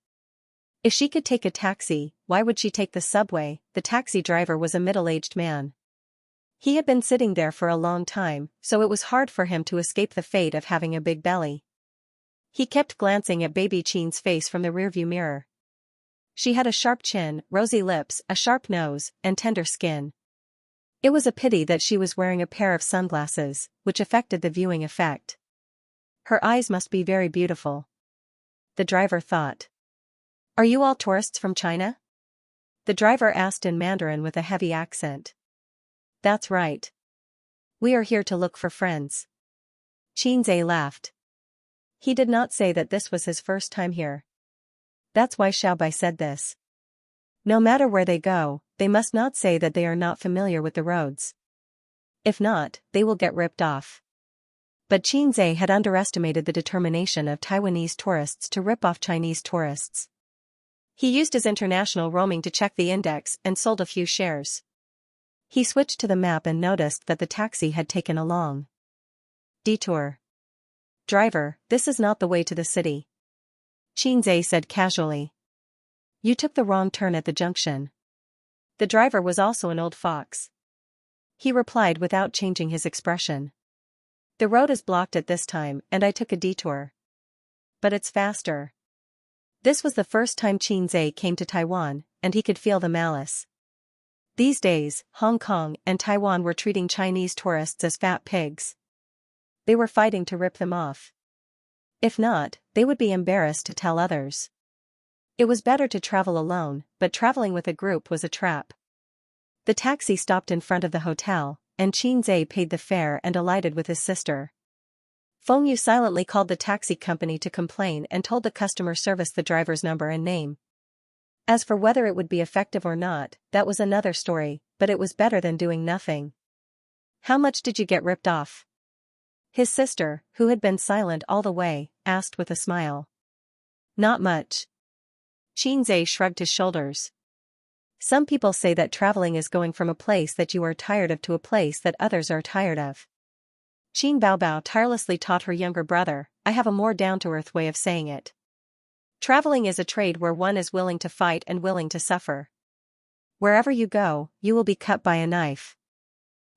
If she could take a taxi, why would she take the subway? The taxi driver was a middle-aged man. He had been sitting there for a long time, so it was hard for him to escape the fate of having a big belly. He kept glancing at baby Qin's face from the rearview mirror. She had a sharp chin, rosy lips, a sharp nose, and tender skin. It was a pity that she was wearing a pair of sunglasses, which affected the viewing effect. Her eyes must be very beautiful. The driver thought. Are you all tourists from China? The driver asked in Mandarin with a heavy accent. That's right. We are here to look for friends. Xianxia laughed. He did not say that this was his first time here. That's why Xiaobai said this. No matter where they go, they must not say that they are not familiar with the roads. If not, they will get ripped off. But Xianxia had underestimated the determination of Taiwanese tourists to rip off Chinese tourists. He used his international roaming to check the index and sold a few shares. He switched to the map and noticed that the taxi had taken a long detour. Driver, this is not the way to the city. Xianxia said casually. You took the wrong turn at the junction. The driver was also an old fox. He replied without changing his expression. The road is blocked at this time and I took a detour. But it's faster. This was the first time Xianxia came to Taiwan, and he could feel the malice. These days, Hong Kong and Taiwan were treating Chinese tourists as fat pigs. They were fighting to rip them off. If not, they would be embarrassed to tell others. It was better to travel alone, but traveling with a group was a trap. The taxi stopped in front of the hotel, and Xianxia paid the fare and alighted with his sister. Feng Yu silently called the taxi company to complain and told the customer service the driver's number and name. As for whether it would be effective or not, that was another story, but it was better than doing nothing. How much did you get ripped off? His sister, who had been silent all the way, asked with a smile. Not much. Xianxia shrugged his shoulders. Some people say that traveling is going from a place that you are tired of to a place that others are tired of. Qin Baobao tirelessly taught her younger brother, I have a more down-to-earth way of saying it. Traveling is a trade where one is willing to fight and willing to suffer. Wherever you go, you will be cut by a knife.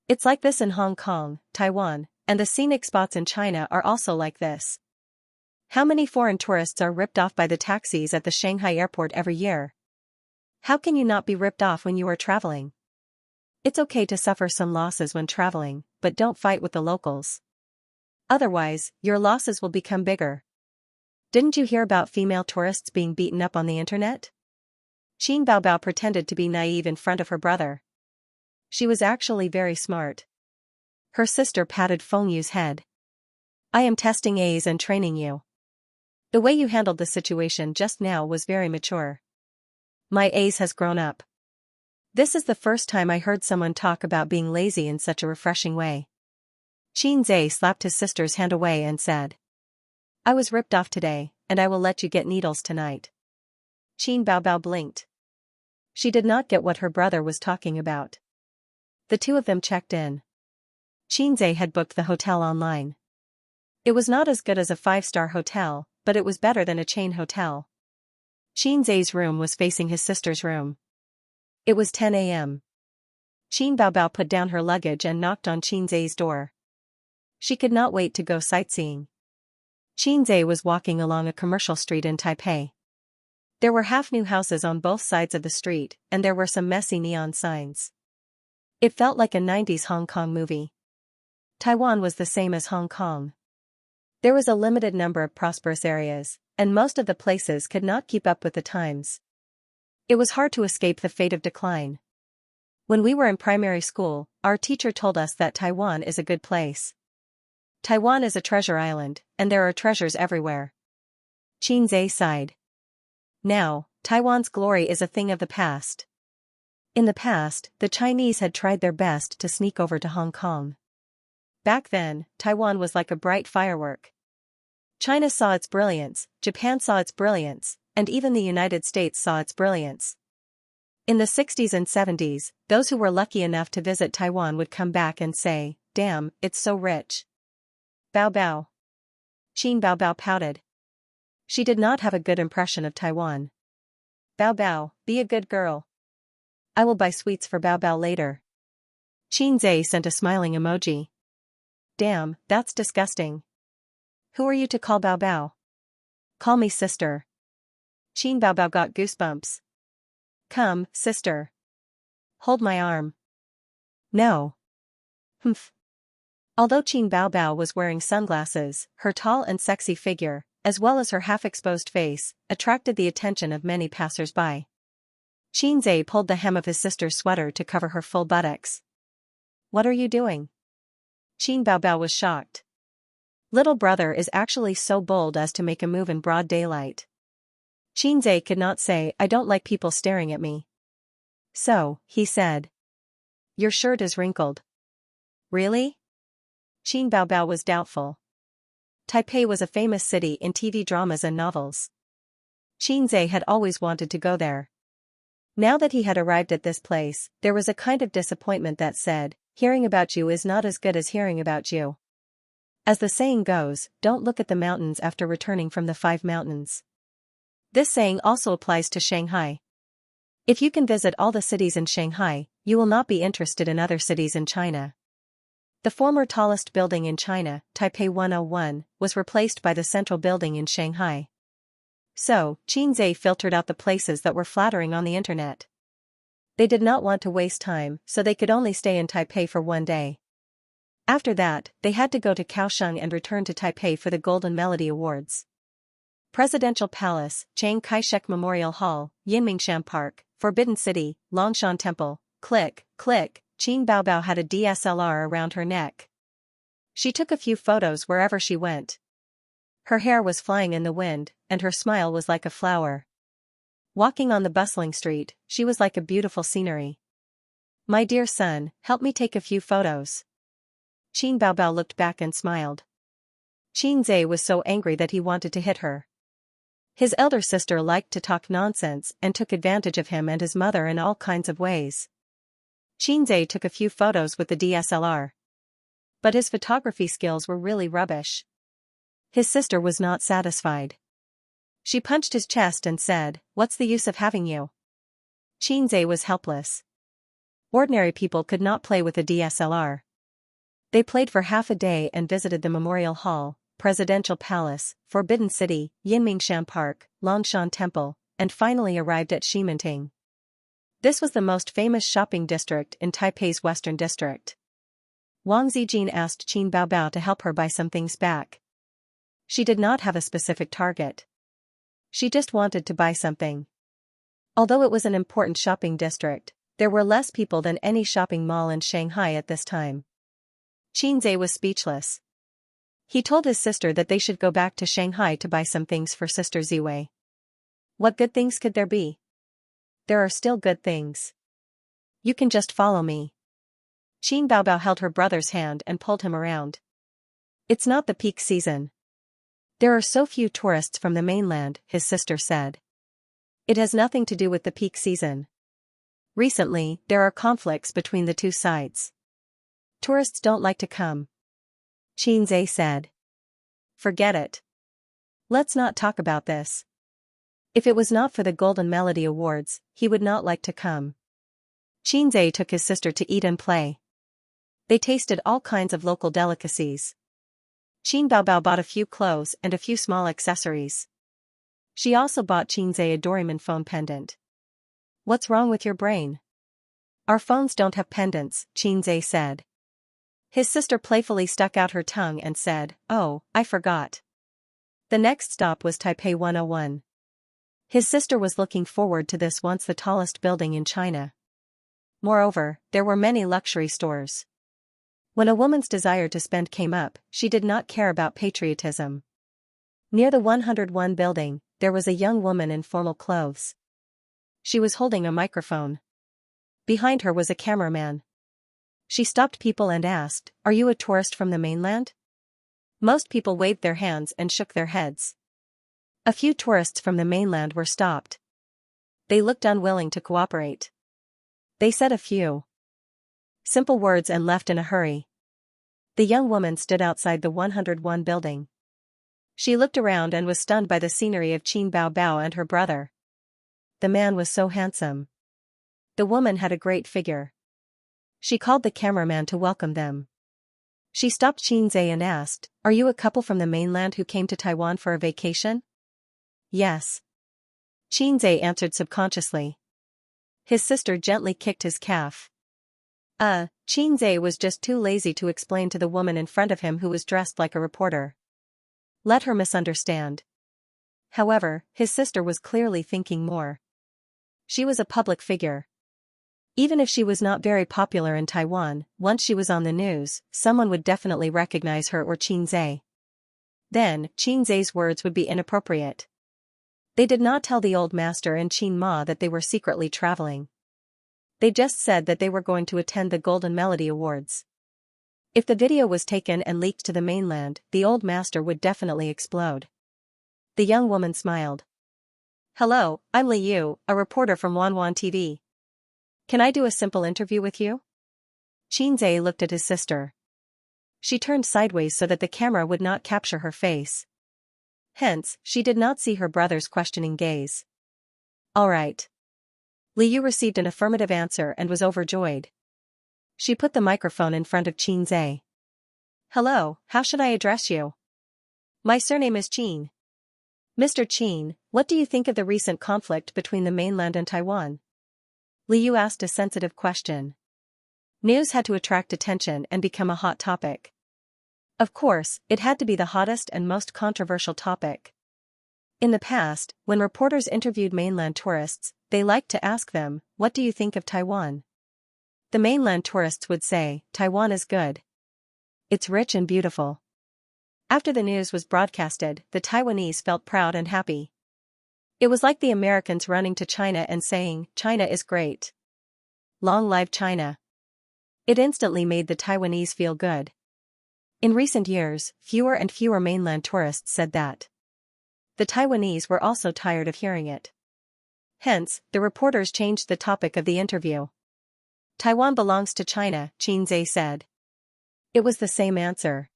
It's like this in Hong Kong, Taiwan, and the scenic spots in China are also like this. How many foreign tourists are ripped off by the taxis at the Shanghai airport every year? How can you not be ripped off when you are traveling? It's okay to suffer some losses when traveling, but don't fight with the locals. Otherwise, your losses will become bigger. Didn't you hear about female tourists being beaten up on the internet? Qin Baobao pretended to be naive in front of her brother. She was actually very smart. Her sister patted Feng Yu's head. I am testing A's and training you. The way you handled the situation just now was very mature. My A's has grown up. This is the first time I heard someone talk about being lazy in such a refreshing way. Xianxia slapped his sister's hand away and said. I was ripped off today, and I will let you get needles tonight. Qin Baobao blinked. She did not get what her brother was talking about. The two of them checked in. Xianxia had booked the hotel online. It was not as good as a 5-star hotel, but it was better than a chain hotel. Xianxia's room was facing his sister's room. It was 10 a.m. Qin Baobao put down her luggage and knocked on Xianxia's door. She could not wait to go sightseeing. Xianxia was walking along a commercial street in Taipei. There were half-new houses on both sides of the street, and there were some messy neon signs. It felt like a 90s Hong Kong movie. Taiwan was the same as Hong Kong. There was a limited number of prosperous areas, and most of the places could not keep up with the times. It was hard to escape the fate of decline. When we were in primary school, our teacher told us that Taiwan is a good place. Taiwan is a treasure island, and there are treasures everywhere. Xianxia sighed. Now, Taiwan's glory is a thing of the past. In the past, the Chinese had tried their best to sneak over to Hong Kong. Back then, Taiwan was like a bright firework. China saw its brilliance, Japan saw its brilliance, and even the United States saw its brilliance. In the 60s and 70s, those who were lucky enough to visit Taiwan would come back and say, "Damn, it's so rich." Bao Bao. Qin Bao Bao pouted. She did not have a good impression of Taiwan. Bao Bao, be a good girl. I will buy sweets for Bao Bao later. Qin Zhe sent a smiling emoji. Damn, that's disgusting. Who are you to call Bao Bao? Call me sister. Qin Bao Bao got goosebumps. Come, sister. Hold my arm. No. Humph. Although Qin Bao Bao was wearing sunglasses, her tall and sexy figure, as well as her half-exposed face, attracted the attention of many passers-by. Qin Zhe pulled the hem of his sister's sweater to cover her full buttocks. What are you doing? Qin Bao Bao was shocked. Little brother is actually so bold as to make a move in broad daylight. Qin Zhe could not say, I don't like people staring at me. So, he said. Your shirt is wrinkled. Really? Qin Bao Bao was doubtful. Taipei was a famous city in TV dramas and novels. Qin Zhe had always wanted to go there. Now that he had arrived at this place, there was a kind of disappointment that said, hearing about you is not as good as hearing about you. As the saying goes, don't look at the mountains after returning from the 5 mountains. This saying also applies to Shanghai. If you can visit all the cities in Shanghai, you will not be interested in other cities in China. The former tallest building in China, Taipei 101, was replaced by the central building in Shanghai. So, Qin Zhe filtered out the places that were flattering on the internet. They did not want to waste time, so they could only stay in Taipei for 1 day. After that, they had to go to Kaohsiung and return to Taipei for the Golden Melody Awards. Presidential Palace, Chiang Kai-shek Memorial Hall, Yinmingshan Park, Forbidden City, Longshan Temple, click, click, Qin Bao Bao had a DSLR around her neck. She took a few photos wherever she went. Her hair was flying in the wind, and her smile was like a flower. Walking on the bustling street, she was like a beautiful scenery. My dear son, help me take a few photos. Qin Bao Bao looked back and smiled. Qin Zhe was so angry that he wanted to hit her. His elder sister liked to talk nonsense and took advantage of him and his mother in all kinds of ways. Qin Zhe took a few photos with the DSLR. But his photography skills were really rubbish. His sister was not satisfied. She punched his chest and said, "What's the use of having you?" Qin Zhe was helpless. Ordinary people could not play with a DSLR. They played for half a day and visited the Memorial Hall, Presidential Palace, Forbidden City, Yinmingshan Park, Longshan Temple, and finally arrived at Ximinting. This was the most famous shopping district in Taipei's Western District. Wang Zijin asked Qin Bao Bao to help her buy some things back. She did not have a specific target. She just wanted to buy something. Although it was an important shopping district, there were less people than any shopping mall in Shanghai at this time. Qin Zhe was speechless. He told his sister that they should go back to Shanghai to buy some things for Sister Ziwei. What good things could there be? There are still good things. You can just follow me. Qin Bao Bao held her brother's hand and pulled him around. It's not the peak season. There are so few tourists from the mainland, his sister said. It has nothing to do with the peak season. Recently, there are conflicts between the two sides. Tourists don't like to come. Qin Zhe said. Forget it. Let's not talk about this. If it was not for the Golden Melody Awards, he would not like to come. Qin Zhe took his sister to eat and play. They tasted all kinds of local delicacies. Qin Bao Bao bought a few clothes and a few small accessories. She also bought Qin Zhe a Doraemon phone pendant. What's wrong with your brain? Our phones don't have pendants, Qin Zhe said. His sister playfully stuck out her tongue and said, "Oh, I forgot." The next stop was Taipei 101. His sister was looking forward to this once the tallest building in China. Moreover, there were many luxury stores. When a woman's desire to spend came up, she did not care about patriotism. Near the 101 building, there was a young woman in formal clothes. She was holding a microphone. Behind her was a cameraman. She stopped people and asked, "Are you a tourist from the mainland?" Most people waved their hands and shook their heads. A few tourists from the mainland were stopped. They looked unwilling to cooperate. They said a few simple words and left in a hurry. The young woman stood outside the 101 building. She looked around and was stunned by the scenery of Qin Bao Bao and her brother. The man was so handsome. The woman had a great figure. She called the cameraman to welcome them. She stopped Xianxia and asked, "Are you a couple from the mainland who came to Taiwan for a vacation?" "Yes." Xianxia answered subconsciously. His sister gently kicked his calf. Xianxia was just too lazy to explain to the woman in front of him who was dressed like a reporter. Let her misunderstand. However, his sister was clearly thinking more. She was a public figure. Even if she was not very popular in Taiwan, once she was on the news, someone would definitely recognize her or Xianxia. Then, Xianxia's words would be inappropriate. They did not tell the old master and Qin Ma that they were secretly traveling. They just said that they were going to attend the Golden Melody Awards. If the video was taken and leaked to the mainland, the old master would definitely explode. The young woman smiled. "Hello, I'm Li Yu, a reporter from Wanwan TV. Can I do a simple interview with you?" Xianxia looked at his sister. She turned sideways so that the camera would not capture her face. Hence, she did not see her brother's questioning gaze. "All right." Li Yu received an affirmative answer and was overjoyed. She put the microphone in front of Xianxia. "Hello, how should I address you?" "My surname is Qin." "Mr. Qin, what do you think of the recent conflict between the mainland and Taiwan?" Li Yu asked a sensitive question. News had to attract attention and become a hot topic. Of course, it had to be the hottest and most controversial topic. In the past, when reporters interviewed mainland tourists, they liked to ask them, "What do you think of Taiwan?" The mainland tourists would say, "Taiwan is good. It's rich and beautiful." After the news was broadcasted, the Taiwanese felt proud and happy. It was like the Americans running to China and saying, "China is great. Long live China." It instantly made the Taiwanese feel good. In recent years, fewer and fewer mainland tourists said that. The Taiwanese were also tired of hearing it. Hence, the reporters changed the topic of the interview. "Taiwan belongs to China," Xianxia said. It was the same answer.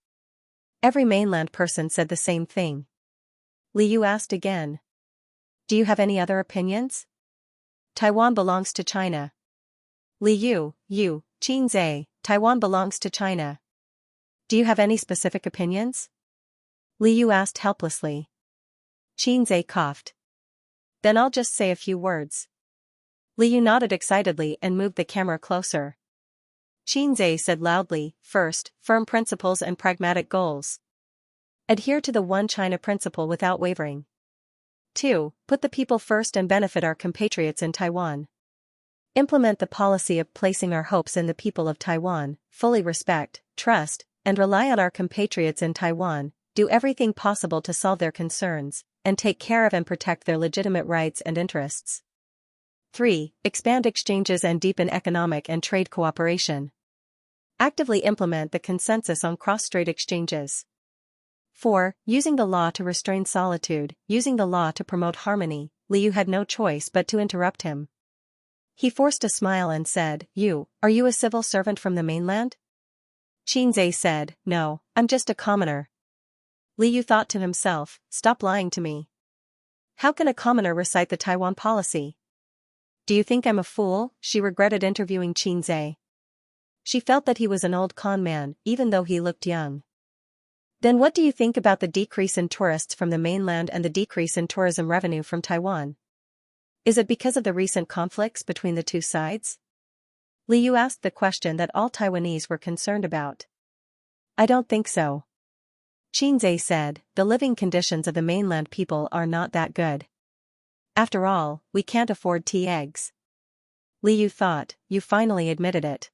Every mainland person said the same thing. Li Yu asked again. "Do you have any other opinions?" "Taiwan belongs to China." Li Yu, Xianxia, Taiwan belongs to China. "Do you have any specific opinions?" Li Yu asked helplessly. Xianxia coughed. "Then I'll just say a few words." Li Yu nodded excitedly and moved the camera closer. Xianxia said loudly, "First, firm principles and pragmatic goals. Adhere to the One China principle without wavering. 2. Put the people first and benefit our compatriots in Taiwan. Implement the policy of placing our hopes in the people of Taiwan, fully respect, trust, and rely on our compatriots in Taiwan, do everything possible to solve their concerns, and take care of and protect their legitimate rights and interests. 3. Expand exchanges and deepen economic and trade cooperation. Actively implement the consensus on cross-strait exchanges. 4. Using the law to restrain solitude, using the law to promote harmony." Li Yu had no choice but to interrupt him. He forced a smile and said, Are you a civil servant from the mainland?" Xianxia said, "No, I'm just a commoner." Li Yu thought to himself, "Stop lying to me. How can a commoner recite the Taiwan policy?" "Do you think I'm a fool?" She regretted interviewing Xianxia. She felt that he was an old con man, even though he looked young. "Then what do you think about the decrease in tourists from the mainland and the decrease in tourism revenue from Taiwan? Is it because of the recent conflicts between the two sides?" Li Yu asked the question that all Taiwanese were concerned about. "I don't think so." Xianxia said, "The living conditions of the mainland people are not that good. After all, we can't afford tea eggs." Li Yu thought, "You finally admitted it.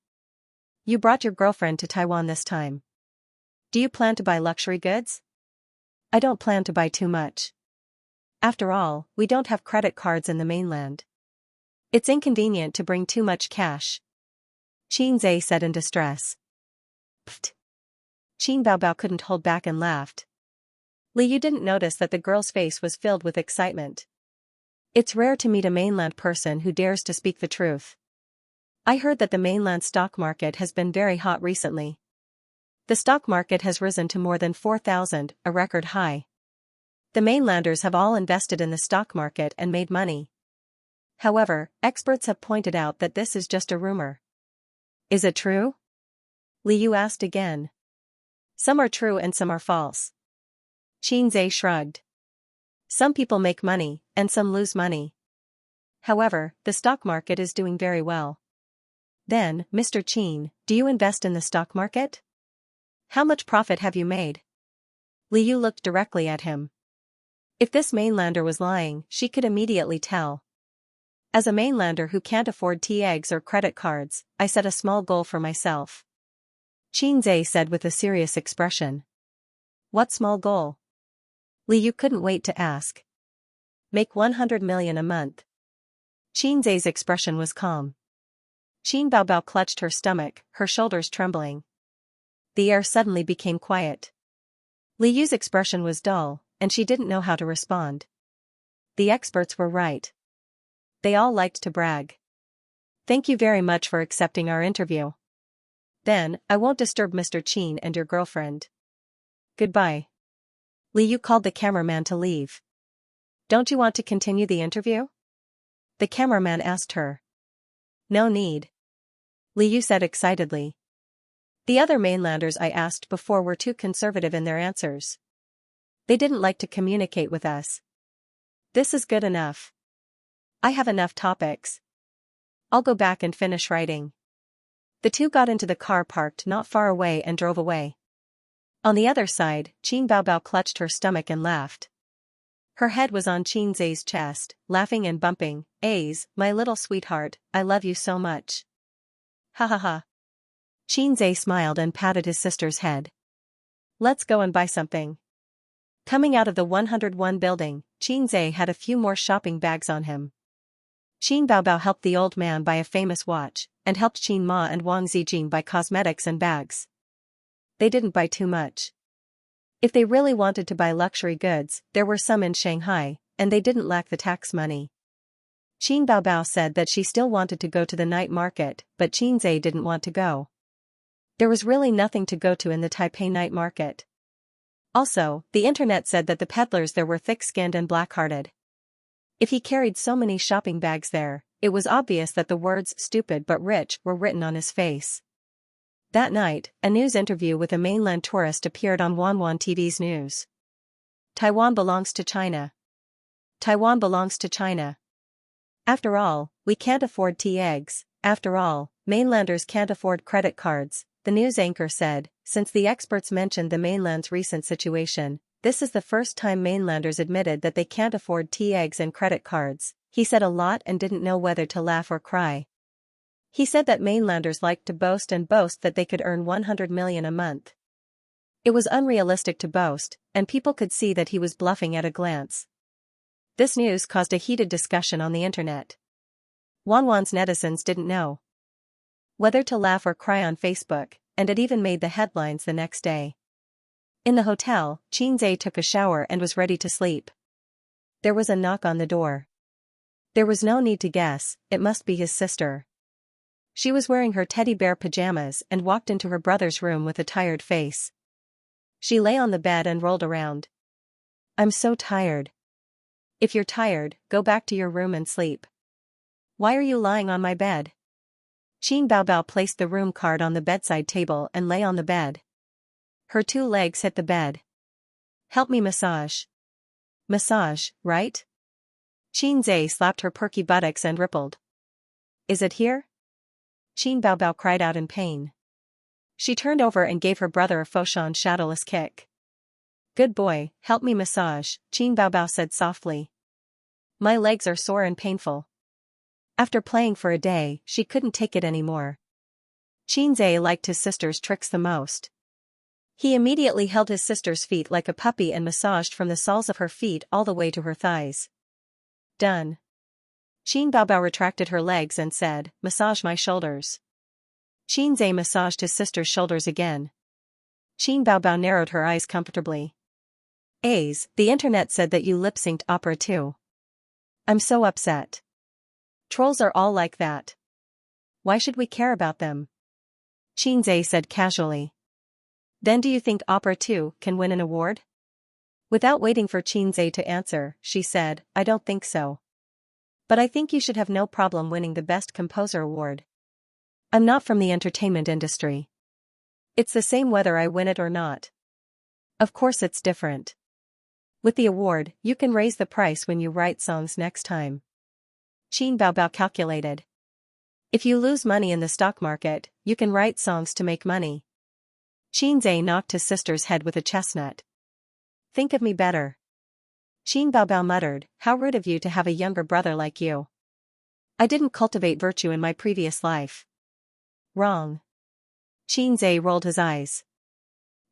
You brought your girlfriend to Taiwan this time. Do you plan to buy luxury goods?" "I don't plan to buy too much. After all, we don't have credit cards in the mainland." It's inconvenient to bring too much cash, Xianxia said in distress. Pfft. Qin Baobao couldn't hold back and laughed. Liu didn't notice that the girl's face was filled with excitement. It's rare to meet a mainland person who dares to speak the truth. I heard that the mainland stock market has been very hot recently. The stock market has risen to more than 4,000, a record high. The mainlanders have all invested in the stock market and made money. However, experts have pointed out that this is just a rumor. Is it true? Liu asked again. Some are true and some are false. Xianxia shrugged. Some people make money, and some lose money. However, the stock market is doing very well. Then, Mr. Qin, do you invest in the stock market? How much profit have you made? Liu looked directly at him. If this mainlander was lying, she could immediately tell. As a mainlander who can't afford tea eggs or credit cards, I set a small goal for myself. Xianxia said with a serious expression. What small goal? Liu couldn't wait to ask. Make 100 million a month. Xianxia's expression was calm. Qin Baobao clutched her stomach, her shoulders trembling. The air suddenly became quiet. Liu's expression was dull, and she didn't know how to respond. The experts were right. They all liked to brag. Thank you very much for accepting our interview. Then, I won't disturb Mr. Qin and your girlfriend. Goodbye. Liu called the cameraman to leave. Don't you want to continue the interview? The cameraman asked her. No need. Liu said excitedly. The other mainlanders I asked before were too conservative in their answers. They didn't like to communicate with us. This is good enough. I have enough topics. I'll go back and finish writing. The two got into the car parked not far away and drove away. On the other side, Qin Baobao clutched her stomach and laughed. Her head was on Xianxia's chest, laughing and bumping. A's, my little sweetheart, I love you so much. Ha ha ha. Xianxia smiled and patted his sister's head. Let's go and buy something. Coming out of the 101 building, Xianxia had a few more shopping bags on him. Qin Baobao helped the old man buy a famous watch, and helped Qin Ma and Wang Zijing buy cosmetics and bags. They didn't buy too much. If they really wanted to buy luxury goods, there were some in Shanghai, and they didn't lack the tax money. Qin Baobao said that she still wanted to go to the night market, but Xianxia didn't want to go. There was really nothing to go to in the Taipei night market. Also, the internet said that the peddlers there were thick-skinned and black-hearted. If he carried so many shopping bags there, it was obvious that the words "stupid but rich" were written on his face. That night, a news interview with a mainland tourist appeared on Wanwan TV's news. Taiwan belongs to China. Taiwan belongs to China. After all, we can't afford tea eggs. After all, mainlanders can't afford credit cards, the news anchor said. Since the experts mentioned the mainland's recent situation, this is the first time mainlanders admitted that they can't afford tea eggs and credit cards. He said a lot and didn't know whether to laugh or cry. He said that mainlanders liked to boast and boast that they could earn 100 million a month. It was unrealistic to boast, and people could see that he was bluffing at a glance. This news caused a heated discussion on the internet. Wanwan's netizens didn't know whether to laugh or cry on Facebook, and it even made the headlines the next day. In the hotel, Xianxia took a shower and was ready to sleep. There was a knock on the door. There was no need to guess, it must be his sister. She was wearing her teddy bear pajamas and walked into her brother's room with a tired face. She lay on the bed and rolled around. I'm so tired. If you're tired, go back to your room and sleep. Why are you lying on my bed? Qin Baobao placed the room card on the bedside table and lay on the bed. Her two legs hit the bed. Help me massage. Massage, right? Xianxia slapped her perky buttocks and rippled. Is it here? Qin Baobao cried out in pain. She turned over and gave her brother a Foshan shadowless kick. Good boy, help me massage, Qin Baobao said softly. My legs are sore and painful. After playing for a day, she couldn't take it anymore. Xianxia liked his sister's tricks the most. He immediately held his sister's feet like a puppy and massaged from the soles of her feet all the way to her thighs. Done. Qin Baobao retracted her legs and said, "Massage my shoulders." Qin Zhe massaged his sister's shoulders again. Qin Baobao narrowed her eyes comfortably. The internet said that you lip-synced opera too. I'm so upset. Trolls are all like that. Why should we care about them? Qin Zhe said casually. Then do you think opera 2 can win an award? Without waiting for Qin Zhe to answer, she said, I don't think so. But I think you should have no problem winning the Best Composer award. I'm not from the entertainment industry. It's the same whether I win it or not. Of course it's different. With the award, you can raise the price when you write songs next time. Qin Baobao calculated. If you lose money in the stock market, you can write songs to make money. Qin Zhe knocked his sister's head with a chestnut. Think of me better. Qin Baobao muttered, how rude of you to have a younger brother like you. I didn't cultivate virtue in my previous life. Wrong. Qin Zhe rolled his eyes.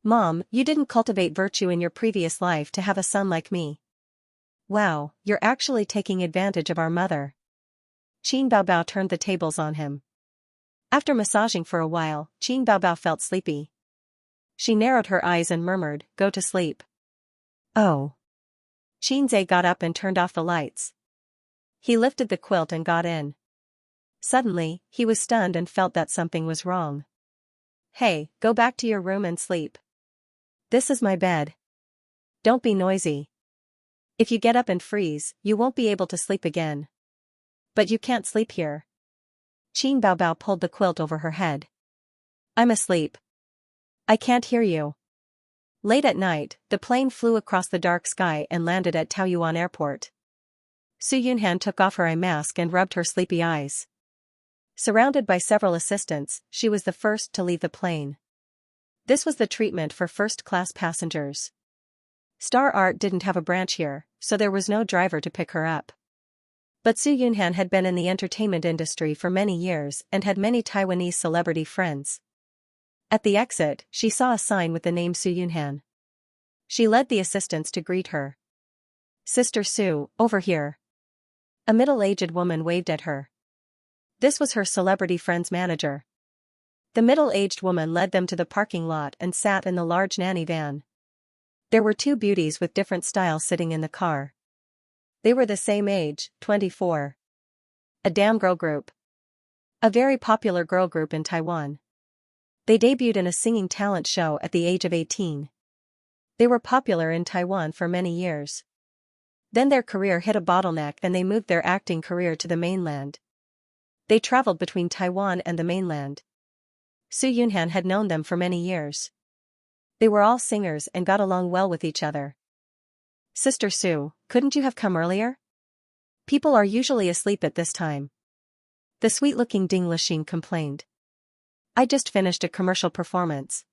Mom, you didn't cultivate virtue in your previous life to have a son like me. Wow, you're actually taking advantage of our mother. Qin Baobao turned the tables on him. After massaging for a while, Qin Baobao felt sleepy. She narrowed her eyes and murmured, go to sleep. Oh. Qin Zhe got up and turned off the lights. He lifted the quilt and got in. Suddenly, he was stunned and felt that something was wrong. Hey, go back to your room and sleep. This is my bed. Don't be noisy. If you get up and freeze, you won't be able to sleep again. But you can't sleep here. Qin Baobao pulled the quilt over her head. I'm asleep. I can't hear you. Late at night, the plane flew across the dark sky and landed at Taoyuan Airport. Su Yunhan took off her eye mask and rubbed her sleepy eyes. Surrounded by several assistants, she was the first to leave the plane. This was the treatment for first-class passengers. Star Art didn't have a branch here, so there was no driver to pick her up. But Su Yunhan had been in the entertainment industry for many years and had many Taiwanese celebrity friends. At the exit, she saw a sign with the name Su Yunhan. She led the assistants to greet her. Sister Su, over here. A middle-aged woman waved at her. This was her celebrity friend's manager. The middle-aged woman led them to the parking lot and sat in the large nanny van. There were two beauties with different styles sitting in the car. They were the same age, 24. A damn girl group. A very popular girl group in Taiwan. They debuted in a singing talent show at the age of 18. They were popular in Taiwan for many years. Then their career hit a bottleneck and they moved their acting career to the mainland. They traveled between Taiwan and the mainland. Su Yunhan had known them for many years. They were all singers and got along well with each other. Sister Su, couldn't you have come earlier? People are usually asleep at this time. The sweet-looking Ding Lixin complained. I just finished a commercial performance.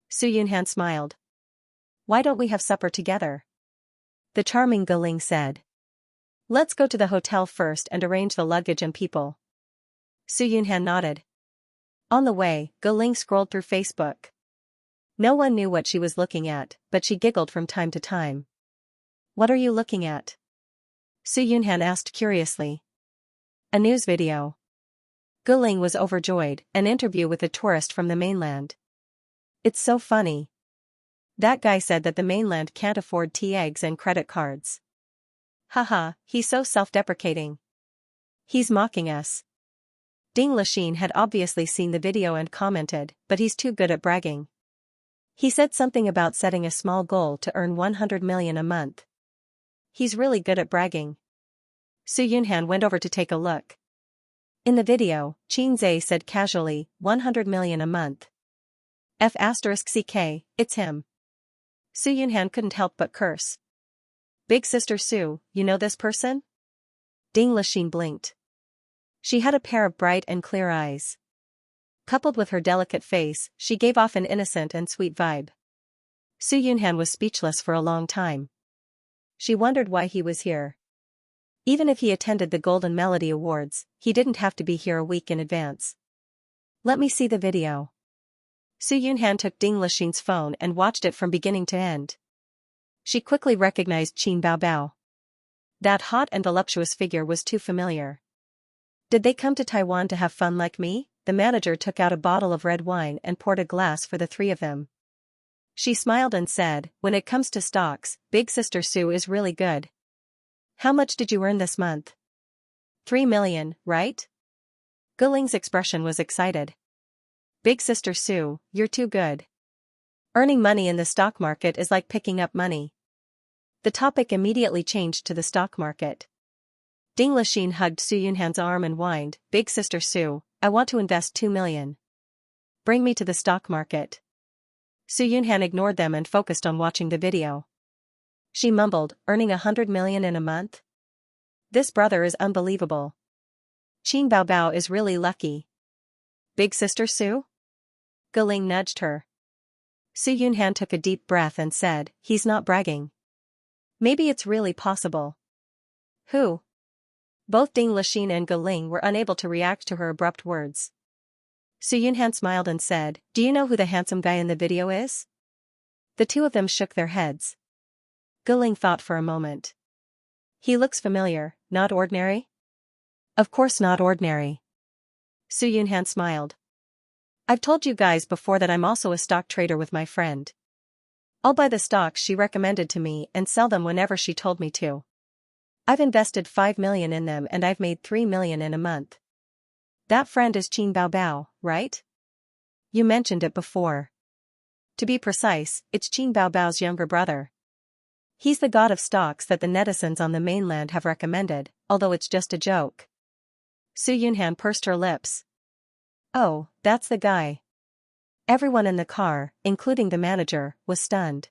Su Yunhan smiled. Why don't we have supper together? The charming Galing said. Let's go to the hotel first and arrange the luggage and people. Su Yunhan nodded. On the way, Galing scrolled through Facebook. No one knew what she was looking at, but she giggled from time to time. What are you looking at? Su Yunhan asked curiously. A news video. Galing was overjoyed, an interview with a tourist from the mainland. It's so funny. That guy said that the mainland can't afford tea eggs and credit cards. Haha, he's so self-deprecating. He's mocking us. Ding Lixin had obviously seen the video and commented, but he's too good at bragging. He said something about setting a small goal to earn 100 million a month. He's really good at bragging. Su Yunhan went over to take a look. In the video, Qin Zhe said casually, 100 million a month. F***ck, it's him. Su Yunhan couldn't help but curse. Big sister Su, you know this person? Ding Lixin blinked. She had a pair of bright and clear eyes. Coupled with her delicate face, she gave off an innocent and sweet vibe. Su Yunhan was speechless for a long time. She wondered why he was here. Even if he attended the Golden Melody Awards, he didn't have to be here a week in advance. Let me see the video. Su Yunhan took Ding Lixin's phone and watched it from beginning to end. She quickly recognized Qin Baobao. That hot and voluptuous figure was too familiar. Did they come to Taiwan to have fun like me? The manager took out a bottle of red wine and poured a glass for the three of them. She smiled and said, when it comes to stocks, Big Sister Sue is really good. How much did you earn this month? 3 million, right? Guling's expression was excited. Big Sister Sue, you're too good. Earning money in the stock market is like picking up money. The topic immediately changed to the stock market. Ding Lixin hugged Su Yunhan's arm and whined, Big Sister Sue, I want to invest 2 million. Bring me to the stock market. Su Yunhan ignored them and focused on watching the video. She mumbled, earning 100 million in a month? This brother is unbelievable. Qing Baobao is really lucky. Big Sister Sue? Guling nudged her. Su Yunhan took a deep breath and said, he's not bragging. Maybe it's really possible. Who? Both Ding Lixin and Guling were unable to react to her abrupt words. Su Yunhan smiled and said, do you know who the handsome guy in the video is? The two of them shook their heads. Guling thought for a moment. He looks familiar, not ordinary? Of course not ordinary. Su Yunhan smiled. I've told you guys before that I'm also a stock trader with my friend. I'll buy the stocks she recommended to me and sell them whenever she told me to. I've invested 5 million in them and I've made 3 million in a month. That friend is Qing Baobao, right? You mentioned it before. To be precise, it's Qing Baobao's younger brother. He's the god of stocks that the netizens on the mainland have recommended, although it's just a joke. Su Yunhan pursed her lips. Oh, that's the guy. Everyone in the car, including the manager, was stunned.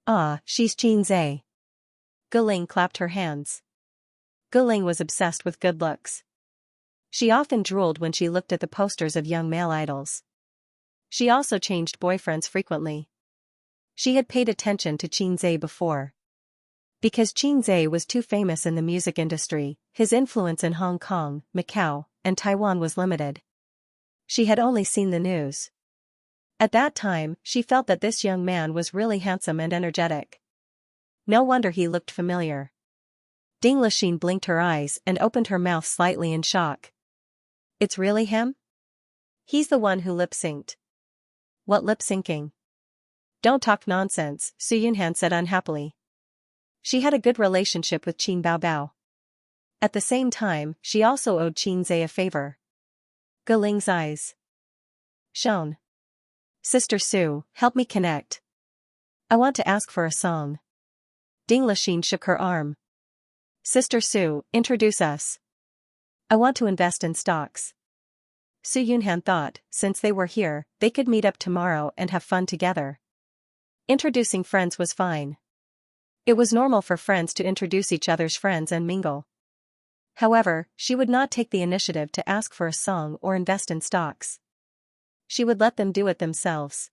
Ah, she's Xianxia. Guling clapped her hands. Guling was obsessed with good looks. She often drooled when she looked at the posters of young male idols. She also changed boyfriends frequently. She had paid attention to Xianxia before. Because Xianxia was too famous in the music industry, his influence in Hong Kong, Macau, and Taiwan was limited. She had only seen the news. At that time, she felt that this young man was really handsome and energetic. No wonder he looked familiar. Ding Lixin blinked her eyes and opened her mouth slightly in shock. It's really him? He's the one who lip-synced. What lip-syncing? Don't talk nonsense, Su Yunhan said unhappily. She had a good relationship with Qing Baobao. At the same time, she also owed Xianxia a favor. Guling's eyes shone. Sister Sue, help me connect. I want to ask for a song. Ding Lixin shook her arm. Sister Sue, introduce us. I want to invest in stocks. Su Yunhan thought, since they were here, they could meet up tomorrow and have fun together. Introducing friends was fine. It was normal for friends to introduce each other's friends and mingle. However, she would not take the initiative to ask for a song or invest in stocks. She would let them do it themselves.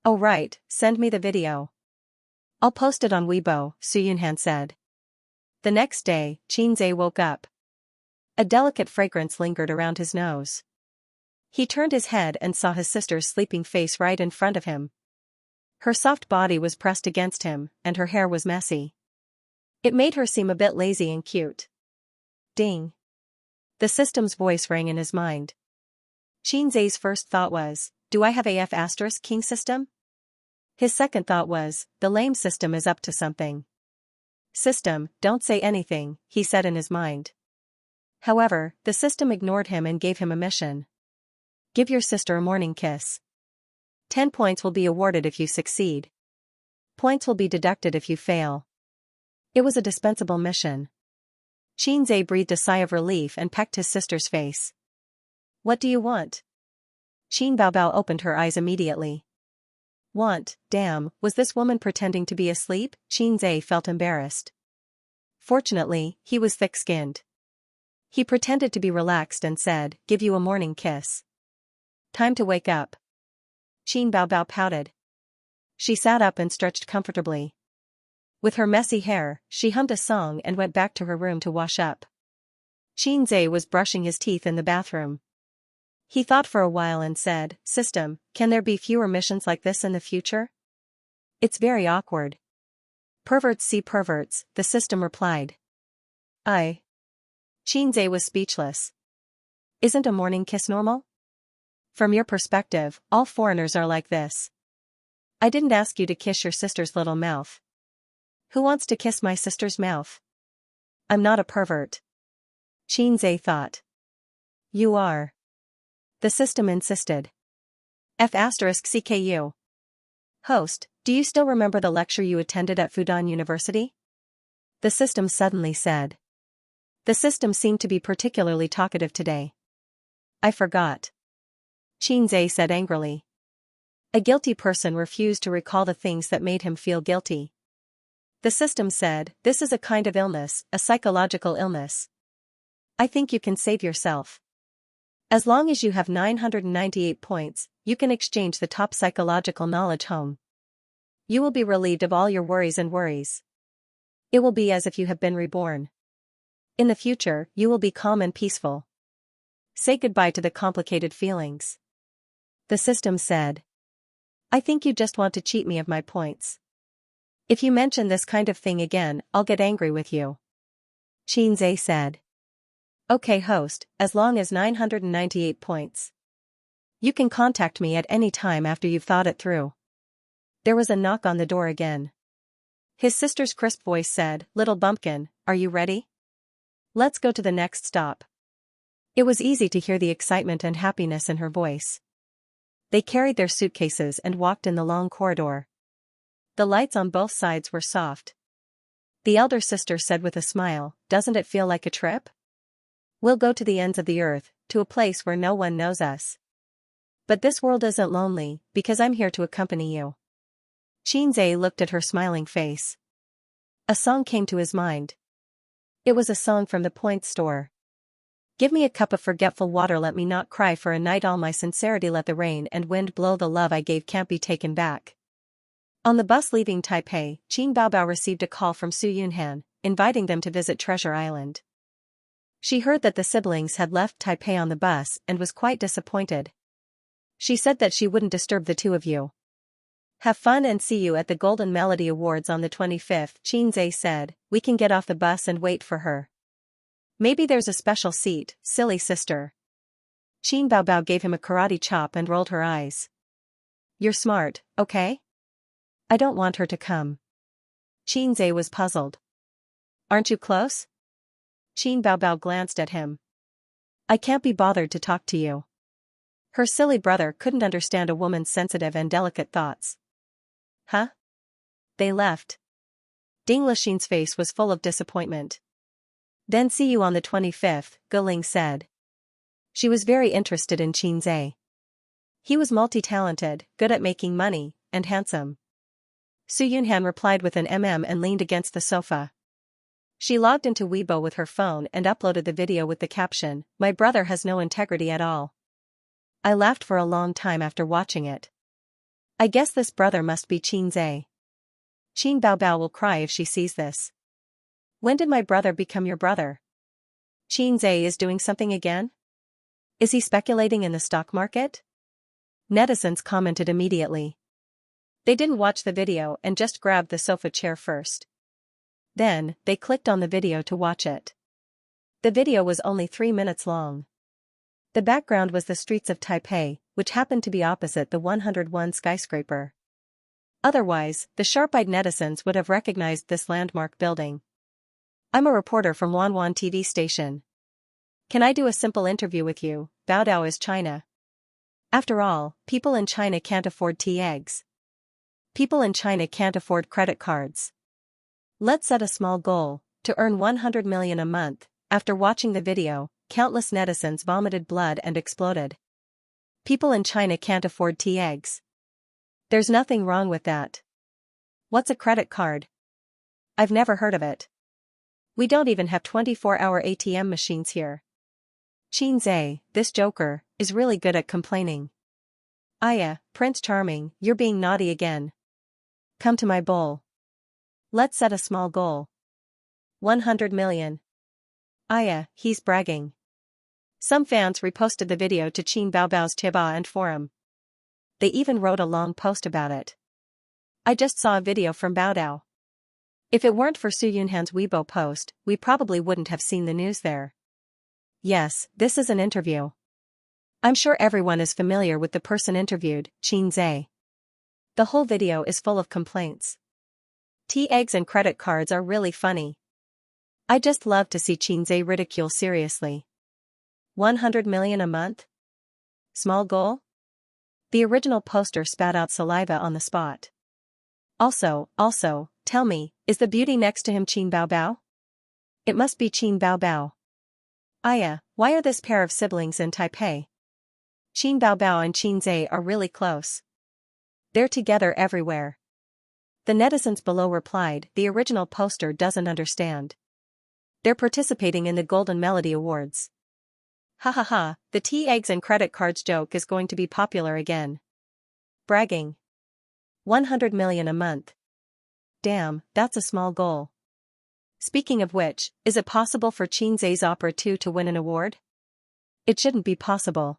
Oh right, send me the video. I'll post it on Weibo, Su Yunhan said. The next day, Xianxia woke up. A delicate fragrance lingered around his nose. He turned his head and saw his sister's sleeping face right in front of him. Her soft body was pressed against him, and her hair was messy. It made her seem a bit lazy and cute. Ding. The system's voice rang in his mind. Xianxia's first thought was, do I have a F** king system? His second thought was, the lame system is up to something. System, don't say anything, he said in his mind. However, the system ignored him and gave him a mission. Give your sister a morning kiss. 10 points will be awarded if you succeed. Points will be deducted if you fail. It was a dispensable mission. Xianxia breathed a sigh of relief and pecked his sister's face. What do you want? Qing Baobao opened her eyes immediately. Want, damn, was this woman pretending to be asleep? Xianxia felt embarrassed. Fortunately, he was thick-skinned. He pretended to be relaxed and said, give you a morning kiss. Time to wake up. Qing Baobao pouted. She sat up and stretched comfortably. With her messy hair, she hummed a song and went back to her room to wash up. Xianxia was brushing his teeth in the bathroom. He thought for a while and said, System, can there be fewer missions like this in the future? It's very awkward. Perverts see perverts, the system replied. I. Xianxia was speechless. Isn't a morning kiss normal? From your perspective, all foreigners are like this. I didn't ask you to kiss your sister's little mouth. Who wants to kiss my sister's mouth? I'm not a pervert. Xianxia thought. You are. The system insisted. F***CKU. Host, do you still remember the lecture you attended at Fudan University? The system suddenly said. The system seemed to be particularly talkative today. I forgot. Xianxia said angrily. A guilty person refused to recall the things that made him feel guilty. The system said, this is a kind of illness, a psychological illness. I think you can save yourself. As long as you have 998 points, you can exchange the top psychological knowledge home. You will be relieved of all your worries and worries. It will be as if you have been reborn. In the future, you will be calm and peaceful. Say goodbye to the complicated feelings. The system said. I think you just want to cheat me of my points. If you mention this kind of thing again, I'll get angry with you. Xianxia said. Okay host, as long as 998 points. You can contact me at any time after you've thought it through. There was a knock on the door again. His sister's crisp voice said, Little bumpkin, are you ready? Let's go to the next stop. It was easy to hear the excitement and happiness in her voice. They carried their suitcases and walked in the long corridor. The lights on both sides were soft. The elder sister said with a smile, Doesn't it feel like a trip? We'll go to the ends of the earth, to a place where no one knows us. But this world isn't lonely, because I'm here to accompany you. Xianxia looked at her smiling face. A song came to his mind. It was a song from the Points store. Give me a cup of forgetful water, let me not cry for a night, all my sincerity, let the rain and wind blow, the love I gave can't be taken back. On the bus leaving Taipei, Qin Baobao received a call from Su Yunhan, inviting them to visit Treasure Island. She heard that the siblings had left Taipei on the bus and was quite disappointed. She said that she wouldn't disturb the two of you. Have fun and see you at the Golden Melody Awards on the 25th, Xianxia said. We can get off the bus and wait for her. Maybe there's a special seat, silly sister. Qin Baobao gave him a karate chop and rolled her eyes. You're smart, okay? I don't want her to come. Xianxia was puzzled. Aren't you close? Qin Baobao glanced at him. I can't be bothered to talk to you. Her silly brother couldn't understand a woman's sensitive and delicate thoughts. Huh? They left. Ding Lixin's face was full of disappointment. Then see you on the 25th, Guling said. She was very interested in Xianxia. He was multi-talented, good at making money, and handsome. Su Yunhan replied with an and leaned against the sofa. She logged into Weibo with her phone and uploaded the video with the caption, My brother has no integrity at all. I laughed for a long time after watching it. I guess this brother must be Xianxia. Qin Baobao will cry if she sees this. When did my brother become your brother? Xianxia is doing something again? Is he speculating in the stock market? Netizens commented immediately. They didn't watch the video and just grabbed the sofa chair first. Then, they clicked on the video to watch it. The video was only 3 minutes long. The background was the streets of Taipei, which happened to be opposite the 101 skyscraper. Otherwise, the sharp-eyed netizens would have recognized this landmark building. I'm a reporter from Wanwan TV station. Can I do a simple interview with you? Baodao is China. After all, people in China can't afford tea eggs. People in China can't afford credit cards. Let's set a small goal, to earn 100 million a month. After watching the video, countless netizens vomited blood and exploded. People in China can't afford tea eggs. There's nothing wrong with that. What's a credit card? I've never heard of it. We don't even have 24-hour ATM machines here. Xianxia, this joker, is really good at complaining. Aya, Prince Charming, you're being naughty again. Come to my bowl. Let's set a small goal. 100 million. Aya, he's bragging. Some fans reposted the video to Qin Baobao's Tiba and forum. They even wrote a long post about it. I just saw a video from Baodao. If it weren't for Su Yunhan's Weibo post, we probably wouldn't have seen the news there. Yes, this is an interview. I'm sure everyone is familiar with the person interviewed, Xianxia. The whole video is full of complaints. Tea eggs and credit cards are really funny. I just love to see Xianxia ridicule seriously. 100 million a month? Small goal? The original poster spat out saliva on the spot. Also, tell me, is the beauty next to him Qin Baobao? It must be Qin Baobao. Aya, why are this pair of siblings in Taipei? Qin Baobao and Xianxia are really close. They're together everywhere. The netizens below replied, the original poster doesn't understand. They're participating in the Golden Melody Awards. Ha ha ha, the tea eggs and credit cards joke is going to be popular again. Bragging. 100 million a month. Damn, that's a small goal. Speaking of which, is it possible for Xianxia's Opera 2 to win an award? It shouldn't be possible.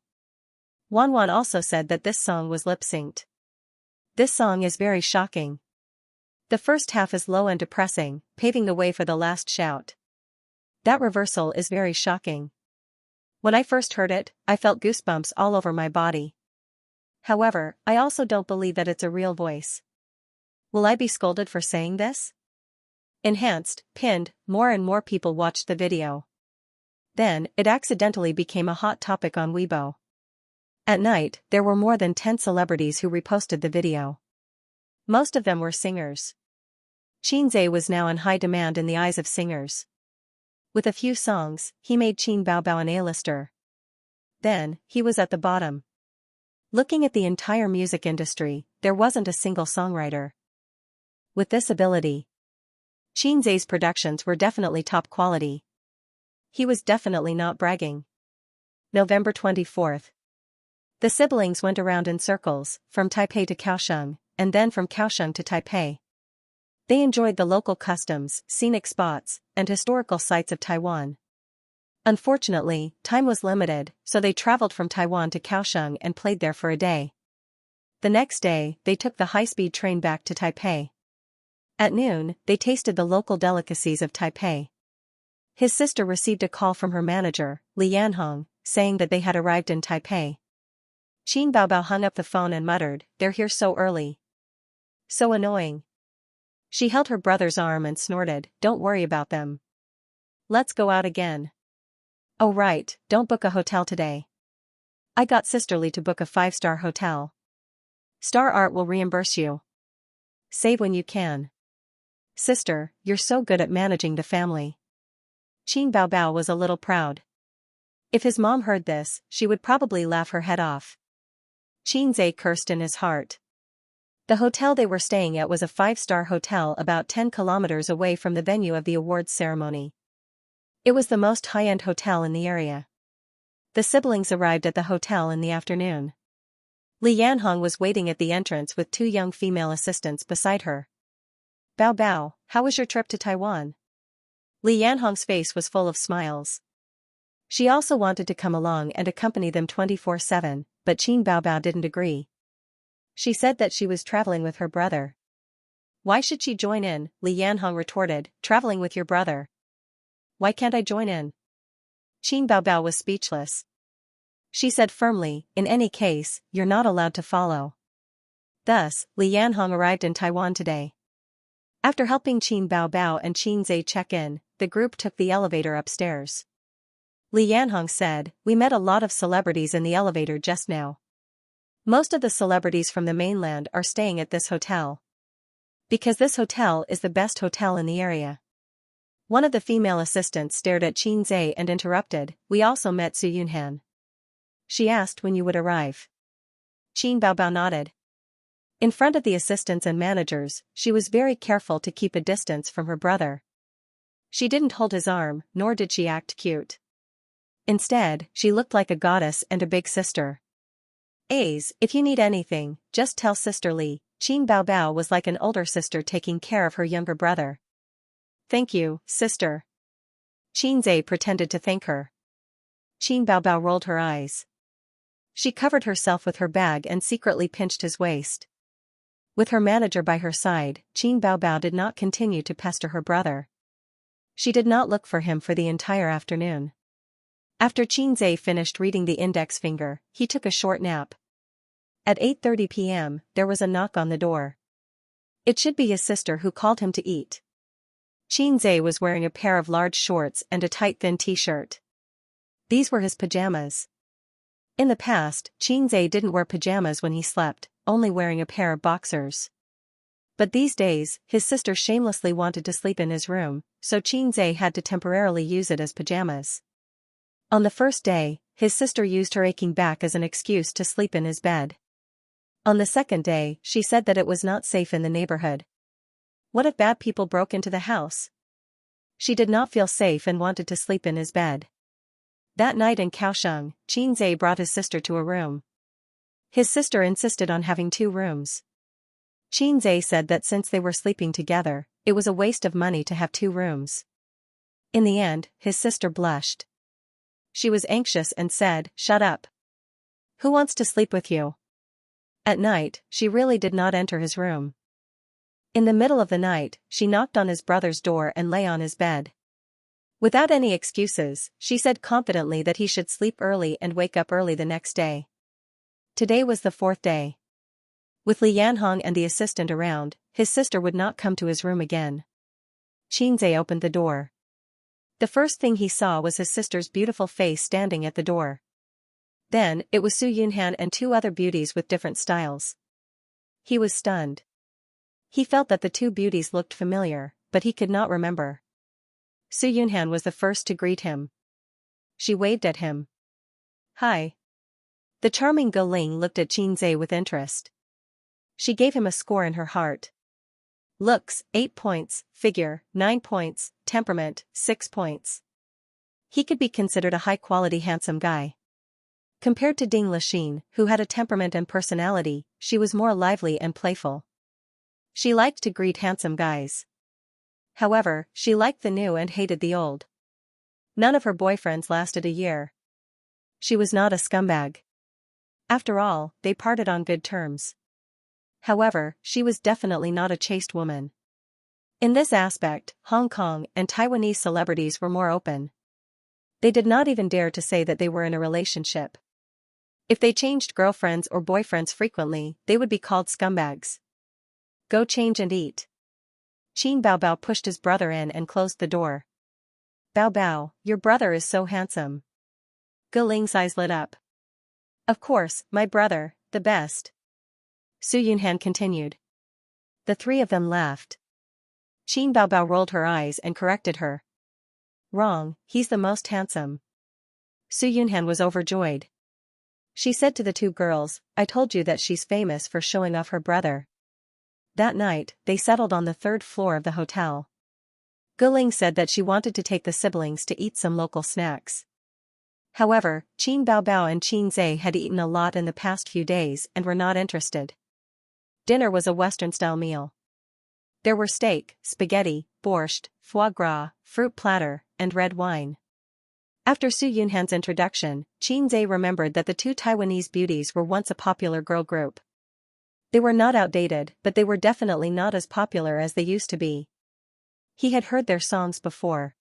Wanwan also said that this song was lip-synced. This song is very shocking. The first half is low and depressing, paving the way for the last shout. That reversal is very shocking. When I first heard it, I felt goosebumps all over my body. However, I also don't believe that it's a real voice. Will I be scolded for saying this? Enhanced, pinned, more and more people watched the video. Then, it accidentally became a hot topic on Weibo. At night, there were more than 10 celebrities who reposted the video. Most of them were singers. Xianxia was now in high demand in the eyes of singers. With a few songs, he made Qin Baobao an A-lister. Then, he was at the bottom. Looking at the entire music industry, there wasn't a single songwriter with this ability. Xianxia's productions were definitely top quality. He was definitely not bragging. November 24th. The siblings went around in circles, from Taipei to Kaohsiung, and then from Kaohsiung to Taipei. They enjoyed the local customs, scenic spots, and historical sites of Taiwan. Unfortunately, time was limited, so they traveled from Taiwan to Kaohsiung and played there for a day. The next day, they took the high-speed train back to Taipei. At noon, they tasted the local delicacies of Taipei. His sister received a call from her manager, Li Yanhong, saying that they had arrived in Taipei. Qin Baobao hung up the phone and muttered, "They're here so early. So annoying." She held her brother's arm and snorted, "Don't worry about them. Let's go out again." "Oh right, don't book a hotel today. I got Sisterly to book a 5-star hotel. Star Art will reimburse you. Save when you can. Sister, you're so good at managing the family." Qin Baobao was a little proud. If his mom heard this, she would probably laugh her head off. Xianxia cursed in his heart. The hotel they were staying at was a 5-star hotel about 10 kilometers away from the venue of the awards ceremony. It was the most high-end hotel in the area. The siblings arrived at the hotel in the afternoon. Li Yanhong was waiting at the entrance with 2 young female assistants beside her. "Bao Bao, how was your trip to Taiwan?" Li Yanhong's face was full of smiles. She also wanted to come along and accompany them 24/7, but Qin Baobao didn't agree. She said that she was traveling with her brother. "Why should she join in?" Li Yanhong retorted, "Traveling with your brother. Why can't I join in?" Qin Baobao was speechless. She said firmly, "In any case, you're not allowed to follow." Thus, Li Yanhong arrived in Taiwan today. After helping Qin Baobao and Xianxia check in, the group took the elevator upstairs. Li Yanhong said, "We met a lot of celebrities in the elevator just now. Most of the celebrities from the mainland are staying at this hotel. Because this hotel is the best hotel in the area." One of the female assistants stared at Xianxia and interrupted, "We also met Su Yunhan. She asked when you would arrive." Qin Baobao nodded. In front of the assistants and managers, she was very careful to keep a distance from her brother. She didn't hold his arm, nor did she act cute. Instead, she looked like a goddess and a big sister. If you need anything, just tell Sister Li." Qin Baobao was like an older sister taking care of her younger brother. "Thank you, sister." Xianxia pretended to thank her. Qin Baobao rolled her eyes. She covered herself with her bag and secretly pinched his waist. With her manager by her side, Qin Baobao did not continue to pester her brother. She did not look for him for the entire afternoon. After Qin Zhe finished reading the index finger, he took a short nap. At 8:30 p.m., there was a knock on the door. It should be his sister who called him to eat. Qin Zhe was wearing a pair of large shorts and a tight thin t-shirt. These were his pajamas. In the past, Qin Zhe didn't wear pajamas when he slept, only wearing a pair of boxers. But these days, his sister shamelessly wanted to sleep in his room, so Qin Zhe had to temporarily use it as pajamas. On the first day, his sister used her aching back as an excuse to sleep in his bed. On the second day, she said that it was not safe in the neighborhood. What if bad people broke into the house? She did not feel safe and wanted to sleep in his bed. That night in Kaohsiung, Qin Zhe brought his sister to a room. His sister insisted on having 2 rooms. Qin Zhe said that since they were sleeping together, it was a waste of money to have 2 rooms. In the end, his sister blushed. She was anxious and said, "Shut up. Who wants to sleep with you?" At night, she really did not enter his room. In the middle of the night, she knocked on his brother's door and lay on his bed. Without any excuses, she said confidently that he should sleep early and wake up early the next day. Today was the 4th day. With Li Yanhong and the assistant around, his sister would not come to his room again. Qin Zhe opened the door. The first thing he saw was his sister's beautiful face standing at the door. Then, it was Su Yunhan and 2 other beauties with different styles. He was stunned. He felt that the 2 beauties looked familiar, but he could not remember. Su Yunhan was the first to greet him. She waved at him. "Hi." The charming Ge Ling looked at Qin Zhe with interest. She gave him a score in her heart. Looks, 8 points, figure, 9 points, temperament, 6 points. He could be considered a high-quality handsome guy. Compared to Ding Lixin, who had a temperament and personality, she was more lively and playful. She liked to greet handsome guys. However, she liked the new and hated the old. None of her boyfriends lasted a year. She was not a scumbag. After all, they parted on good terms. However, she was definitely not a chaste woman. In this aspect, Hong Kong and Taiwanese celebrities were more open. They did not even dare to say that they were in a relationship. If they changed girlfriends or boyfriends frequently, they would be called scumbags. Go change and eat. Qin Baobao pushed his brother in and closed the door. "Baobao, your brother is so handsome." Ge Ling's eyes lit up. "Of course, my brother, the best." Su Yunhan continued. The 3 of them laughed. Qin Baobao rolled her eyes and corrected her. "Wrong, he's the most handsome." Su Yunhan was overjoyed. She said to the 2 girls, "I told you that she's famous for showing off her brother." That night, they settled on the 3rd floor of the hotel. Ge Ling said that she wanted to take the siblings to eat some local snacks. However, Qin Baobao and Qin Zhe had eaten a lot in the past few days and were not interested. Dinner was a Western-style meal. There were steak, spaghetti, borscht, foie gras, fruit platter, and red wine. After Su Yunhan's introduction, Qin Zhe remembered that the 2 Taiwanese beauties were once a popular girl group. They were not outdated, but they were definitely not as popular as they used to be. He had heard their songs before.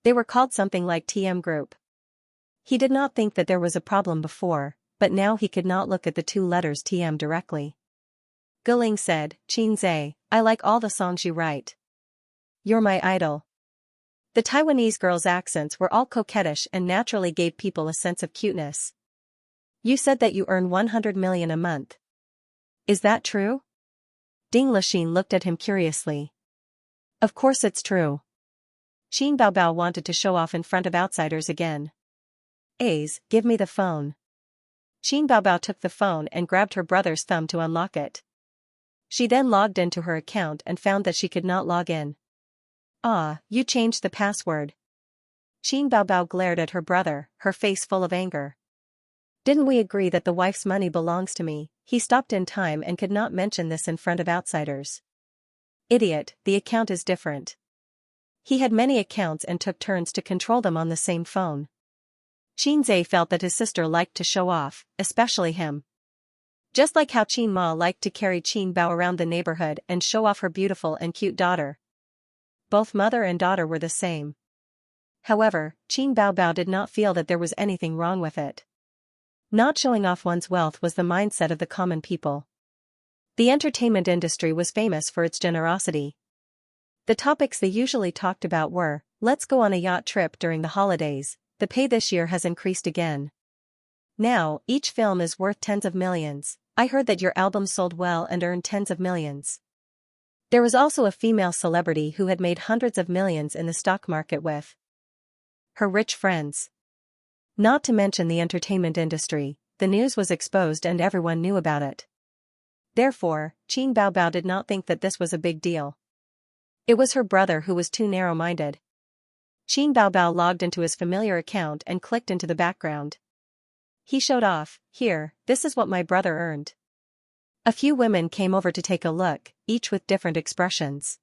They were called something like TM Group. He did not think that there was a problem before, but now he could not look at the 2 letters TM directly. Ge Ling said, "Qin Zhe, I like all the songs you write. You're my idol." The Taiwanese girls' accents were all coquettish and naturally gave people a sense of cuteness. "You said that you earn 100 million a month. Is that true?" Ding Lixin looked at him curiously. "Of course it's true." Qin Baobao wanted to show off in front of outsiders again. "A's, give me the phone." Qin Baobao took the phone and grabbed her brother's thumb to unlock it. She then logged into her account and found that she could not log in. "Ah, you changed the password." Qin Baobao glared at her brother, her face full of anger. "Didn't we agree that the wife's money belongs to me?" He stopped in time and could not mention this in front of outsiders. "Idiot, the account is different." He had many accounts and took turns to control them on the same phone. Qin Zhe felt that his sister liked to show off, especially him. Just like how Qin Ma liked to carry Qin Bao around the neighborhood and show off her beautiful and cute daughter. Both mother and daughter were the same. However, Qin Bao Bao did not feel that there was anything wrong with it. Not showing off one's wealth was the mindset of the common people. The entertainment industry was famous for its generosity. The topics they usually talked about were, let's go on a yacht trip during the holidays, the pay this year has increased again. Now, each film is worth tens of millions, I heard that your album sold well and earned tens of millions. There was also a female celebrity who had made hundreds of millions in the stock market with her rich friends. Not to mention the entertainment industry, the news was exposed and everyone knew about it. Therefore, Qin Bao Bao did not think that this was a big deal. It was her brother who was too narrow-minded. Qin Bao Bao logged into his familiar account and clicked into the background. He showed off, here, this is what my brother earned. A few women came over to take a look, each with different expressions.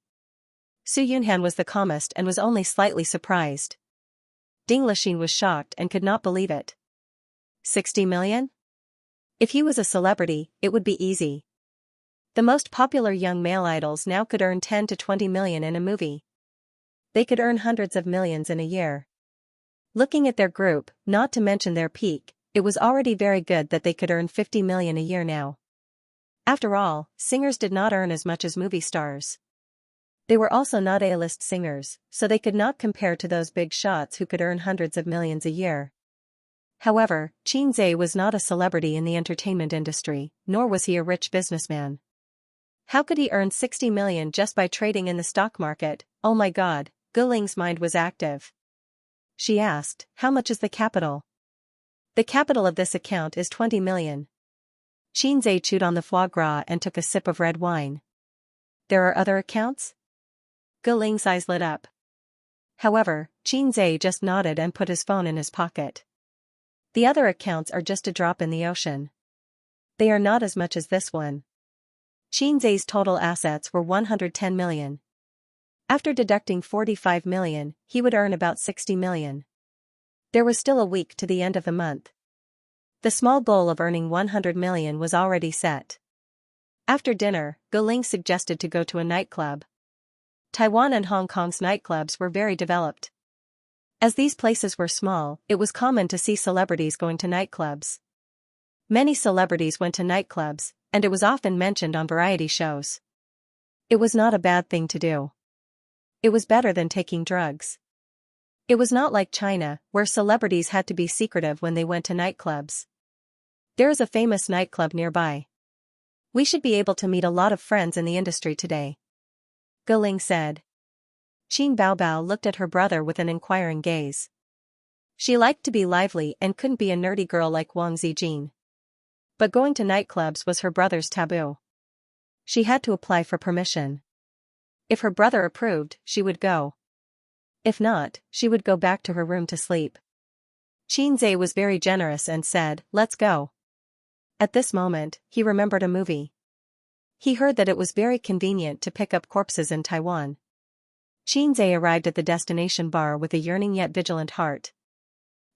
Su Yunhan was the calmest and was only slightly surprised. Ding Lixin was shocked and could not believe it. 60 million? If he was a celebrity, it would be easy. The most popular young male idols now could earn 10 to 20 million in a movie. They could earn hundreds of millions in a year. Looking at their group, not to mention their peak, it was already very good that they could earn 50 million a year now. After all, singers did not earn as much as movie stars. They were also not A-list singers, so they could not compare to those big shots who could earn hundreds of millions a year. However, Qin Zhe was not a celebrity in the entertainment industry, nor was he a rich businessman. How could he earn 60 million just by trading in the stock market? Oh my god, Guling's mind was active. She asked, how much is the capital? The capital of this account is 20 million. Qin Zhe chewed on the foie gras and took a sip of red wine. There are other accounts? Guling's eyes lit up. However, Qin Zhe just nodded and put his phone in his pocket. The other accounts are just a drop in the ocean. They are not as much as this one. Qin Zhe's total assets were 110 million. After deducting 45 million, he would earn about 60 million. There was still a week to the end of the month. The small goal of earning 100 million was already set. After dinner, Guling suggested to go to a nightclub. Taiwan and Hong Kong's nightclubs were very developed. As these places were small, it was common to see celebrities going to nightclubs. Many celebrities went to nightclubs, and it was often mentioned on variety shows. It was not a bad thing to do. It was better than taking drugs. It was not like China, where celebrities had to be secretive when they went to nightclubs. There is a famous nightclub nearby. We should be able to meet a lot of friends in the industry today. Guling said. Qin Bao Bao looked at her brother with an inquiring gaze. She liked to be lively and couldn't be a nerdy girl like Wang Zijin. But going to nightclubs was her brother's taboo. She had to apply for permission. If her brother approved, she would go. If not, she would go back to her room to sleep. Qin Zhe was very generous and said, let's go. At this moment, he remembered a movie. He heard that it was very convenient to pick up corpses in Taiwan. Qin Zhe arrived at the destination bar with a yearning yet vigilant heart.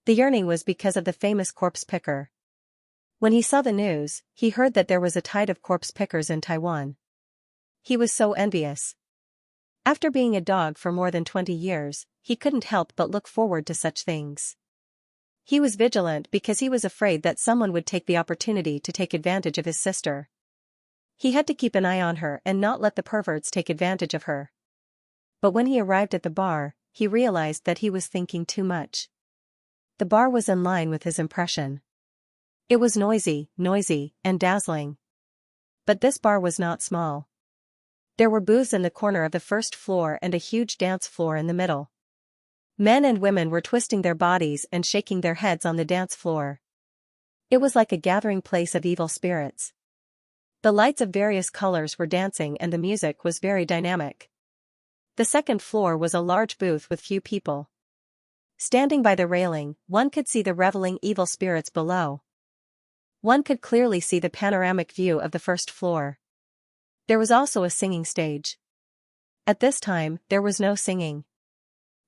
The yearning was because of the famous corpse picker. When he saw the news, he heard that there was a tide of corpse pickers in Taiwan. He was so envious. After being a dog for more than 20 years, he couldn't help but look forward to such things. He was vigilant because he was afraid that someone would take the opportunity to take advantage of his sister. He had to keep an eye on her and not let the perverts take advantage of her. But when he arrived at the bar, he realized that he was thinking too much. The bar was in line with his impression. It was noisy, and dazzling. But this bar was not small. There were booths in the corner of the first floor and a huge dance floor in the middle. Men and women were twisting their bodies and shaking their heads on the dance floor. It was like a gathering place of evil spirits. The lights of various colors were dancing and the music was very dynamic. The second floor was a large booth with few people. Standing by the railing, one could see the reveling evil spirits below. One could clearly see the panoramic view of the first floor. There was also a singing stage. At this time, there was no singing.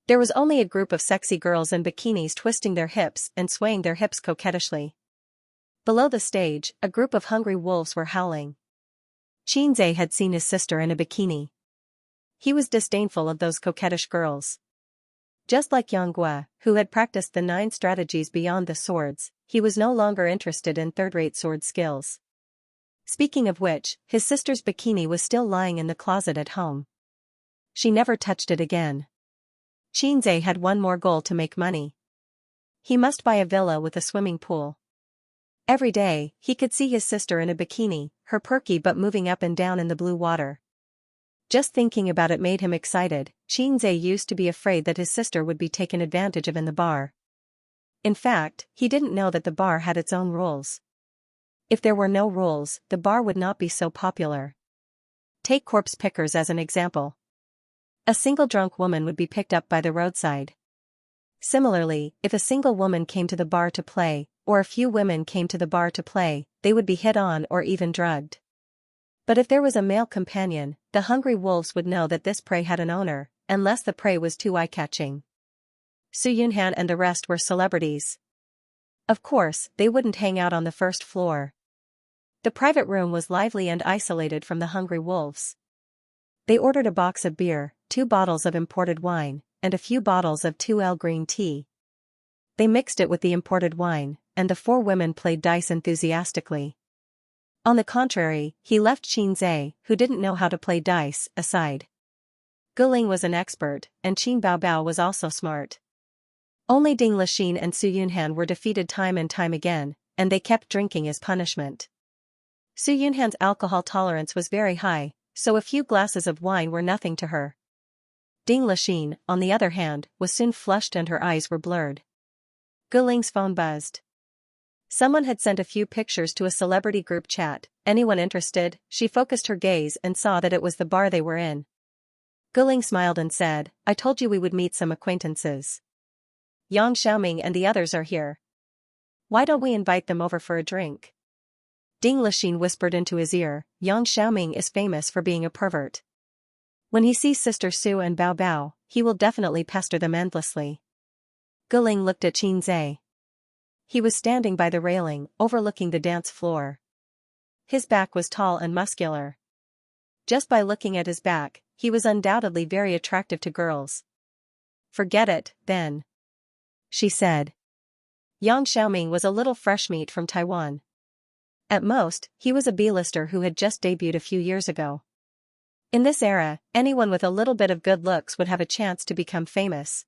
There was only a group of sexy girls in bikinis twisting their hips and swaying their hips coquettishly. Below the stage, a group of hungry wolves were howling. Xianxia had seen his sister in a bikini. He was disdainful of those coquettish girls. Just like Xianxia, who had practiced the 9 strategies beyond the swords, he was no longer interested in third-rate sword skills. Speaking of which, his sister's bikini was still lying in the closet at home. She never touched it again. Xianxia had one more goal: to make money. He must buy a villa with a swimming pool. Every day, he could see his sister in a bikini, her perky butt moving up and down in the blue water. Just thinking about it made him excited. Xianxia used to be afraid that his sister would be taken advantage of in the bar. In fact, he didn't know that the bar had its own rules. If there were no rules, the bar would not be so popular. Take corpse pickers as an example. A single drunk woman would be picked up by the roadside. Similarly, if a single woman came to the bar to play, or a few women came to the bar to play, they would be hit on or even drugged. But if there was a male companion, the hungry wolves would know that this prey had an owner, unless the prey was too eye-catching. Su Yunhan and the rest were celebrities. Of course, they wouldn't hang out on the first floor. The private room was lively and isolated from the hungry wolves. They ordered a box of beer, 2 bottles of imported wine, and a few bottles of 2L green tea. They mixed it with the imported wine, and the 4 women played dice enthusiastically. On the contrary, he left Xianxia, who didn't know how to play dice, aside. Guling was an expert, and Qin Baobao was also smart. Only Ding Lixin and Su Yunhan were defeated time and time again, and they kept drinking as punishment. Su Yunhan's alcohol tolerance was very high, so a few glasses of wine were nothing to her. Ding Lixin, on the other hand, was soon flushed and her eyes were blurred. Guling's phone buzzed. Someone had sent a few pictures to a celebrity group chat. Anyone interested? She focused her gaze and saw that it was the bar they were in. Guling smiled and said, "I told you we would meet some acquaintances. Yang Xiaoming and the others are here. Why don't we invite them over for a drink?" Ding Lixin whispered into his ear, "Yang Xiaoming is famous for being a pervert. When he sees Sister Su and Bao Bao, he will definitely pester them endlessly." Guling looked at Xianxia. He was standing by the railing, overlooking the dance floor. His back was tall and muscular. Just by looking at his back, he was undoubtedly very attractive to girls. "Forget it, then," she said. Yang Xiaoming was a little fresh meat from Taiwan. At most, he was a B-lister who had just debuted a few years ago. In this era, anyone with a little bit of good looks would have a chance to become famous.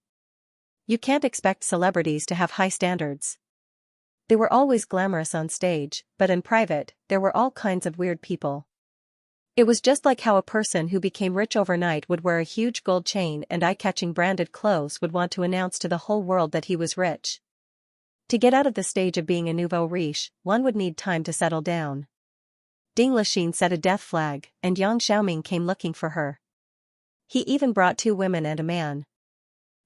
You can't expect celebrities to have high standards. They were always glamorous on stage, but in private, there were all kinds of weird people. It was just like how a person who became rich overnight would wear a huge gold chain and eye-catching branded clothes would want to announce to the whole world that he was rich. To get out of the stage of being a nouveau riche, one would need time to settle down. Ding Lixin set a death flag, and Yang Xiaoming came looking for her. He even brought 2 women and a man.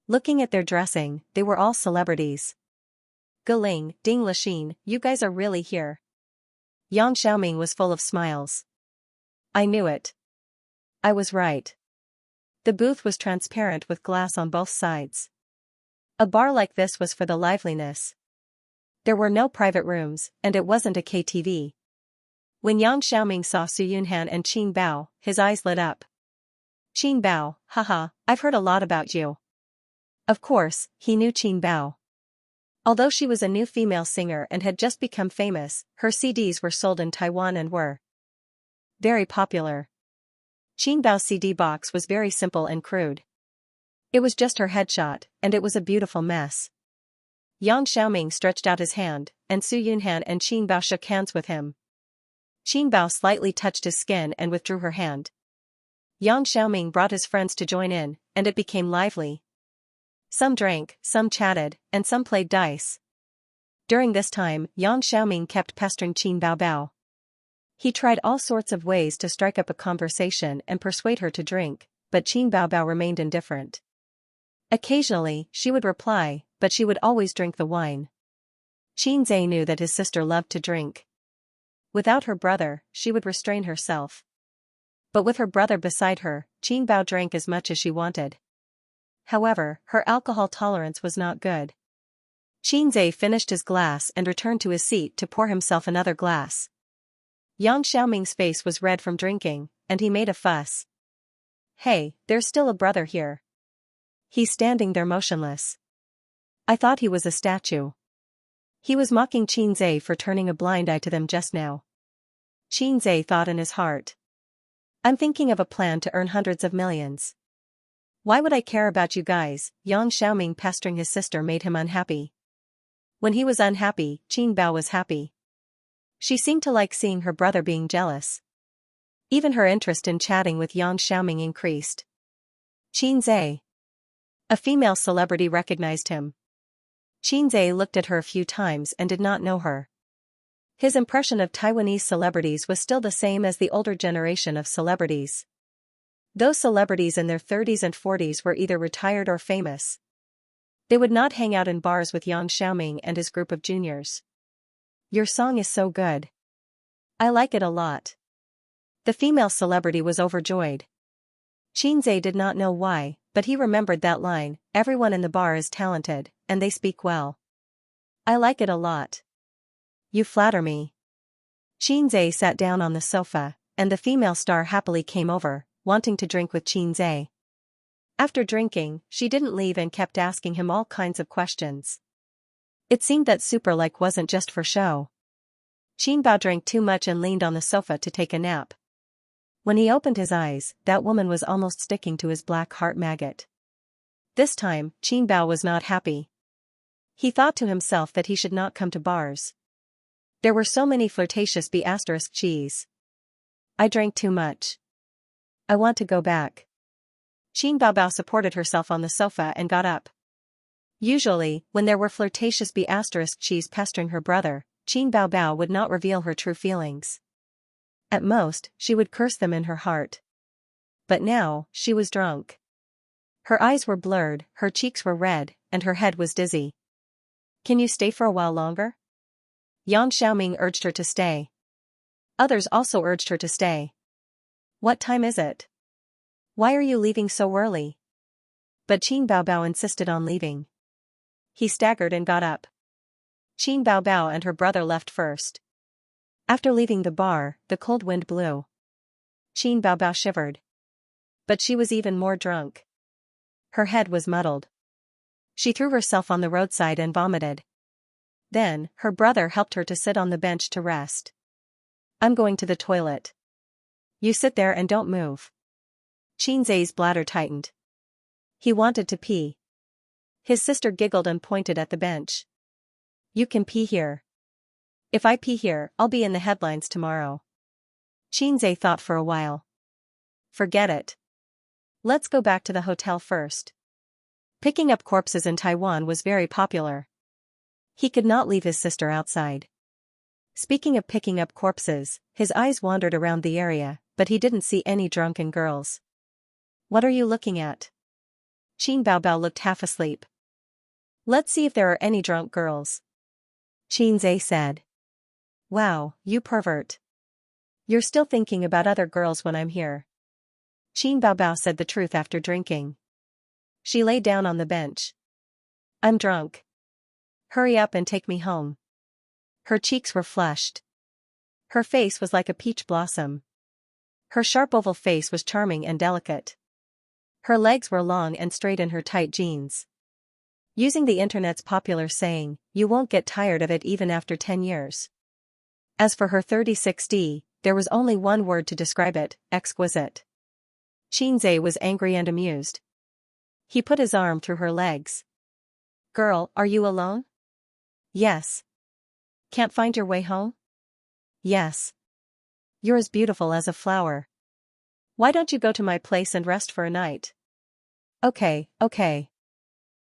Looking at their dressing, they were all celebrities. "Guling, Ding Lixin, you guys are really here." Yang Xiaoming was full of smiles. "I knew it. I was right." The booth was transparent with glass on both sides. A bar like this was for the liveliness. There were no private rooms, and it wasn't a KTV. When Yang Xiaoming saw Su Yunhan and Qin Bao, his eyes lit up. "Qin Bao, haha, I've heard a lot about you." Of course, he knew Qin Bao. Although she was a new female singer and had just become famous, her CDs were sold in Taiwan and were very popular. Qin Bao's CD box was very simple and crude. It was just her headshot, and it was a beautiful mess. Yang Xiaoming stretched out his hand, and Su Yunhan and Qin Bao shook hands with him. Qin Bao slightly touched his skin and withdrew her hand. Yang Xiaoming brought his friends to join in, and it became lively. Some drank, some chatted, and some played dice. During this time, Yang Xiaoming kept pestering Qin Bao Bao. He tried all sorts of ways to strike up a conversation and persuade her to drink, but Qin Bao Bao remained indifferent. Occasionally, she would reply, but she would always drink the wine. Xianxia knew that his sister loved to drink. Without her brother, she would restrain herself. But with her brother beside her, Qin Bao drank as much as she wanted. However, her alcohol tolerance was not good. Xianxia finished his glass and returned to his seat to pour himself another glass. Yang Xiaoming's face was red from drinking, and he made a fuss. Hey, there's still a brother here. He's standing there motionless. I thought he was a statue. He was mocking Xianxia for turning a blind eye to them just now. Xianxia thought in his heart. I'm thinking of a plan to earn hundreds of millions. Why would I care about you guys? Yang Xiaoming pestering his sister made him unhappy. When he was unhappy, Qin Bao was happy. She seemed to like seeing her brother being jealous. Even her interest in chatting with Yang Xiaoming increased. Xianxia. A female celebrity recognized him. Xianxia looked at her a few times and did not know her. His impression of Taiwanese celebrities was still the same as the older generation of celebrities. Those celebrities in their 30s and 40s were either retired or famous. They would not hang out in bars with Yang Xiaoming and his group of juniors. Your song is so good. I like it a lot. The female celebrity was overjoyed. Xianxia did not know why, but he remembered that line, everyone in the bar is talented, and they speak well. I like it a lot. You flatter me. Xianxia sat down on the sofa, and the female star happily came over, wanting to drink with Xianxia. After drinking, she didn't leave and kept asking him all kinds of questions. It seemed that Super-like wasn't just for show. Qin Bao drank too much and leaned on the sofa to take a nap. When he opened his eyes, that woman was almost sticking to his black heart maggot. This time, Qin Bao was not happy. He thought to himself that he should not come to bars. There were so many flirtatious cheese. I drank too much. I want to go back. Qin Bao supported herself on the sofa and got up. Usually, when there were flirtatious cheese pestering her brother, Qin Bao would not reveal her true feelings. At most, she would curse them in her heart. But now, she was drunk. Her eyes were blurred, her cheeks were red, and her head was dizzy. Can you stay for a while longer? Yang Xiaoming urged her to stay. Others also urged her to stay. What time is it? Why are you leaving so early? But Qin Bao insisted on leaving. He staggered and got up. Qin Bao and her brother left first. After leaving the bar, the cold wind blew. Qin Bao shivered. But she was even more drunk. Her head was muddled. She threw herself on the roadside and vomited. Then, her brother helped her to sit on the bench to rest. I'm going to the toilet. You sit there and don't move. Xianxia's bladder tightened. He wanted to pee. His sister giggled and pointed at the bench. You can pee here. If I pee here, I'll be in the headlines tomorrow. Xianxia thought for a while. Forget it. Let's go back to the hotel first. Picking up corpses in Taiwan was very popular. He could not leave his sister outside. Speaking of picking up corpses, his eyes wandered around the area, but he didn't see any drunken girls. What are you looking at? Qin Bao looked half asleep. Let's see if there are any drunk girls. Xianxia said. Wow, you pervert. You're still thinking about other girls when I'm here. Qin Bao said the truth after drinking. She lay down on the bench. I'm drunk. Hurry up and take me home. Her cheeks were flushed. Her face was like a peach blossom. Her sharp oval face was charming and delicate. Her legs were long and straight in her tight jeans. Using the internet's popular saying, you won't get tired of it even after 10 years. As for her 36D, there was only one word to describe it, exquisite. Xianxia was angry and amused. He put his arm through her legs. Girl, are you alone? Yes. Can't find your way home? Yes. You're as beautiful as a flower. Why don't you go to my place and rest for a night? Okay.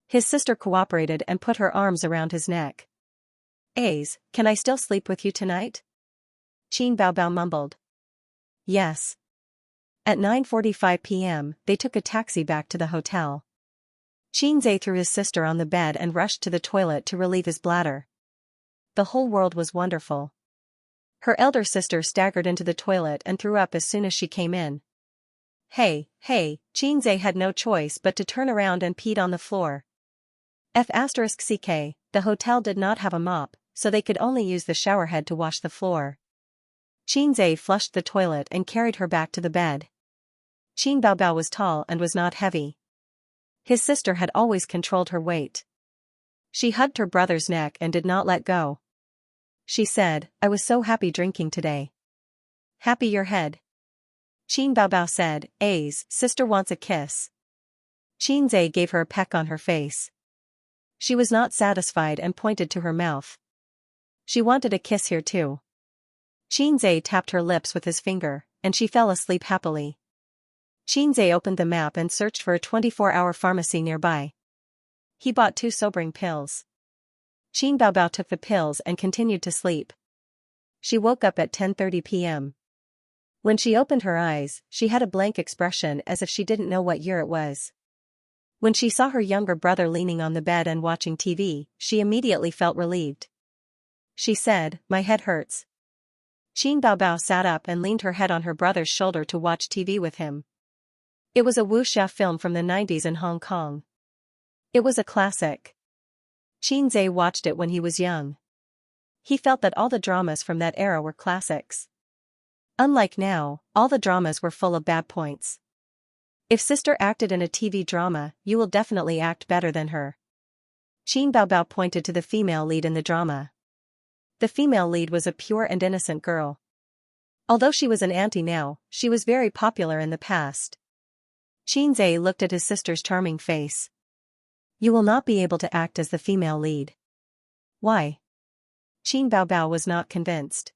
His sister cooperated and put her arms around his neck. Ace, can I still sleep with you tonight? Qin Bao mumbled. Yes. At 9:45 p.m., they took a taxi back to the hotel. Xianxia threw his sister on the bed and rushed to the toilet to relieve his bladder. The whole world was wonderful. Her elder sister staggered into the toilet and threw up as soon as she came in. Hey, Xianxia had no choice but to turn around and peed on the floor. F*ck, the hotel did not have a mop, so they could only use the showerhead to wash the floor. Xianxia flushed the toilet and carried her back to the bed. Qin Baobao was tall and was not heavy. His sister had always controlled her weight. She hugged her brother's neck and did not let go. She said, "I was so happy drinking today." "Happy your head." Qin Baobao said, "A's sister wants a kiss." Xianxia gave her a peck on her face. She was not satisfied and pointed to her mouth. She wanted a kiss here too. Xianxia tapped her lips with his finger, and she fell asleep happily. Xianxia opened the map and searched for a 24-hour pharmacy nearby. He bought 2 sobering pills. Qin Baobao took the pills and continued to sleep. She woke up at 10:30 p.m. When she opened her eyes, she had a blank expression as if she didn't know what year it was. When she saw her younger brother leaning on the bed and watching TV, she immediately felt relieved. She said, "My head hurts." Qin Baobao sat up and leaned her head on her brother's shoulder to watch TV with him. It was a wuxia film from the 90s in Hong Kong. It was a classic. Xianxia watched it when he was young. He felt that all the dramas from that era were classics. Unlike now, all the dramas were full of bad points. If sister acted in a TV drama, you will definitely act better than her. Qin Baobao pointed to the female lead in the drama. The female lead was a pure and innocent girl. Although she was an auntie now, she was very popular in the past. Xianxia looked at his sister's charming face. "You will not be able to act as the female lead." "Why?" Qin Baobao was not convinced.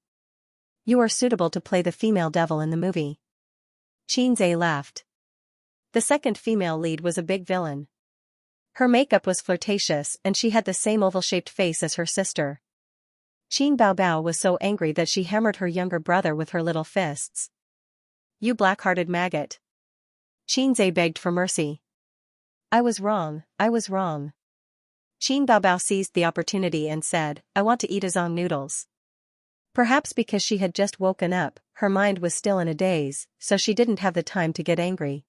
"You are suitable to play the female devil in the movie." Xianxia laughed. The second female lead was a big villain. Her makeup was flirtatious and she had the same oval-shaped face as her sister. Qin Baobao was so angry that she hammered her younger brother with her little fists. "You black-hearted maggot." Xianxia begged for mercy. "I was wrong, I was wrong." Qin Baobao seized the opportunity and said, "I want to eat azong noodles." Perhaps because she had just woken up, her mind was still in a daze, so she didn't have the time to get angry.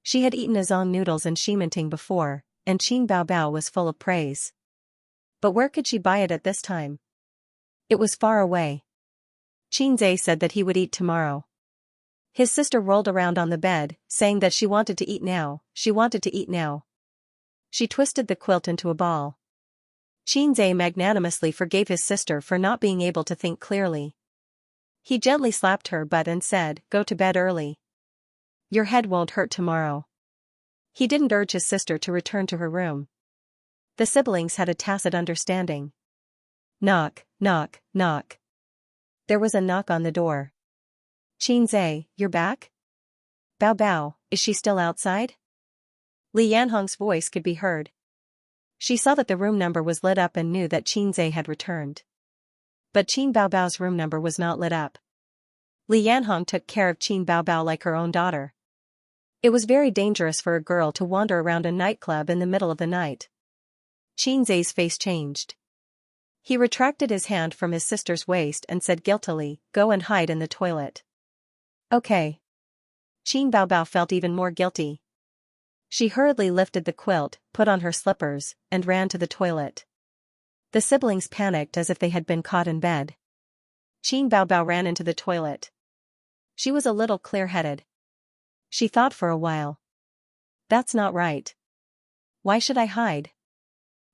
She had eaten azong noodles in Ximenting before, and Qin Baobao was full of praise. But where could she buy it at this time? It was far away. Xianxia said that he would eat tomorrow. His sister rolled around on the bed, saying that she wanted to eat now, she wanted to eat now. She twisted the quilt into a ball. Xianxia magnanimously forgave his sister for not being able to think clearly. He gently slapped her butt and said, "Go to bed early. Your head won't hurt tomorrow." He didn't urge his sister to return to her room. The siblings had a tacit understanding. Knock, knock, knock. There was a knock on the door. "Xianxia, you're back?" "Bao, is she still outside?" Li Yanhong's voice could be heard. She saw that the room number was lit up and knew that Xianxia had returned. But Qin Baobao's room number was not lit up. Li Yanhong took care of Qin Baobao like her own daughter. It was very dangerous for a girl to wander around a nightclub in the middle of the night. Xianxia's face changed. He retracted his hand from his sister's waist and said guiltily, "Go and hide in the toilet." "Okay." Qin Baobao felt even more guilty. She hurriedly lifted the quilt, put on her slippers, and ran to the toilet. The siblings panicked as if they had been caught in bed. Qin Baobao ran into the toilet. She was a little clear-headed. She thought for a while. "That's not right. Why should I hide?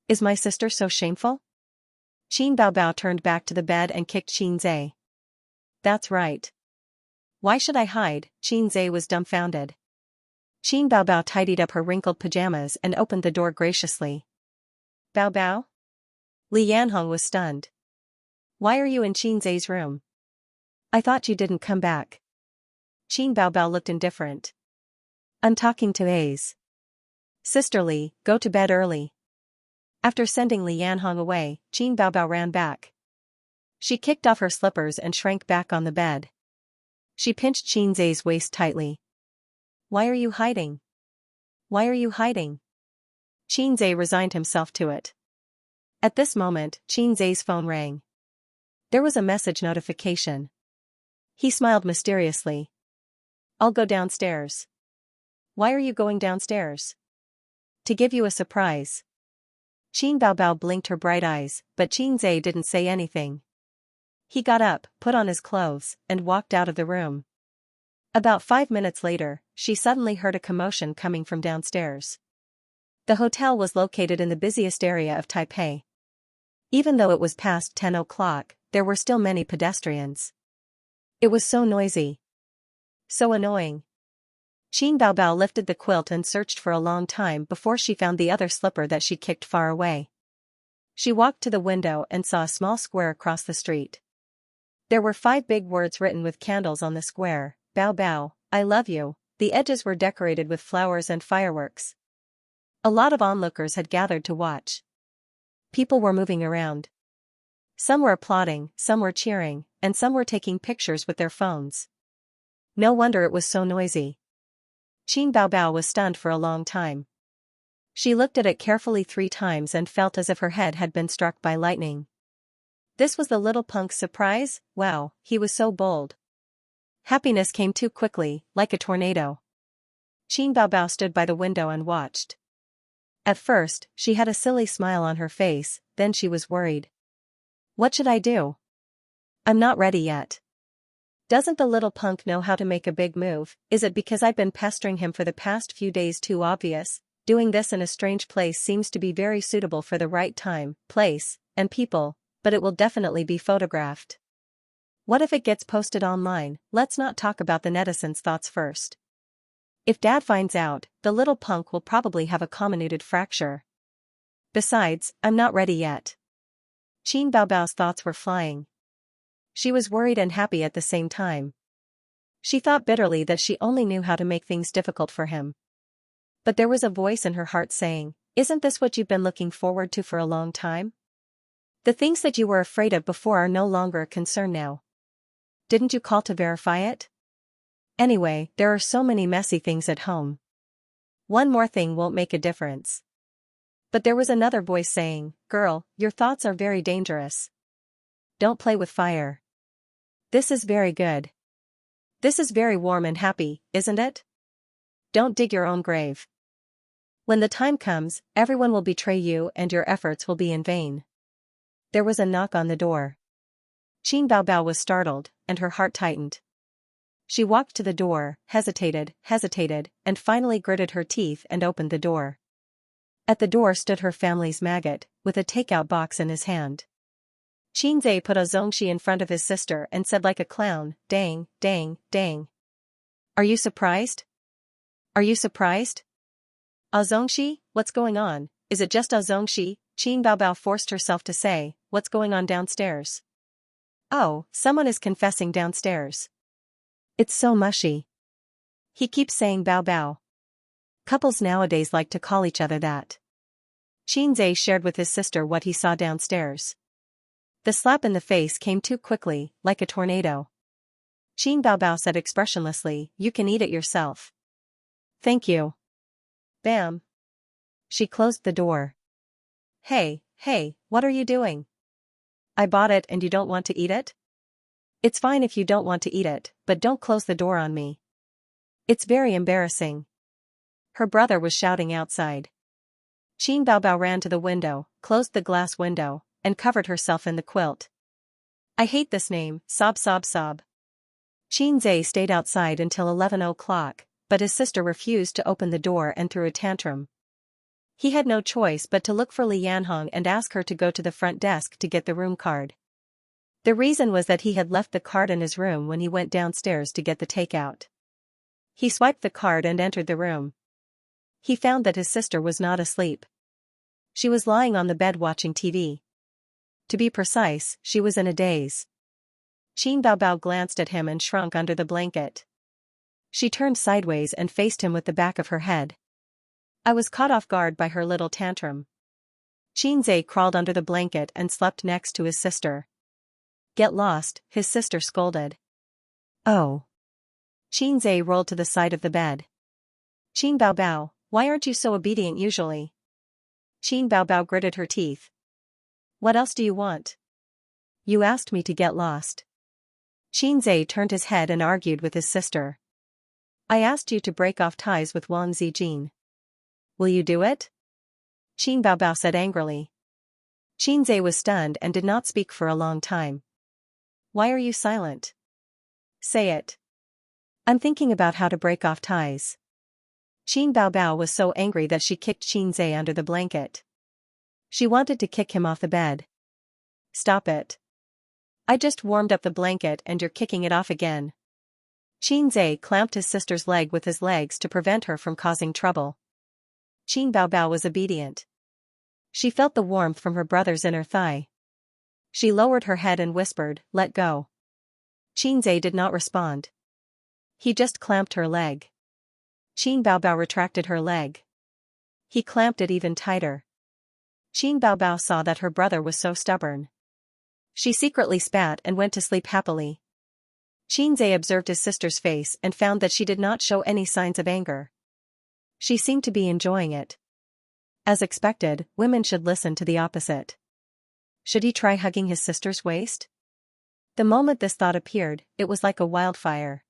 Is my sister so shameful?" Qin Baobao turned back to the bed and kicked Xianxia. "That's right. Why should I hide?" Xianxia was dumbfounded. Qin Baobao tidied up her wrinkled pajamas and opened the door graciously. "Bao?" Li Yanhong was stunned. "Why are you in Xianxia's room? I thought you didn't come back." Qin Baobao looked indifferent. "I'm talking to A's. Sisterly, go to bed early." After sending Li Yanhong away, Qin Baobao ran back. She kicked off her slippers and shrank back on the bed. She pinched Xianxia's waist tightly. "Why are you hiding? Why are you hiding?" Xianxia resigned himself to it. At this moment, Xianxia's phone rang. There was a message notification. He smiled mysteriously. "I'll go downstairs." "Why are you going downstairs?" "To give you a surprise." Qin Baobao blinked her bright eyes, but Qin Zhe didn't say anything. He got up, put on his clothes, and walked out of the room. About 5 minutes later, she suddenly heard a commotion coming from downstairs. The hotel was located in the busiest area of Taipei. Even though it was past 10 o'clock, there were still many pedestrians. It was so noisy. So annoying. Qin Baobao lifted the quilt and searched for a long time before she found the other slipper that she kicked far away. She walked to the window and saw a small square across the street. There were 5 big words written with candles on the square, "Bao Bao, I love you." The edges were decorated with flowers and fireworks. A lot of onlookers had gathered to watch. People were moving around. Some were applauding, some were cheering, and some were taking pictures with their phones. No wonder it was so noisy. Qin Baobao was stunned for a long time. She looked at it carefully 3 times and felt as if her head had been struck by lightning. This was the little punk's surprise? Wow, he was so bold. Happiness came too quickly, like a tornado. Qin Baobao stood by the window and watched. At first, she had a silly smile on her face, then she was worried. What should I do? I'm not ready yet. Doesn't the little punk know how to make a big move? Is it because I've been pestering him for the past few days too obvious? Doing this in a strange place seems to be very suitable for the right time, place, and people, but it will definitely be photographed. What if it gets posted online? Let's not talk about the netizens' thoughts first. If Dad finds out, the little punk will probably have a comminuted fracture. Besides, I'm not ready yet. Qin Baobao's thoughts were flying. She was worried and happy at the same time. She thought bitterly that she only knew how to make things difficult for him. But there was a voice in her heart saying, "Isn't this what you've been looking forward to for a long time? The things that you were afraid of before are no longer a concern now. Didn't you call to verify it? Anyway, there are so many messy things at home. One more thing won't make a difference." But there was another voice saying, "Girl, your thoughts are very dangerous. Don't play with fire. This is very good. This is very warm and happy, isn't it? Don't dig your own grave. When the time comes, everyone will betray you and your efforts will be in vain." There was a knock on the door. Qin Baobao was startled, and her heart tightened. She walked to the door, hesitated, and finally gritted her teeth and opened the door. At the door stood her family's maggot, with a takeout box in his hand. Qin Zhe put a Xianxia in front of his sister and said like a clown, "Dang, dang, dang. Are you surprised? Are you surprised? Xianxia, what's going on? Is it just Xianxia?" Qin Baobao forced herself to say, "What's going on downstairs?" "Oh, someone is confessing downstairs. It's so mushy. He keeps saying Bao Bao. Couples nowadays like to call each other that." Qin Zhe shared with his sister what he saw downstairs. The slap in the face came too quickly, like a tornado. Qin Baobao said expressionlessly, "You can eat it yourself." "Thank you." Bam. She closed the door. Hey, what are you doing? I bought it and you don't want to eat it? It's fine if you don't want to eat it, but don't close the door on me. It's very embarrassing." Her brother was shouting outside. Qin Baobao ran to the window, closed the glass window, and covered herself in the quilt. "I hate this name," sob. Qin Zhe stayed outside until 11 o'clock, but his sister refused to open the door and threw a tantrum. He had no choice but to look for Li Yanhong and ask her to go to the front desk to get the room card. The reason was that he had left the card in his room when he went downstairs to get the takeout. He swiped the card and entered the room. He found that his sister was not asleep. She was lying on the bed watching TV. To be precise, she was in a daze. Qin Baobao glanced at him and shrunk under the blanket. She turned sideways and faced him with the back of her head. I was caught off guard by her little tantrum. Qin Zhe crawled under the blanket and slept next to his sister. "Get lost," his sister scolded. "Oh." Qin Zhe rolled to the side of the bed. "Qin Baobao, why aren't you so obedient usually?" Qin Baobao gritted her teeth. "What else do you want? You asked me to get lost." Qin Zhe turned his head and argued with his sister. "I asked you to break off ties with Wang Zijin. Will you do it?" Qin Baobao said angrily. Qinze was stunned and did not speak for a long time. Why are you silent? Say it. I'm thinking about how to break off ties. Qin Baobao was so angry that she kicked Qinze under the blanket. She wanted to kick him off the bed. Stop it. I just warmed up the blanket and you're kicking it off again. Qinze clamped his sister's leg with his legs to prevent her from causing trouble. Qin Baobao was obedient. She felt the warmth from her brother's inner thigh. She lowered her head and whispered, "Let go." Qinze did not respond. He just clamped her leg. Qin Baobao retracted her leg. He clamped it even tighter. Qin Baobao saw that her brother was so stubborn. She secretly spat and went to sleep happily. Qinze observed his sister's face and found that she did not show any signs of anger. She seemed to be enjoying it. As expected, women should listen to the opposite. Should he try hugging his sister's waist? The moment this thought appeared, it was like a wildfire.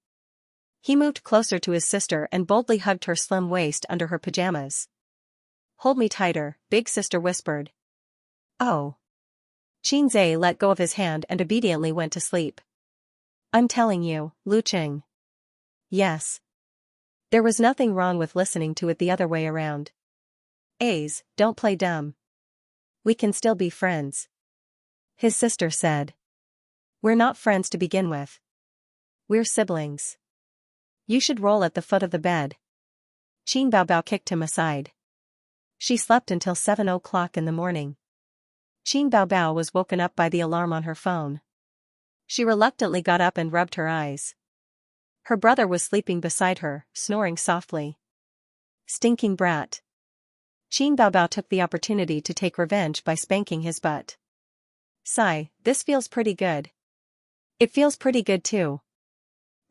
He moved closer to his sister and boldly hugged her slim waist under her pajamas. Hold me tighter, big sister whispered. Oh. Qinze let go of his hand and obediently went to sleep. I'm telling you, Lu Qing. Yes. There was nothing wrong with listening to it the other way around. A's, don't play dumb. We can still be friends. His sister said. We're not friends to begin with. We're siblings. You should roll at the foot of the bed. Qin Baobao kicked him aside. She slept until 7 o'clock in the morning. Qin Baobao was woken up by the alarm on her phone. She reluctantly got up and rubbed her eyes. Her brother was sleeping beside her, snoring softly. Stinking brat. Qin Baobao took the opportunity to take revenge by spanking his butt. Sigh, this feels pretty good. It feels pretty good too.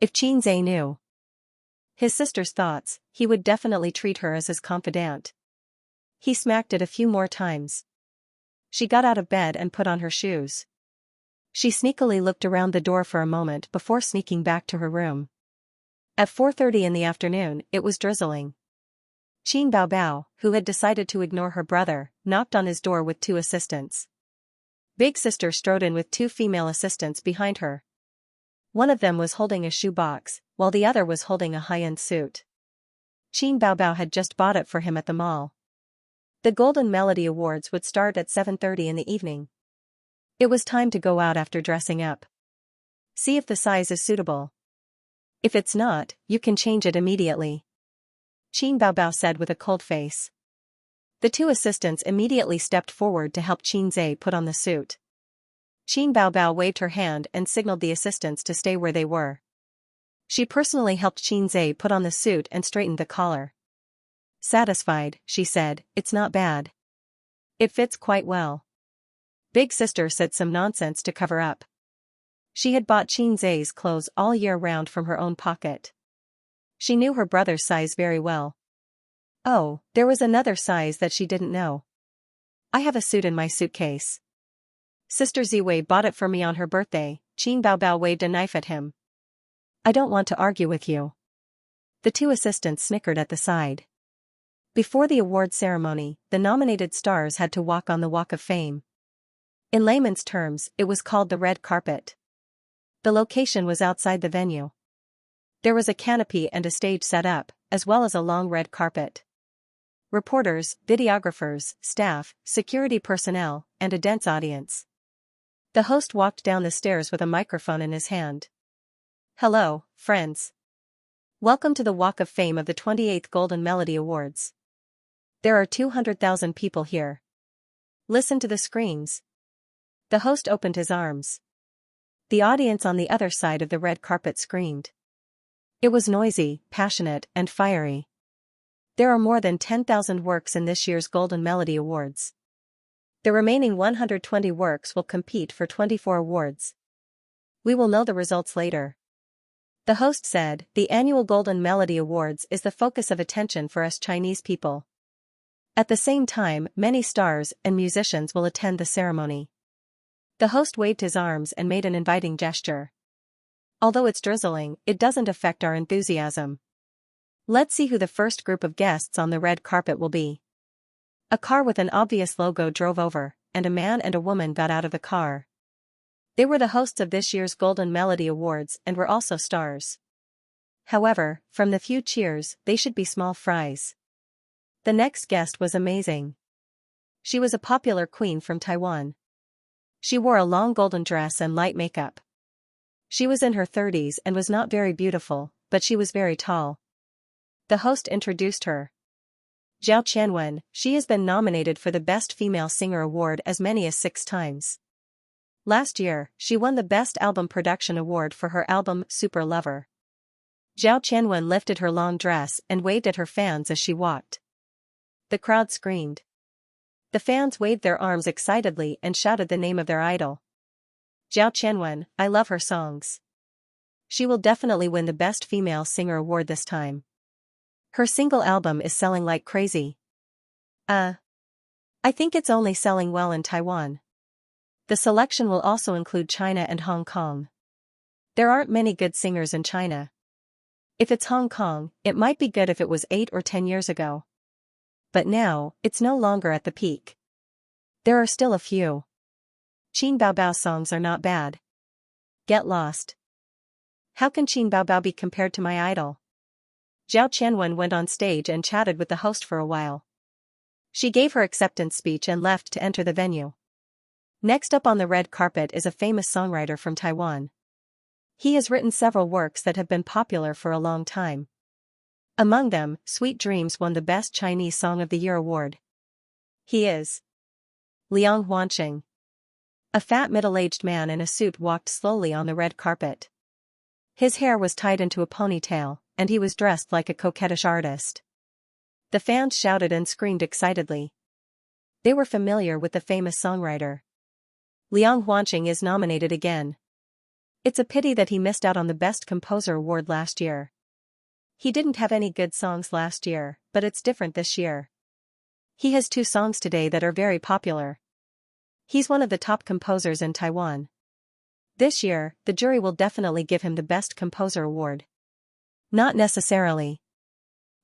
If Qinze knew his sister's thoughts, he would definitely treat her as his confidant. He smacked it a few more times. She got out of bed and put on her shoes. She sneakily looked around the door for a moment before sneaking back to her room. At 4:30 in the afternoon, it was drizzling. Qin Baobao, who had decided to ignore her brother, knocked on his door with 2 assistants. Big sister strode in with 2 female assistants behind her. One of them was holding a shoe box, while the other was holding a high-end suit. Qin Baobao had just bought it for him at the mall. The Golden Melody Awards would start at 7:30 in the evening. It was time to go out after dressing up. See if the size is suitable. If it's not, you can change it immediately. Qin Baobao said with a cold face. The 2 assistants immediately stepped forward to help Qinze put on the suit. Qin Baobao waved her hand and signaled the assistants to stay where they were. She personally helped Qinze put on the suit and straightened the collar. Satisfied, she said, it's not bad. It fits quite well. Big sister said some nonsense to cover up. She had bought Qinze's clothes all year round from her own pocket. She knew her brother's size very well. Oh, there was another size that she didn't know. I have a suit in my suitcase. Sister Ziwei bought it for me on her birthday. Qin Baobao waved a knife at him. I don't want to argue with you. The 2 assistants snickered at the side. Before the award ceremony, the nominated stars had to walk on the Walk of Fame. In layman's terms, it was called the red carpet. The location was outside the venue. There was a canopy and a stage set up, as well as a long red carpet. Reporters, videographers, staff, security personnel, and a dense audience. The host walked down the stairs with a microphone in his hand. Hello, friends. Welcome to the Walk of Fame of the 28th Golden Melody Awards. There are 200,000 people here. Listen to the screams. The host opened his arms. The audience on the other side of the red carpet screamed. It was noisy, passionate, and fiery. There are more than 10,000 works in this year's Golden Melody Awards. The remaining 120 works will compete for 24 awards. We will know the results later. The host said, the annual Golden Melody Awards is the focus of attention for us Chinese people. At the same time, many stars and musicians will attend the ceremony. The host waved his arms and made an inviting gesture. Although it's drizzling, it doesn't affect our enthusiasm. Let's see who the first group of guests on the red carpet will be. A car with an obvious logo drove over, and a man and a woman got out of the car. They were the hosts of this year's Golden Melody Awards and were also stars. However, from the few cheers, they should be small fries. The next guest was amazing. She was a popular queen from Taiwan. She wore a long golden dress and light makeup. She was in her 30s and was not very beautiful, but she was very tall. The host introduced her. Zhao Qianwen, she has been nominated for the Best Female Singer Award as many as 6 times. Last year, she won the Best Album Production Award for her album Super Lover. Zhao Qianwen lifted her long dress and waved at her fans as she walked. The crowd screamed. The fans waved their arms excitedly and shouted the name of their idol. Zhao Qianwen, I love her songs. She will definitely win the Best Female Singer Award this time. Her single album is selling like crazy. I think it's only selling well in Taiwan. The selection will also include China and Hong Kong. There aren't many good singers in China. If it's Hong Kong, it might be good if it was 8 or 10 years ago. But now, it's no longer at the peak. There are still a few. Qin Baobao's songs are not bad. Get lost. How can Qin Baobao be compared to my idol? Zhao Qianwen went on stage and chatted with the host for a while. She gave her acceptance speech and left to enter the venue. Next up on the red carpet is a famous songwriter from Taiwan. He has written several works that have been popular for a long time. Among them, Sweet Dreams won the Best Chinese Song of the Year award. He is Liang Wanqing. A fat middle-aged man in a suit walked slowly on the red carpet. His hair was tied into a ponytail, and he was dressed like a coquettish artist. The fans shouted and screamed excitedly. They were familiar with the famous songwriter. Liang Wanqing is nominated again. It's a pity that he missed out on the Best Composer award last year. He didn't have any good songs last year, but it's different this year. He has 2 songs today that are very popular. He's one of the top composers in Taiwan. This year, the jury will definitely give him the Best Composer award. Not necessarily.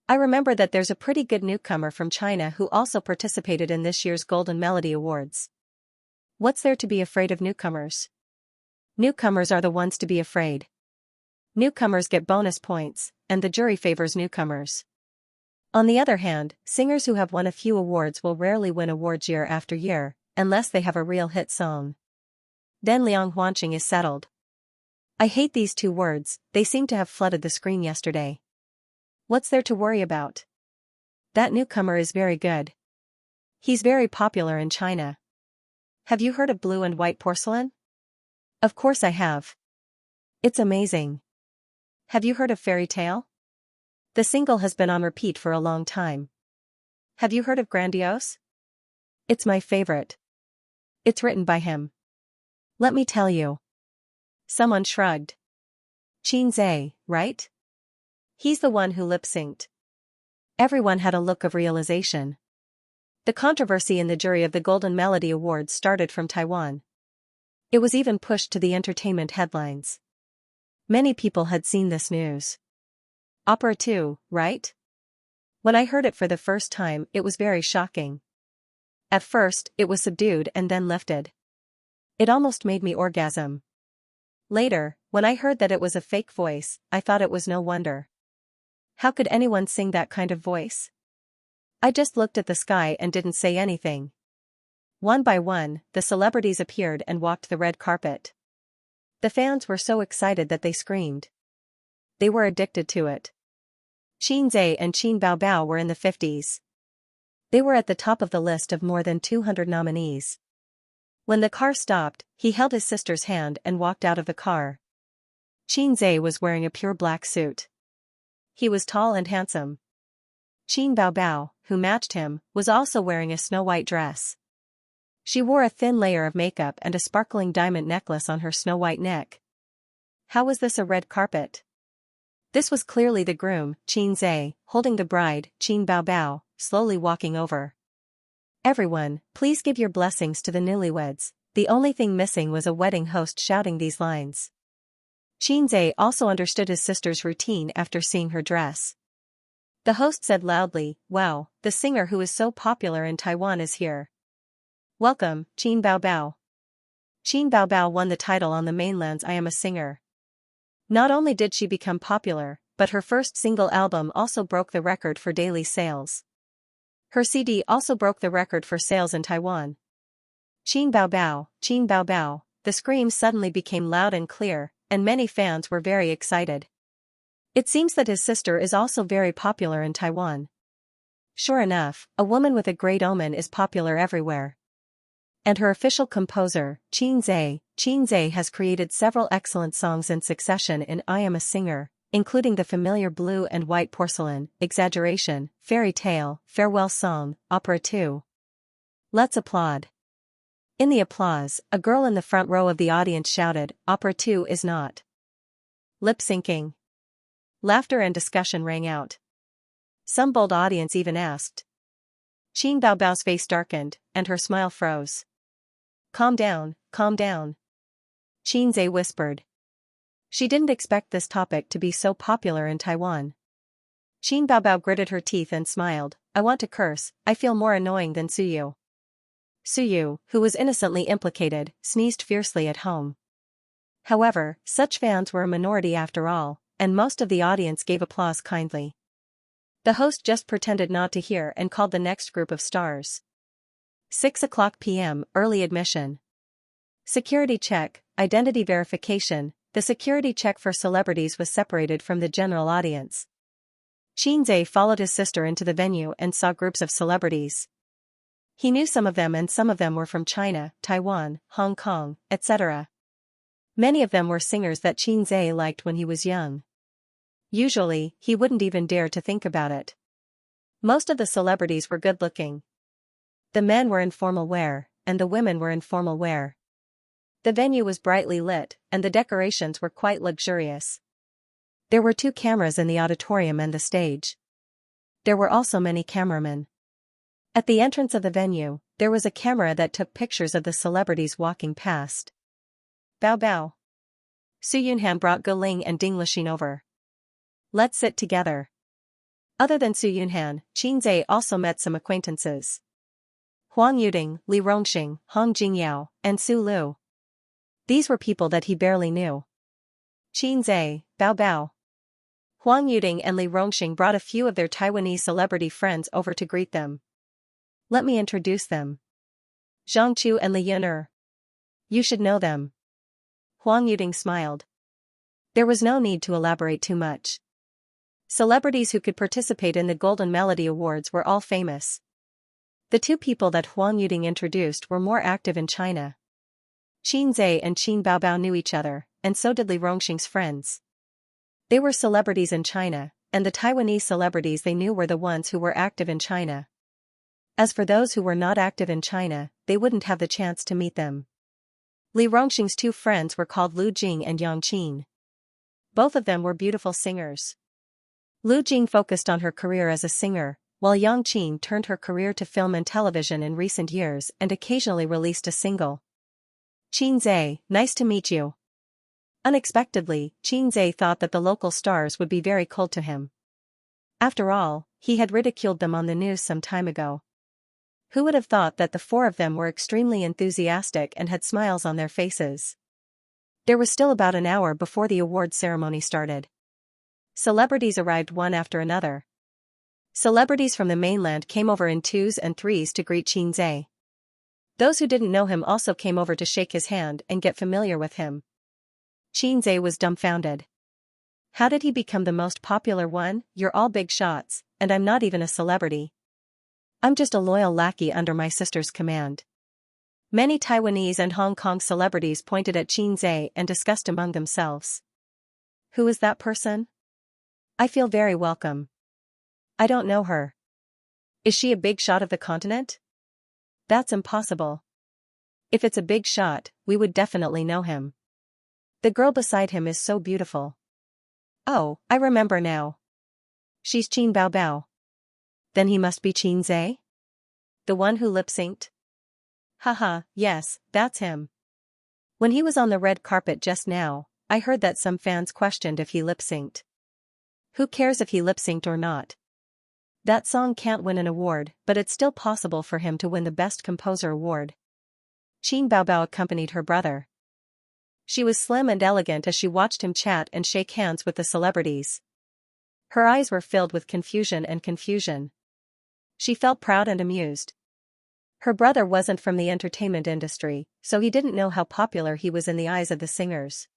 I remember that there's a pretty good newcomer from China who also participated in this year's Golden Melody Awards. What's there to be afraid of newcomers? Newcomers are the ones to be afraid. Newcomers get bonus points, and the jury favors newcomers. On the other hand, singers who have won a few awards will rarely win awards year after year, unless they have a real hit song. Then Liang Wanqing is settled. I hate these 2 words, they seem to have flooded the screen yesterday. What's there to worry about? That newcomer is very good. He's very popular in China. Have you heard of Blue and White Porcelain? Of course I have. It's amazing. Have you heard of Fairy Tale? The single has been on repeat for a long time. Have you heard of Grandiose? It's my favorite. It's written by him. Let me tell you. Someone shrugged. Xianxia, right? He's the one who lip-synced. Everyone had a look of realization. The controversy in the jury of the Golden Melody Awards started from Taiwan. It was even pushed to the entertainment headlines. Many people had seen this news. Opera too, right? When I heard it for the first time, it was very shocking. At first, it was subdued and then lifted. It almost made me orgasm. Later, when I heard that it was a fake voice, I thought it was no wonder. How could anyone sing that kind of voice? I just looked at the sky and didn't say anything. One by one, the celebrities appeared and walked the red carpet. The fans were so excited that they screamed. They were addicted to it. Xianxia and Qin Baobao were in the 50s. They were at the top of the list of more than 200 nominees. When the car stopped, he held his sister's hand and walked out of the car. Xianxia was wearing a pure black suit. He was tall and handsome. Qin Baobao, who matched him, was also wearing a snow-white dress. She wore a thin layer of makeup and a sparkling diamond necklace on her snow-white neck. How was this a red carpet? This was clearly the groom, Xianxia, holding the bride, Qin Baobao, slowly walking over. Everyone, please give your blessings to the newlyweds. The only thing missing was a wedding host shouting these lines. Xianxia also understood his sister's routine after seeing her dress. The host said loudly, "Wow, the singer who is so popular in Taiwan is here. Welcome, Qin Baobao." Qin Baobao won the title on the mainland's I Am a Singer. Not only did she become popular, but her first single album also broke the record for daily sales. Her CD also broke the record for sales in Taiwan. Qin Baobao, Qin Baobao, the screams suddenly became loud and clear, and many fans were very excited. It seems that his sister is also very popular in Taiwan. Sure enough, a woman with a great omen is popular everywhere. And her official composer, Xianxia has created several excellent songs in succession in I Am a Singer, including the familiar Blue and White Porcelain, Exaggeration, Fairy Tale, Farewell Song, Opera 2. Let's applaud. In the applause, a girl in the front row of the audience shouted, "Opera 2 is not lip-syncing." Laughter and discussion rang out. Some bold audience even asked. Qin Baobao's face darkened, and her smile froze. Calm down, Xianxia whispered. She didn't expect this topic to be so popular in Taiwan. Qin Baobao gritted her teeth and smiled. "I want to curse, I feel more annoying than Suyu." Suyu, who was innocently implicated, sneezed fiercely at home. However, such fans were a minority after all, and most of the audience gave applause kindly. The host just pretended not to hear and called the next group of stars. 6:00 p.m. Early admission. Security check, identity verification. The security check for celebrities was separated from the general audience. Xianxia followed his sister into the venue and saw groups of celebrities. He knew some of them and some of them were from China, Taiwan, Hong Kong, etc. Many of them were singers that Xianxia liked when he was young. Usually, he wouldn't even dare to think about it. Most of the celebrities were good-looking. The men were in formal wear, and the women were in formal wear. The venue was brightly lit, and the decorations were quite luxurious. There were 2 cameras in the auditorium and the stage. There were also many cameramen. At the entrance of the venue, there was a camera that took pictures of the celebrities walking past. Bao Bao. Su Yunhan brought Ge Ling and Ding Lixin over. Let's sit together. Other than Su Yunhan, Xianxia also met some acquaintances. Huang Yuding, Li Rongxing, Hong Jingyao, and Su Lu. These were people that he barely knew. Xianxia, Bao Bao. Huang Yuding and Li Rongxing brought a few of their Taiwanese celebrity friends over to greet them. Let me introduce them. Zhang Chu and Li Yun'er. You should know them. Huang Yuding smiled. There was no need to elaborate too much. Celebrities who could participate in the Golden Melody Awards were all famous. The 2 people that Huang Yuding introduced were more active in China. Xianxia and Qin Baobao knew each other, and so did Li Rongxing's friends. They were celebrities in China, and the Taiwanese celebrities they knew were the ones who were active in China. As for those who were not active in China, they wouldn't have the chance to meet them. Li Rongxing's 2 friends were called Lu Jing and Yang Qin. Both of them were beautiful singers. Lu Jing focused on her career as a singer, while Yang Qin turned her career to film and television in recent years and occasionally released a single. Xianxia, nice to meet you. Unexpectedly, Xianxia thought that the local stars would be very cold to him. After all, he had ridiculed them on the news some time ago. Who would have thought that the 4 of them were extremely enthusiastic and had smiles on their faces? There was still about an hour before the award ceremony started. Celebrities arrived one after another. Celebrities from the mainland came over in 2s and 3s to greet Xianxia. Those who didn't know him also came over to shake his hand and get familiar with him. Xianxia was dumbfounded. How did he become the most popular one? You're all big shots, and I'm not even a celebrity. I'm just a loyal lackey under my sister's command. Many Taiwanese and Hong Kong celebrities pointed at Xianxia and discussed among themselves. Who is that person? I feel very welcome. I don't know her. Is she a big shot of the continent? That's impossible. If it's a big shot, we would definitely know him. The girl beside him is so beautiful. Oh, I remember now. She's Qin Baobao. Then he must be Xianxia? The one who lip-synced? Haha, yes, that's him. When he was on the red carpet just now, I heard that some fans questioned if he lip-synced. Who cares if he lip-synced or not? That song can't win an award, but it's still possible for him to win the Best Composer award. Qin Baobao accompanied her brother. She was slim and elegant as she watched him chat and shake hands with the celebrities. Her eyes were filled with confusion. She felt proud and amused. Her brother wasn't from the entertainment industry, so he didn't know how popular he was in the eyes of the singers.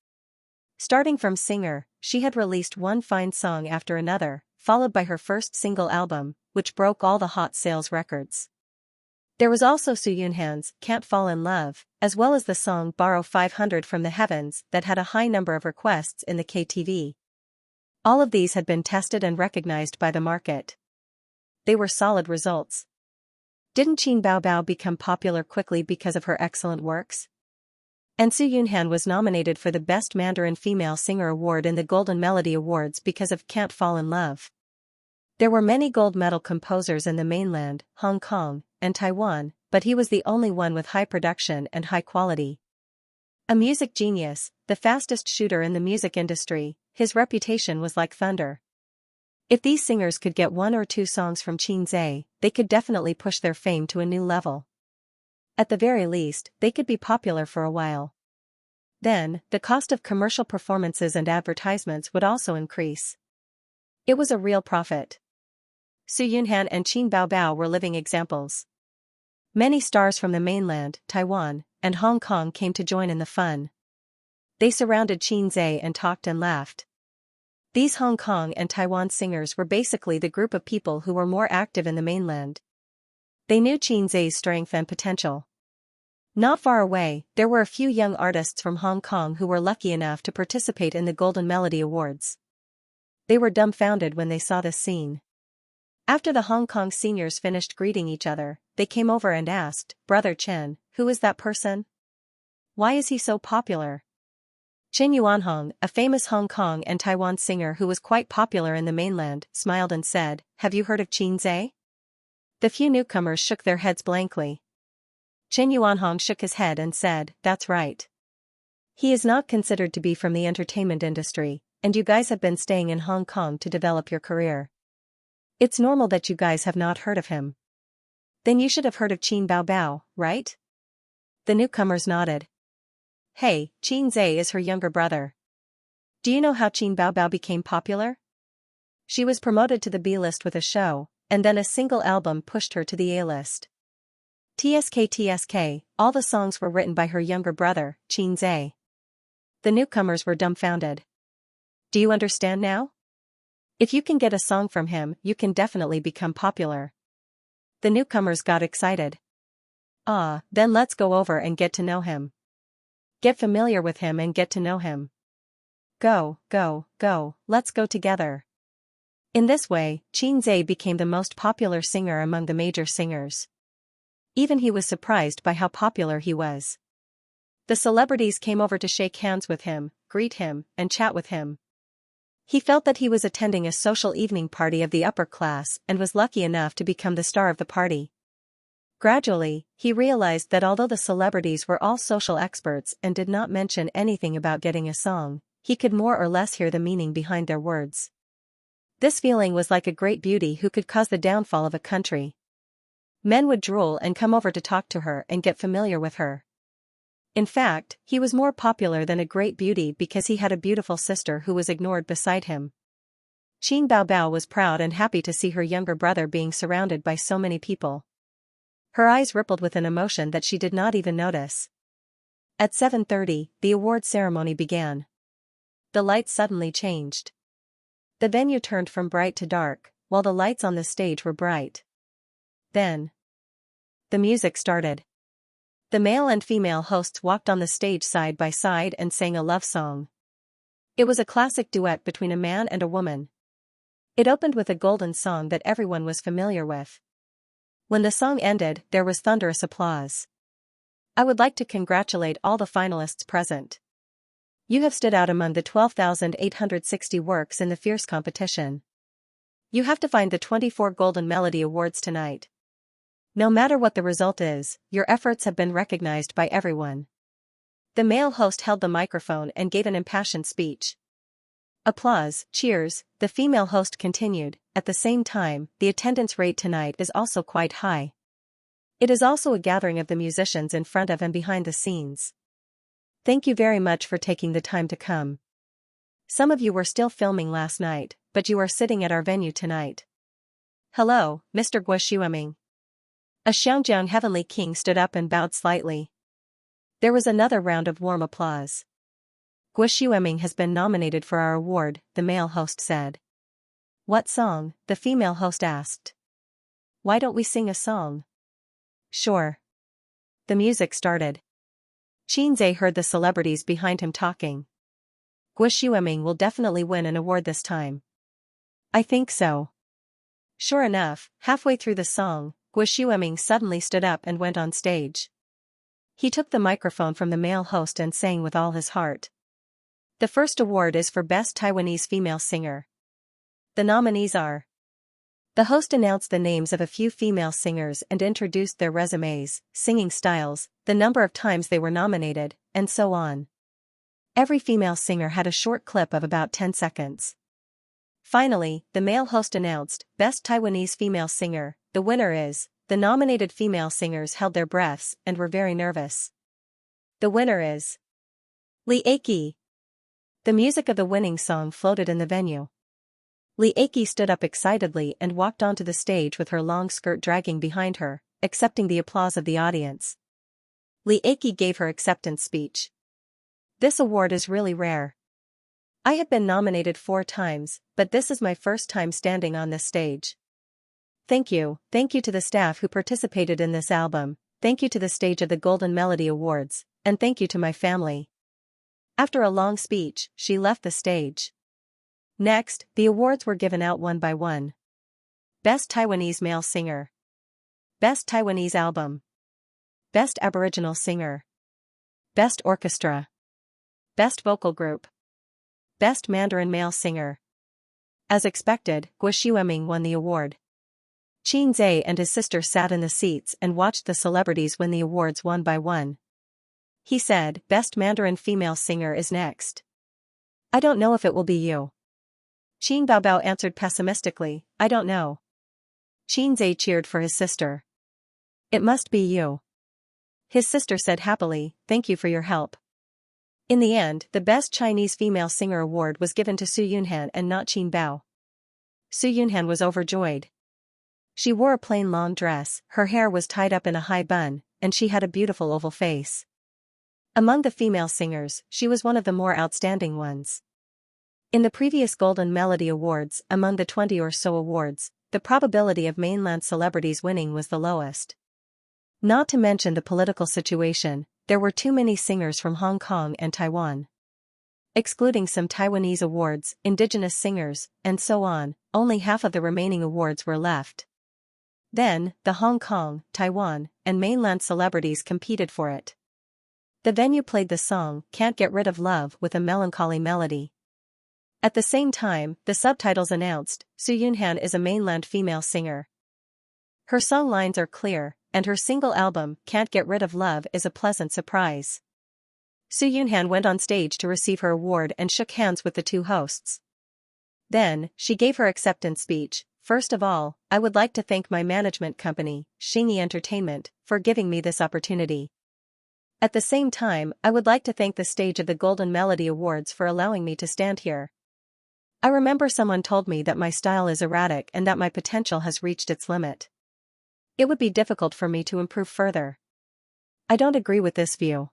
Starting from singer, she had released one fine song after another, followed by her first single album, which broke all the hot sales records. There was also Su Yunhan's Can't Fall in Love, as well as the song Borrow 500 from the Heavens that had a high number of requests in the KTV. All of these had been tested and recognized by the market. They were solid results. Didn't Qin Baobao become popular quickly because of her excellent works? And Su Yunhan was nominated for the Best Mandarin Female Singer Award in the Golden Melody Awards because of Can't Fall in Love. There were many gold medal composers in the mainland, Hong Kong, and Taiwan, but he was the only one with high production and high quality. A music genius, the fastest shooter in the music industry, his reputation was like thunder. If these singers could get one or two songs from Xianxia, they could definitely push their fame to a new level. At the very least, they could be popular for a while. Then, the cost of commercial performances and advertisements would also increase. It was a real profit. Su Yunhan and Qin Baobao were living examples. Many stars from the mainland, Taiwan, and Hong Kong came to join in the fun. They surrounded Xianxia and talked and laughed. These Hong Kong and Taiwan singers were basically the group of people who were more active in the mainland. They knew Xianxia's strength and potential. Not far away, there were a few young artists from Hong Kong who were lucky enough to participate in the Golden Melody Awards. They were dumbfounded when they saw this scene. After the Hong Kong seniors finished greeting each other, they came over and asked, "Brother Chen, who is that person? Why is he so popular?" Chen Yuanhong, a famous Hong Kong and Taiwan singer who was quite popular in the mainland, smiled and said, "Have you heard of Xianxia?" The few newcomers shook their heads blankly. Chen Yuanhong shook his head and said, "That's right. He is not considered to be from the entertainment industry, and you guys have been staying in Hong Kong to develop your career. It's normal that you guys have not heard of him. Then you should have heard of Qin Baobao, right?" The newcomers nodded. "Hey, Xianxia is her younger brother. Do you know how Qin Baobao became popular? She was promoted to the B-list with a show, and then a single album pushed her to the A-list. TSK, all the songs were written by her younger brother, Xianxia." The newcomers were dumbfounded. "Do you understand now? If you can get a song from him, you can definitely become popular." The newcomers got excited. Then let's go over and get to know him. Get familiar with him and get to know him. Go, let's go together." In this way, Xianxia became the most popular singer among the major singers. Even he was surprised by how popular he was. The celebrities came over to shake hands with him, greet him, and chat with him. He felt that he was attending a social evening party of the upper class and was lucky enough to become the star of the party. Gradually, he realized that although the celebrities were all social experts and did not mention anything about getting a song, he could more or less hear the meaning behind their words. This feeling was like a great beauty who could cause the downfall of a country. Men would drool and come over to talk to her and get familiar with her. In fact, he was more popular than a great beauty because he had a beautiful sister who was ignored beside him. Qin Baobao was proud and happy to see her younger brother being surrounded by so many people. Her eyes rippled with an emotion that she did not even notice. At 7:30, the award ceremony began. The lights suddenly changed. The venue turned from bright to dark, while the lights on the stage were bright. Then, the music started. The male and female hosts walked on the stage side by side and sang a love song. It was a classic duet between a man and a woman. It opened with a golden song that everyone was familiar with. When the song ended, there was thunderous applause. "I would like to congratulate all the finalists present. You have stood out among the 12,860 works in the fierce competition. You have to find the 24 Golden Melody Awards tonight. No matter what the result is, your efforts have been recognized by everyone." The male host held the microphone and gave an impassioned speech. Applause, cheers, the female host continued. At the same time, the attendance rate tonight is also quite high. It is also a gathering of the musicians in front of and behind the scenes. Thank you very much for taking the time to come. Some of you were still filming last night, but you are sitting at our venue tonight. Hello, Mr. Guoshueming. A Xianxia heavenly king stood up and bowed slightly. There was another round of warm applause. Guoshueming has been nominated for our award, the male host said. What song? The female host asked. Why don't we sing a song? Sure. The music started. Xianxia heard the celebrities behind him talking. Guoshueming will definitely win an award this time. I think so. Sure enough, halfway through the song, Guoshueming suddenly stood up and went on stage. He took the microphone from the male host and sang with all his heart. The first award is for Best Taiwanese Female Singer. The nominees are. The host announced the names of a few female singers and introduced their resumes, singing styles, the number of times they were nominated, and so on. Every female singer had a short clip of about 10 seconds. Finally, the male host announced, Best Taiwanese Female Singer. The winner is. The nominated female singers held their breaths and were very nervous. The winner is. Li Aki. The music of the winning song floated in the venue. Li Aki stood up excitedly and walked onto the stage with her long skirt dragging behind her, accepting the applause of the audience. Li Aki gave her acceptance speech. This award is really rare. I have been nominated 4 times, but this is my first time standing on this stage. Thank you to the staff who participated in this album, thank you to the stage of the Golden Melody Awards, and thank you to my family. After a long speech, she left the stage. Next, the awards were given out one by one. Best Taiwanese Male Singer. Best Taiwanese Album. Best Aboriginal Singer. Best Orchestra. Best Vocal Group. Best Mandarin Male Singer. As expected, Guoshueming won the award. Xianxia and his sister sat in the seats and watched the celebrities win the awards one by one. He said, Best Mandarin Female Singer is next. I don't know if it will be you. Qin Baobao answered pessimistically, I don't know. Xianxia cheered for his sister. It must be you. His sister said happily, thank you for your help. In the end, the Best Chinese Female Singer award was given to Su Yunhan and not Qin Bao. Su Yunhan was overjoyed. She wore a plain long dress, her hair was tied up in a high bun, and she had a beautiful oval face. Among the female singers, she was one of the more outstanding ones. In the previous Golden Melody Awards, among the 20 or so awards, the probability of mainland celebrities winning was the lowest. Not to mention the political situation, there were too many singers from Hong Kong and Taiwan. Excluding some Taiwanese awards, indigenous singers, and so on, only half of the remaining awards were left. Then, the Hong Kong, Taiwan, and mainland celebrities competed for it. The venue played the song, Can't Get Rid of Love with a melancholy melody. At the same time, the subtitles announced, Su Yunhan is a mainland female singer. Her song lines are clear, and her single album, Can't Get Rid of Love, is a pleasant surprise. Su Yunhan went on stage to receive her award and shook hands with the 2 hosts. Then, she gave her acceptance speech. First of all, I would like to thank my management company, Xingyi Entertainment, for giving me this opportunity. At the same time, I would like to thank the stage of the Golden Melody Awards for allowing me to stand here. I remember someone told me that my style is erratic and that my potential has reached its limit. It would be difficult for me to improve further. I don't agree with this view.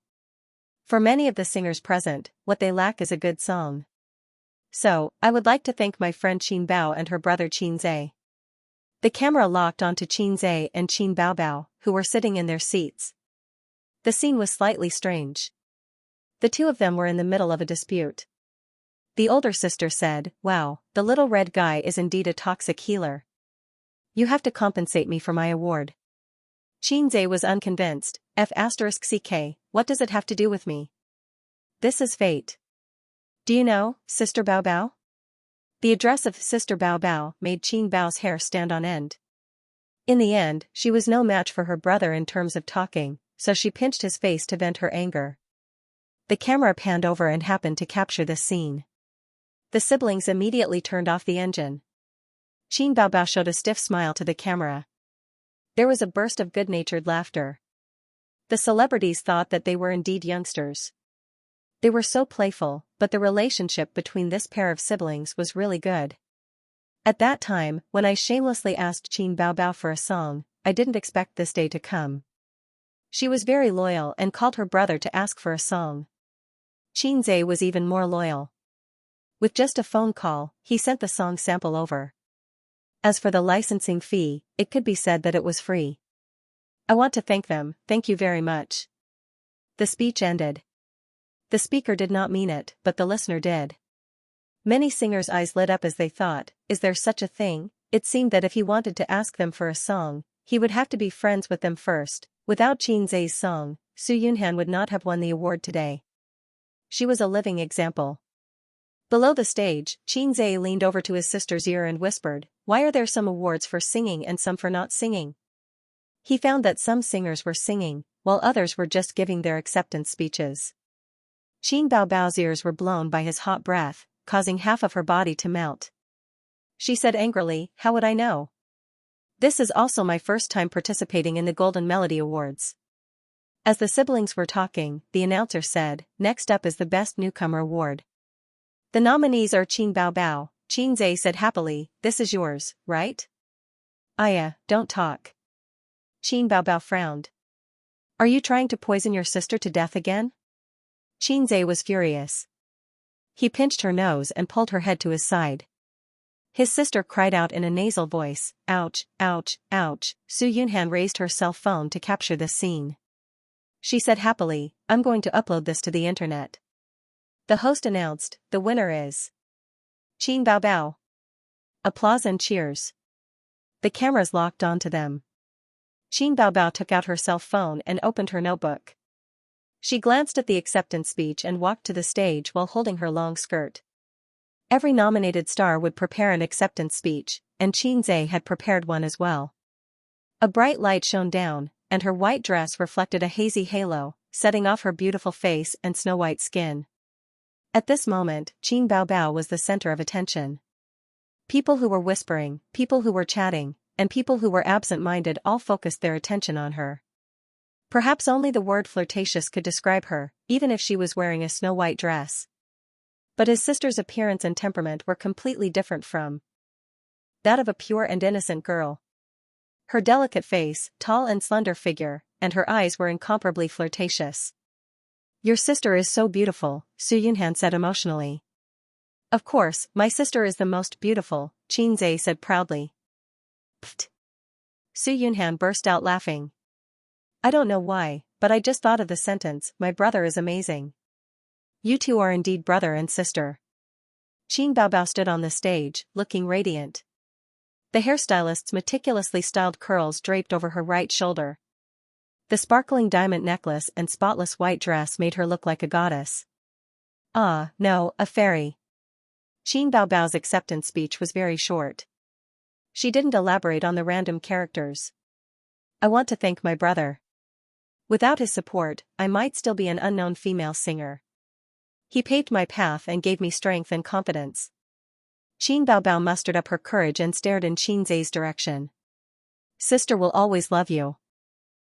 For many of the singers present, what they lack is a good song. So, I would like to thank my friend Qin Bao and her brother Xianxia. The camera locked onto Xianxia and Qin Baobao, who were sitting in their seats. The scene was slightly strange. The 2 of them were in the middle of a dispute. The older sister said, wow, the little red guy is indeed a toxic healer. You have to compensate me for my award. Xianxia was unconvinced. F***ck, what does it have to do with me? This is fate. Do you know, Sister Baobao? The address of Sister Baobao made Qin Bao's hair stand on end. In the end, she was no match for her brother in terms of talking, so she pinched his face to vent her anger. The camera panned over and happened to capture this scene. The siblings immediately turned off the engine. Qin Baobao showed a stiff smile to the camera. There was a burst of good-natured laughter. The celebrities thought that they were indeed youngsters. They were so playful, but the relationship between this pair of siblings was really good. At that time, when I shamelessly asked Qin Baobao for a song, I didn't expect this day to come. She was very loyal and called her brother to ask for a song. Xianxia was even more loyal. With just a phone call, he sent the song sample over. As for the licensing fee, it could be said that it was free. I want to thank them, thank you very much. The speech ended. The speaker did not mean it, but the listener did. Many singers' eyes lit up as they thought, is there such a thing? It seemed that if he wanted to ask them for a song, he would have to be friends with them first. Without Xianxia's song, Su Yunhan would not have won the award today. She was a living example. Below the stage, Xianxia leaned over to his sister's ear and whispered, "Why are there some awards for singing and some for not singing?" He found that some singers were singing, while others were just giving their acceptance speeches. Qin Baobao's ears were blown by his hot breath, causing half of her body to melt. She said angrily, "How would I know? This is also my first time participating in the Golden Melody Awards." As the siblings were talking, the announcer said, "Next up is the Best Newcomer Award. The nominees are Qin Baobao." Xianxia said happily, "This is yours, right?" "Aya, don't talk." Qin Baobao frowned. "Are you trying to poison your sister to death again?" Xianxia was furious. He pinched her nose and pulled her head to his side. His sister cried out in a nasal voice, "Ouch, ouch, ouch." Su Yunhan raised her cell phone to capture this scene. She said happily, "I'm going to upload this to the internet." The host announced, "The winner is Qin Baobao." Applause and cheers. The cameras locked onto them. Qin Baobao took out her cell phone and opened her notebook. She glanced at the acceptance speech and walked to the stage while holding her long skirt. Every nominated star would prepare an acceptance speech, and Xianxia had prepared one as well. A bright light shone down, and her white dress reflected a hazy halo, setting off her beautiful face and snow-white skin. At this moment, Qin Baobao was the center of attention. People who were whispering, people who were chatting, and people who were absent-minded all focused their attention on her. Perhaps only the word flirtatious could describe her, even if she was wearing a snow-white dress. But his sister's appearance and temperament were completely different from that of a pure and innocent girl. Her delicate face, tall and slender figure, and her eyes were incomparably flirtatious. "Your sister is so beautiful," Su Yunhan said emotionally. "Of course, my sister is the most beautiful," Xianxia said proudly. "Pfft!" Su Yunhan burst out laughing. "I don't know why, but I just thought of the sentence, 'My brother is amazing.' You two are indeed brother and sister." Qin Baobao stood on the stage, looking radiant. The hairstylist's meticulously styled curls draped over her right shoulder. The sparkling diamond necklace and spotless white dress made her look like a goddess. Ah, no, a fairy. Qin Baobao's acceptance speech was very short. She didn't elaborate on the random characters. "I want to thank my brother. Without his support, I might still be an unknown female singer. He paved my path and gave me strength and confidence." Qin Baobao mustered up her courage and stared in Xianxia's direction. "Sister will always love you."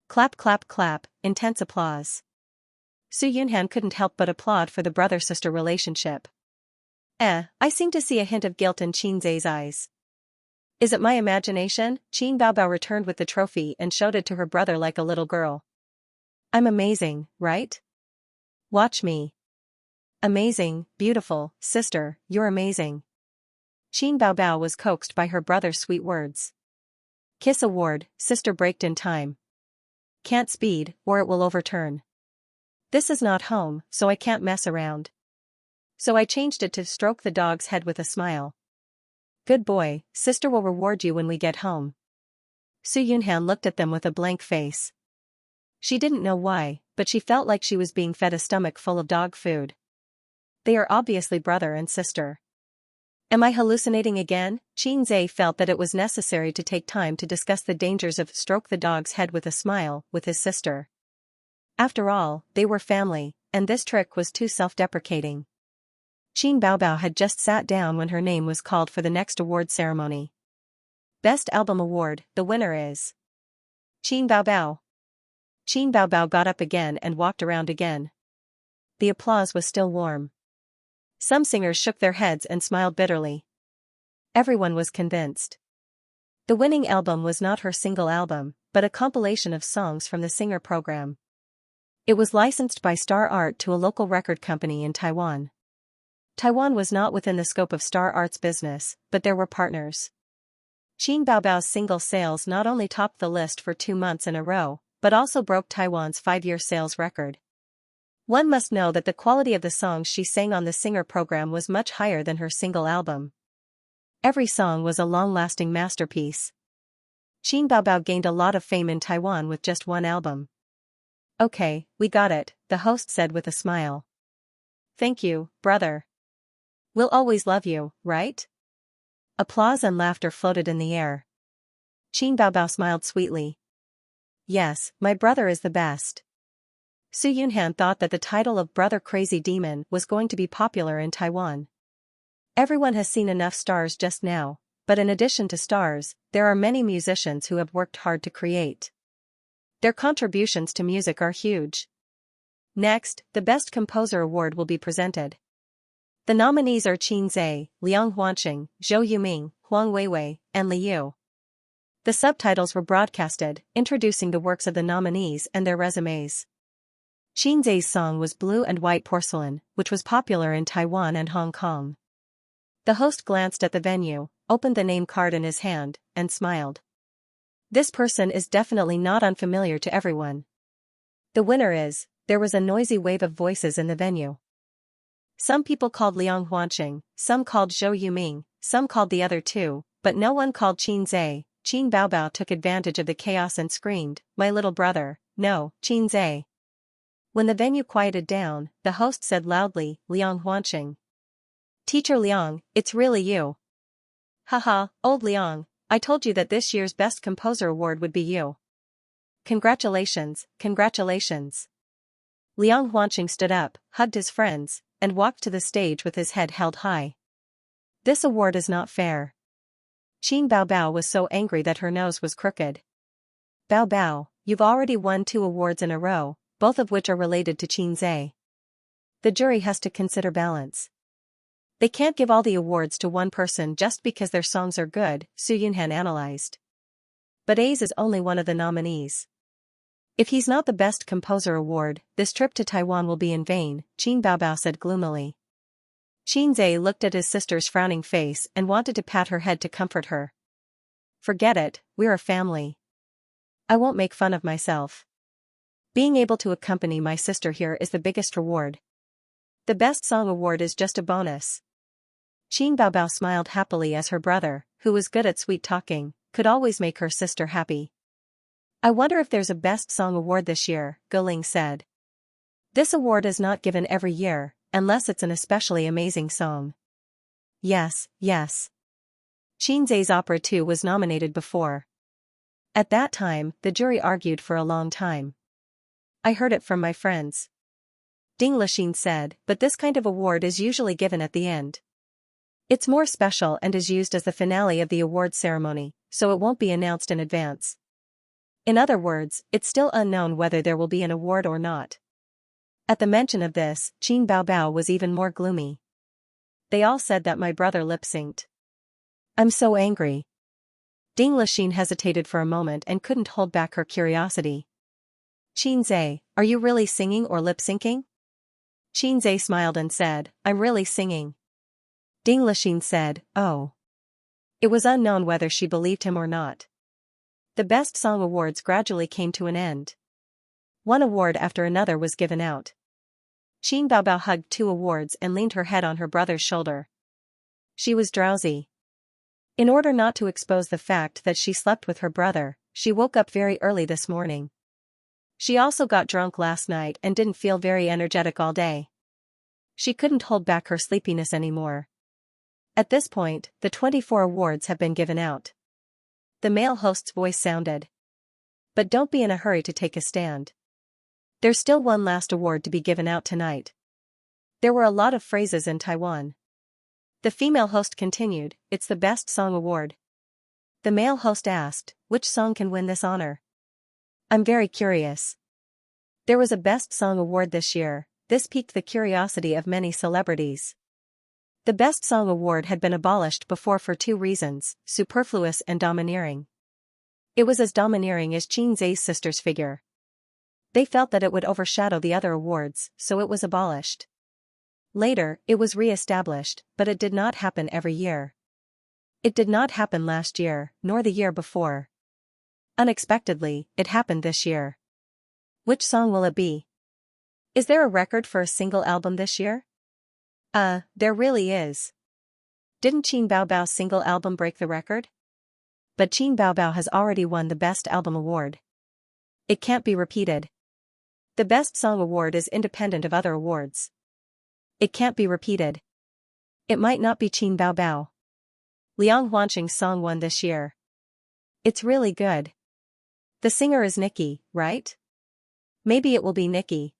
Clap clap clap, intense applause. Su Yunhan couldn't help but applaud for the brother-sister relationship. I seem to see a hint of guilt in Xianxia's eyes. "Is it my imagination?" Qin Baobao returned with the trophy and showed it to her brother like a little girl. "I'm amazing, right? Watch me." "Amazing, beautiful, sister, you're amazing." Qin Baobao was coaxed by her brother's sweet words. "Kiss award," sister braked in time. "Can't speed, or it will overturn. This is not home, so I can't mess around. So I changed it to stroke the dog's head with a smile." "Good boy, sister will reward you when we get home." Su Yunhan looked at them with a blank face. She didn't know why, but she felt like she was being fed a stomach full of dog food. They are obviously brother and sister. Am I hallucinating again? Xianxia felt that it was necessary to take time to discuss the dangers of stroke the dog's head with a smile with his sister. After all, they were family, and this trick was too self-deprecating. Qin Baobao had just sat down when her name was called for the next award ceremony. Best Album Award, the winner is Qin Baobao. Qin Baobao got up again and walked around again. The applause was still warm. Some singers shook their heads and smiled bitterly. Everyone was convinced. The winning album was not her single album, but a compilation of songs from the Singer program. It was licensed by Star Art to a local record company in Taiwan. Taiwan was not within the scope of Star Art's business, but there were partners. Qin Baobao's single sales not only topped the list for 2 months in a row, but also broke Taiwan's 5-year sales record. One must know that the quality of the songs she sang on the Singer program was much higher than her single album. Every song was a long-lasting masterpiece. Qin Baobao gained a lot of fame in Taiwan with just one album. "Okay, we got it," the host said with a smile. "Thank you, brother. We'll always love you, right?" Applause and laughter floated in the air. Qin Baobao smiled sweetly. "Yes, my brother is the best." Su Yunhan thought that the title of Brother Crazy Demon was going to be popular in Taiwan. Everyone has seen enough stars just now, but in addition to stars, there are many musicians who have worked hard to create. Their contributions to music are huge. Next, the Best Composer Award will be presented. The nominees are Qin Zhe, Liang Huanqing, Zhou Yuming, Huang Weiwei, and Li Yu. The subtitles were broadcasted, introducing the works of the nominees and their resumes. Qin Zhe's song was Blue and White Porcelain, which was popular in Taiwan and Hong Kong. The host glanced at the venue, opened the name card in his hand, and smiled. This person is definitely not unfamiliar to everyone. The winner is. There was a noisy wave of voices in the venue. Some people called Liang Huanqing, some called Zhou Yuming, some called the other two, but no one called Qin Zhe. Qin Baobao took advantage of the chaos and screamed, "My little brother, no, Qin Zhe." When the venue quieted down, the host said loudly, "Liang Huanqing. Teacher Liang, it's really you." "Haha, old Liang, I told you that this year's Best Composer Award would be you." "Congratulations, congratulations." Liang Huanqing stood up, hugged his friends, and walked to the stage with his head held high. "This award is not fair." Qin Baobao was so angry that her nose was crooked. "Baobao, you've already won 2 awards in a row, both of which are related to Qin Zhe. The jury has to consider balance. They can't give all the awards to one person just because their songs are good," Su Yunhan analyzed. "But A's is only one of the nominees. If he's not the Best Composer Award, this trip to Taiwan will be in vain," Qin Baobao said gloomily. Qin Zhe looked at his sister's frowning face and wanted to pat her head to comfort her. "Forget it, we're a family. I won't make fun of myself. Being able to accompany my sister here is the biggest reward. The Best Song Award is just a bonus." Qin Baobao smiled happily as her brother, who was good at sweet talking, could always make her sister happy. "I wonder if there's a Best Song Award this year," Guling said. "This award is not given every year, unless it's an especially amazing song." Yes. Qin Zhe's opera 2 was nominated before. At that time, the jury argued for a long time. "I heard it from my friends," Ding Lixin said, "but this kind of award is usually given at the end. It's more special and is used as the finale of the awards ceremony, so it won't be announced in advance. In other words, it's still unknown whether there will be an award or not." At the mention of this, Qin Baobao was even more gloomy. "They all said that my brother lip-synced. I'm so angry." Ding Lixin hesitated for a moment and couldn't hold back her curiosity. "Qin Zhe, are you really singing or lip-syncing?" Qin Zhe smiled and said, "I'm really singing." Ding Lixin said, "Oh." It was unknown whether she believed him or not. The Best Song Awards gradually came to an end. One award after another was given out. Qin Baobao hugged 2 awards and leaned her head on her brother's shoulder. She was drowsy. In order not to expose the fact that she slept with her brother, she woke up very early this morning. She also got drunk last night and didn't feel very energetic all day. She couldn't hold back her sleepiness anymore. At this point, the 24 awards have been given out. The male host's voice sounded. "But don't be in a hurry to take a stand. There's still one last award to be given out tonight." There were a lot of phrases in Taiwan. The female host continued, "It's the best song award." The male host asked, "Which song can win this honor?" "I'm very curious." There was a Best Song Award this year. This piqued the curiosity of many celebrities. The Best Song Award had been abolished before for two reasons: superfluous and domineering. It was as domineering as Xianxia's sister's figure. They felt that it would overshadow the other awards, so it was abolished. Later, it was re-established, but it did not happen every year. It did not happen last year, nor the year before. Unexpectedly, it happened this year. Which song will it be? Is there a record for a single album this year? There really is. Didn't Qin Baobao's single album break the record? But Qin Baobao has already won the Best Album Award. It can't be repeated. The Best Song Award is independent of other awards. It can't be repeated. It might not be Qin Baobao. Liang Huanqing's song won this year. It's really good. The singer is Nikki, right? Maybe it will be Nikki.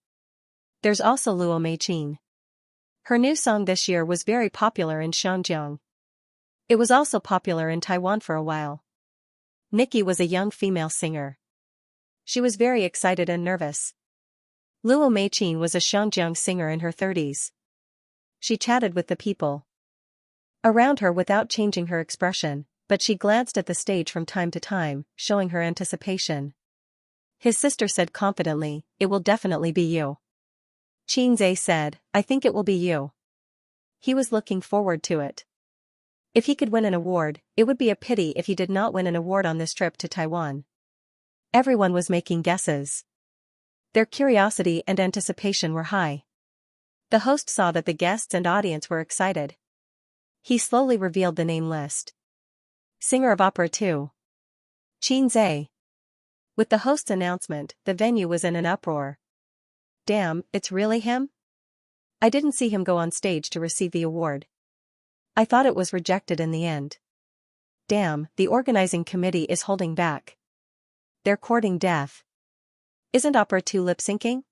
There's also Luo Meiqin. Her new song this year was very popular in Shanjiang. It was also popular in Taiwan for a while. Nikki was a young female singer. She was very excited and nervous. Luo Meiqin was a Shanjiang singer in her 30s. She chatted with the people around her without changing her expression, but she glanced at the stage from time to time, showing her anticipation. His sister said confidently, "It will definitely be you." Xianxia said, "I think it will be you." He was looking forward to it. If he could win an award, it would be a pity if he did not win an award on this trip to Taiwan. Everyone was making guesses. Their curiosity and anticipation were high. The host saw that the guests and audience were excited. He slowly revealed the name list. Singer of Opera 2. Xianxia. With the host's announcement, the venue was in an uproar. Damn, it's really him? I didn't see him go on stage to receive the award. I thought it was rejected in the end. Damn, the organizing committee is holding back. They're courting death. Isn't Opera 2 lip-syncing?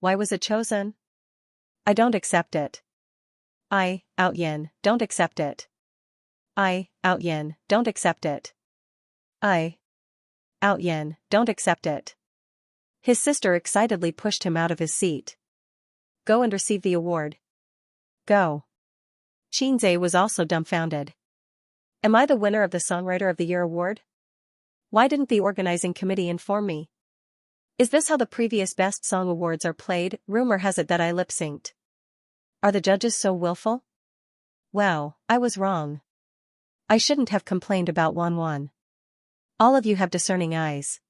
Why was it chosen? I don't accept it. Out Yin, don't accept it. Out Yin, don't accept it. Out Yin, don't accept it. His sister excitedly pushed him out of his seat. Go and receive the award. Go. Xianxia was also dumbfounded. Am I the winner of the Songwriter of the Year award? Why didn't the organizing committee inform me? Is this how the previous Best Song Awards are played? Rumor has it that I lip-synced. Are the judges so willful? Wow, I was wrong. I shouldn't have complained about Wan. All of you have discerning eyes.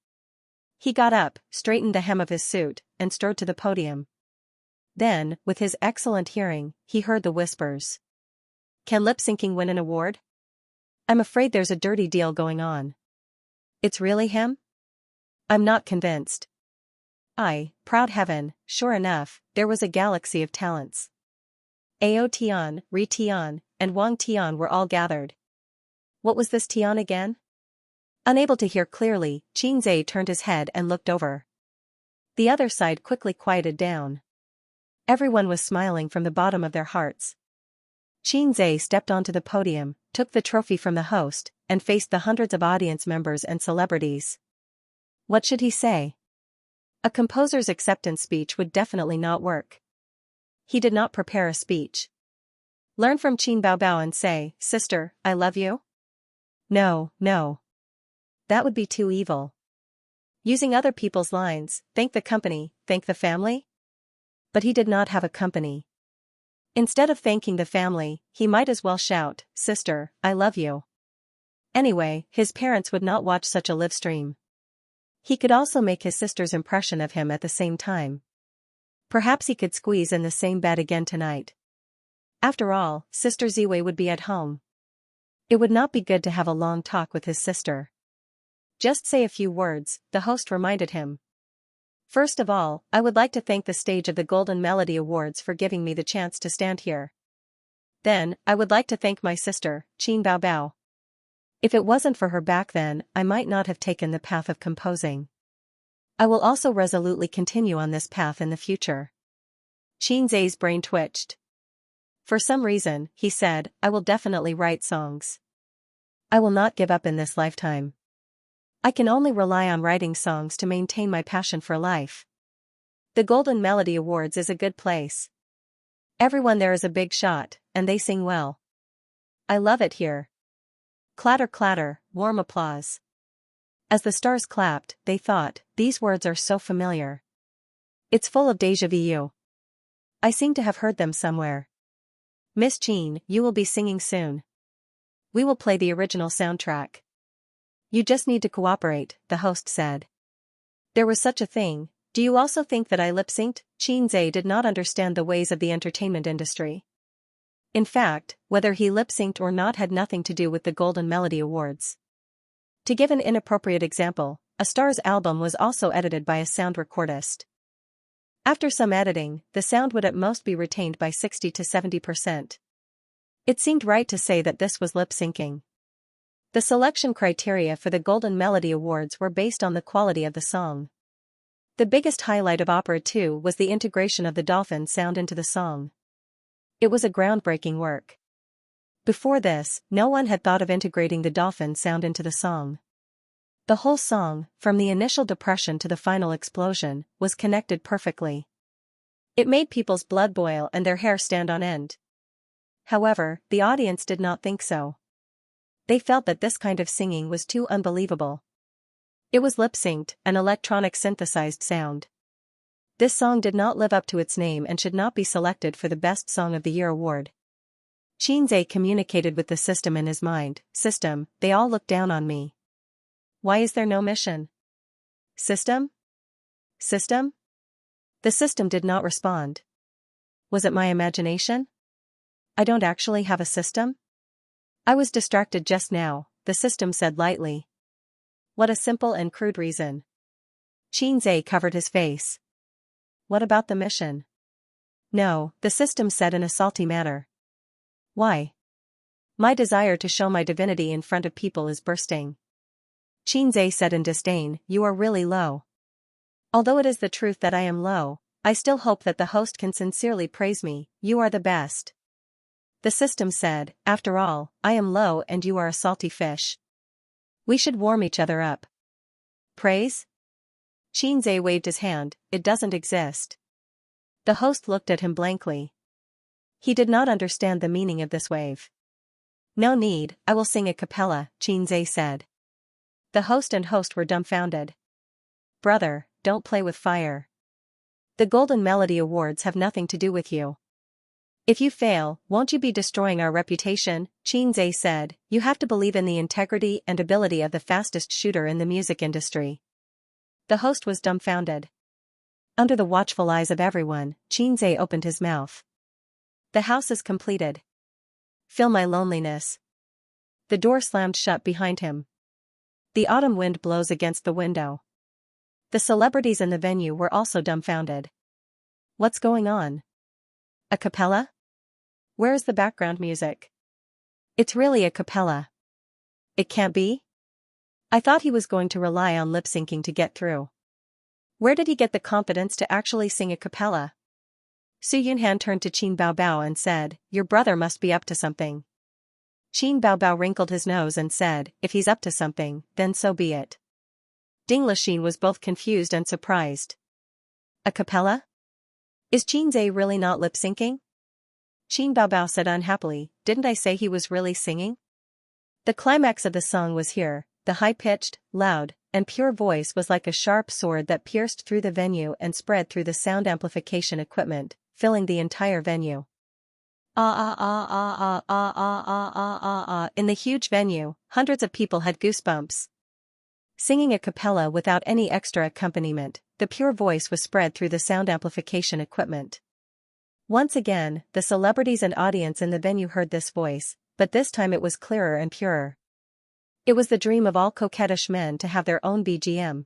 He got up, straightened the hem of his suit, and strode to the podium. Then, with his excellent hearing, he heard the whispers. Can lip-syncing win an award? I'm afraid there's a dirty deal going on. It's really him? I'm not convinced. Proud heaven, sure enough, there was a galaxy of talents. Ao Tian, Ri Tian, and Wang Tian were all gathered. What was this Tian again? Unable to hear clearly, Xianxia turned his head and looked over. The other side quickly quieted down. Everyone was smiling from the bottom of their hearts. Xianxia stepped onto the podium, took the trophy from the host, and faced the hundreds of audience members and celebrities. What should he say? A composer's acceptance speech would definitely not work. He did not prepare a speech. Learn from Qin Baobao and say, "Sister, I love you"? No. That would be too evil. Using other people's lines, thank the company, thank the family? But he did not have a company. Instead of thanking the family, he might as well shout, "Sister, I love you." Anyway, his parents would not watch such a live stream. He could also make his sister's impression of him at the same time. Perhaps he could squeeze in the same bed again tonight. After all, Sister Ziwei would be at home. It would not be good to have a long talk with his sister. Just say a few words, the host reminded him. First of all, I would like to thank the stage of the Golden Melody Awards for giving me the chance to stand here. Then, I would like to thank my sister, Qin Baobao. If it wasn't for her back then, I might not have taken the path of composing. I will also resolutely continue on this path in the future. Xianxia's brain twitched. For some reason, he said, I will definitely write songs. I will not give up in this lifetime. I can only rely on writing songs to maintain my passion for life. The Golden Melody Awards is a good place. Everyone there is a big shot, and they sing well. I love it here. Clatter clatter, warm applause. As the stars clapped, they thought, these words are so familiar. It's full of déjà vu. I seem to have heard them somewhere. Miss Jean, you will be singing soon. We will play the original soundtrack. You just need to cooperate, the host said. There was such a thing. Do you also think that I lip-synced? Xianxia did not understand the ways of the entertainment industry. In fact, whether he lip-synced or not had nothing to do with the Golden Melody Awards. To give an inappropriate example, A Star's album was also edited by a sound recordist. After some editing, the sound would at most be retained by 60 to 70%. It seemed right to say that this was lip-syncing. The selection criteria for the Golden Melody Awards were based on the quality of the song. The biggest highlight of Opera 2 was the integration of the dolphin sound into the song. It was a groundbreaking work. Before this, no one had thought of integrating the dolphin sound into the song. The whole song, from the initial depression to the final explosion, was connected perfectly. It made people's blood boil and their hair stand on end. However, the audience did not think so. They felt that this kind of singing was too unbelievable. It was lip-synced, an electronic synthesized sound. This song did not live up to its name and should not be selected for the Best Song of the Year award. Xianxia communicated with the system in his mind. System, they all look down on me. Why is there no mission? System? System? The system did not respond. Was it my imagination? I don't actually have a system? I was distracted just now, the system said lightly. What a simple and crude reason. Xianxia covered his face. What about the mission? No, the system said in a salty manner. Why? My desire to show my divinity in front of people is bursting. Xianxia said in disdain, you are really low. Although it is the truth that I am low, I still hope that the host can sincerely praise me, you are the best. The system said, after all, I am low and you are a salty fish. We should warm each other up. Praise? Xianxia waved his hand, it doesn't exist. The host looked at him blankly. He did not understand the meaning of this wave. No need, I will sing a cappella, Xianxia said. The host and host were dumbfounded. Brother, don't play with fire. The Golden Melody Awards have nothing to do with you. If you fail, won't you be destroying our reputation? Xianxia said, you have to believe in the integrity and ability of the fastest shooter in the music industry. The host was dumbfounded. Under the watchful eyes of everyone, Xianxia opened his mouth. The house is completed. Feel my loneliness. The door slammed shut behind him. The autumn wind blows against the window. The celebrities in the venue were also dumbfounded. What's going on? A cappella? Where is the background music? It's really a cappella. It can't be? I thought he was going to rely on lip-syncing to get through. Where did he get the confidence to actually sing a cappella? Su Yunhan turned to Qin Baobao and said, your brother must be up to something. Qin Baobao wrinkled his nose and said, if he's up to something, then so be it. Ding Lixin was both confused and surprised. A cappella? Is Xianxia really not lip-syncing? Qin Baobao said unhappily, didn't I say he was really singing? The climax of the song was here, the high-pitched, loud, and pure voice was like a sharp sword that pierced through the venue and spread through the sound amplification equipment, filling the entire venue. Ah ah ah ah ah ah ah ah ah ah. In the huge venue, hundreds of people had goosebumps. Singing a cappella without any extra accompaniment, the pure voice was spread through the sound amplification equipment. Once again, the celebrities and audience in the venue heard this voice, but this time it was clearer and purer. It was the dream of all coquettish men to have their own BGM.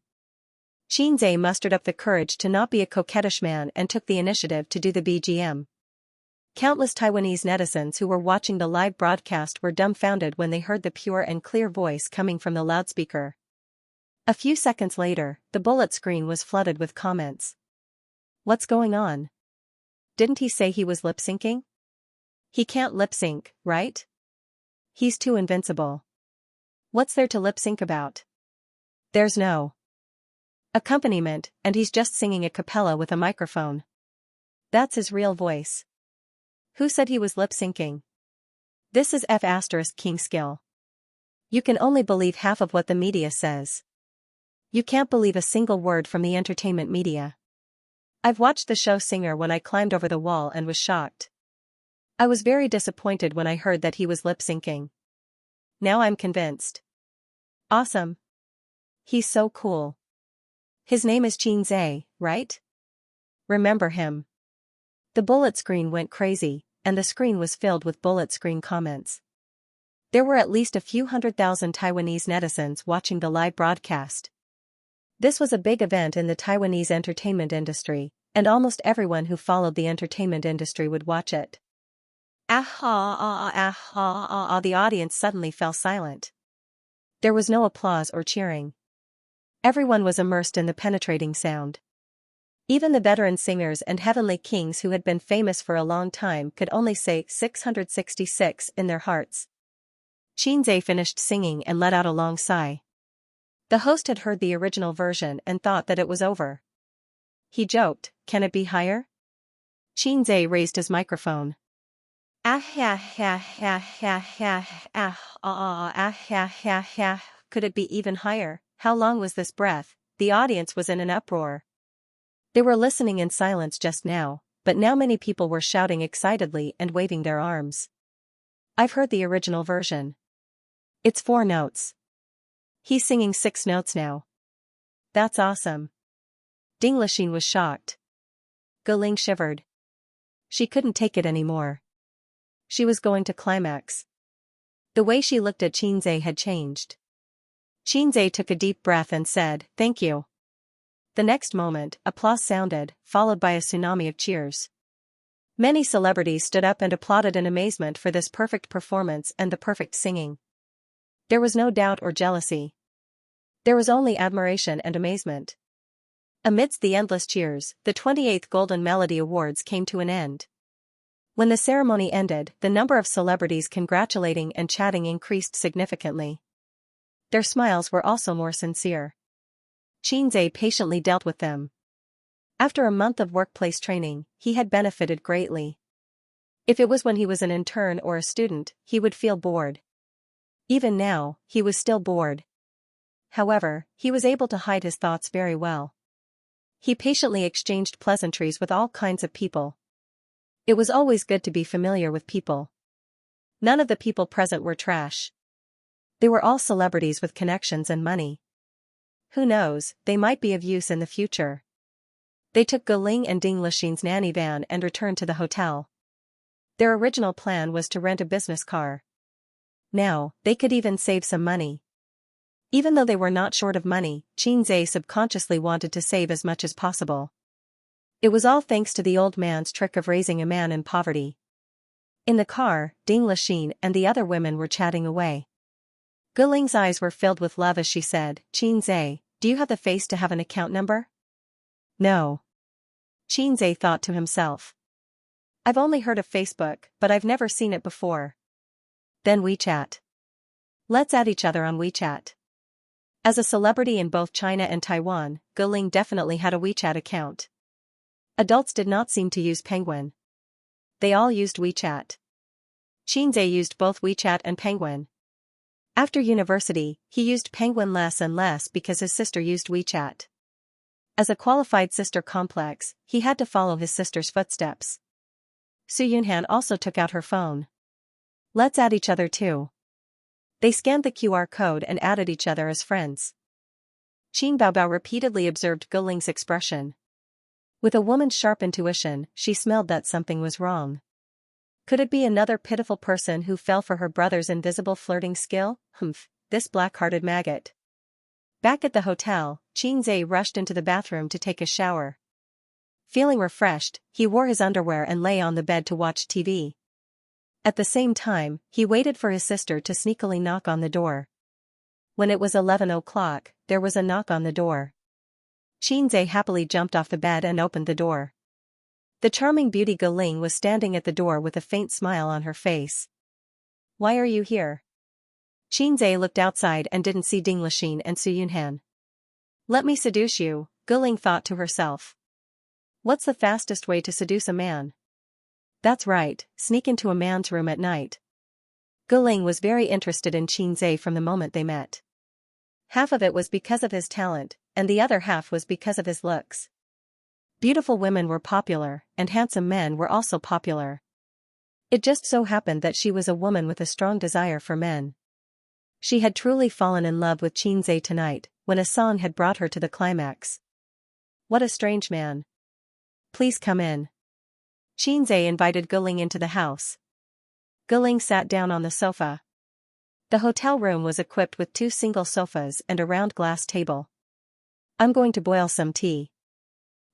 Xianxia mustered up the courage to not be a coquettish man and took the initiative to do the BGM. Countless Taiwanese netizens who were watching the live broadcast were dumbfounded when they heard the pure and clear voice coming from the loudspeaker. A few seconds later, the bullet screen was flooded with comments. What's going on? didn't he say he was lip-syncing? He can't lip-sync, right? He's too invincible. What's there to lip-sync about? There's no accompaniment, and he's just singing a cappella with a microphone. That's his real voice. Who said he was lip-syncing? This is King skill. You can only believe half of what the media says. You can't believe a single word from the entertainment media. I've watched the show Singer when I climbed over the wall and was shocked. I was very disappointed when I heard that he was lip-syncing. Now I'm convinced. Awesome. He's so cool. His name is Xianxia, right? Remember him. The bullet screen went crazy, and the screen was filled with bullet screen comments. There were at least a few 100,000 Taiwanese netizens watching the live broadcast. This was a big event in the Taiwanese entertainment industry, and almost everyone who followed the entertainment industry would watch it. The audience suddenly fell silent. There was no applause or cheering. Everyone was immersed in the penetrating sound. Even the veteran singers and heavenly kings who had been famous for a long time could only say 666 in their hearts. Xianxia finished singing and let out a long sigh. The host had heard the original version and thought that it was over. He joked, "Can it be higher?" Xianxia raised his microphone. Could it be even higher? How long was this breath? The audience was in an uproar. They were listening in silence just now, but now many people were shouting excitedly and waving their arms. I've heard the original version. It's 4 notes. He's singing 6 notes now. That's awesome. Ding Lixin was shocked. Guling shivered. She couldn't take it anymore. She was going to climax. The way she looked at Xianxia had changed. Xianxia took a deep breath and said, "Thank you." The next moment, applause sounded, followed by a tsunami of cheers. Many celebrities stood up and applauded in amazement for this perfect performance and the perfect singing. There was no doubt or jealousy. There was only admiration and amazement. Amidst the endless cheers, the 28th Golden Melody Awards came to an end. When the ceremony ended, the number of celebrities congratulating and chatting increased significantly. Their smiles were also more sincere. Xianxia patiently dealt with them. After a month of workplace training, he had benefited greatly. If it was when he was an intern or a student, he would feel bored. Even now, he was still bored. However, he was able to hide his thoughts very well. He patiently exchanged pleasantries with all kinds of people. It was always good to be familiar with people. None of the people present were trash. They were all celebrities with connections and money. Who knows, they might be of use in the future. They took Guling and Ding Lixin's nanny van and returned to the hotel. Their original plan was to rent a business car. Now, they could even save some money. Even though they were not short of money, Xianxia subconsciously wanted to save as much as possible. It was all thanks to the old man's trick of raising a man in poverty. In the car, Ding Lixin and the other women were chatting away. Guling's eyes were filled with love as she said, "Xianxia, do you have the face to have an account number?" "No." Xianxia thought to himself. "I've only heard of Facebook, but I've never seen it before." Then WeChat. Let's add each other on WeChat. As a celebrity in both China and Taiwan, Guling definitely had a WeChat account. Adults did not seem to use Penguin. They all used WeChat. Xianxia used both WeChat and Penguin. After university, he used Penguin less and less because his sister used WeChat. As a qualified sister complex, he had to follow his sister's footsteps. Su Yunhan also took out her phone. Let's add each other too. They scanned the QR code and added each other as friends. Qin Baobao repeatedly observed Guling's expression. With a woman's sharp intuition, she smelled that something was wrong. Could it be another pitiful person who fell for her brother's invisible flirting skill? This black-hearted maggot. Back at the hotel, Xianxia rushed into the bathroom to take a shower. Feeling refreshed, he wore his underwear and lay on the bed to watch TV. At the same time, he waited for his sister to sneakily knock on the door. When it was 11 o'clock, there was a knock on the door. Xianxia happily jumped off the bed and opened the door. The charming beauty Galing was standing at the door with a faint smile on her face. Why are you here? Xianxia looked outside and didn't see Ding Lixin and Su Yunhan. Let me seduce you, Galing thought to herself. What's the fastest way to seduce a man? That's right, sneak into a man's room at night. Galing was very interested in Xianxia from the moment they met. Half of it was because of his talent, and the other half was because of his looks. Beautiful women were popular, and handsome men were also popular. It just so happened that she was a woman with a strong desire for men. She had truly fallen in love with Xianxia tonight, when a song had brought her to the climax. What a strange man. Please come in. Xianxia invited Galing into the house. Galing sat down on the sofa. The hotel room was equipped with 2 single sofas and a round glass table. I'm going to boil some tea.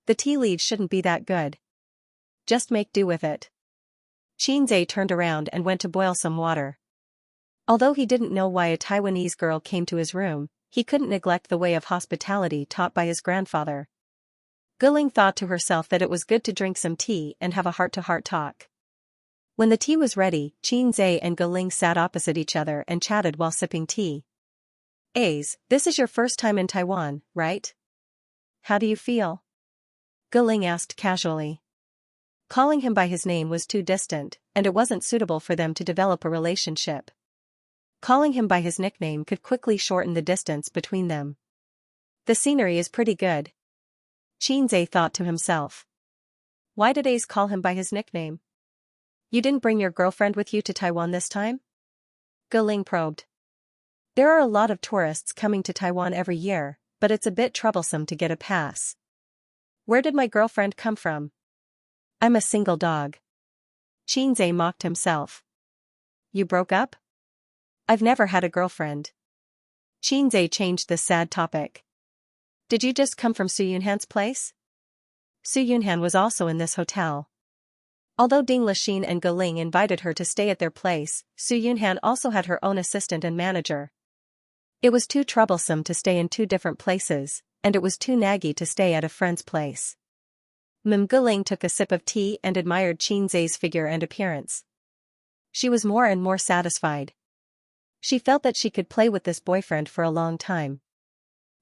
The tea leaves shouldn't be that good. Just make do with it. Xianxia turned around and went to boil some water. Although he didn't know why a Taiwanese girl came to his room, he couldn't neglect the way of hospitality taught by his grandfather. Galing thought to herself that it was good to drink some tea and have a heart-to-heart talk. When the tea was ready, Xianxia and Galing sat opposite each other and chatted while sipping tea. Ace, this is your first time in Taiwan, right? How do you feel? Galing asked casually. Calling him by his name was too distant, and it wasn't suitable for them to develop a relationship. Calling him by his nickname could quickly shorten the distance between them. The scenery is pretty good. Xianxia thought to himself. Why did Ace call him by his nickname? You didn't bring your girlfriend with you to Taiwan this time? Galing probed. There are a lot of tourists coming to Taiwan every year, but it's a bit troublesome to get a pass. Where did my girlfriend come from? I'm a single dog. Xianxia mocked himself. You broke up? I've never had a girlfriend. Xianxia changed the sad topic. Did you just come from Su Yunhan's place? Su Yunhan was also in this hotel. Although Ding Lixin and Galing invited her to stay at their place, Su Yunhan also had her own assistant and manager. It was too troublesome to stay in 2 different places, and it was too naggy to stay at a friend's place. Galing took a sip of tea and admired Xianxia's figure and appearance. She was more and more satisfied. She felt that she could play with this boyfriend for a long time.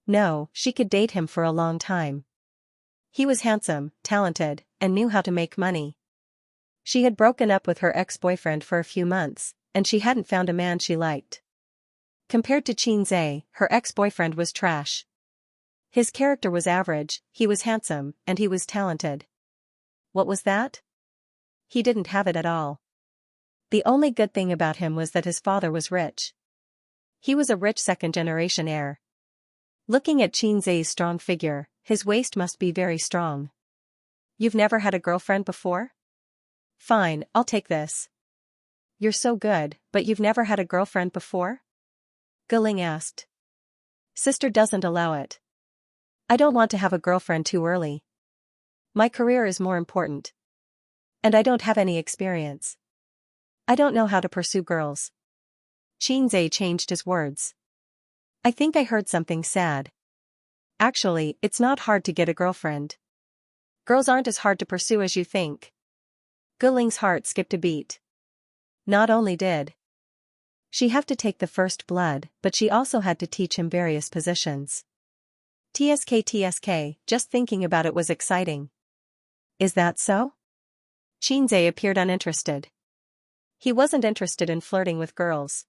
No, she could date him for a long time. He was handsome, talented, and knew how to make money. She had broken up with her ex-boyfriend for a few months, and she hadn't found a man she liked. Compared to Xianxia, her ex-boyfriend was trash. His character was average, he was handsome, and he was talented. What was that? He didn't have it at all. The only good thing about him was that his father was rich. He was a rich second-generation heir. Looking at Xianxia's strong figure, his waist must be very strong. You've never had a girlfriend before? Fine, I'll take this. You're so good, but you've never had a girlfriend before? Galing asked. Sister doesn't allow it. I don't want to have a girlfriend too early. My career is more important. And I don't have any experience. I don't know how to pursue girls. Xianxia changed his words. I think I heard something sad. Actually, it's not hard to get a girlfriend. Girls aren't as hard to pursue as you think. Galing's heart skipped a beat. Not only did she have to take the first blood, but she also had to teach him various positions. TSK, just thinking about it was exciting. Is that so? Xianxia appeared uninterested. He wasn't interested in flirting with girls.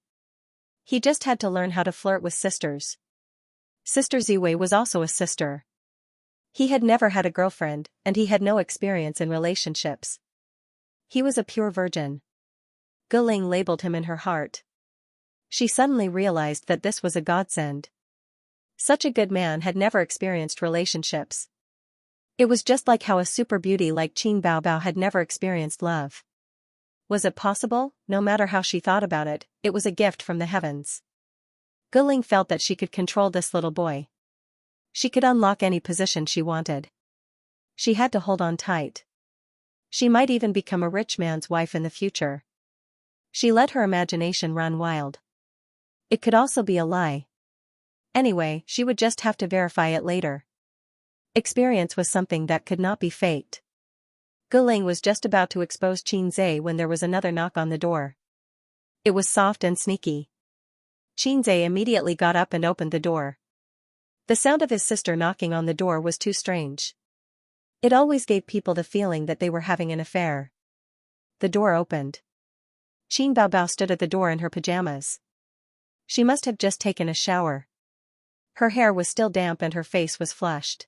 He just had to learn how to flirt with sisters. Sister Ziwei was also a sister. He had never had a girlfriend, and he had no experience in relationships. He was a pure virgin. Galing labeled him in her heart. She suddenly realized that this was a godsend. Such a good man had never experienced relationships. It was just like how a super beauty like Qin Baobao had never experienced love. Was it possible? No matter how she thought about it, it was a gift from the heavens. Galing felt that she could control this little boy. She could unlock any position she wanted. She had to hold on tight. She might even become a rich man's wife in the future. She let her imagination run wild. It could also be a lie. Anyway, she would just have to verify it later. Experience was something that could not be faked. Guling was just about to expose Xianxia when there was another knock on the door. It was soft and sneaky. Xianxia immediately got up and opened the door. The sound of his sister knocking on the door was too strange. It always gave people the feeling that they were having an affair. The door opened. Qin Baobao stood at the door in her pajamas. She must have just taken a shower. Her hair was still damp and her face was flushed.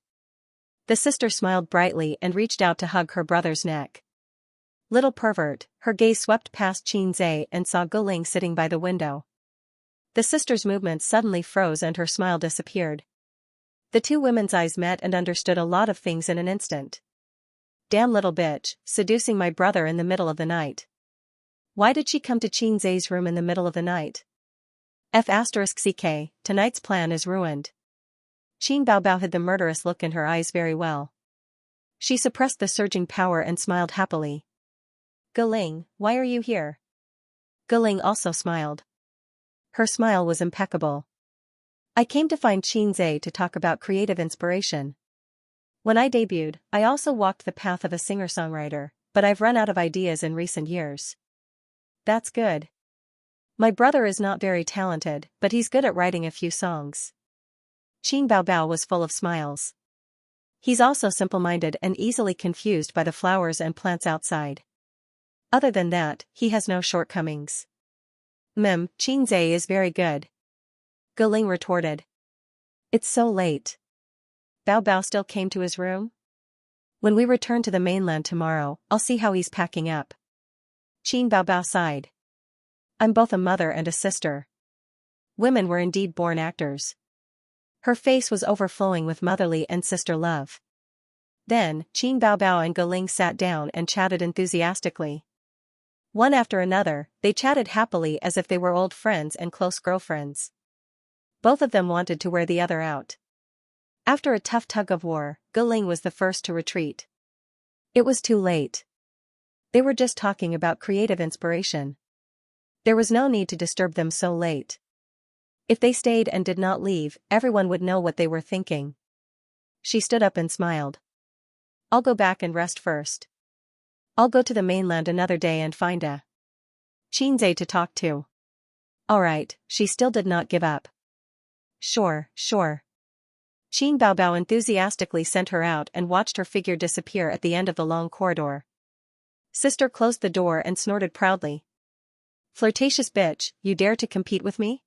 The sister smiled brightly and reached out to hug her brother's neck. Little pervert, her gaze swept past Xianxia and saw Guling sitting by the window. The sister's movements suddenly froze and her smile disappeared. The two women's eyes met and understood a lot of things in an instant. Damn little bitch, seducing my brother in the middle of the night. Why did she come to Xianxia's room in the middle of the night? F***ck, tonight's plan is ruined. Qin Baobao hid the murderous look in her eyes very well. She suppressed the surging power and smiled happily. Guling, why are you here? Guling also smiled. Her smile was impeccable. I came to find Xianxia to talk about creative inspiration. When I debuted, I also walked the path of a singer-songwriter, but I've run out of ideas in recent years. That's good. My brother is not very talented, but he's good at writing a few songs. Qin Baobao was full of smiles. He's also simple-minded and easily confused by the flowers and plants outside. Other than that, he has no shortcomings. Xianxia is very good. Guling retorted. It's so late. Baobao still came to his room? When we return to the mainland tomorrow, I'll see how he's packing up. Qin Baobao sighed. I'm both a mother and a sister. Women were indeed born actors. Her face was overflowing with motherly and sister love. Then, Qin Baobao and Guling sat down and chatted enthusiastically. One after another, they chatted happily as if they were old friends and close girlfriends. Both of them wanted to wear the other out. After a tough tug-of-war, Guling was the first to retreat. It was too late. They were just talking about creative inspiration. There was no need to disturb them so late. If they stayed and did not leave, everyone would know what they were thinking. She stood up and smiled. I'll go back and rest first. I'll go to the mainland another day and find a Xianxia to talk to. Alright, she still did not give up. Sure. Qin Baobao enthusiastically sent her out and watched her figure disappear at the end of the long corridor. Sister closed the door and snorted proudly. Flirtatious bitch, you dare to compete with me?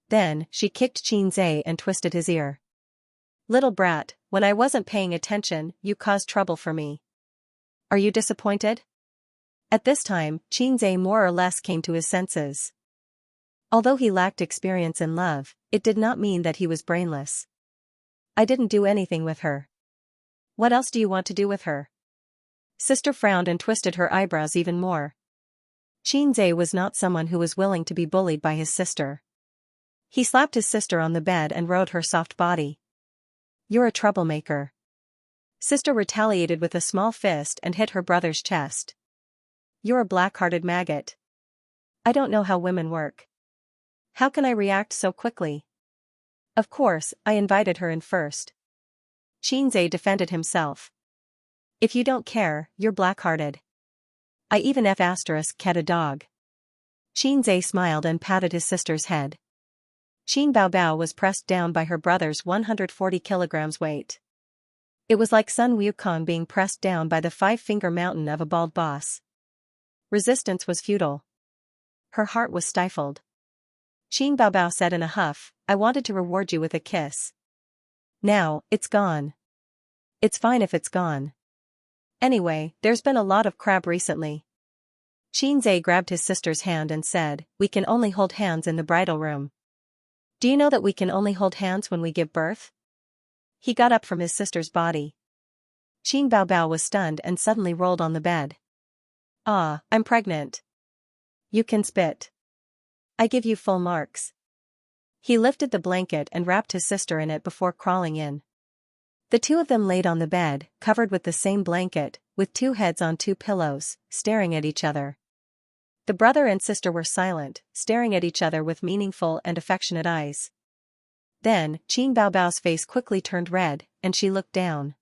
Then, she kicked Xianxia and twisted his ear. Little brat, when I wasn't paying attention, you caused trouble for me. Are you disappointed? At this time, Xianxia more or less came to his senses. Although he lacked experience in love, it did not mean that he was brainless. I didn't do anything with her. What else do you want to do with her? Sister frowned and twisted her eyebrows even more. Xianxia was not someone who was willing to be bullied by his sister. He slapped his sister on the bed and rode her soft body. You're a troublemaker. Sister retaliated with a small fist and hit her brother's chest. You're a black-hearted maggot. I don't know how women work. How can I react so quickly? Of course, I invited her in first. Xianxia defended himself. If you don't care, you're black-hearted. I even cat a dog. Xianxia smiled and patted his sister's head. Qin Baobao was pressed down by her brother's 140 kilograms weight. It was like Sun Wukong being pressed down by the five-finger mountain of a bald boss. Resistance was futile. Her heart was stifled. Qin Baobao said in a huff, I wanted to reward you with a kiss. Now, it's gone. It's fine if it's gone. Anyway, there's been a lot of crab recently. Xianxia grabbed his sister's hand and said, we can only hold hands in the bridal room. Do you know that we can only hold hands when we give birth? He got up from his sister's body. Qin Baobao was stunned and suddenly rolled on the bed. Ah, I'm pregnant. You can spit. I give you full marks. He lifted the blanket and wrapped his sister in it before crawling in. The two of them laid on the bed, covered with the same blanket, with two heads on two pillows, staring at each other. The brother and sister were silent, staring at each other with meaningful and affectionate eyes. Then, Qin Baobao's face quickly turned red, and she looked down.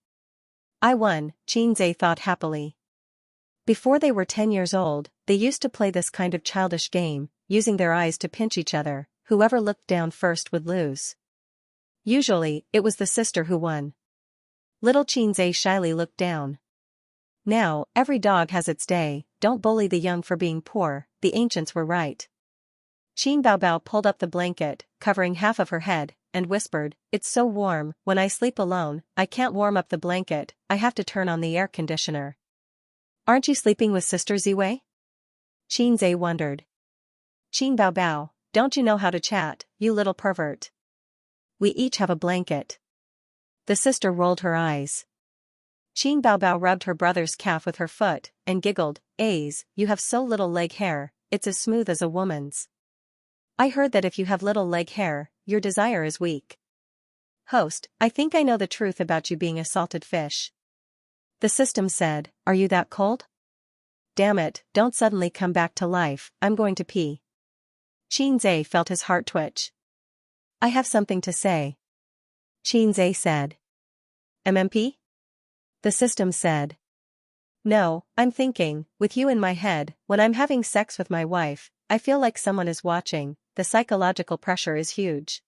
I won, Xianxia thought happily. Before they were 10 years old, they used to play this kind of childish game, using their eyes to pinch each other. Whoever looked down first would lose. Usually, it was the sister who won. Little Xianxia shyly looked down. Now, every dog has its day, don't bully the young for being poor, the ancients were right. Qin Baobao pulled up the blanket, covering half of her head, and whispered, "It's so warm, when I sleep alone, I can't warm up the blanket, I have to turn on the air conditioner." "Aren't you sleeping with Sister Ziwei?" Xianxia wondered. "Qin Baobao, don't you know how to chat, you little pervert? We each have a blanket." The sister rolled her eyes. Qin Baobao rubbed her brother's calf with her foot, and giggled, "Aze, you have so little leg hair, it's as smooth as a woman's. I heard that if you have little leg hair, your desire is weak." "Host, I think I know the truth about you being a salted fish." The system said, "Are you that cold? Damn it, don't suddenly come back to life, I'm going to pee." Xianxia felt his heart twitch. "I have something to say." Xianxia said. "MMP?" The system said. "No, I'm thinking, with you in my head, when I'm having sex with my wife, I feel like someone is watching, the psychological pressure is huge."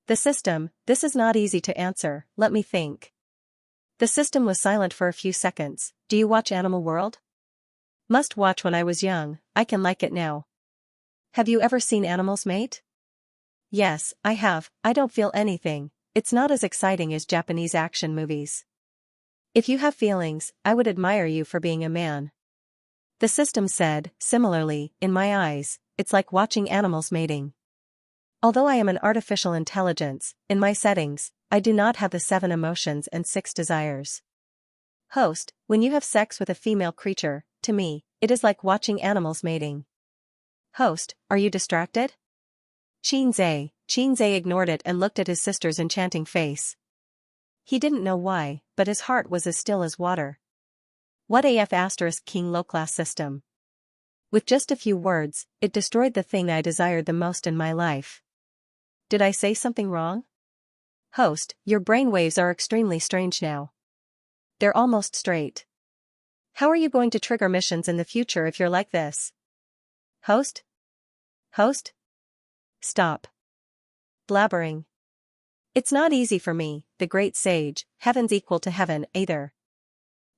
The system, "This is not easy to answer, let me think." The system was silent for a few seconds. "Do you watch Animal World?" "Must watch when I was young, I can like it now." "Have you ever seen animals mate?" "Yes, I have, I don't feel anything, it's not as exciting as Japanese action movies." "If you have feelings, I would admire you for being a man." The system said, "Similarly, in my eyes, it's like watching animals mating. Although I am an artificial intelligence, in my settings, I do not have the 7 emotions and 6 desires." Host, when you have sex with a female creature, to me, it is like watching animals mating. Host, are you distracted? Xianxia ignored it and looked at his sister's enchanting face. He didn't know why, but his heart was as still as water. What AF * King low-class system? With just a few words, it destroyed the thing I desired the most in my life. Did I say something wrong? Host, your brainwaves are extremely strange now. They're almost straight. How are you going to trigger missions in the future if you're like this? Host? Host? Stop blabbering. It's not easy for me, the great sage, heaven's equal to heaven, either.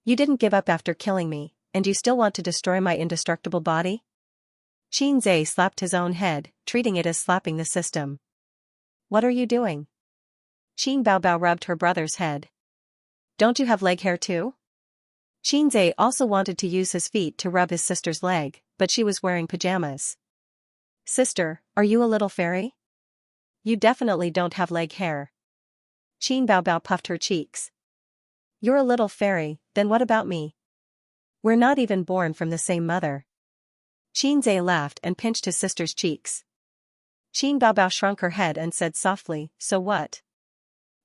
You didn't give up after killing me, and you still want to destroy my indestructible body? Xianxia slapped his own head, treating it as slapping the system. What are you doing? Qin Baobao rubbed her brother's head. Don't you have leg hair too? Xianxia also wanted to use his feet to rub his sister's leg, but she was wearing pajamas. Sister, are you a little fairy? You definitely don't have leg hair. Qin Baobao puffed her cheeks. You're a little fairy, then what about me? We're not even born from the same mother. Xianxia laughed and pinched his sister's cheeks. Qin Baobao shrunk her head and said softly, "So what?"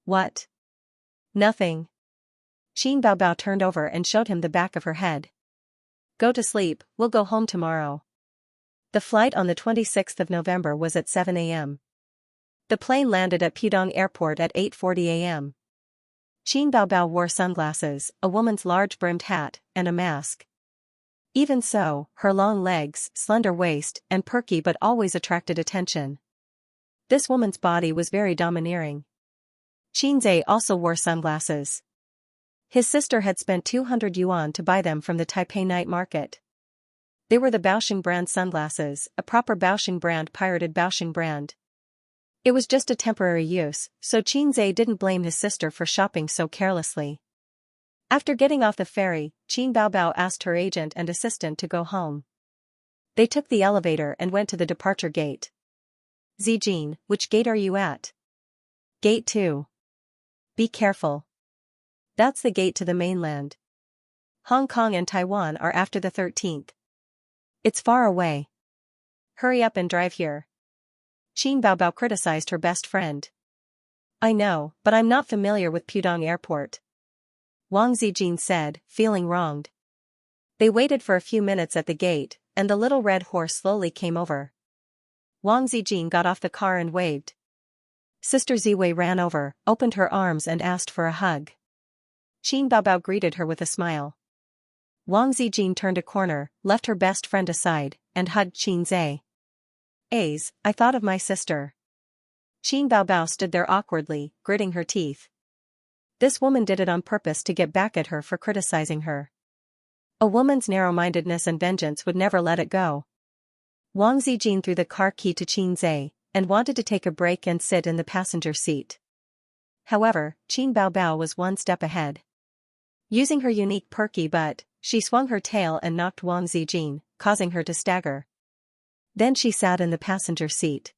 "What?" "Nothing." Qin Baobao turned over and showed him the back of her head. "Go to sleep, we'll go home tomorrow." The flight on the 26th of November was at 7 a.m. The plane landed at Pudong Airport at 8:40 a.m. Qin Baobao wore sunglasses, a woman's large-brimmed hat, and a mask. Even so, her long legs, slender waist, and perky but always attracted attention. This woman's body was very domineering. Xianxia also wore sunglasses. His sister had spent 200 yuan to buy them from the Taipei night market. They were the Baoxing brand sunglasses, a proper Baoxing brand pirated Baoxing brand. It was just a temporary use, so Xianxia didn't blame his sister for shopping so carelessly. After getting off the ferry, Qin Baobao asked her agent and assistant to go home. They took the elevator and went to the departure gate. "Zijin, which gate are you at?" "Gate 2. Be careful. That's the gate to the mainland. Hong Kong and Taiwan are after the 13th. It's far away. Hurry up and drive here." Qin Baobao criticized her best friend. "I know, but I'm not familiar with Pudong Airport," Wang Zijin said, feeling wronged. They waited for a few minutes at the gate, and the little red horse slowly came over. Wang Zijin got off the car and waved. Sister Ziwei ran over, opened her arms and asked for a hug. Qin Baobao greeted her with a smile. Wang Zijin turned a corner, left her best friend aside, and hugged Xianxia. I thought of my sister. Qin Baobao stood there awkwardly, gritting her teeth. This woman did it on purpose to get back at her for criticizing her. A woman's narrow-mindedness and vengeance would never let it go. Wang Zijin threw the car key to Xianxia, and wanted to take a break and sit in the passenger seat. However, Qin Baobao was one step ahead. Using her unique perky butt, she swung her tail and knocked Wang Zijin, causing her to stagger. Then she sat in the passenger seat.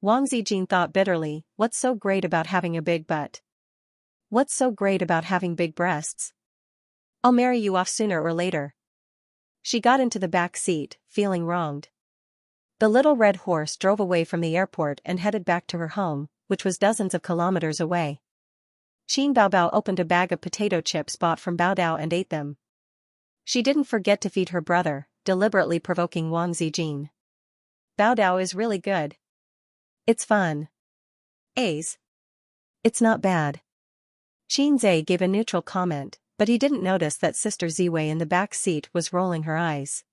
Wang Zijin thought bitterly, what's so great about having a big butt? What's so great about having big breasts? I'll marry you off sooner or later. She got into the back seat, feeling wronged. The little red horse drove away from the airport and headed back to her home, which was dozens of kilometers away. Qin Baobao opened a bag of potato chips bought from Baodao and ate them. She didn't forget to feed her brother, deliberately provoking Wang Zijin. Baodao is really good. It's fun. It's not bad. Xianxia gave a neutral comment, but he didn't notice that Sister Ziwei in the back seat was rolling her eyes.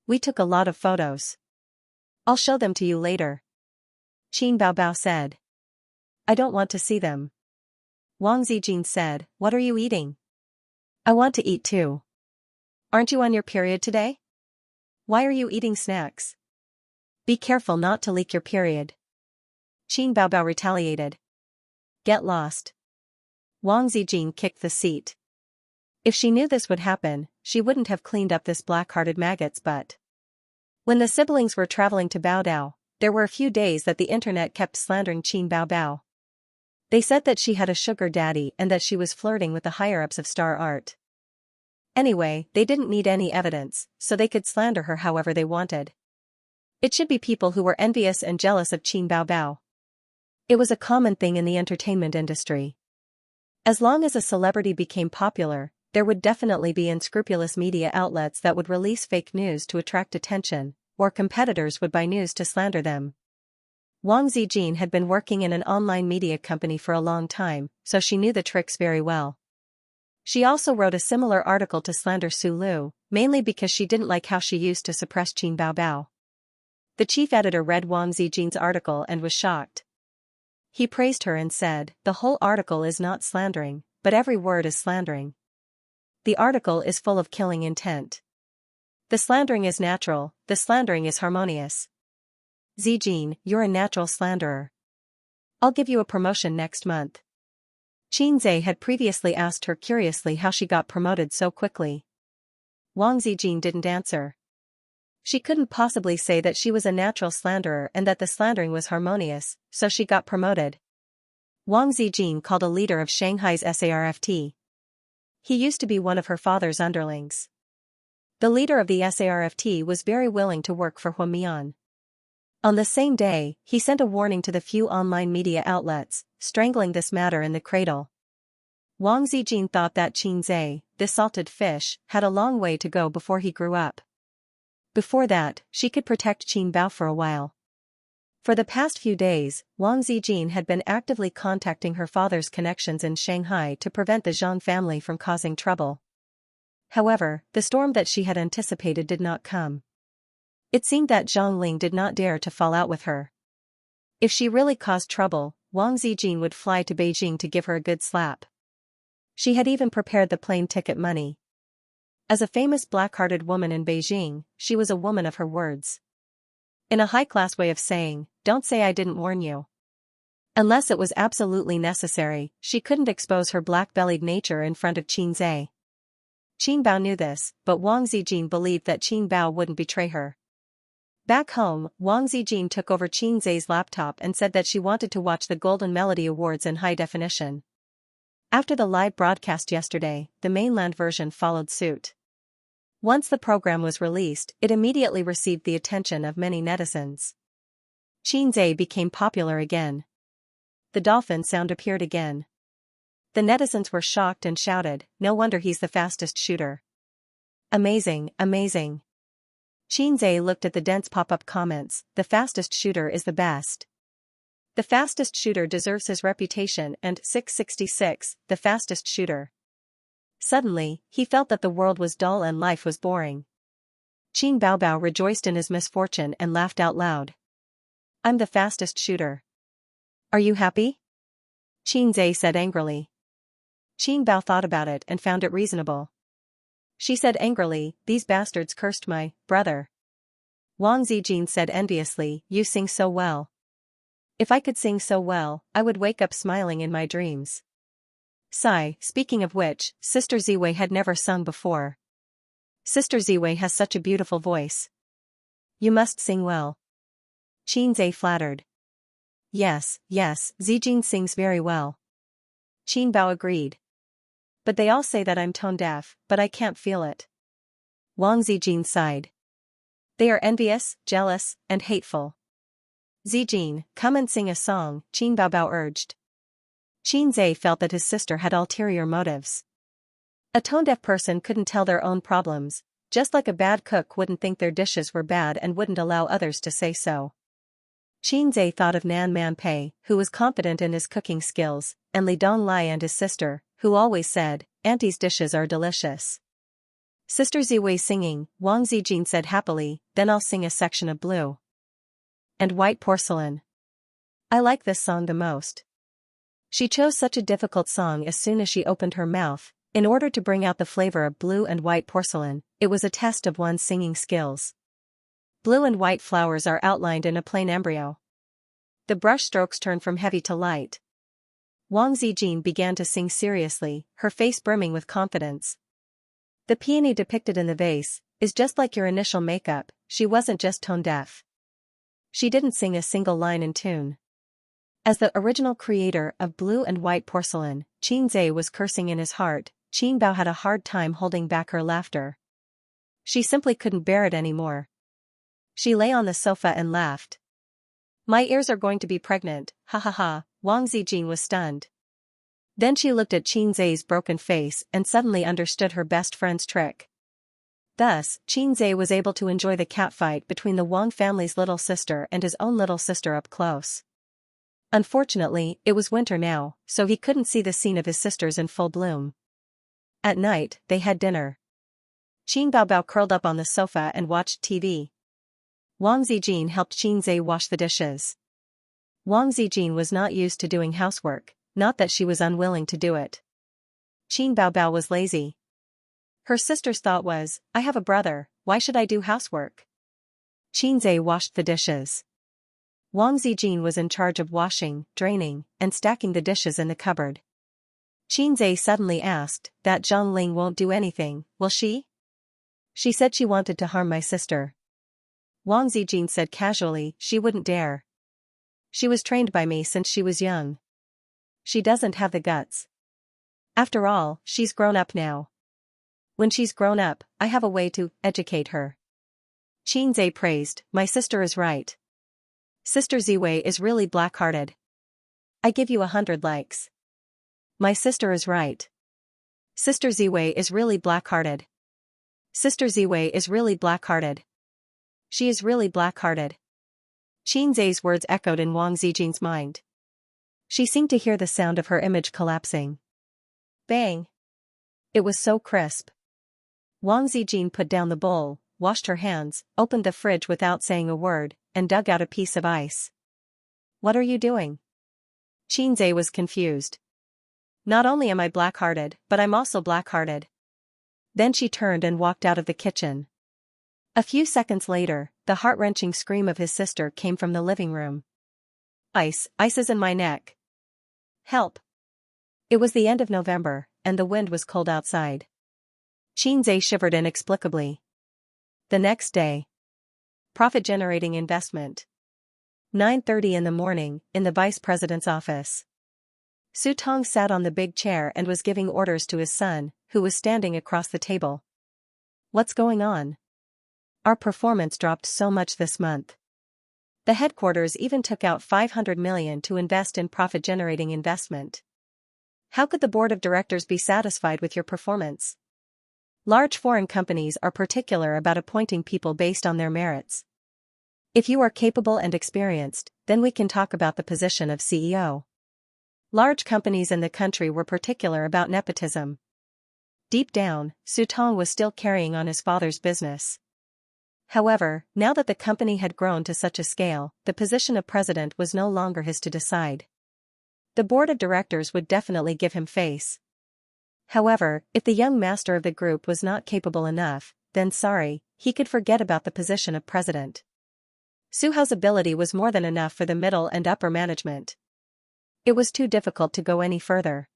We took a lot of photos. I'll show them to you later. Qin Baobao said. I don't want to see them. Wang Zijin said, what are you eating? I want to eat too. Aren't you on your period today? Why are you eating snacks? Be careful not to leak your period. Qin Baobao retaliated. Get lost. Wang Zijin kicked the seat. If she knew this would happen, she wouldn't have cleaned up this black-hearted maggot's butt. When the siblings were traveling to Baodao, there were a few days that the internet kept slandering Qin Baobao. They said that she had a sugar daddy and that she was flirting with the higher-ups of Star Art. Anyway, they didn't need any evidence, so they could slander her however they wanted. It should be people who were envious and jealous of Qin Baobao. It was a common thing in the entertainment industry. As long as a celebrity became popular, there would definitely be unscrupulous media outlets that would release fake news to attract attention, or competitors would buy news to slander them. Wang Zijin had been working in an online media company for a long time, so she knew the tricks very well. She also wrote a similar article to slander Su Lu, mainly because she didn't like how she used to suppress Qin Baobao. The chief editor read Wang Zijin's article and was shocked. He praised her and said, the whole article is not slandering, but every word is slandering. The article is full of killing intent. The slandering is natural, the slandering is harmonious. Zijin, you're a natural slanderer. I'll give you a promotion next month. Xianxia had previously asked her curiously how she got promoted so quickly. Wang Zijin didn't answer. She couldn't possibly say that she was a natural slanderer and that the slandering was harmonious, so she got promoted. Wang Zijin called a leader of Shanghai's SARFT. He used to be one of her father's underlings. The leader of the SARFT was very willing to work for Huamian. On the same day, he sent a warning to the few online media outlets, strangling this matter in the cradle. Wang Zijin thought that Xianxia, this salted fish, had a long way to go before he grew up. Before that, she could protect Qin Bao for a while. For the past few days, Wang Zijin had been actively contacting her father's connections in Shanghai to prevent the Zhang family from causing trouble. However, the storm that she had anticipated did not come. It seemed that Zhang Ling did not dare to fall out with her. If she really caused trouble, Wang Zijin would fly to Beijing to give her a good slap. She had even prepared the plane ticket money. As a famous black-hearted woman in Beijing, she was a woman of her words. In a high-class way of saying, don't say I didn't warn you. Unless it was absolutely necessary, she couldn't expose her black-bellied nature in front of Xianxia. Qin Bao knew this, but Wang Zijin believed that Qin Bao wouldn't betray her. Back home, Wang Zijin took over Xianxia's laptop and said that she wanted to watch the Golden Melody Awards in high definition. After the live broadcast yesterday, the mainland version followed suit. Once the program was released, it immediately received the attention of many netizens. Xianxia became popular again. The dolphin sound appeared again. The netizens were shocked and shouted, no wonder he's the fastest shooter. Amazing, amazing. Xianxia looked at the dense pop-up comments, the fastest shooter is the best. The fastest shooter deserves his reputation and 666, the fastest shooter. Suddenly, he felt that the world was dull and life was boring. Qin Baobao rejoiced in his misfortune and laughed out loud. I'm the fastest shooter. Are you happy? Qin Zhe said angrily. Qin Bao thought about it and found it reasonable. She said angrily, these bastards cursed my brother. Wang Zijin said enviously, you sing so well. If I could sing so well, I would wake up smiling in my dreams. Sigh, speaking of which, Sister Ziwei had never sung before. Sister Ziwei has such a beautiful voice. You must sing well. Qin Zhe flattered. Yes, Zijin sings very well. Qin Bao agreed. But they all say that I'm tone deaf, but I can't feel it. Wang Zijin sighed. They are envious, jealous, and hateful. Zijin, come and sing a song, Qin Baobao urged. Qin Zhe felt that his sister had ulterior motives. A tone-deaf person couldn't tell their own problems, just like a bad cook wouldn't think their dishes were bad and wouldn't allow others to say so. Qin Zhe thought of Nan Manpei, who was confident in his cooking skills, and Li Donglai and his sister, who always said, Auntie's dishes are delicious. Sister Ziwei singing, Wang Zijin said happily, then I'll sing a section of Blue and White Porcelain. I like this song the most. She chose such a difficult song as soon as she opened her mouth. In order to bring out the flavor of blue and white porcelain, it was a test of one's singing skills. Blue and white flowers are outlined in a plain embryo. The brush strokes turn from heavy to light. Wang Zijin began to sing seriously, her face brimming with confidence. The peony depicted in the vase is just like your initial makeup. She wasn't just tone deaf. She didn't sing a single line in tune. As the original creator of blue and white porcelain, Qin Zhe was cursing in his heart. Qin Bao had a hard time holding back her laughter. She simply couldn't bear it anymore. She lay on the sofa and laughed. My ears are going to be pregnant, ha ha ha, Wang Zijin was stunned. Then she looked at Qin Zhe's broken face and suddenly understood her best friend's trick. Thus, Qin Zhe was able to enjoy the catfight between the Wang family's little sister and his own little sister up close. Unfortunately, it was winter now, so he couldn't see the scene of his sisters in full bloom. At night, they had dinner. Qin Baobao curled up on the sofa and watched TV. Wang Zijin helped Qin Zhe wash the dishes. Wang Zijin was not used to doing housework, not that she was unwilling to do it. Qin Baobao was lazy. Her sister's thought was, I have a brother, why should I do housework? Qin Zhe washed the dishes. Wang Zijin was in charge of washing, draining, and stacking the dishes in the cupboard. Qin Zhe suddenly asked, that Zhang Ling won't do anything, will she? She said she wanted to harm my sister. Wang Zijin said casually, she wouldn't dare. She was trained by me since she was young. She doesn't have the guts. After all, she's grown up now. When she's grown up, I have a way to educate her. Qin Zhe praised, my sister is right. Sister Ziwei is really black-hearted. I give you 100 likes. My sister is right. Sister Ziwei is really black-hearted. Sister Ziwei is really black-hearted. She is really black-hearted. Qin Zhe's words echoed in Wang Zijin's mind. She seemed to hear the sound of her image collapsing. Bang! It was so crisp. Wang Zijin put down the bowl, washed her hands, opened the fridge without saying a word, and dug out a piece of ice. What are you doing? Qin Zhe was confused. Not only am I black-hearted, but I'm also black-hearted. Then she turned and walked out of the kitchen. A few seconds later, the heart-wrenching scream of his sister came from the living room. Ice is in my neck. Help! It was the end of November, and the wind was cold outside. Qin Zhe shivered inexplicably. The next day. Profit-generating investment. 9:30 in the morning, in the vice president's office. Su Tong sat on the big chair and was giving orders to his son, who was standing across the table. What's going on? Our performance dropped so much this month. The headquarters even took out 500 million to invest in profit-generating investment. How could the board of directors be satisfied with your performance? Large foreign companies are particular about appointing people based on their merits. If you are capable and experienced, then we can talk about the position of CEO. Large companies in the country were particular about nepotism. Deep down, Su Tong was still carrying on his father's business. However, now that the company had grown to such a scale, the position of president was no longer his to decide. The board of directors would definitely give him face. However, if the young master of the group was not capable enough, then sorry, he could forget about the position of president. Su Hao's ability was more than enough for the middle and upper management. It was too difficult to go any further.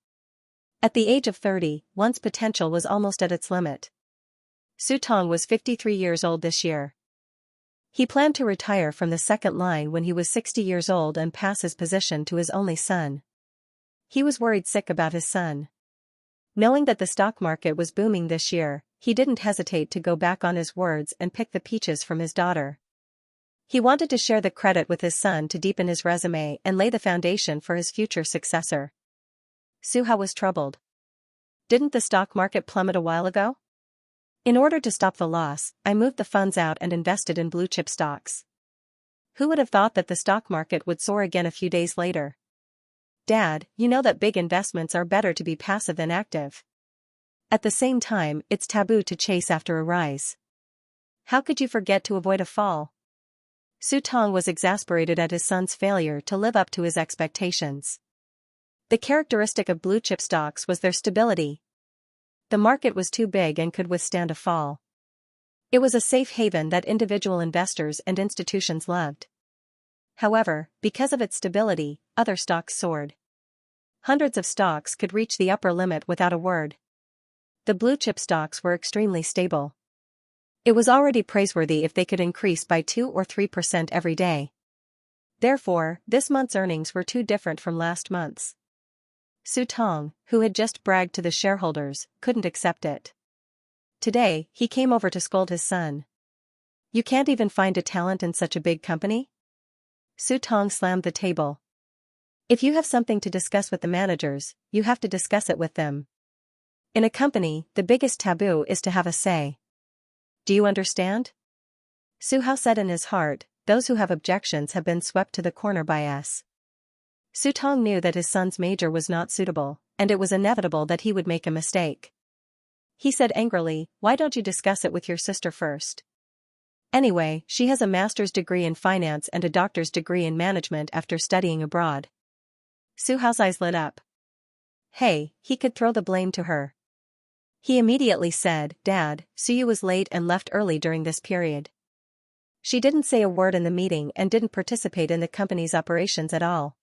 At the age of 30, one's potential was almost at its limit. Su Tong was 53 years old this year. He planned to retire from the second line when he was 60 years old and pass his position to his only son. He was worried sick about his son. Knowing that the stock market was booming this year, he didn't hesitate to go back on his words and pick the peaches from his daughter. He wanted to share the credit with his son to deepen his resume and lay the foundation for his future successor. Su Hao was troubled. Didn't the stock market plummet a while ago? In order to stop the loss, I moved the funds out and invested in blue-chip stocks. Who would have thought that the stock market would soar again a few days later? Dad, you know that big investments are better to be passive than active. At the same time, it's taboo to chase after a rise. How could you forget to avoid a fall? Su Tong was exasperated at his son's failure to live up to his expectations. The characteristic of blue-chip stocks was their stability. The market was too big and could withstand a fall. It was a safe haven that individual investors and institutions loved. However, because of its stability, other stocks soared. Hundreds of stocks could reach the upper limit without a word. The blue-chip stocks were extremely stable. It was already praiseworthy if they could increase by 2 or 3% every day. Therefore, this month's earnings were too different from last month's. Su Tong, who had just bragged to the shareholders, couldn't accept it. Today, he came over to scold his son. You can't even find a talent in such a big company? Su Tong slammed the table. If you have something to discuss with the managers, you have to discuss it with them. In a company, the biggest taboo is to have a say. Do you understand? Su Hao said in his heart, those who have objections have been swept to the corner by us. Su Tong knew that his son's major was not suitable, and it was inevitable that he would make a mistake. He said angrily, why don't you discuss it with your sister first? Anyway, she has a master's degree in finance and a doctor's degree in management after studying abroad. Su Hao's eyes lit up. Hey, he could throw the blame to her. He immediately said, Dad, Suyu was late and left early during this period. She didn't say a word in the meeting and didn't participate in the company's operations at all.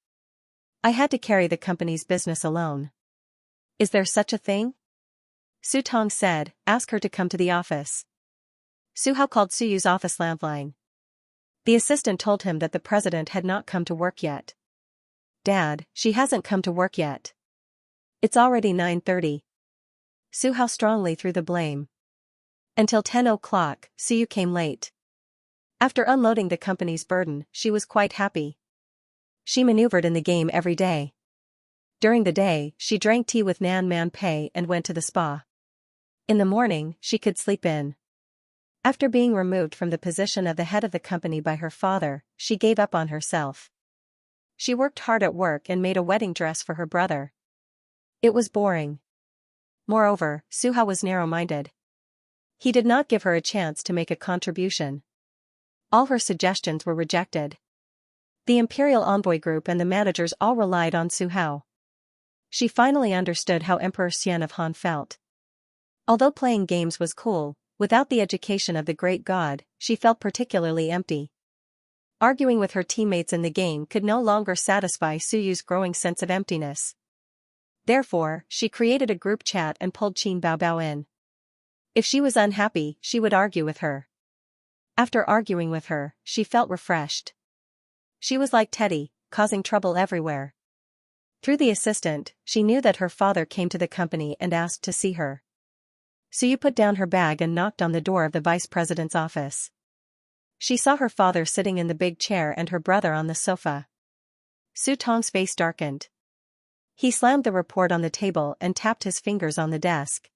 I had to carry the company's business alone. Is there such a thing? Su Tong said, ask her to come to the office. Su Hao called Suyu's office landline. The assistant told him that the president had not come to work yet. Dad, she hasn't come to work yet. It's already 9:30. Su Hao strongly threw the blame. Until 10 o'clock, Suyu came late. After unloading the company's burden, she was quite happy. She maneuvered in the game every day. During the day, she drank tea with Nan Man Pei and went to the spa. In the morning, she could sleep in. After being removed from the position of the head of the company by her father, she gave up on herself. She worked hard at work and made a wedding dress for her brother. It was boring. Moreover, Su Hao was narrow-minded. He did not give her a chance to make a contribution. All her suggestions were rejected. The Imperial Envoy Group and the managers all relied on Su Hao. She finally understood how Emperor Xian of Han felt. Although playing games was cool, without the education of the great god, she felt particularly empty. Arguing with her teammates in the game could no longer satisfy Suyu's growing sense of emptiness. Therefore, she created a group chat and pulled Qin Baobao in. If she was unhappy, she would argue with her. After arguing with her, she felt refreshed. She was like Teddy, causing trouble everywhere. Through the assistant, she knew that her father came to the company and asked to see her. Suyu put down her bag and knocked on the door of the vice president's office. She saw her father sitting in the big chair and her brother on the sofa. Su Tong's face darkened. He slammed the report on the table and tapped his fingers on the desk.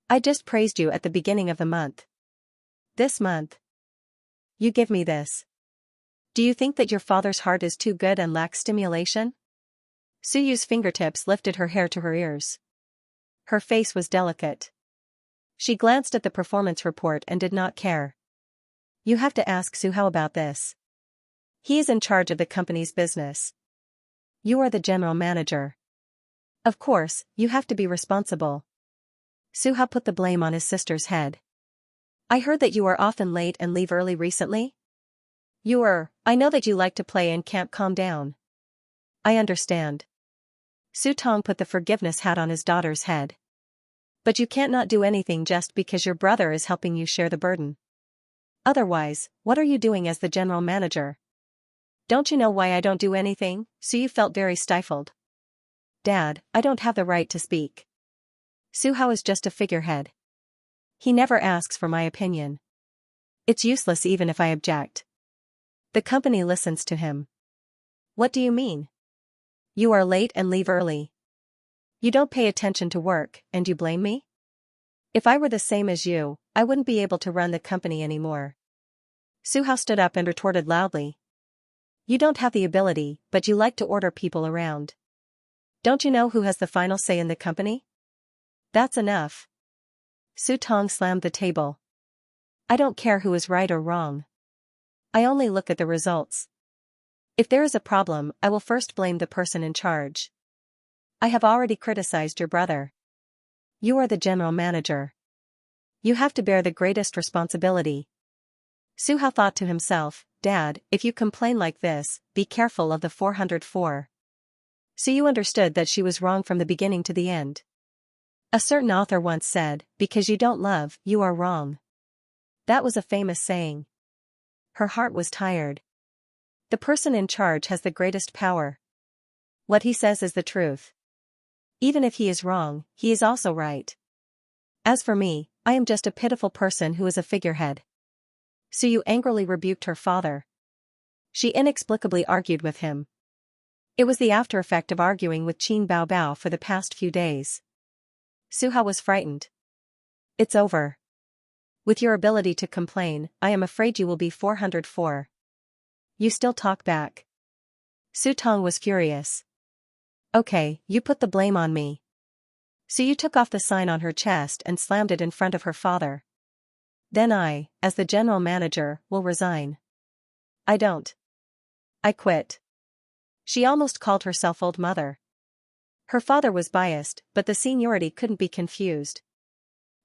I just praised you at the beginning of the month. This month. You give me this. Do you think that your father's heart is too good and lacks stimulation? Suyu's fingertips lifted her hair to her ears. Her face was delicate. She glanced at the performance report and did not care. You have to ask Suhao about this. He is in charge of the company's business. You are the general manager. Of course, you have to be responsible. Suhao put the blame on his sister's head. I heard that you are often late and leave early recently? I know that you like to play and can't calm down. I understand. Su Tong put the forgiveness hat on his daughter's head. But you can't not do anything just because your brother is helping you share the burden. Otherwise, what are you doing as the general manager? Don't you know why I don't do anything? Su felt very stifled. Dad, I don't have the right to speak. Suhao is just a figurehead. He never asks for my opinion. It's useless even if I object. The company listens to him. What do you mean? You are late and leave early. You don't pay attention to work, and you blame me? If I were the same as you, I wouldn't be able to run the company anymore. Suhao stood up and retorted loudly. You don't have the ability, but you like to order people around. Don't you know who has the final say in the company? That's enough. Su Tong slammed the table. I don't care who is right or wrong. I only look at the results. If there is a problem, I will first blame the person in charge. I have already criticized your brother. You are the general manager. You have to bear the greatest responsibility. Suhao thought to himself, Dad, if you complain like this, be careful of the 404. So you understood that she was wrong from the beginning to the end. A certain author once said, because you don't love, you are wrong. That was a famous saying. Her heart was tired. The person in charge has the greatest power. What he says is the truth. Even if he is wrong, he is also right. As for me, I am just a pitiful person who is a figurehead. Suyu angrily rebuked her father. She inexplicably argued with him. It was the after effect of arguing with Qin Baobao for the past few days. Suhao was frightened. It's over. With your ability to complain, I am afraid you will be 404. You still talk back. Su Tong was furious. Okay, you put the blame on me. Suyu took off the sign on her chest and slammed it in front of her father. Then I, as the general manager, will resign. I don't. I quit. She almost called herself old mother. Her father was biased, but the seniority couldn't be confused.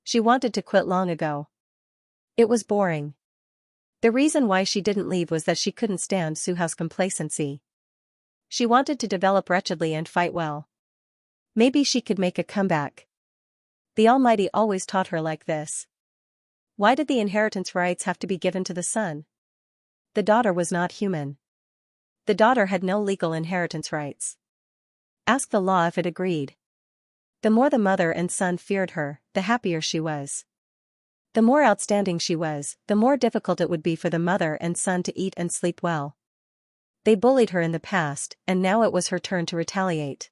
She wanted to quit long ago. It was boring. The reason why she didn't leave was that she couldn't stand Suhao's complacency. She wanted to develop wretchedly and fight well. Maybe she could make a comeback. The Almighty always taught her like this. Why did the inheritance rights have to be given to the son? The daughter was not human. The daughter had no legal inheritance rights. Ask the law if it agreed. The more the mother and son feared her, the happier she was. The more outstanding she was, the more difficult it would be for the mother and son to eat and sleep well. They bullied her in the past, and now it was her turn to retaliate.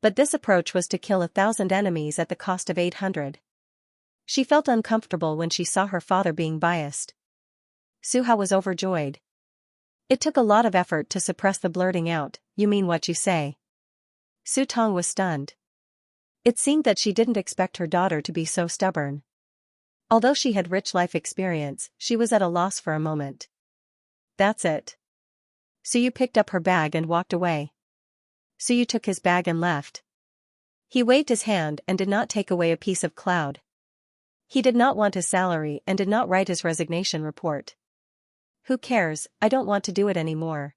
But this approach was to kill 1,000 enemies at the cost of 800. She felt uncomfortable when she saw her father being biased. Suhao was overjoyed. It took a lot of effort to suppress the blurting out, "You mean what you say." Su Tong was stunned. It seemed that she didn't expect her daughter to be so stubborn. Although she had rich life experience, she was at a loss for a moment. That's it. Suyu picked up her bag and walked away. Suyu took his bag and left. He waved his hand and did not take away a piece of cloud. He did not want his salary and did not write his resignation report. Who cares, I don't want to do it anymore.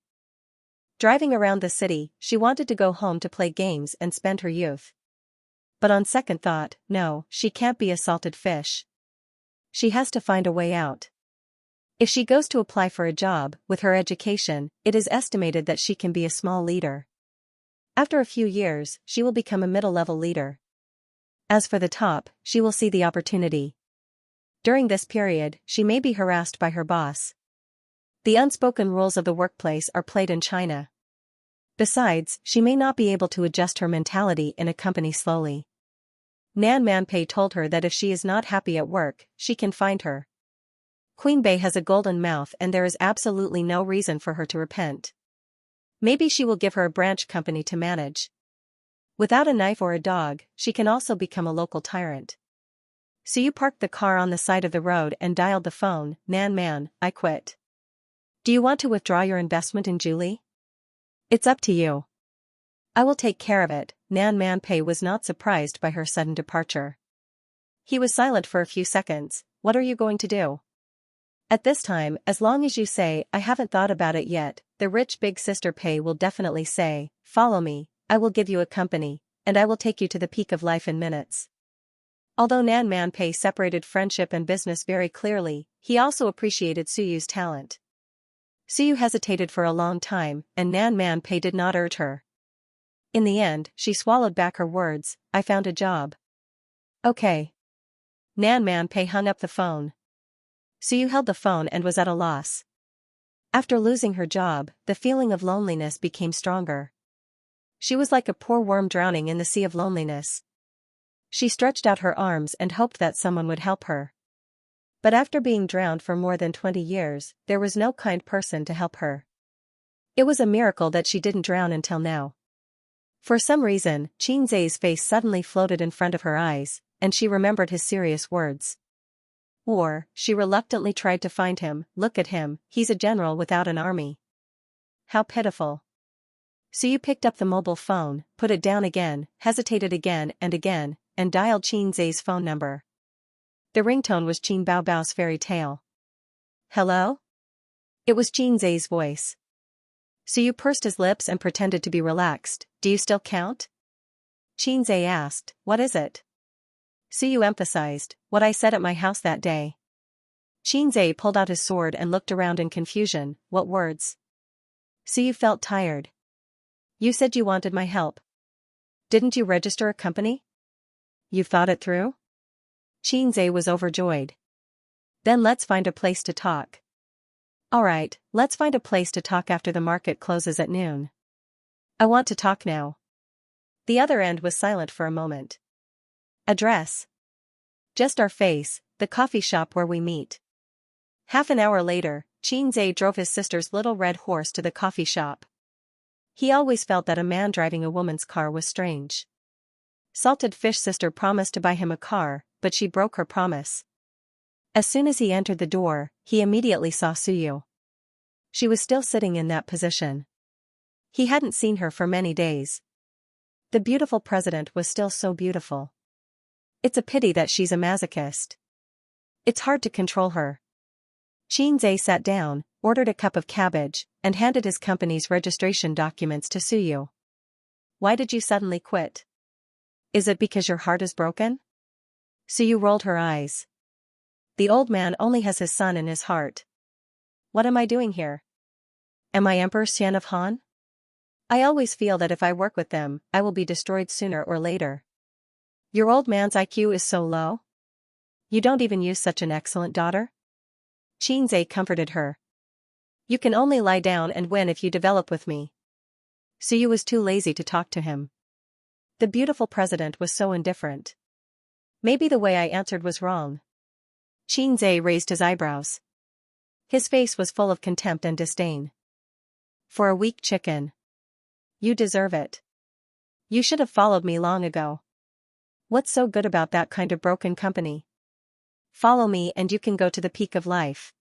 Driving around the city, she wanted to go home to play games and spend her youth. But on second thought, no, she can't be a salted fish. She has to find a way out. If she goes to apply for a job, with her education, it is estimated that she can be a small leader. After a few years, she will become a middle-level leader. As for the top, she will see the opportunity. During this period, she may be harassed by her boss. The unspoken rules of the workplace are played in China. Besides, she may not be able to adjust her mentality in a company slowly. Nan Manpei told her that if she is not happy at work, she can find her. Queen Bey has a golden mouth and there is absolutely no reason for her to repent. Maybe she will give her a branch company to manage. Without a knife or a dog, she can also become a local tyrant. So you parked the car on the side of the road and dialed the phone. Nan man, I quit. Do you want to withdraw your investment in Julie? It's up to you. I will take care of it. Nan Man Pei was not surprised by her sudden departure. He was silent for a few seconds. What are you going to do? At this time, as long as you say, I haven't thought about it yet, the rich big sister Pei will definitely say, follow me, I will give you a company, and I will take you to the peak of life in minutes. Although Nan Man Pei separated friendship and business very clearly, he also appreciated Suyu's talent. Suyu hesitated for a long time, and Nan Man Pei did not urge her. In the end, she swallowed back her words, I found a job. Okay. Nan Man Pei hung up the phone. Suyu held the phone and was at a loss. After losing her job, the feeling of loneliness became stronger. She was like a poor worm drowning in the sea of loneliness. She stretched out her arms and hoped that someone would help her. But after being drowned for more than 20 years, there was no kind person to help her. It was a miracle that she didn't drown until now. For some reason, Qin Zai's face suddenly floated in front of her eyes, and she remembered his serious words. Or, she reluctantly tried to find him. Look at him, he's a general without an army. How pitiful. So you picked up the mobile phone, put it down again, hesitated again, and dialed Qin Zai's phone number. The ringtone was Qin Baobao's fairy tale. Hello? It was Qin Zai's voice. So you pursed his lips and pretended to be relaxed. Do you still count? Qin Zai asked, what is it? Suyu emphasized, what I said at my house that day. Qin Zai pulled out his sword and looked around in confusion. What words? Suyu felt tired. You said you wanted my help. Didn't you register a company? You've thought it through? Qin Zai was overjoyed. Then let's find a place to talk. Alright, let's find a place to talk after the market closes at noon. I want to talk now. The other end was silent for a moment. Address. Just our face, the coffee shop where we meet. Half an hour later, Qin Zai drove his sister's little red horse to the coffee shop. He always felt that a man driving a woman's car was strange. Salted Fish sister promised to buy him a car, but she broke her promise. As soon as he entered the door, he immediately saw Suyu. She was still sitting in that position. He hadn't seen her for many days. The beautiful president was still so beautiful. It's a pity that she's a masochist. It's hard to control her. Qin Zai sat down, ordered a cup of cabbage, and handed his company's registration documents to Suyu. Why did you suddenly quit? Is it because your heart is broken? Suyu rolled her eyes. The old man only has his son in his heart. What am I doing here? Am I Emperor Xian of Han? I always feel that if I work with them, I will be destroyed sooner or later. Your old man's IQ is so low? You don't even use such an excellent daughter? Qin Zai comforted her. You can only lie down and win if you develop with me. Suyu was too lazy to talk to him. The beautiful president was so indifferent. Maybe the way I answered was wrong. Qin Zai raised his eyebrows. His face was full of contempt and disdain. For a weak chicken. You deserve it. You should have followed me long ago. What's so good about that kind of broken company? Follow me and you can go to the peak of life.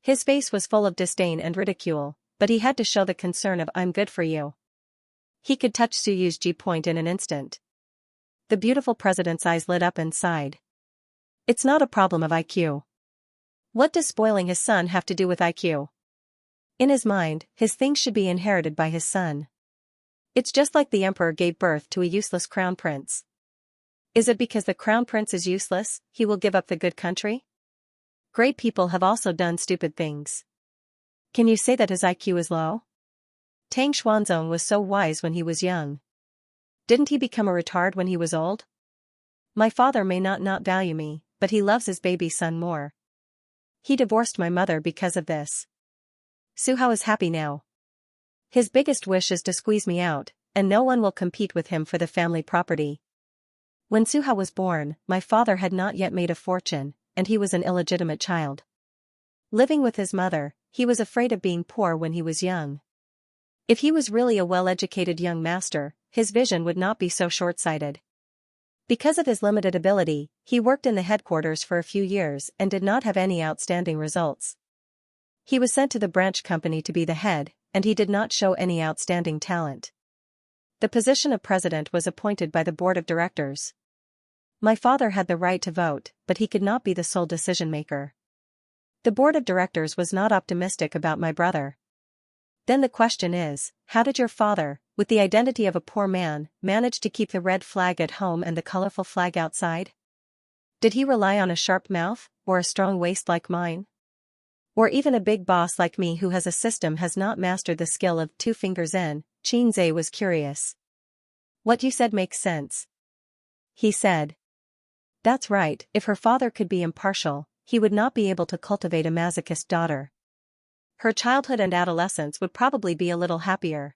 His face was full of disdain and ridicule, but he had to show the concern of I'm good for you. He could touch Suyu's G-point in an instant. The beautiful president's eyes lit up and sighed. It's not a problem of IQ. What does spoiling his son have to do with IQ? In his mind, his things should be inherited by his son. It's just like the emperor gave birth to a useless crown prince. Is it because the crown prince is useless, he will give up the good country? Great people have also done stupid things. Can you say that his IQ is low? Tang Xuanzong was so wise when he was young. Didn't he become a retard when he was old? My father may not value me, but he loves his baby son more. He divorced my mother because of this. Su Hao is happy now. His biggest wish is to squeeze me out, and no one will compete with him for the family property. When Su Hao was born, my father had not yet made a fortune, and he was an illegitimate child. Living with his mother, he was afraid of being poor when he was young. If he was really a well-educated young master, his vision would not be so short-sighted. Because of his limited ability, he worked in the headquarters for a few years and did not have any outstanding results. He was sent to the branch company to be the head, and he did not show any outstanding talent. The position of president was appointed by the board of directors. My father had the right to vote, but he could not be the sole decision-maker. The board of directors was not optimistic about my brother. Then the question is, how did your father, with the identity of a poor man, manage to keep the red flag at home and the colorful flag outside? Did he rely on a sharp mouth, or a strong waist like mine? Or even a big boss like me who has a system has not mastered the skill of 2 fingers in? Xianxia was curious. What you said makes sense. He said. That's right, if her father could be impartial, he would not be able to cultivate a masochist daughter. Her childhood and adolescence would probably be a little happier.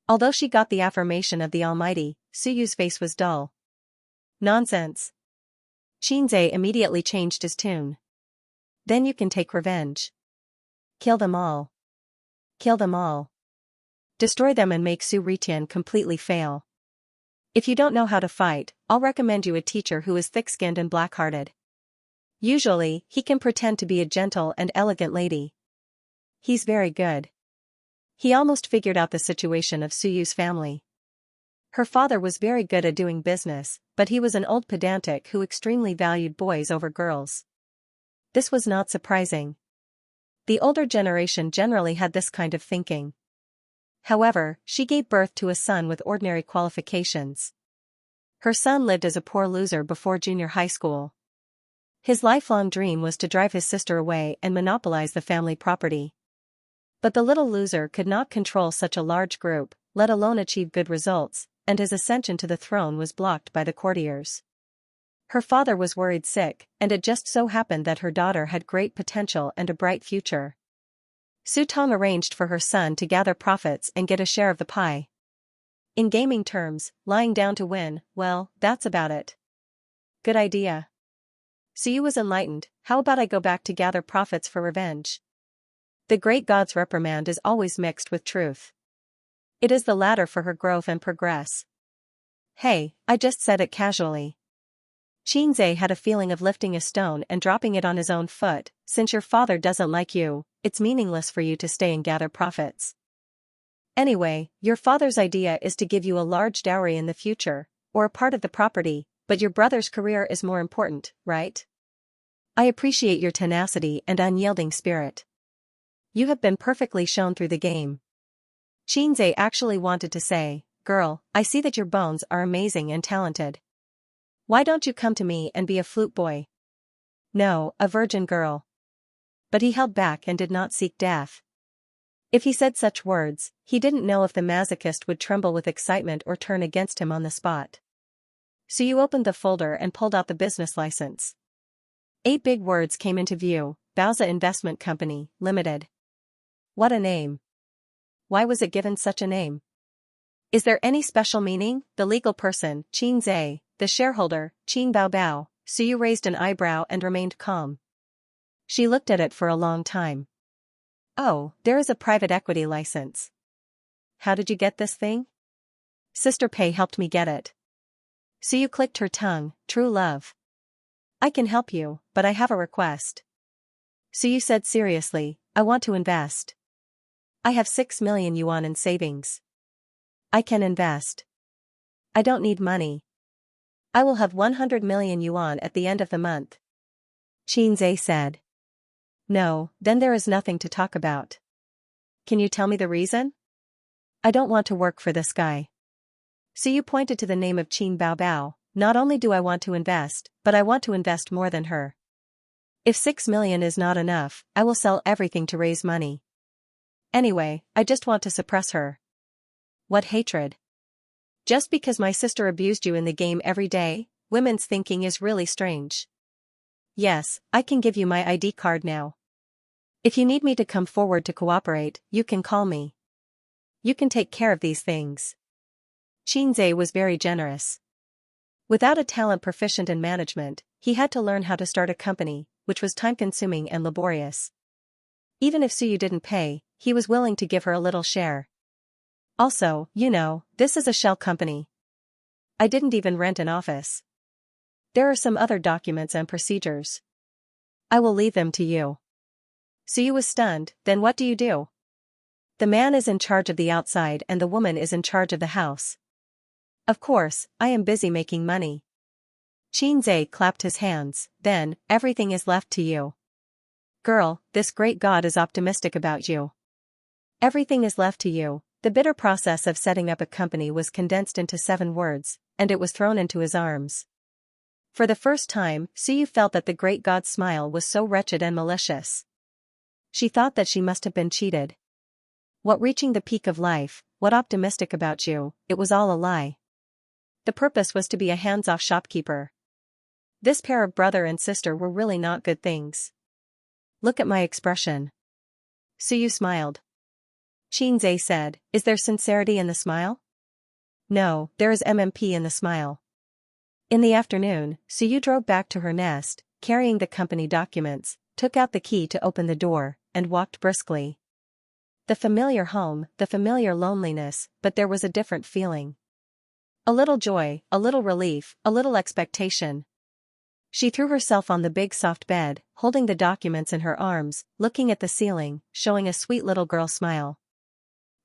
Although she got the affirmation of the Almighty, Suyu's face was dull. Nonsense. Xianxia immediately changed his tune. Then you can take revenge. Kill them all. Kill them all. Destroy them and make Su Ritian completely fail. If you don't know how to fight, I'll recommend you a teacher who is thick-skinned and black-hearted. Usually, he can pretend to be a gentle and elegant lady. He's very good. He almost figured out the situation of Suyu's family. Her father was very good at doing business, but he was an old pedantic who extremely valued boys over girls. This was not surprising. The older generation generally had this kind of thinking. However, she gave birth to a son with ordinary qualifications. Her son lived as a poor loser before junior high school. His lifelong dream was to drive his sister away and monopolize the family property. But the little loser could not control such a large group, let alone achieve good results, and his ascension to the throne was blocked by the courtiers. Her father was worried sick, and it just so happened that her daughter had great potential and a bright future. Su Tong arranged for her son to gather profits and get a share of the pie. In gaming terms, lying down to win, well, that's about it. Good idea. Suyu was enlightened. How about I go back to gather profits for revenge? The great god's reprimand is always mixed with truth. It is the ladder for her growth and progress. Hey, I just said it casually. Xianxia had a feeling of lifting a stone and dropping it on his own foot. Since your father doesn't like you, it's meaningless for you to stay and gather profits. Anyway, your father's idea is to give you a large dowry in the future, or a part of the property, but your brother's career is more important, right? I appreciate your tenacity and unyielding spirit. You have been perfectly shown through the game. Xianxia actually wanted to say, girl, I see that your bones are amazing and talented. Why don't you come to me and be a flute boy? No, a virgin girl. But he held back and did not seek death. If he said such words, he didn't know if the masochist would tremble with excitement or turn against him on the spot. So you opened the folder and pulled out the business license. 8 big words came into view: Bauza Investment Company, Limited. What a name. Why was it given such a name? Is there any special meaning? The legal person, Xianxia, the shareholder, Qin Bao Bao. Suyu raised an eyebrow and remained calm. She looked at it for a long time. Oh, there is a private equity license. How did you get this thing? Sister Pei helped me get it. Suyu clicked her tongue. True love. I can help you, but I have a request. Suyu said seriously, I want to invest. I have 6 million yuan in savings. I can invest. I don't need money. I will have 100 million yuan at the end of the month. Xianxia said. No, then there is nothing to talk about. Can you tell me the reason? I don't want to work for this guy. Suyu pointed to the name of Qin Bao Bao. Not only do I want to invest, but I want to invest more than her. If 6 million is not enough, I will sell everything to raise money. Anyway, I just want to suppress her. What hatred? Just because my sister abused you in the game every day? Women's thinking is really strange. Yes, I can give you my ID card now. If you need me to come forward to cooperate, you can call me. You can take care of these things. Xianxia was very generous. Without a talent proficient in management, he had to learn how to start a company, which was time-consuming and laborious. Even if Suyu didn't pay, he was willing to give her a little share. Also, this is a shell company. I didn't even rent an office. There are some other documents and procedures. I will leave them to you. Suyu was stunned. Then what do you do? The man is in charge of the outside and the woman is in charge of the house. Of course, I am busy making money. Xianxia clapped his hands. Then, everything is left to you. Girl, this great god is optimistic about you. Everything is left to you. The bitter process of setting up a company was condensed into 7 words, and it was thrown into his arms. For the first time, Suyu felt that the great god's smile was so wretched and malicious. She thought that she must have been cheated. What reaching the peak of life, what optimistic about you, it was all a lie. The purpose was to be a hands-off shopkeeper. This pair of brother and sister were really not good things. Look at my expression. Suyu smiled. Xianxia said, is there sincerity in the smile? No, there is MMP in the smile. In the afternoon, Suyu drove back to her nest, carrying the company documents, took out the key to open the door, and walked briskly. The familiar home, the familiar loneliness, but there was a different feeling. A little joy, a little relief, a little expectation. She threw herself on the big soft bed, holding the documents in her arms, looking at the ceiling, showing a sweet little girl smile.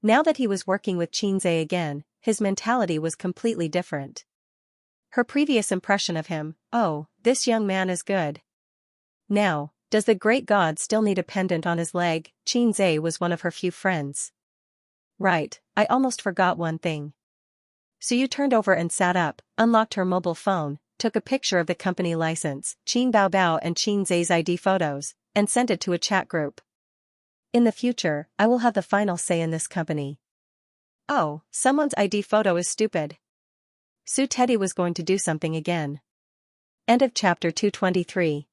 Now that he was working with Xianxia again, his mentality was completely different. Her previous impression of him, oh, this young man is good. Now, does the great god still need a pendant on his leg? Xianxia was one of her few friends. Right, I almost forgot one thing. Suyu turned over and sat up, unlocked her mobile phone, took a picture of the company license, Qin Baobao and Xianxia's ID photos, and sent it to a chat group. In the future, I will have the final say in this company. Oh, someone's ID photo is stupid. Su Teddy was going to do something again. End of chapter 223.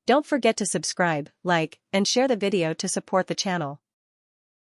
Don't forget to subscribe, like, and share the video to support the channel.